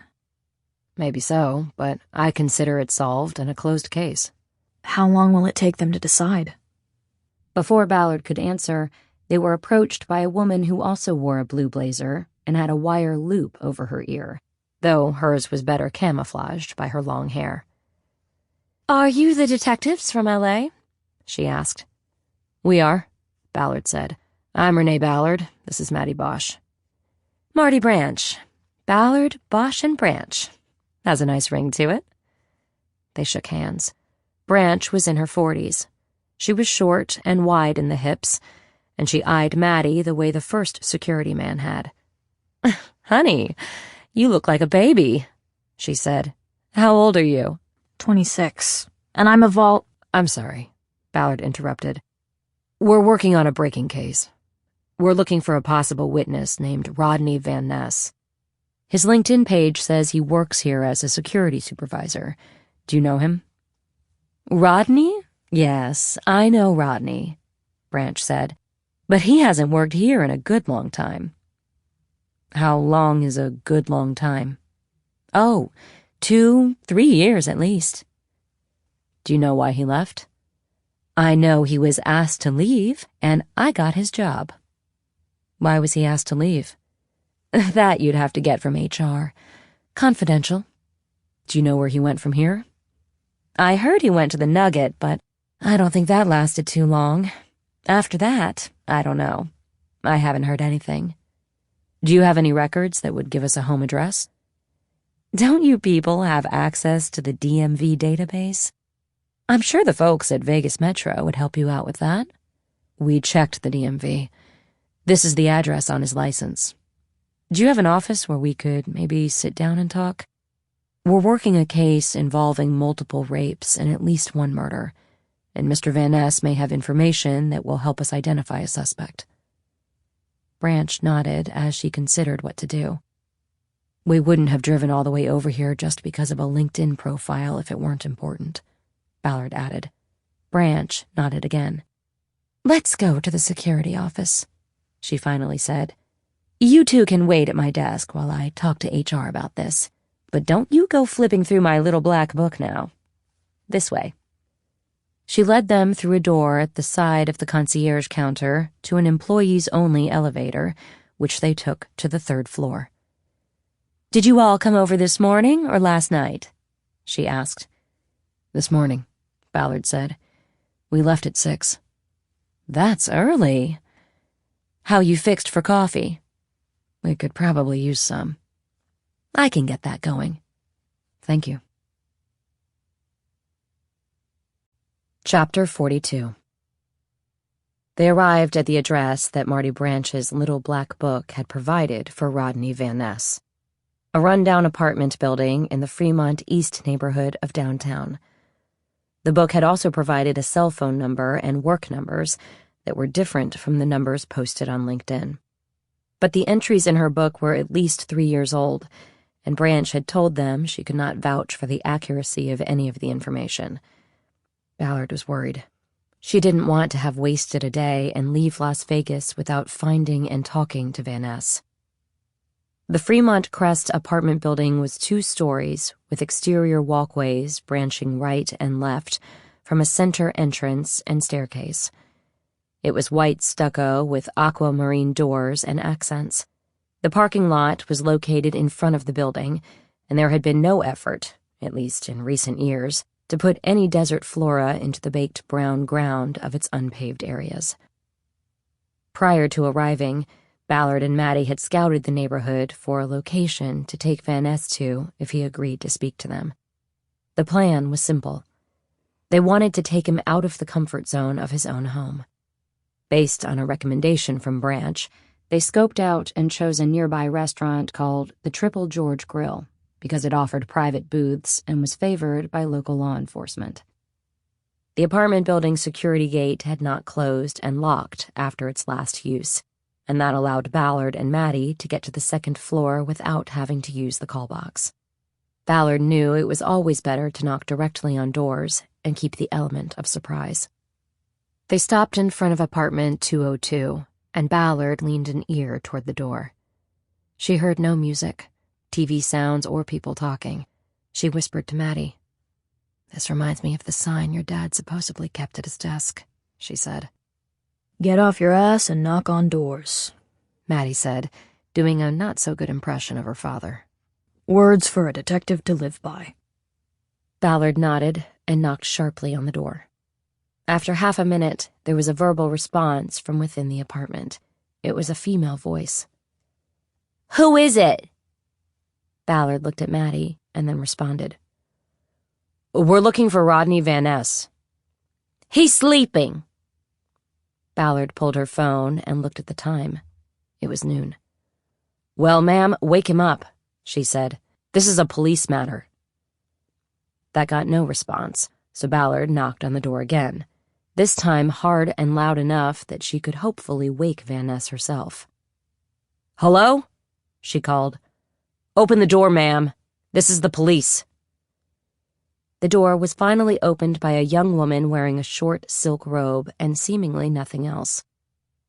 Speaker 2: "Maybe so, but I consider it solved and a closed case."
Speaker 5: How long will it take them to decide?
Speaker 2: Before Ballard could answer, they were approached by a woman who also wore a blue blazer and had a wire loop over her ear, though hers was better camouflaged by her long hair. "Are you the detectives from LA?" she asked. "We are," Ballard said. "I'm Renee Ballard. This is Maddie Bosch." "Marty Branch. Ballard, Bosch, and Branch. Has a nice ring to it." They shook hands. Branch was in her 40s. She was short and wide in the hips, and she eyed Maddie the way the first security man had. "Honey, you look like a baby," she said. "How old are you?"
Speaker 5: 26. And I'm a vault.
Speaker 2: "I'm sorry," Ballard interrupted. "We're working on a breaking case. We're looking for a possible witness named Rodney Van Ness. His LinkedIn page says he works here as a security supervisor. Do you know him?" "Rodney? Yes, I know Rodney," Branch said. "But he hasn't worked here in a good long time." "How long is a good long time?" "Oh, 2-3 years at least."
Speaker 3: Do you know why he left? I know he was asked to leave, and I got his job. Why was he asked to leave? That you'd have to get from HR. Confidential. Do you know where he went from here? I heard he went to the Nugget, but I don't think that lasted too long. After that, I don't know. I haven't heard anything. Do you have any records that would give us a home address? Don't you people have access to the DMV database? I'm sure the folks at Vegas Metro would help you out with that. We checked the DMV. This is the address on his license. Do you have an office where we could maybe sit down and talk? We're working a case involving multiple rapes and at least one murder, and Mr. Van Ness may have information that will help us identify a suspect. Branch nodded as she considered what to do. We wouldn't have driven all the way over here just because of a LinkedIn profile if it weren't important, Ballard added. Branch nodded again. Let's go to the security office, she finally said. You two can wait at my desk while I talk to HR about this, but don't you go flipping through my little black book now. This way. She led them through a door at the side of the concierge counter to an employees-only elevator, which they took to the 3rd floor. Did you all come over this morning or last night? She asked. This morning, Ballard said. We left at 6. That's early. How you fixed for coffee? We could probably use some. I can get that going. Thank you. Chapter 42. They arrived at the address that Marty Branch's little black book had provided for Rodney Van Ness. A rundown apartment building in the Fremont East neighborhood of downtown. The book had also provided a cell phone number and work numbers that were different from the numbers posted on LinkedIn. But the entries in her book were at least 3 years old, and Branch had told them she could not vouch for the accuracy of any of the information. Ballard was worried. She didn't want to have wasted a day and leave Las Vegas without finding and talking to Van Ness. The Fremont Crest apartment building was 2 stories with exterior walkways branching right and left from a center entrance and staircase. It was white stucco with aquamarine doors and accents. The parking lot was located in front of the building, and there had been no effort, at least in recent years, to put any desert flora into the baked brown ground of its unpaved areas. Prior to arriving, Ballard and Maddie had scouted the neighborhood for a location to take Van Ness to if he agreed to speak to them. The plan was simple. They wanted to take him out of the comfort zone of his own home. Based on a recommendation from Branch, they scoped out and chose a nearby restaurant called the Triple George Grill because it offered private booths and was favored by local law enforcement. The apartment building's security gate had not closed and locked after its last use, and that allowed Ballard and Maddie to get to the 2nd floor without having to use the call box. Ballard knew it was always better to knock directly on doors and keep the element of surprise. They stopped in front of apartment 202, and Ballard leaned an ear toward the door. She heard no music, TV sounds, or people talking. She whispered to Maddie. This reminds me of the sign your dad supposedly kept at his desk, she said.
Speaker 5: Get off your ass and knock on doors,
Speaker 3: Maddie said, doing a not-so-good impression of her father.
Speaker 5: Words for a detective to live by.
Speaker 3: Ballard nodded and knocked sharply on the door. After half a minute, there was a verbal response from within the apartment. It was a female voice. Who is it? Ballard looked at Maddie and then responded. We're looking for Rodney Van Ness. He's sleeping. Ballard pulled her phone and looked at the time. It was noon. Well, ma'am, wake him up, she said. This is a police matter. That got no response, so Ballard knocked on the door again, this time hard and loud enough that she could hopefully wake Van Ness herself. Hello? She called. Open the door, ma'am. This is the police. The door was finally opened by a young woman wearing a short silk robe and seemingly nothing else.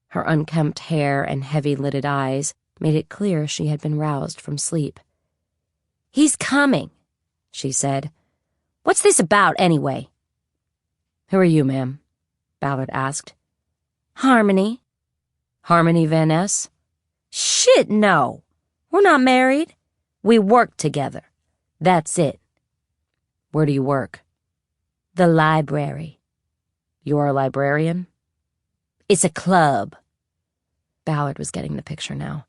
Speaker 3: Her unkempt hair and heavy-lidded eyes made it clear she had been roused from sleep. He's coming, she said. What's this about, anyway?
Speaker 2: "Who are you, ma'am?" Ballard asked.
Speaker 4: Harmony.
Speaker 2: "Harmony Van Ness?"
Speaker 4: Shit, no. We're not married. We work together. That's it.
Speaker 2: "Where do you work?"
Speaker 4: The library.
Speaker 2: "You're a librarian?"
Speaker 4: It's a club."
Speaker 2: Ballard was getting the picture now.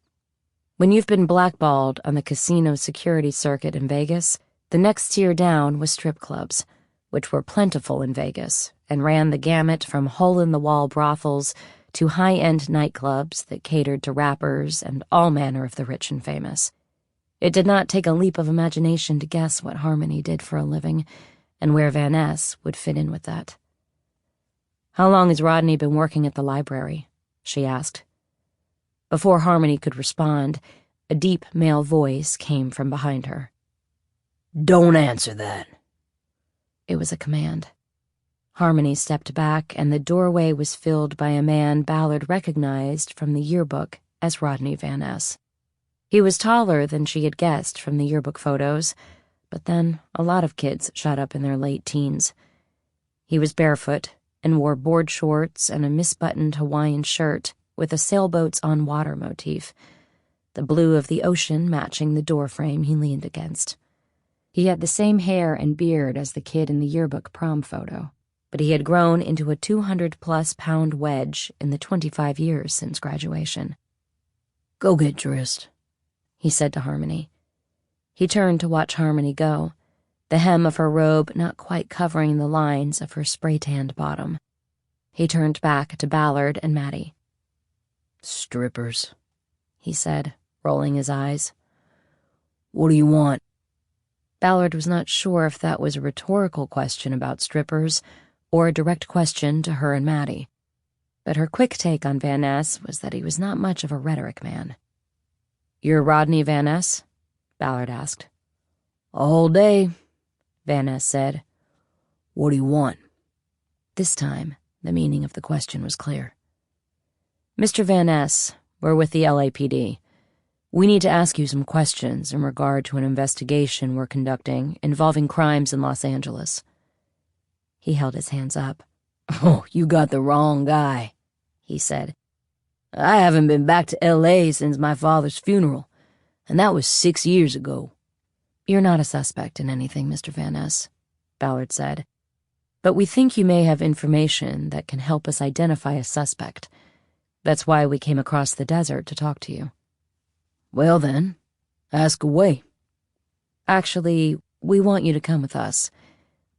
Speaker 2: When you've been blackballed on the casino security circuit in Vegas, the next tier down was strip clubs, which were plentiful in Vegas and ran the gamut from hole-in-the-wall brothels to high-end nightclubs that catered to rappers and all manner of the rich and famous. It did not take a leap of imagination to guess what Harmony did for a living and where Van Ness would fit in with that. "How long has Rodney been working at the library?" she asked. Before Harmony could respond, a deep male voice came from behind her.
Speaker 3: Don't answer that.
Speaker 2: It was a command. Harmony stepped back, and the doorway was filled by a man Ballard recognized from the yearbook as Rodney Van Ness. He was taller than she had guessed from the yearbook photos, but then a lot of kids shot up in their late teens. He was barefoot and wore board shorts and a misbuttoned Hawaiian shirt with a sailboats on water motif, the blue of the ocean matching the doorframe he leaned against. He had the same hair and beard as the kid in the yearbook prom photo, but he had grown into a 200-plus-pound wedge in the 25 years since graduation.
Speaker 3: Go get dressed,
Speaker 2: he said to Harmony. He turned to watch Harmony go, the hem of her robe not quite covering the lines of her spray-tanned bottom. He turned back to Ballard and Maddie.
Speaker 3: Strippers,
Speaker 2: he said, rolling his eyes.
Speaker 3: What do you want?
Speaker 2: Ballard was not sure if that was a rhetorical question about strippers or a direct question to her and Maddie. But her quick take on Van Ness was that he was not much of a rhetoric man. "You're Rodney Van Ness?" Ballard asked.
Speaker 3: All day,
Speaker 2: Van Ness said.
Speaker 3: What do you want?
Speaker 2: This time, the meaning of the question was clear. "Mr. Van Ness, we're with the LAPD. We need to ask you some questions in regard to an investigation we're conducting involving crimes in Los Angeles." He held his hands up.
Speaker 3: Oh, you got the wrong guy, he said. I haven't been back to L.A. since my father's funeral, and that was 6 years ago.
Speaker 2: "You're not a suspect in anything, Mr. Van Ness," Ballard said. "But we think you may have information that can help us identify a suspect. That's why we came across the desert to talk to you."
Speaker 3: Well then, ask away.
Speaker 2: "Actually, we want you to come with us.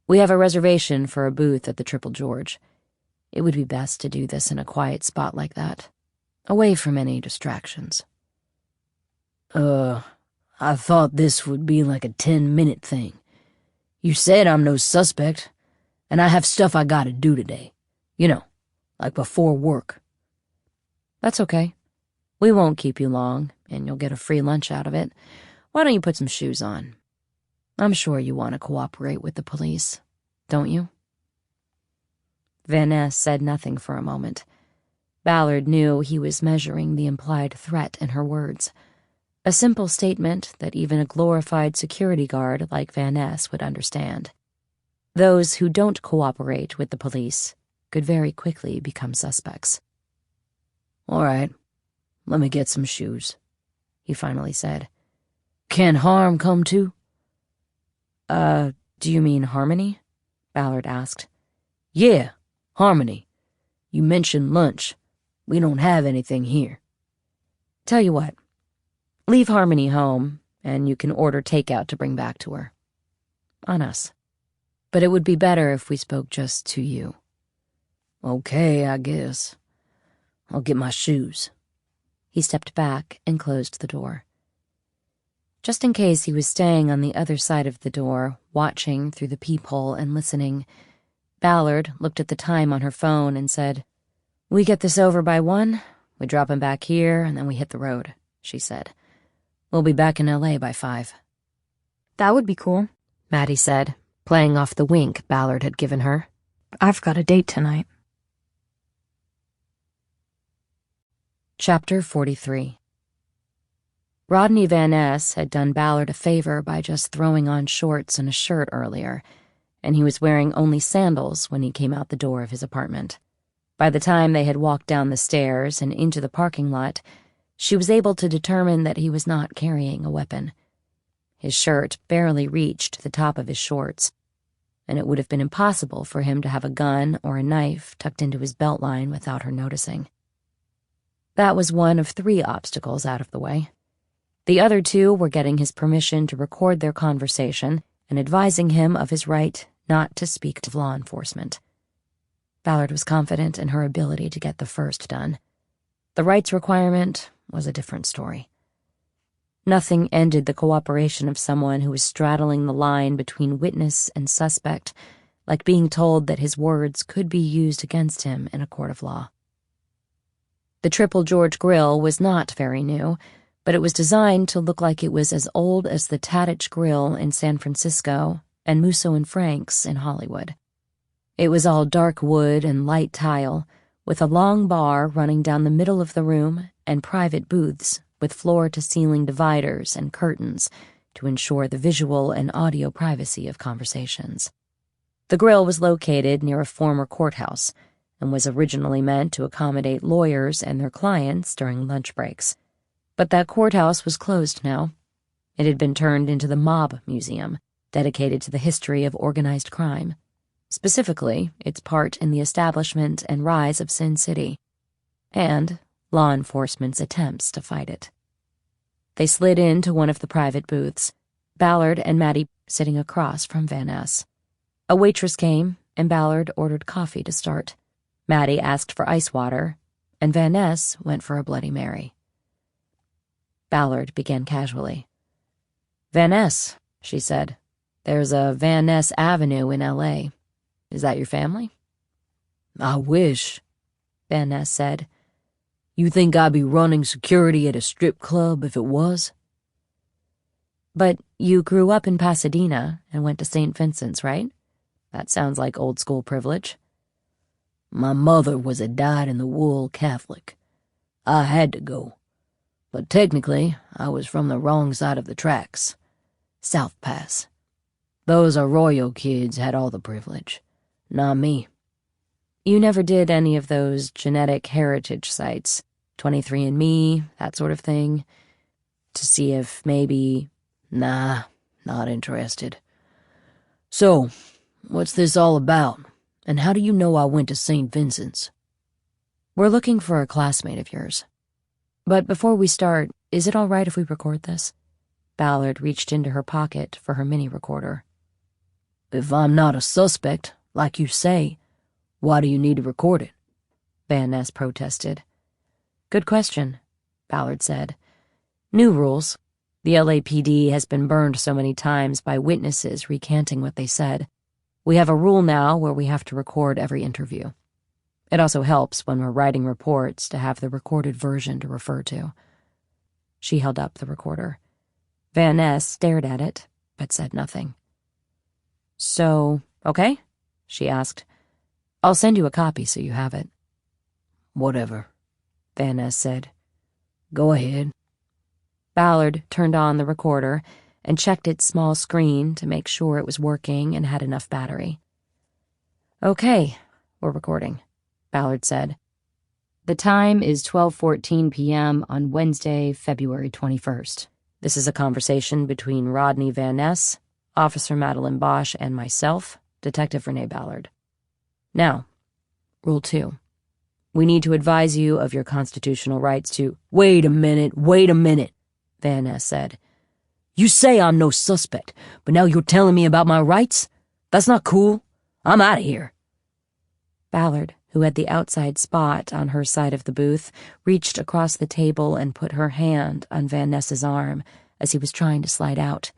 Speaker 2: We have a reservation for a booth at the Triple George. It would be best to do this in a quiet spot like that, away from any distractions."
Speaker 3: I thought this would be like a 10-minute thing. You said I'm no suspect, and I have stuff I gotta do today. You know, like before work.
Speaker 2: "That's okay. We won't keep you long, and you'll get a free lunch out of it. Why don't you put some shoes on? I'm sure you want to cooperate with the police, don't you?" Van Ness said nothing for a moment. Ballard knew he was measuring the implied threat in her words, a simple statement that even a glorified security guard like Van Ness would understand. Those who don't cooperate with the police could very quickly become suspects.
Speaker 3: All right, let me get some shoes,
Speaker 2: he finally said.
Speaker 3: Can harm come too?
Speaker 2: Do you mean Harmony? Ballard asked.
Speaker 3: Yeah, Harmony. You mentioned lunch. We don't have anything here.
Speaker 2: Tell you what, leave Harmony home, and you can order takeout to bring back to her. On us. But it would be better if we spoke just to you.
Speaker 3: Okay, I guess. I'll get my shoes.
Speaker 2: He stepped back and closed the door. Just in case he was staying on the other side of the door, watching through the peephole and listening, Ballard looked at the time on her phone and said, "We get this over by 1, we drop him back here, and then we hit the road," she said. "We'll be back in L.A. by 5.
Speaker 5: That would be cool,
Speaker 2: Maddie said, playing off the wink Ballard had given her.
Speaker 5: I've got a date tonight.
Speaker 2: Chapter 43. Rodney Van Ness had done Ballard a favor by just throwing on shorts and a shirt earlier, and he was wearing only sandals when he came out the door of his apartment. By the time they had walked down the stairs and into the parking lot, she was able to determine that he was not carrying a weapon. His shirt barely reached the top of his shorts, and it would have been impossible for him to have a gun or a knife tucked into his belt line without her noticing. That was one of 3 obstacles out of the way. The other 2 were getting his permission to record their conversation and advising him of his right not to speak to law enforcement. Ballard was confident in her ability to get the first done. The rights requirement was a different story. Nothing ended the cooperation of someone who was straddling the line between witness and suspect, like being told that his words could be used against him in a court of law. The Triple George Grill was not very new, but it was designed to look like it was as old as the Tatich Grill in San Francisco and Musso and Frank's in Hollywood. It was all dark wood and light tile, with a long bar running down the middle of the room and private booths with floor-to-ceiling dividers and curtains to ensure the visual and audio privacy of conversations. The grill was located near a former courthouse and was originally meant to accommodate lawyers and their clients during lunch breaks. But that courthouse was closed now. It had been turned into the Mob Museum, dedicated to the history of organized crime, specifically its part in the establishment and rise of Sin City, and law enforcement's attempts to fight it. They slid into one of the private booths, Ballard and Maddie sitting across from Van Ness. A waitress came, and Ballard ordered coffee to start. Maddie asked for ice water, and Van Ness went for a Bloody Mary. Ballard began casually. "Van Ness," she said. "There's a Van Ness Avenue in L.A. Is that your family?"
Speaker 3: "I wish," Van Ness said. "You think I'd be running security at a strip club if it was?"
Speaker 2: "But you grew up in Pasadena and went to St. Vincent's, right? That sounds like old-school privilege."
Speaker 3: "My mother was a dyed-in-the-wool Catholic. I had to go. But technically, I was from the wrong side of the tracks. South Pass. Those Arroyo kids had all the privilege. Not me."
Speaker 2: "You never did any of those genetic heritage sites, 23andMe, that sort of thing, to see if maybe—"
Speaker 3: "Nah, not interested. So, what's this all about? And how do you know I went to St. Vincent's?"
Speaker 2: "We're looking for a classmate of yours. But before we start, is it all right if we record this?" Ballard reached into her pocket for her mini-recorder.
Speaker 3: "If I'm not a suspect, like you say, why do you need to record it?"
Speaker 2: Van Ness protested. "Good question," Ballard said. "New rules. The LAPD has been burned so many times by witnesses recanting what they said. We have a rule now where we have to record every interview. It also helps when we're writing reports to have the recorded version to refer to." She held up the recorder. Van Ness stared at it, but said nothing. "So, okay?" she asked. "I'll send you a copy so you have it."
Speaker 3: "Whatever,"
Speaker 2: Van Ness said.
Speaker 3: "Go ahead."
Speaker 2: Ballard turned on the recorder and checked its small screen to make sure it was working and had enough battery. "Okay, we're recording," Ballard said. "The time is 12:14 p.m. on Wednesday, February 21st. This is a conversation between Rodney Van Ness, Officer Madeline Bosch, and myself, Detective Renee Ballard. Now, Rule 2. We need to advise you of your constitutional rights to—"
Speaker 3: Wait a minute, Van Ness said. "You say I'm no suspect, but now you're telling me about my rights? That's not cool. I'm out of here."
Speaker 2: Ballard, who had the outside spot on her side of the booth, reached across the table and put her hand on Van Ness's arm as he was trying to slide out.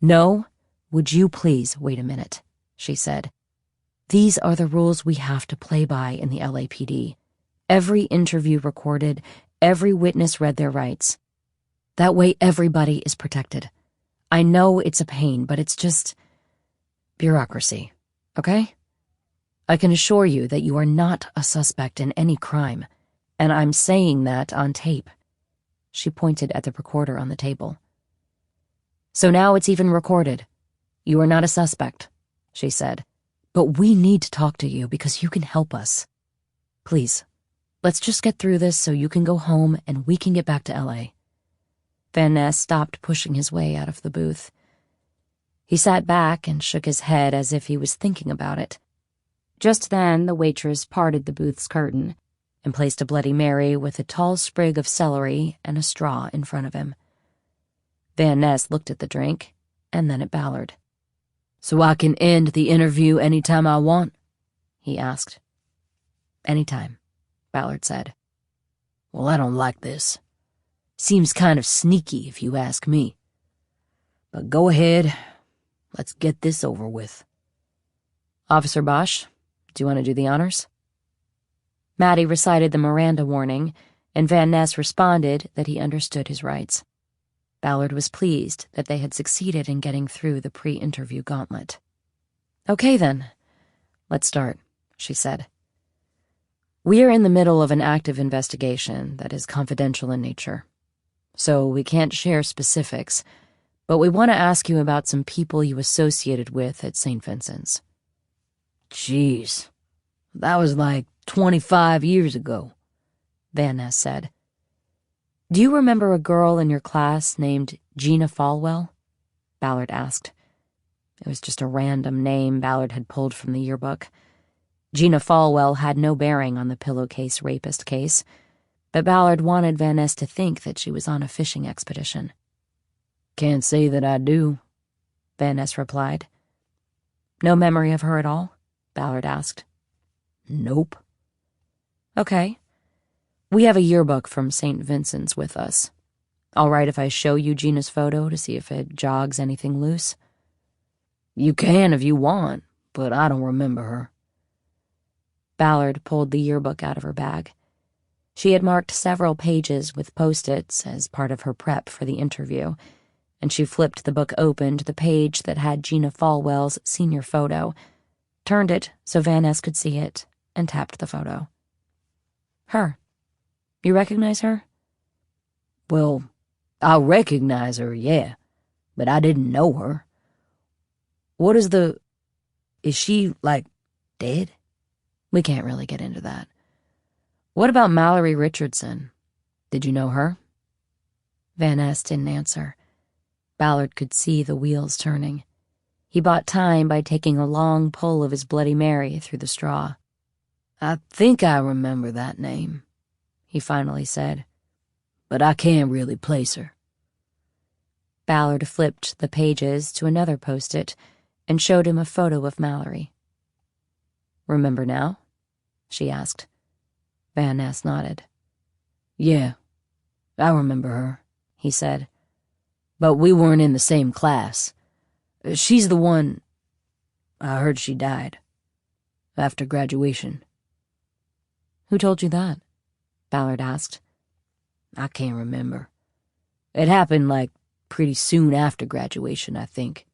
Speaker 2: "No, would you please wait a minute," she said. "These are the rules we have to play by in the LAPD. Every interview recorded, every witness read their rights. That way everybody is protected. I know it's a pain, but it's just bureaucracy, okay? I can assure you that you are not a suspect in any crime, and I'm saying that on tape." She pointed at the recorder on the table. "So now it's even recorded. You are not a suspect. she said. "But we need to talk to you because you can help us. Please, let's just get through this so you can go home and we can get back to LA." Van Ness stopped pushing his way out of the booth. He sat back and shook his head as if he was thinking about it. Just then, the waitress parted the booth's curtain and placed a Bloody Mary with a tall sprig of celery and a straw in front of him. Van Ness looked at the drink and then at Ballard. "So I can end the interview any time I want?" he asked. "Anytime," Ballard said. "Well, I don't like this. Seems kind of sneaky if you ask me. But go ahead, let's get this over with." "Officer Bosch, do you want to do the honors?" Maddie recited the Miranda warning, and Van Ness responded that he understood his rights. Ballard was pleased that they had succeeded in getting through the pre-interview gauntlet. "Okay, then. Let's start," she said. "We are in the middle of an active investigation that is confidential in nature, so we can't share specifics, but we want to ask you about some people you associated with at St. Vincent's." "Jeez, that was like 25 years ago," Van Ness said. "Do you remember a girl in your class named Gina Falwell?" Ballard asked. It was just a random name Ballard had pulled from the yearbook. Gina Falwell had no bearing on the pillowcase rapist case, but Ballard wanted Van Ness to think that she was on a fishing expedition. "Can't say that I do," Van Ness replied. "No memory of her at all?" Ballard asked. "Nope." "Okay. We have a yearbook from St. Vincent's with us. All right if I show you Gina's photo to see if it jogs anything loose?" "You can if you want, but I don't remember her." Ballard pulled the yearbook out of her bag. She had marked several pages with Post-its as part of her prep for the interview, and she flipped the book open to the page that had Gina Falwell's senior photo, turned it so Van Ness could see it, and tapped the photo. "Her. You recognize her?" "Well, I recognize her, yeah, but I didn't know her. What is the... Is she, like, dead?" "We can't really get into that. What about Mallory Richardson? Did you know her?" Van Ness didn't answer. Ballard could see the wheels turning. He bought time by taking a long pull of his Bloody Mary through the straw. "I think I remember that name," he finally said, "but I can't really place her." Ballard flipped the pages to another Post-it and showed him a photo of Mallory. "Remember now?" she asked. Van Ness nodded. "Yeah, I remember her," he said. "But we weren't in the same class. She's the one... I heard she died. After graduation." "Who told you that?" Ballard asked. "I can't remember. It happened, like, pretty soon after graduation, I think."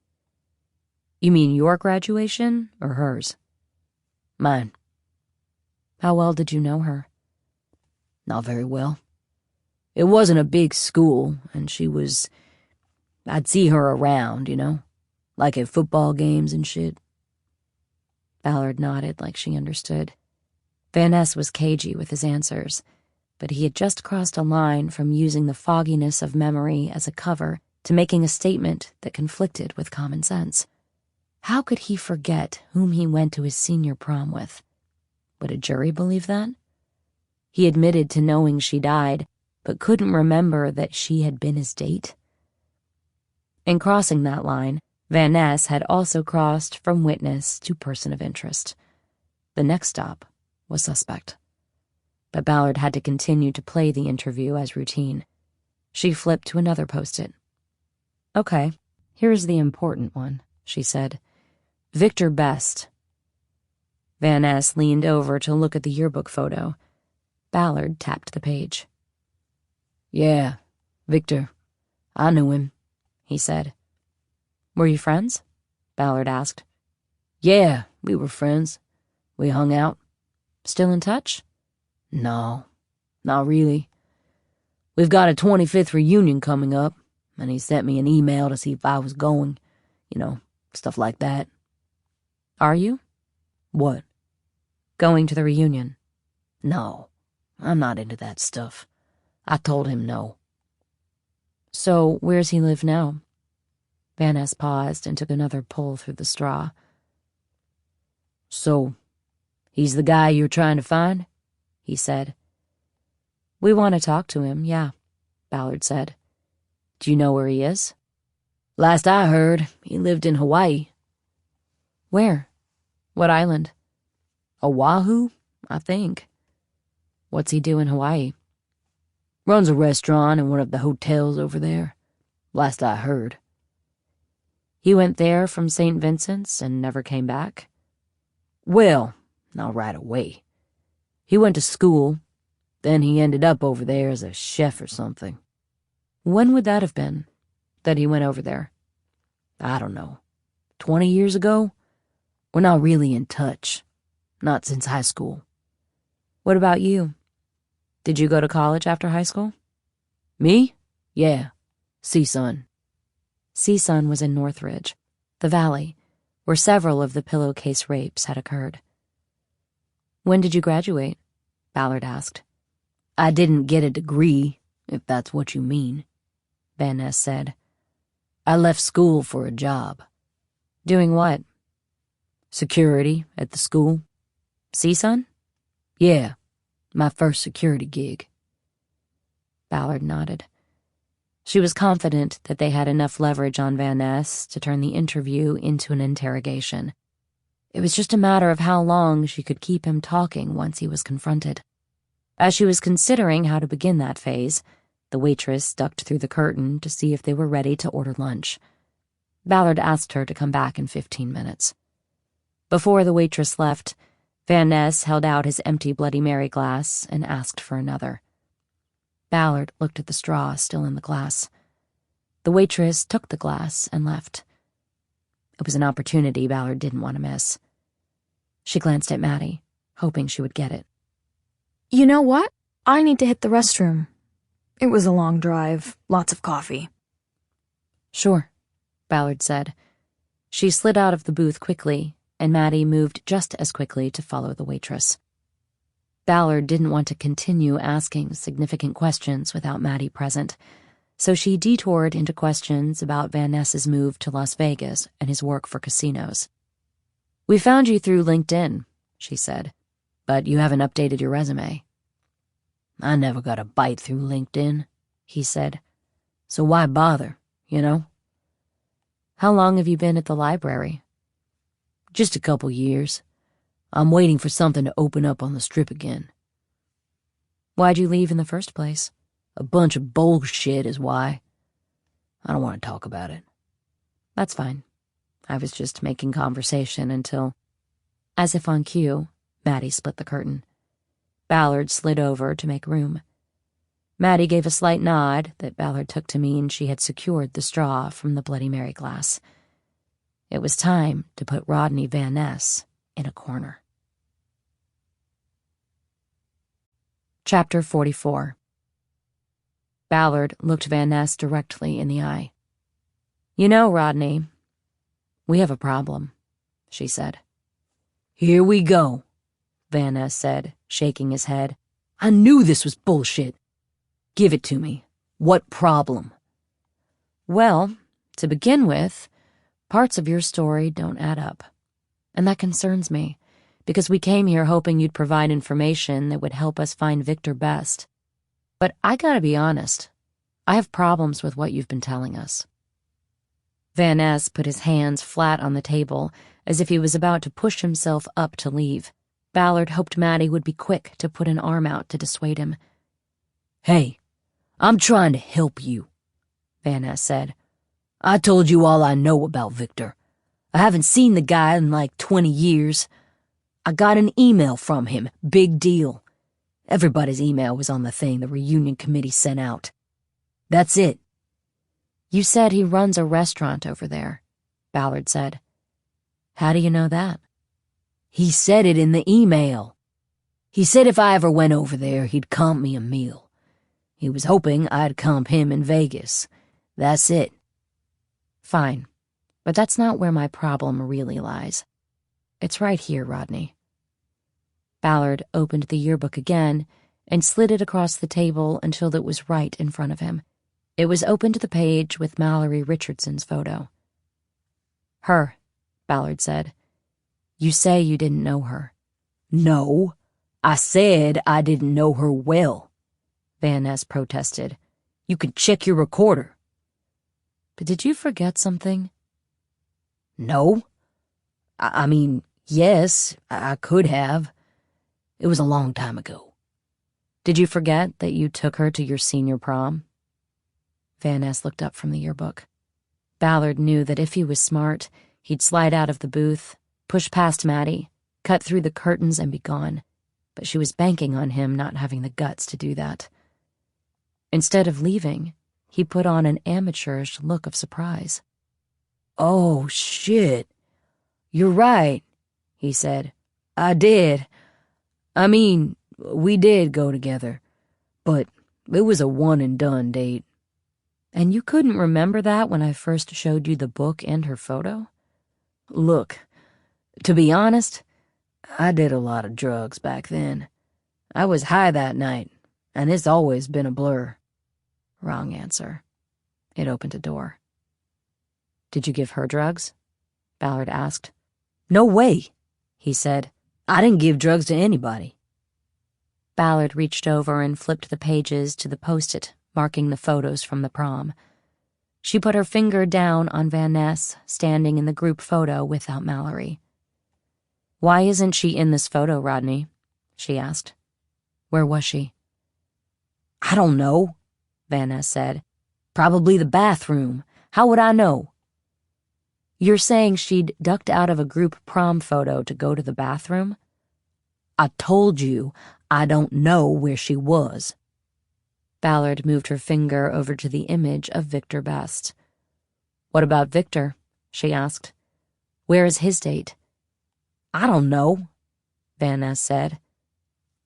Speaker 2: "You mean your graduation, or hers?" "Mine." "How well did you know her?" "Not very well. It wasn't a big school, and she was... I'd see her around, you know? Like at football games and shit." Ballard nodded like she understood. Van Ness was cagey with his answers, but he had just crossed a line from using the fogginess of memory as a cover to making a statement that conflicted with common sense. How could he forget whom he went to his senior prom with? Would a jury believe that? He admitted to knowing she died, but couldn't remember that she had been his date. In crossing that line, Van Ness had also crossed from witness to person of interest. The next stop was suspect. But Ballard had to continue to play the interview as routine. She flipped to another Post-it. "Okay, here's the important one," she said. "Victor Best." Van Ness leaned over to look at the yearbook photo. Ballard tapped the page. "Yeah, Victor. I knew him," he said. "Were you friends?" Ballard asked. "Yeah, we were friends. We hung out." "Still in touch?" "No, not really. We've got a 25th reunion coming up, and he sent me an email to see if I was going. You know, stuff like that." Are you?
Speaker 3: What?
Speaker 2: Going to the reunion.
Speaker 3: No, I'm not into that stuff. I told him no.
Speaker 2: So, where's he live now? Van Ness paused and took another pull through the straw.
Speaker 3: So, he's the guy you're trying to find?
Speaker 2: He said. We want to talk to him, yeah, Ballard said. Do you know where he is?
Speaker 3: Last I heard, he lived in Hawaii.
Speaker 2: Where? What island?
Speaker 3: Oahu, I think.
Speaker 2: What's he do in Hawaii?
Speaker 3: Runs a restaurant in one of the hotels over there. Last I heard.
Speaker 2: He went there from St. Vincent's and never came back?
Speaker 3: Well, not right away. He went to school, then he ended up over there as a chef or something.
Speaker 2: When would that have been, that he went over there?
Speaker 3: I don't know. 20 years ago? We're not really in touch. Not since high school.
Speaker 2: What about you? Did you go to college after high school?
Speaker 3: Me? Yeah. CSUN.
Speaker 2: CSUN was in Northridge, the valley, where several of the pillowcase rapes had occurred. When did you graduate? Ballard asked.
Speaker 3: I didn't get a degree, if that's what you mean,
Speaker 2: Van Ness said.
Speaker 3: I left school for a job.
Speaker 2: Doing what?
Speaker 3: Security at the school.
Speaker 2: CSUN?
Speaker 3: Yeah, my first security gig.
Speaker 2: Ballard nodded. She was confident that they had enough leverage on Van Ness to turn the interview into an interrogation. It was just a matter of how long she could keep him talking once he was confronted. As she was considering how to begin that phase, the waitress ducked through the curtain to see if they were ready to order lunch. Ballard asked her to come back in 15 minutes. Before the waitress left, Van Ness held out his empty Bloody Mary glass and asked for another. Ballard looked at the straw still in the glass. The waitress took the glass and left. It was an opportunity Ballard didn't want to miss. She glanced at Maddie, hoping she would get it.
Speaker 5: You know what? I need to hit the restroom. It was a long drive, lots of coffee.
Speaker 2: Sure, Ballard said. She slid out of the booth quickly, and Maddie moved just as quickly to follow the waitress. Ballard didn't want to continue asking significant questions without Maddie present, so she detoured into questions about Van Ness's move to Las Vegas and his work for casinos. We found you through LinkedIn, she said, but you haven't updated your resume.
Speaker 3: I never got a bite through LinkedIn, he said. So why bother, you know?
Speaker 2: How long have you been at the library?
Speaker 3: Just a couple years. I'm waiting for something to open up on the Strip again.
Speaker 2: Why'd you leave in the first place?
Speaker 3: A bunch of bullshit is why. I don't want to talk about it.
Speaker 2: That's fine. I was just making conversation until, as if on cue, Maddie split the curtain. Ballard slid over to make room. Maddie gave a slight nod that Ballard took to mean she had secured the straw from the Bloody Mary glass. It was time to put Rodney Van Ness in a corner. Chapter 44. Ballard looked Van Ness directly in the eye. You know, Rodney, we have a problem, she said.
Speaker 3: Here we go,
Speaker 2: Van Ness said, shaking his head.
Speaker 3: I knew this was bullshit. Give it to me. What problem?
Speaker 2: Well, to begin with, parts of your story don't add up. And that concerns me, because we came here hoping you'd provide information that would help us find Victor Best. But I gotta be honest, I have problems with what you've been telling us. Van Ness put his hands flat on the table, as if he was about to push himself up to leave. Ballard hoped Maddie would be quick to put an arm out to dissuade him.
Speaker 3: Hey, I'm trying to help you,
Speaker 2: Van Ness said.
Speaker 3: I told you all I know about Victor. I haven't seen the guy in like 20 years. I got an email from him. Big deal. Everybody's email was on the thing the reunion committee sent out. That's it.
Speaker 2: You said he runs a restaurant over there, Ballard said. How do you know that?
Speaker 3: He said it in the email. He said if I ever went over there, he'd comp me a meal. He was hoping I'd comp him in Vegas. That's it.
Speaker 2: Fine. But that's not where my problem really lies. It's right here, Rodney. Ballard opened the yearbook again and slid it across the table until it was right in front of him. It was open to the page with Mallory Richardson's photo. Her, Ballard said. You say you didn't know her.
Speaker 3: No, I said I didn't know her well,
Speaker 2: Van Ness protested.
Speaker 3: You can check your recorder.
Speaker 2: But did you forget something?
Speaker 3: No. I mean, yes, I could have. It was a long time ago.
Speaker 2: Did you forget that you took her to your senior prom? Van Ness looked up from the yearbook. Ballard knew that if he was smart, he'd slide out of the booth, push past Maddie, cut through the curtains and be gone. But she was banking on him not having the guts to do that. Instead of leaving, he put on an amateurish look of surprise.
Speaker 3: Oh, shit. You're right, he said. I did. I mean, we did go together, but it was a one-and-done date.
Speaker 2: And you couldn't remember that when I first showed you the book and her photo?
Speaker 3: Look, to be honest, I did a lot of drugs back then. I was high that night, and it's always been a blur.
Speaker 2: Wrong answer. It opened a door. Did you give her drugs? Ballard asked.
Speaker 3: No way, he said. I didn't give drugs to anybody.
Speaker 2: Ballard reached over and flipped the pages to the post-it marking the photos from the prom. She put her finger down on Van Ness, standing in the group photo without Mallory. Why isn't she in this photo, Rodney? She asked. Where was she?
Speaker 3: I don't know, Van Ness said. Probably the bathroom. How would I know?
Speaker 2: You're saying she'd ducked out of a group prom photo to go to the bathroom?
Speaker 3: I told you I don't know where she was.
Speaker 2: Ballard moved her finger over to the image of Victor Best. What about Victor? She asked. Where is his date?
Speaker 3: I don't know, Van Ness said.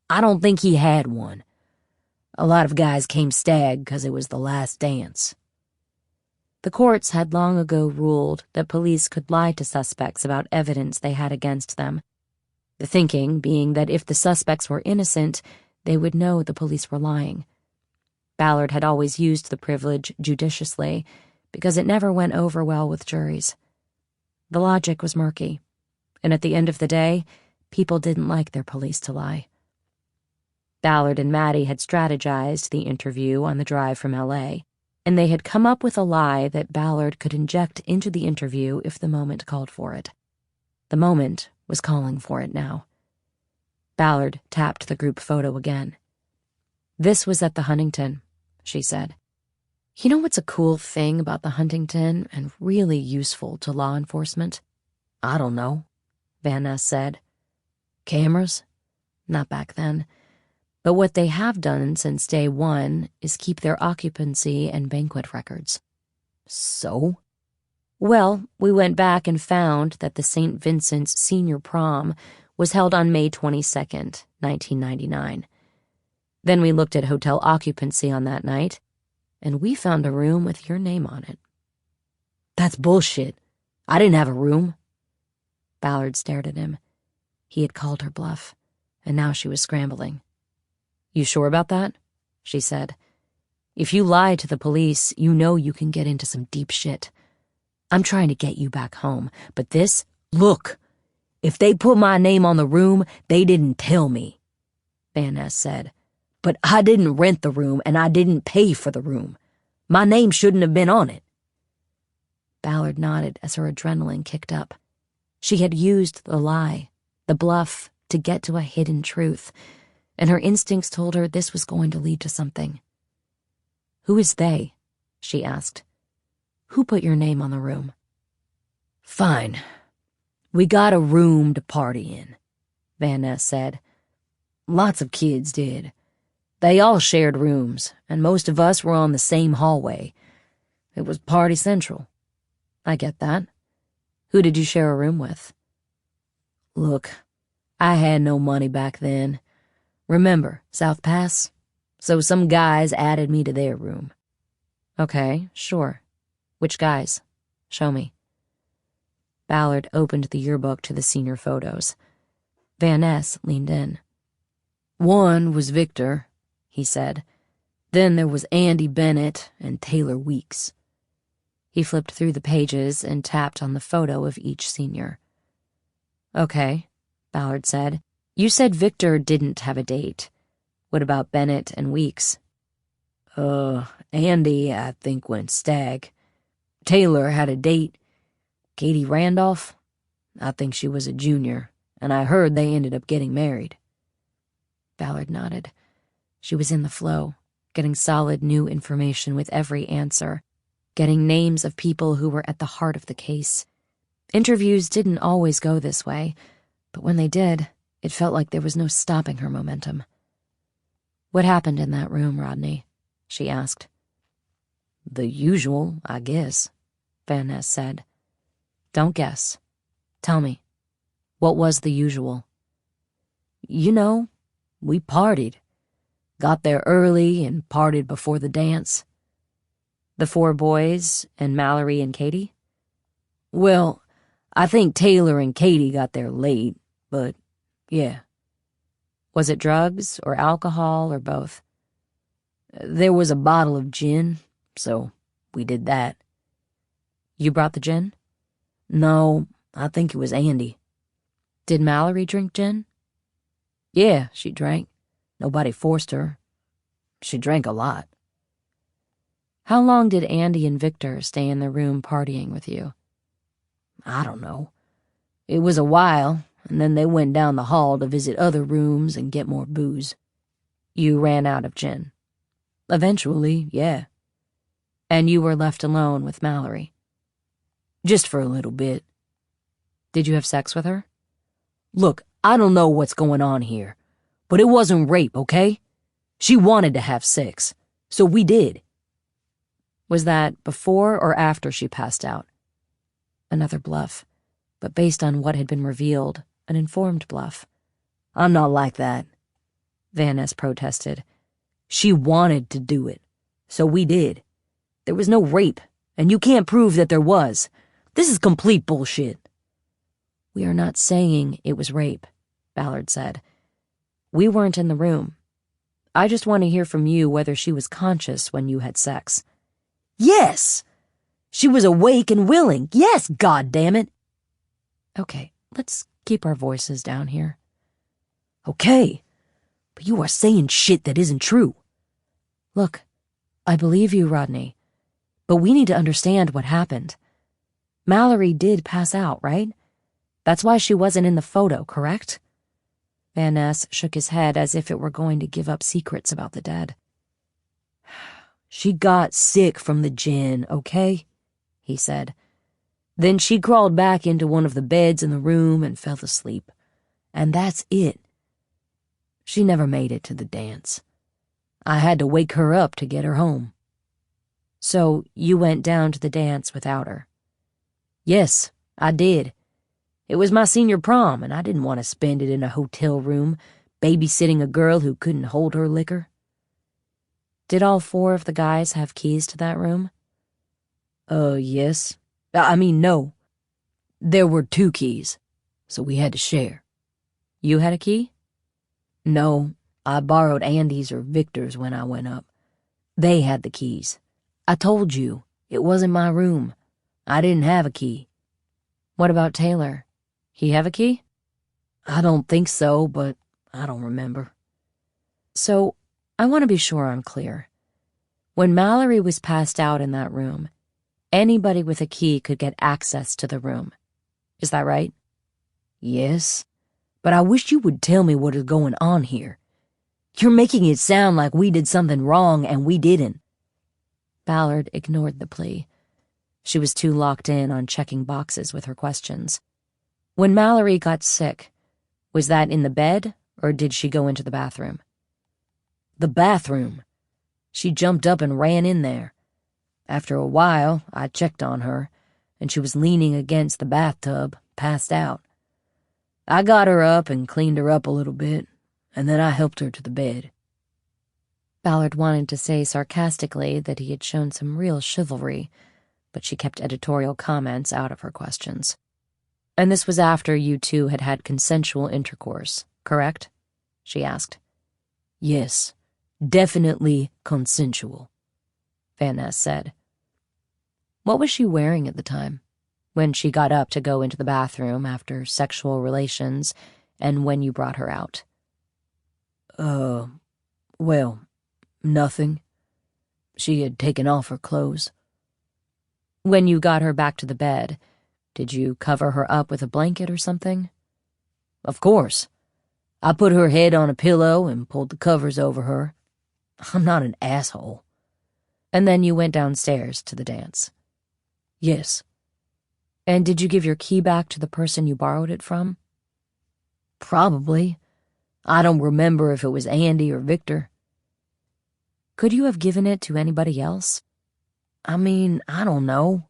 Speaker 3: I don't think he had one. A lot of guys came stag because it was the last dance.
Speaker 2: The courts had long ago ruled that police could lie to suspects about evidence they had against them. The thinking being that if the suspects were innocent, they would know the police were lying. Ballard had always used the privilege judiciously because it never went over well with juries. The logic was murky, and at the end of the day, people didn't like their police to lie. Ballard and Maddie had strategized the interview on the drive from L.A., and they had come up with a lie that Ballard could inject into the interview if the moment called for it. The moment was calling for it now. Ballard tapped the group photo again. This was at the Huntington, she said. You know what's a cool thing about the Huntington and really useful to law enforcement?
Speaker 3: I don't know,
Speaker 2: Van Ness said.
Speaker 3: Cameras?
Speaker 2: Not back then. But what they have done since day one is keep their occupancy and banquet records.
Speaker 3: So?
Speaker 2: Well, we went back and found that the St. Vincent's senior prom was held on May 22nd, 1999. Then we looked at hotel occupancy on that night, and we found a room with your name on it.
Speaker 3: That's bullshit. I didn't have a room.
Speaker 2: Ballard stared at him. He had called her bluff, and now she was scrambling. You sure about that? She said. If you lie to the police, you know you can get into some deep shit. I'm trying to get you back home, but this...
Speaker 3: Look, if they put my name on the room, they didn't tell me, Van Ness said. But I didn't rent the room, and I didn't pay for the room. My name shouldn't have been on it.
Speaker 2: Ballard nodded as her adrenaline kicked up. She had used the lie, the bluff, to get to a hidden truth, and her instincts told her this was going to lead to something. Who is they? She asked. Who put your name on the room?
Speaker 3: Fine. We got a room to party in, Van Ness said. Lots of kids did. They all shared rooms, and most of us were on the same hallway. It was party central.
Speaker 2: I get that. Who did you share a room with?
Speaker 3: Look, I had no money back then. Remember, South Pass? So some guys added me to their room.
Speaker 2: Okay, sure. Which guys? Show me. Ballard opened the yearbook to the senior photos. Van Ness leaned in.
Speaker 3: One was Victor, he said. Then there was Andy Bennett and Taylor Weeks.
Speaker 2: He flipped through the pages and tapped on the photo of each senior. Okay, Ballard said. You said Victor didn't have a date. What about Bennett and Weeks?
Speaker 3: Andy, I think, went stag. Taylor had a date. Katie Randolph? I think she was a junior, and I heard they ended up getting married.
Speaker 2: Ballard nodded. She was in the flow, getting solid new information with every answer, getting names of people who were at the heart of the case. Interviews didn't always go this way, but when they did, it felt like there was no stopping her momentum. What happened in that room, Rodney? She asked.
Speaker 3: The usual, I guess,
Speaker 2: Van Ness said. Don't guess. Tell me. What was the usual?
Speaker 3: You know, we partied. Got there early and partied before the dance.
Speaker 2: The 4 boys and Mallory and Katie?
Speaker 3: Well, I think Taylor and Katie got there late, but yeah.
Speaker 2: Was it drugs or alcohol or both?
Speaker 3: There was a bottle of gin, so we did that.
Speaker 2: You brought the gin?
Speaker 3: No, I think it was Andy.
Speaker 2: Did Mallory drink gin?
Speaker 3: Yeah, she drank. Nobody forced her. She drank a lot.
Speaker 2: How long did Andy and Victor stay in the room partying with you?
Speaker 3: I don't know. It was a while, and then they went down the hall to visit other rooms and get more booze.
Speaker 2: You ran out of gin?
Speaker 3: Eventually, yeah.
Speaker 2: And you were left alone with Mallory?
Speaker 3: Just for a little bit.
Speaker 2: Did you have sex with her?
Speaker 3: Look, I don't know what's going on here, but it wasn't rape, okay? She wanted to have sex, so we did.
Speaker 2: Was that before or after she passed out? Another bluff, but based on what had been revealed, an informed bluff.
Speaker 3: I'm not like that,
Speaker 2: Van Ness protested.
Speaker 3: She wanted to do it, so we did. There was no rape, and you can't prove that there was. This is complete bullshit.
Speaker 2: We are not saying it was rape, Ballard said. We weren't in the room. I just want to hear from you whether she was conscious when you had sex.
Speaker 3: Yes! She was awake and willing. Yes, goddammit!
Speaker 2: Okay, let's keep our voices down here.
Speaker 3: Okay, but you are saying shit that isn't true.
Speaker 2: Look, I believe you, Rodney, but we need to understand what happened. Mallory did pass out, right? That's why she wasn't in the photo, correct? Van Ness shook his head as if it were going to give up secrets about the dead.
Speaker 3: She got sick from the gin, okay? He said. Then she crawled back into one of the beds in the room and fell asleep. And that's it. She never made it to the dance. I had to wake her up to get her home.
Speaker 2: So you went down to the dance without her?
Speaker 3: Yes, I did. It was my senior prom, and I didn't want to spend it in a hotel room, babysitting a girl who couldn't hold her liquor.
Speaker 2: Did all 4 of the guys have keys to that room?
Speaker 3: Yes. I mean, no. There were 2 keys, so we had to share.
Speaker 2: You had a key?
Speaker 3: No, I borrowed Andy's or Victor's when I went up. They had the keys. I told you, it wasn't my room. I didn't have a key.
Speaker 2: What about Taylor? He have a key?
Speaker 3: I don't think so, but I don't remember.
Speaker 2: So, I want to be sure I'm clear. When Mallory was passed out in that room, anybody with a key could get access to the room. Is that right?
Speaker 3: Yes, but I wish you would tell me what is going on here. You're making it sound like we did something wrong and we didn't.
Speaker 2: Ballard ignored the plea. She was too locked in on checking boxes with her questions. When Mallory got sick, was that in the bed, or did she go into the bathroom?
Speaker 3: The bathroom. She jumped up and ran in there. After a while, I checked on her, and she was leaning against the bathtub, passed out. I got her up and cleaned her up a little bit, and then I helped her to the bed.
Speaker 2: Ballard wanted to say sarcastically that he had shown some real chivalry, but she kept editorial comments out of her questions. And this was after you two had had consensual intercourse, correct? She asked.
Speaker 3: Yes, definitely consensual,
Speaker 2: Van Ness said. What was she wearing at the time, when she got up to go into the bathroom after sexual relations and when you brought her out?
Speaker 3: Well, nothing. She had taken off her clothes.
Speaker 2: When you got her back to the bed, did you cover her up with a blanket or something?
Speaker 3: Of course. I put her head on a pillow and pulled the covers over her. I'm not an asshole.
Speaker 2: And then you went downstairs to the dance.
Speaker 3: Yes.
Speaker 2: And did you give your key back to the person you borrowed it from?
Speaker 3: Probably. I don't remember if it was Andy or Victor.
Speaker 2: Could you have given it to anybody else?
Speaker 3: I mean, I don't know.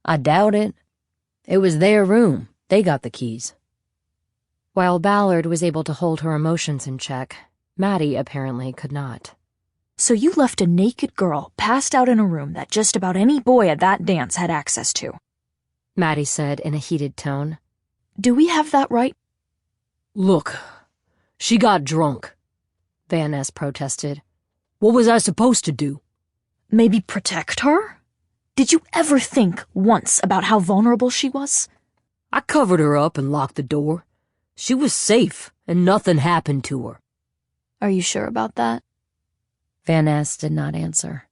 Speaker 3: I doubt it. It was their room. They got the keys.
Speaker 2: While Ballard was able to hold her emotions in check, Maddie apparently could not.
Speaker 5: So you left a naked girl passed out in a room that just about any boy at that dance had access to,
Speaker 2: Maddie said in a heated tone.
Speaker 5: Do we have that right?
Speaker 3: Look, she got drunk,
Speaker 2: Van Ness protested.
Speaker 3: What was I supposed to do?
Speaker 5: Maybe protect her? Did you ever think once about how vulnerable she was?
Speaker 3: I covered her up and locked the door. She was safe, and nothing happened to her.
Speaker 5: Are you sure about that?
Speaker 2: Van Ness did not answer.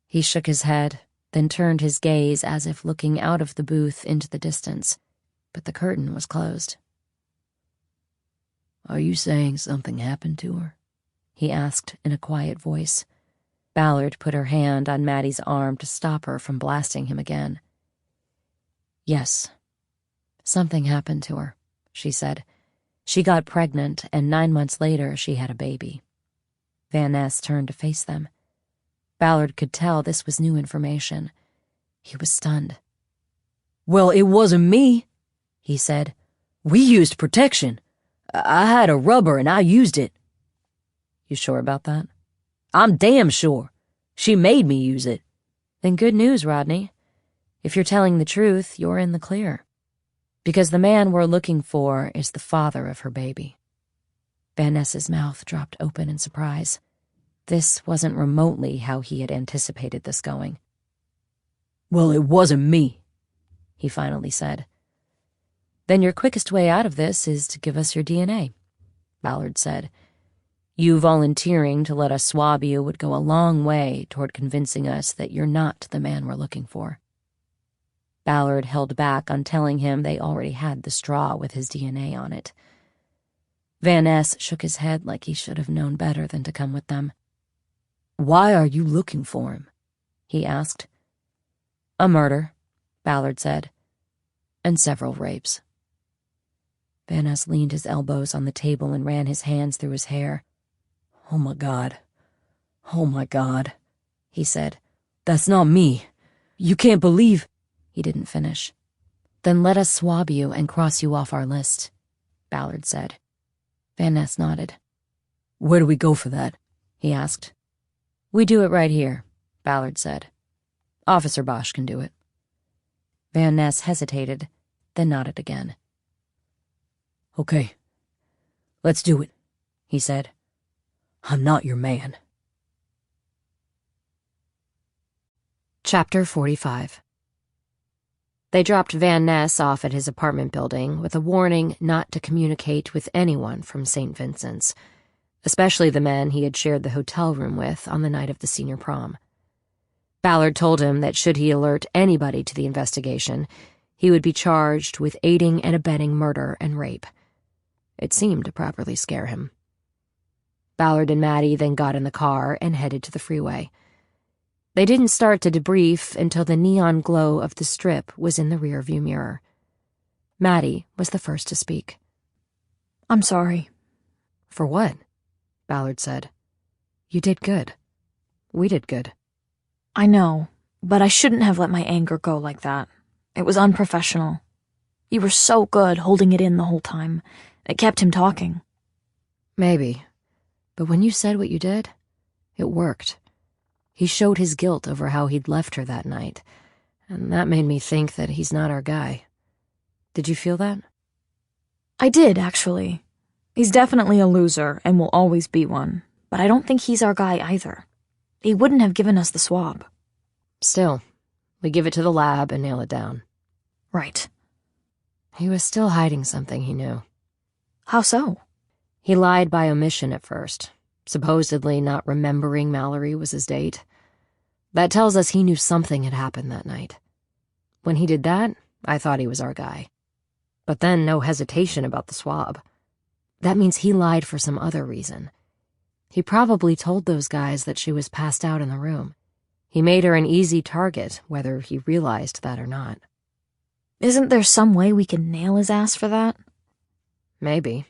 Speaker 2: He shook his head, then turned his gaze as if looking out of the booth into the distance, but the curtain was closed.
Speaker 3: Are you saying something happened to her?
Speaker 2: He asked in a quiet voice. Ballard put her hand on Maddie's arm to stop her from blasting him again. Yes, something happened to her, she said. She got pregnant, and 9 months later she had a baby. Van Ness turned to face them. Ballard could tell this was new information. He was stunned.
Speaker 3: Well, it wasn't me, he said. We used protection. I had a rubber and I used it.
Speaker 2: You sure about that?
Speaker 3: I'm damn sure. She made me use it.
Speaker 2: Then good news, Rodney. If you're telling the truth, you're in the clear. Because the man we're looking for is the father of her baby. Van Ness's mouth dropped open in surprise. This wasn't remotely how he had anticipated this going.
Speaker 3: Well, it wasn't me,
Speaker 2: he finally said. Then your quickest way out of this is to give us your DNA, Ballard said. You volunteering to let us swab you would go a long way toward convincing us that you're not the man we're looking for. Ballard held back on telling him they already had the straw with his DNA on it. Van Ness shook his head like he should have known better than to come with them.
Speaker 3: Why are you looking for him?
Speaker 2: He asked. A murder, Ballard said, and several rapes. Van Ness leaned his elbows on the table and ran his hands through his hair.
Speaker 3: Oh my God, he said. That's not me. You can't believe...
Speaker 2: He didn't finish. Then let us swab you and cross you off our list, Ballard said. Van Ness nodded.
Speaker 3: Where do we go for that?
Speaker 2: He asked. We do it right here, Ballard said. Officer Bosch can do it. Van Ness hesitated, then nodded again.
Speaker 3: Okay, let's do it, he said. I'm not your man.
Speaker 2: Chapter 45. They dropped Van Ness off at his apartment building with a warning not to communicate with anyone from St. Vincent's, especially the men he had shared the hotel room with on the night of the senior prom. Ballard told him that should he alert anybody to the investigation, he would be charged with aiding and abetting murder and rape. It seemed to properly scare him. Ballard and Maddie then got in the car and headed to the freeway. They didn't start to debrief until the neon glow of the strip was in the rearview mirror. Maddie was the first to speak.
Speaker 5: I'm sorry.
Speaker 2: For what? Ballard said. You did good. We did good.
Speaker 5: I know, but I shouldn't have let my anger go like that. It was unprofessional. You were so good holding it in the whole time. It kept him talking.
Speaker 2: Maybe. But when you said what you did, it worked. He showed his guilt over how he'd left her that night, and that made me think that he's not our guy.
Speaker 3: Did you feel that?
Speaker 5: I did, actually. He's definitely a loser and will always be one, but I don't think he's our guy either. He wouldn't have given us the swab.
Speaker 3: Still, we give it to the lab and nail it down.
Speaker 5: Right.
Speaker 3: He was still hiding something he knew.
Speaker 5: How so?
Speaker 3: He lied by omission at first, supposedly not remembering Mallory was his date. That tells us he knew something had happened that night. When he did that, I thought he was our guy. But then no hesitation about the swab. That means he lied for some other reason. He probably told those guys that she was passed out in the room. He made her an easy target, whether he realized that or not.
Speaker 5: Isn't there some way we can nail his ass for that?
Speaker 3: Maybe.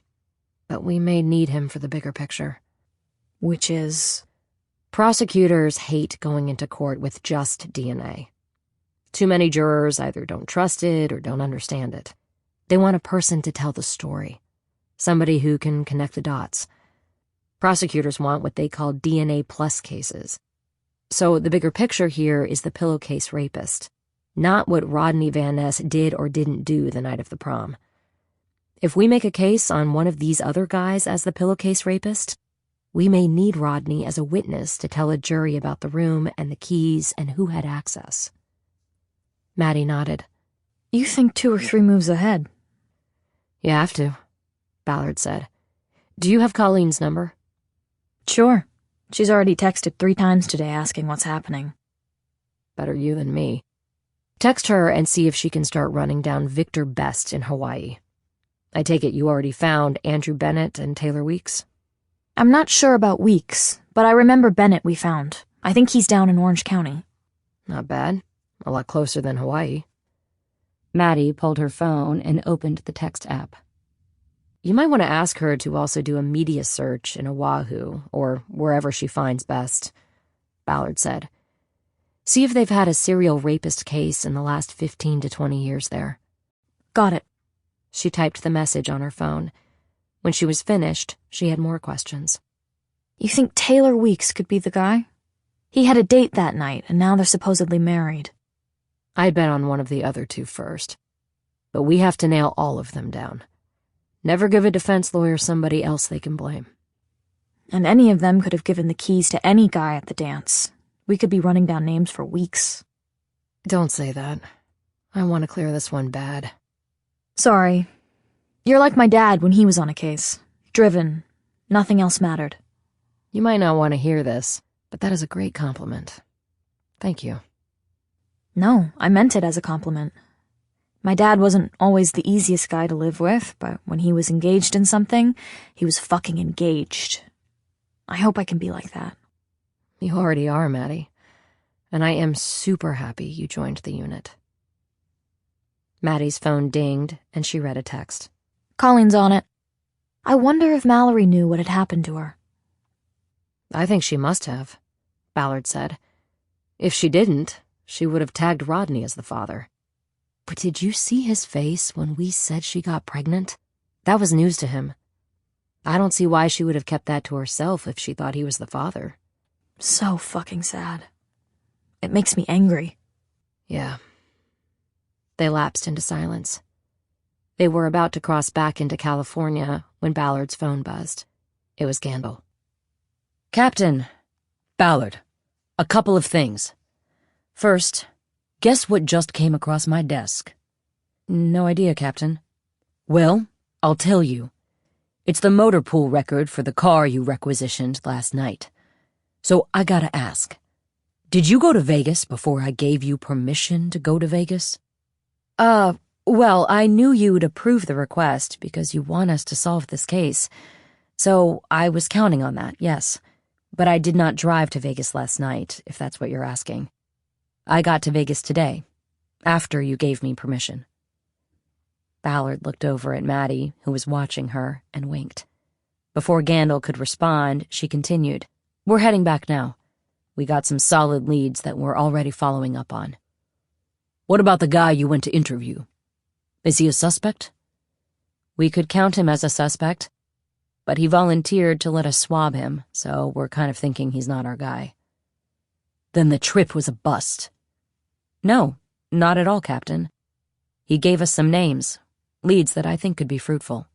Speaker 3: But we may need him for the bigger picture.
Speaker 5: Which is?
Speaker 3: Prosecutors hate going into court with just DNA. Too many jurors either don't trust it or don't understand it. They want a person to tell the story. Somebody who can connect the dots. Prosecutors want what they call DNA plus cases. So the bigger picture here is the pillowcase rapist, not what Rodney Van Ness did or didn't do the night of the prom. If we make a case on one of these other guys as the pillowcase rapist, we may need Rodney as a witness to tell a jury about the room and the keys and who had access. Maddie nodded.
Speaker 5: You think 2 or 3 moves ahead.
Speaker 3: You have to, Ballard said. Do you have Colleen's number?
Speaker 5: Sure. She's already texted 3 times today asking what's happening.
Speaker 3: Better you than me. Text her and see if she can start running down Victor Best in Hawaii. I take it you already found Andrew Bennett and Taylor Weeks?
Speaker 5: I'm not sure about Weeks, but I remember Bennett we found. I think he's down in Orange County.
Speaker 3: Not bad. A lot closer than Hawaii.
Speaker 2: Maddie pulled her phone and opened the text app.
Speaker 3: You might want to ask her to also do a media search in Oahu, or wherever she finds best, Ballard said. See if they've had a serial rapist case in the last 15 to 20 years there.
Speaker 5: Got it.
Speaker 3: She typed the message on her phone. When she was finished, she had more questions.
Speaker 5: You think Taylor Weeks could be the guy? He had a date that night, and now they're supposedly married.
Speaker 3: I'd bet on one of the other 2 first. But we have to nail all of them down. Never give a defense lawyer somebody else they can blame.
Speaker 5: And any of them could have given the keys to any guy at the dance. We could be running down names for weeks.
Speaker 3: Don't say that. I want to clear this one bad.
Speaker 5: Sorry. You're like my dad when he was on a case. Driven. Nothing else mattered.
Speaker 3: You might not want to hear this, but that is a great compliment. Thank you.
Speaker 5: No, I meant it as a compliment. My dad wasn't always the easiest guy to live with, but when he was engaged in something, he was fucking engaged. I hope I can be like that.
Speaker 3: You already are, Maddie. And I am super happy you joined the unit. Maddie's phone dinged, and she read a text.
Speaker 5: Colleen's on it. I wonder if Mallory knew what had happened to her.
Speaker 3: I think she must have, Ballard said. If she didn't, she would have tagged Rodney as the father. But did you see his face when we said she got pregnant? That was news to him. I don't see why she would have kept that to herself if she thought he was the father.
Speaker 5: So fucking sad. It makes me angry.
Speaker 3: Yeah. They lapsed into silence. They were about to cross back into California when Ballard's phone buzzed. It was Gandil.
Speaker 6: Captain. Ballard. A couple of things. First, guess what just came across my desk?
Speaker 2: No idea, Captain.
Speaker 6: Well, I'll tell you. It's the motor pool record for the car you requisitioned last night. So I gotta ask, did you go to Vegas before I gave you permission to go to Vegas?
Speaker 2: Well, I knew you would approve the request because you want us to solve this case. So I was counting on that, yes. But I did not drive to Vegas last night, if that's what you're asking. I got to Vegas today, after you gave me permission.
Speaker 3: Ballard looked over at Maddie, who was watching her, and winked. Before Gandil could respond, she continued, "We're heading back now. We got some solid leads that we're already following up on."
Speaker 6: What about the guy you went to interview? Is he a suspect?
Speaker 3: We could count him as a suspect, but he volunteered to let us swab him, so we're kind of thinking he's not our guy.
Speaker 6: Then the trip was a bust.
Speaker 3: No, not at all, Captain. He gave us some names.
Speaker 6: Leads that I think could be fruitful.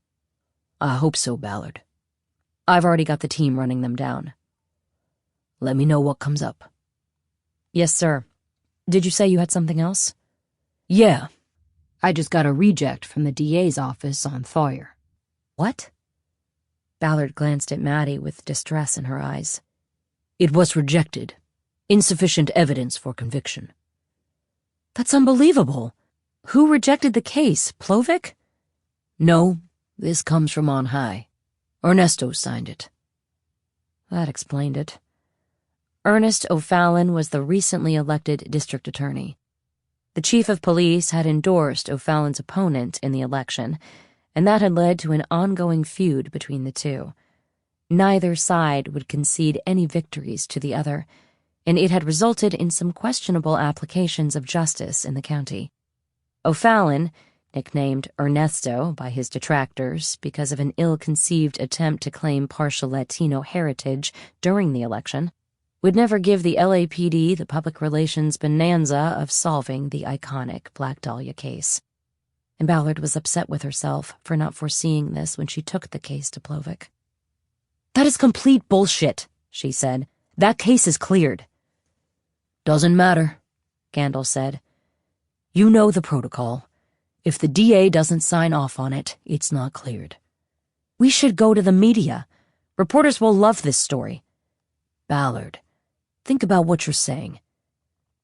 Speaker 3: I hope so, Ballard.
Speaker 6: I've already got the team running them down.
Speaker 3: Let me know what comes up.
Speaker 6: Yes, sir. Did you say you had something else?
Speaker 3: Yeah. I just got a reject from the DA's office on Thawyer.
Speaker 6: What? Ballard glanced at Maddie with distress in her eyes.
Speaker 3: It was rejected. Insufficient evidence for conviction.
Speaker 6: That's unbelievable. Who rejected the case? Plovic?
Speaker 3: No, this comes from on high. Ernesto signed it.
Speaker 6: That explained it. Ernest O'Fallon was the recently elected district attorney. The chief of police had endorsed O'Fallon's opponent in the election, and that had led to an ongoing feud between the two. Neither side would concede any victories to the other, and it had resulted in some questionable applications of justice in the county. O'Fallon, nicknamed Ernesto by his detractors because of an ill-conceived attempt to claim partial Latino heritage during the election, would never give the LAPD the public relations bonanza of solving the iconic Black Dahlia case. And Ballard was upset with herself for not foreseeing this when she took the case to Plovic. "That is complete bullshit," she said. "That case is cleared."
Speaker 3: Doesn't matter, Gandil said. You know the protocol. If the DA doesn't sign off on it, it's not cleared.
Speaker 6: We should go to the media. Reporters will love this story.
Speaker 3: Ballard, think about what you're saying.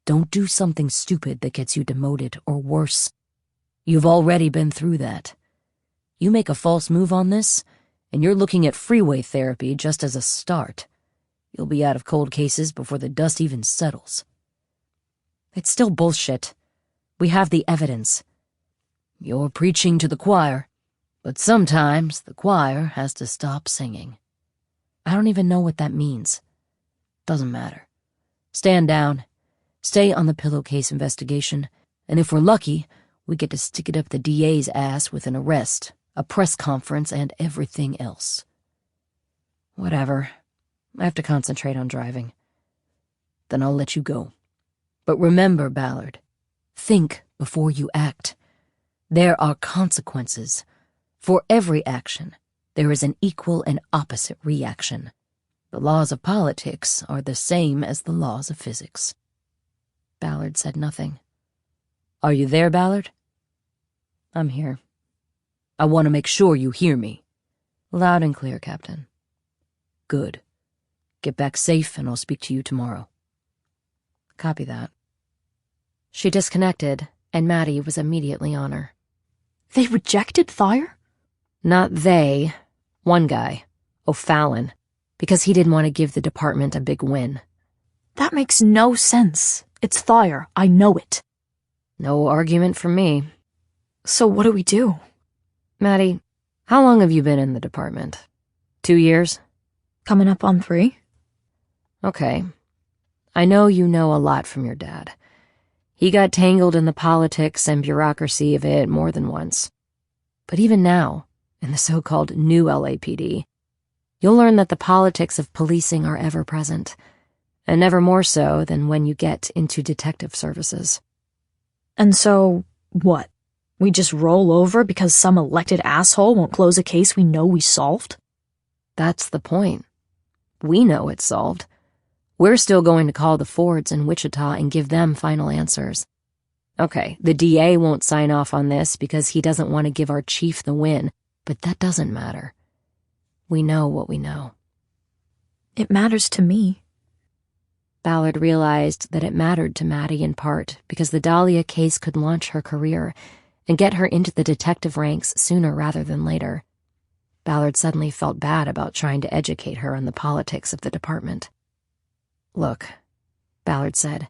Speaker 3: Don't do something stupid that gets you demoted or worse. You've already been through that. You make a false move on this, and you're looking at freeway therapy just as a start. You'll be out of cold cases before the dust even settles.
Speaker 6: It's still bullshit. We have the evidence.
Speaker 3: You're preaching to the choir, but sometimes the choir has to stop singing.
Speaker 6: I don't even know what that means.
Speaker 3: Doesn't matter. Stand down. Stay on the pillowcase investigation, and if we're lucky, we get to stick it up the DA's ass with an arrest, a press conference, and everything else.
Speaker 6: Whatever. I have to concentrate on driving.
Speaker 3: Then I'll let you go. But remember, Ballard, think before you act. There are consequences. For every action, there is an equal and opposite reaction. The laws of politics are the same as the laws of physics.
Speaker 6: Ballard said nothing.
Speaker 3: Are you there, Ballard?
Speaker 6: I'm here.
Speaker 3: I want to make sure you hear me.
Speaker 6: Loud and clear, Captain.
Speaker 3: Good. Get back safe and I'll speak to you tomorrow.
Speaker 6: Copy that. She disconnected, and Maddie was immediately on her.
Speaker 5: They rejected Thawyer?
Speaker 6: Not they. One guy, O'Fallon, because he didn't want to give the department a big win.
Speaker 5: That makes no sense. It's Thawyer. I know it.
Speaker 6: No argument from me.
Speaker 5: So what do we do?
Speaker 6: Maddie, how long have you been in the department? 2 years?
Speaker 5: Coming up on 3.
Speaker 6: Okay. I know you know a lot from your dad. He got tangled in the politics and bureaucracy of it more than once. But even now, in the so-called new LAPD, you'll learn that the politics of policing are ever present, and never more so than when you get into detective services.
Speaker 5: And so, what? We just roll over because some elected asshole won't close a case we know we solved?
Speaker 6: That's the point. We know it's solved. We're still going to call the Fords in Wichita and give them final answers. Okay, the DA won't sign off on this because he doesn't want to give our chief the win, but that doesn't matter. We know what we know.
Speaker 5: It matters to me.
Speaker 6: Ballard realized that it mattered to Maddie in part because the Dahlia case could launch her career and get her into the detective ranks sooner rather than later. Ballard suddenly felt bad about trying to educate her on the politics of the department. Look, Ballard said,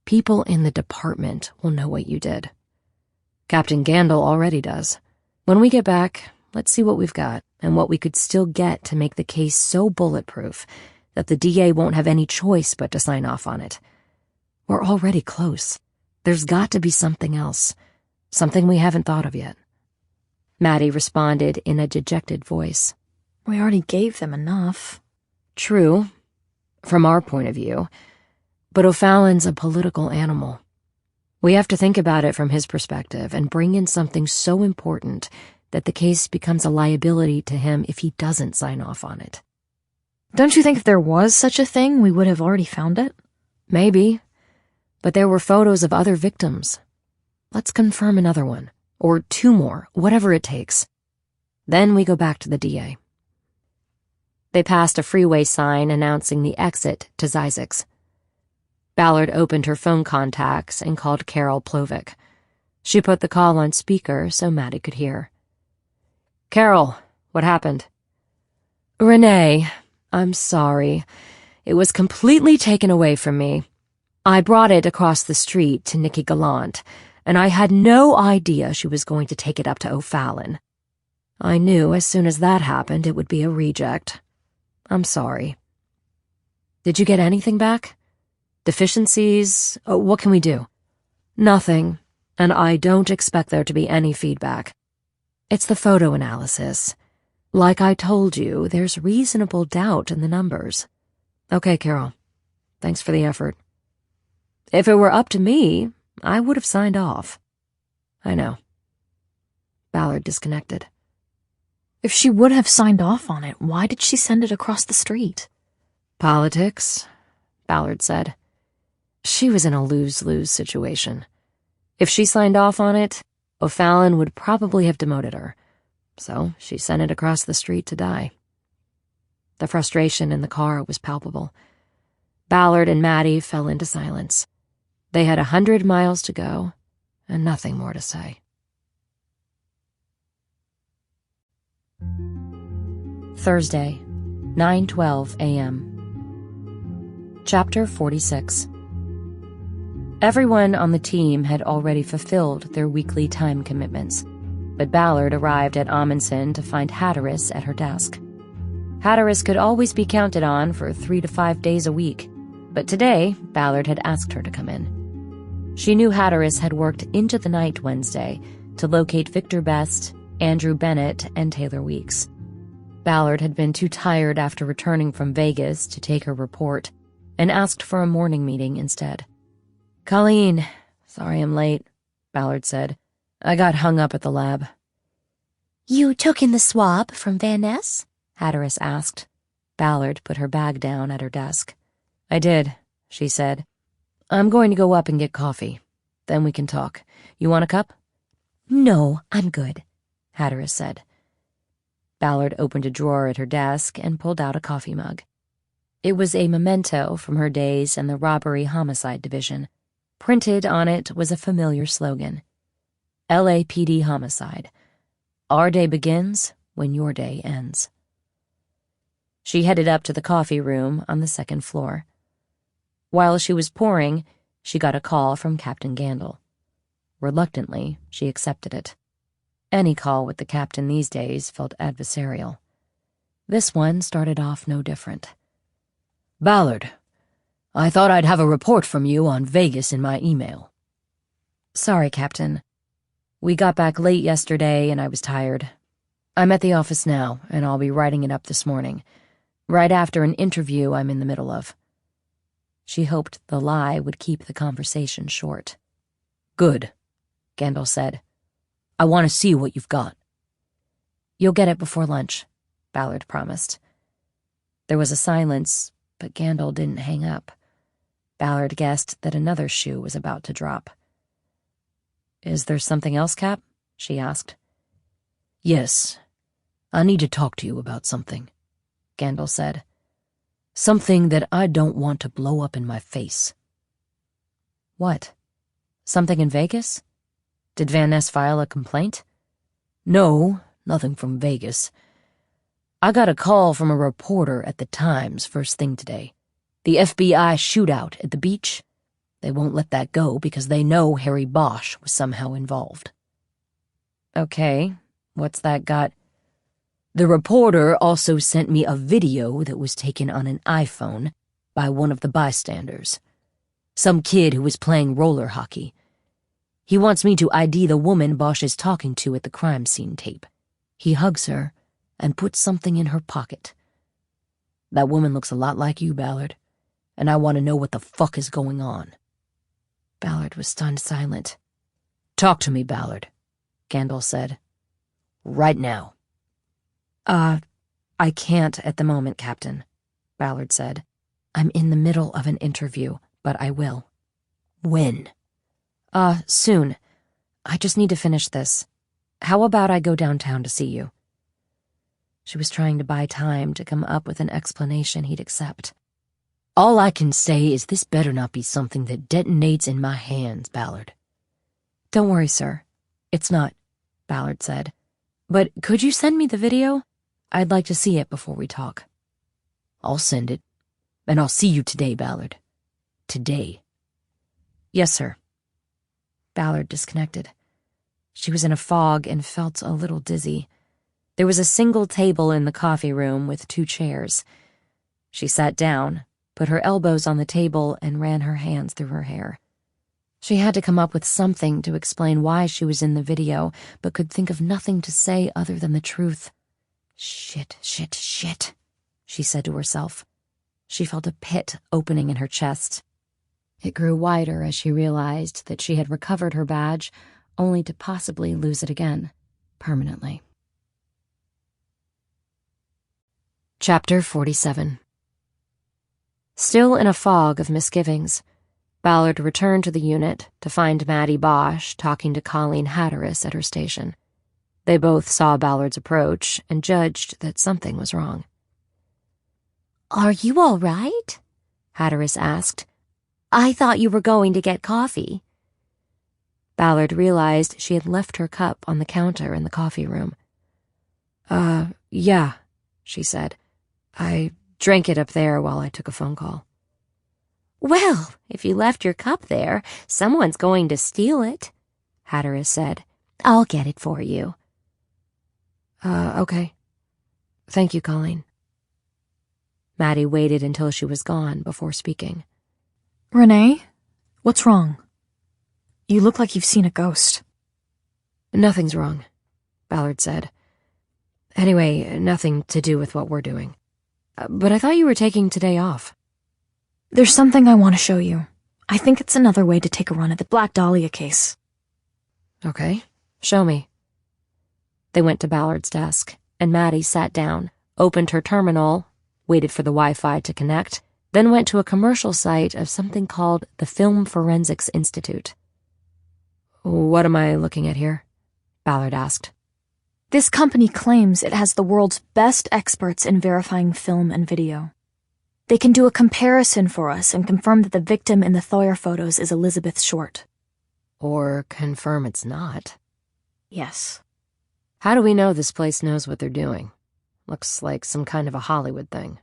Speaker 6: people in the department will know what you did. Captain Gandil already does. When we get back, let's see what we've got and what we could still get to make the case so bulletproof that the DA won't have any choice but to sign off on it. We're already close. There's got to be something else, something we haven't thought of yet. Maddie responded in a dejected voice.
Speaker 5: We already gave them enough.
Speaker 6: True, from our point of view, but O'Fallon's a political animal.
Speaker 2: We have to think about it from his perspective and bring in something so important that the case becomes a liability to him if he doesn't sign off on it.
Speaker 5: Don't you think if there was such a thing, we would have already found it?
Speaker 2: Maybe, but there were photos of other victims. Let's confirm another one, or 2 more, whatever it takes. Then we go back to the DA. They passed a freeway sign announcing the exit to Zizek's. Ballard opened her phone contacts and called Carol Plovic. She put the call on speaker so Maddie could hear. Carol, what happened? Renee, I'm sorry. It was completely taken away from me. I brought it across the street to Nikki Gallant, and I had no idea she was going to take it up to O'Fallon. I knew as soon as that happened it would be a reject. I'm sorry. Did you get anything back? Deficiencies? What can we do? Nothing, and I don't expect there to be any feedback. It's the photo analysis. Like I told you, there's reasonable doubt in the numbers. Okay, Carol. Thanks for the effort. If it were up to me, I would have signed off. I know. Ballard disconnected.
Speaker 5: If she would have signed off on it, why did she send it across the street?
Speaker 2: Politics, Ballard said. She was in a lose-lose situation. If she signed off on it, O'Fallon would probably have demoted her. So she sent it across the street to die. The frustration in the car was palpable. Ballard and Maddie fell into silence. They had 100 miles to go, and nothing more to say. Thursday, 9:12 a.m. Chapter 46. Everyone on the team had already fulfilled their weekly time commitments, but Ballard arrived at Amundsen to find Hatteras at her desk. Hatteras could always be counted on for 3 to 5 days a week, but today Ballard had asked her to come in. She knew Hatteras had worked into the night Wednesday to locate Victor Best, Andrew Bennett, and Taylor Weeks. Ballard had been too tired after returning from Vegas to take her report and asked for a morning meeting instead. Colleen, sorry I'm late, Ballard said. I got hung up at the lab.
Speaker 4: You took in the swab from Van Ness?
Speaker 2: Hatteras asked. Ballard put her bag down at her desk. I did, she said. I'm going to go up and get coffee. Then we can talk. You want a cup?
Speaker 4: No, I'm good,
Speaker 2: Hatteras said. Ballard opened a drawer at her desk and pulled out a coffee mug. It was a memento from her days in the Robbery Homicide Division. Printed on it was a familiar slogan. LAPD Homicide. Our day begins when your day ends. She headed up to the coffee room on the 2nd floor. While she was pouring, she got a call from Captain Gandil. Reluctantly, she accepted it. Any call with the captain these days felt adversarial. This one started off no different.
Speaker 6: Ballard, I thought I'd have a report from you on Vegas in my email.
Speaker 2: Sorry, Captain. We got back late yesterday and I was tired. I'm at the office now, and I'll be writing it up this morning, right after an interview I'm in the middle of. She hoped the lie would keep the conversation short.
Speaker 6: Good,
Speaker 2: Gandil said.
Speaker 6: I want to see what you've got.
Speaker 2: You'll get it before lunch, Ballard promised. There was a silence, but Gandil didn't hang up. Ballard guessed that another shoe was about to drop. Is there something else, Cap? She asked.
Speaker 6: Yes. I need to talk to you about something,
Speaker 2: Gandil said.
Speaker 6: Something that I don't want to blow up in my face.
Speaker 2: What? Something in Vegas? Did Van Ness file a complaint?
Speaker 6: No, nothing from Vegas. I got a call from a reporter at the Times first thing today. The FBI shootout at the beach. They won't let that go because they know Harry Bosch was somehow involved.
Speaker 2: Okay, what's that got?
Speaker 6: The reporter also sent me a video that was taken on an iPhone by one of the bystanders. Some kid who was playing roller hockey. He wants me to ID the woman Bosch is talking to at the crime scene tape. He hugs her and puts something in her pocket. That woman looks a lot like you, Ballard, and I want to know what the fuck is going on.
Speaker 2: Ballard was stunned silent.
Speaker 6: Talk to me, Ballard, Gandalf said. Right now.
Speaker 2: I can't at the moment, Captain, Ballard said. I'm in the middle of an interview, but I will.
Speaker 6: When?
Speaker 2: Soon. I just need to finish this. How about I go downtown to see you? She was trying to buy time to come up with an explanation he'd accept.
Speaker 6: All I can say is this better not be something that detonates in my hands, Ballard.
Speaker 2: Don't worry, sir. It's not, Ballard said. But could you send me the video? I'd like to see it before we talk.
Speaker 6: I'll send it. And I'll see you today, Ballard. Today.
Speaker 2: Yes, sir. Ballard disconnected. She was in a fog and felt a little dizzy. There was a single table in the coffee room with 2 chairs. She sat down, put her elbows on the table, and ran her hands through her hair. She had to come up with something to explain why she was in the video, but could think of nothing to say other than the truth. Shit, she said to herself. She felt a pit opening in her chest. It grew wider as she realized that she had recovered her badge, only to possibly lose it again, permanently. Chapter 47. Still in a fog of misgivings, Ballard returned to the unit to find Maddie Bosch talking to Colleen Hatteras at her station. They both saw Ballard's approach and judged that something was wrong.
Speaker 4: "Are you all right?" Hatteras asked. "I thought you were going to get coffee."
Speaker 2: Ballard realized she had left her cup on the counter in the coffee room. Yeah," she said. "I drank it up there while I took a phone call."
Speaker 4: "Well, if you left your cup there, someone's going to steal it," Hatteras said. "I'll get it for you."
Speaker 2: Okay. Thank you, Colleen." Maddie waited until she was gone before speaking.
Speaker 5: "Renee, what's wrong? You look like you've seen a ghost."
Speaker 2: "Nothing's wrong," Ballard said. "Anyway, nothing to do with what we're doing. But I thought you were taking today off."
Speaker 5: "There's something I want to show you. I think it's another way to take a run at the Black Dahlia case."
Speaker 2: "Okay, show me." They went to Ballard's desk, and Maddie sat down, opened her terminal, waited for the Wi-Fi to connect, then went to a commercial site of something called the Film Forensics Institute. "What am I looking at here?" Ballard asked.
Speaker 5: "This company claims it has the world's best experts in verifying film and video. They can do a comparison for us and confirm that the victim in the Thoyer photos is Elizabeth Short."
Speaker 2: "Or confirm it's not."
Speaker 5: "Yes."
Speaker 2: "How do we know this place knows what they're doing? Looks like some kind of a Hollywood thing."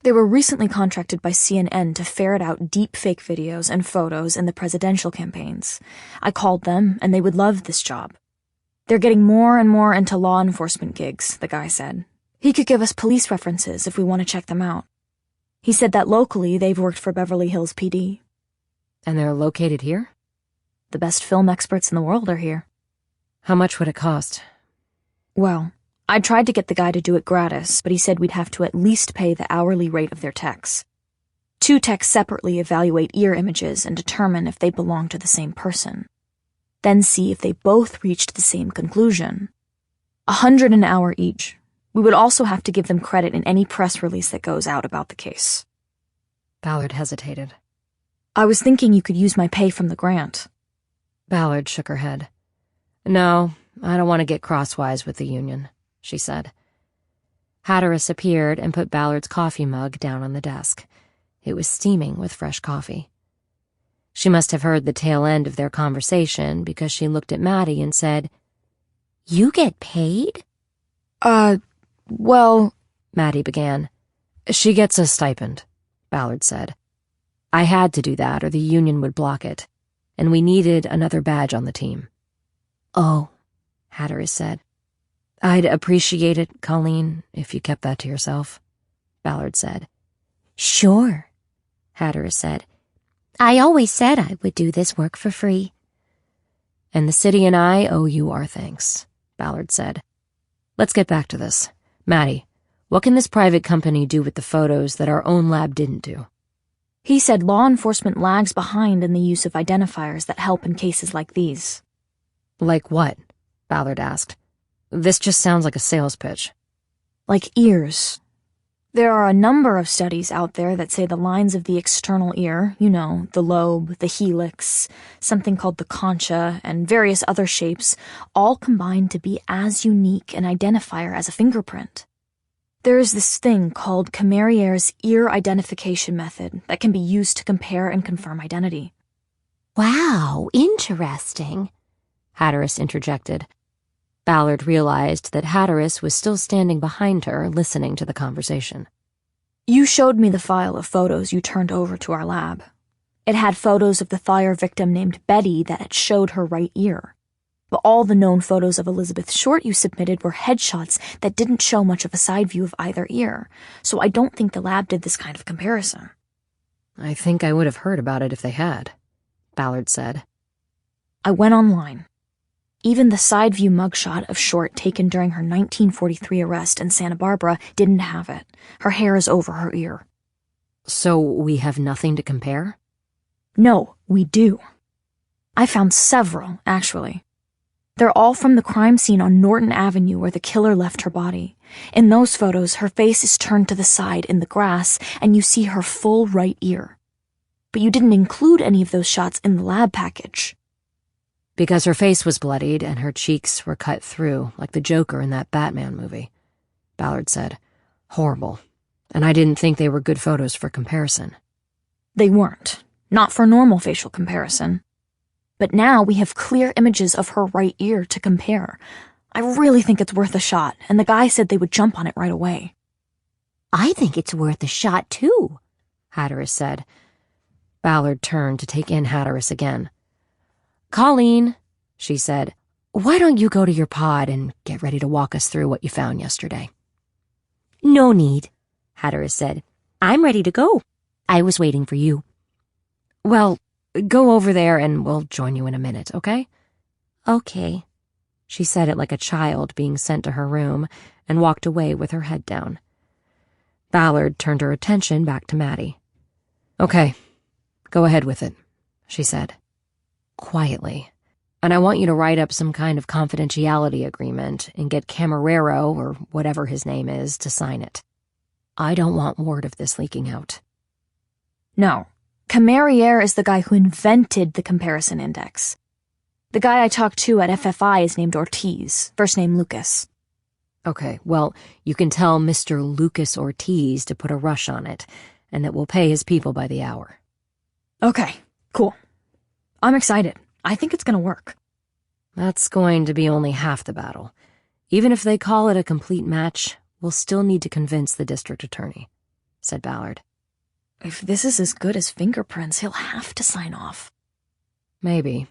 Speaker 5: They were recently contracted by CNN to ferret out deep fake videos and photos in the presidential campaigns. I called them, and they would love this job. "They're getting more and more into law enforcement gigs," the guy said. "He could give us police references if we want to check them out." He said that locally they've worked for Beverly Hills PD.
Speaker 2: "And they're located here?"
Speaker 5: "The best film experts in the world are here."
Speaker 2: "How much would it cost?"
Speaker 5: "Well, I tried to get the guy to do it gratis, but he said we'd have to at least pay the hourly rate of their techs. 2 techs separately evaluate ear images and determine if they belong to the same person. Then see if they both reached the same conclusion. $100 an hour each. We would also have to give them credit in any press release that goes out about the case."
Speaker 2: Ballard hesitated.
Speaker 5: "I was thinking you could use my pay from the grant."
Speaker 2: Ballard shook her head. "No, I don't want to get crosswise with the union," she said. Hatteras appeared and put Ballard's coffee mug down on the desk. It was steaming with fresh coffee. She must have heard the tail end of their conversation because she looked at Maddie and said,
Speaker 4: "You get paid?"
Speaker 5: Well,"
Speaker 2: Maddie began. "She gets a stipend," Ballard said. "I had to do that or the union would block it, and we needed another badge on the team."
Speaker 4: "Oh,"
Speaker 2: Hatteras said. "I'd appreciate it, Colleen, if you kept that to yourself," Ballard said.
Speaker 4: "Sure,"
Speaker 2: Hatteras said.
Speaker 4: "I always said I would do this work for free."
Speaker 2: "And the city and I owe you our thanks," Ballard said. "Let's get back to this. Maddie, what can this private company do with the photos that our own lab didn't do?"
Speaker 5: He said law enforcement lags behind in the use of identifiers that help in cases like these.
Speaker 3: Like what? Ballard asked. This just sounds like a sales pitch.
Speaker 5: Like ears. There are a number of studies out there that say the lines of the external ear, you know, the lobe, the helix, something called the concha, and various other shapes, all combine to be as unique an identifier as a fingerprint. There is this thing called Camarier's ear identification method that can be used to compare and confirm identity.
Speaker 4: Wow, interesting,
Speaker 2: Hatteras interjected. Ballard realized that Hatteras was still standing behind her, listening to the conversation.
Speaker 5: You showed me the file of photos you turned over to our lab. It had photos of the fire victim named Betty that showed her right ear. But all the known photos of Elizabeth Short you submitted were headshots that didn't show much of a side view of either ear, so I don't think the lab did this kind of comparison.
Speaker 3: I think I would have heard about it if they had, Ballard said.
Speaker 5: I went online. Even the side view mugshot of Short taken during her 1943 arrest in Santa Barbara didn't have it. Her hair is over her ear.
Speaker 3: So we have nothing to compare?
Speaker 5: No, we do. I found several, actually. They're all from the crime scene on Norton Avenue where the killer left her body. In those photos, her face is turned to the side in the grass, and you see her full right ear. But you didn't include any of those shots in the lab package.
Speaker 3: Because her face was bloodied and her cheeks were cut through, like the Joker in that Batman movie, Ballard said. Horrible. And I didn't think they were good photos for comparison.
Speaker 5: They weren't. Not for normal facial comparison. But now we have clear images of her right ear to compare. I really think it's worth a shot, and the guy said they would jump on it right away.
Speaker 4: I think it's worth a shot, too,
Speaker 2: Hatteras said.
Speaker 3: Ballard turned to take in Hatteras again.
Speaker 2: Colleen, she said,
Speaker 3: why don't you go to your pod and get ready to walk us through what you found yesterday?
Speaker 4: No need, Hatteras said. I'm ready to go. I was waiting for you.
Speaker 3: Well, go over there and we'll join you in a minute, okay?
Speaker 4: Okay.
Speaker 2: She said it like a child being sent to her room and walked away with her head down.
Speaker 3: Ballard turned her attention back to Maddie. Okay, go ahead with it, she said. Quietly. And I want you to write up some kind of confidentiality agreement and get Camarero, or whatever his name is, to sign it. I don't want word of this leaking out.
Speaker 5: No. Camariere is the guy who invented the comparison index. The guy I talked to at FFI is named Ortiz, first name Lucas.
Speaker 3: Okay, well, you can tell Mr. Lucas Ortiz to put a rush on it, and that we'll pay his people by the hour.
Speaker 5: Okay, cool. I'm excited. I think it's gonna work.
Speaker 3: That's going to be only half the battle. Even if they call it a complete match, we'll still need to convince the district attorney, said Ballard.
Speaker 5: If this is as good as fingerprints, he'll have to sign off.
Speaker 3: Maybe.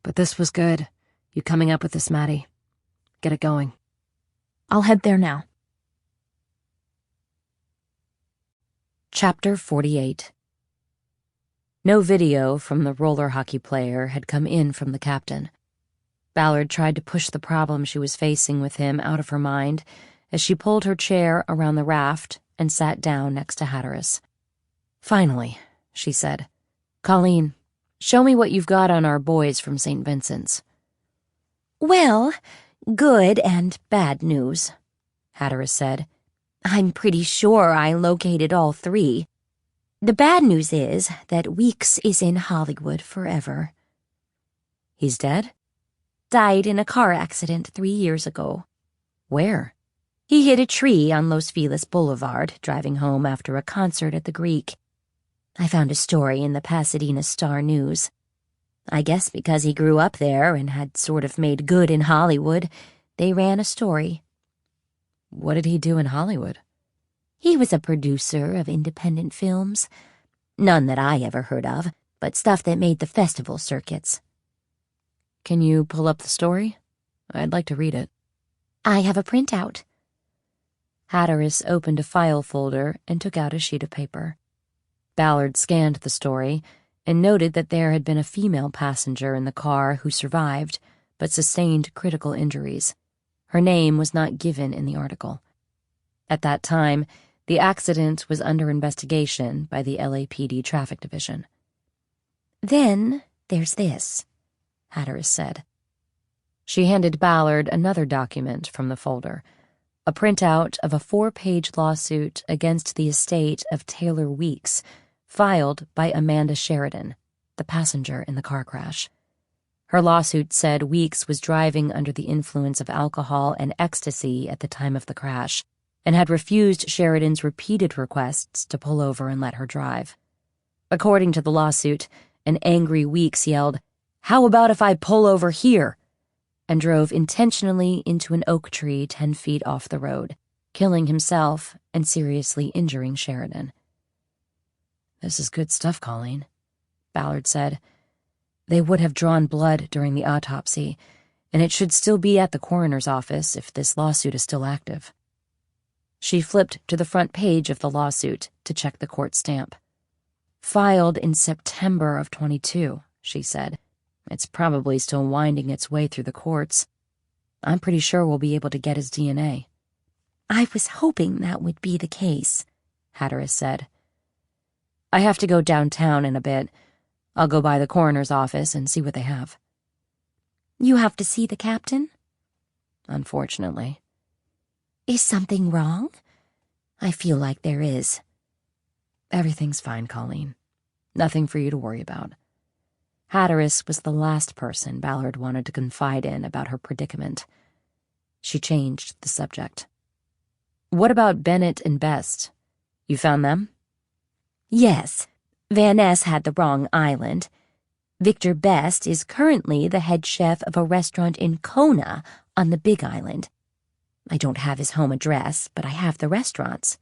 Speaker 3: But this was good. You coming up with this, Maddie? Get it going.
Speaker 5: I'll head there now.
Speaker 2: Chapter 48. No video from the roller hockey player had come in from the captain. Ballard tried to push the problem she was facing with him out of her mind as she pulled her chair around the raft and sat down next to Hatteras.
Speaker 3: Finally, she said.
Speaker 2: Colleen, show me what you've got on our boys from St. Vincent's.
Speaker 4: Well, good and bad news, Hatteras said. I'm pretty sure I located all three. The bad news is that Weeks is in Hollywood forever.
Speaker 2: He's dead?
Speaker 4: Died in a car accident 3 years ago.
Speaker 3: Where?
Speaker 4: He hit a tree on Los Feliz Boulevard, driving home after a concert at the Greek. I found a story in the Pasadena Star-News. I guess because he grew up there and had sort of made good in Hollywood, they ran a story.
Speaker 3: What did he do in Hollywood?
Speaker 4: He was a producer of independent films. None that I ever heard of, but stuff that made the festival circuits.
Speaker 3: Can you pull up the story? I'd like to read it.
Speaker 4: I have a printout.
Speaker 2: Hatteras opened a file folder and took out a sheet of paper. Ballard scanned the story and noted that there had been a female passenger in the car who survived, but sustained critical injuries. Her name was not given in the article. At that time, The accident was under investigation by the LAPD Traffic Division.
Speaker 4: Then there's this, Hatteras said.
Speaker 2: She handed Ballard another document from the folder, a printout of a 4-page lawsuit against the estate of Taylor Weeks, filed by Amanda Sheridan, the passenger in the car crash. Her lawsuit said Weeks was driving under the influence of alcohol and ecstasy at the time of the crash, and had refused Sheridan's repeated requests to pull over and let her drive. According to the lawsuit, an angry Weeks yelled, "How about if I pull over here?" and drove intentionally into an oak tree 10 feet off the road, killing himself and seriously injuring Sheridan.
Speaker 6: "This is good stuff, Colleen," Ballard said. "They would have drawn blood during the autopsy, and it should still be at the coroner's office if this lawsuit is still active."
Speaker 2: She flipped to the front page of the lawsuit to check the court stamp. "Filed in September of 22, she said. It's probably still winding its way through the courts. I'm pretty sure we'll be able to get his DNA.
Speaker 4: I was hoping that would be the case,
Speaker 2: Hatteras said. I have to go downtown in a bit. I'll go by the coroner's office and see what they have.
Speaker 4: You have to see the captain?
Speaker 2: Unfortunately.
Speaker 4: Is something wrong? I feel like there is.
Speaker 2: Everything's fine, Colleen. Nothing for you to worry about. Hatteras was the last person Ballard wanted to confide in about her predicament. She changed the subject. What about Bennett and Best? You found them?
Speaker 4: Yes. Van Ness had the wrong island. Victor Best is currently the head chef of a restaurant in Kona on the Big Island. I don't have his home address, but I have the restaurants.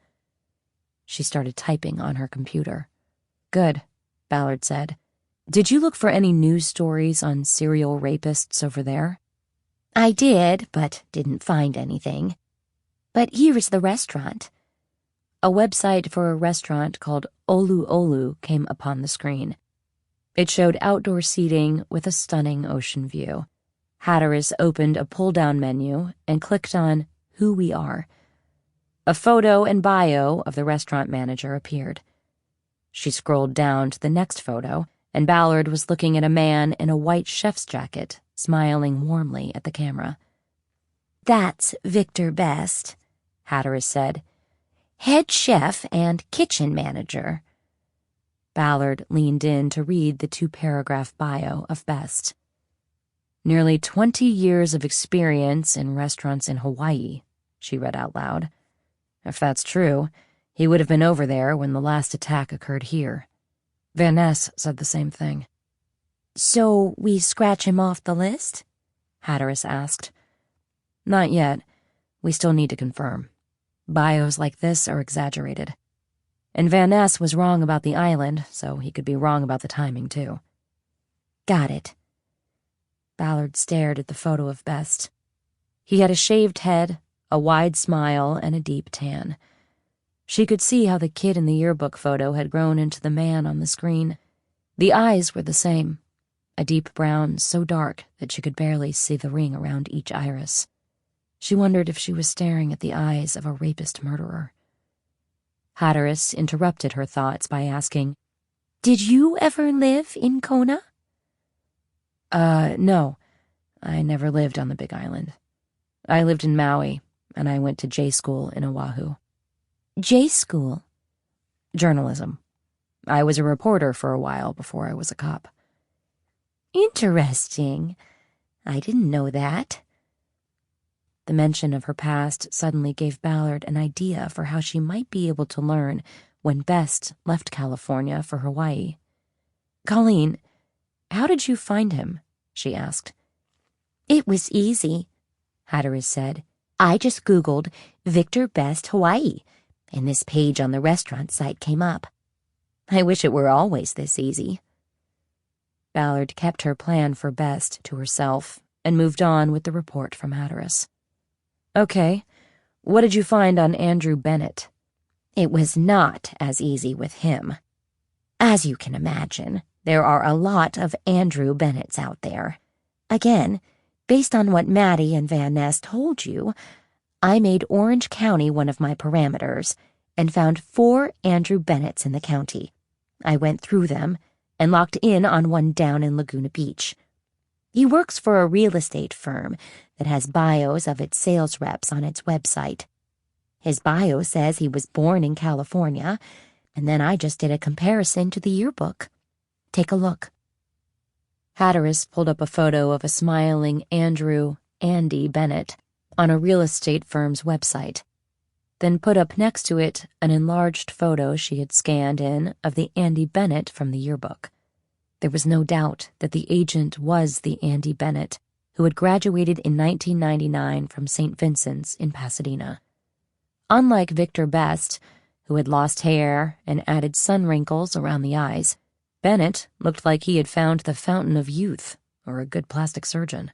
Speaker 2: She started typing on her computer. Good, Ballard said. Did you look for any news stories on serial rapists over there?
Speaker 4: I did, but didn't find anything. But here is the restaurant.
Speaker 2: A website for a restaurant called Olu Olu came upon the screen. It showed outdoor seating with a stunning ocean view. Hatteras opened a pull-down menu and clicked on Who We Are. A photo and bio of the restaurant manager appeared. She scrolled down to the next photo, and Ballard was looking at a man in a white chef's jacket, smiling warmly at the camera.
Speaker 4: That's Victor Best, Hatteras said. Head chef and kitchen manager.
Speaker 2: Ballard leaned in to read the 2-paragraph bio of Best. Nearly 20 years of experience in restaurants in Hawaii, she read out loud. If that's true, he would have been over there when the last attack occurred here. Van Ness said the same thing.
Speaker 4: So we scratch him off the list?
Speaker 2: Hatteras asked. Not yet. We still need to confirm. Bios like this are exaggerated. And Van Ness was wrong about the island, so he could be wrong about the timing, too.
Speaker 4: Got it.
Speaker 2: Ballard stared at the photo of Best. He had a shaved head, a wide smile, and a deep tan. She could see how the kid in the yearbook photo had grown into the man on the screen. The eyes were the same, a deep brown so dark that she could barely see the ring around each iris. She wondered if she was staring at the eyes of a rapist murderer. Hatteras interrupted her thoughts by asking,
Speaker 4: Did you ever live in Kona?
Speaker 2: No. I never lived on the Big Island. I lived in Maui, and I went to J school in Oahu.
Speaker 4: J school?
Speaker 2: Journalism. I was a reporter for a while before I was a cop.
Speaker 4: Interesting. I didn't know that.
Speaker 2: The mention of her past suddenly gave Ballard an idea for how she might be able to learn when Best left California for Hawaii. Colleen, how did you find him? She asked.
Speaker 4: It was easy, Hatteras said. I just Googled Victor Best Hawaii, and this page on the restaurant site came up. I wish it were always this easy.
Speaker 2: Ballard kept her plan for Best to herself and moved on with the report from Hatteras. Okay, what did you find on Andrew Bennett?
Speaker 4: It was not as easy with him. As you can imagine, there are a lot of Andrew Bennetts out there. Again, based on what Maddie and Van Ness told you, I made Orange County one of my parameters, and found 4 Andrew Bennetts in the county. I went through them and locked in on one down in Laguna Beach. He works for a real estate firm that has bios of its sales reps on its website. His bio says he was born in California, and then I just did a comparison to the yearbook. Take a look.
Speaker 2: Hatteras pulled up a photo of a smiling Andy Bennett on a real estate firm's website, then put up next to it an enlarged photo she had scanned in of the Andy Bennett from the yearbook. There was no doubt that the agent was the Andy Bennett who had graduated in 1999 from St. Vincent's in Pasadena. Unlike Victor Best, who had lost hair and added sun wrinkles around the eyes, Bennett looked like he had found the fountain of youth or a good plastic surgeon.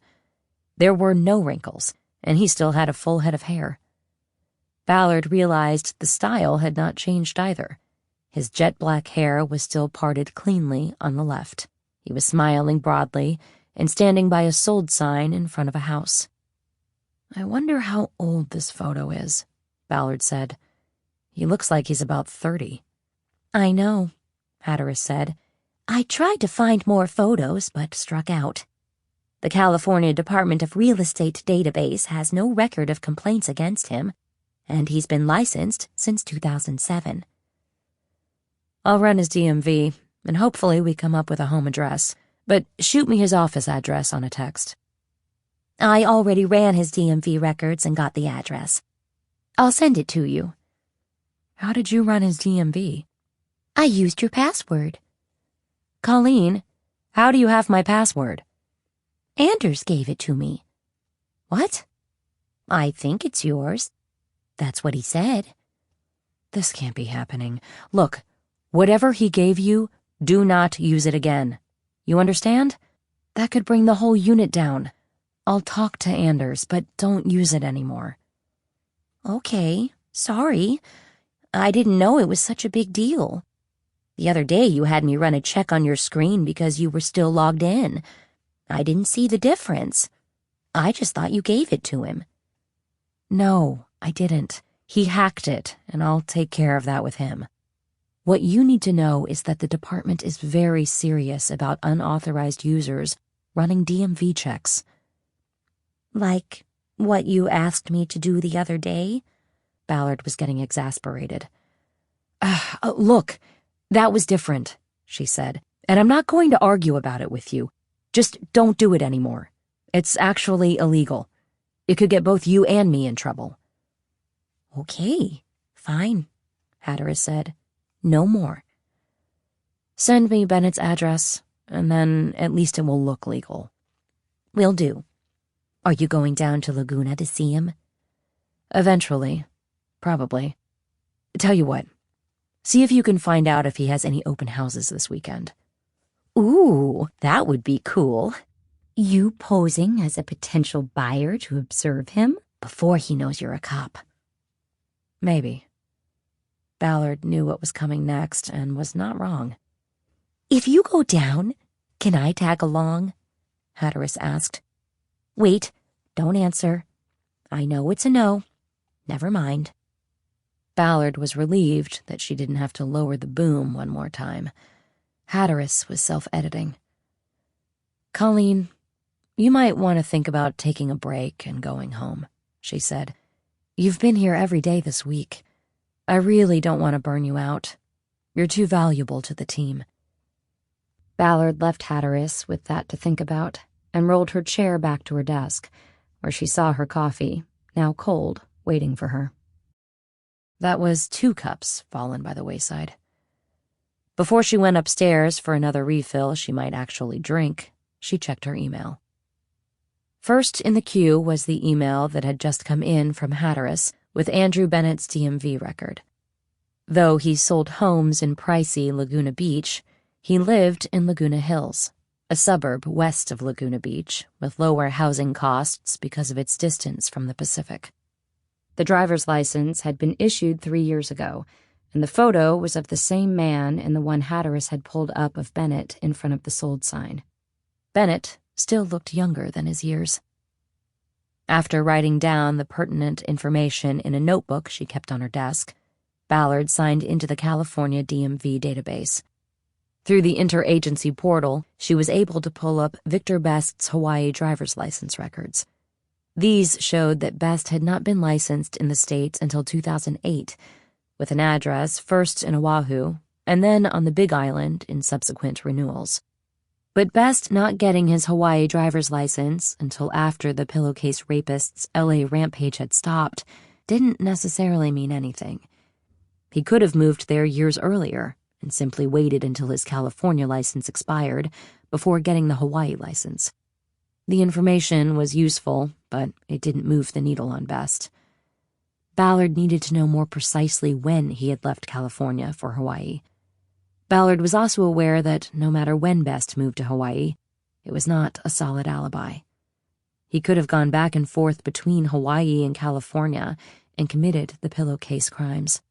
Speaker 2: There were no wrinkles, and he still had a full head of hair. Ballard realized the style had not changed either. His jet-black hair was still parted cleanly on the left. He was smiling broadly and standing by a sold sign in front of a house. "I wonder how old this photo is," Ballard said. "He looks like he's about 30.
Speaker 4: "I know," Hatteras said. "I tried to find more photos, but struck out. The California Department of Real Estate database has no record of complaints against him, and he's been licensed since 2007.
Speaker 2: I'll run his DMV, and hopefully we come up with a home address, but shoot me his office address on a text."
Speaker 4: "I already ran his DMV records and got the address. I'll send it to you."
Speaker 2: "How did you run his DMV?"
Speaker 4: "I used your password."
Speaker 2: "Colleen, how do you have my password?"
Speaker 4: "Anders gave it to me."
Speaker 2: "What?"
Speaker 4: "I think it's yours. That's what he said."
Speaker 2: "This can't be happening. Look, whatever he gave you, do not use it again. You understand? That could bring the whole unit down. I'll talk to Anders, but don't use it anymore."
Speaker 4: "Okay, sorry. I didn't know it was such a big deal. The other day you had me run a check on your screen because you were still logged in. I didn't see the difference. I just thought you gave it to him."
Speaker 2: "No, I didn't. He hacked it, and I'll take care of that with him. What you need to know is that the department is very serious about unauthorized users running DMV checks."
Speaker 4: "Like what you asked me to do the other day?"
Speaker 2: Ballard was getting exasperated. Look, that was different," she said, "and I'm not going to argue about it with you. Just don't do it anymore. It's actually illegal. It could get both you and me in trouble."
Speaker 4: "Okay, fine," Hatteras said. "No more."
Speaker 2: "Send me Bennett's address, and then at least it will look legal."
Speaker 4: "Will do. Are you going down to Laguna to see him?"
Speaker 2: "Eventually. Probably. Tell you what. See if you can find out if he has any open houses this weekend."
Speaker 4: "Ooh, that would be cool. You posing as a potential buyer to observe him before he knows you're a cop."
Speaker 2: "Maybe." Ballard knew what was coming next and was not wrong.
Speaker 4: "If you go down, can I tag along?" Hatteras asked. "Wait, don't answer. I know it's a no. Never mind."
Speaker 2: Ballard was relieved that she didn't have to lower the boom one more time. Hatteras was self-editing. "Colleen, you might want to think about taking a break and going home," she said. "You've been here every day this week. I really don't want to burn you out. You're too valuable to the team." Ballard left Hatteras with that to think about and rolled her chair back to her desk, where she saw her coffee, now cold, waiting for her. That was 2 cups fallen by the wayside. Before she went upstairs for another refill she might actually drink, she checked her email. First in the queue was the email that had just come in from Hatteras with Andrew Bennett's DMV record. Though he sold homes in pricey Laguna Beach, he lived in Laguna Hills, a suburb west of Laguna Beach with lower housing costs because of its distance from the Pacific. The driver's license had been issued 3 years ago, and the photo was of the same man in the one Hatteras had pulled up of Bennett in front of the sold sign. Bennett still looked younger than his years. After writing down the pertinent information in a notebook she kept on her desk, Ballard signed into the California DMV database. Through the interagency portal, she was able to pull up Victor Best's Hawaii driver's license records. These showed that Best had not been licensed in the States until 2008, with an address first in Oahu and then on the Big Island in subsequent renewals. But Best not getting his Hawaii driver's license until after the pillowcase rapist's LA rampage had stopped didn't necessarily mean anything. He could have moved there years earlier and simply waited until his California license expired before getting the Hawaii license. The information was useful, but it didn't move the needle on Best. Ballard needed to know more precisely when he had left California for Hawaii. Ballard was also aware that no matter when Best moved to Hawaii, it was not a solid alibi. He could have gone back and forth between Hawaii and California and committed the pillowcase crimes.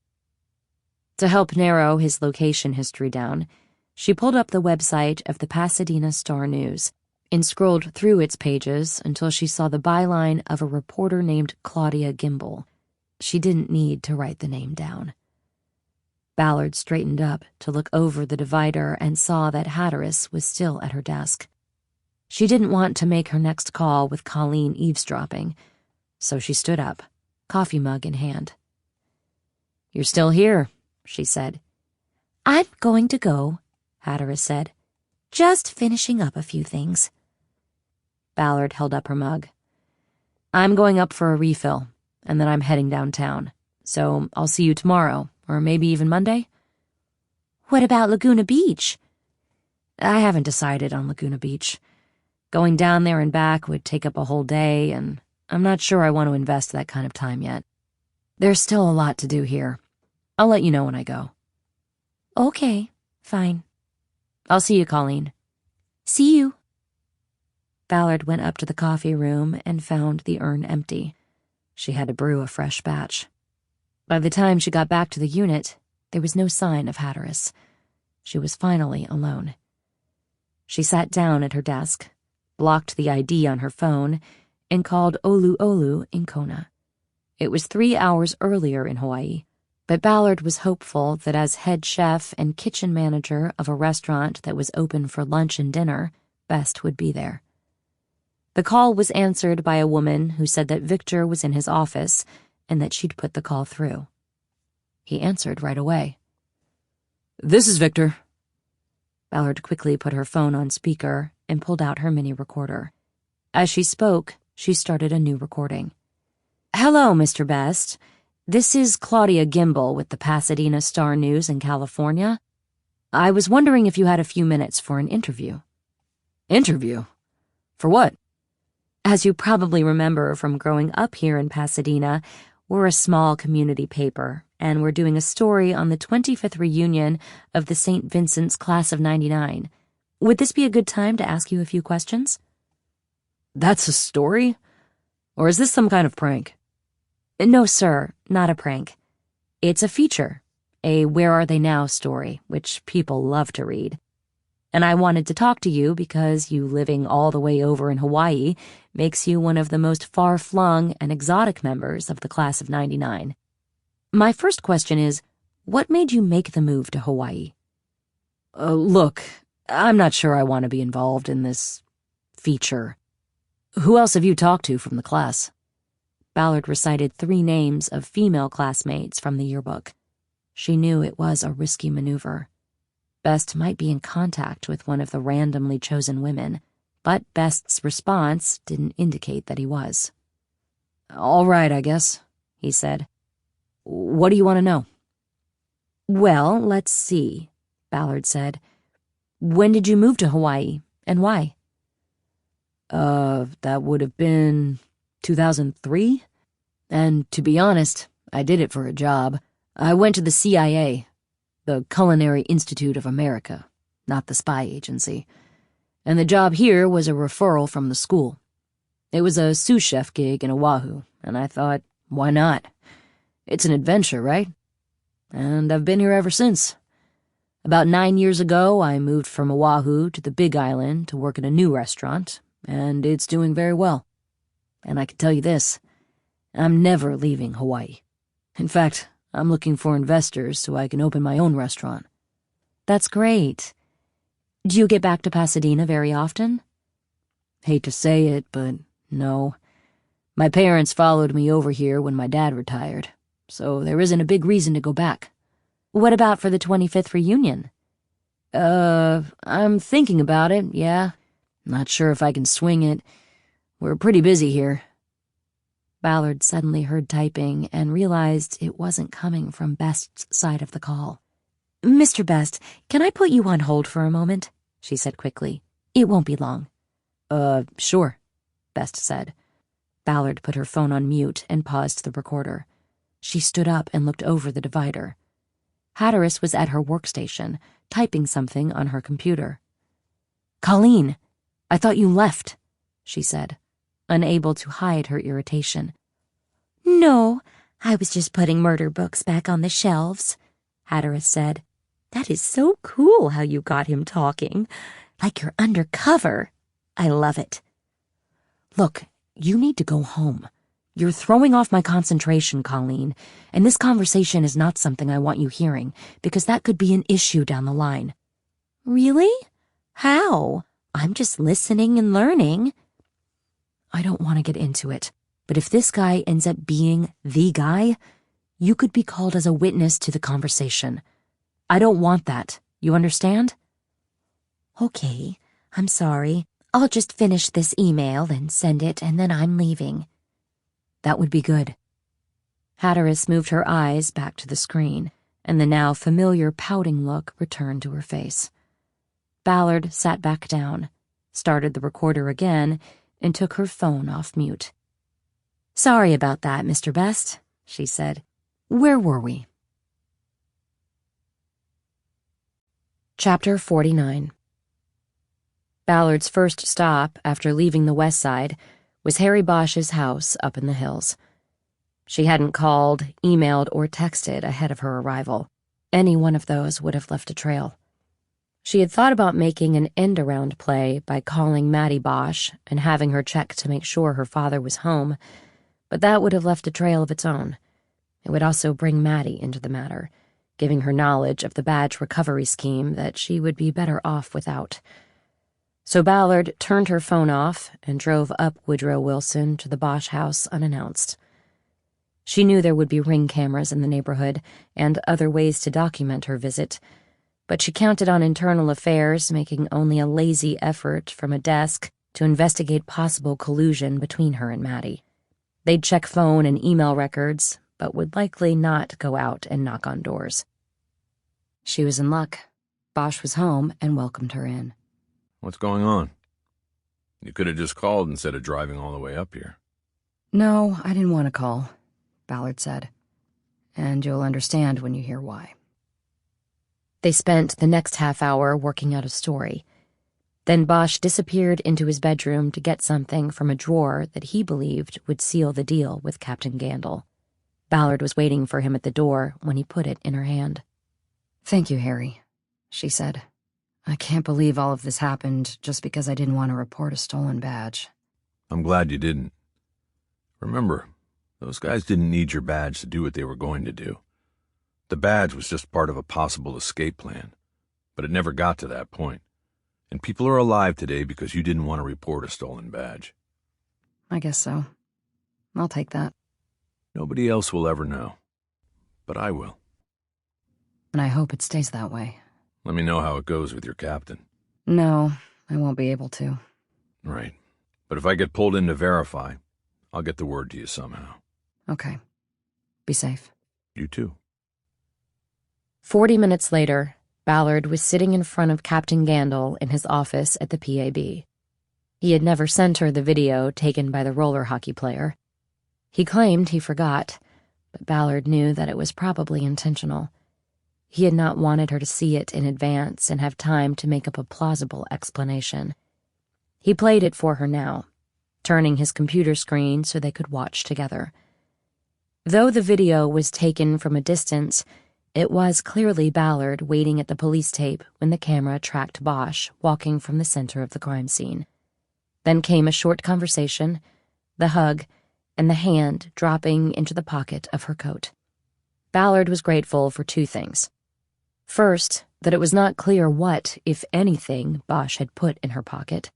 Speaker 2: To help narrow his location history down, she pulled up the website of the Pasadena Star-News and scrolled through its pages until she saw the byline of a reporter named Claudia Gimbel. She didn't need to write the name down. Ballard straightened up to look over the divider and saw that Hatteras was still at her desk. She didn't want to make her next call with Colleen eavesdropping, so she stood up, coffee mug in hand. "You're still here," she said.
Speaker 4: "I'm going to go," Hatteras said. "Just finishing up a few things."
Speaker 2: Ballard held up her mug. "I'm going up for a refill, and then I'm heading downtown, so I'll see you tomorrow, or maybe even Monday."
Speaker 4: "What about Laguna Beach?"
Speaker 2: "I haven't decided on Laguna Beach. Going down there and back would take up a whole day, and I'm not sure I want to invest that kind of time yet. There's still a lot to do here. I'll let you know when I go."
Speaker 4: "Okay, fine."
Speaker 2: "I'll see you, Colleen."
Speaker 4: "See you."
Speaker 2: Ballard went up to the coffee room and found the urn empty. She had to brew a fresh batch. By the time she got back to the unit, there was no sign of Hatteras. She was finally alone. She sat down at her desk, blocked the ID on her phone, and called Olu Olu in Kona. It was 3 hours earlier in Hawaii, but Ballard was hopeful that as head chef and kitchen manager of a restaurant that was open for lunch and dinner, Best would be there. The call was answered by a woman who said that Victor was in his office and that she'd put the call through. He answered right away. "This is Victor." Ballard quickly put her phone on speaker and pulled out her mini recorder. As she spoke, she started a new recording. "Hello, Mr. Best. This is Claudia Gimbel with the Pasadena Star-News in California. I was wondering if you had a few minutes for an interview." "Interview? For what?" "As you probably remember from growing up here in Pasadena, we're a small community paper, and we're doing a story on the 25th reunion of the St. Vincent's Class of '99. Would this be a good time to ask you a few questions?" "That's a story? Or is this some kind of prank?" "No, sir, not a prank. It's a feature, a Where Are They Now story, which people love to read. And I wanted to talk to you because you living all the way over in Hawaii makes you one of the most far-flung and exotic members of the Class of '99. My first question is, what made you make the move to Hawaii?" Look, I'm not sure I want to be involved in this feature. Who else have you talked to from the class?" Ballard recited 3 names of female classmates from the yearbook. She knew it was a risky maneuver. Best might be in contact with one of the randomly chosen women, but Best's response didn't indicate that he was. "All right, I guess," he said. "What do you want to know?" "Well, let's see," Ballard said. "When did you move to Hawaii, and why?" That would have been 2003. And to be honest, I did it for a job. I went to the CIA, the Culinary Institute of America, not the spy agency. And the job here was a referral from the school. It was a sous chef gig in Oahu, and I thought, why not? It's an adventure, right? And I've been here ever since. About 9 years ago, I moved from Oahu to the Big Island to work in a new restaurant, and it's doing very well. And I can tell you this, I'm never leaving Hawaii. In fact,
Speaker 3: I'm looking for investors so I can open my own restaurant.
Speaker 2: That's great. Do you get back to Pasadena very often?
Speaker 3: Hate to say it, but no. My parents followed me over here when my dad retired, so there isn't a big reason to go back.
Speaker 2: What about for the 25th reunion?
Speaker 3: I'm thinking about it, yeah. Not sure if I can swing it. We're pretty busy here.
Speaker 2: Ballard suddenly heard typing and realized it wasn't coming from Best's side of the call. Mr. Best, can I put you on hold for a moment? She said quickly. It won't be long.
Speaker 3: Sure,
Speaker 2: Best said. Ballard put her phone on mute and paused the recorder. She stood up and looked over the divider. Hatteras was at her workstation, typing something on her computer. Colleen, I thought you left, she said, unable to hide her irritation. No, I was just putting murder books back on the shelves, Hatteras said. That is so cool how you got him talking. Like you're undercover. I love it. Look, you need to go home. You're throwing off my concentration, Colleen, and this conversation is not something I want you hearing, because that could be an issue down the line. Really? How? I'm just listening and learning. I don't want to get into it, but if this guy ends up being the guy, you could be called as a witness to the conversation. I don't want that. You understand? Okay, I'm sorry. I'll just finish this email and send it, and then I'm leaving. That would be good. Hatteras moved her eyes back to the screen, and the now familiar pouting look returned to her face. Ballard sat back down, started the recorder again, and took her phone off mute. Sorry about that, Mr. Best, she said. Where were we? Chapter 49. Ballard's first stop after leaving the West Side was Harry Bosch's house up in the hills. She hadn't called, emailed, or texted ahead of her arrival. Any one of those would have left a trail. She had thought about making an end-around play by calling Maddie Bosch and having her check to make sure her father was home, but that would have left a trail of its own. It would also bring Maddie into the matter, giving her knowledge of the badge recovery scheme that she would be better off without. So Ballard turned her phone off and drove up Woodrow Wilson to the Bosch house unannounced. She knew there would be ring cameras in the neighborhood and other ways to document her visit, but she counted on internal affairs making only a lazy effort from a desk to investigate possible collusion between her and Maddie. They'd check phone and email records, but would likely not go out and knock on doors. She was in luck. Bosch was home and welcomed her in.
Speaker 1: What's going on? You could have just called instead of driving all the way up here.
Speaker 2: No, I didn't want to call, Ballard said. And you'll understand when you hear why. They spent the next half hour working out a story. Then Bosch disappeared into his bedroom to get something from a drawer that he believed would seal the deal with Captain Gandil. Ballard was waiting for him at the door when he put it in her hand. Thank you, Harry, she said. I can't believe all of this happened just because I didn't want to report a stolen badge.
Speaker 1: I'm glad you didn't. Remember, those guys didn't need your badge to do what they were going to do. The badge was just part of a possible escape plan, but it never got to that point. And people are alive today because you didn't want to report a stolen badge.
Speaker 2: I guess so. I'll take that.
Speaker 1: Nobody else will ever know, but I will.
Speaker 2: And I hope it stays that way.
Speaker 1: Let me know how it goes with your captain.
Speaker 2: No, I won't be able to.
Speaker 1: Right. But if I get pulled in to verify, I'll get the word to you somehow.
Speaker 2: Okay. Be safe.
Speaker 1: You too.
Speaker 2: 40 minutes later, Ballard was sitting in front of Captain Gandil in his office at the PAB. He had never sent her the video taken by the roller hockey player. He claimed he forgot, but Ballard knew that it was probably intentional. He had not wanted her to see it in advance and have time to make up a plausible explanation. He played it for her now, turning his computer screen so they could watch together. Though the video was taken from a distance, it was clearly Ballard waiting at the police tape when the camera tracked Bosch walking from the center of the crime scene. Then came a short conversation, the hug, and the hand dropping into the pocket of her coat. Ballard was grateful for two things. First, that it was not clear what, if anything, Bosch had put in her pocket.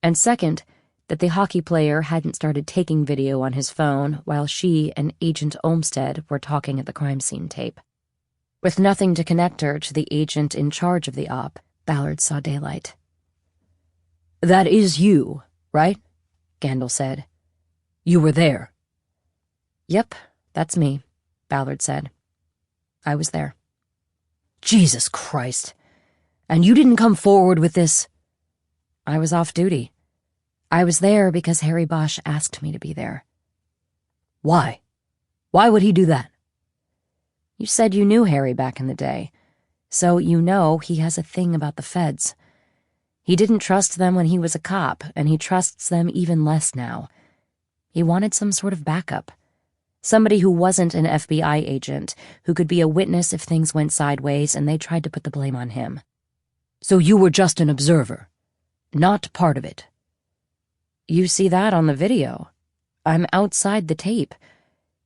Speaker 2: And second, that the hockey player hadn't started taking video on his phone while she and Agent Olmsted were talking at the crime scene tape. With nothing to connect her to the agent in charge of the op, Ballard saw daylight.
Speaker 6: "That is you, right?" Gandil said. "You were there."
Speaker 2: "Yep, that's me," Ballard said. "I was there."
Speaker 6: "Jesus Christ. And you didn't come forward with this?"
Speaker 2: "I was off duty. I was there because Harry Bosch asked me to be there."
Speaker 6: "Why? Why would he do that?"
Speaker 2: "You said you knew Harry back in the day, so you know he has a thing about the feds. He didn't trust them when he was a cop, and he trusts them even less now. He wanted some sort of backup. Somebody who wasn't an FBI agent, who could be a witness if things went sideways and they tried to put the blame on him."
Speaker 6: "So you were just an observer, not part of it?"
Speaker 2: "You see that on the video. I'm outside the tape.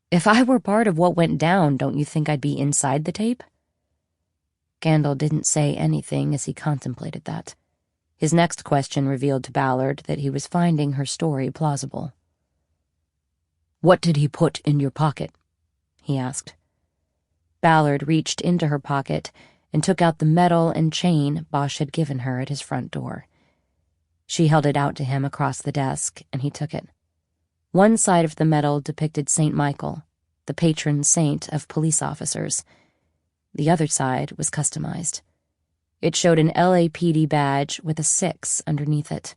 Speaker 2: If I were part of what went down, don't you think I'd be inside the tape?" Gandil didn't say anything as he contemplated that. His next question revealed to Ballard that he was finding her story plausible.
Speaker 6: "What did he put in your pocket?" he asked.
Speaker 2: Ballard reached into her pocket and took out the medal and chain Bosch had given her at his front door. She held it out to him across the desk, and he took it. One side of the medal depicted St. Michael, the patron saint of police officers. The other side was customized. It showed an LAPD badge with a 6 underneath it.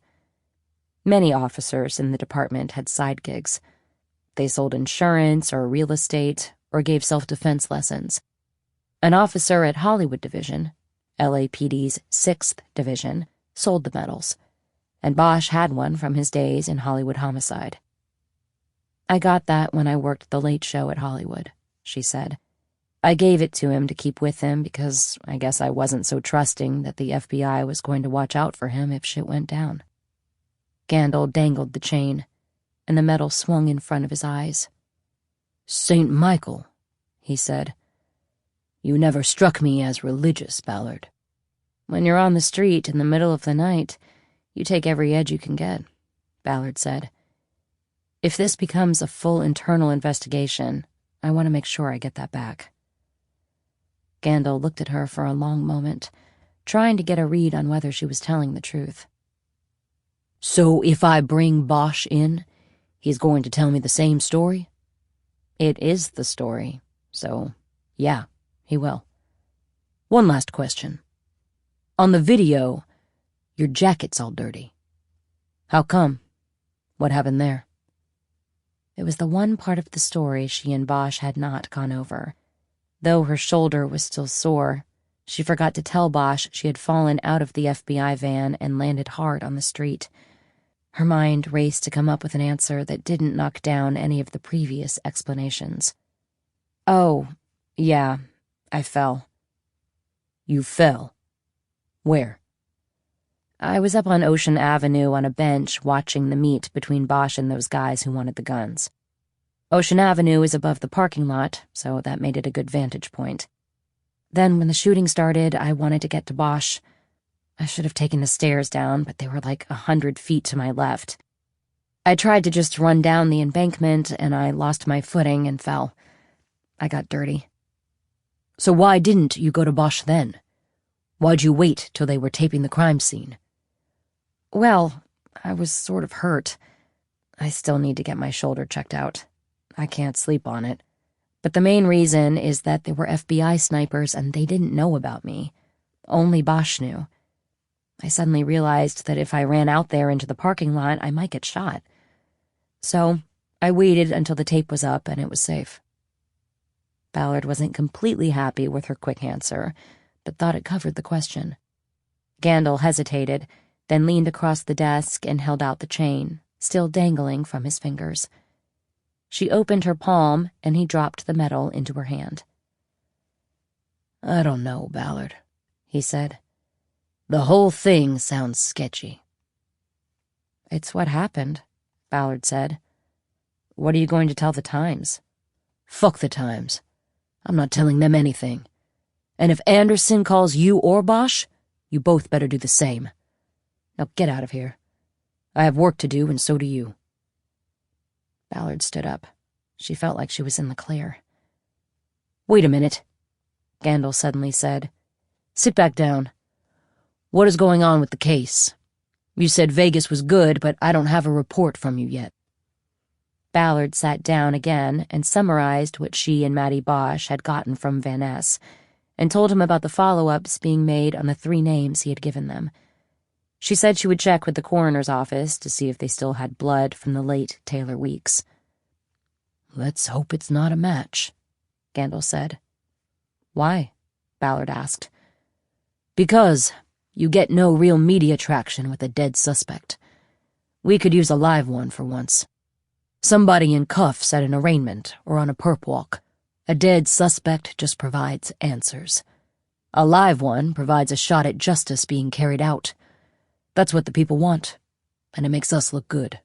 Speaker 2: Many officers in the department had side gigs. They sold insurance or real estate or gave self-defense lessons. An officer at Hollywood Division, LAPD's 6th Division, sold the medals, and Bosch had one from his days in Hollywood Homicide. "I got that when I worked the late show at Hollywood," she said. "I gave it to him to keep with him because I guess I wasn't so trusting that the FBI was going to watch out for him if shit went down." Gandil dangled the chain, and the medal swung in front of his eyes.
Speaker 6: "St. Michael," he said. "You never struck me as religious, Ballard."
Speaker 2: "When you're on the street in the middle of the night, you take every edge you can get," Ballard said. "If this becomes a full internal investigation, I want to make sure I get that back." Gandil looked at her for a long moment, trying to get a read on whether she was telling the truth.
Speaker 6: "So if I bring Bosch in, he's going to tell me the same story?"
Speaker 2: "It is the story, so yeah, he will."
Speaker 6: "One last question. On the video, your jacket's all dirty. How come? What happened there?"
Speaker 2: It was the one part of the story she and Bosch had not gone over. Though her shoulder was still sore, she forgot to tell Bosch she had fallen out of the FBI van and landed hard on the street. Her mind raced to come up with an answer that didn't knock down any of the previous explanations. "Oh, yeah, I fell."
Speaker 6: "You fell? Where?"
Speaker 2: "I was up on Ocean Avenue on a bench watching the meet between Bosch and those guys who wanted the guns. Ocean Avenue is above the parking lot, so that made it a good vantage point. Then when the shooting started, I wanted to get to Bosch. I should have taken the stairs down, but they were like 100 feet to my left. I tried to just run down the embankment, and I lost my footing and fell. I got dirty."
Speaker 6: "So why didn't you go to Bosch then? Why'd you wait till they were taping the crime scene?"
Speaker 2: "Well, I was sort of hurt. I still need to get my shoulder checked out. I can't sleep on it. But the main reason is that there were FBI snipers and they didn't know about me. Only Bosch knew. I suddenly realized that if I ran out there into the parking lot, I might get shot. So I waited until the tape was up and it was safe." Ballard wasn't completely happy with her quick answer, but thought it covered the question. Gandil hesitated, then leaned across the desk and held out the chain, still dangling from his fingers. She opened her palm, and he dropped the medal into her hand.
Speaker 6: "I don't know, Ballard," he said.
Speaker 3: The whole thing sounds sketchy.
Speaker 2: It's what happened, Ballard said. What are you going to tell the Times?
Speaker 3: Fuck the Times.
Speaker 6: I'm not telling them anything. And if Anderson calls you or Bosch, you both better do the same. Now get out of here. I have work to do, and so do you.
Speaker 2: Ballard stood up. She felt like she was in the clear.
Speaker 6: Wait a minute, Gandil suddenly said. Sit back down. What is going on with the case? You said Vegas was good, but I don't have a report from you yet.
Speaker 2: Ballard sat down again and summarized what she and Mattie Bosch had gotten from Van Ness, and told him about the follow-ups being made on the 3 names he had given them. She said she would check with the coroner's office to see if they still had blood from the late Taylor Weeks.
Speaker 6: Let's hope it's not a match,
Speaker 2: Gandil said. Why? Ballard asked.
Speaker 6: Because you get no real media traction with a dead suspect. We could use a live one for once. Somebody in cuffs at an arraignment or on a perp walk. A dead suspect just provides answers. A live one provides a shot at justice being carried out. That's what the people want, and it makes us look good.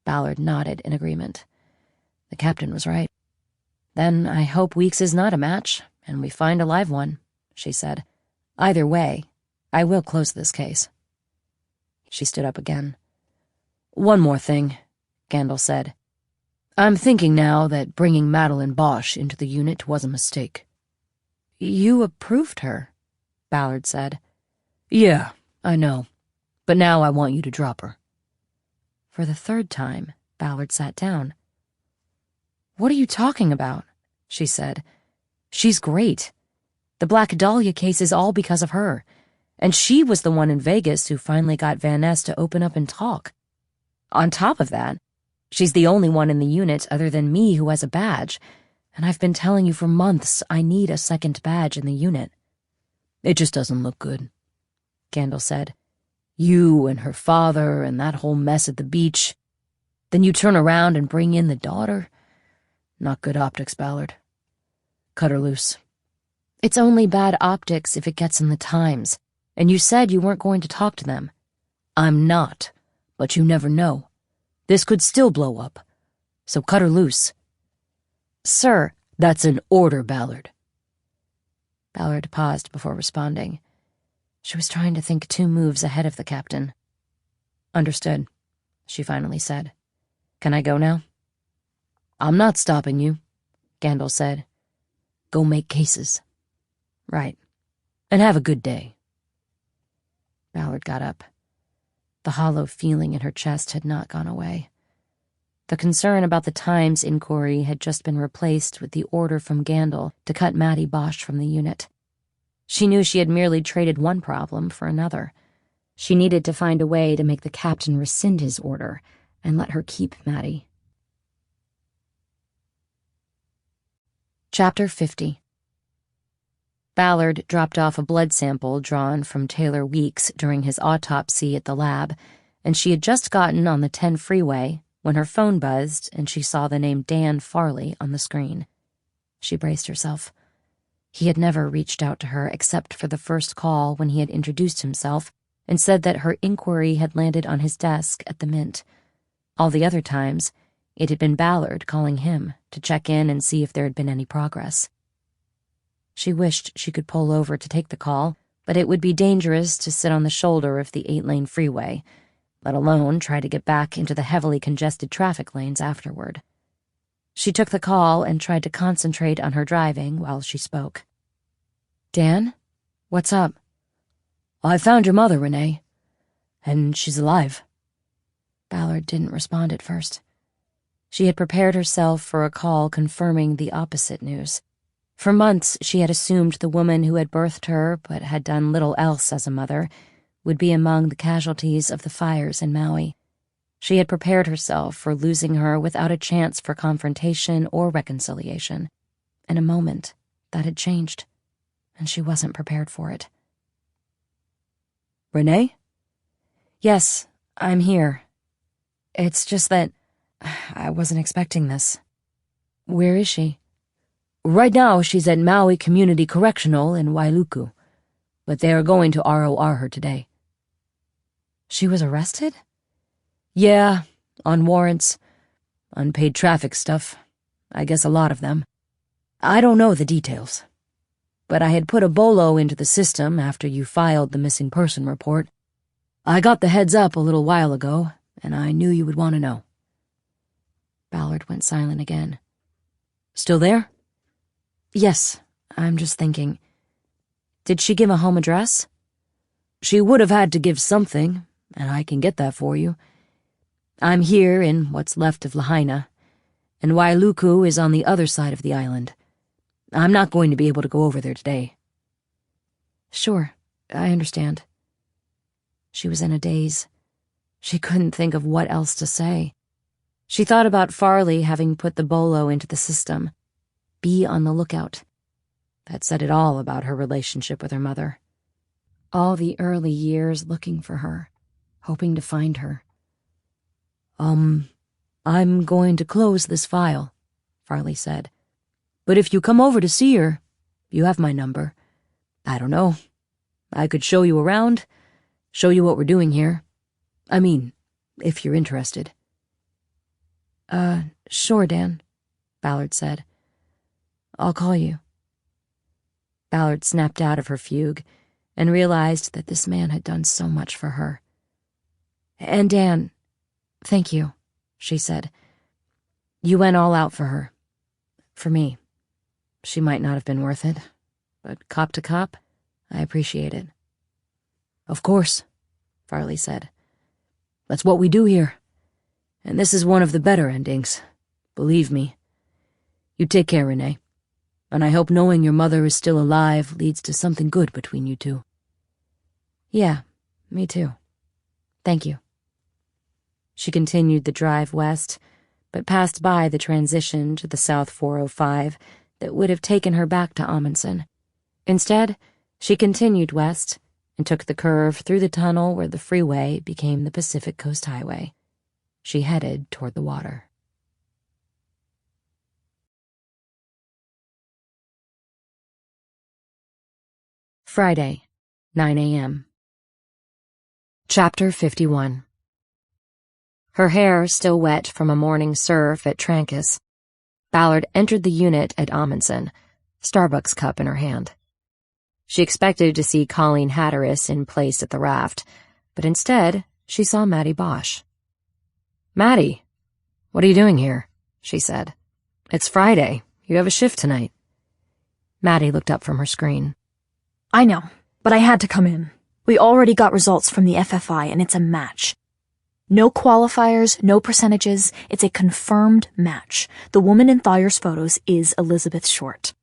Speaker 2: Ballard nodded in agreement. The captain was right. Then I hope Weeks is not a match, and we find a live one, she said. Either way, I will close this case. She stood up again.
Speaker 6: One more thing, Gandil said. I'm thinking now that bringing Madeline Bosch into the unit was a mistake.
Speaker 2: You approved her, Ballard said.
Speaker 6: Yeah, I know. But now I want you to drop her.
Speaker 2: For the 3rd time, Ballard sat down. What are you talking about? She said. She's great. The Black Dahlia case is all because of her. And she was the one in Vegas who finally got Van Ness to open up and talk. On top of that, she's the only one in the unit other than me who has a badge, and I've been telling you for months I need a 2nd badge in the unit.
Speaker 6: It just doesn't look good, Gandil said. You and her father and that whole mess at the beach. Then you turn around and bring in the daughter. Not good optics, Ballard. Cut her loose.
Speaker 2: It's only bad optics if it gets in the Times, and you said you weren't going to talk to them.
Speaker 6: I'm not, but you never know. This could still blow up. So cut her loose.
Speaker 2: Sir.
Speaker 6: That's an order, Ballard.
Speaker 2: Ballard paused before responding. She was trying to think 2 moves ahead of the captain. Understood, she finally said. Can I go now?
Speaker 6: I'm not stopping you, Gandil said. Go make cases.
Speaker 2: Right.
Speaker 6: And have a good day.
Speaker 2: Ballard got up. The hollow feeling in her chest had not gone away. The concern about the Times inquiry had just been replaced with the order from Gandil to cut Mattie Bosch from the unit. She knew she had merely traded one problem for another. She needed to find a way to make the captain rescind his order and let her keep Mattie. Chapter 50. Ballard dropped off a blood sample drawn from Taylor Weeks during his autopsy at the lab, and she had just gotten on the 10 freeway when her phone buzzed and she saw the name Dan Farley on the screen. She braced herself. He had never reached out to her except for the first call when he had introduced himself and said that her inquiry had landed on his desk at the Mint. All the other times, it had been Ballard calling him to check in and see if there had been any progress. She wished she could pull over to take the call, but it would be dangerous to sit on the shoulder of the 8-lane freeway, let alone try to get back into the heavily congested traffic lanes afterward. She took the call and tried to concentrate on her driving while she spoke. Dan? What's up?
Speaker 6: I found your mother, Renee. And she's alive.
Speaker 2: Ballard didn't respond at first. She had prepared herself for a call confirming the opposite news. For months, she had assumed the woman who had birthed her but had done little else as a mother would be among the casualties of the fires in Maui. She had prepared herself for losing her without a chance for confrontation or reconciliation. In a moment, that had changed, and she wasn't prepared for it.
Speaker 6: Renee?
Speaker 2: Yes, I'm here. It's just that I wasn't expecting this. Where is she?
Speaker 6: Right now, she's at Maui Community Correctional in Wailuku, but they are going to ROR her today.
Speaker 2: She was arrested?
Speaker 6: Yeah, on warrants. Unpaid traffic stuff. I guess a lot of them. I don't know the details, but I had put a bolo into the system after you filed the missing person report. I got the heads up a little while ago, and I knew you would want to know.
Speaker 2: Ballard went silent again.
Speaker 6: Still there?
Speaker 2: Yes, I'm just thinking. Did she give a home address?
Speaker 6: She would have had to give something, and I can get that for you. I'm here in what's left of Lahaina, and Wailuku is on the other side of the island. I'm not going to be able to go over there today.
Speaker 2: Sure, I understand. She was in a daze. She couldn't think of what else to say. She thought about Farley having put the bolo into the system. Be on the lookout. That said it all about her relationship with her mother. All the early years looking for her, hoping to find her.
Speaker 6: I'm going to close this file, Farley said. But if you come over to see her, you have my number. I don't know. I could show you around, show you what we're doing here. I mean, if you're interested.
Speaker 2: Sure, Dan, Ballard said. I'll call you. Ballard snapped out of her fugue and realized that this man had done so much for her. And Dan, thank you, she said. You went all out for her. For me. She might not have been worth it, but cop to cop, I appreciate it.
Speaker 6: Of course, Farley said. That's what we do here. And this is one of the better endings. Believe me. You take care, Renee. And I hope knowing your mother is still alive leads to something good between you two.
Speaker 2: Yeah, me too. Thank you. She continued the drive west, but passed by the transition to the South 405 that would have taken her back to Amundsen. Instead, she continued west and took the curve through the tunnel where the freeway became the Pacific Coast Highway. She headed toward the water. Friday, 9 a.m. Chapter 51. Her hair still wet from a morning surf at Trancas, Ballard entered the unit at Amundsen, Starbucks cup in her hand. She expected to see Colleen Hatteras in place at the raft, but instead she saw Maddie Bosch.
Speaker 6: Maddie, what are you doing here? She said. It's Friday. You have a shift tonight.
Speaker 2: Maddie looked up from her screen.
Speaker 5: I know, but I had to come in. We already got results from the FFI, and it's a match. No qualifiers, no percentages. It's a confirmed match. The woman in Thayer's photos is Elizabeth Short.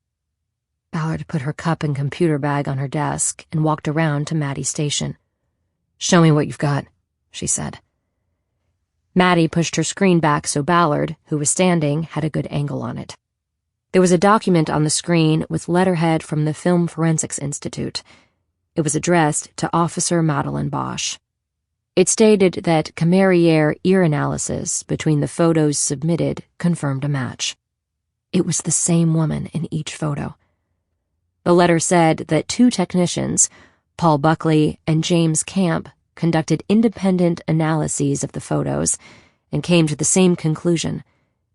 Speaker 2: Ballard put her cup and computer bag on her desk and walked around to Maddie's station.
Speaker 6: Show me what you've got, she said.
Speaker 2: Maddie pushed her screen back so Ballard, who was standing, had a good angle on it. There was a document on the screen with letterhead from the Film Forensics Institute. It was addressed to Officer Madeline Bosch. It stated that Cameriere ear analysis between the photos submitted confirmed a match. It was the same woman in each photo. The letter said that 2 technicians, Paul Buckley and James Camp, conducted independent analyses of the photos and came to the same conclusion,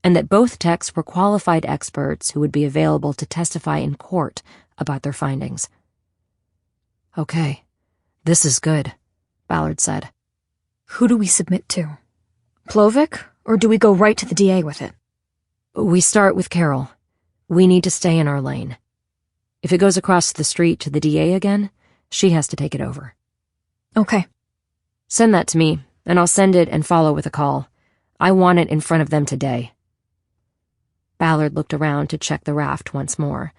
Speaker 2: and that both techs were qualified experts who would be available to testify in court about their findings.
Speaker 6: Okay, this is good, Ballard said.
Speaker 5: Who do we submit to? Plovic, or do we go right to the DA with it?
Speaker 2: We start with Carol. We need to stay in our lane. If it goes across the street to the DA again, she has to take it over.
Speaker 5: Okay.
Speaker 2: Send that to me, and I'll send it and follow with a call. I want it in front of them today. Ballard looked around to check the raft once more.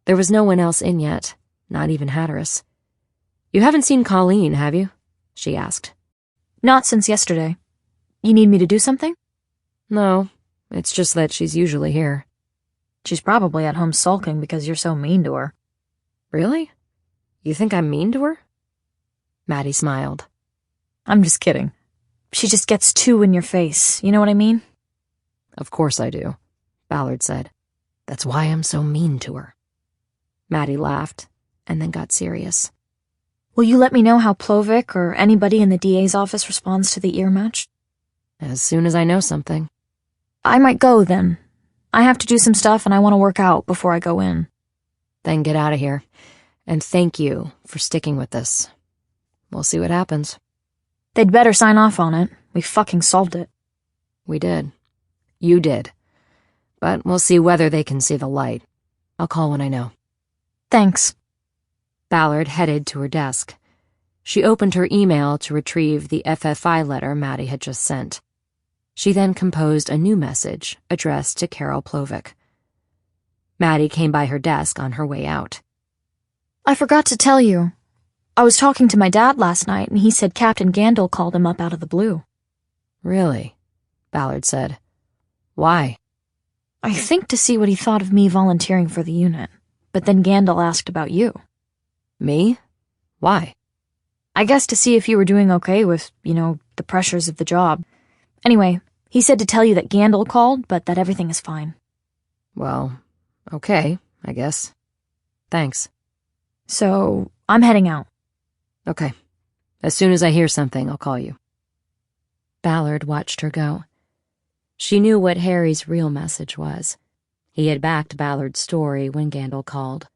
Speaker 2: There was no one else in yet, not even Hatteras. You haven't seen Colleen, have you? She asked.
Speaker 5: Not since yesterday. You need me to do something?
Speaker 2: No, it's just that she's usually here.
Speaker 5: She's probably at home sulking because you're so mean to her.
Speaker 2: Really? You think I'm mean to her? Maddie smiled.
Speaker 5: I'm just kidding. She just gets too in your face, you know what I mean?
Speaker 2: Of course I do, Ballard said.
Speaker 6: That's why I'm so mean to her.
Speaker 2: Maddie laughed, and then got serious.
Speaker 5: Will you let me know how Plovic or anybody in the DA's office responds to the ear match?
Speaker 2: As soon as I know something.
Speaker 5: I might go, then. I have to do some stuff and I want to work out before I go in.
Speaker 3: Then get out of here. And thank you for sticking with this. We'll see what happens.
Speaker 5: They'd better sign off on it. We fucking solved it.
Speaker 3: We did. You did. But we'll see whether they can see the light. I'll call when I know.
Speaker 5: Thanks.
Speaker 3: Ballard headed to her desk. She opened her email to retrieve the FFI letter Maddie had just sent. She then composed a new message addressed to Carol Plovic. Maddie came by her desk on her way out.
Speaker 5: I forgot to tell you. I was talking to my dad last night and he said Captain Gandil called him up out of the blue.
Speaker 3: Really? Ballard said. Why?
Speaker 5: I think to see what he thought of me volunteering for the unit. But then Gandil asked about you.
Speaker 3: Me? Why?
Speaker 5: I guess to see if you were doing okay with, the pressures of the job. Anyway, he said to tell you that Gandil called, but that everything is fine.
Speaker 3: Well, okay, I guess. Thanks.
Speaker 5: So, I'm heading out.
Speaker 3: Okay. As soon as I hear something, I'll call you.
Speaker 2: Ballard watched her go. She knew what Harry's real message was. He had backed Ballard's story when Gandil called.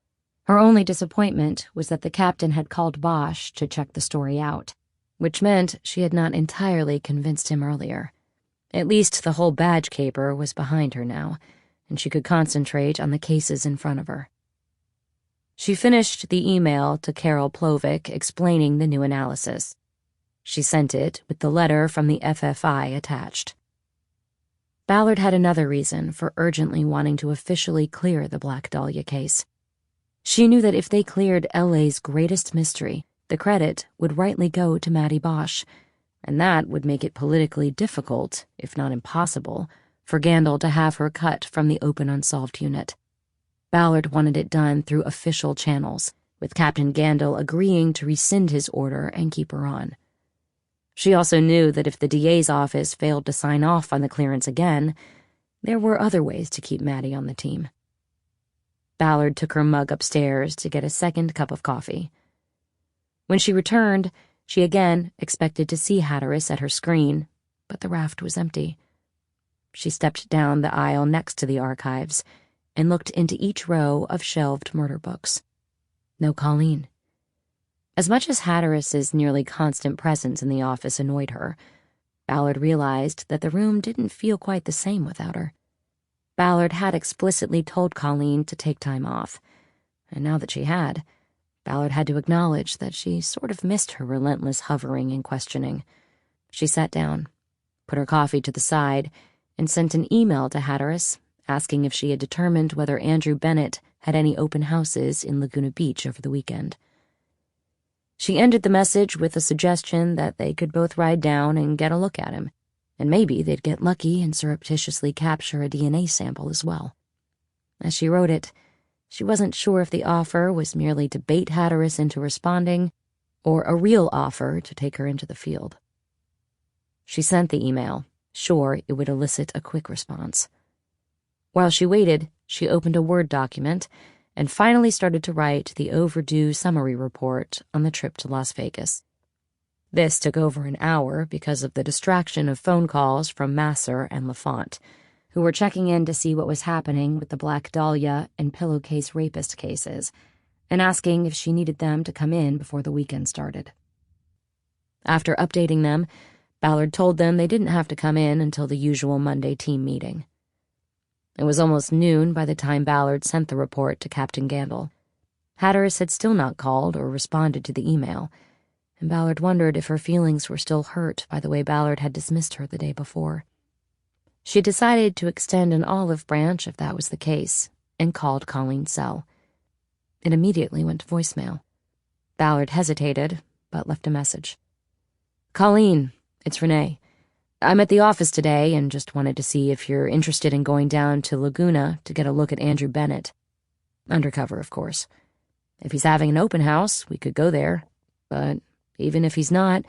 Speaker 2: Her only disappointment was that the captain had called Bosch to check the story out, which meant she had not entirely convinced him earlier. At least the whole badge caper was behind her now, and she could concentrate on the cases in front of her. She finished the email to Carol Plovic explaining the new analysis. She sent it with the letter from the FFI attached. Ballard had another reason for urgently wanting to officially clear the Black Dahlia case. She knew that if they cleared LA's greatest mystery, the credit would rightly go to Maddie Bosch, and that would make it politically difficult, if not impossible, for Gandil to have her cut from the open unsolved unit. Ballard wanted it done through official channels, with Captain Gandil agreeing to rescind his order and keep her on. She also knew that if the DA's office failed to sign off on the clearance again, there were other ways to keep Maddie on the team. Ballard took her mug upstairs to get a second cup of coffee. When she returned, she again expected to see Hatteras at her screen, but the raft was empty. She stepped down the aisle next to the archives and looked into each row of shelved murder books. No Colleen. As much as Hatteras's nearly constant presence in the office annoyed her, Ballard realized that the room didn't feel quite the same without her. Ballard had explicitly told Colleen to take time off, and now that she had, Ballard had to acknowledge that she sort of missed her relentless hovering and questioning. She sat down, put her coffee to the side, and sent an email to Hatteras asking if she had determined whether Andrew Bennett had any open houses in Laguna Beach over the weekend. She ended the message with a suggestion that they could both ride down and get a look at him, and maybe they'd get lucky and surreptitiously capture a DNA sample as well. As she wrote it, she wasn't sure if the offer was merely to bait Hatteras into responding or a real offer to take her into the field. She sent the email, sure it would elicit a quick response. While she waited, she opened a Word document and finally started to write the overdue summary report on the trip to Las Vegas. This took over an hour because of the distraction of phone calls from Masser and Lafont, who were checking in to see what was happening with the Black Dahlia and pillowcase rapist cases, and asking if she needed them to come in before the weekend started. After updating them, Ballard told them they didn't have to come in until the usual Monday team meeting. It was almost noon by the time Ballard sent the report to Captain Gandil. Hatteras had still not called or responded to the email, and Ballard wondered if her feelings were still hurt by the way Ballard had dismissed her the day before. She decided to extend an olive branch if that was the case, and called Colleen's cell. It immediately went to voicemail. Ballard hesitated, but left a message. "Colleen, it's Renee. I'm at the office today and just wanted to see if you're interested in going down to Laguna to get a look at Andrew Bennett. Undercover, of course. If he's having an open house, we could go there, but even if he's not,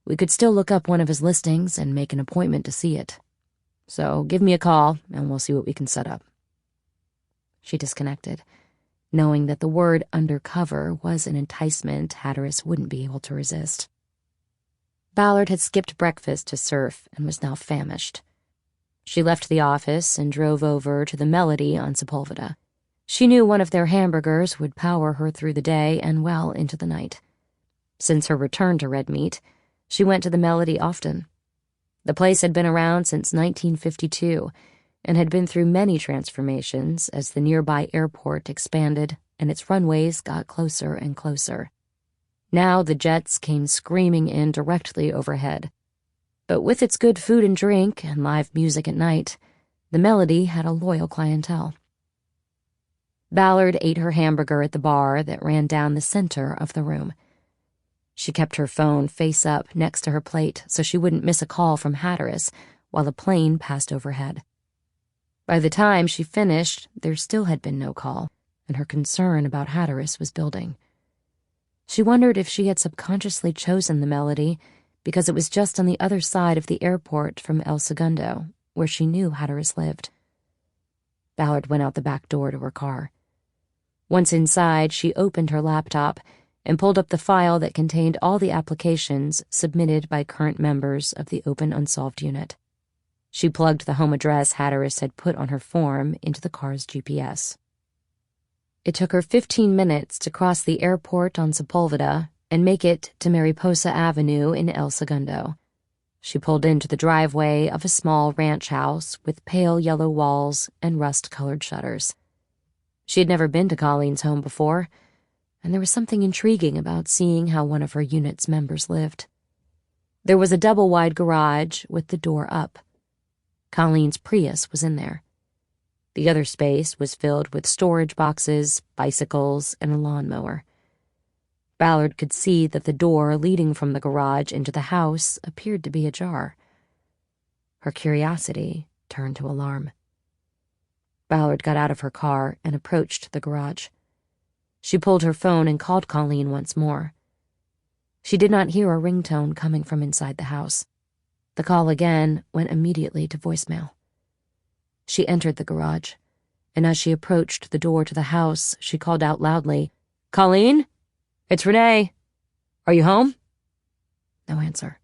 Speaker 2: we could still look up one of his listings and make an appointment to see it. So give me a call and we'll see what we can set up." She disconnected, knowing that the word undercover was an enticement Hatteras wouldn't be able to resist. Ballard had skipped breakfast to surf and was now famished. She left the office and drove over to the Melody on Sepulveda. She knew one of their hamburgers would power her through the day and well into the night. Since her return to Red Meat, she went to the Melody often. The place had been around since 1952 and had been through many transformations as the nearby airport expanded and its runways got closer and closer. Now the jets came screaming in directly overhead. But with its good food and drink and live music at night, the Melody had a loyal clientele. Ballard ate her hamburger at the bar that ran down the center of the room. She kept her phone face up next to her plate so she wouldn't miss a call from Hatteras while a plane passed overhead. By the time she finished, there still had been no call, and her concern about Hatteras was building. She wondered if she had subconsciously chosen the Melody because it was just on the other side of the airport from El Segundo, where she knew Hatteras lived. Ballard went out the back door to her car. Once inside, she opened her laptop and pulled up the file that contained all the applications submitted by current members of the Open Unsolved Unit. She plugged the home address Hatteras had put on her form into the car's GPS. It took her 15 minutes to cross the airport on Sepulveda and make it to Mariposa Avenue in El Segundo. She pulled into the driveway of a small ranch house with pale yellow walls and rust-colored shutters. She had never been to Colleen's home before, and there was something intriguing about seeing how one of her unit's members lived. There was a double-wide garage with the door up. Colleen's Prius was in there. The other space was filled with storage boxes, bicycles, and a lawnmower. Ballard could see that the door leading from the garage into the house appeared to be ajar. Her curiosity turned to alarm. Ballard got out of her car and approached the garage. She pulled her phone and called Colleen once more. She did not hear a ringtone coming from inside the house. The call again went immediately to voicemail. She entered the garage, and as she approached the door to the house, she called out loudly, "Colleen? It's Renee. Are you home?" No answer.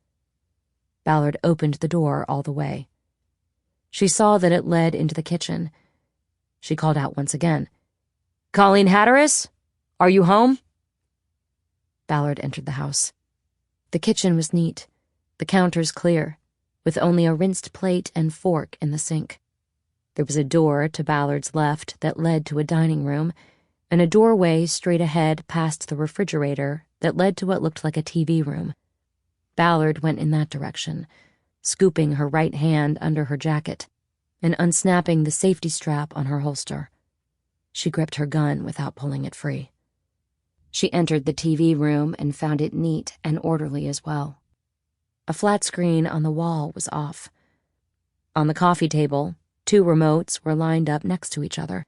Speaker 2: Ballard opened the door all the way. She saw that it led into the kitchen. She called out once again, "Colleen Hatteras? Are you home?" Ballard entered the house. The kitchen was neat, the counters clear, with only a rinsed plate and fork in the sink. There was a door to Ballard's left that led to a dining room, and a doorway straight ahead past the refrigerator that led to what looked like a TV room. Ballard went in that direction, scooping her right hand under her jacket and unsnapping the safety strap on her holster. She gripped her gun without pulling it free. She entered the TV room and found it neat and orderly as well. A flat screen on the wall was off. On the coffee table, 2 remotes were lined up next to each other.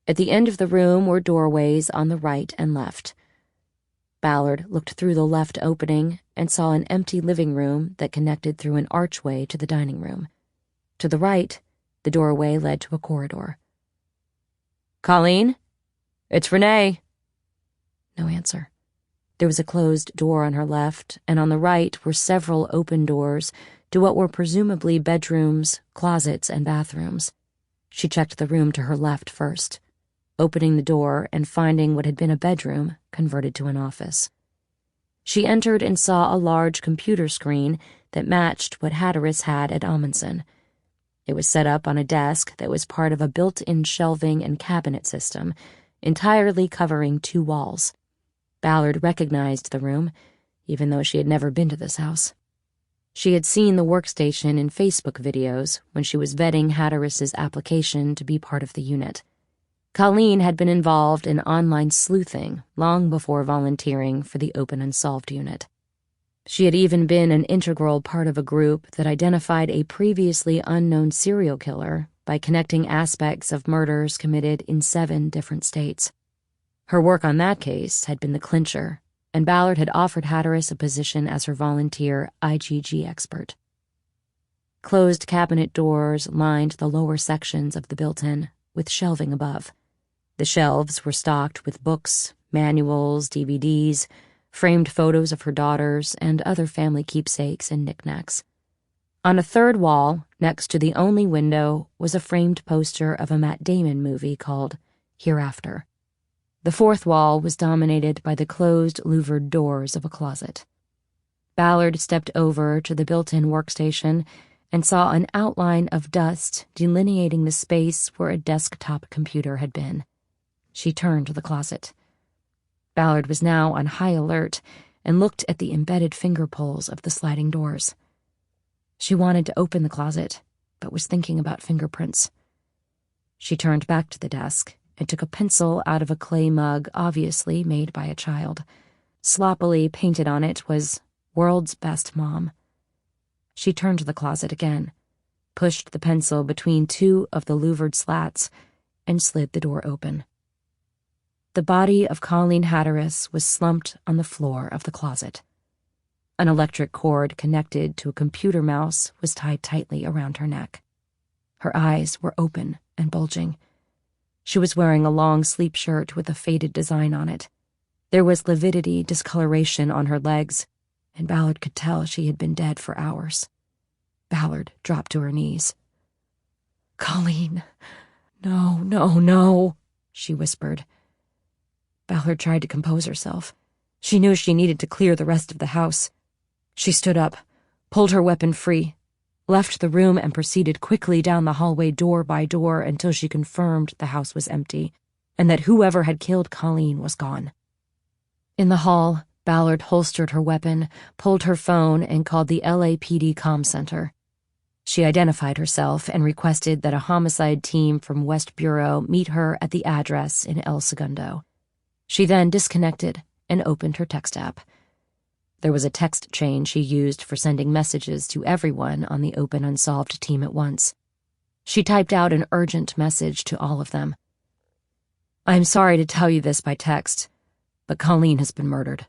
Speaker 2: At the end of the room were doorways on the right and left. Ballard looked through the left opening and saw an empty living room that connected through an archway to the dining room. To the right, the doorway led to a corridor. "Colleen? It's Renee." No answer. There was a closed door on her left, and on the right were several open doors to what were presumably bedrooms, closets, and bathrooms. She checked the room to her left first, opening the door and finding what had been a bedroom converted to an office. She entered and saw a large computer screen that matched what Hatteras had at Amundsen. It was set up on a desk that was part of a built-in shelving and cabinet system, entirely covering 2 walls. Ballard recognized the room, even though she had never been to this house. She had seen the workstation in Facebook videos when she was vetting Hatteras' application to be part of the unit. Colleen had been involved in online sleuthing long before volunteering for the Open Unsolved Unit. She had even been an integral part of a group that identified a previously unknown serial killer by connecting aspects of murders committed in 7 different states. Her work on that case had been the clincher, and Ballard had offered Hatteras a position as her volunteer IGG expert. Closed cabinet doors lined the lower sections of the built-in, with shelving above. The shelves were stocked with books, manuals, DVDs, framed photos of her daughters, and other family keepsakes and knickknacks. On a third wall, next to the only window, was a framed poster of a Matt Damon movie called Hereafter. The fourth wall was dominated by the closed, louvered doors of a closet. Ballard stepped over to the built-in workstation and saw an outline of dust delineating the space where a desktop computer had been. She turned to the closet. Ballard was now on high alert and looked at the embedded finger pulls of the sliding doors. She wanted to open the closet, but was thinking about fingerprints. She turned back to the desk and took a pencil out of a clay mug obviously made by a child. Sloppily painted on it was "World's Best Mom." She turned to the closet again, pushed the pencil between two of the louvered slats, and slid the door open. The body of Colleen Hatteras was slumped on the floor of the closet. An electric cord connected to a computer mouse was tied tightly around her neck. Her eyes were open and bulging. She was wearing a long sleep shirt with a faded design on it. There was lividity, discoloration on her legs, and Ballard could tell she had been dead for hours. Ballard dropped to her knees. "Colleen, no," she whispered. Ballard tried to compose herself. She knew she needed to clear the rest of the house. She stood up, pulled her weapon free, left the room and proceeded quickly down the hallway door by door until she confirmed the house was empty and that whoever had killed Colleen was gone. In the hall, Ballard holstered her weapon, pulled her phone, and called the LAPD comm center. She identified herself and requested that a homicide team from West Bureau meet her at the address in El Segundo. She then disconnected and opened her text app. There was a text chain she used for sending messages to everyone on the open unsolved team at once. She typed out an urgent message to all of them. "I'm sorry to tell you this by text, but Colleen has been murdered.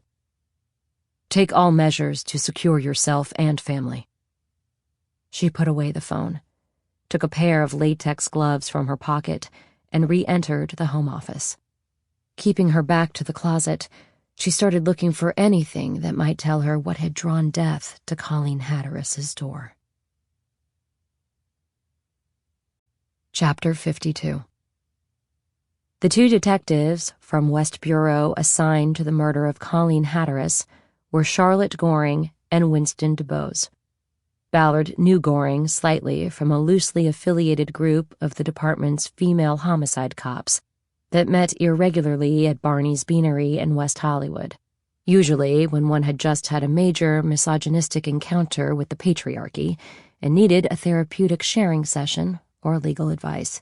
Speaker 2: Take all measures to secure yourself and family." She put away the phone, took a pair of latex gloves from her pocket, and re-entered the home office. Keeping her back to the closet, she started looking for anything that might tell her what had drawn death to Colleen Hatteras' door. Chapter 52. The two detectives from West Bureau assigned to the murder of Colleen Hatteras were Charlotte Goring and Winston DuBose. Ballard knew Goring slightly from a loosely affiliated group of the department's female homicide cops that met irregularly at Barney's Beanery in West Hollywood, usually when one had just had a major misogynistic encounter with the patriarchy and needed a therapeutic sharing session or legal advice.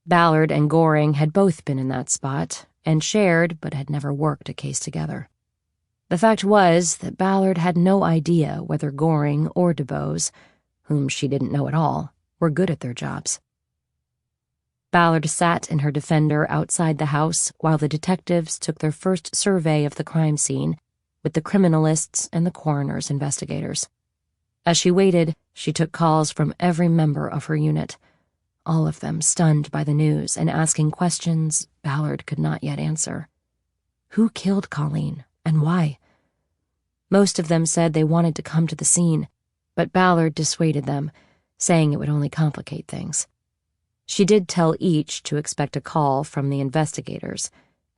Speaker 2: Ballard and Goring had both been in that spot and shared but had never worked a case together. The fact was that Ballard had no idea whether Goring or DuBose, whom she didn't know at all, were good at their jobs. Ballard sat in her Defender outside the house while the detectives took their first survey of the crime scene with the criminalists and the coroner's investigators. As she waited, she took calls from every member of her unit, all of them stunned by the news and asking questions Ballard could not yet answer. Who killed Colleen, and why? Most of them said they wanted to come to the scene, but Ballard dissuaded them, saying it would only complicate things. She did tell each to expect a call from the investigators,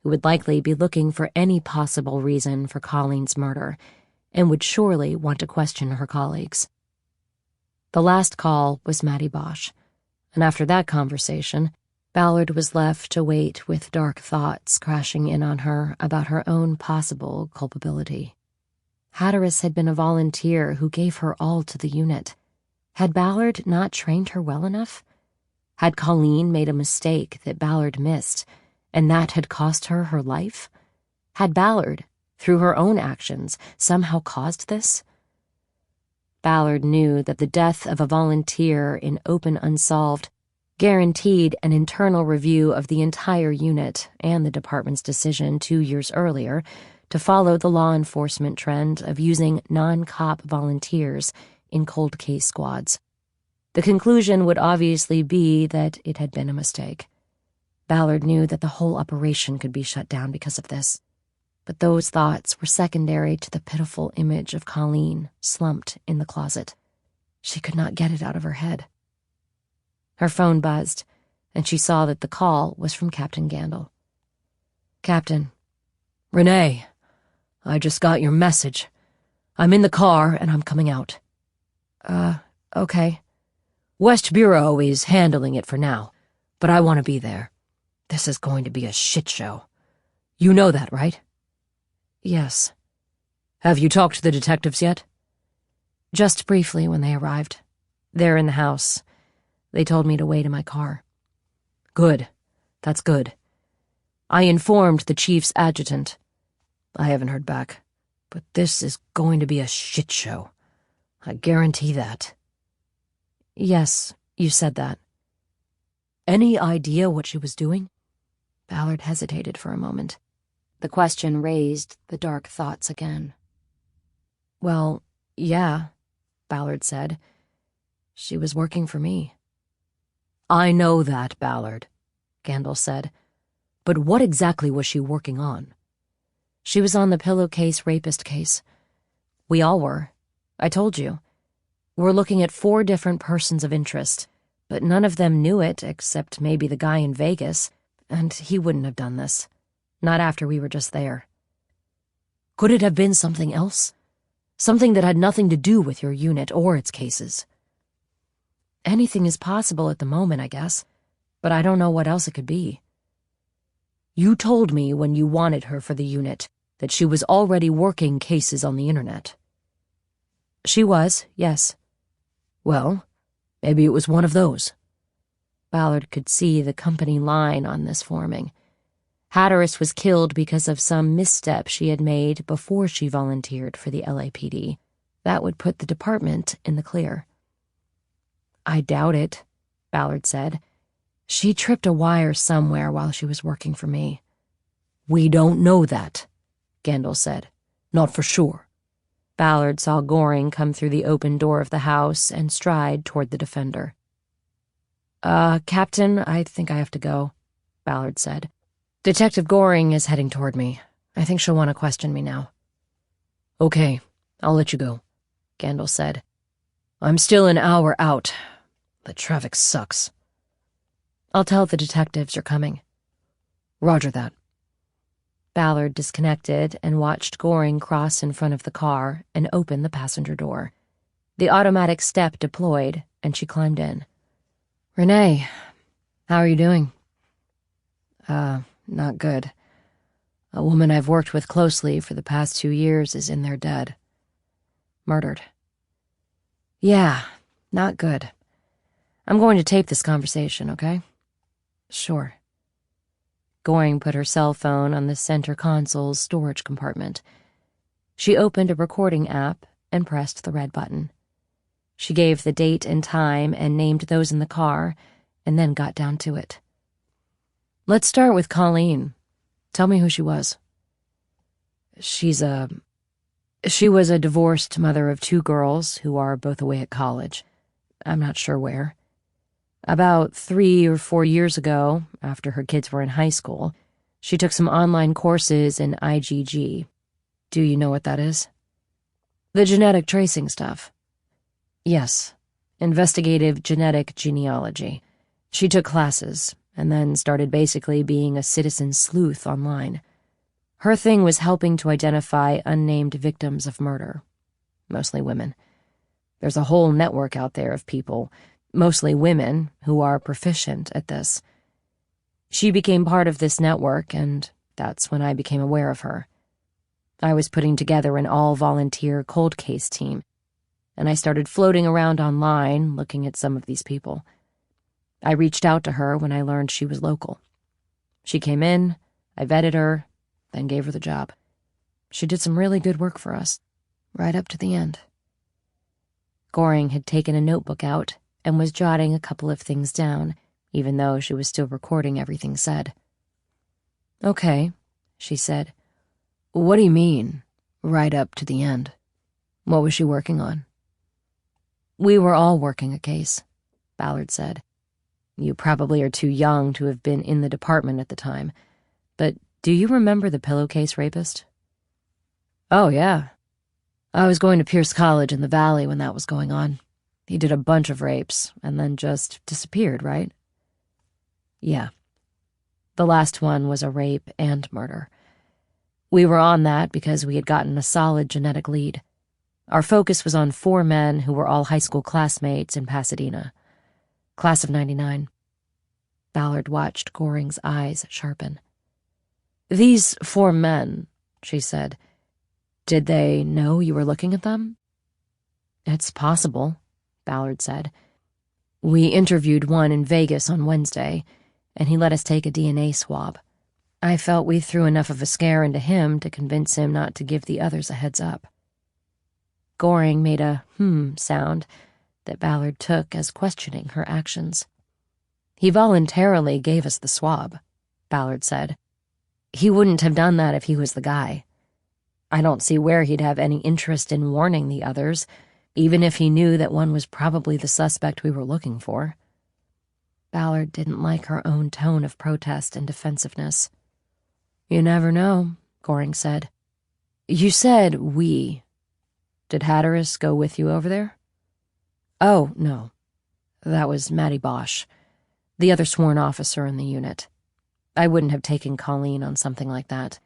Speaker 2: who would likely be looking for any possible reason for Colleen's murder, and would surely want to question her colleagues. The last call was Maddie Bosch, and after that conversation, Ballard was left to wait with dark thoughts crashing in on her about her own possible culpability. Hatteras had been a volunteer who gave her all to the unit. Had Ballard not trained her well enough? Had Colleen made a mistake that Ballard missed, and that had cost her her life? Had Ballard, through her own actions, somehow caused this? Ballard knew that the death of a volunteer in open unsolved guaranteed an internal review of the entire unit and the department's decision 2 years earlier to follow the law enforcement trend of using non-cop volunteers in cold case squads. The conclusion would obviously be that it had been a mistake. Ballard knew that the whole operation could be shut down because of this. But those thoughts were secondary to the pitiful image of Colleen slumped in the closet. She could not get it out of her head. Her phone buzzed, and she saw that the call was from Captain Gandil.
Speaker 6: Captain. Renee, I just got your message. I'm in the car, and I'm coming out.
Speaker 2: Okay.
Speaker 6: West Bureau is handling it for now, but I want to be there. This is going to be a shit show. You know that, right?
Speaker 2: Yes.
Speaker 6: Have you talked to the detectives yet?
Speaker 2: Just briefly when they arrived. They're in the house. They told me to wait in my car.
Speaker 6: Good. That's good. I informed the chief's adjutant. I haven't heard back, but this is going to be a shit show. I guarantee that.
Speaker 2: Yes, you said that.
Speaker 6: Any idea what she was doing?
Speaker 2: Ballard hesitated for a moment. The question raised the dark thoughts again. Well, yeah, Ballard said. She was working for me.
Speaker 6: I know that, Ballard, Gandil said. But what exactly was she working on?
Speaker 2: She was on the pillowcase rapist case. We all were. I told you. We're looking at 4 different persons of interest, but none of them knew it except maybe the guy in Vegas, and he wouldn't have done this. Not after we were just there.
Speaker 6: Could it have been something else? Something that had nothing to do with your unit or its cases?
Speaker 2: Anything is possible at the moment, I guess, but I don't know what else it could be.
Speaker 6: You told me when you wanted her for the unit that she was already working cases on the internet.
Speaker 2: She was, yes.
Speaker 6: Well, maybe it was one of those.
Speaker 2: Ballard could see the company line on this forming. Hatteras was killed because of some misstep she had made before she volunteered for the LAPD. That would put the department in the clear. I doubt it, Ballard said. She tripped a wire somewhere while she was working for me.
Speaker 6: We don't know that, Gandil said. Not for sure.
Speaker 2: Ballard saw Goring come through the open door of the house and stride toward the defender. Captain, I think I have to go, Ballard said. Detective Goring is heading toward me. I think she'll want to question me now.
Speaker 6: Okay, I'll let you go, Gandil said. I'm still an hour out. The traffic sucks.
Speaker 2: I'll tell the detectives you're coming.
Speaker 6: Roger that.
Speaker 2: Ballard disconnected and watched Goring cross in front of the car and open the passenger door. The automatic step deployed, and she climbed in. Renee, how are you doing? Not good. A woman I've worked with closely for the past 2 years is in there dead. Murdered. Yeah, not good. I'm going to tape this conversation, okay? Sure. Goring put her cell phone on the center console's storage compartment. She opened a recording app and pressed the red button. She gave the date and time and named those in the car, and then got down to it. Let's start with Colleen. Tell me who she was. She was a divorced mother of 2 girls who are both away at college. I'm not sure where. About 3 or 4 years ago, after her kids were in high school, she took some online courses in IgG. Do you know what that is? The genetic tracing stuff. Yes, investigative genetic genealogy. She took classes, and then started basically being a citizen sleuth online. Her thing was helping to identify unnamed victims of murder. Mostly women. There's a whole network out there of people, mostly women, who are proficient at this. She became part of this network, and that's when I became aware of her. I was putting together an all-volunteer cold case team, and I started floating around online looking at some of these people. I reached out to her when I learned she was local. She came in, I vetted her, then gave her the job. She did some really good work for us, right up to the end. Goring had taken a notebook out and was jotting a couple of things down, even though she was still recording everything said. Okay, she said. What do you mean, right up to the end? What was she working on? We were all working a case, Ballard said. You probably are too young to have been in the department at the time, but do you remember the pillowcase rapist? Oh, yeah. I was going to Pierce College in the Valley when that was going on.
Speaker 6: He did a bunch of rapes and then just disappeared, right? Yeah. The last one was a rape and murder. We were on that because we had gotten a solid genetic lead. Our focus was on 4 men who were all high school classmates in Pasadena. Class of '99. Ballard watched Goring's eyes sharpen. These 4 men, she said. Did they know you were looking at them? It's possible, Ballard said. We interviewed one in Vegas on Wednesday, and he let us take a DNA swab. I felt we threw enough of a scare into him to convince him not to give the others a heads up. Goring made a sound that Ballard took as questioning her actions. He voluntarily gave us the swab, Ballard said. He wouldn't have done that if he was the guy. I don't see where he'd have any interest in warning the others, even if he knew that one was probably the suspect we were looking for. Ballard didn't like her own tone of protest and defensiveness. You never know, Goring said. You said we. Did Hatteras go with you over there? Oh, no. That was Matty Bosch, the other sworn officer in the unit. I wouldn't have taken Colleen on something like that.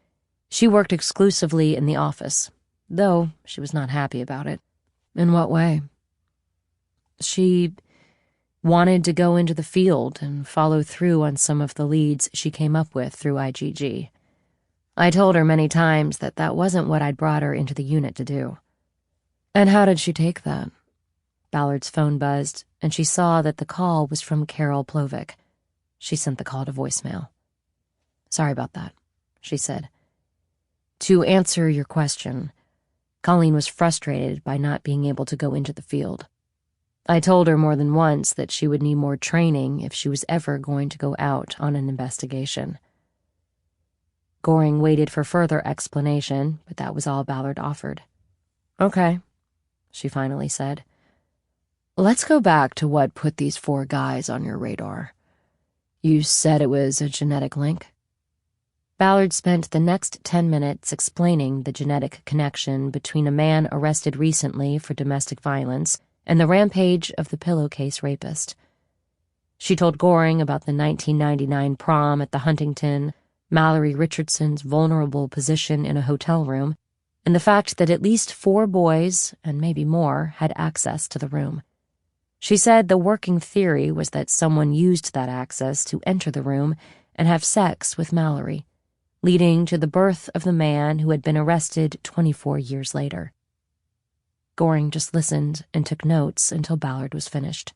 Speaker 6: She worked exclusively in the office, though she was not happy about it. In what way? She wanted to go into the field and follow through on some of the leads she came up with through IGG. I told her many times that that wasn't what I'd brought her into the unit to do. And how did she take that? Ballard's phone buzzed, and she saw that the call was from Carol Plovic. She sent the call to voicemail. Sorry about that, she said. To answer your question, Colleen was frustrated by not being able to go into the field. I told her more than once that she would need more training if she was ever going to go out on an investigation. Goring waited for further explanation, but that was all Ballard offered. Okay, she finally said. Let's go back to what put these 4 guys on your radar. You said it was a genetic link? Ballard spent the next 10 minutes explaining the genetic connection between a man arrested recently for domestic violence and the rampage of the pillowcase rapist. She told Goring about the 1999 prom at the Huntington, Mallory Richardson's vulnerable position in a hotel room, and the fact that at least 4 boys, and maybe more, had access to the room. She said the working theory was that someone used that access to enter the room and have sex with Mallory, leading to the birth of the man who had been arrested 24 years later. Goring just listened and took notes until Ballard was finished.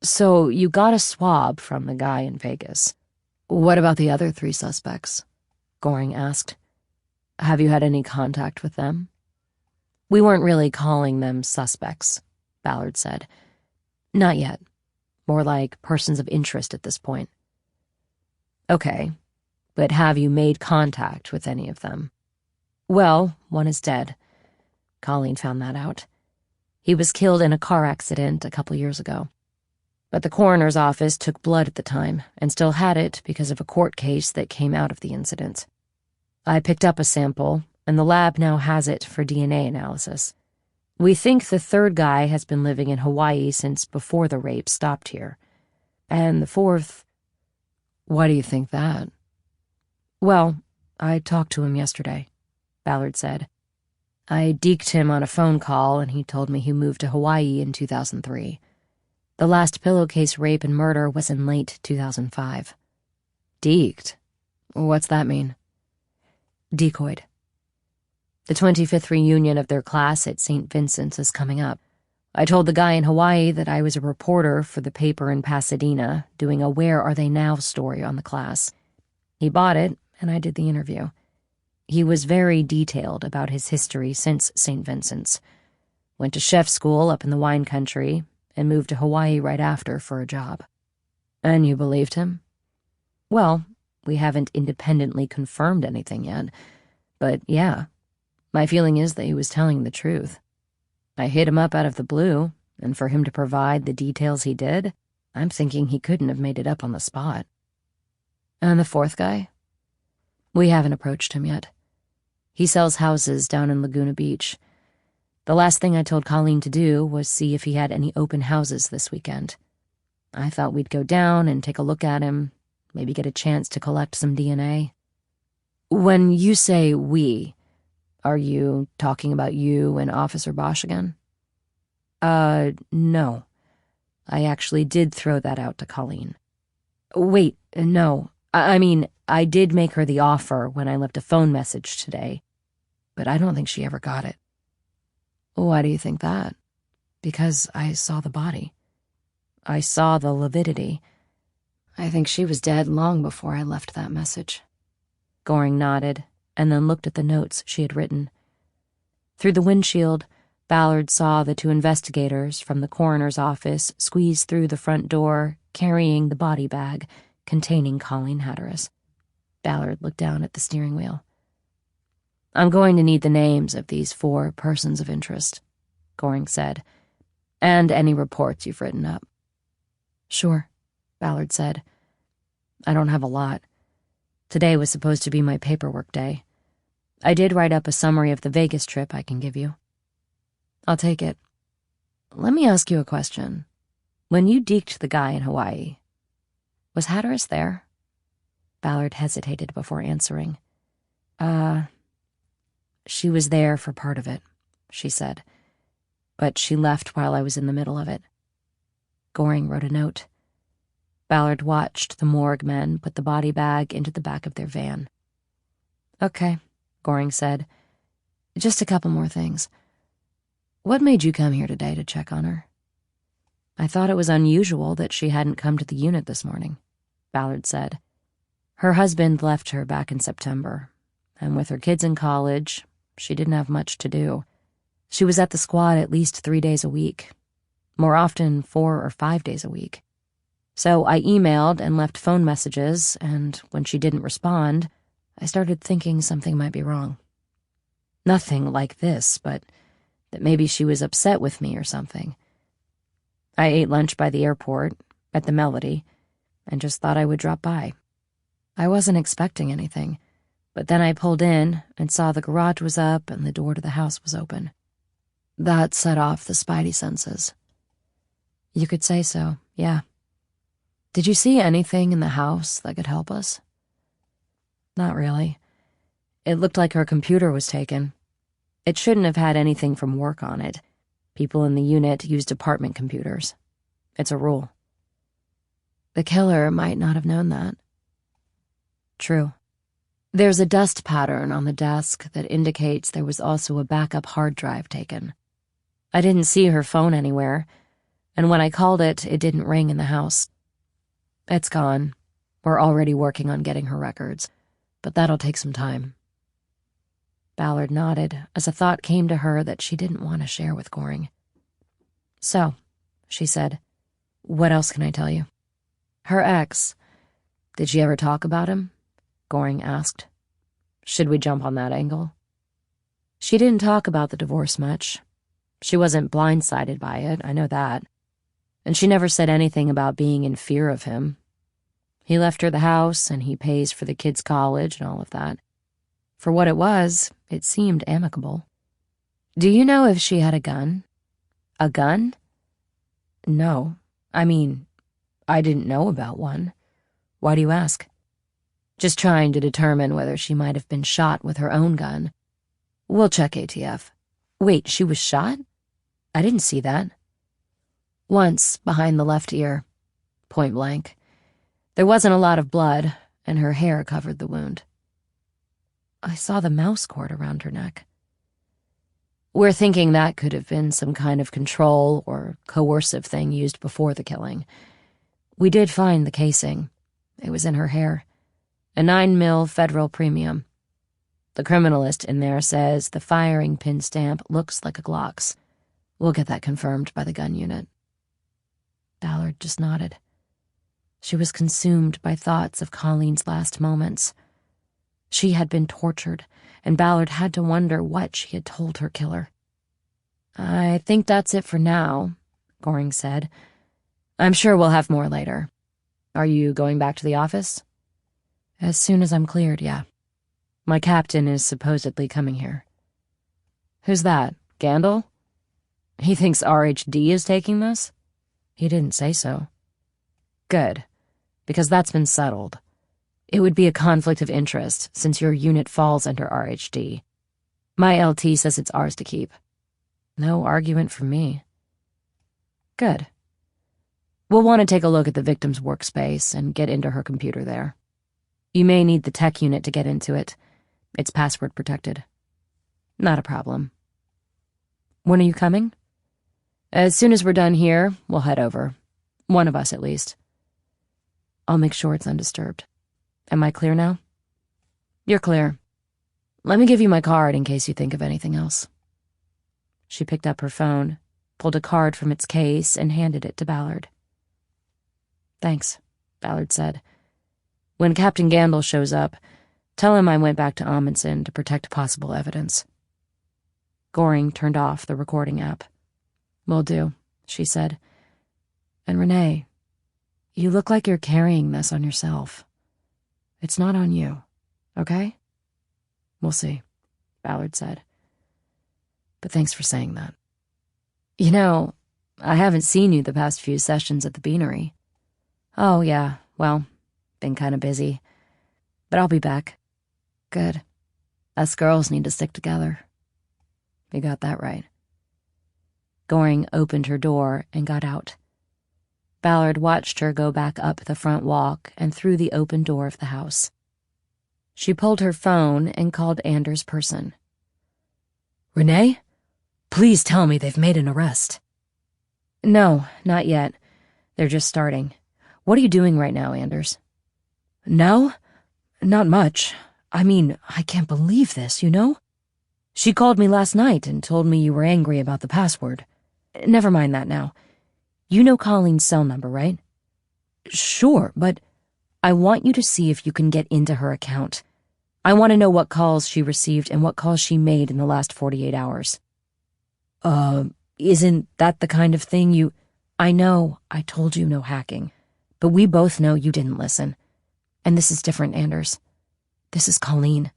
Speaker 6: So you got a swab from the guy in Vegas. What about the other 3 suspects? Goring asked. Have you had any contact with them? We weren't really calling them suspects, Ballard said. Not yet. More like persons of interest at this point. Okay, but have you made contact with any of them? Well, one is dead. Colleen found that out. He was killed in a car accident a couple years ago. But the coroner's office took blood at the time and still had it because of a court case that came out of the incident. I picked up a sample, and the lab now has it for DNA analysis. We think the 3rd guy has been living in Hawaii since before the rape stopped here. And the 4th... Why do you think that? Well, I talked to him yesterday, Ballard said. I deked him on a phone call, and he told me he moved to Hawaii in 2003. The last pillowcase rape and murder was in late 2005. Deked? What's that mean? Decoyed. The 25th reunion of their class at St. Vincent's is coming up. I told the guy in Hawaii that I was a reporter for the paper in Pasadena, doing a Where Are They Now story on the class. He bought it, and I did the interview. He was very detailed about his history since St. Vincent's. Went to chef school up in the wine country, and moved to Hawaii right after for a job. And you believed him? Well, we haven't independently confirmed anything yet, but yeah, my feeling is that he was telling the truth. I hit him up out of the blue, and for him to provide the details he did, I'm thinking he couldn't have made it up on the spot. And the 4th guy? We haven't approached him yet. He sells houses down in Laguna Beach.
Speaker 2: The last thing I told Colleen to do was see if he had any open houses this weekend. I thought we'd go down and take a look at him, maybe get a chance to collect some DNA. When you say we, are you talking about you and Officer Bosch again? No. I actually did throw that out to Colleen. Wait, no. I mean, I did make her the offer when I left a phone message today, but I don't think she ever got it. Why do you think that? Because I saw the body. I saw the lividity. I think she was dead long before I left that message. Goring nodded, and then looked at the notes she had written. Through the windshield, Ballard saw the two investigators from the coroner's office squeeze through the front door, carrying the body bag containing Colleen Hatteras. Ballard looked down at the steering wheel. I'm going to need the names of these 4 persons of interest, Goring said, and any reports you've written up. Sure, Ballard said. I don't have a lot. Today was supposed to be my paperwork day. I did write up a summary of the Vegas trip I can give you. I'll take it. Let me ask you a question. When you deked the guy in Hawaii, was Hatteras there? Ballard hesitated before answering. She was there for part of it, she said, but she left while I was in the middle of it. Goring wrote a note. Ballard watched the morgue men put the body bag into the back of their van. Okay, Goring said. Just a couple more things. What made you come here today to check on her? I thought it was unusual that she hadn't come to the unit this morning, Ballard said. Her husband left her back in September, and with her kids in college, she didn't have much to do. She was at the squad at least 3 days a week, more often 4 or 5 days a week. So I emailed and left phone messages, and when she didn't respond, I started thinking something might be wrong. Nothing like this, but that maybe she was upset with me or something. I ate lunch by the airport, at the Melody, and just thought I would drop by. I wasn't expecting anything, but then I pulled in and saw the garage was up and the door to the house was open. That set off the spidey senses. You could say so, yeah. Did you see anything in the house that could help us? Not really. It looked like her computer was taken. It shouldn't have had anything from work on it. People in the unit use department computers. It's a rule. The killer might not have known that. True. There's a dust pattern on the desk that indicates there was also a backup hard drive taken. I didn't see her phone anywhere, and when I called it, it didn't ring in the house. It's gone. We're already working on getting her records, but that'll take some time. Ballard nodded as a thought came to her that she didn't want to share with Goring. So, she said, what else can I tell you? Her ex. Did she ever talk about him? Goring asked. Should we jump on that angle? She didn't talk about the divorce much. She wasn't blindsided by it, I know that. And she never said anything about being in fear of him. He left her the house, and he pays for the kids' college and all of that. For what it was, it seemed amicable. Do you know if she had a gun? A gun? No. I mean, I didn't know about one. Why do you ask? Just trying to determine whether she might have been shot with her own gun. We'll check ATF. Wait, she was shot? I didn't see that. Once, behind the left ear. Point blank. There wasn't a lot of blood, and her hair covered the wound. I saw the mouse cord around her neck. We're thinking that could have been some kind of control or coercive thing used before the killing. We did find the casing. It was in her hair. A 9mm federal premium. The criminalist in there says the firing pin stamp looks like a Glock's. We'll get that confirmed by the gun unit. Ballard just nodded. She was consumed by thoughts of Colleen's last moments. She had been tortured, and Ballard had to wonder what she had told her killer. I think that's it for now, Goring said. I'm sure we'll have more later. Are you going back to the office? As soon as I'm cleared, yeah. My captain is supposedly coming here. Who's that, Gandil?
Speaker 6: He thinks RHD is taking this? He didn't say so. Good, because that's been settled. It would be a conflict of interest since your unit falls under RHD. My LT says it's ours to keep. No argument from me. Good. We'll want to take a look at the victim's workspace and get into her computer there. You may need the tech unit to get into it. It's password protected. Not a problem. When are you coming? As soon as we're done here, we'll head over. One of us, at least. I'll make sure it's undisturbed. Am I clear now? You're clear. Let me give you my card in case you think of anything else. She picked up her phone, pulled a card from its case, and handed it to Ballard. Thanks, Ballard said. When Captain Gandil shows up, tell him I went back to Amundsen to protect possible evidence. Goring turned off the recording app. Will do, she said. And Renee, you look like you're carrying this on yourself. It's not on you, okay? We'll see, Ballard said. But thanks for saying that. You know, I haven't seen you the past few sessions at the Beanery. Oh, yeah, well, been kind of busy. But I'll be back. Good. Us girls need to stick together. You got that right. Goring opened her door and got out. Ballard watched her go back up the front walk and through the open door of the house. She pulled her phone and called Anders' person. Renee? Please tell me they've made an arrest. No, not yet. They're just starting. What are you doing right now, Anders? No? Not much. I mean, I can't believe this, you know? She called me last night and told me you were angry about the password. Never mind that now. You know Colleen's cell number, right? Sure, but I want you to see if you can get into her account. I want to know what calls she received and what calls she made in the last 48 hours. Isn't that the kind of thing you... I know, I told you no hacking, but we both know you didn't listen. And this is different, Anders. This is Colleen.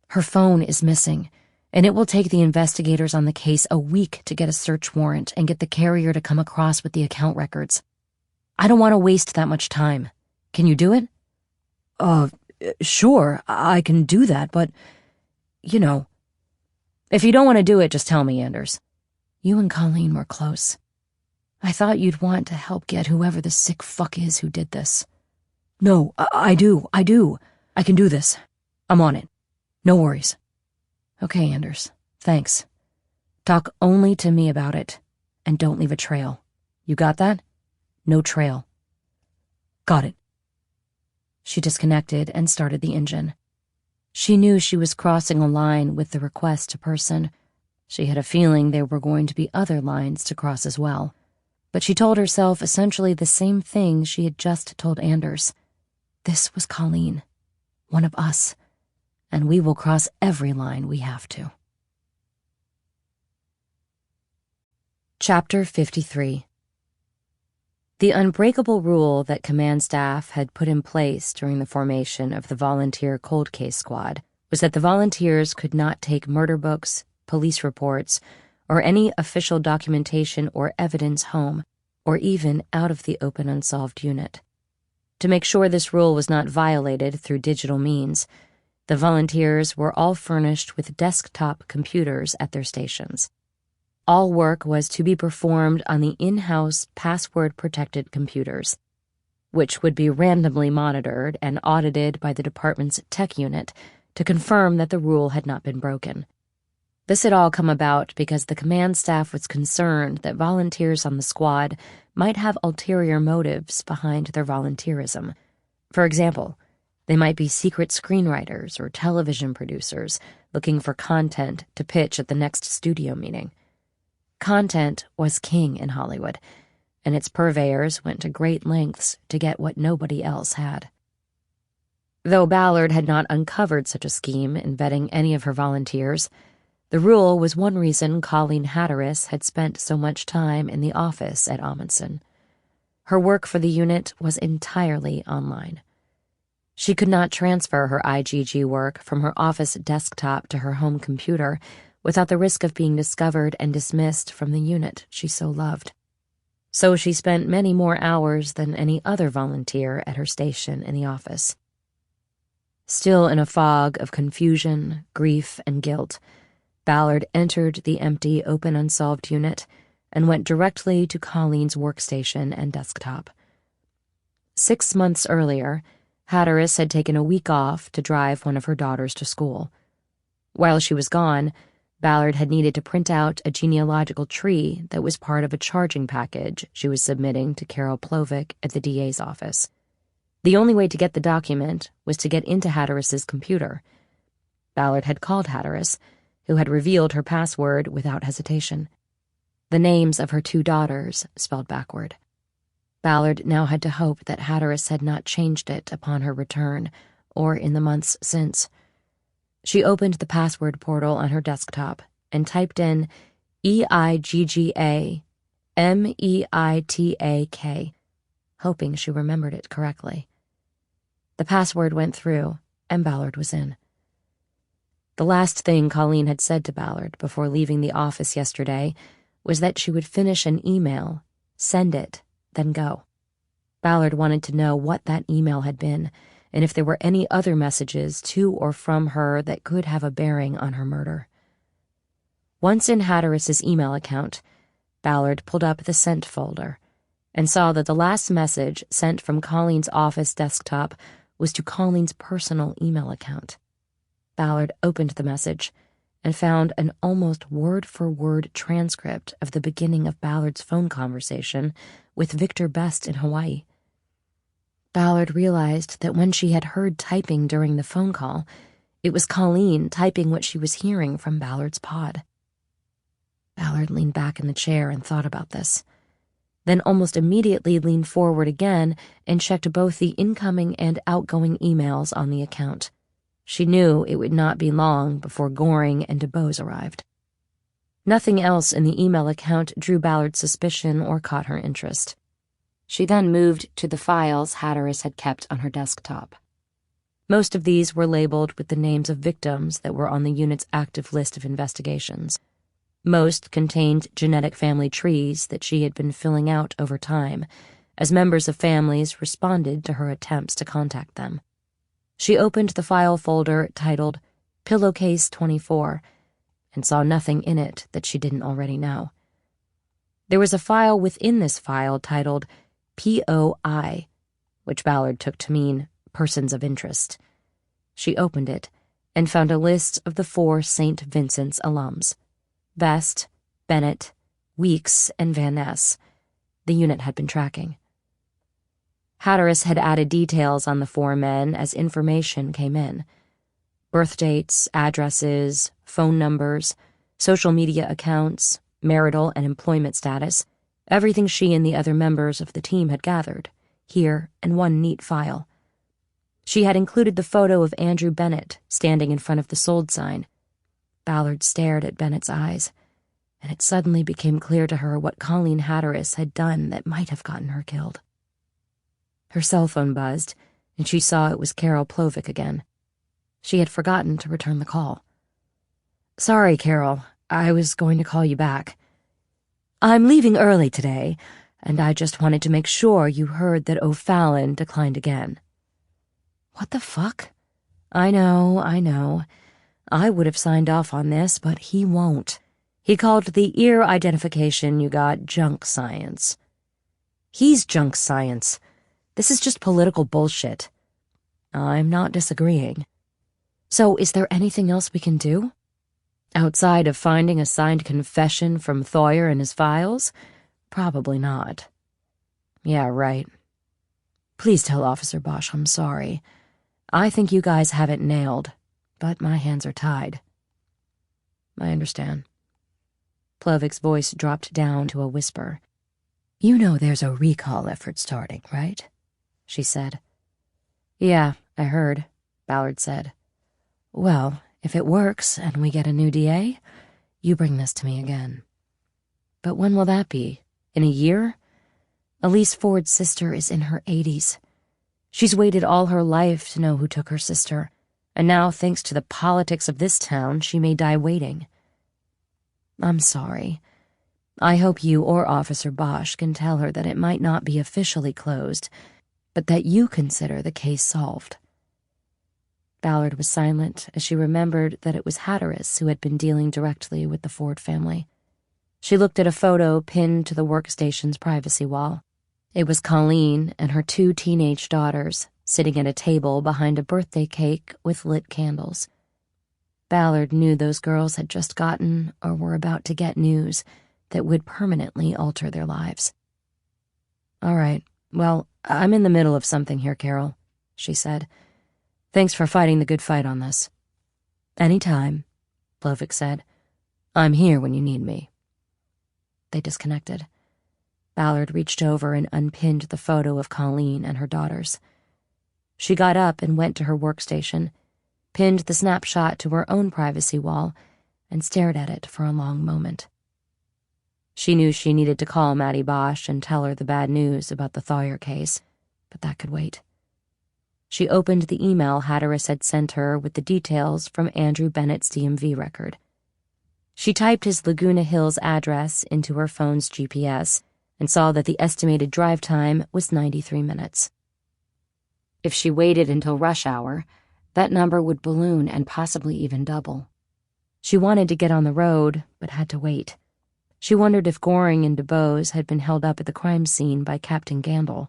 Speaker 6: Her phone is missing, and it will take the investigators on the case a week to get a search warrant and get the carrier to come across with the account records. I don't want to waste that much time. Can you do it? Sure, I can do that, but, you know. If you don't want to do it, just tell me, Anders. You and Colleen were close. I thought you'd want to help get whoever the sick fuck is who did this. No, I do. I can do this. I'm on it. No worries. Okay, Anders. Thanks. Talk only to me about it, and don't leave a trail. You got that? No trail. Got it. She disconnected and started the engine. She knew she was crossing a line with the request to person. She had a feeling there were going to be other lines to cross as well. But she told herself essentially the same thing she had just told Anders. This was Colleen, one of us, and we will cross every line we have to. Chapter 53. The unbreakable rule that command staff had put in place during the formation of the Volunteer Cold Case Squad was that the volunteers could not take murder books, police reports, or any official documentation or evidence home, or even out of the open unsolved unit. To make sure this rule was not violated through digital means, the volunteers were all furnished with desktop computers at their stations. All work was to be performed on the in-house password-protected computers, which would be randomly monitored and audited by the department's tech unit to confirm that the rule had not been broken. This had all come about because the command staff was concerned that volunteers on the squad might have ulterior motives behind their volunteerism. For example, they might be secret screenwriters or television producers looking for content to pitch at the next studio meeting. Content was king in Hollywood, and its purveyors went to great lengths to get what nobody else had. Though Ballard had not uncovered such a scheme in vetting any of her volunteers, the rule was one reason Colleen Hatteras had spent so much time in the office at Amundsen. Her work for the unit was entirely online. She could not transfer her IGG work from her office desktop to her home computer
Speaker 2: without the risk of being discovered and dismissed from the unit she so loved. So she spent many more hours than any other volunteer at her station in the office. Still in a fog of confusion, grief, and guilt, Ballard entered the empty, open, unsolved unit and went directly to Colleen's workstation and desktop. 6 months earlier, Hatteras had taken a week off to drive one of her daughters to school. While she was gone, Ballard had needed to print out a genealogical tree that was part of a charging package she was submitting to Carol Plovic at the DA's office. The only way to get the document was to get into Hatteras's computer. Ballard had called Hatteras, who had revealed her password without hesitation. The names of her 2 daughters spelled backward. Ballard now had to hope that Hatteras had not changed it upon her return, or in the months since. She opened the password portal on her desktop and typed in EIGGA-MEITAK, hoping she remembered it correctly. The password went through, and Ballard was in. The last thing Colleen had said to Ballard before leaving the office yesterday was that she would finish an email, send it, then go. Ballard wanted to know what that email had been, and if there were any other messages to or from her that could have a bearing on her murder. Once in Hatteras's email account, Ballard pulled up the sent folder and saw that the last message sent from Colleen's office desktop was to Colleen's personal email account. Ballard opened the message and found an almost word-for-word transcript of the beginning of Ballard's phone conversation with Victor Best in Hawaii. Ballard realized that when she had heard typing during the phone call, it was Colleen typing what she was hearing from Ballard's pod. Ballard leaned back in the chair and thought about this, then almost immediately leaned forward again and checked both the incoming and outgoing emails on the account. She knew it would not be long before Goring and DeBose arrived. Nothing else in the email account drew Ballard's suspicion or caught her interest. She then moved to the files Hatteras had kept on her desktop. Most of these were labeled with the names of victims that were on the unit's active list of investigations. Most contained genetic family trees that she had been filling out over time, as members of families responded to her attempts to contact them. She opened the file folder titled Pillowcase 24 and saw nothing in it that she didn't already know. There was a file within this file titled POI, which Ballard took to mean Persons of Interest. She opened it and found a list of the 4 St. Vincent's alums: Best, Bennett, Weeks, and Van Ness. The unit had been tracking. Hatteras had added details on the 4 men as information came in: birth dates, addresses, phone numbers, social media accounts, marital and employment status, everything she and the other members of the team had gathered, here in one neat file. She had included the photo of Andrew Bennett standing in front of the sold sign. Ballard stared at Bennett's eyes, and it suddenly became clear to her what Colleen Hatteras had done that might have gotten her killed. Her cell phone buzzed, and she saw it was Carol Plovic again. She had forgotten to return the call. "Sorry, Carol. I was going to call you back. I'm leaving early today, and I just wanted to make sure you heard that O'Fallon declined again." "What the fuck?" I know. I would have signed off on this, but he won't. He called the ear identification you got junk science." "He's junk science. This is just political bullshit." "I'm not disagreeing. So is there anything else we can do? Outside of finding a signed confession from Thoyer in his files? Probably not." "Yeah, right. Please tell Officer Bosch I'm sorry. I think you guys have it nailed, but my hands are tied." "I understand." Plovic's voice dropped down to a whisper. "You know there's a recall effort starting, right?" she said. "Yeah, I heard," Ballard said. "Well, if it works and we get a new DA, you bring this to me again." "But when will that be? In a year?" "Elise Ford's sister is in her 80s. She's waited all her life to know who took her sister, and now, thanks to the politics of this town, she may die waiting. I'm sorry. I hope you or Officer Bosch can tell her that it might not be officially closed, but that you consider the case solved." Ballard was silent as she remembered that it was Hatteras who had been dealing directly with the Ford family. She looked at a photo pinned to the workstation's privacy wall. It was Colleen and her 2 teenage daughters sitting at a table behind a birthday cake with lit candles. Ballard knew those girls had just gotten or were about to get news that would permanently alter their lives. "All right, well, I'm in the middle of something here, Carol," she said. "Thanks for fighting the good fight on this." "Anytime," Lovick said. "I'm here when you need me." They disconnected. Ballard reached over and unpinned the photo of Colleen and her daughters. She got up and went to her workstation, pinned the snapshot to her own privacy wall, and stared at it for a long moment. She knew she needed to call Maddie Bosch and tell her the bad news about the Thawyer case, but that could wait. She opened the email Hatteras had sent her with the details from Andrew Bennett's DMV record. She typed his Laguna Hills address into her phone's GPS and saw that the estimated drive time was 93 minutes. If she waited until rush hour, that number would balloon and possibly even double. She wanted to get on the road, but had to wait. She wondered if Goring and DuBose had been held up at the crime scene by Captain Gandil.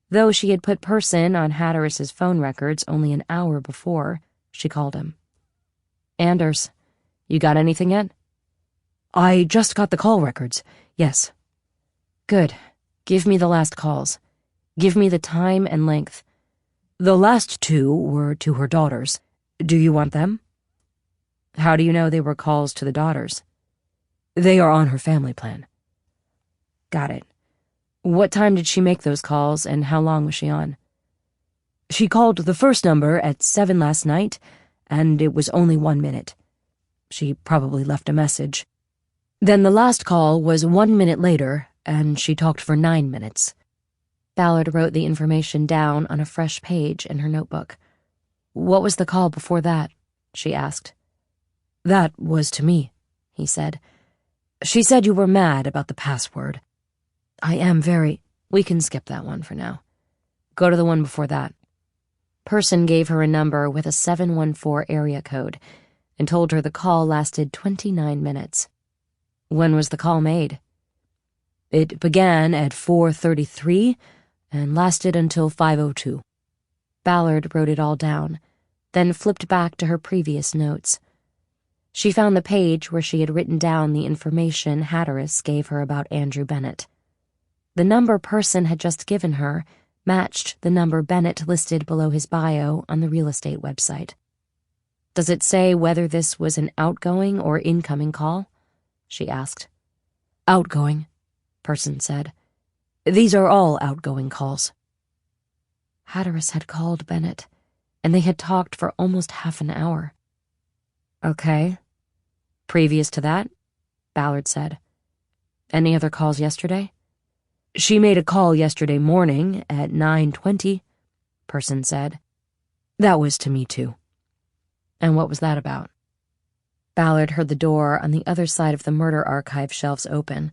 Speaker 2: Though she had put Person on Hatteras' phone records only an hour before, she called him. "Anders, you got anything yet?" "I just got the call records, yes." "Good. Give me the last calls. Give me the time and length." "The last 2 were to her daughters. Do you want them?" "How do you know they were calls to the daughters?" "They are on her family plan." "Got it. What time did she make those calls, and how long was she on?" "She called the first number at 7 last night, and it was only 1 minute. She probably left a message. Then the last call was 1 minute later, and she talked for 9 minutes. Ballard wrote the information down on a fresh page in her notebook. "What was the call before that?" she asked.
Speaker 3: "That was to me," he said. "She said you were mad about the password."
Speaker 2: "I am very—" "We can skip that one for now. Go to the one before that." Person gave her a number with a 714 area code and told her the call lasted 29 minutes. "When was the call made?"
Speaker 3: "It began at 4:33 and lasted until 5:02.
Speaker 2: Ballard wrote it all down, then flipped back to her previous notes. She found the page where she had written down the information Hatteras gave her about Andrew Bennett. The number Person had just given her matched the number Bennett listed below his bio on the real estate website. "Does it say whether this was an outgoing or incoming call?" she asked.
Speaker 3: "Outgoing," Person said. "These are all outgoing calls."
Speaker 2: Hatteras had called Bennett, and they had talked for almost half an hour. "Okay. Previous to that?" Ballard said. "Any other calls yesterday?"
Speaker 3: "She made a call yesterday morning at 9:20, Person said. "That was to me, too."
Speaker 2: "And what was that about?" Ballard heard the door on the other side of the murder archive shelves open,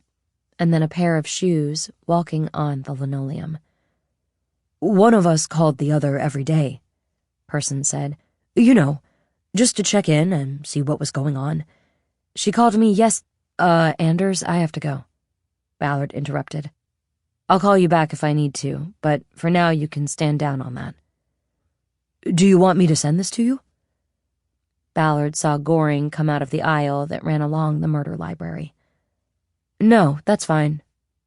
Speaker 2: and then a pair of shoes walking on the linoleum.
Speaker 3: "One of us called the other every day," Person said. "You know, just to check in and see what was going on.
Speaker 2: She called me Anders, I have to go," Ballard interrupted. "I'll call you back if I need to, but for now you can stand down on that."
Speaker 3: "Do you want me to send this to you?"
Speaker 2: Ballard saw Goring come out of the aisle that ran along the murder library. "No, that's fine,"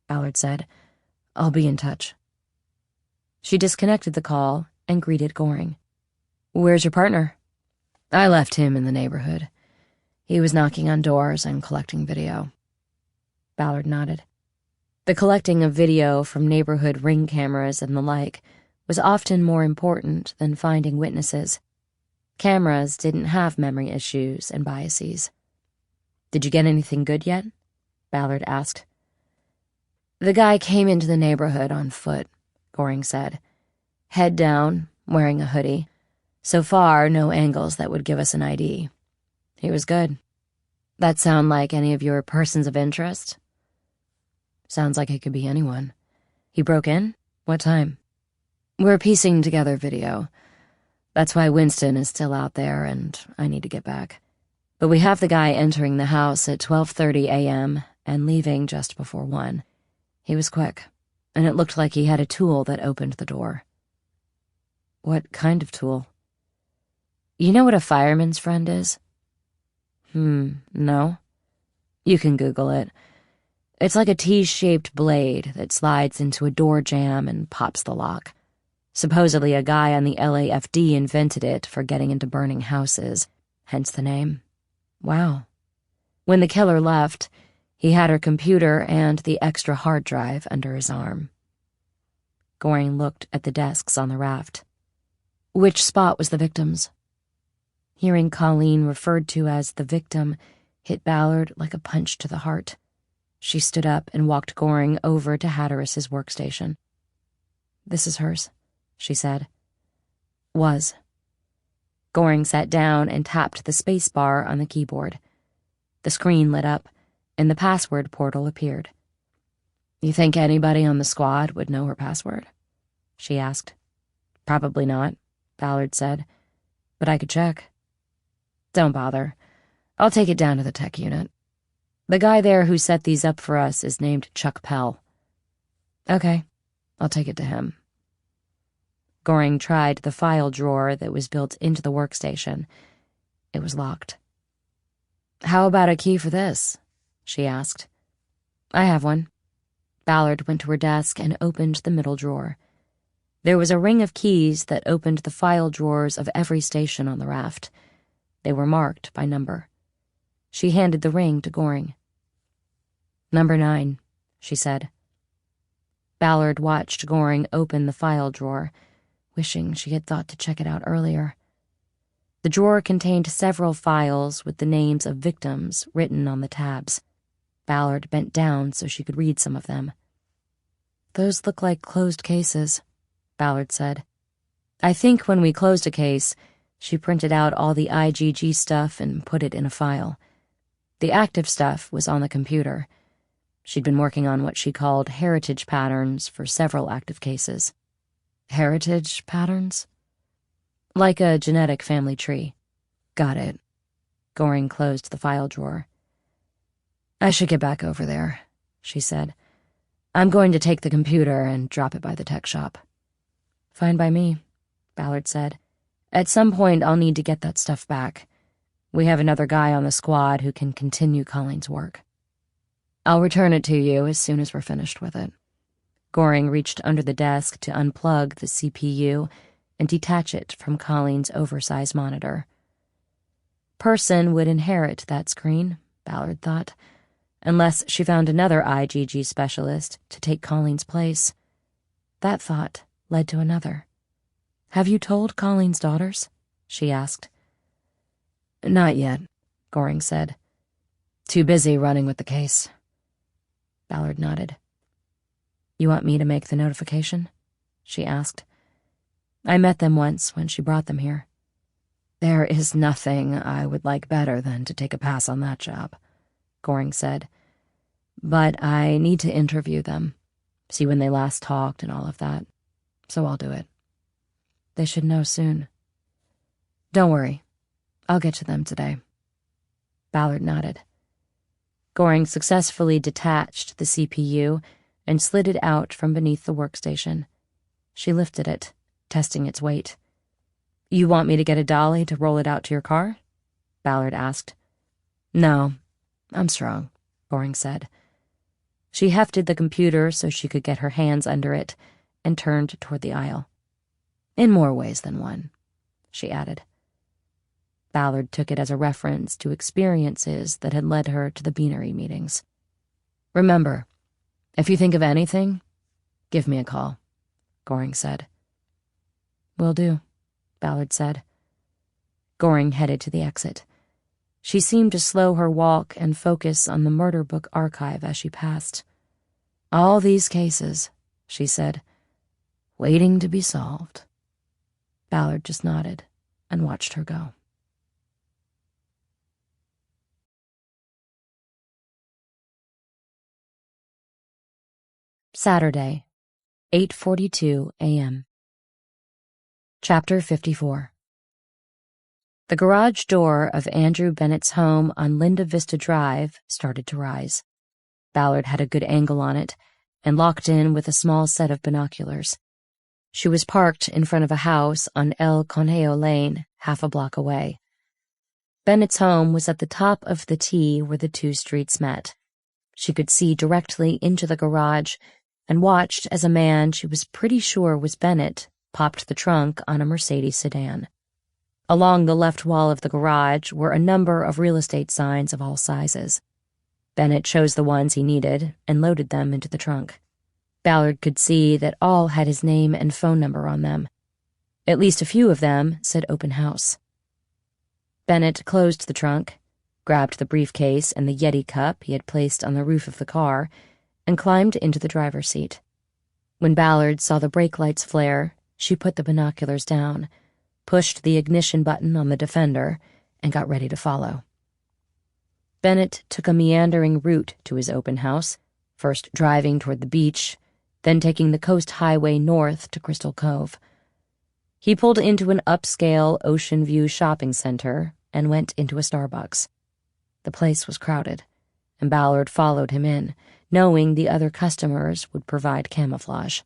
Speaker 2: Ballard said. "I'll be in touch." She disconnected the call and greeted Goring. "Where's your partner?" "I left him in the neighborhood. He was knocking on doors and collecting video." Ballard nodded. The collecting of video from neighborhood ring cameras and the like was often more important than finding witnesses. Cameras didn't have memory issues and biases. "Did you get anything good yet?" Ballard asked. "The guy came into the neighborhood on foot," Goring said. "Head down, wearing a hoodie. So far, no angles that would give us an ID. He was good." That sound like any of your persons of interest?
Speaker 3: Sounds like it could be anyone. He broke in? What time?
Speaker 2: We're piecing together video. That's why Winston is still out there and I need to get back. But we have the guy entering the house at 12:30 a.m. and leaving just before 1. He was quick, and it looked like he had a tool that opened the door.
Speaker 3: What kind of tool?
Speaker 2: You know what a fireman's friend is?
Speaker 3: No.
Speaker 2: You can Google it. It's like a T-shaped blade that slides into a door jamb and pops the lock. Supposedly a guy on the LAPD invented it for getting into burning houses, hence the name.
Speaker 3: Wow.
Speaker 2: When the killer left, he had her computer and the extra hard drive under his arm. Goring looked at the desks on the raft. Which spot was the victim's? Hearing Colleen referred to as the victim hit Ballard like a punch to the heart. She stood up and walked Goring over to Hatteris's workstation. "This is hers," she said. "Was." Goring sat down and tapped the space bar on the keyboard. The screen lit up, and the password portal appeared. "You think anybody on the squad would know her password?" she asked. "Probably not," Ballard said, "but I could check." "Don't bother. I'll take it down to the tech unit. The guy there who set these up for us is named Chuck Pell." "Okay, I'll take it to him." Goring tried the file drawer that was built into the workstation. It was locked. "How about a key for this?" she asked. "I have one." Ballard went to her desk and opened the middle drawer. There was a ring of keys that opened the file drawers of every station on the raft. They were marked by number. She handed the ring to Goring. "Number 9, she said. Ballard watched Goring open the file drawer, wishing she had thought to check it out earlier. The drawer contained several files with the names of victims written on the tabs. Ballard bent down so she could read some of them. "Those look like closed cases," Ballard said. "I think when we closed a case, she printed out all the IgG stuff and put it in a file. The active stuff was on the computer. She'd been working on what she called heritage patterns for several active cases." "Heritage patterns?" "Like a genetic family tree." "Got it." Goring closed the file drawer. "I should get back over there," she said. "I'm going to take the computer and drop it by the tech shop." "Fine by me," Ballard said. "At some point I'll need to get that stuff back. We have another guy on the squad who can continue Colleen's work. I'll return it to you as soon as we're finished with it." Goring reached under the desk to unplug the CPU and detach it from Colleen's oversized monitor. Person would inherit that screen, Ballard thought, unless she found another IgG specialist to take Colleen's place. That thought led to another. "Have you told Colleen's daughters?" she asked. "Not yet," Goring said. "Too busy running with the case." Ballard nodded. "You want me to make the notification?" she asked. "I met them once when she brought them here." "There is nothing I would like better than to take a pass on that job," Goring said. "But I need to interview them, see when they last talked and all of that, so I'll do it. They should know soon." "Don't worry. I'll get to them today." Ballard nodded. Goring successfully detached the CPU and slid it out from beneath the workstation. She lifted it, testing its weight. "You want me to get a dolly to roll it out to your car?" Ballard asked. "No, I'm strong," Goring said. She hefted the computer so she could get her hands under it and turned toward the aisle. "In more ways than one," she added. Ballard took it as a reference to experiences that had led her to the Beanery meetings. "Remember, if you think of anything, give me a call," Goring said. "Will do," Ballard said. Goring headed to the exit. She seemed to slow her walk and focus on the murder book archive as she passed. "All these cases," she said, "waiting to be solved." Ballard just nodded and watched her go. Saturday, 8:42 a.m. Chapter 54. The garage door of Andrew Bennett's home on Linda Vista Drive started to rise. Ballard had a good angle on it and locked in with a small set of binoculars. She was parked in front of a house on El Conejo Lane, half a block away. Bennett's home was at the top of the T where the two streets met. She could see directly into the garage and watched as a man she was pretty sure was Bennett popped the trunk on a Mercedes sedan. Along the left wall of the garage were a number of real estate signs of all sizes. Bennett chose the ones he needed and loaded them into the trunk. Ballard could see that all had his name and phone number on them. At least a few of them said open house. Bennett closed the trunk, grabbed the briefcase and the Yeti cup he had placed on the roof of the car, and climbed into the driver's seat. When Ballard saw the brake lights flare, she put the binoculars down, pushed the ignition button on the Defender, and got ready to follow. Bennett took a meandering route to his open house, first driving toward the beach, then taking the coast highway north to Crystal Cove. He pulled into an upscale Ocean View shopping center and went into a Starbucks. The place was crowded, and Ballard followed him in, knowing the other customers would provide camouflage.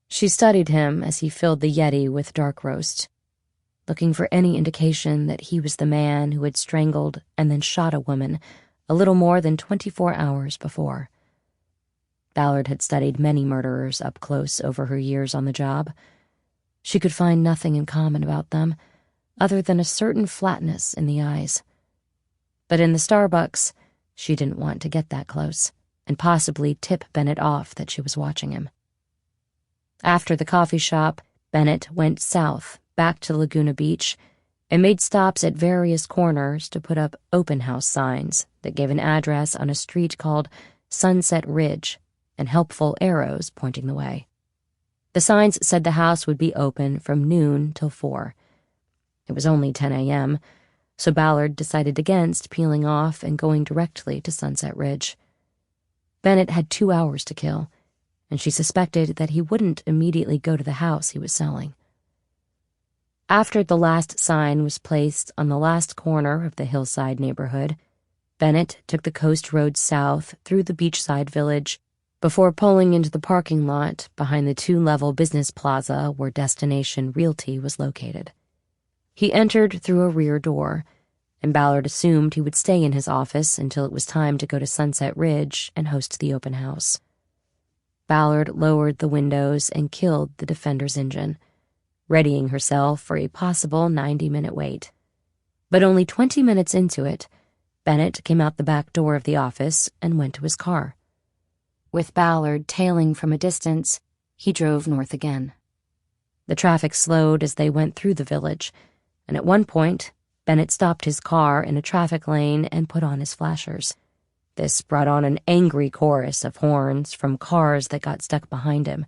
Speaker 2: She studied him as he filled the Yeti with dark roast, looking for any indication that he was the man who had strangled and then shot a woman a little more than 24 hours before. Ballard had studied many murderers up close over her years on the job. She could find nothing in common about them, other than a certain flatness in the eyes. But in the Starbucks, she didn't want to get that close, and possibly tip Bennett off that she was watching him. After the coffee shop, Bennett went south, back to Laguna Beach, and made stops at various corners to put up open house signs that gave an address on a street called Sunset Ridge, and helpful arrows pointing the way. The signs said the house would be open from noon till 4. It was only 10 a.m., so Ballard decided against peeling off and going directly to Sunset Ridge. Bennett had 2 hours to kill, and she suspected that he wouldn't immediately go to the house he was selling. After the last sign was placed on the last corner of the hillside neighborhood, Bennett took the coast road south through the beachside village before pulling into the parking lot behind the 2-level business plaza where Destination Realty was located. He entered through a rear door, and Ballard assumed he would stay in his office until it was time to go to Sunset Ridge and host the open house. Ballard lowered the windows and killed the Defender's engine, readying herself for a possible 90-minute wait. But only 20 minutes into it, Bennett came out the back door of the office and went to his car. With Ballard tailing from a distance, he drove north again. The traffic slowed as they went through the village, and at one point, Bennett stopped his car in a traffic lane and put on his flashers. This brought on an angry chorus of horns from cars that got stuck behind him.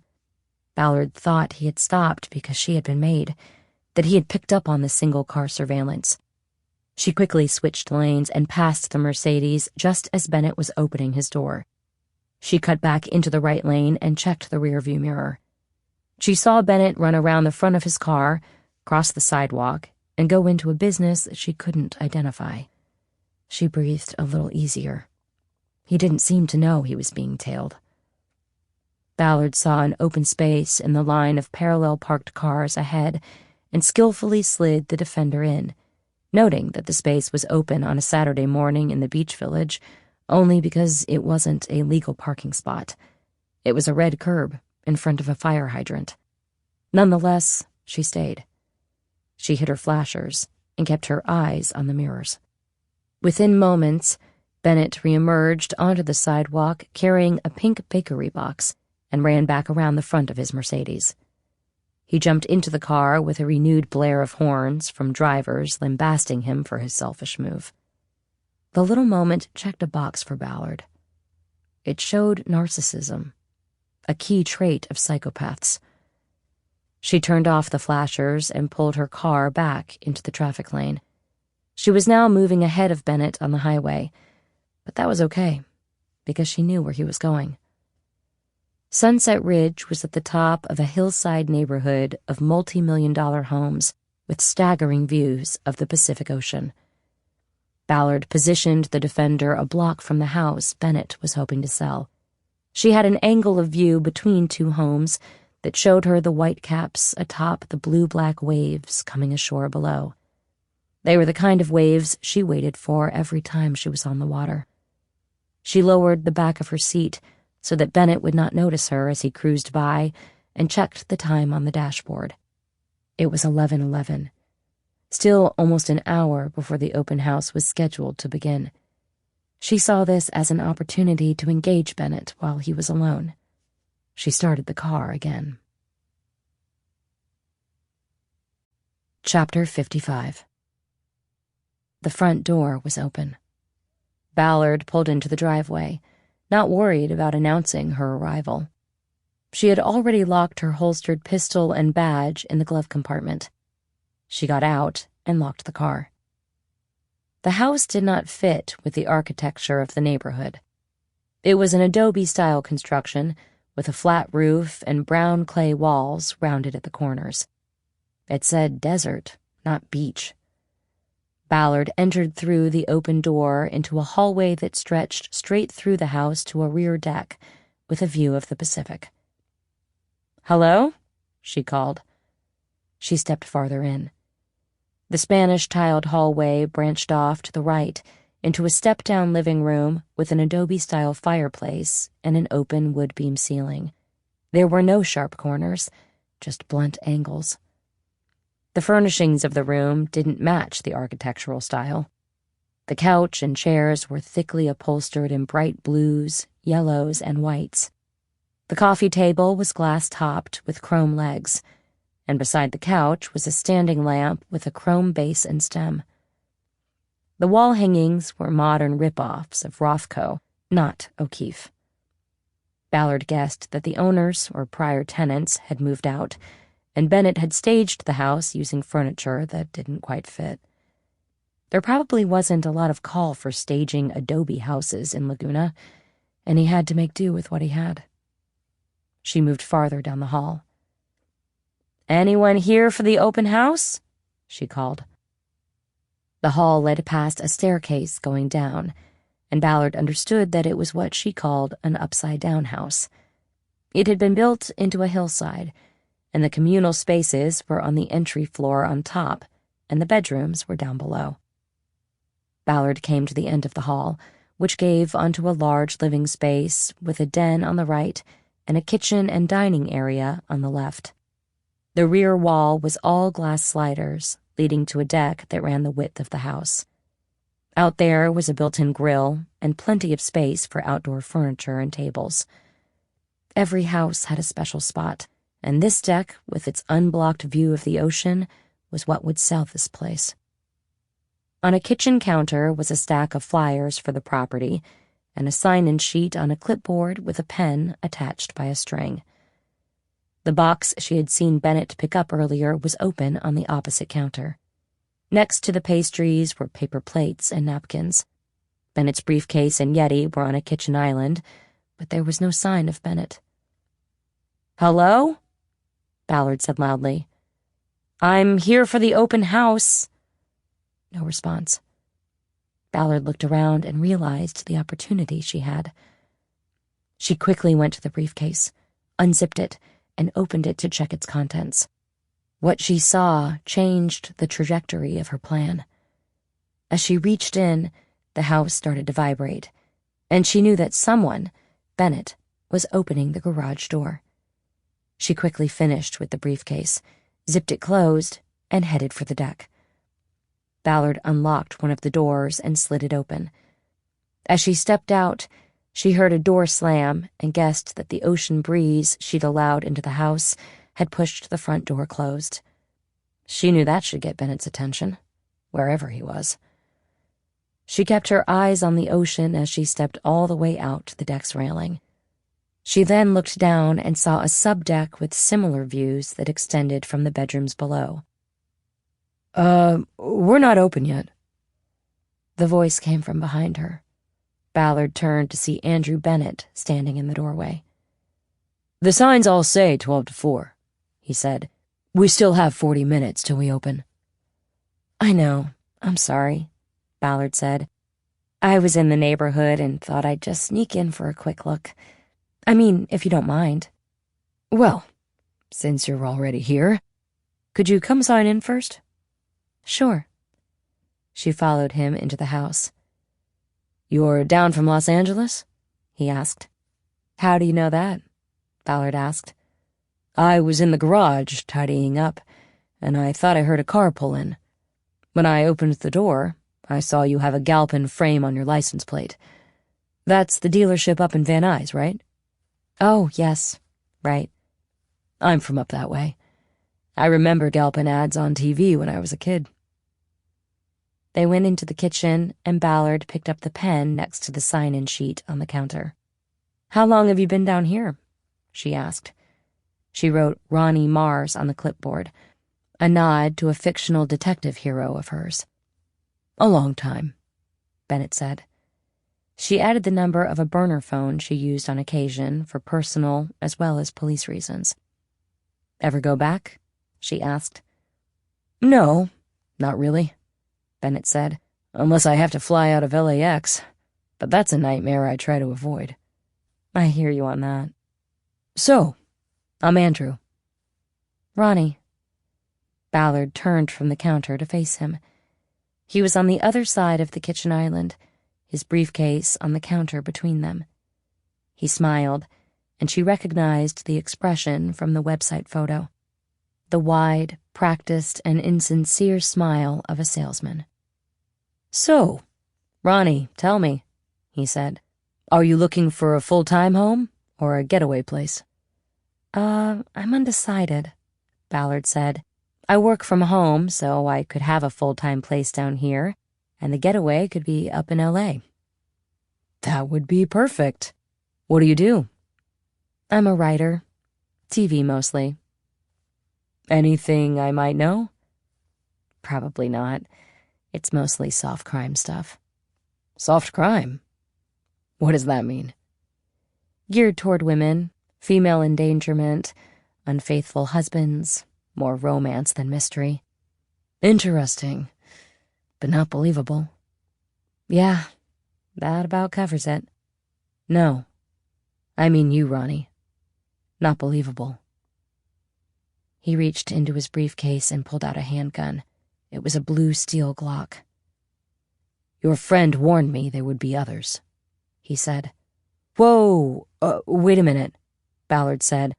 Speaker 2: Ballard thought he had stopped because she had been made, that he had picked up on the single-car surveillance. She quickly switched lanes and passed the Mercedes just as Bennett was opening his door. She cut back into the right lane and checked the rearview mirror. She saw Bennett run around the front of his car, cross the sidewalk, and go into a business that she couldn't identify. She breathed a little easier. He didn't seem to know he was being tailed. Ballard saw an open space in the line of parallel parked cars ahead and skillfully slid the Defender in, noting that the space was open on a Saturday morning in the beach village only because it wasn't a legal parking spot. It was a red curb in front of a fire hydrant. Nonetheless, she stayed. She hid her flashers and kept her eyes on the mirrors. Within moments, Bennett reemerged onto the sidewalk carrying a pink bakery box and ran back around the front of his Mercedes. He jumped into the car with a renewed blare of horns from drivers lambasting him for his selfish move. The little moment checked a box for Ballard. It showed narcissism, a key trait of psychopaths. She turned off the flashers and pulled her car back into the traffic lane. She was now moving ahead of Bennett on the highway, but that was okay, because she knew where he was going. Sunset Ridge was at the top of a hillside neighborhood of multi-million-dollar homes with staggering views of the Pacific Ocean. Ballard positioned the Defender a block from the house Bennett was hoping to sell. She had an angle of view between two homes that showed her the white caps atop the blue-black waves coming ashore below. They were the kind of waves she waited for every time she was on the water. She lowered the back of her seat so that Bennett would not notice her as he cruised by and checked the time on the dashboard. It was 11:11. Still almost an hour before the open house was scheduled to begin. She saw this as an opportunity to engage Bennett while he was alone. She started the car again. Chapter 55. The front door was open. Ballard pulled into the driveway, not worried about announcing her arrival. She had already locked her holstered pistol and badge in the glove compartment. She got out and locked the car. The house did not fit with the architecture of the neighborhood. It was an adobe-style construction with a flat roof and brown clay walls rounded at the corners. It said desert, not beach. Ballard entered through the open door into a hallway that stretched straight through the house to a rear deck with a view of the Pacific. "Hello?" she called. She stepped farther in. The Spanish-tiled hallway branched off to the right into a step-down living room with an adobe-style fireplace and an open wood-beam ceiling. There were no sharp corners, just blunt angles. The furnishings of the room didn't match the architectural style. The couch and chairs were thickly upholstered in bright blues, yellows, and whites. The coffee table was glass-topped with chrome legs, and beside the couch was a standing lamp with a chrome base and stem. The wall hangings were modern rip-offs of Rothko, not O'Keeffe. Ballard guessed that the owners or prior tenants had moved out, and Bennett had staged the house using furniture that didn't quite fit. There probably wasn't a lot of call for staging adobe houses in Laguna, and he had to make do with what he had. She moved farther down the hall. "Anyone here for the open house?" she called. The hall led past a staircase going down, and Ballard understood that it was what she called an upside-down house. It had been built into a hillside, and the communal spaces were on the entry floor on top, and the bedrooms were down below. Ballard came to the end of the hall, which gave onto a large living space with a den on the right and a kitchen and dining area on the left. The rear wall was all glass sliders, leading to a deck that ran the width of the house. Out there was a built-in grill and plenty of space for outdoor furniture and tables. Every house had a special spot, and this deck, with its unblocked view of the ocean, was what would sell this place. On a kitchen counter was a stack of flyers for the property and a sign-in sheet on a clipboard with a pen attached by a string. The box she had seen Bennett pick up earlier was open on the opposite counter. Next to the pastries were paper plates and napkins. Bennett's briefcase and Yeti were on a kitchen island, but there was no sign of Bennett. "Hello?" Ballard said loudly. "I'm here for the open house." No response. Ballard looked around and realized the opportunity she had. She quickly went to the briefcase, unzipped it, and opened it to check its contents. What she saw changed the trajectory of her plan. As she reached in, the house started to vibrate, and she knew that someone, Bennett, was opening the garage door. She quickly finished with the briefcase, zipped it closed, and headed for the deck. Ballard unlocked one of the doors and slid it open. As she stepped out, she heard a door slam and guessed that the ocean breeze she'd allowed into the house had pushed the front door closed. She knew that should get Bennett's attention, wherever he was. She kept her eyes on the ocean as she stepped all the way out to the deck's railing. She then looked down and saw a subdeck with similar views that extended from the bedrooms below. We're not open yet." The voice came from behind her. Ballard turned to see Andrew Bennett standing in the doorway.
Speaker 6: The signs all say 12 to 4, he said. We still have 40 minutes till we open.
Speaker 2: I know. I'm sorry, Ballard said. I was in the neighborhood and thought I'd just sneak in for a quick look. I mean, if you don't mind.
Speaker 6: Well, since you're already here, could you come sign in first?
Speaker 2: Sure. She followed him into the house.
Speaker 6: You're down from Los Angeles? He asked.
Speaker 2: How do you know that? Ballard asked.
Speaker 6: I was in the garage tidying up, and I thought I heard a car pull in. When I opened the door, I saw you have a Galpin frame on your license plate. That's the dealership up in Van Nuys, right?
Speaker 2: Oh, yes, right.
Speaker 6: I'm from up that way. I remember Galpin ads on TV when I was a kid.
Speaker 2: They went into the kitchen, and Ballard picked up the pen next to the sign-in sheet on the counter. How long have you been down here? She asked. She wrote Ronnie Mars on the clipboard, a nod to a fictional detective hero of hers.
Speaker 6: A long time,
Speaker 2: Bennett said. She added the number of a burner phone she used on occasion for personal as well as police reasons. Ever go back? She asked.
Speaker 6: No, not really, Bennett said, unless I have to fly out of LAX. But that's a nightmare I try to avoid.
Speaker 2: I hear you on that.
Speaker 6: So, I'm Andrew.
Speaker 2: Ronnie. Ballard turned from the counter to face him. He was on the other side of the kitchen island, his briefcase on the counter between them. He smiled, and she recognized the expression from the website photo. The wide, practiced, and insincere smile of a salesman.
Speaker 6: So, Ronnie, tell me, he said, are you looking for a full-time home or a getaway place?
Speaker 2: I'm undecided, Ballard said. I work from home, so I could have a full-time place down here, and the getaway could be up in LA.
Speaker 6: That would be perfect. What do you do?
Speaker 2: I'm a writer. TV mostly.
Speaker 6: Anything I might know?
Speaker 2: Probably not. It's mostly soft crime stuff.
Speaker 6: Soft crime? What does that mean?
Speaker 2: Geared toward women, female endangerment, unfaithful husbands, more romance than mystery.
Speaker 6: Interesting, but not believable.
Speaker 2: Yeah, that about covers it.
Speaker 6: No, I mean you, Ronnie. Not believable.
Speaker 2: He reached into his briefcase and pulled out a handgun. It was a blue steel Glock.
Speaker 6: Your friend warned me there would be others, he said. Whoa, wait a minute, Ballard said.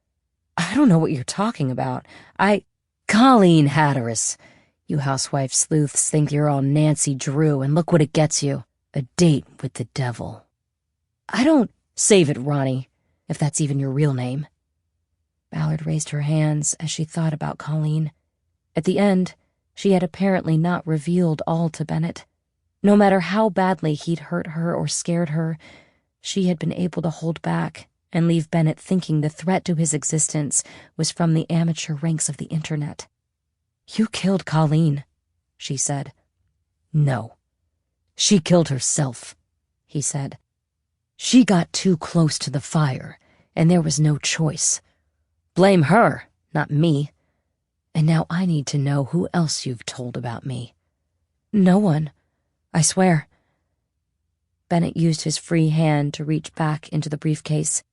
Speaker 6: I don't know what you're talking about. Colleen Hatteras. You housewife sleuths think you're all Nancy Drew, and look what it gets you. A date with the devil. I don't... Save it, Ronnie, if that's even your real name.
Speaker 2: Ballard raised her hands as she thought about Colleen. At the end, she had apparently not revealed all to Bennett. No matter how badly he'd hurt her or scared her, she had been able to hold back and leave Bennett thinking the threat to his existence was from the amateur ranks of the internet.
Speaker 6: You killed Colleen, she said. No. She killed herself, he said. She got too close to the fire, and there was no choice. Blame her, not me. And now I need to know who else you've told about me.
Speaker 2: No one, I swear. Bennett used his free hand to reach back into the briefcase.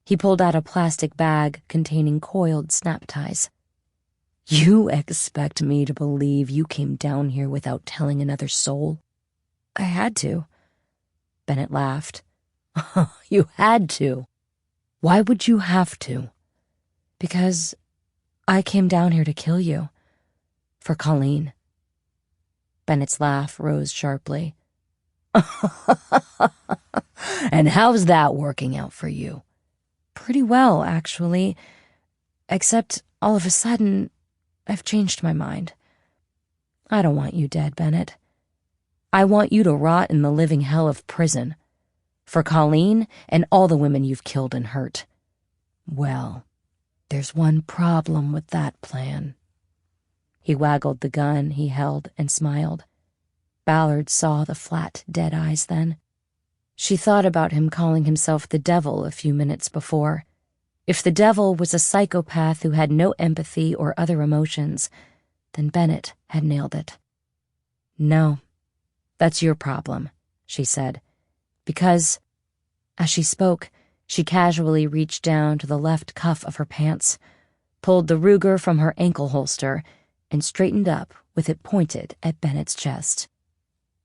Speaker 2: He pulled out a plastic bag containing coiled snap ties.
Speaker 6: You expect me to believe you came down here without telling another soul?
Speaker 2: I had to. Bennett laughed.
Speaker 6: You had to. Why would you have to?
Speaker 2: Because I came down here to kill you.
Speaker 6: For Colleen.
Speaker 2: Bennett's laugh rose sharply.
Speaker 6: And how's that working out for you?
Speaker 2: Pretty well, actually. Except all of a sudden, I've changed my mind. I don't want you dead, Bennett. I want you to rot in the living hell of prison. For Colleen and all the women you've killed and hurt.
Speaker 6: Well, there's one problem with that plan.
Speaker 2: He waggled the gun he held and smiled. Ballard saw the flat, dead eyes then. She thought about him calling himself the devil a few minutes before. If the devil was a psychopath who had no empathy or other emotions, then Bennett had nailed it. "No, that's your problem," she said, because, as she spoke, she casually reached down to the left cuff of her pants, pulled the Ruger from her ankle holster, and straightened up with it pointed at Bennett's chest.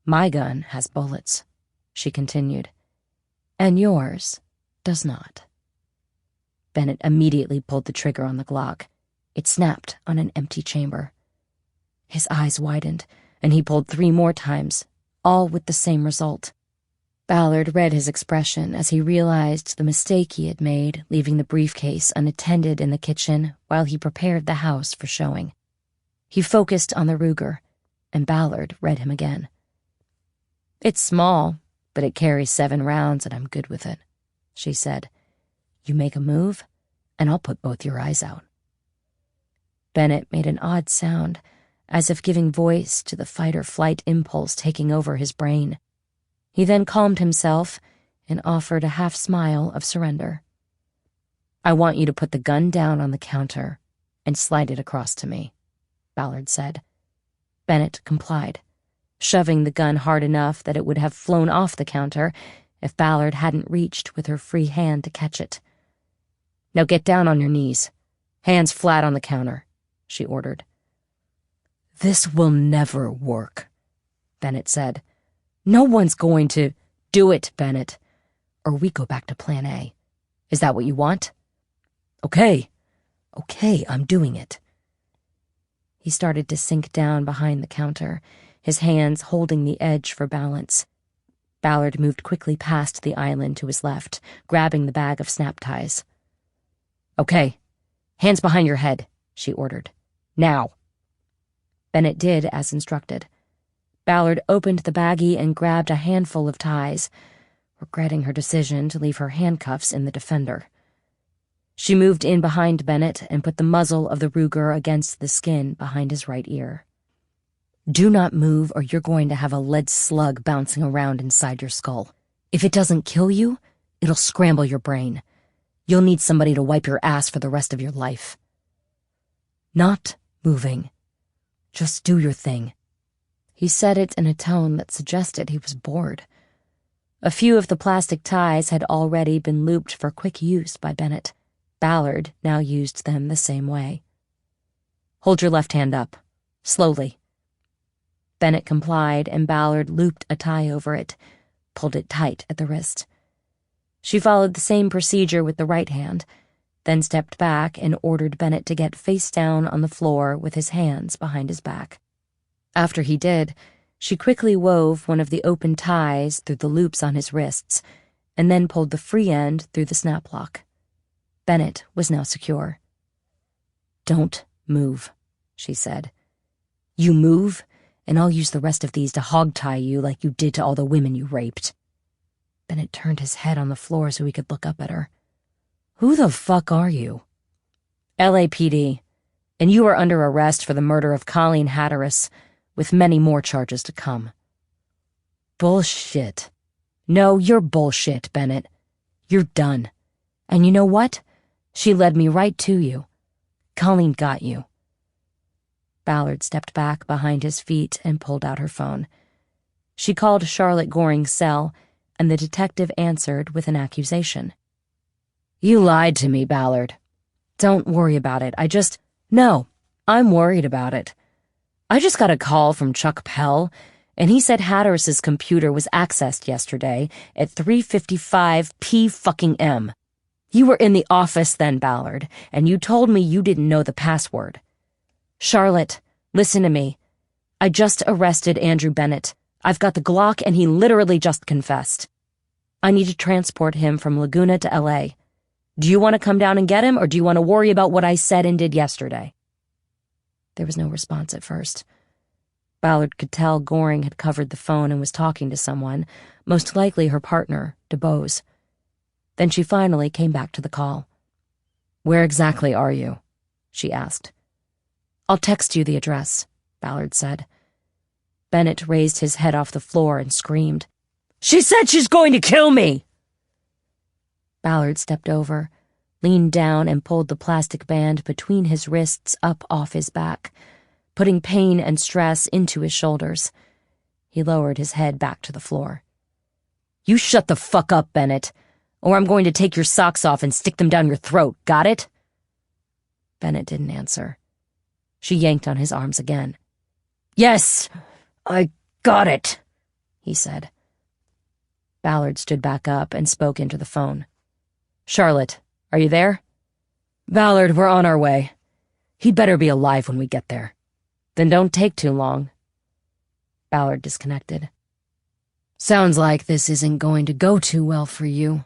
Speaker 2: "My gun has bullets," she continued, "and yours does not." Bennett immediately pulled the trigger on the Glock. It snapped on an empty chamber. His eyes widened, and he pulled 3 more times, all with the same result. Ballard read his expression as he realized the mistake he had made, leaving the briefcase unattended in the kitchen while he prepared the house for showing. He focused on the Ruger, and Ballard read him again. "It's small, but it carries 7 rounds and I'm good with it," she said. "You make a move, and I'll put both your eyes out." Bennett made an odd sound, as if giving voice to the fight-or-flight impulse taking over his brain. He then calmed himself and offered a half-smile of surrender. "I want you to put the gun down on the counter and slide it across to me," Ballard said. Bennett complied, shoving the gun hard enough that it would have flown off the counter if Ballard hadn't reached with her free hand to catch it. "Now get down on your knees. Hands flat on the counter," she ordered. "This will never work," Bennett said. "No one's going to—" "Do it, Bennett, or we go back to Plan A. Is that what you want?" Okay, I'm doing it." He started to sink down behind the counter, his hands holding the edge for balance. Ballard moved quickly past the island to his left, grabbing the bag of snap ties. "Okay, hands behind your head," she ordered. "Now." Bennett did as instructed. Ballard opened the baggie and grabbed a handful of ties, regretting her decision to leave her handcuffs in the Defender. She moved in behind Bennett and put the muzzle of the Ruger against the skin behind his right ear. "Do not move or you're going to have a lead slug bouncing around inside your skull. If it doesn't kill you, it'll scramble your brain. You'll need somebody to wipe your ass for the rest of your life." "Not moving. Just do your thing." He said it in a tone that suggested he was bored. A few of the plastic ties had already been looped for quick use by Bennett. Ballard now used them the same way. "Hold your left hand up. Slowly." Bennett complied, and Ballard looped a tie over it, pulled it tight at the wrist. She followed the same procedure with the right hand, then stepped back and ordered Bennett to get face down on the floor with his hands behind his back. After he did, she quickly wove one of the open ties through the loops on his wrists, and then pulled the free end through the snap lock. Bennett was now secure. "Don't move," she said. "You move, and I'll use the rest of these to hog-tie you like you did to all the women you raped." Bennett turned his head on the floor so he could look up at her. "Who the fuck are you?" "LAPD, and you are under arrest for the murder of Colleen Hatteras, with many more charges to come." "Bullshit." "No, you're bullshit, Bennett. You're done. And you know what? She led me right to you. Colleen got you." Ballard stepped back behind his feet and pulled out her phone. She called Charlotte Goring's cell, and the detective answered with an accusation. "You lied to me, Ballard." "Don't worry about it. No, I'm worried about it. I just got a call from Chuck Pell, and he said Hatteras' computer was accessed yesterday at 3:55 p.m. You were in the office then, Ballard, and you told me you didn't know the password. Charlotte, listen to me. I just arrested Andrew Bennett. I've got the Glock, and he literally just confessed. I need to transport him from Laguna to L.A. Do you want to come down and get him, or do you want to worry about what I said and did yesterday?" There was no response at first. Ballard could tell Goring had covered the phone and was talking to someone, most likely her partner, DeBose. Then she finally came back to the call. "Where exactly are you?" she asked. "I'll text you the address," Ballard said. Bennett raised his head off the floor and screamed, "She said she's going to kill me!" Ballard stepped over, leaned down and pulled the plastic band between his wrists up off his back, putting pain and stress into his shoulders. He lowered his head back to the floor. "You shut the fuck up, Bennett, or I'm going to take your socks off and stick them down your throat, got it?" Bennett didn't answer. She yanked on his arms again. "Yes, I got it," he said. Ballard stood back up and spoke into the phone. "Charlotte, are you there?" "Ballard, we're on our way. He'd better be alive when we get there." "Then don't take too long." Ballard disconnected. "Sounds like this isn't going to go too well for you,"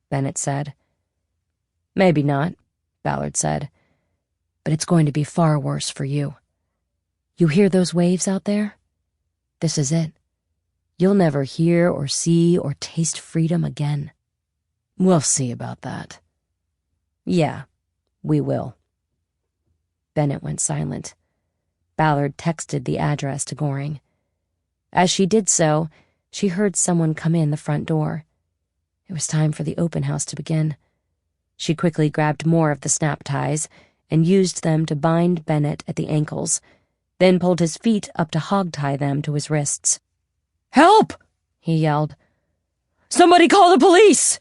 Speaker 2: Bennett said. "Maybe not," Ballard said. "But it's going to be far worse for you. You hear those waves out there? This is it. You'll never hear or see or taste freedom again." "We'll see about that." "Yeah, we will." Bennett went silent. Ballard texted the address to Goring. As she did so, she heard someone come in the front door. It was time for the open house to begin. She quickly grabbed more of the snap ties and used them to bind Bennett at the ankles, then pulled his feet up to hog-tie them to his wrists. "Help!" he yelled. "Somebody call the police!"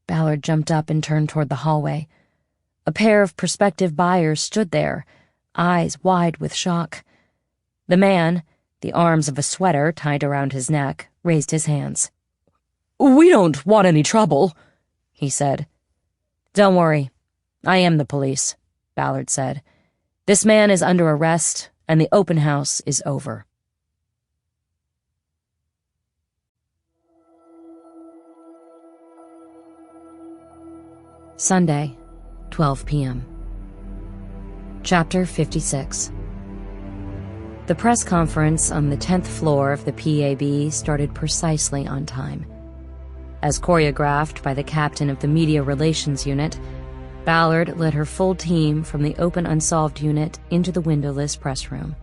Speaker 2: Ballard jumped up and turned toward the hallway. A pair of prospective buyers stood there, eyes wide with shock. The man, the arms of a sweater tied around his neck, raised his hands. "We don't want any trouble," he said. "Don't worry. I am the police," Ballard said. "This man is under arrest, and the open house is over." Sunday, 12 p.m. Chapter 56. The press conference on the 10th floor of the PAB started precisely on time. As choreographed by the captain of the Media Relations Unit, Ballard led her full team from the open unsolved unit into the windowless press room.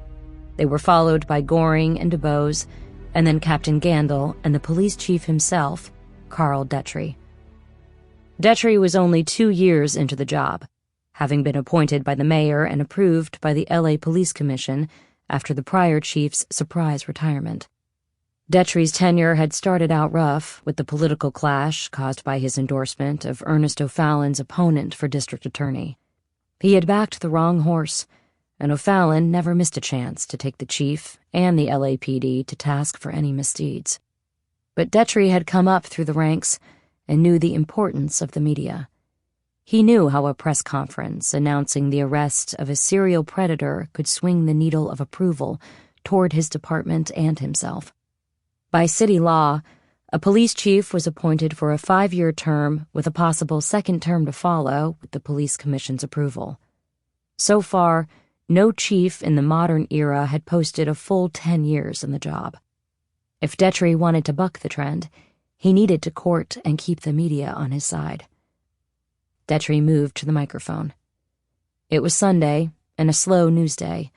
Speaker 2: They were followed by Goring and DuBose, and then Captain Gandil and the police chief himself, Carl Detry. Detry was only 2 years into the job, having been appointed by the mayor and approved by the LA Police Commission after the prior chief's surprise retirement. Detry's tenure had started out rough with the political clash caused by his endorsement of Ernest O'Fallon's opponent for district attorney. He had backed the wrong horse, and O'Fallon never missed a chance to take the chief and the LAPD to task for any misdeeds. But Detry had come up through the ranks and knew the importance of the media. He knew how a press conference announcing the arrest of a serial predator could swing the needle of approval toward his department and himself. By city law, a police chief was appointed for a 5-year term with a possible second term to follow with the police commission's approval. So far, no chief in the modern era had posted a full 10 years in the job. If Detry wanted to buck the trend, he needed to court and keep the media on his side. Detry moved to the microphone. It was Sunday, and a slow news day.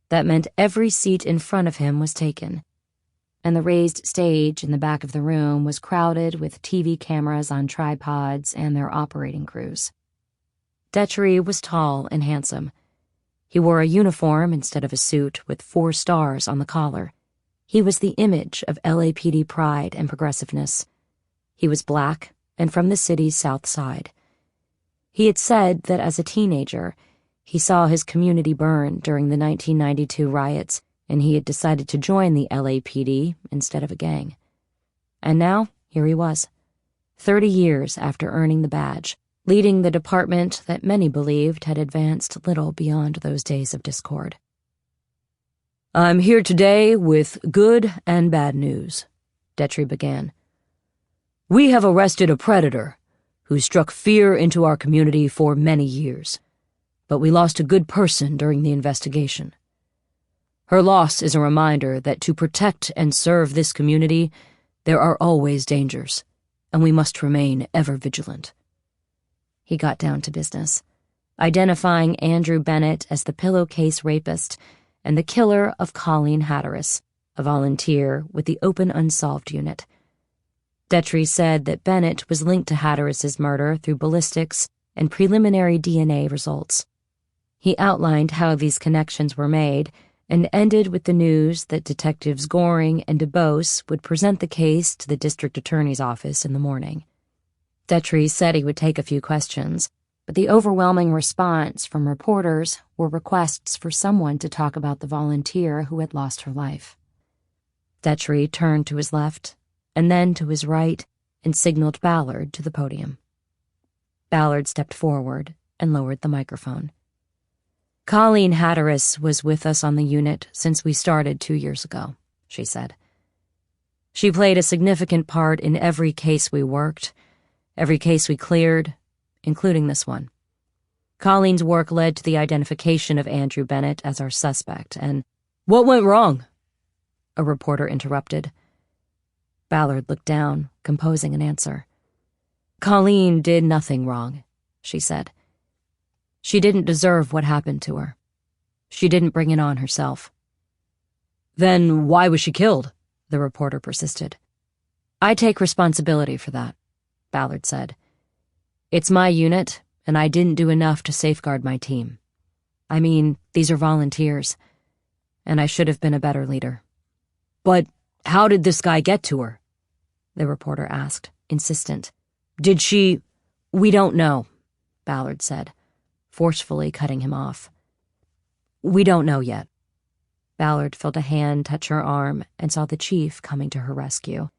Speaker 2: That meant every seat in front of him was taken, and the raised stage in the back of the room was crowded with TV cameras on tripods and their operating crews. Detry was tall and handsome. He wore a uniform instead of a suit with 4 stars on the collar. He was the image of LAPD pride and progressiveness. He was black and from the city's south side. He had said that as a teenager, he saw his community burn during the 1992 riots, and he had decided to join the LAPD instead of a gang. And now, here he was, 30 years after earning the badge, leading the department that many believed had advanced little beyond those days of discord. "I'm here today with good and bad news," Detry began. "We have arrested a predator who struck fear into our community for many years, but we lost a good person during the investigation. Her loss is a reminder that to protect and serve this community, there are always dangers, and we must remain ever vigilant." He got down to business, identifying Andrew Bennett as the pillowcase rapist and the killer of Colleen Hatteras, a volunteer with the Open Unsolved Unit. Detry said that Bennett was linked to Hatteris's murder through ballistics and preliminary DNA results. He outlined how these connections were made and ended with the news that Detectives Goring and DeBose would present the case to the district attorney's office in the morning. Detry said he would take a few questions, but the overwhelming response from reporters were requests for someone to talk about the volunteer who had lost her life. Detry turned to his left and then to his right and signaled Ballard to the podium. Ballard stepped forward and lowered the microphone. "Colleen Hatteris was with us on the unit since we started 2 years ago," she said. "She played a significant part in every case we worked, every case we cleared, including this one. Colleen's work led to the identification of Andrew Bennett as our suspect, and—" "What went wrong?" a reporter interrupted. Ballard looked down, composing an answer. "Colleen did nothing wrong," she said. "She didn't deserve what happened to her. She didn't bring it on herself." "Then why was she killed?" the reporter persisted. "I take responsibility for that," Ballard said. "It's my unit, and I didn't do enough to safeguard my team. I mean, these are volunteers, and I should have been a better leader." "But how did this guy get to her?" the reporter asked, insistent. "Did she—" "We don't know," Ballard said, forcefully cutting him off. "We don't know yet." Ballard felt a hand touch her arm and saw the chief coming to her rescue.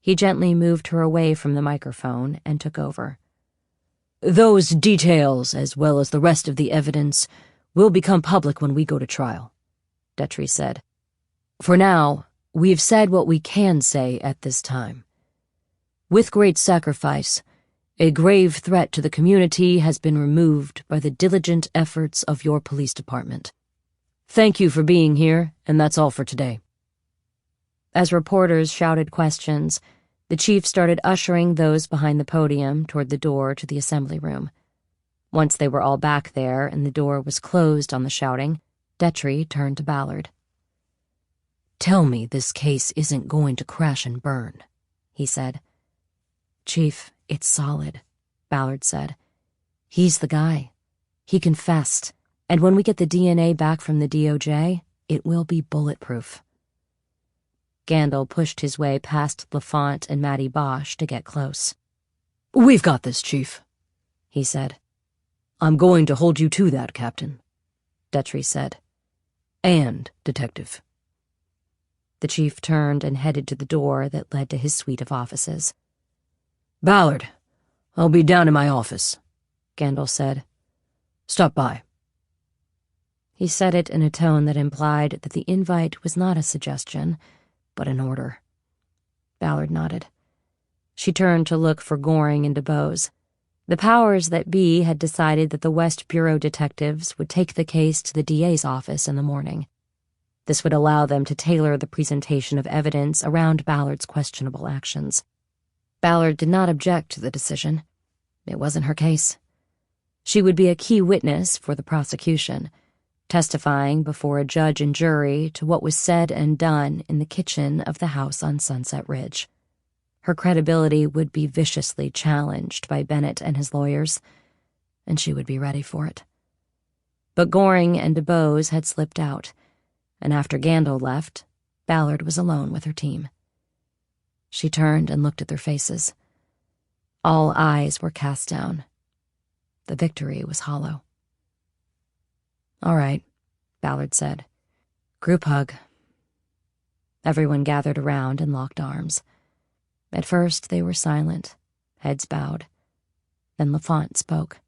Speaker 2: He gently moved her away from the microphone and took over. "Those details, as well as the rest of the evidence, will become public when we go to trial," Detry said. "For now, we've said what we can say at this time. With great sacrifice, a grave threat to the community has been removed by the diligent efforts of your police department. Thank you for being here, and that's all for today." As reporters shouted questions, the chief started ushering those behind the podium toward the door to the assembly room. Once they were all back there and the door was closed on the shouting, Detry turned to Ballard. "Tell me this case isn't going to crash and burn," he said. "Chief, it's solid," Ballard said. "He's the guy. He confessed, and when we get the DNA back from the DOJ, it will be bulletproof." Gandil pushed his way past LaFont and Matty Bosch to get close. "We've got this, Chief," he said. "I'm going to hold you to that, Captain," Detry said. "And, Detective." The chief turned and headed to the door that led to his suite of offices. "Ballard, I'll be down in my office," Gandil said. "Stop by." He said it in a tone that implied that the invite was not a suggestion, but an order. Ballard nodded. She turned to look for Goring and DeBose. The powers that be had decided that the West Bureau detectives would take the case to the DA's office in the morning. This would allow them to tailor the presentation of evidence around Ballard's questionable actions. Ballard did not object to the decision. It wasn't her case. She would be a key witness for the prosecution, testifying before a judge and jury to what was said and done in the kitchen of the house on Sunset Ridge. Her credibility would be viciously challenged by Bennett and his lawyers, and she would be ready for it. But Goring and DeBose had slipped out, and after Gandil left, Ballard was alone with her team. She turned and looked at their faces. All eyes were cast down. The victory was hollow. "All right," Ballard said. "Group hug." Everyone gathered around and locked arms. At first they were silent, heads bowed. Then LaFont spoke.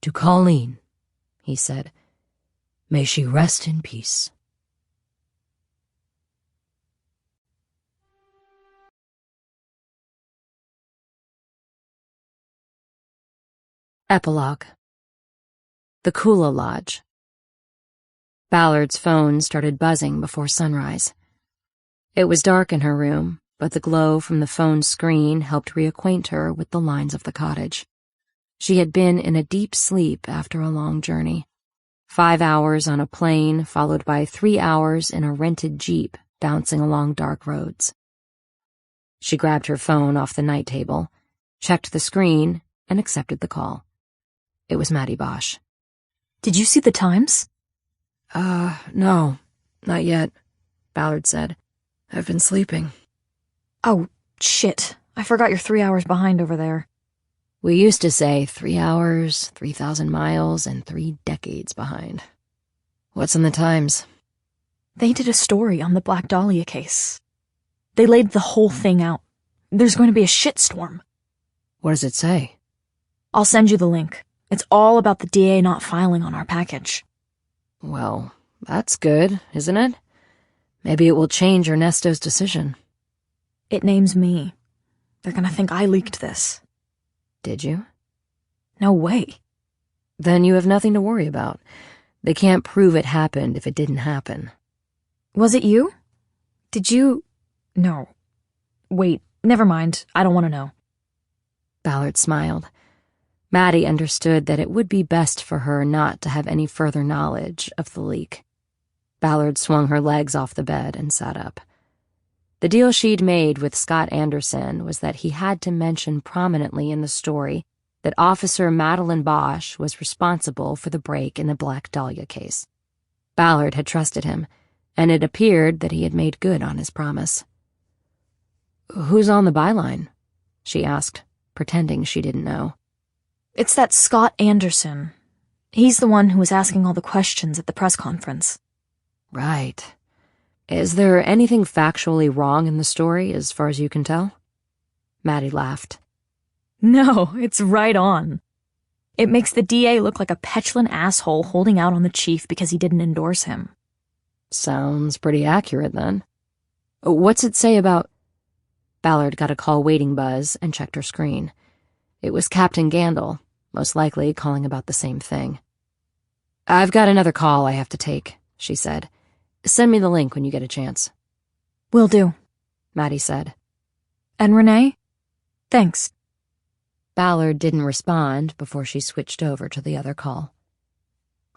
Speaker 2: "To Colleen," he said, "may she rest in peace." Epilogue. The Kula Lodge. Ballard's phone started buzzing before sunrise. It was dark in her room, but the glow from the phone's screen helped reacquaint her with the lines of the cottage. She had been in a deep sleep after a long journey. 5 hours on a plane, followed by 3 hours in a rented jeep bouncing along dark roads. She grabbed her phone off the night table, checked the screen, and accepted the call. It was Maddie Bosch.
Speaker 5: Did you see the times?
Speaker 2: No, not yet, Ballard said. I've been sleeping.
Speaker 5: Oh, shit. I forgot you're 3 hours behind over there.
Speaker 2: We used to say 3 hours, 3,000 miles, and 3 decades behind. What's in the Times?
Speaker 5: They did a story on the Black Dahlia case. They laid the whole thing out. There's going to be a shitstorm.
Speaker 2: What does it say?
Speaker 5: I'll send you the link. It's all about the DA not filing on our package.
Speaker 2: Well, that's good, isn't it? Maybe it will change Ernesto's decision.
Speaker 5: It names me. They're gonna think I leaked this.
Speaker 2: Did you?
Speaker 5: No way.
Speaker 2: Then you have nothing to worry about. They can't prove it happened if it didn't happen.
Speaker 5: Was it you? Did you... No. Wait, never mind. I don't want to know.
Speaker 2: Ballard smiled. Maddie understood that it would be best for her not to have any further knowledge of the leak. Ballard swung her legs off the bed and sat up. The deal she'd made with Scott Anderson was that he had to mention prominently in the story that Officer Madeline Bosch was responsible for the break in the Black Dahlia case. Ballard had trusted him, and it appeared that he had made good on his promise. "Who's on the byline?" she asked, pretending she didn't know.
Speaker 5: It's that Scott Anderson. He's the one who was asking all the questions at the press conference.
Speaker 2: Right. Is there anything factually wrong in the story, as far as you can tell? Maddie laughed.
Speaker 5: No, it's right on. It makes the DA look like a petulant asshole holding out on the chief because he didn't endorse him.
Speaker 2: Sounds pretty accurate, then. What's it say about... Ballard got a call waiting buzz and checked her screen. It was Captain Gandil, most likely calling about the same thing. "I've got another call I have to take," she said. "Send me the link when you get a chance."
Speaker 5: Will do,
Speaker 2: Maddie said.
Speaker 5: And Renee? Thanks.
Speaker 2: Ballard didn't respond before she switched over to the other call.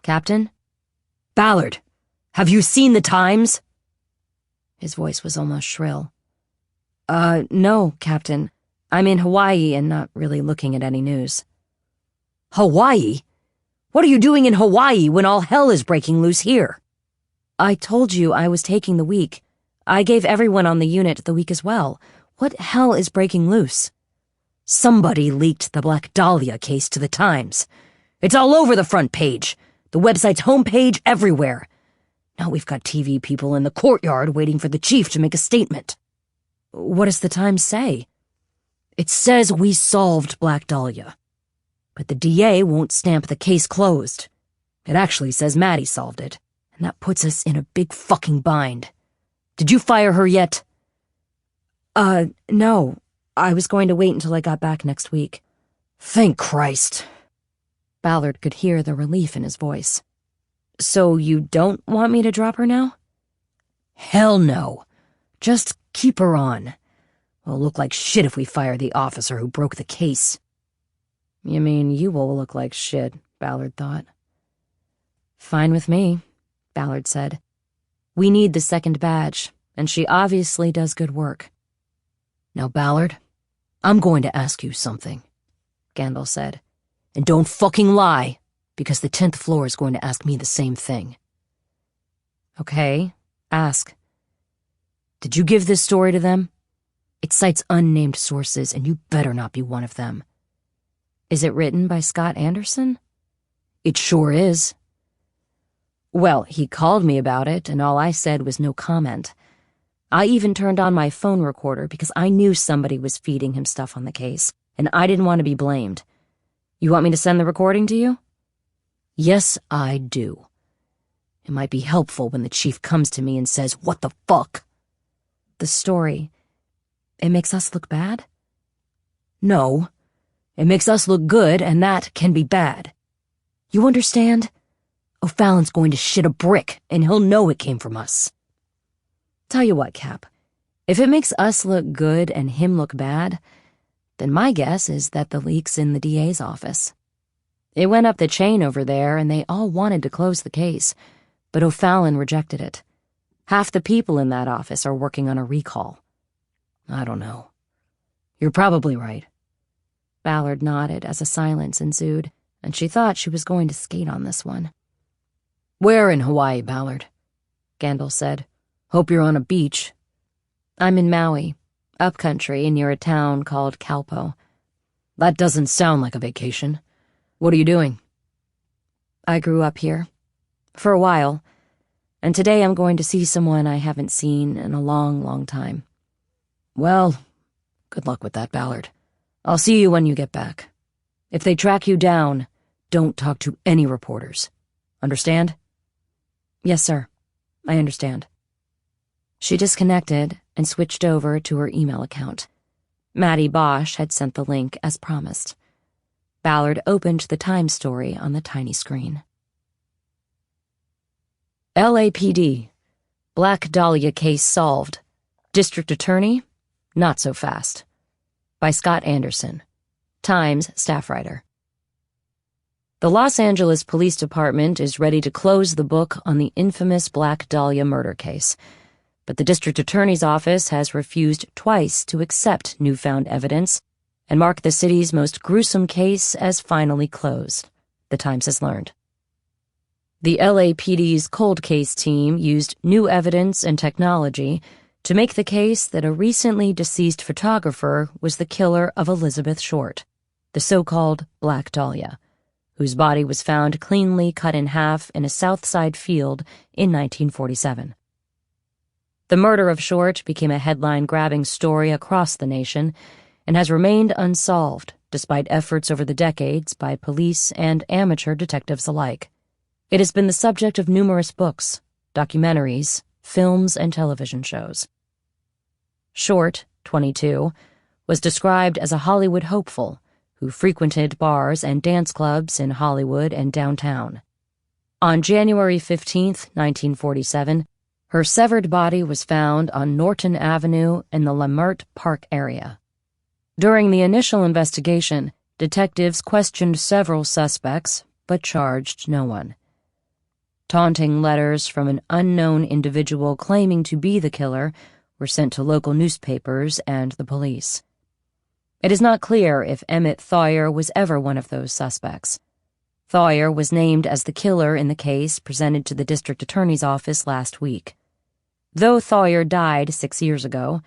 Speaker 2: "Captain?" "Ballard, have you seen the Times?" His voice was almost shrill. No, Captain. I'm in Hawaii and not really looking at any news." "Hawaii? What are you doing in Hawaii when all hell is breaking loose here?" "I told you I was taking the week. I gave everyone on the unit the week as well. What hell is breaking loose?" "Somebody leaked the Black Dahlia case to the Times. It's all over the front page, the website's homepage, everywhere. Now we've got TV people in the courtyard waiting for the chief to make a statement." "What does the Times say?" "It says we solved Black Dahlia. But the DA won't stamp the case closed. It actually says Maddie solved it, and that puts us in a big fucking bind. Did you fire her yet?" No. I was going to wait until I got back next week." "Thank Christ." Ballard could hear the relief in his voice. "So you don't want me to drop her now?" "Hell no. Just keep her on. We'll look like shit if we fire the officer who broke the case." "You mean you will look like shit," Ballard thought. "Fine with me," Ballard said. "We need the second badge, and she obviously does good work." "Now, Ballard, I'm going to ask you something," Gandil said. "And don't fucking lie, because the 10th floor is going to ask me the same thing." "Okay, ask." "Did you give this story to them? It cites unnamed sources, and you better not be one of them." "Is it written by Scott Anderson?" "It sure is." "Well, he called me about it, and all I said was no comment. I even turned on my phone recorder because I knew somebody was feeding him stuff on the case, and I didn't want to be blamed. You want me to send the recording to you?" "Yes, I do. It might be helpful when the chief comes to me and says, 'What the fuck?'" "The story, it makes us look bad?" "No. It makes us look good, and that can be bad. You understand? O'Fallon's going to shit a brick, and he'll know it came from us." "Tell you what, Cap. If it makes us look good and him look bad, then my guess is that the leak's in the DA's office. It went up the chain over there, and they all wanted to close the case, but O'Fallon rejected it. Half the people in that office are working on a recall. I don't know.
Speaker 6: You're probably right.
Speaker 2: Ballard nodded as a silence ensued, and she thought she was going to skate on this one.
Speaker 6: Where in Hawaii, Ballard? Gandil said. Hope you're on a beach.
Speaker 2: I'm in Maui, upcountry near a town called Kalpo.
Speaker 6: That doesn't sound like a vacation. What are you doing?
Speaker 2: I grew up here. For a while. And today I'm going to see someone I haven't seen in a long, long time.
Speaker 6: Well, good luck with that, Ballard. I'll see you when you get back. If they track you down, don't talk to any reporters. Understand?
Speaker 2: Yes, sir. I understand. She disconnected and switched over to her email account. Maddie Bosch had sent the link as promised. Ballard opened the Times story on the tiny screen. LAPD. Black Dahlia case solved. District Attorney? Not so fast. By Scott Anderson. Times staff writer. The Los Angeles Police Department is ready to close the book on the infamous Black Dahlia murder case, but the District Attorney's office has refused twice to accept newfound evidence and mark the city's most gruesome case as finally closed, the Times has learned. The LAPD's cold case team used new evidence and technology to make the case that a recently deceased photographer was the killer of Elizabeth Short, the so-called Black Dahlia, whose body was found cleanly cut in half in a South Side field in 1947. The murder of Short became a headline-grabbing story across the nation and has remained unsolved despite efforts over the decades by police and amateur detectives alike. It has been the subject of numerous books, documentaries, films, and television shows. Short, 22, was described as a Hollywood hopeful who frequented bars and dance clubs in Hollywood and downtown. On January 15, 1947, her severed body was found on Norton Avenue in the Leimert Park area. During the initial investigation, detectives questioned several suspects, but charged no one. Taunting letters from an unknown individual claiming to be the killer were sent to local newspapers and the police. It is not clear if Emmett Thoyer was ever one of those suspects. Thoyer was named as the killer in the case presented to the district attorney's office last week. Though Thoyer died 6 years ago,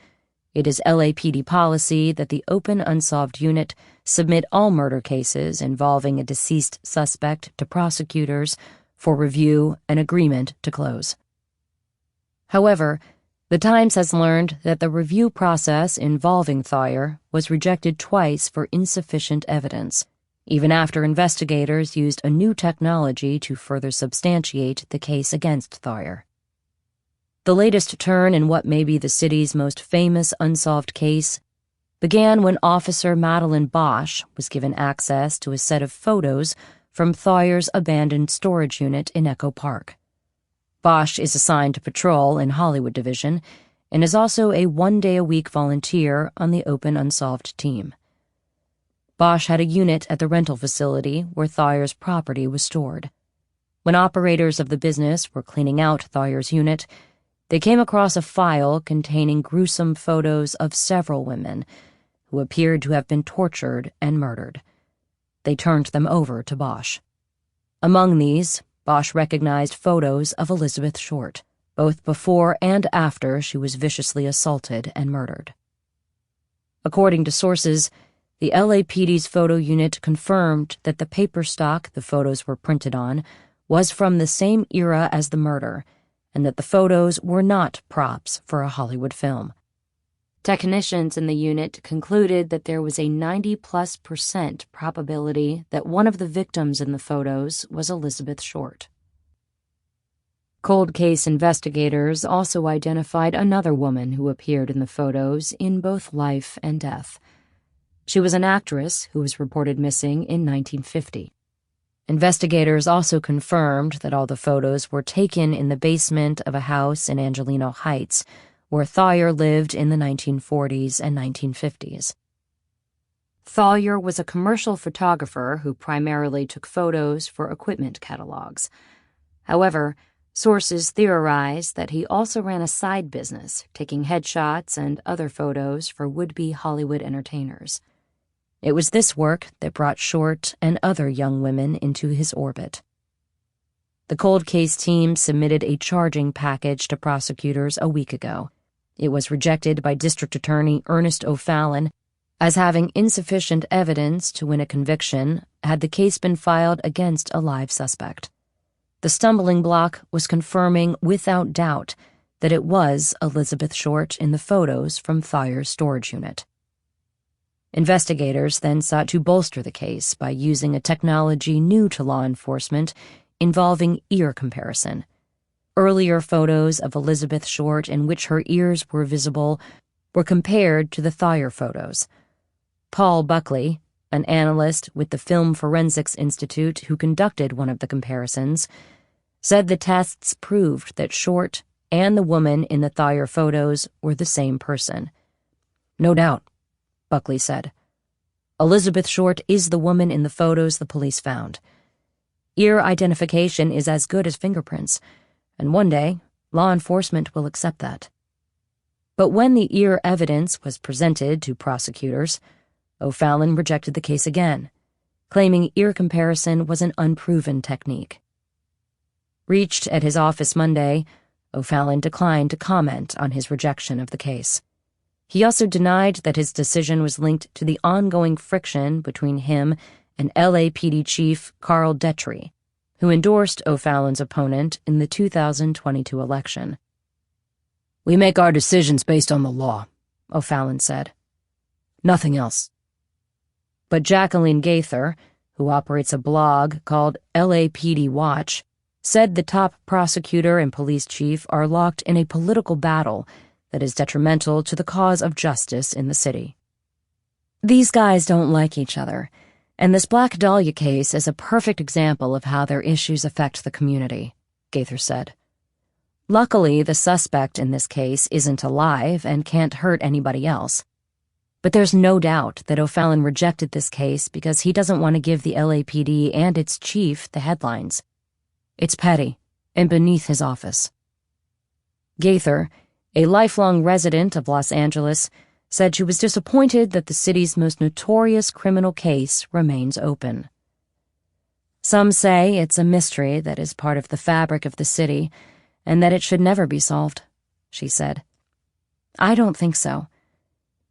Speaker 2: it is LAPD policy that the Open Unsolved Unit submit all murder cases involving a deceased suspect to prosecutors for review and agreement to close. However, the Times has learned that the review process involving Thoyer was rejected twice for insufficient evidence, even after investigators used a new technology to further substantiate the case against Thoyer. The latest turn in what may be the city's most famous unsolved case began when Officer Madeline Bosch was given access to a set of photos from Thoyer's abandoned storage unit in Echo Park. Bosch is assigned to patrol in Hollywood Division and is also a one-day-a-week volunteer on the Open Unsolved team. Bosch had a unit at the rental facility where Thoyer's property was stored. When operators of the business were cleaning out Thoyer's unit, they came across a file containing gruesome photos of several women who appeared to have been tortured and murdered. They turned them over to Bosch. Among these, Bosch recognized photos of Elizabeth Short, both before and after she was viciously assaulted and murdered. According to sources, the LAPD's photo unit confirmed that the paper stock the photos were printed on was from the same era as the murder, and that the photos were not props for a Hollywood film. Technicians in the unit concluded that there was a 90+% probability that one of the victims in the photos was Elizabeth Short. Cold case investigators also identified another woman who appeared in the photos in both life and death. She was an actress who was reported missing in 1950. Investigators also confirmed that all the photos were taken in the basement of a house in Angelino Heights, where Thoyer lived in the 1940s and 1950s. Thoyer was a commercial photographer who primarily took photos for equipment catalogs. However, Sources theorize that he also ran a side business, taking headshots and other photos for would-be Hollywood entertainers. It was this work that brought Short and other young women into his orbit. The cold case team submitted a charging package to prosecutors a week ago. It was rejected by District Attorney Ernest O'Fallon as having insufficient evidence to win a conviction had the case been filed against a live suspect. The stumbling block was confirming without doubt that it was Elizabeth Short in the photos from Thayer's storage unit. Investigators then sought to bolster the case by using a technology new to law enforcement involving ear comparison. Earlier photos of Elizabeth Short in which her ears were visible were compared to the Thayer photos. Paul Buckley, an analyst with the Film Forensics Institute who conducted one of the comparisons, said the tests proved that Short and the woman in the Thayer photos were the same person. "No doubt," Buckley said. "Elizabeth Short is the woman in the photos the police found. Ear identification is as good as fingerprints, and one day, law enforcement will accept that." But when the ear evidence was presented to prosecutors, O'Fallon rejected the case again, claiming ear comparison was an unproven technique. Reached at his office Monday, O'Fallon declined to comment on his rejection of the case. He also denied that his decision was linked to the ongoing friction between him and LAPD Chief Carl Detry, who endorsed O'Fallon's opponent in the 2022 election. "We make our decisions based on the law," O'Fallon said. "Nothing else." But Jacqueline Gaither, who operates a blog called LAPD Watch, said the top prosecutor and police chief are locked in a political battle that is detrimental to the cause of justice in the city. "These guys don't like each other, and this Black Dahlia case is a perfect example of how their issues affect the community," Gaither said. "Luckily, the suspect in this case isn't alive and can't hurt anybody else. But there's no doubt that O'Fallon rejected this case because he doesn't want to give the LAPD and its chief the headlines. It's petty and beneath his office." Gaither, a lifelong resident of Los Angeles, said she was disappointed that the city's most notorious criminal case remains open. "Some say it's a mystery that is part of the fabric of the city and that it should never be solved," she said. "I don't think so.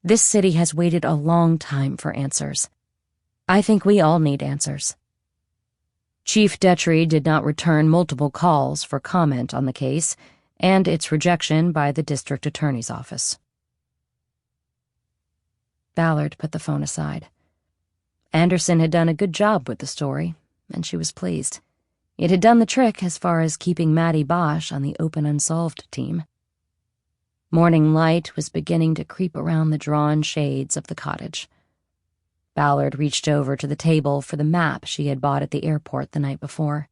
Speaker 2: This city has waited a long time for answers. I think we all need answers." Chief Detry did not return multiple calls for comment on the case and its rejection by the district attorney's office. Ballard put the phone aside. Anderson had done a good job with the story, and she was pleased. It had done the trick as far as keeping Maddie Bosch on the open unsolved team. Morning light was beginning to creep around the drawn shades of the cottage. Ballard reached over to the table for the map she had bought at the airport the night before.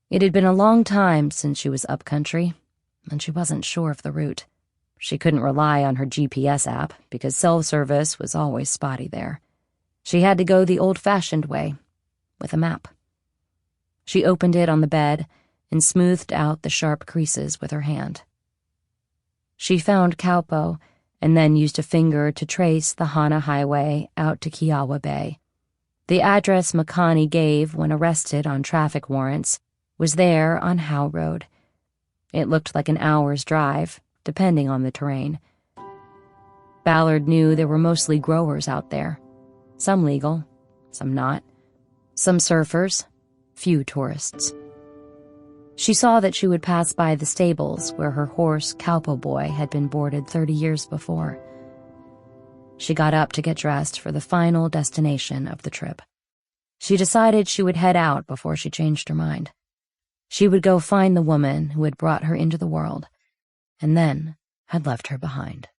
Speaker 2: It had been a long time since she was up country, and she wasn't sure of the route. She couldn't rely on her GPS app because cell service was always spotty there. She had to go the old-fashioned way, with a map. She opened it on the bed and smoothed out the sharp creases with her hand. She found Kaupo and then used a finger to trace the Hana Highway out to Kiowa Bay. The address Makani gave when arrested on traffic warrants was there on Howe Road. It looked like an hour's drive, depending on the terrain. Ballard knew there were mostly growers out there. Some legal, some not. Some surfers, few tourists. She saw that she would pass by the stables where her horse, Kaupo Boy, had been boarded 30 years before. She got up to get dressed for the final destination of the trip. She decided she would head out before she changed her mind. She would go find the woman who had brought her into the world, and then had left her behind.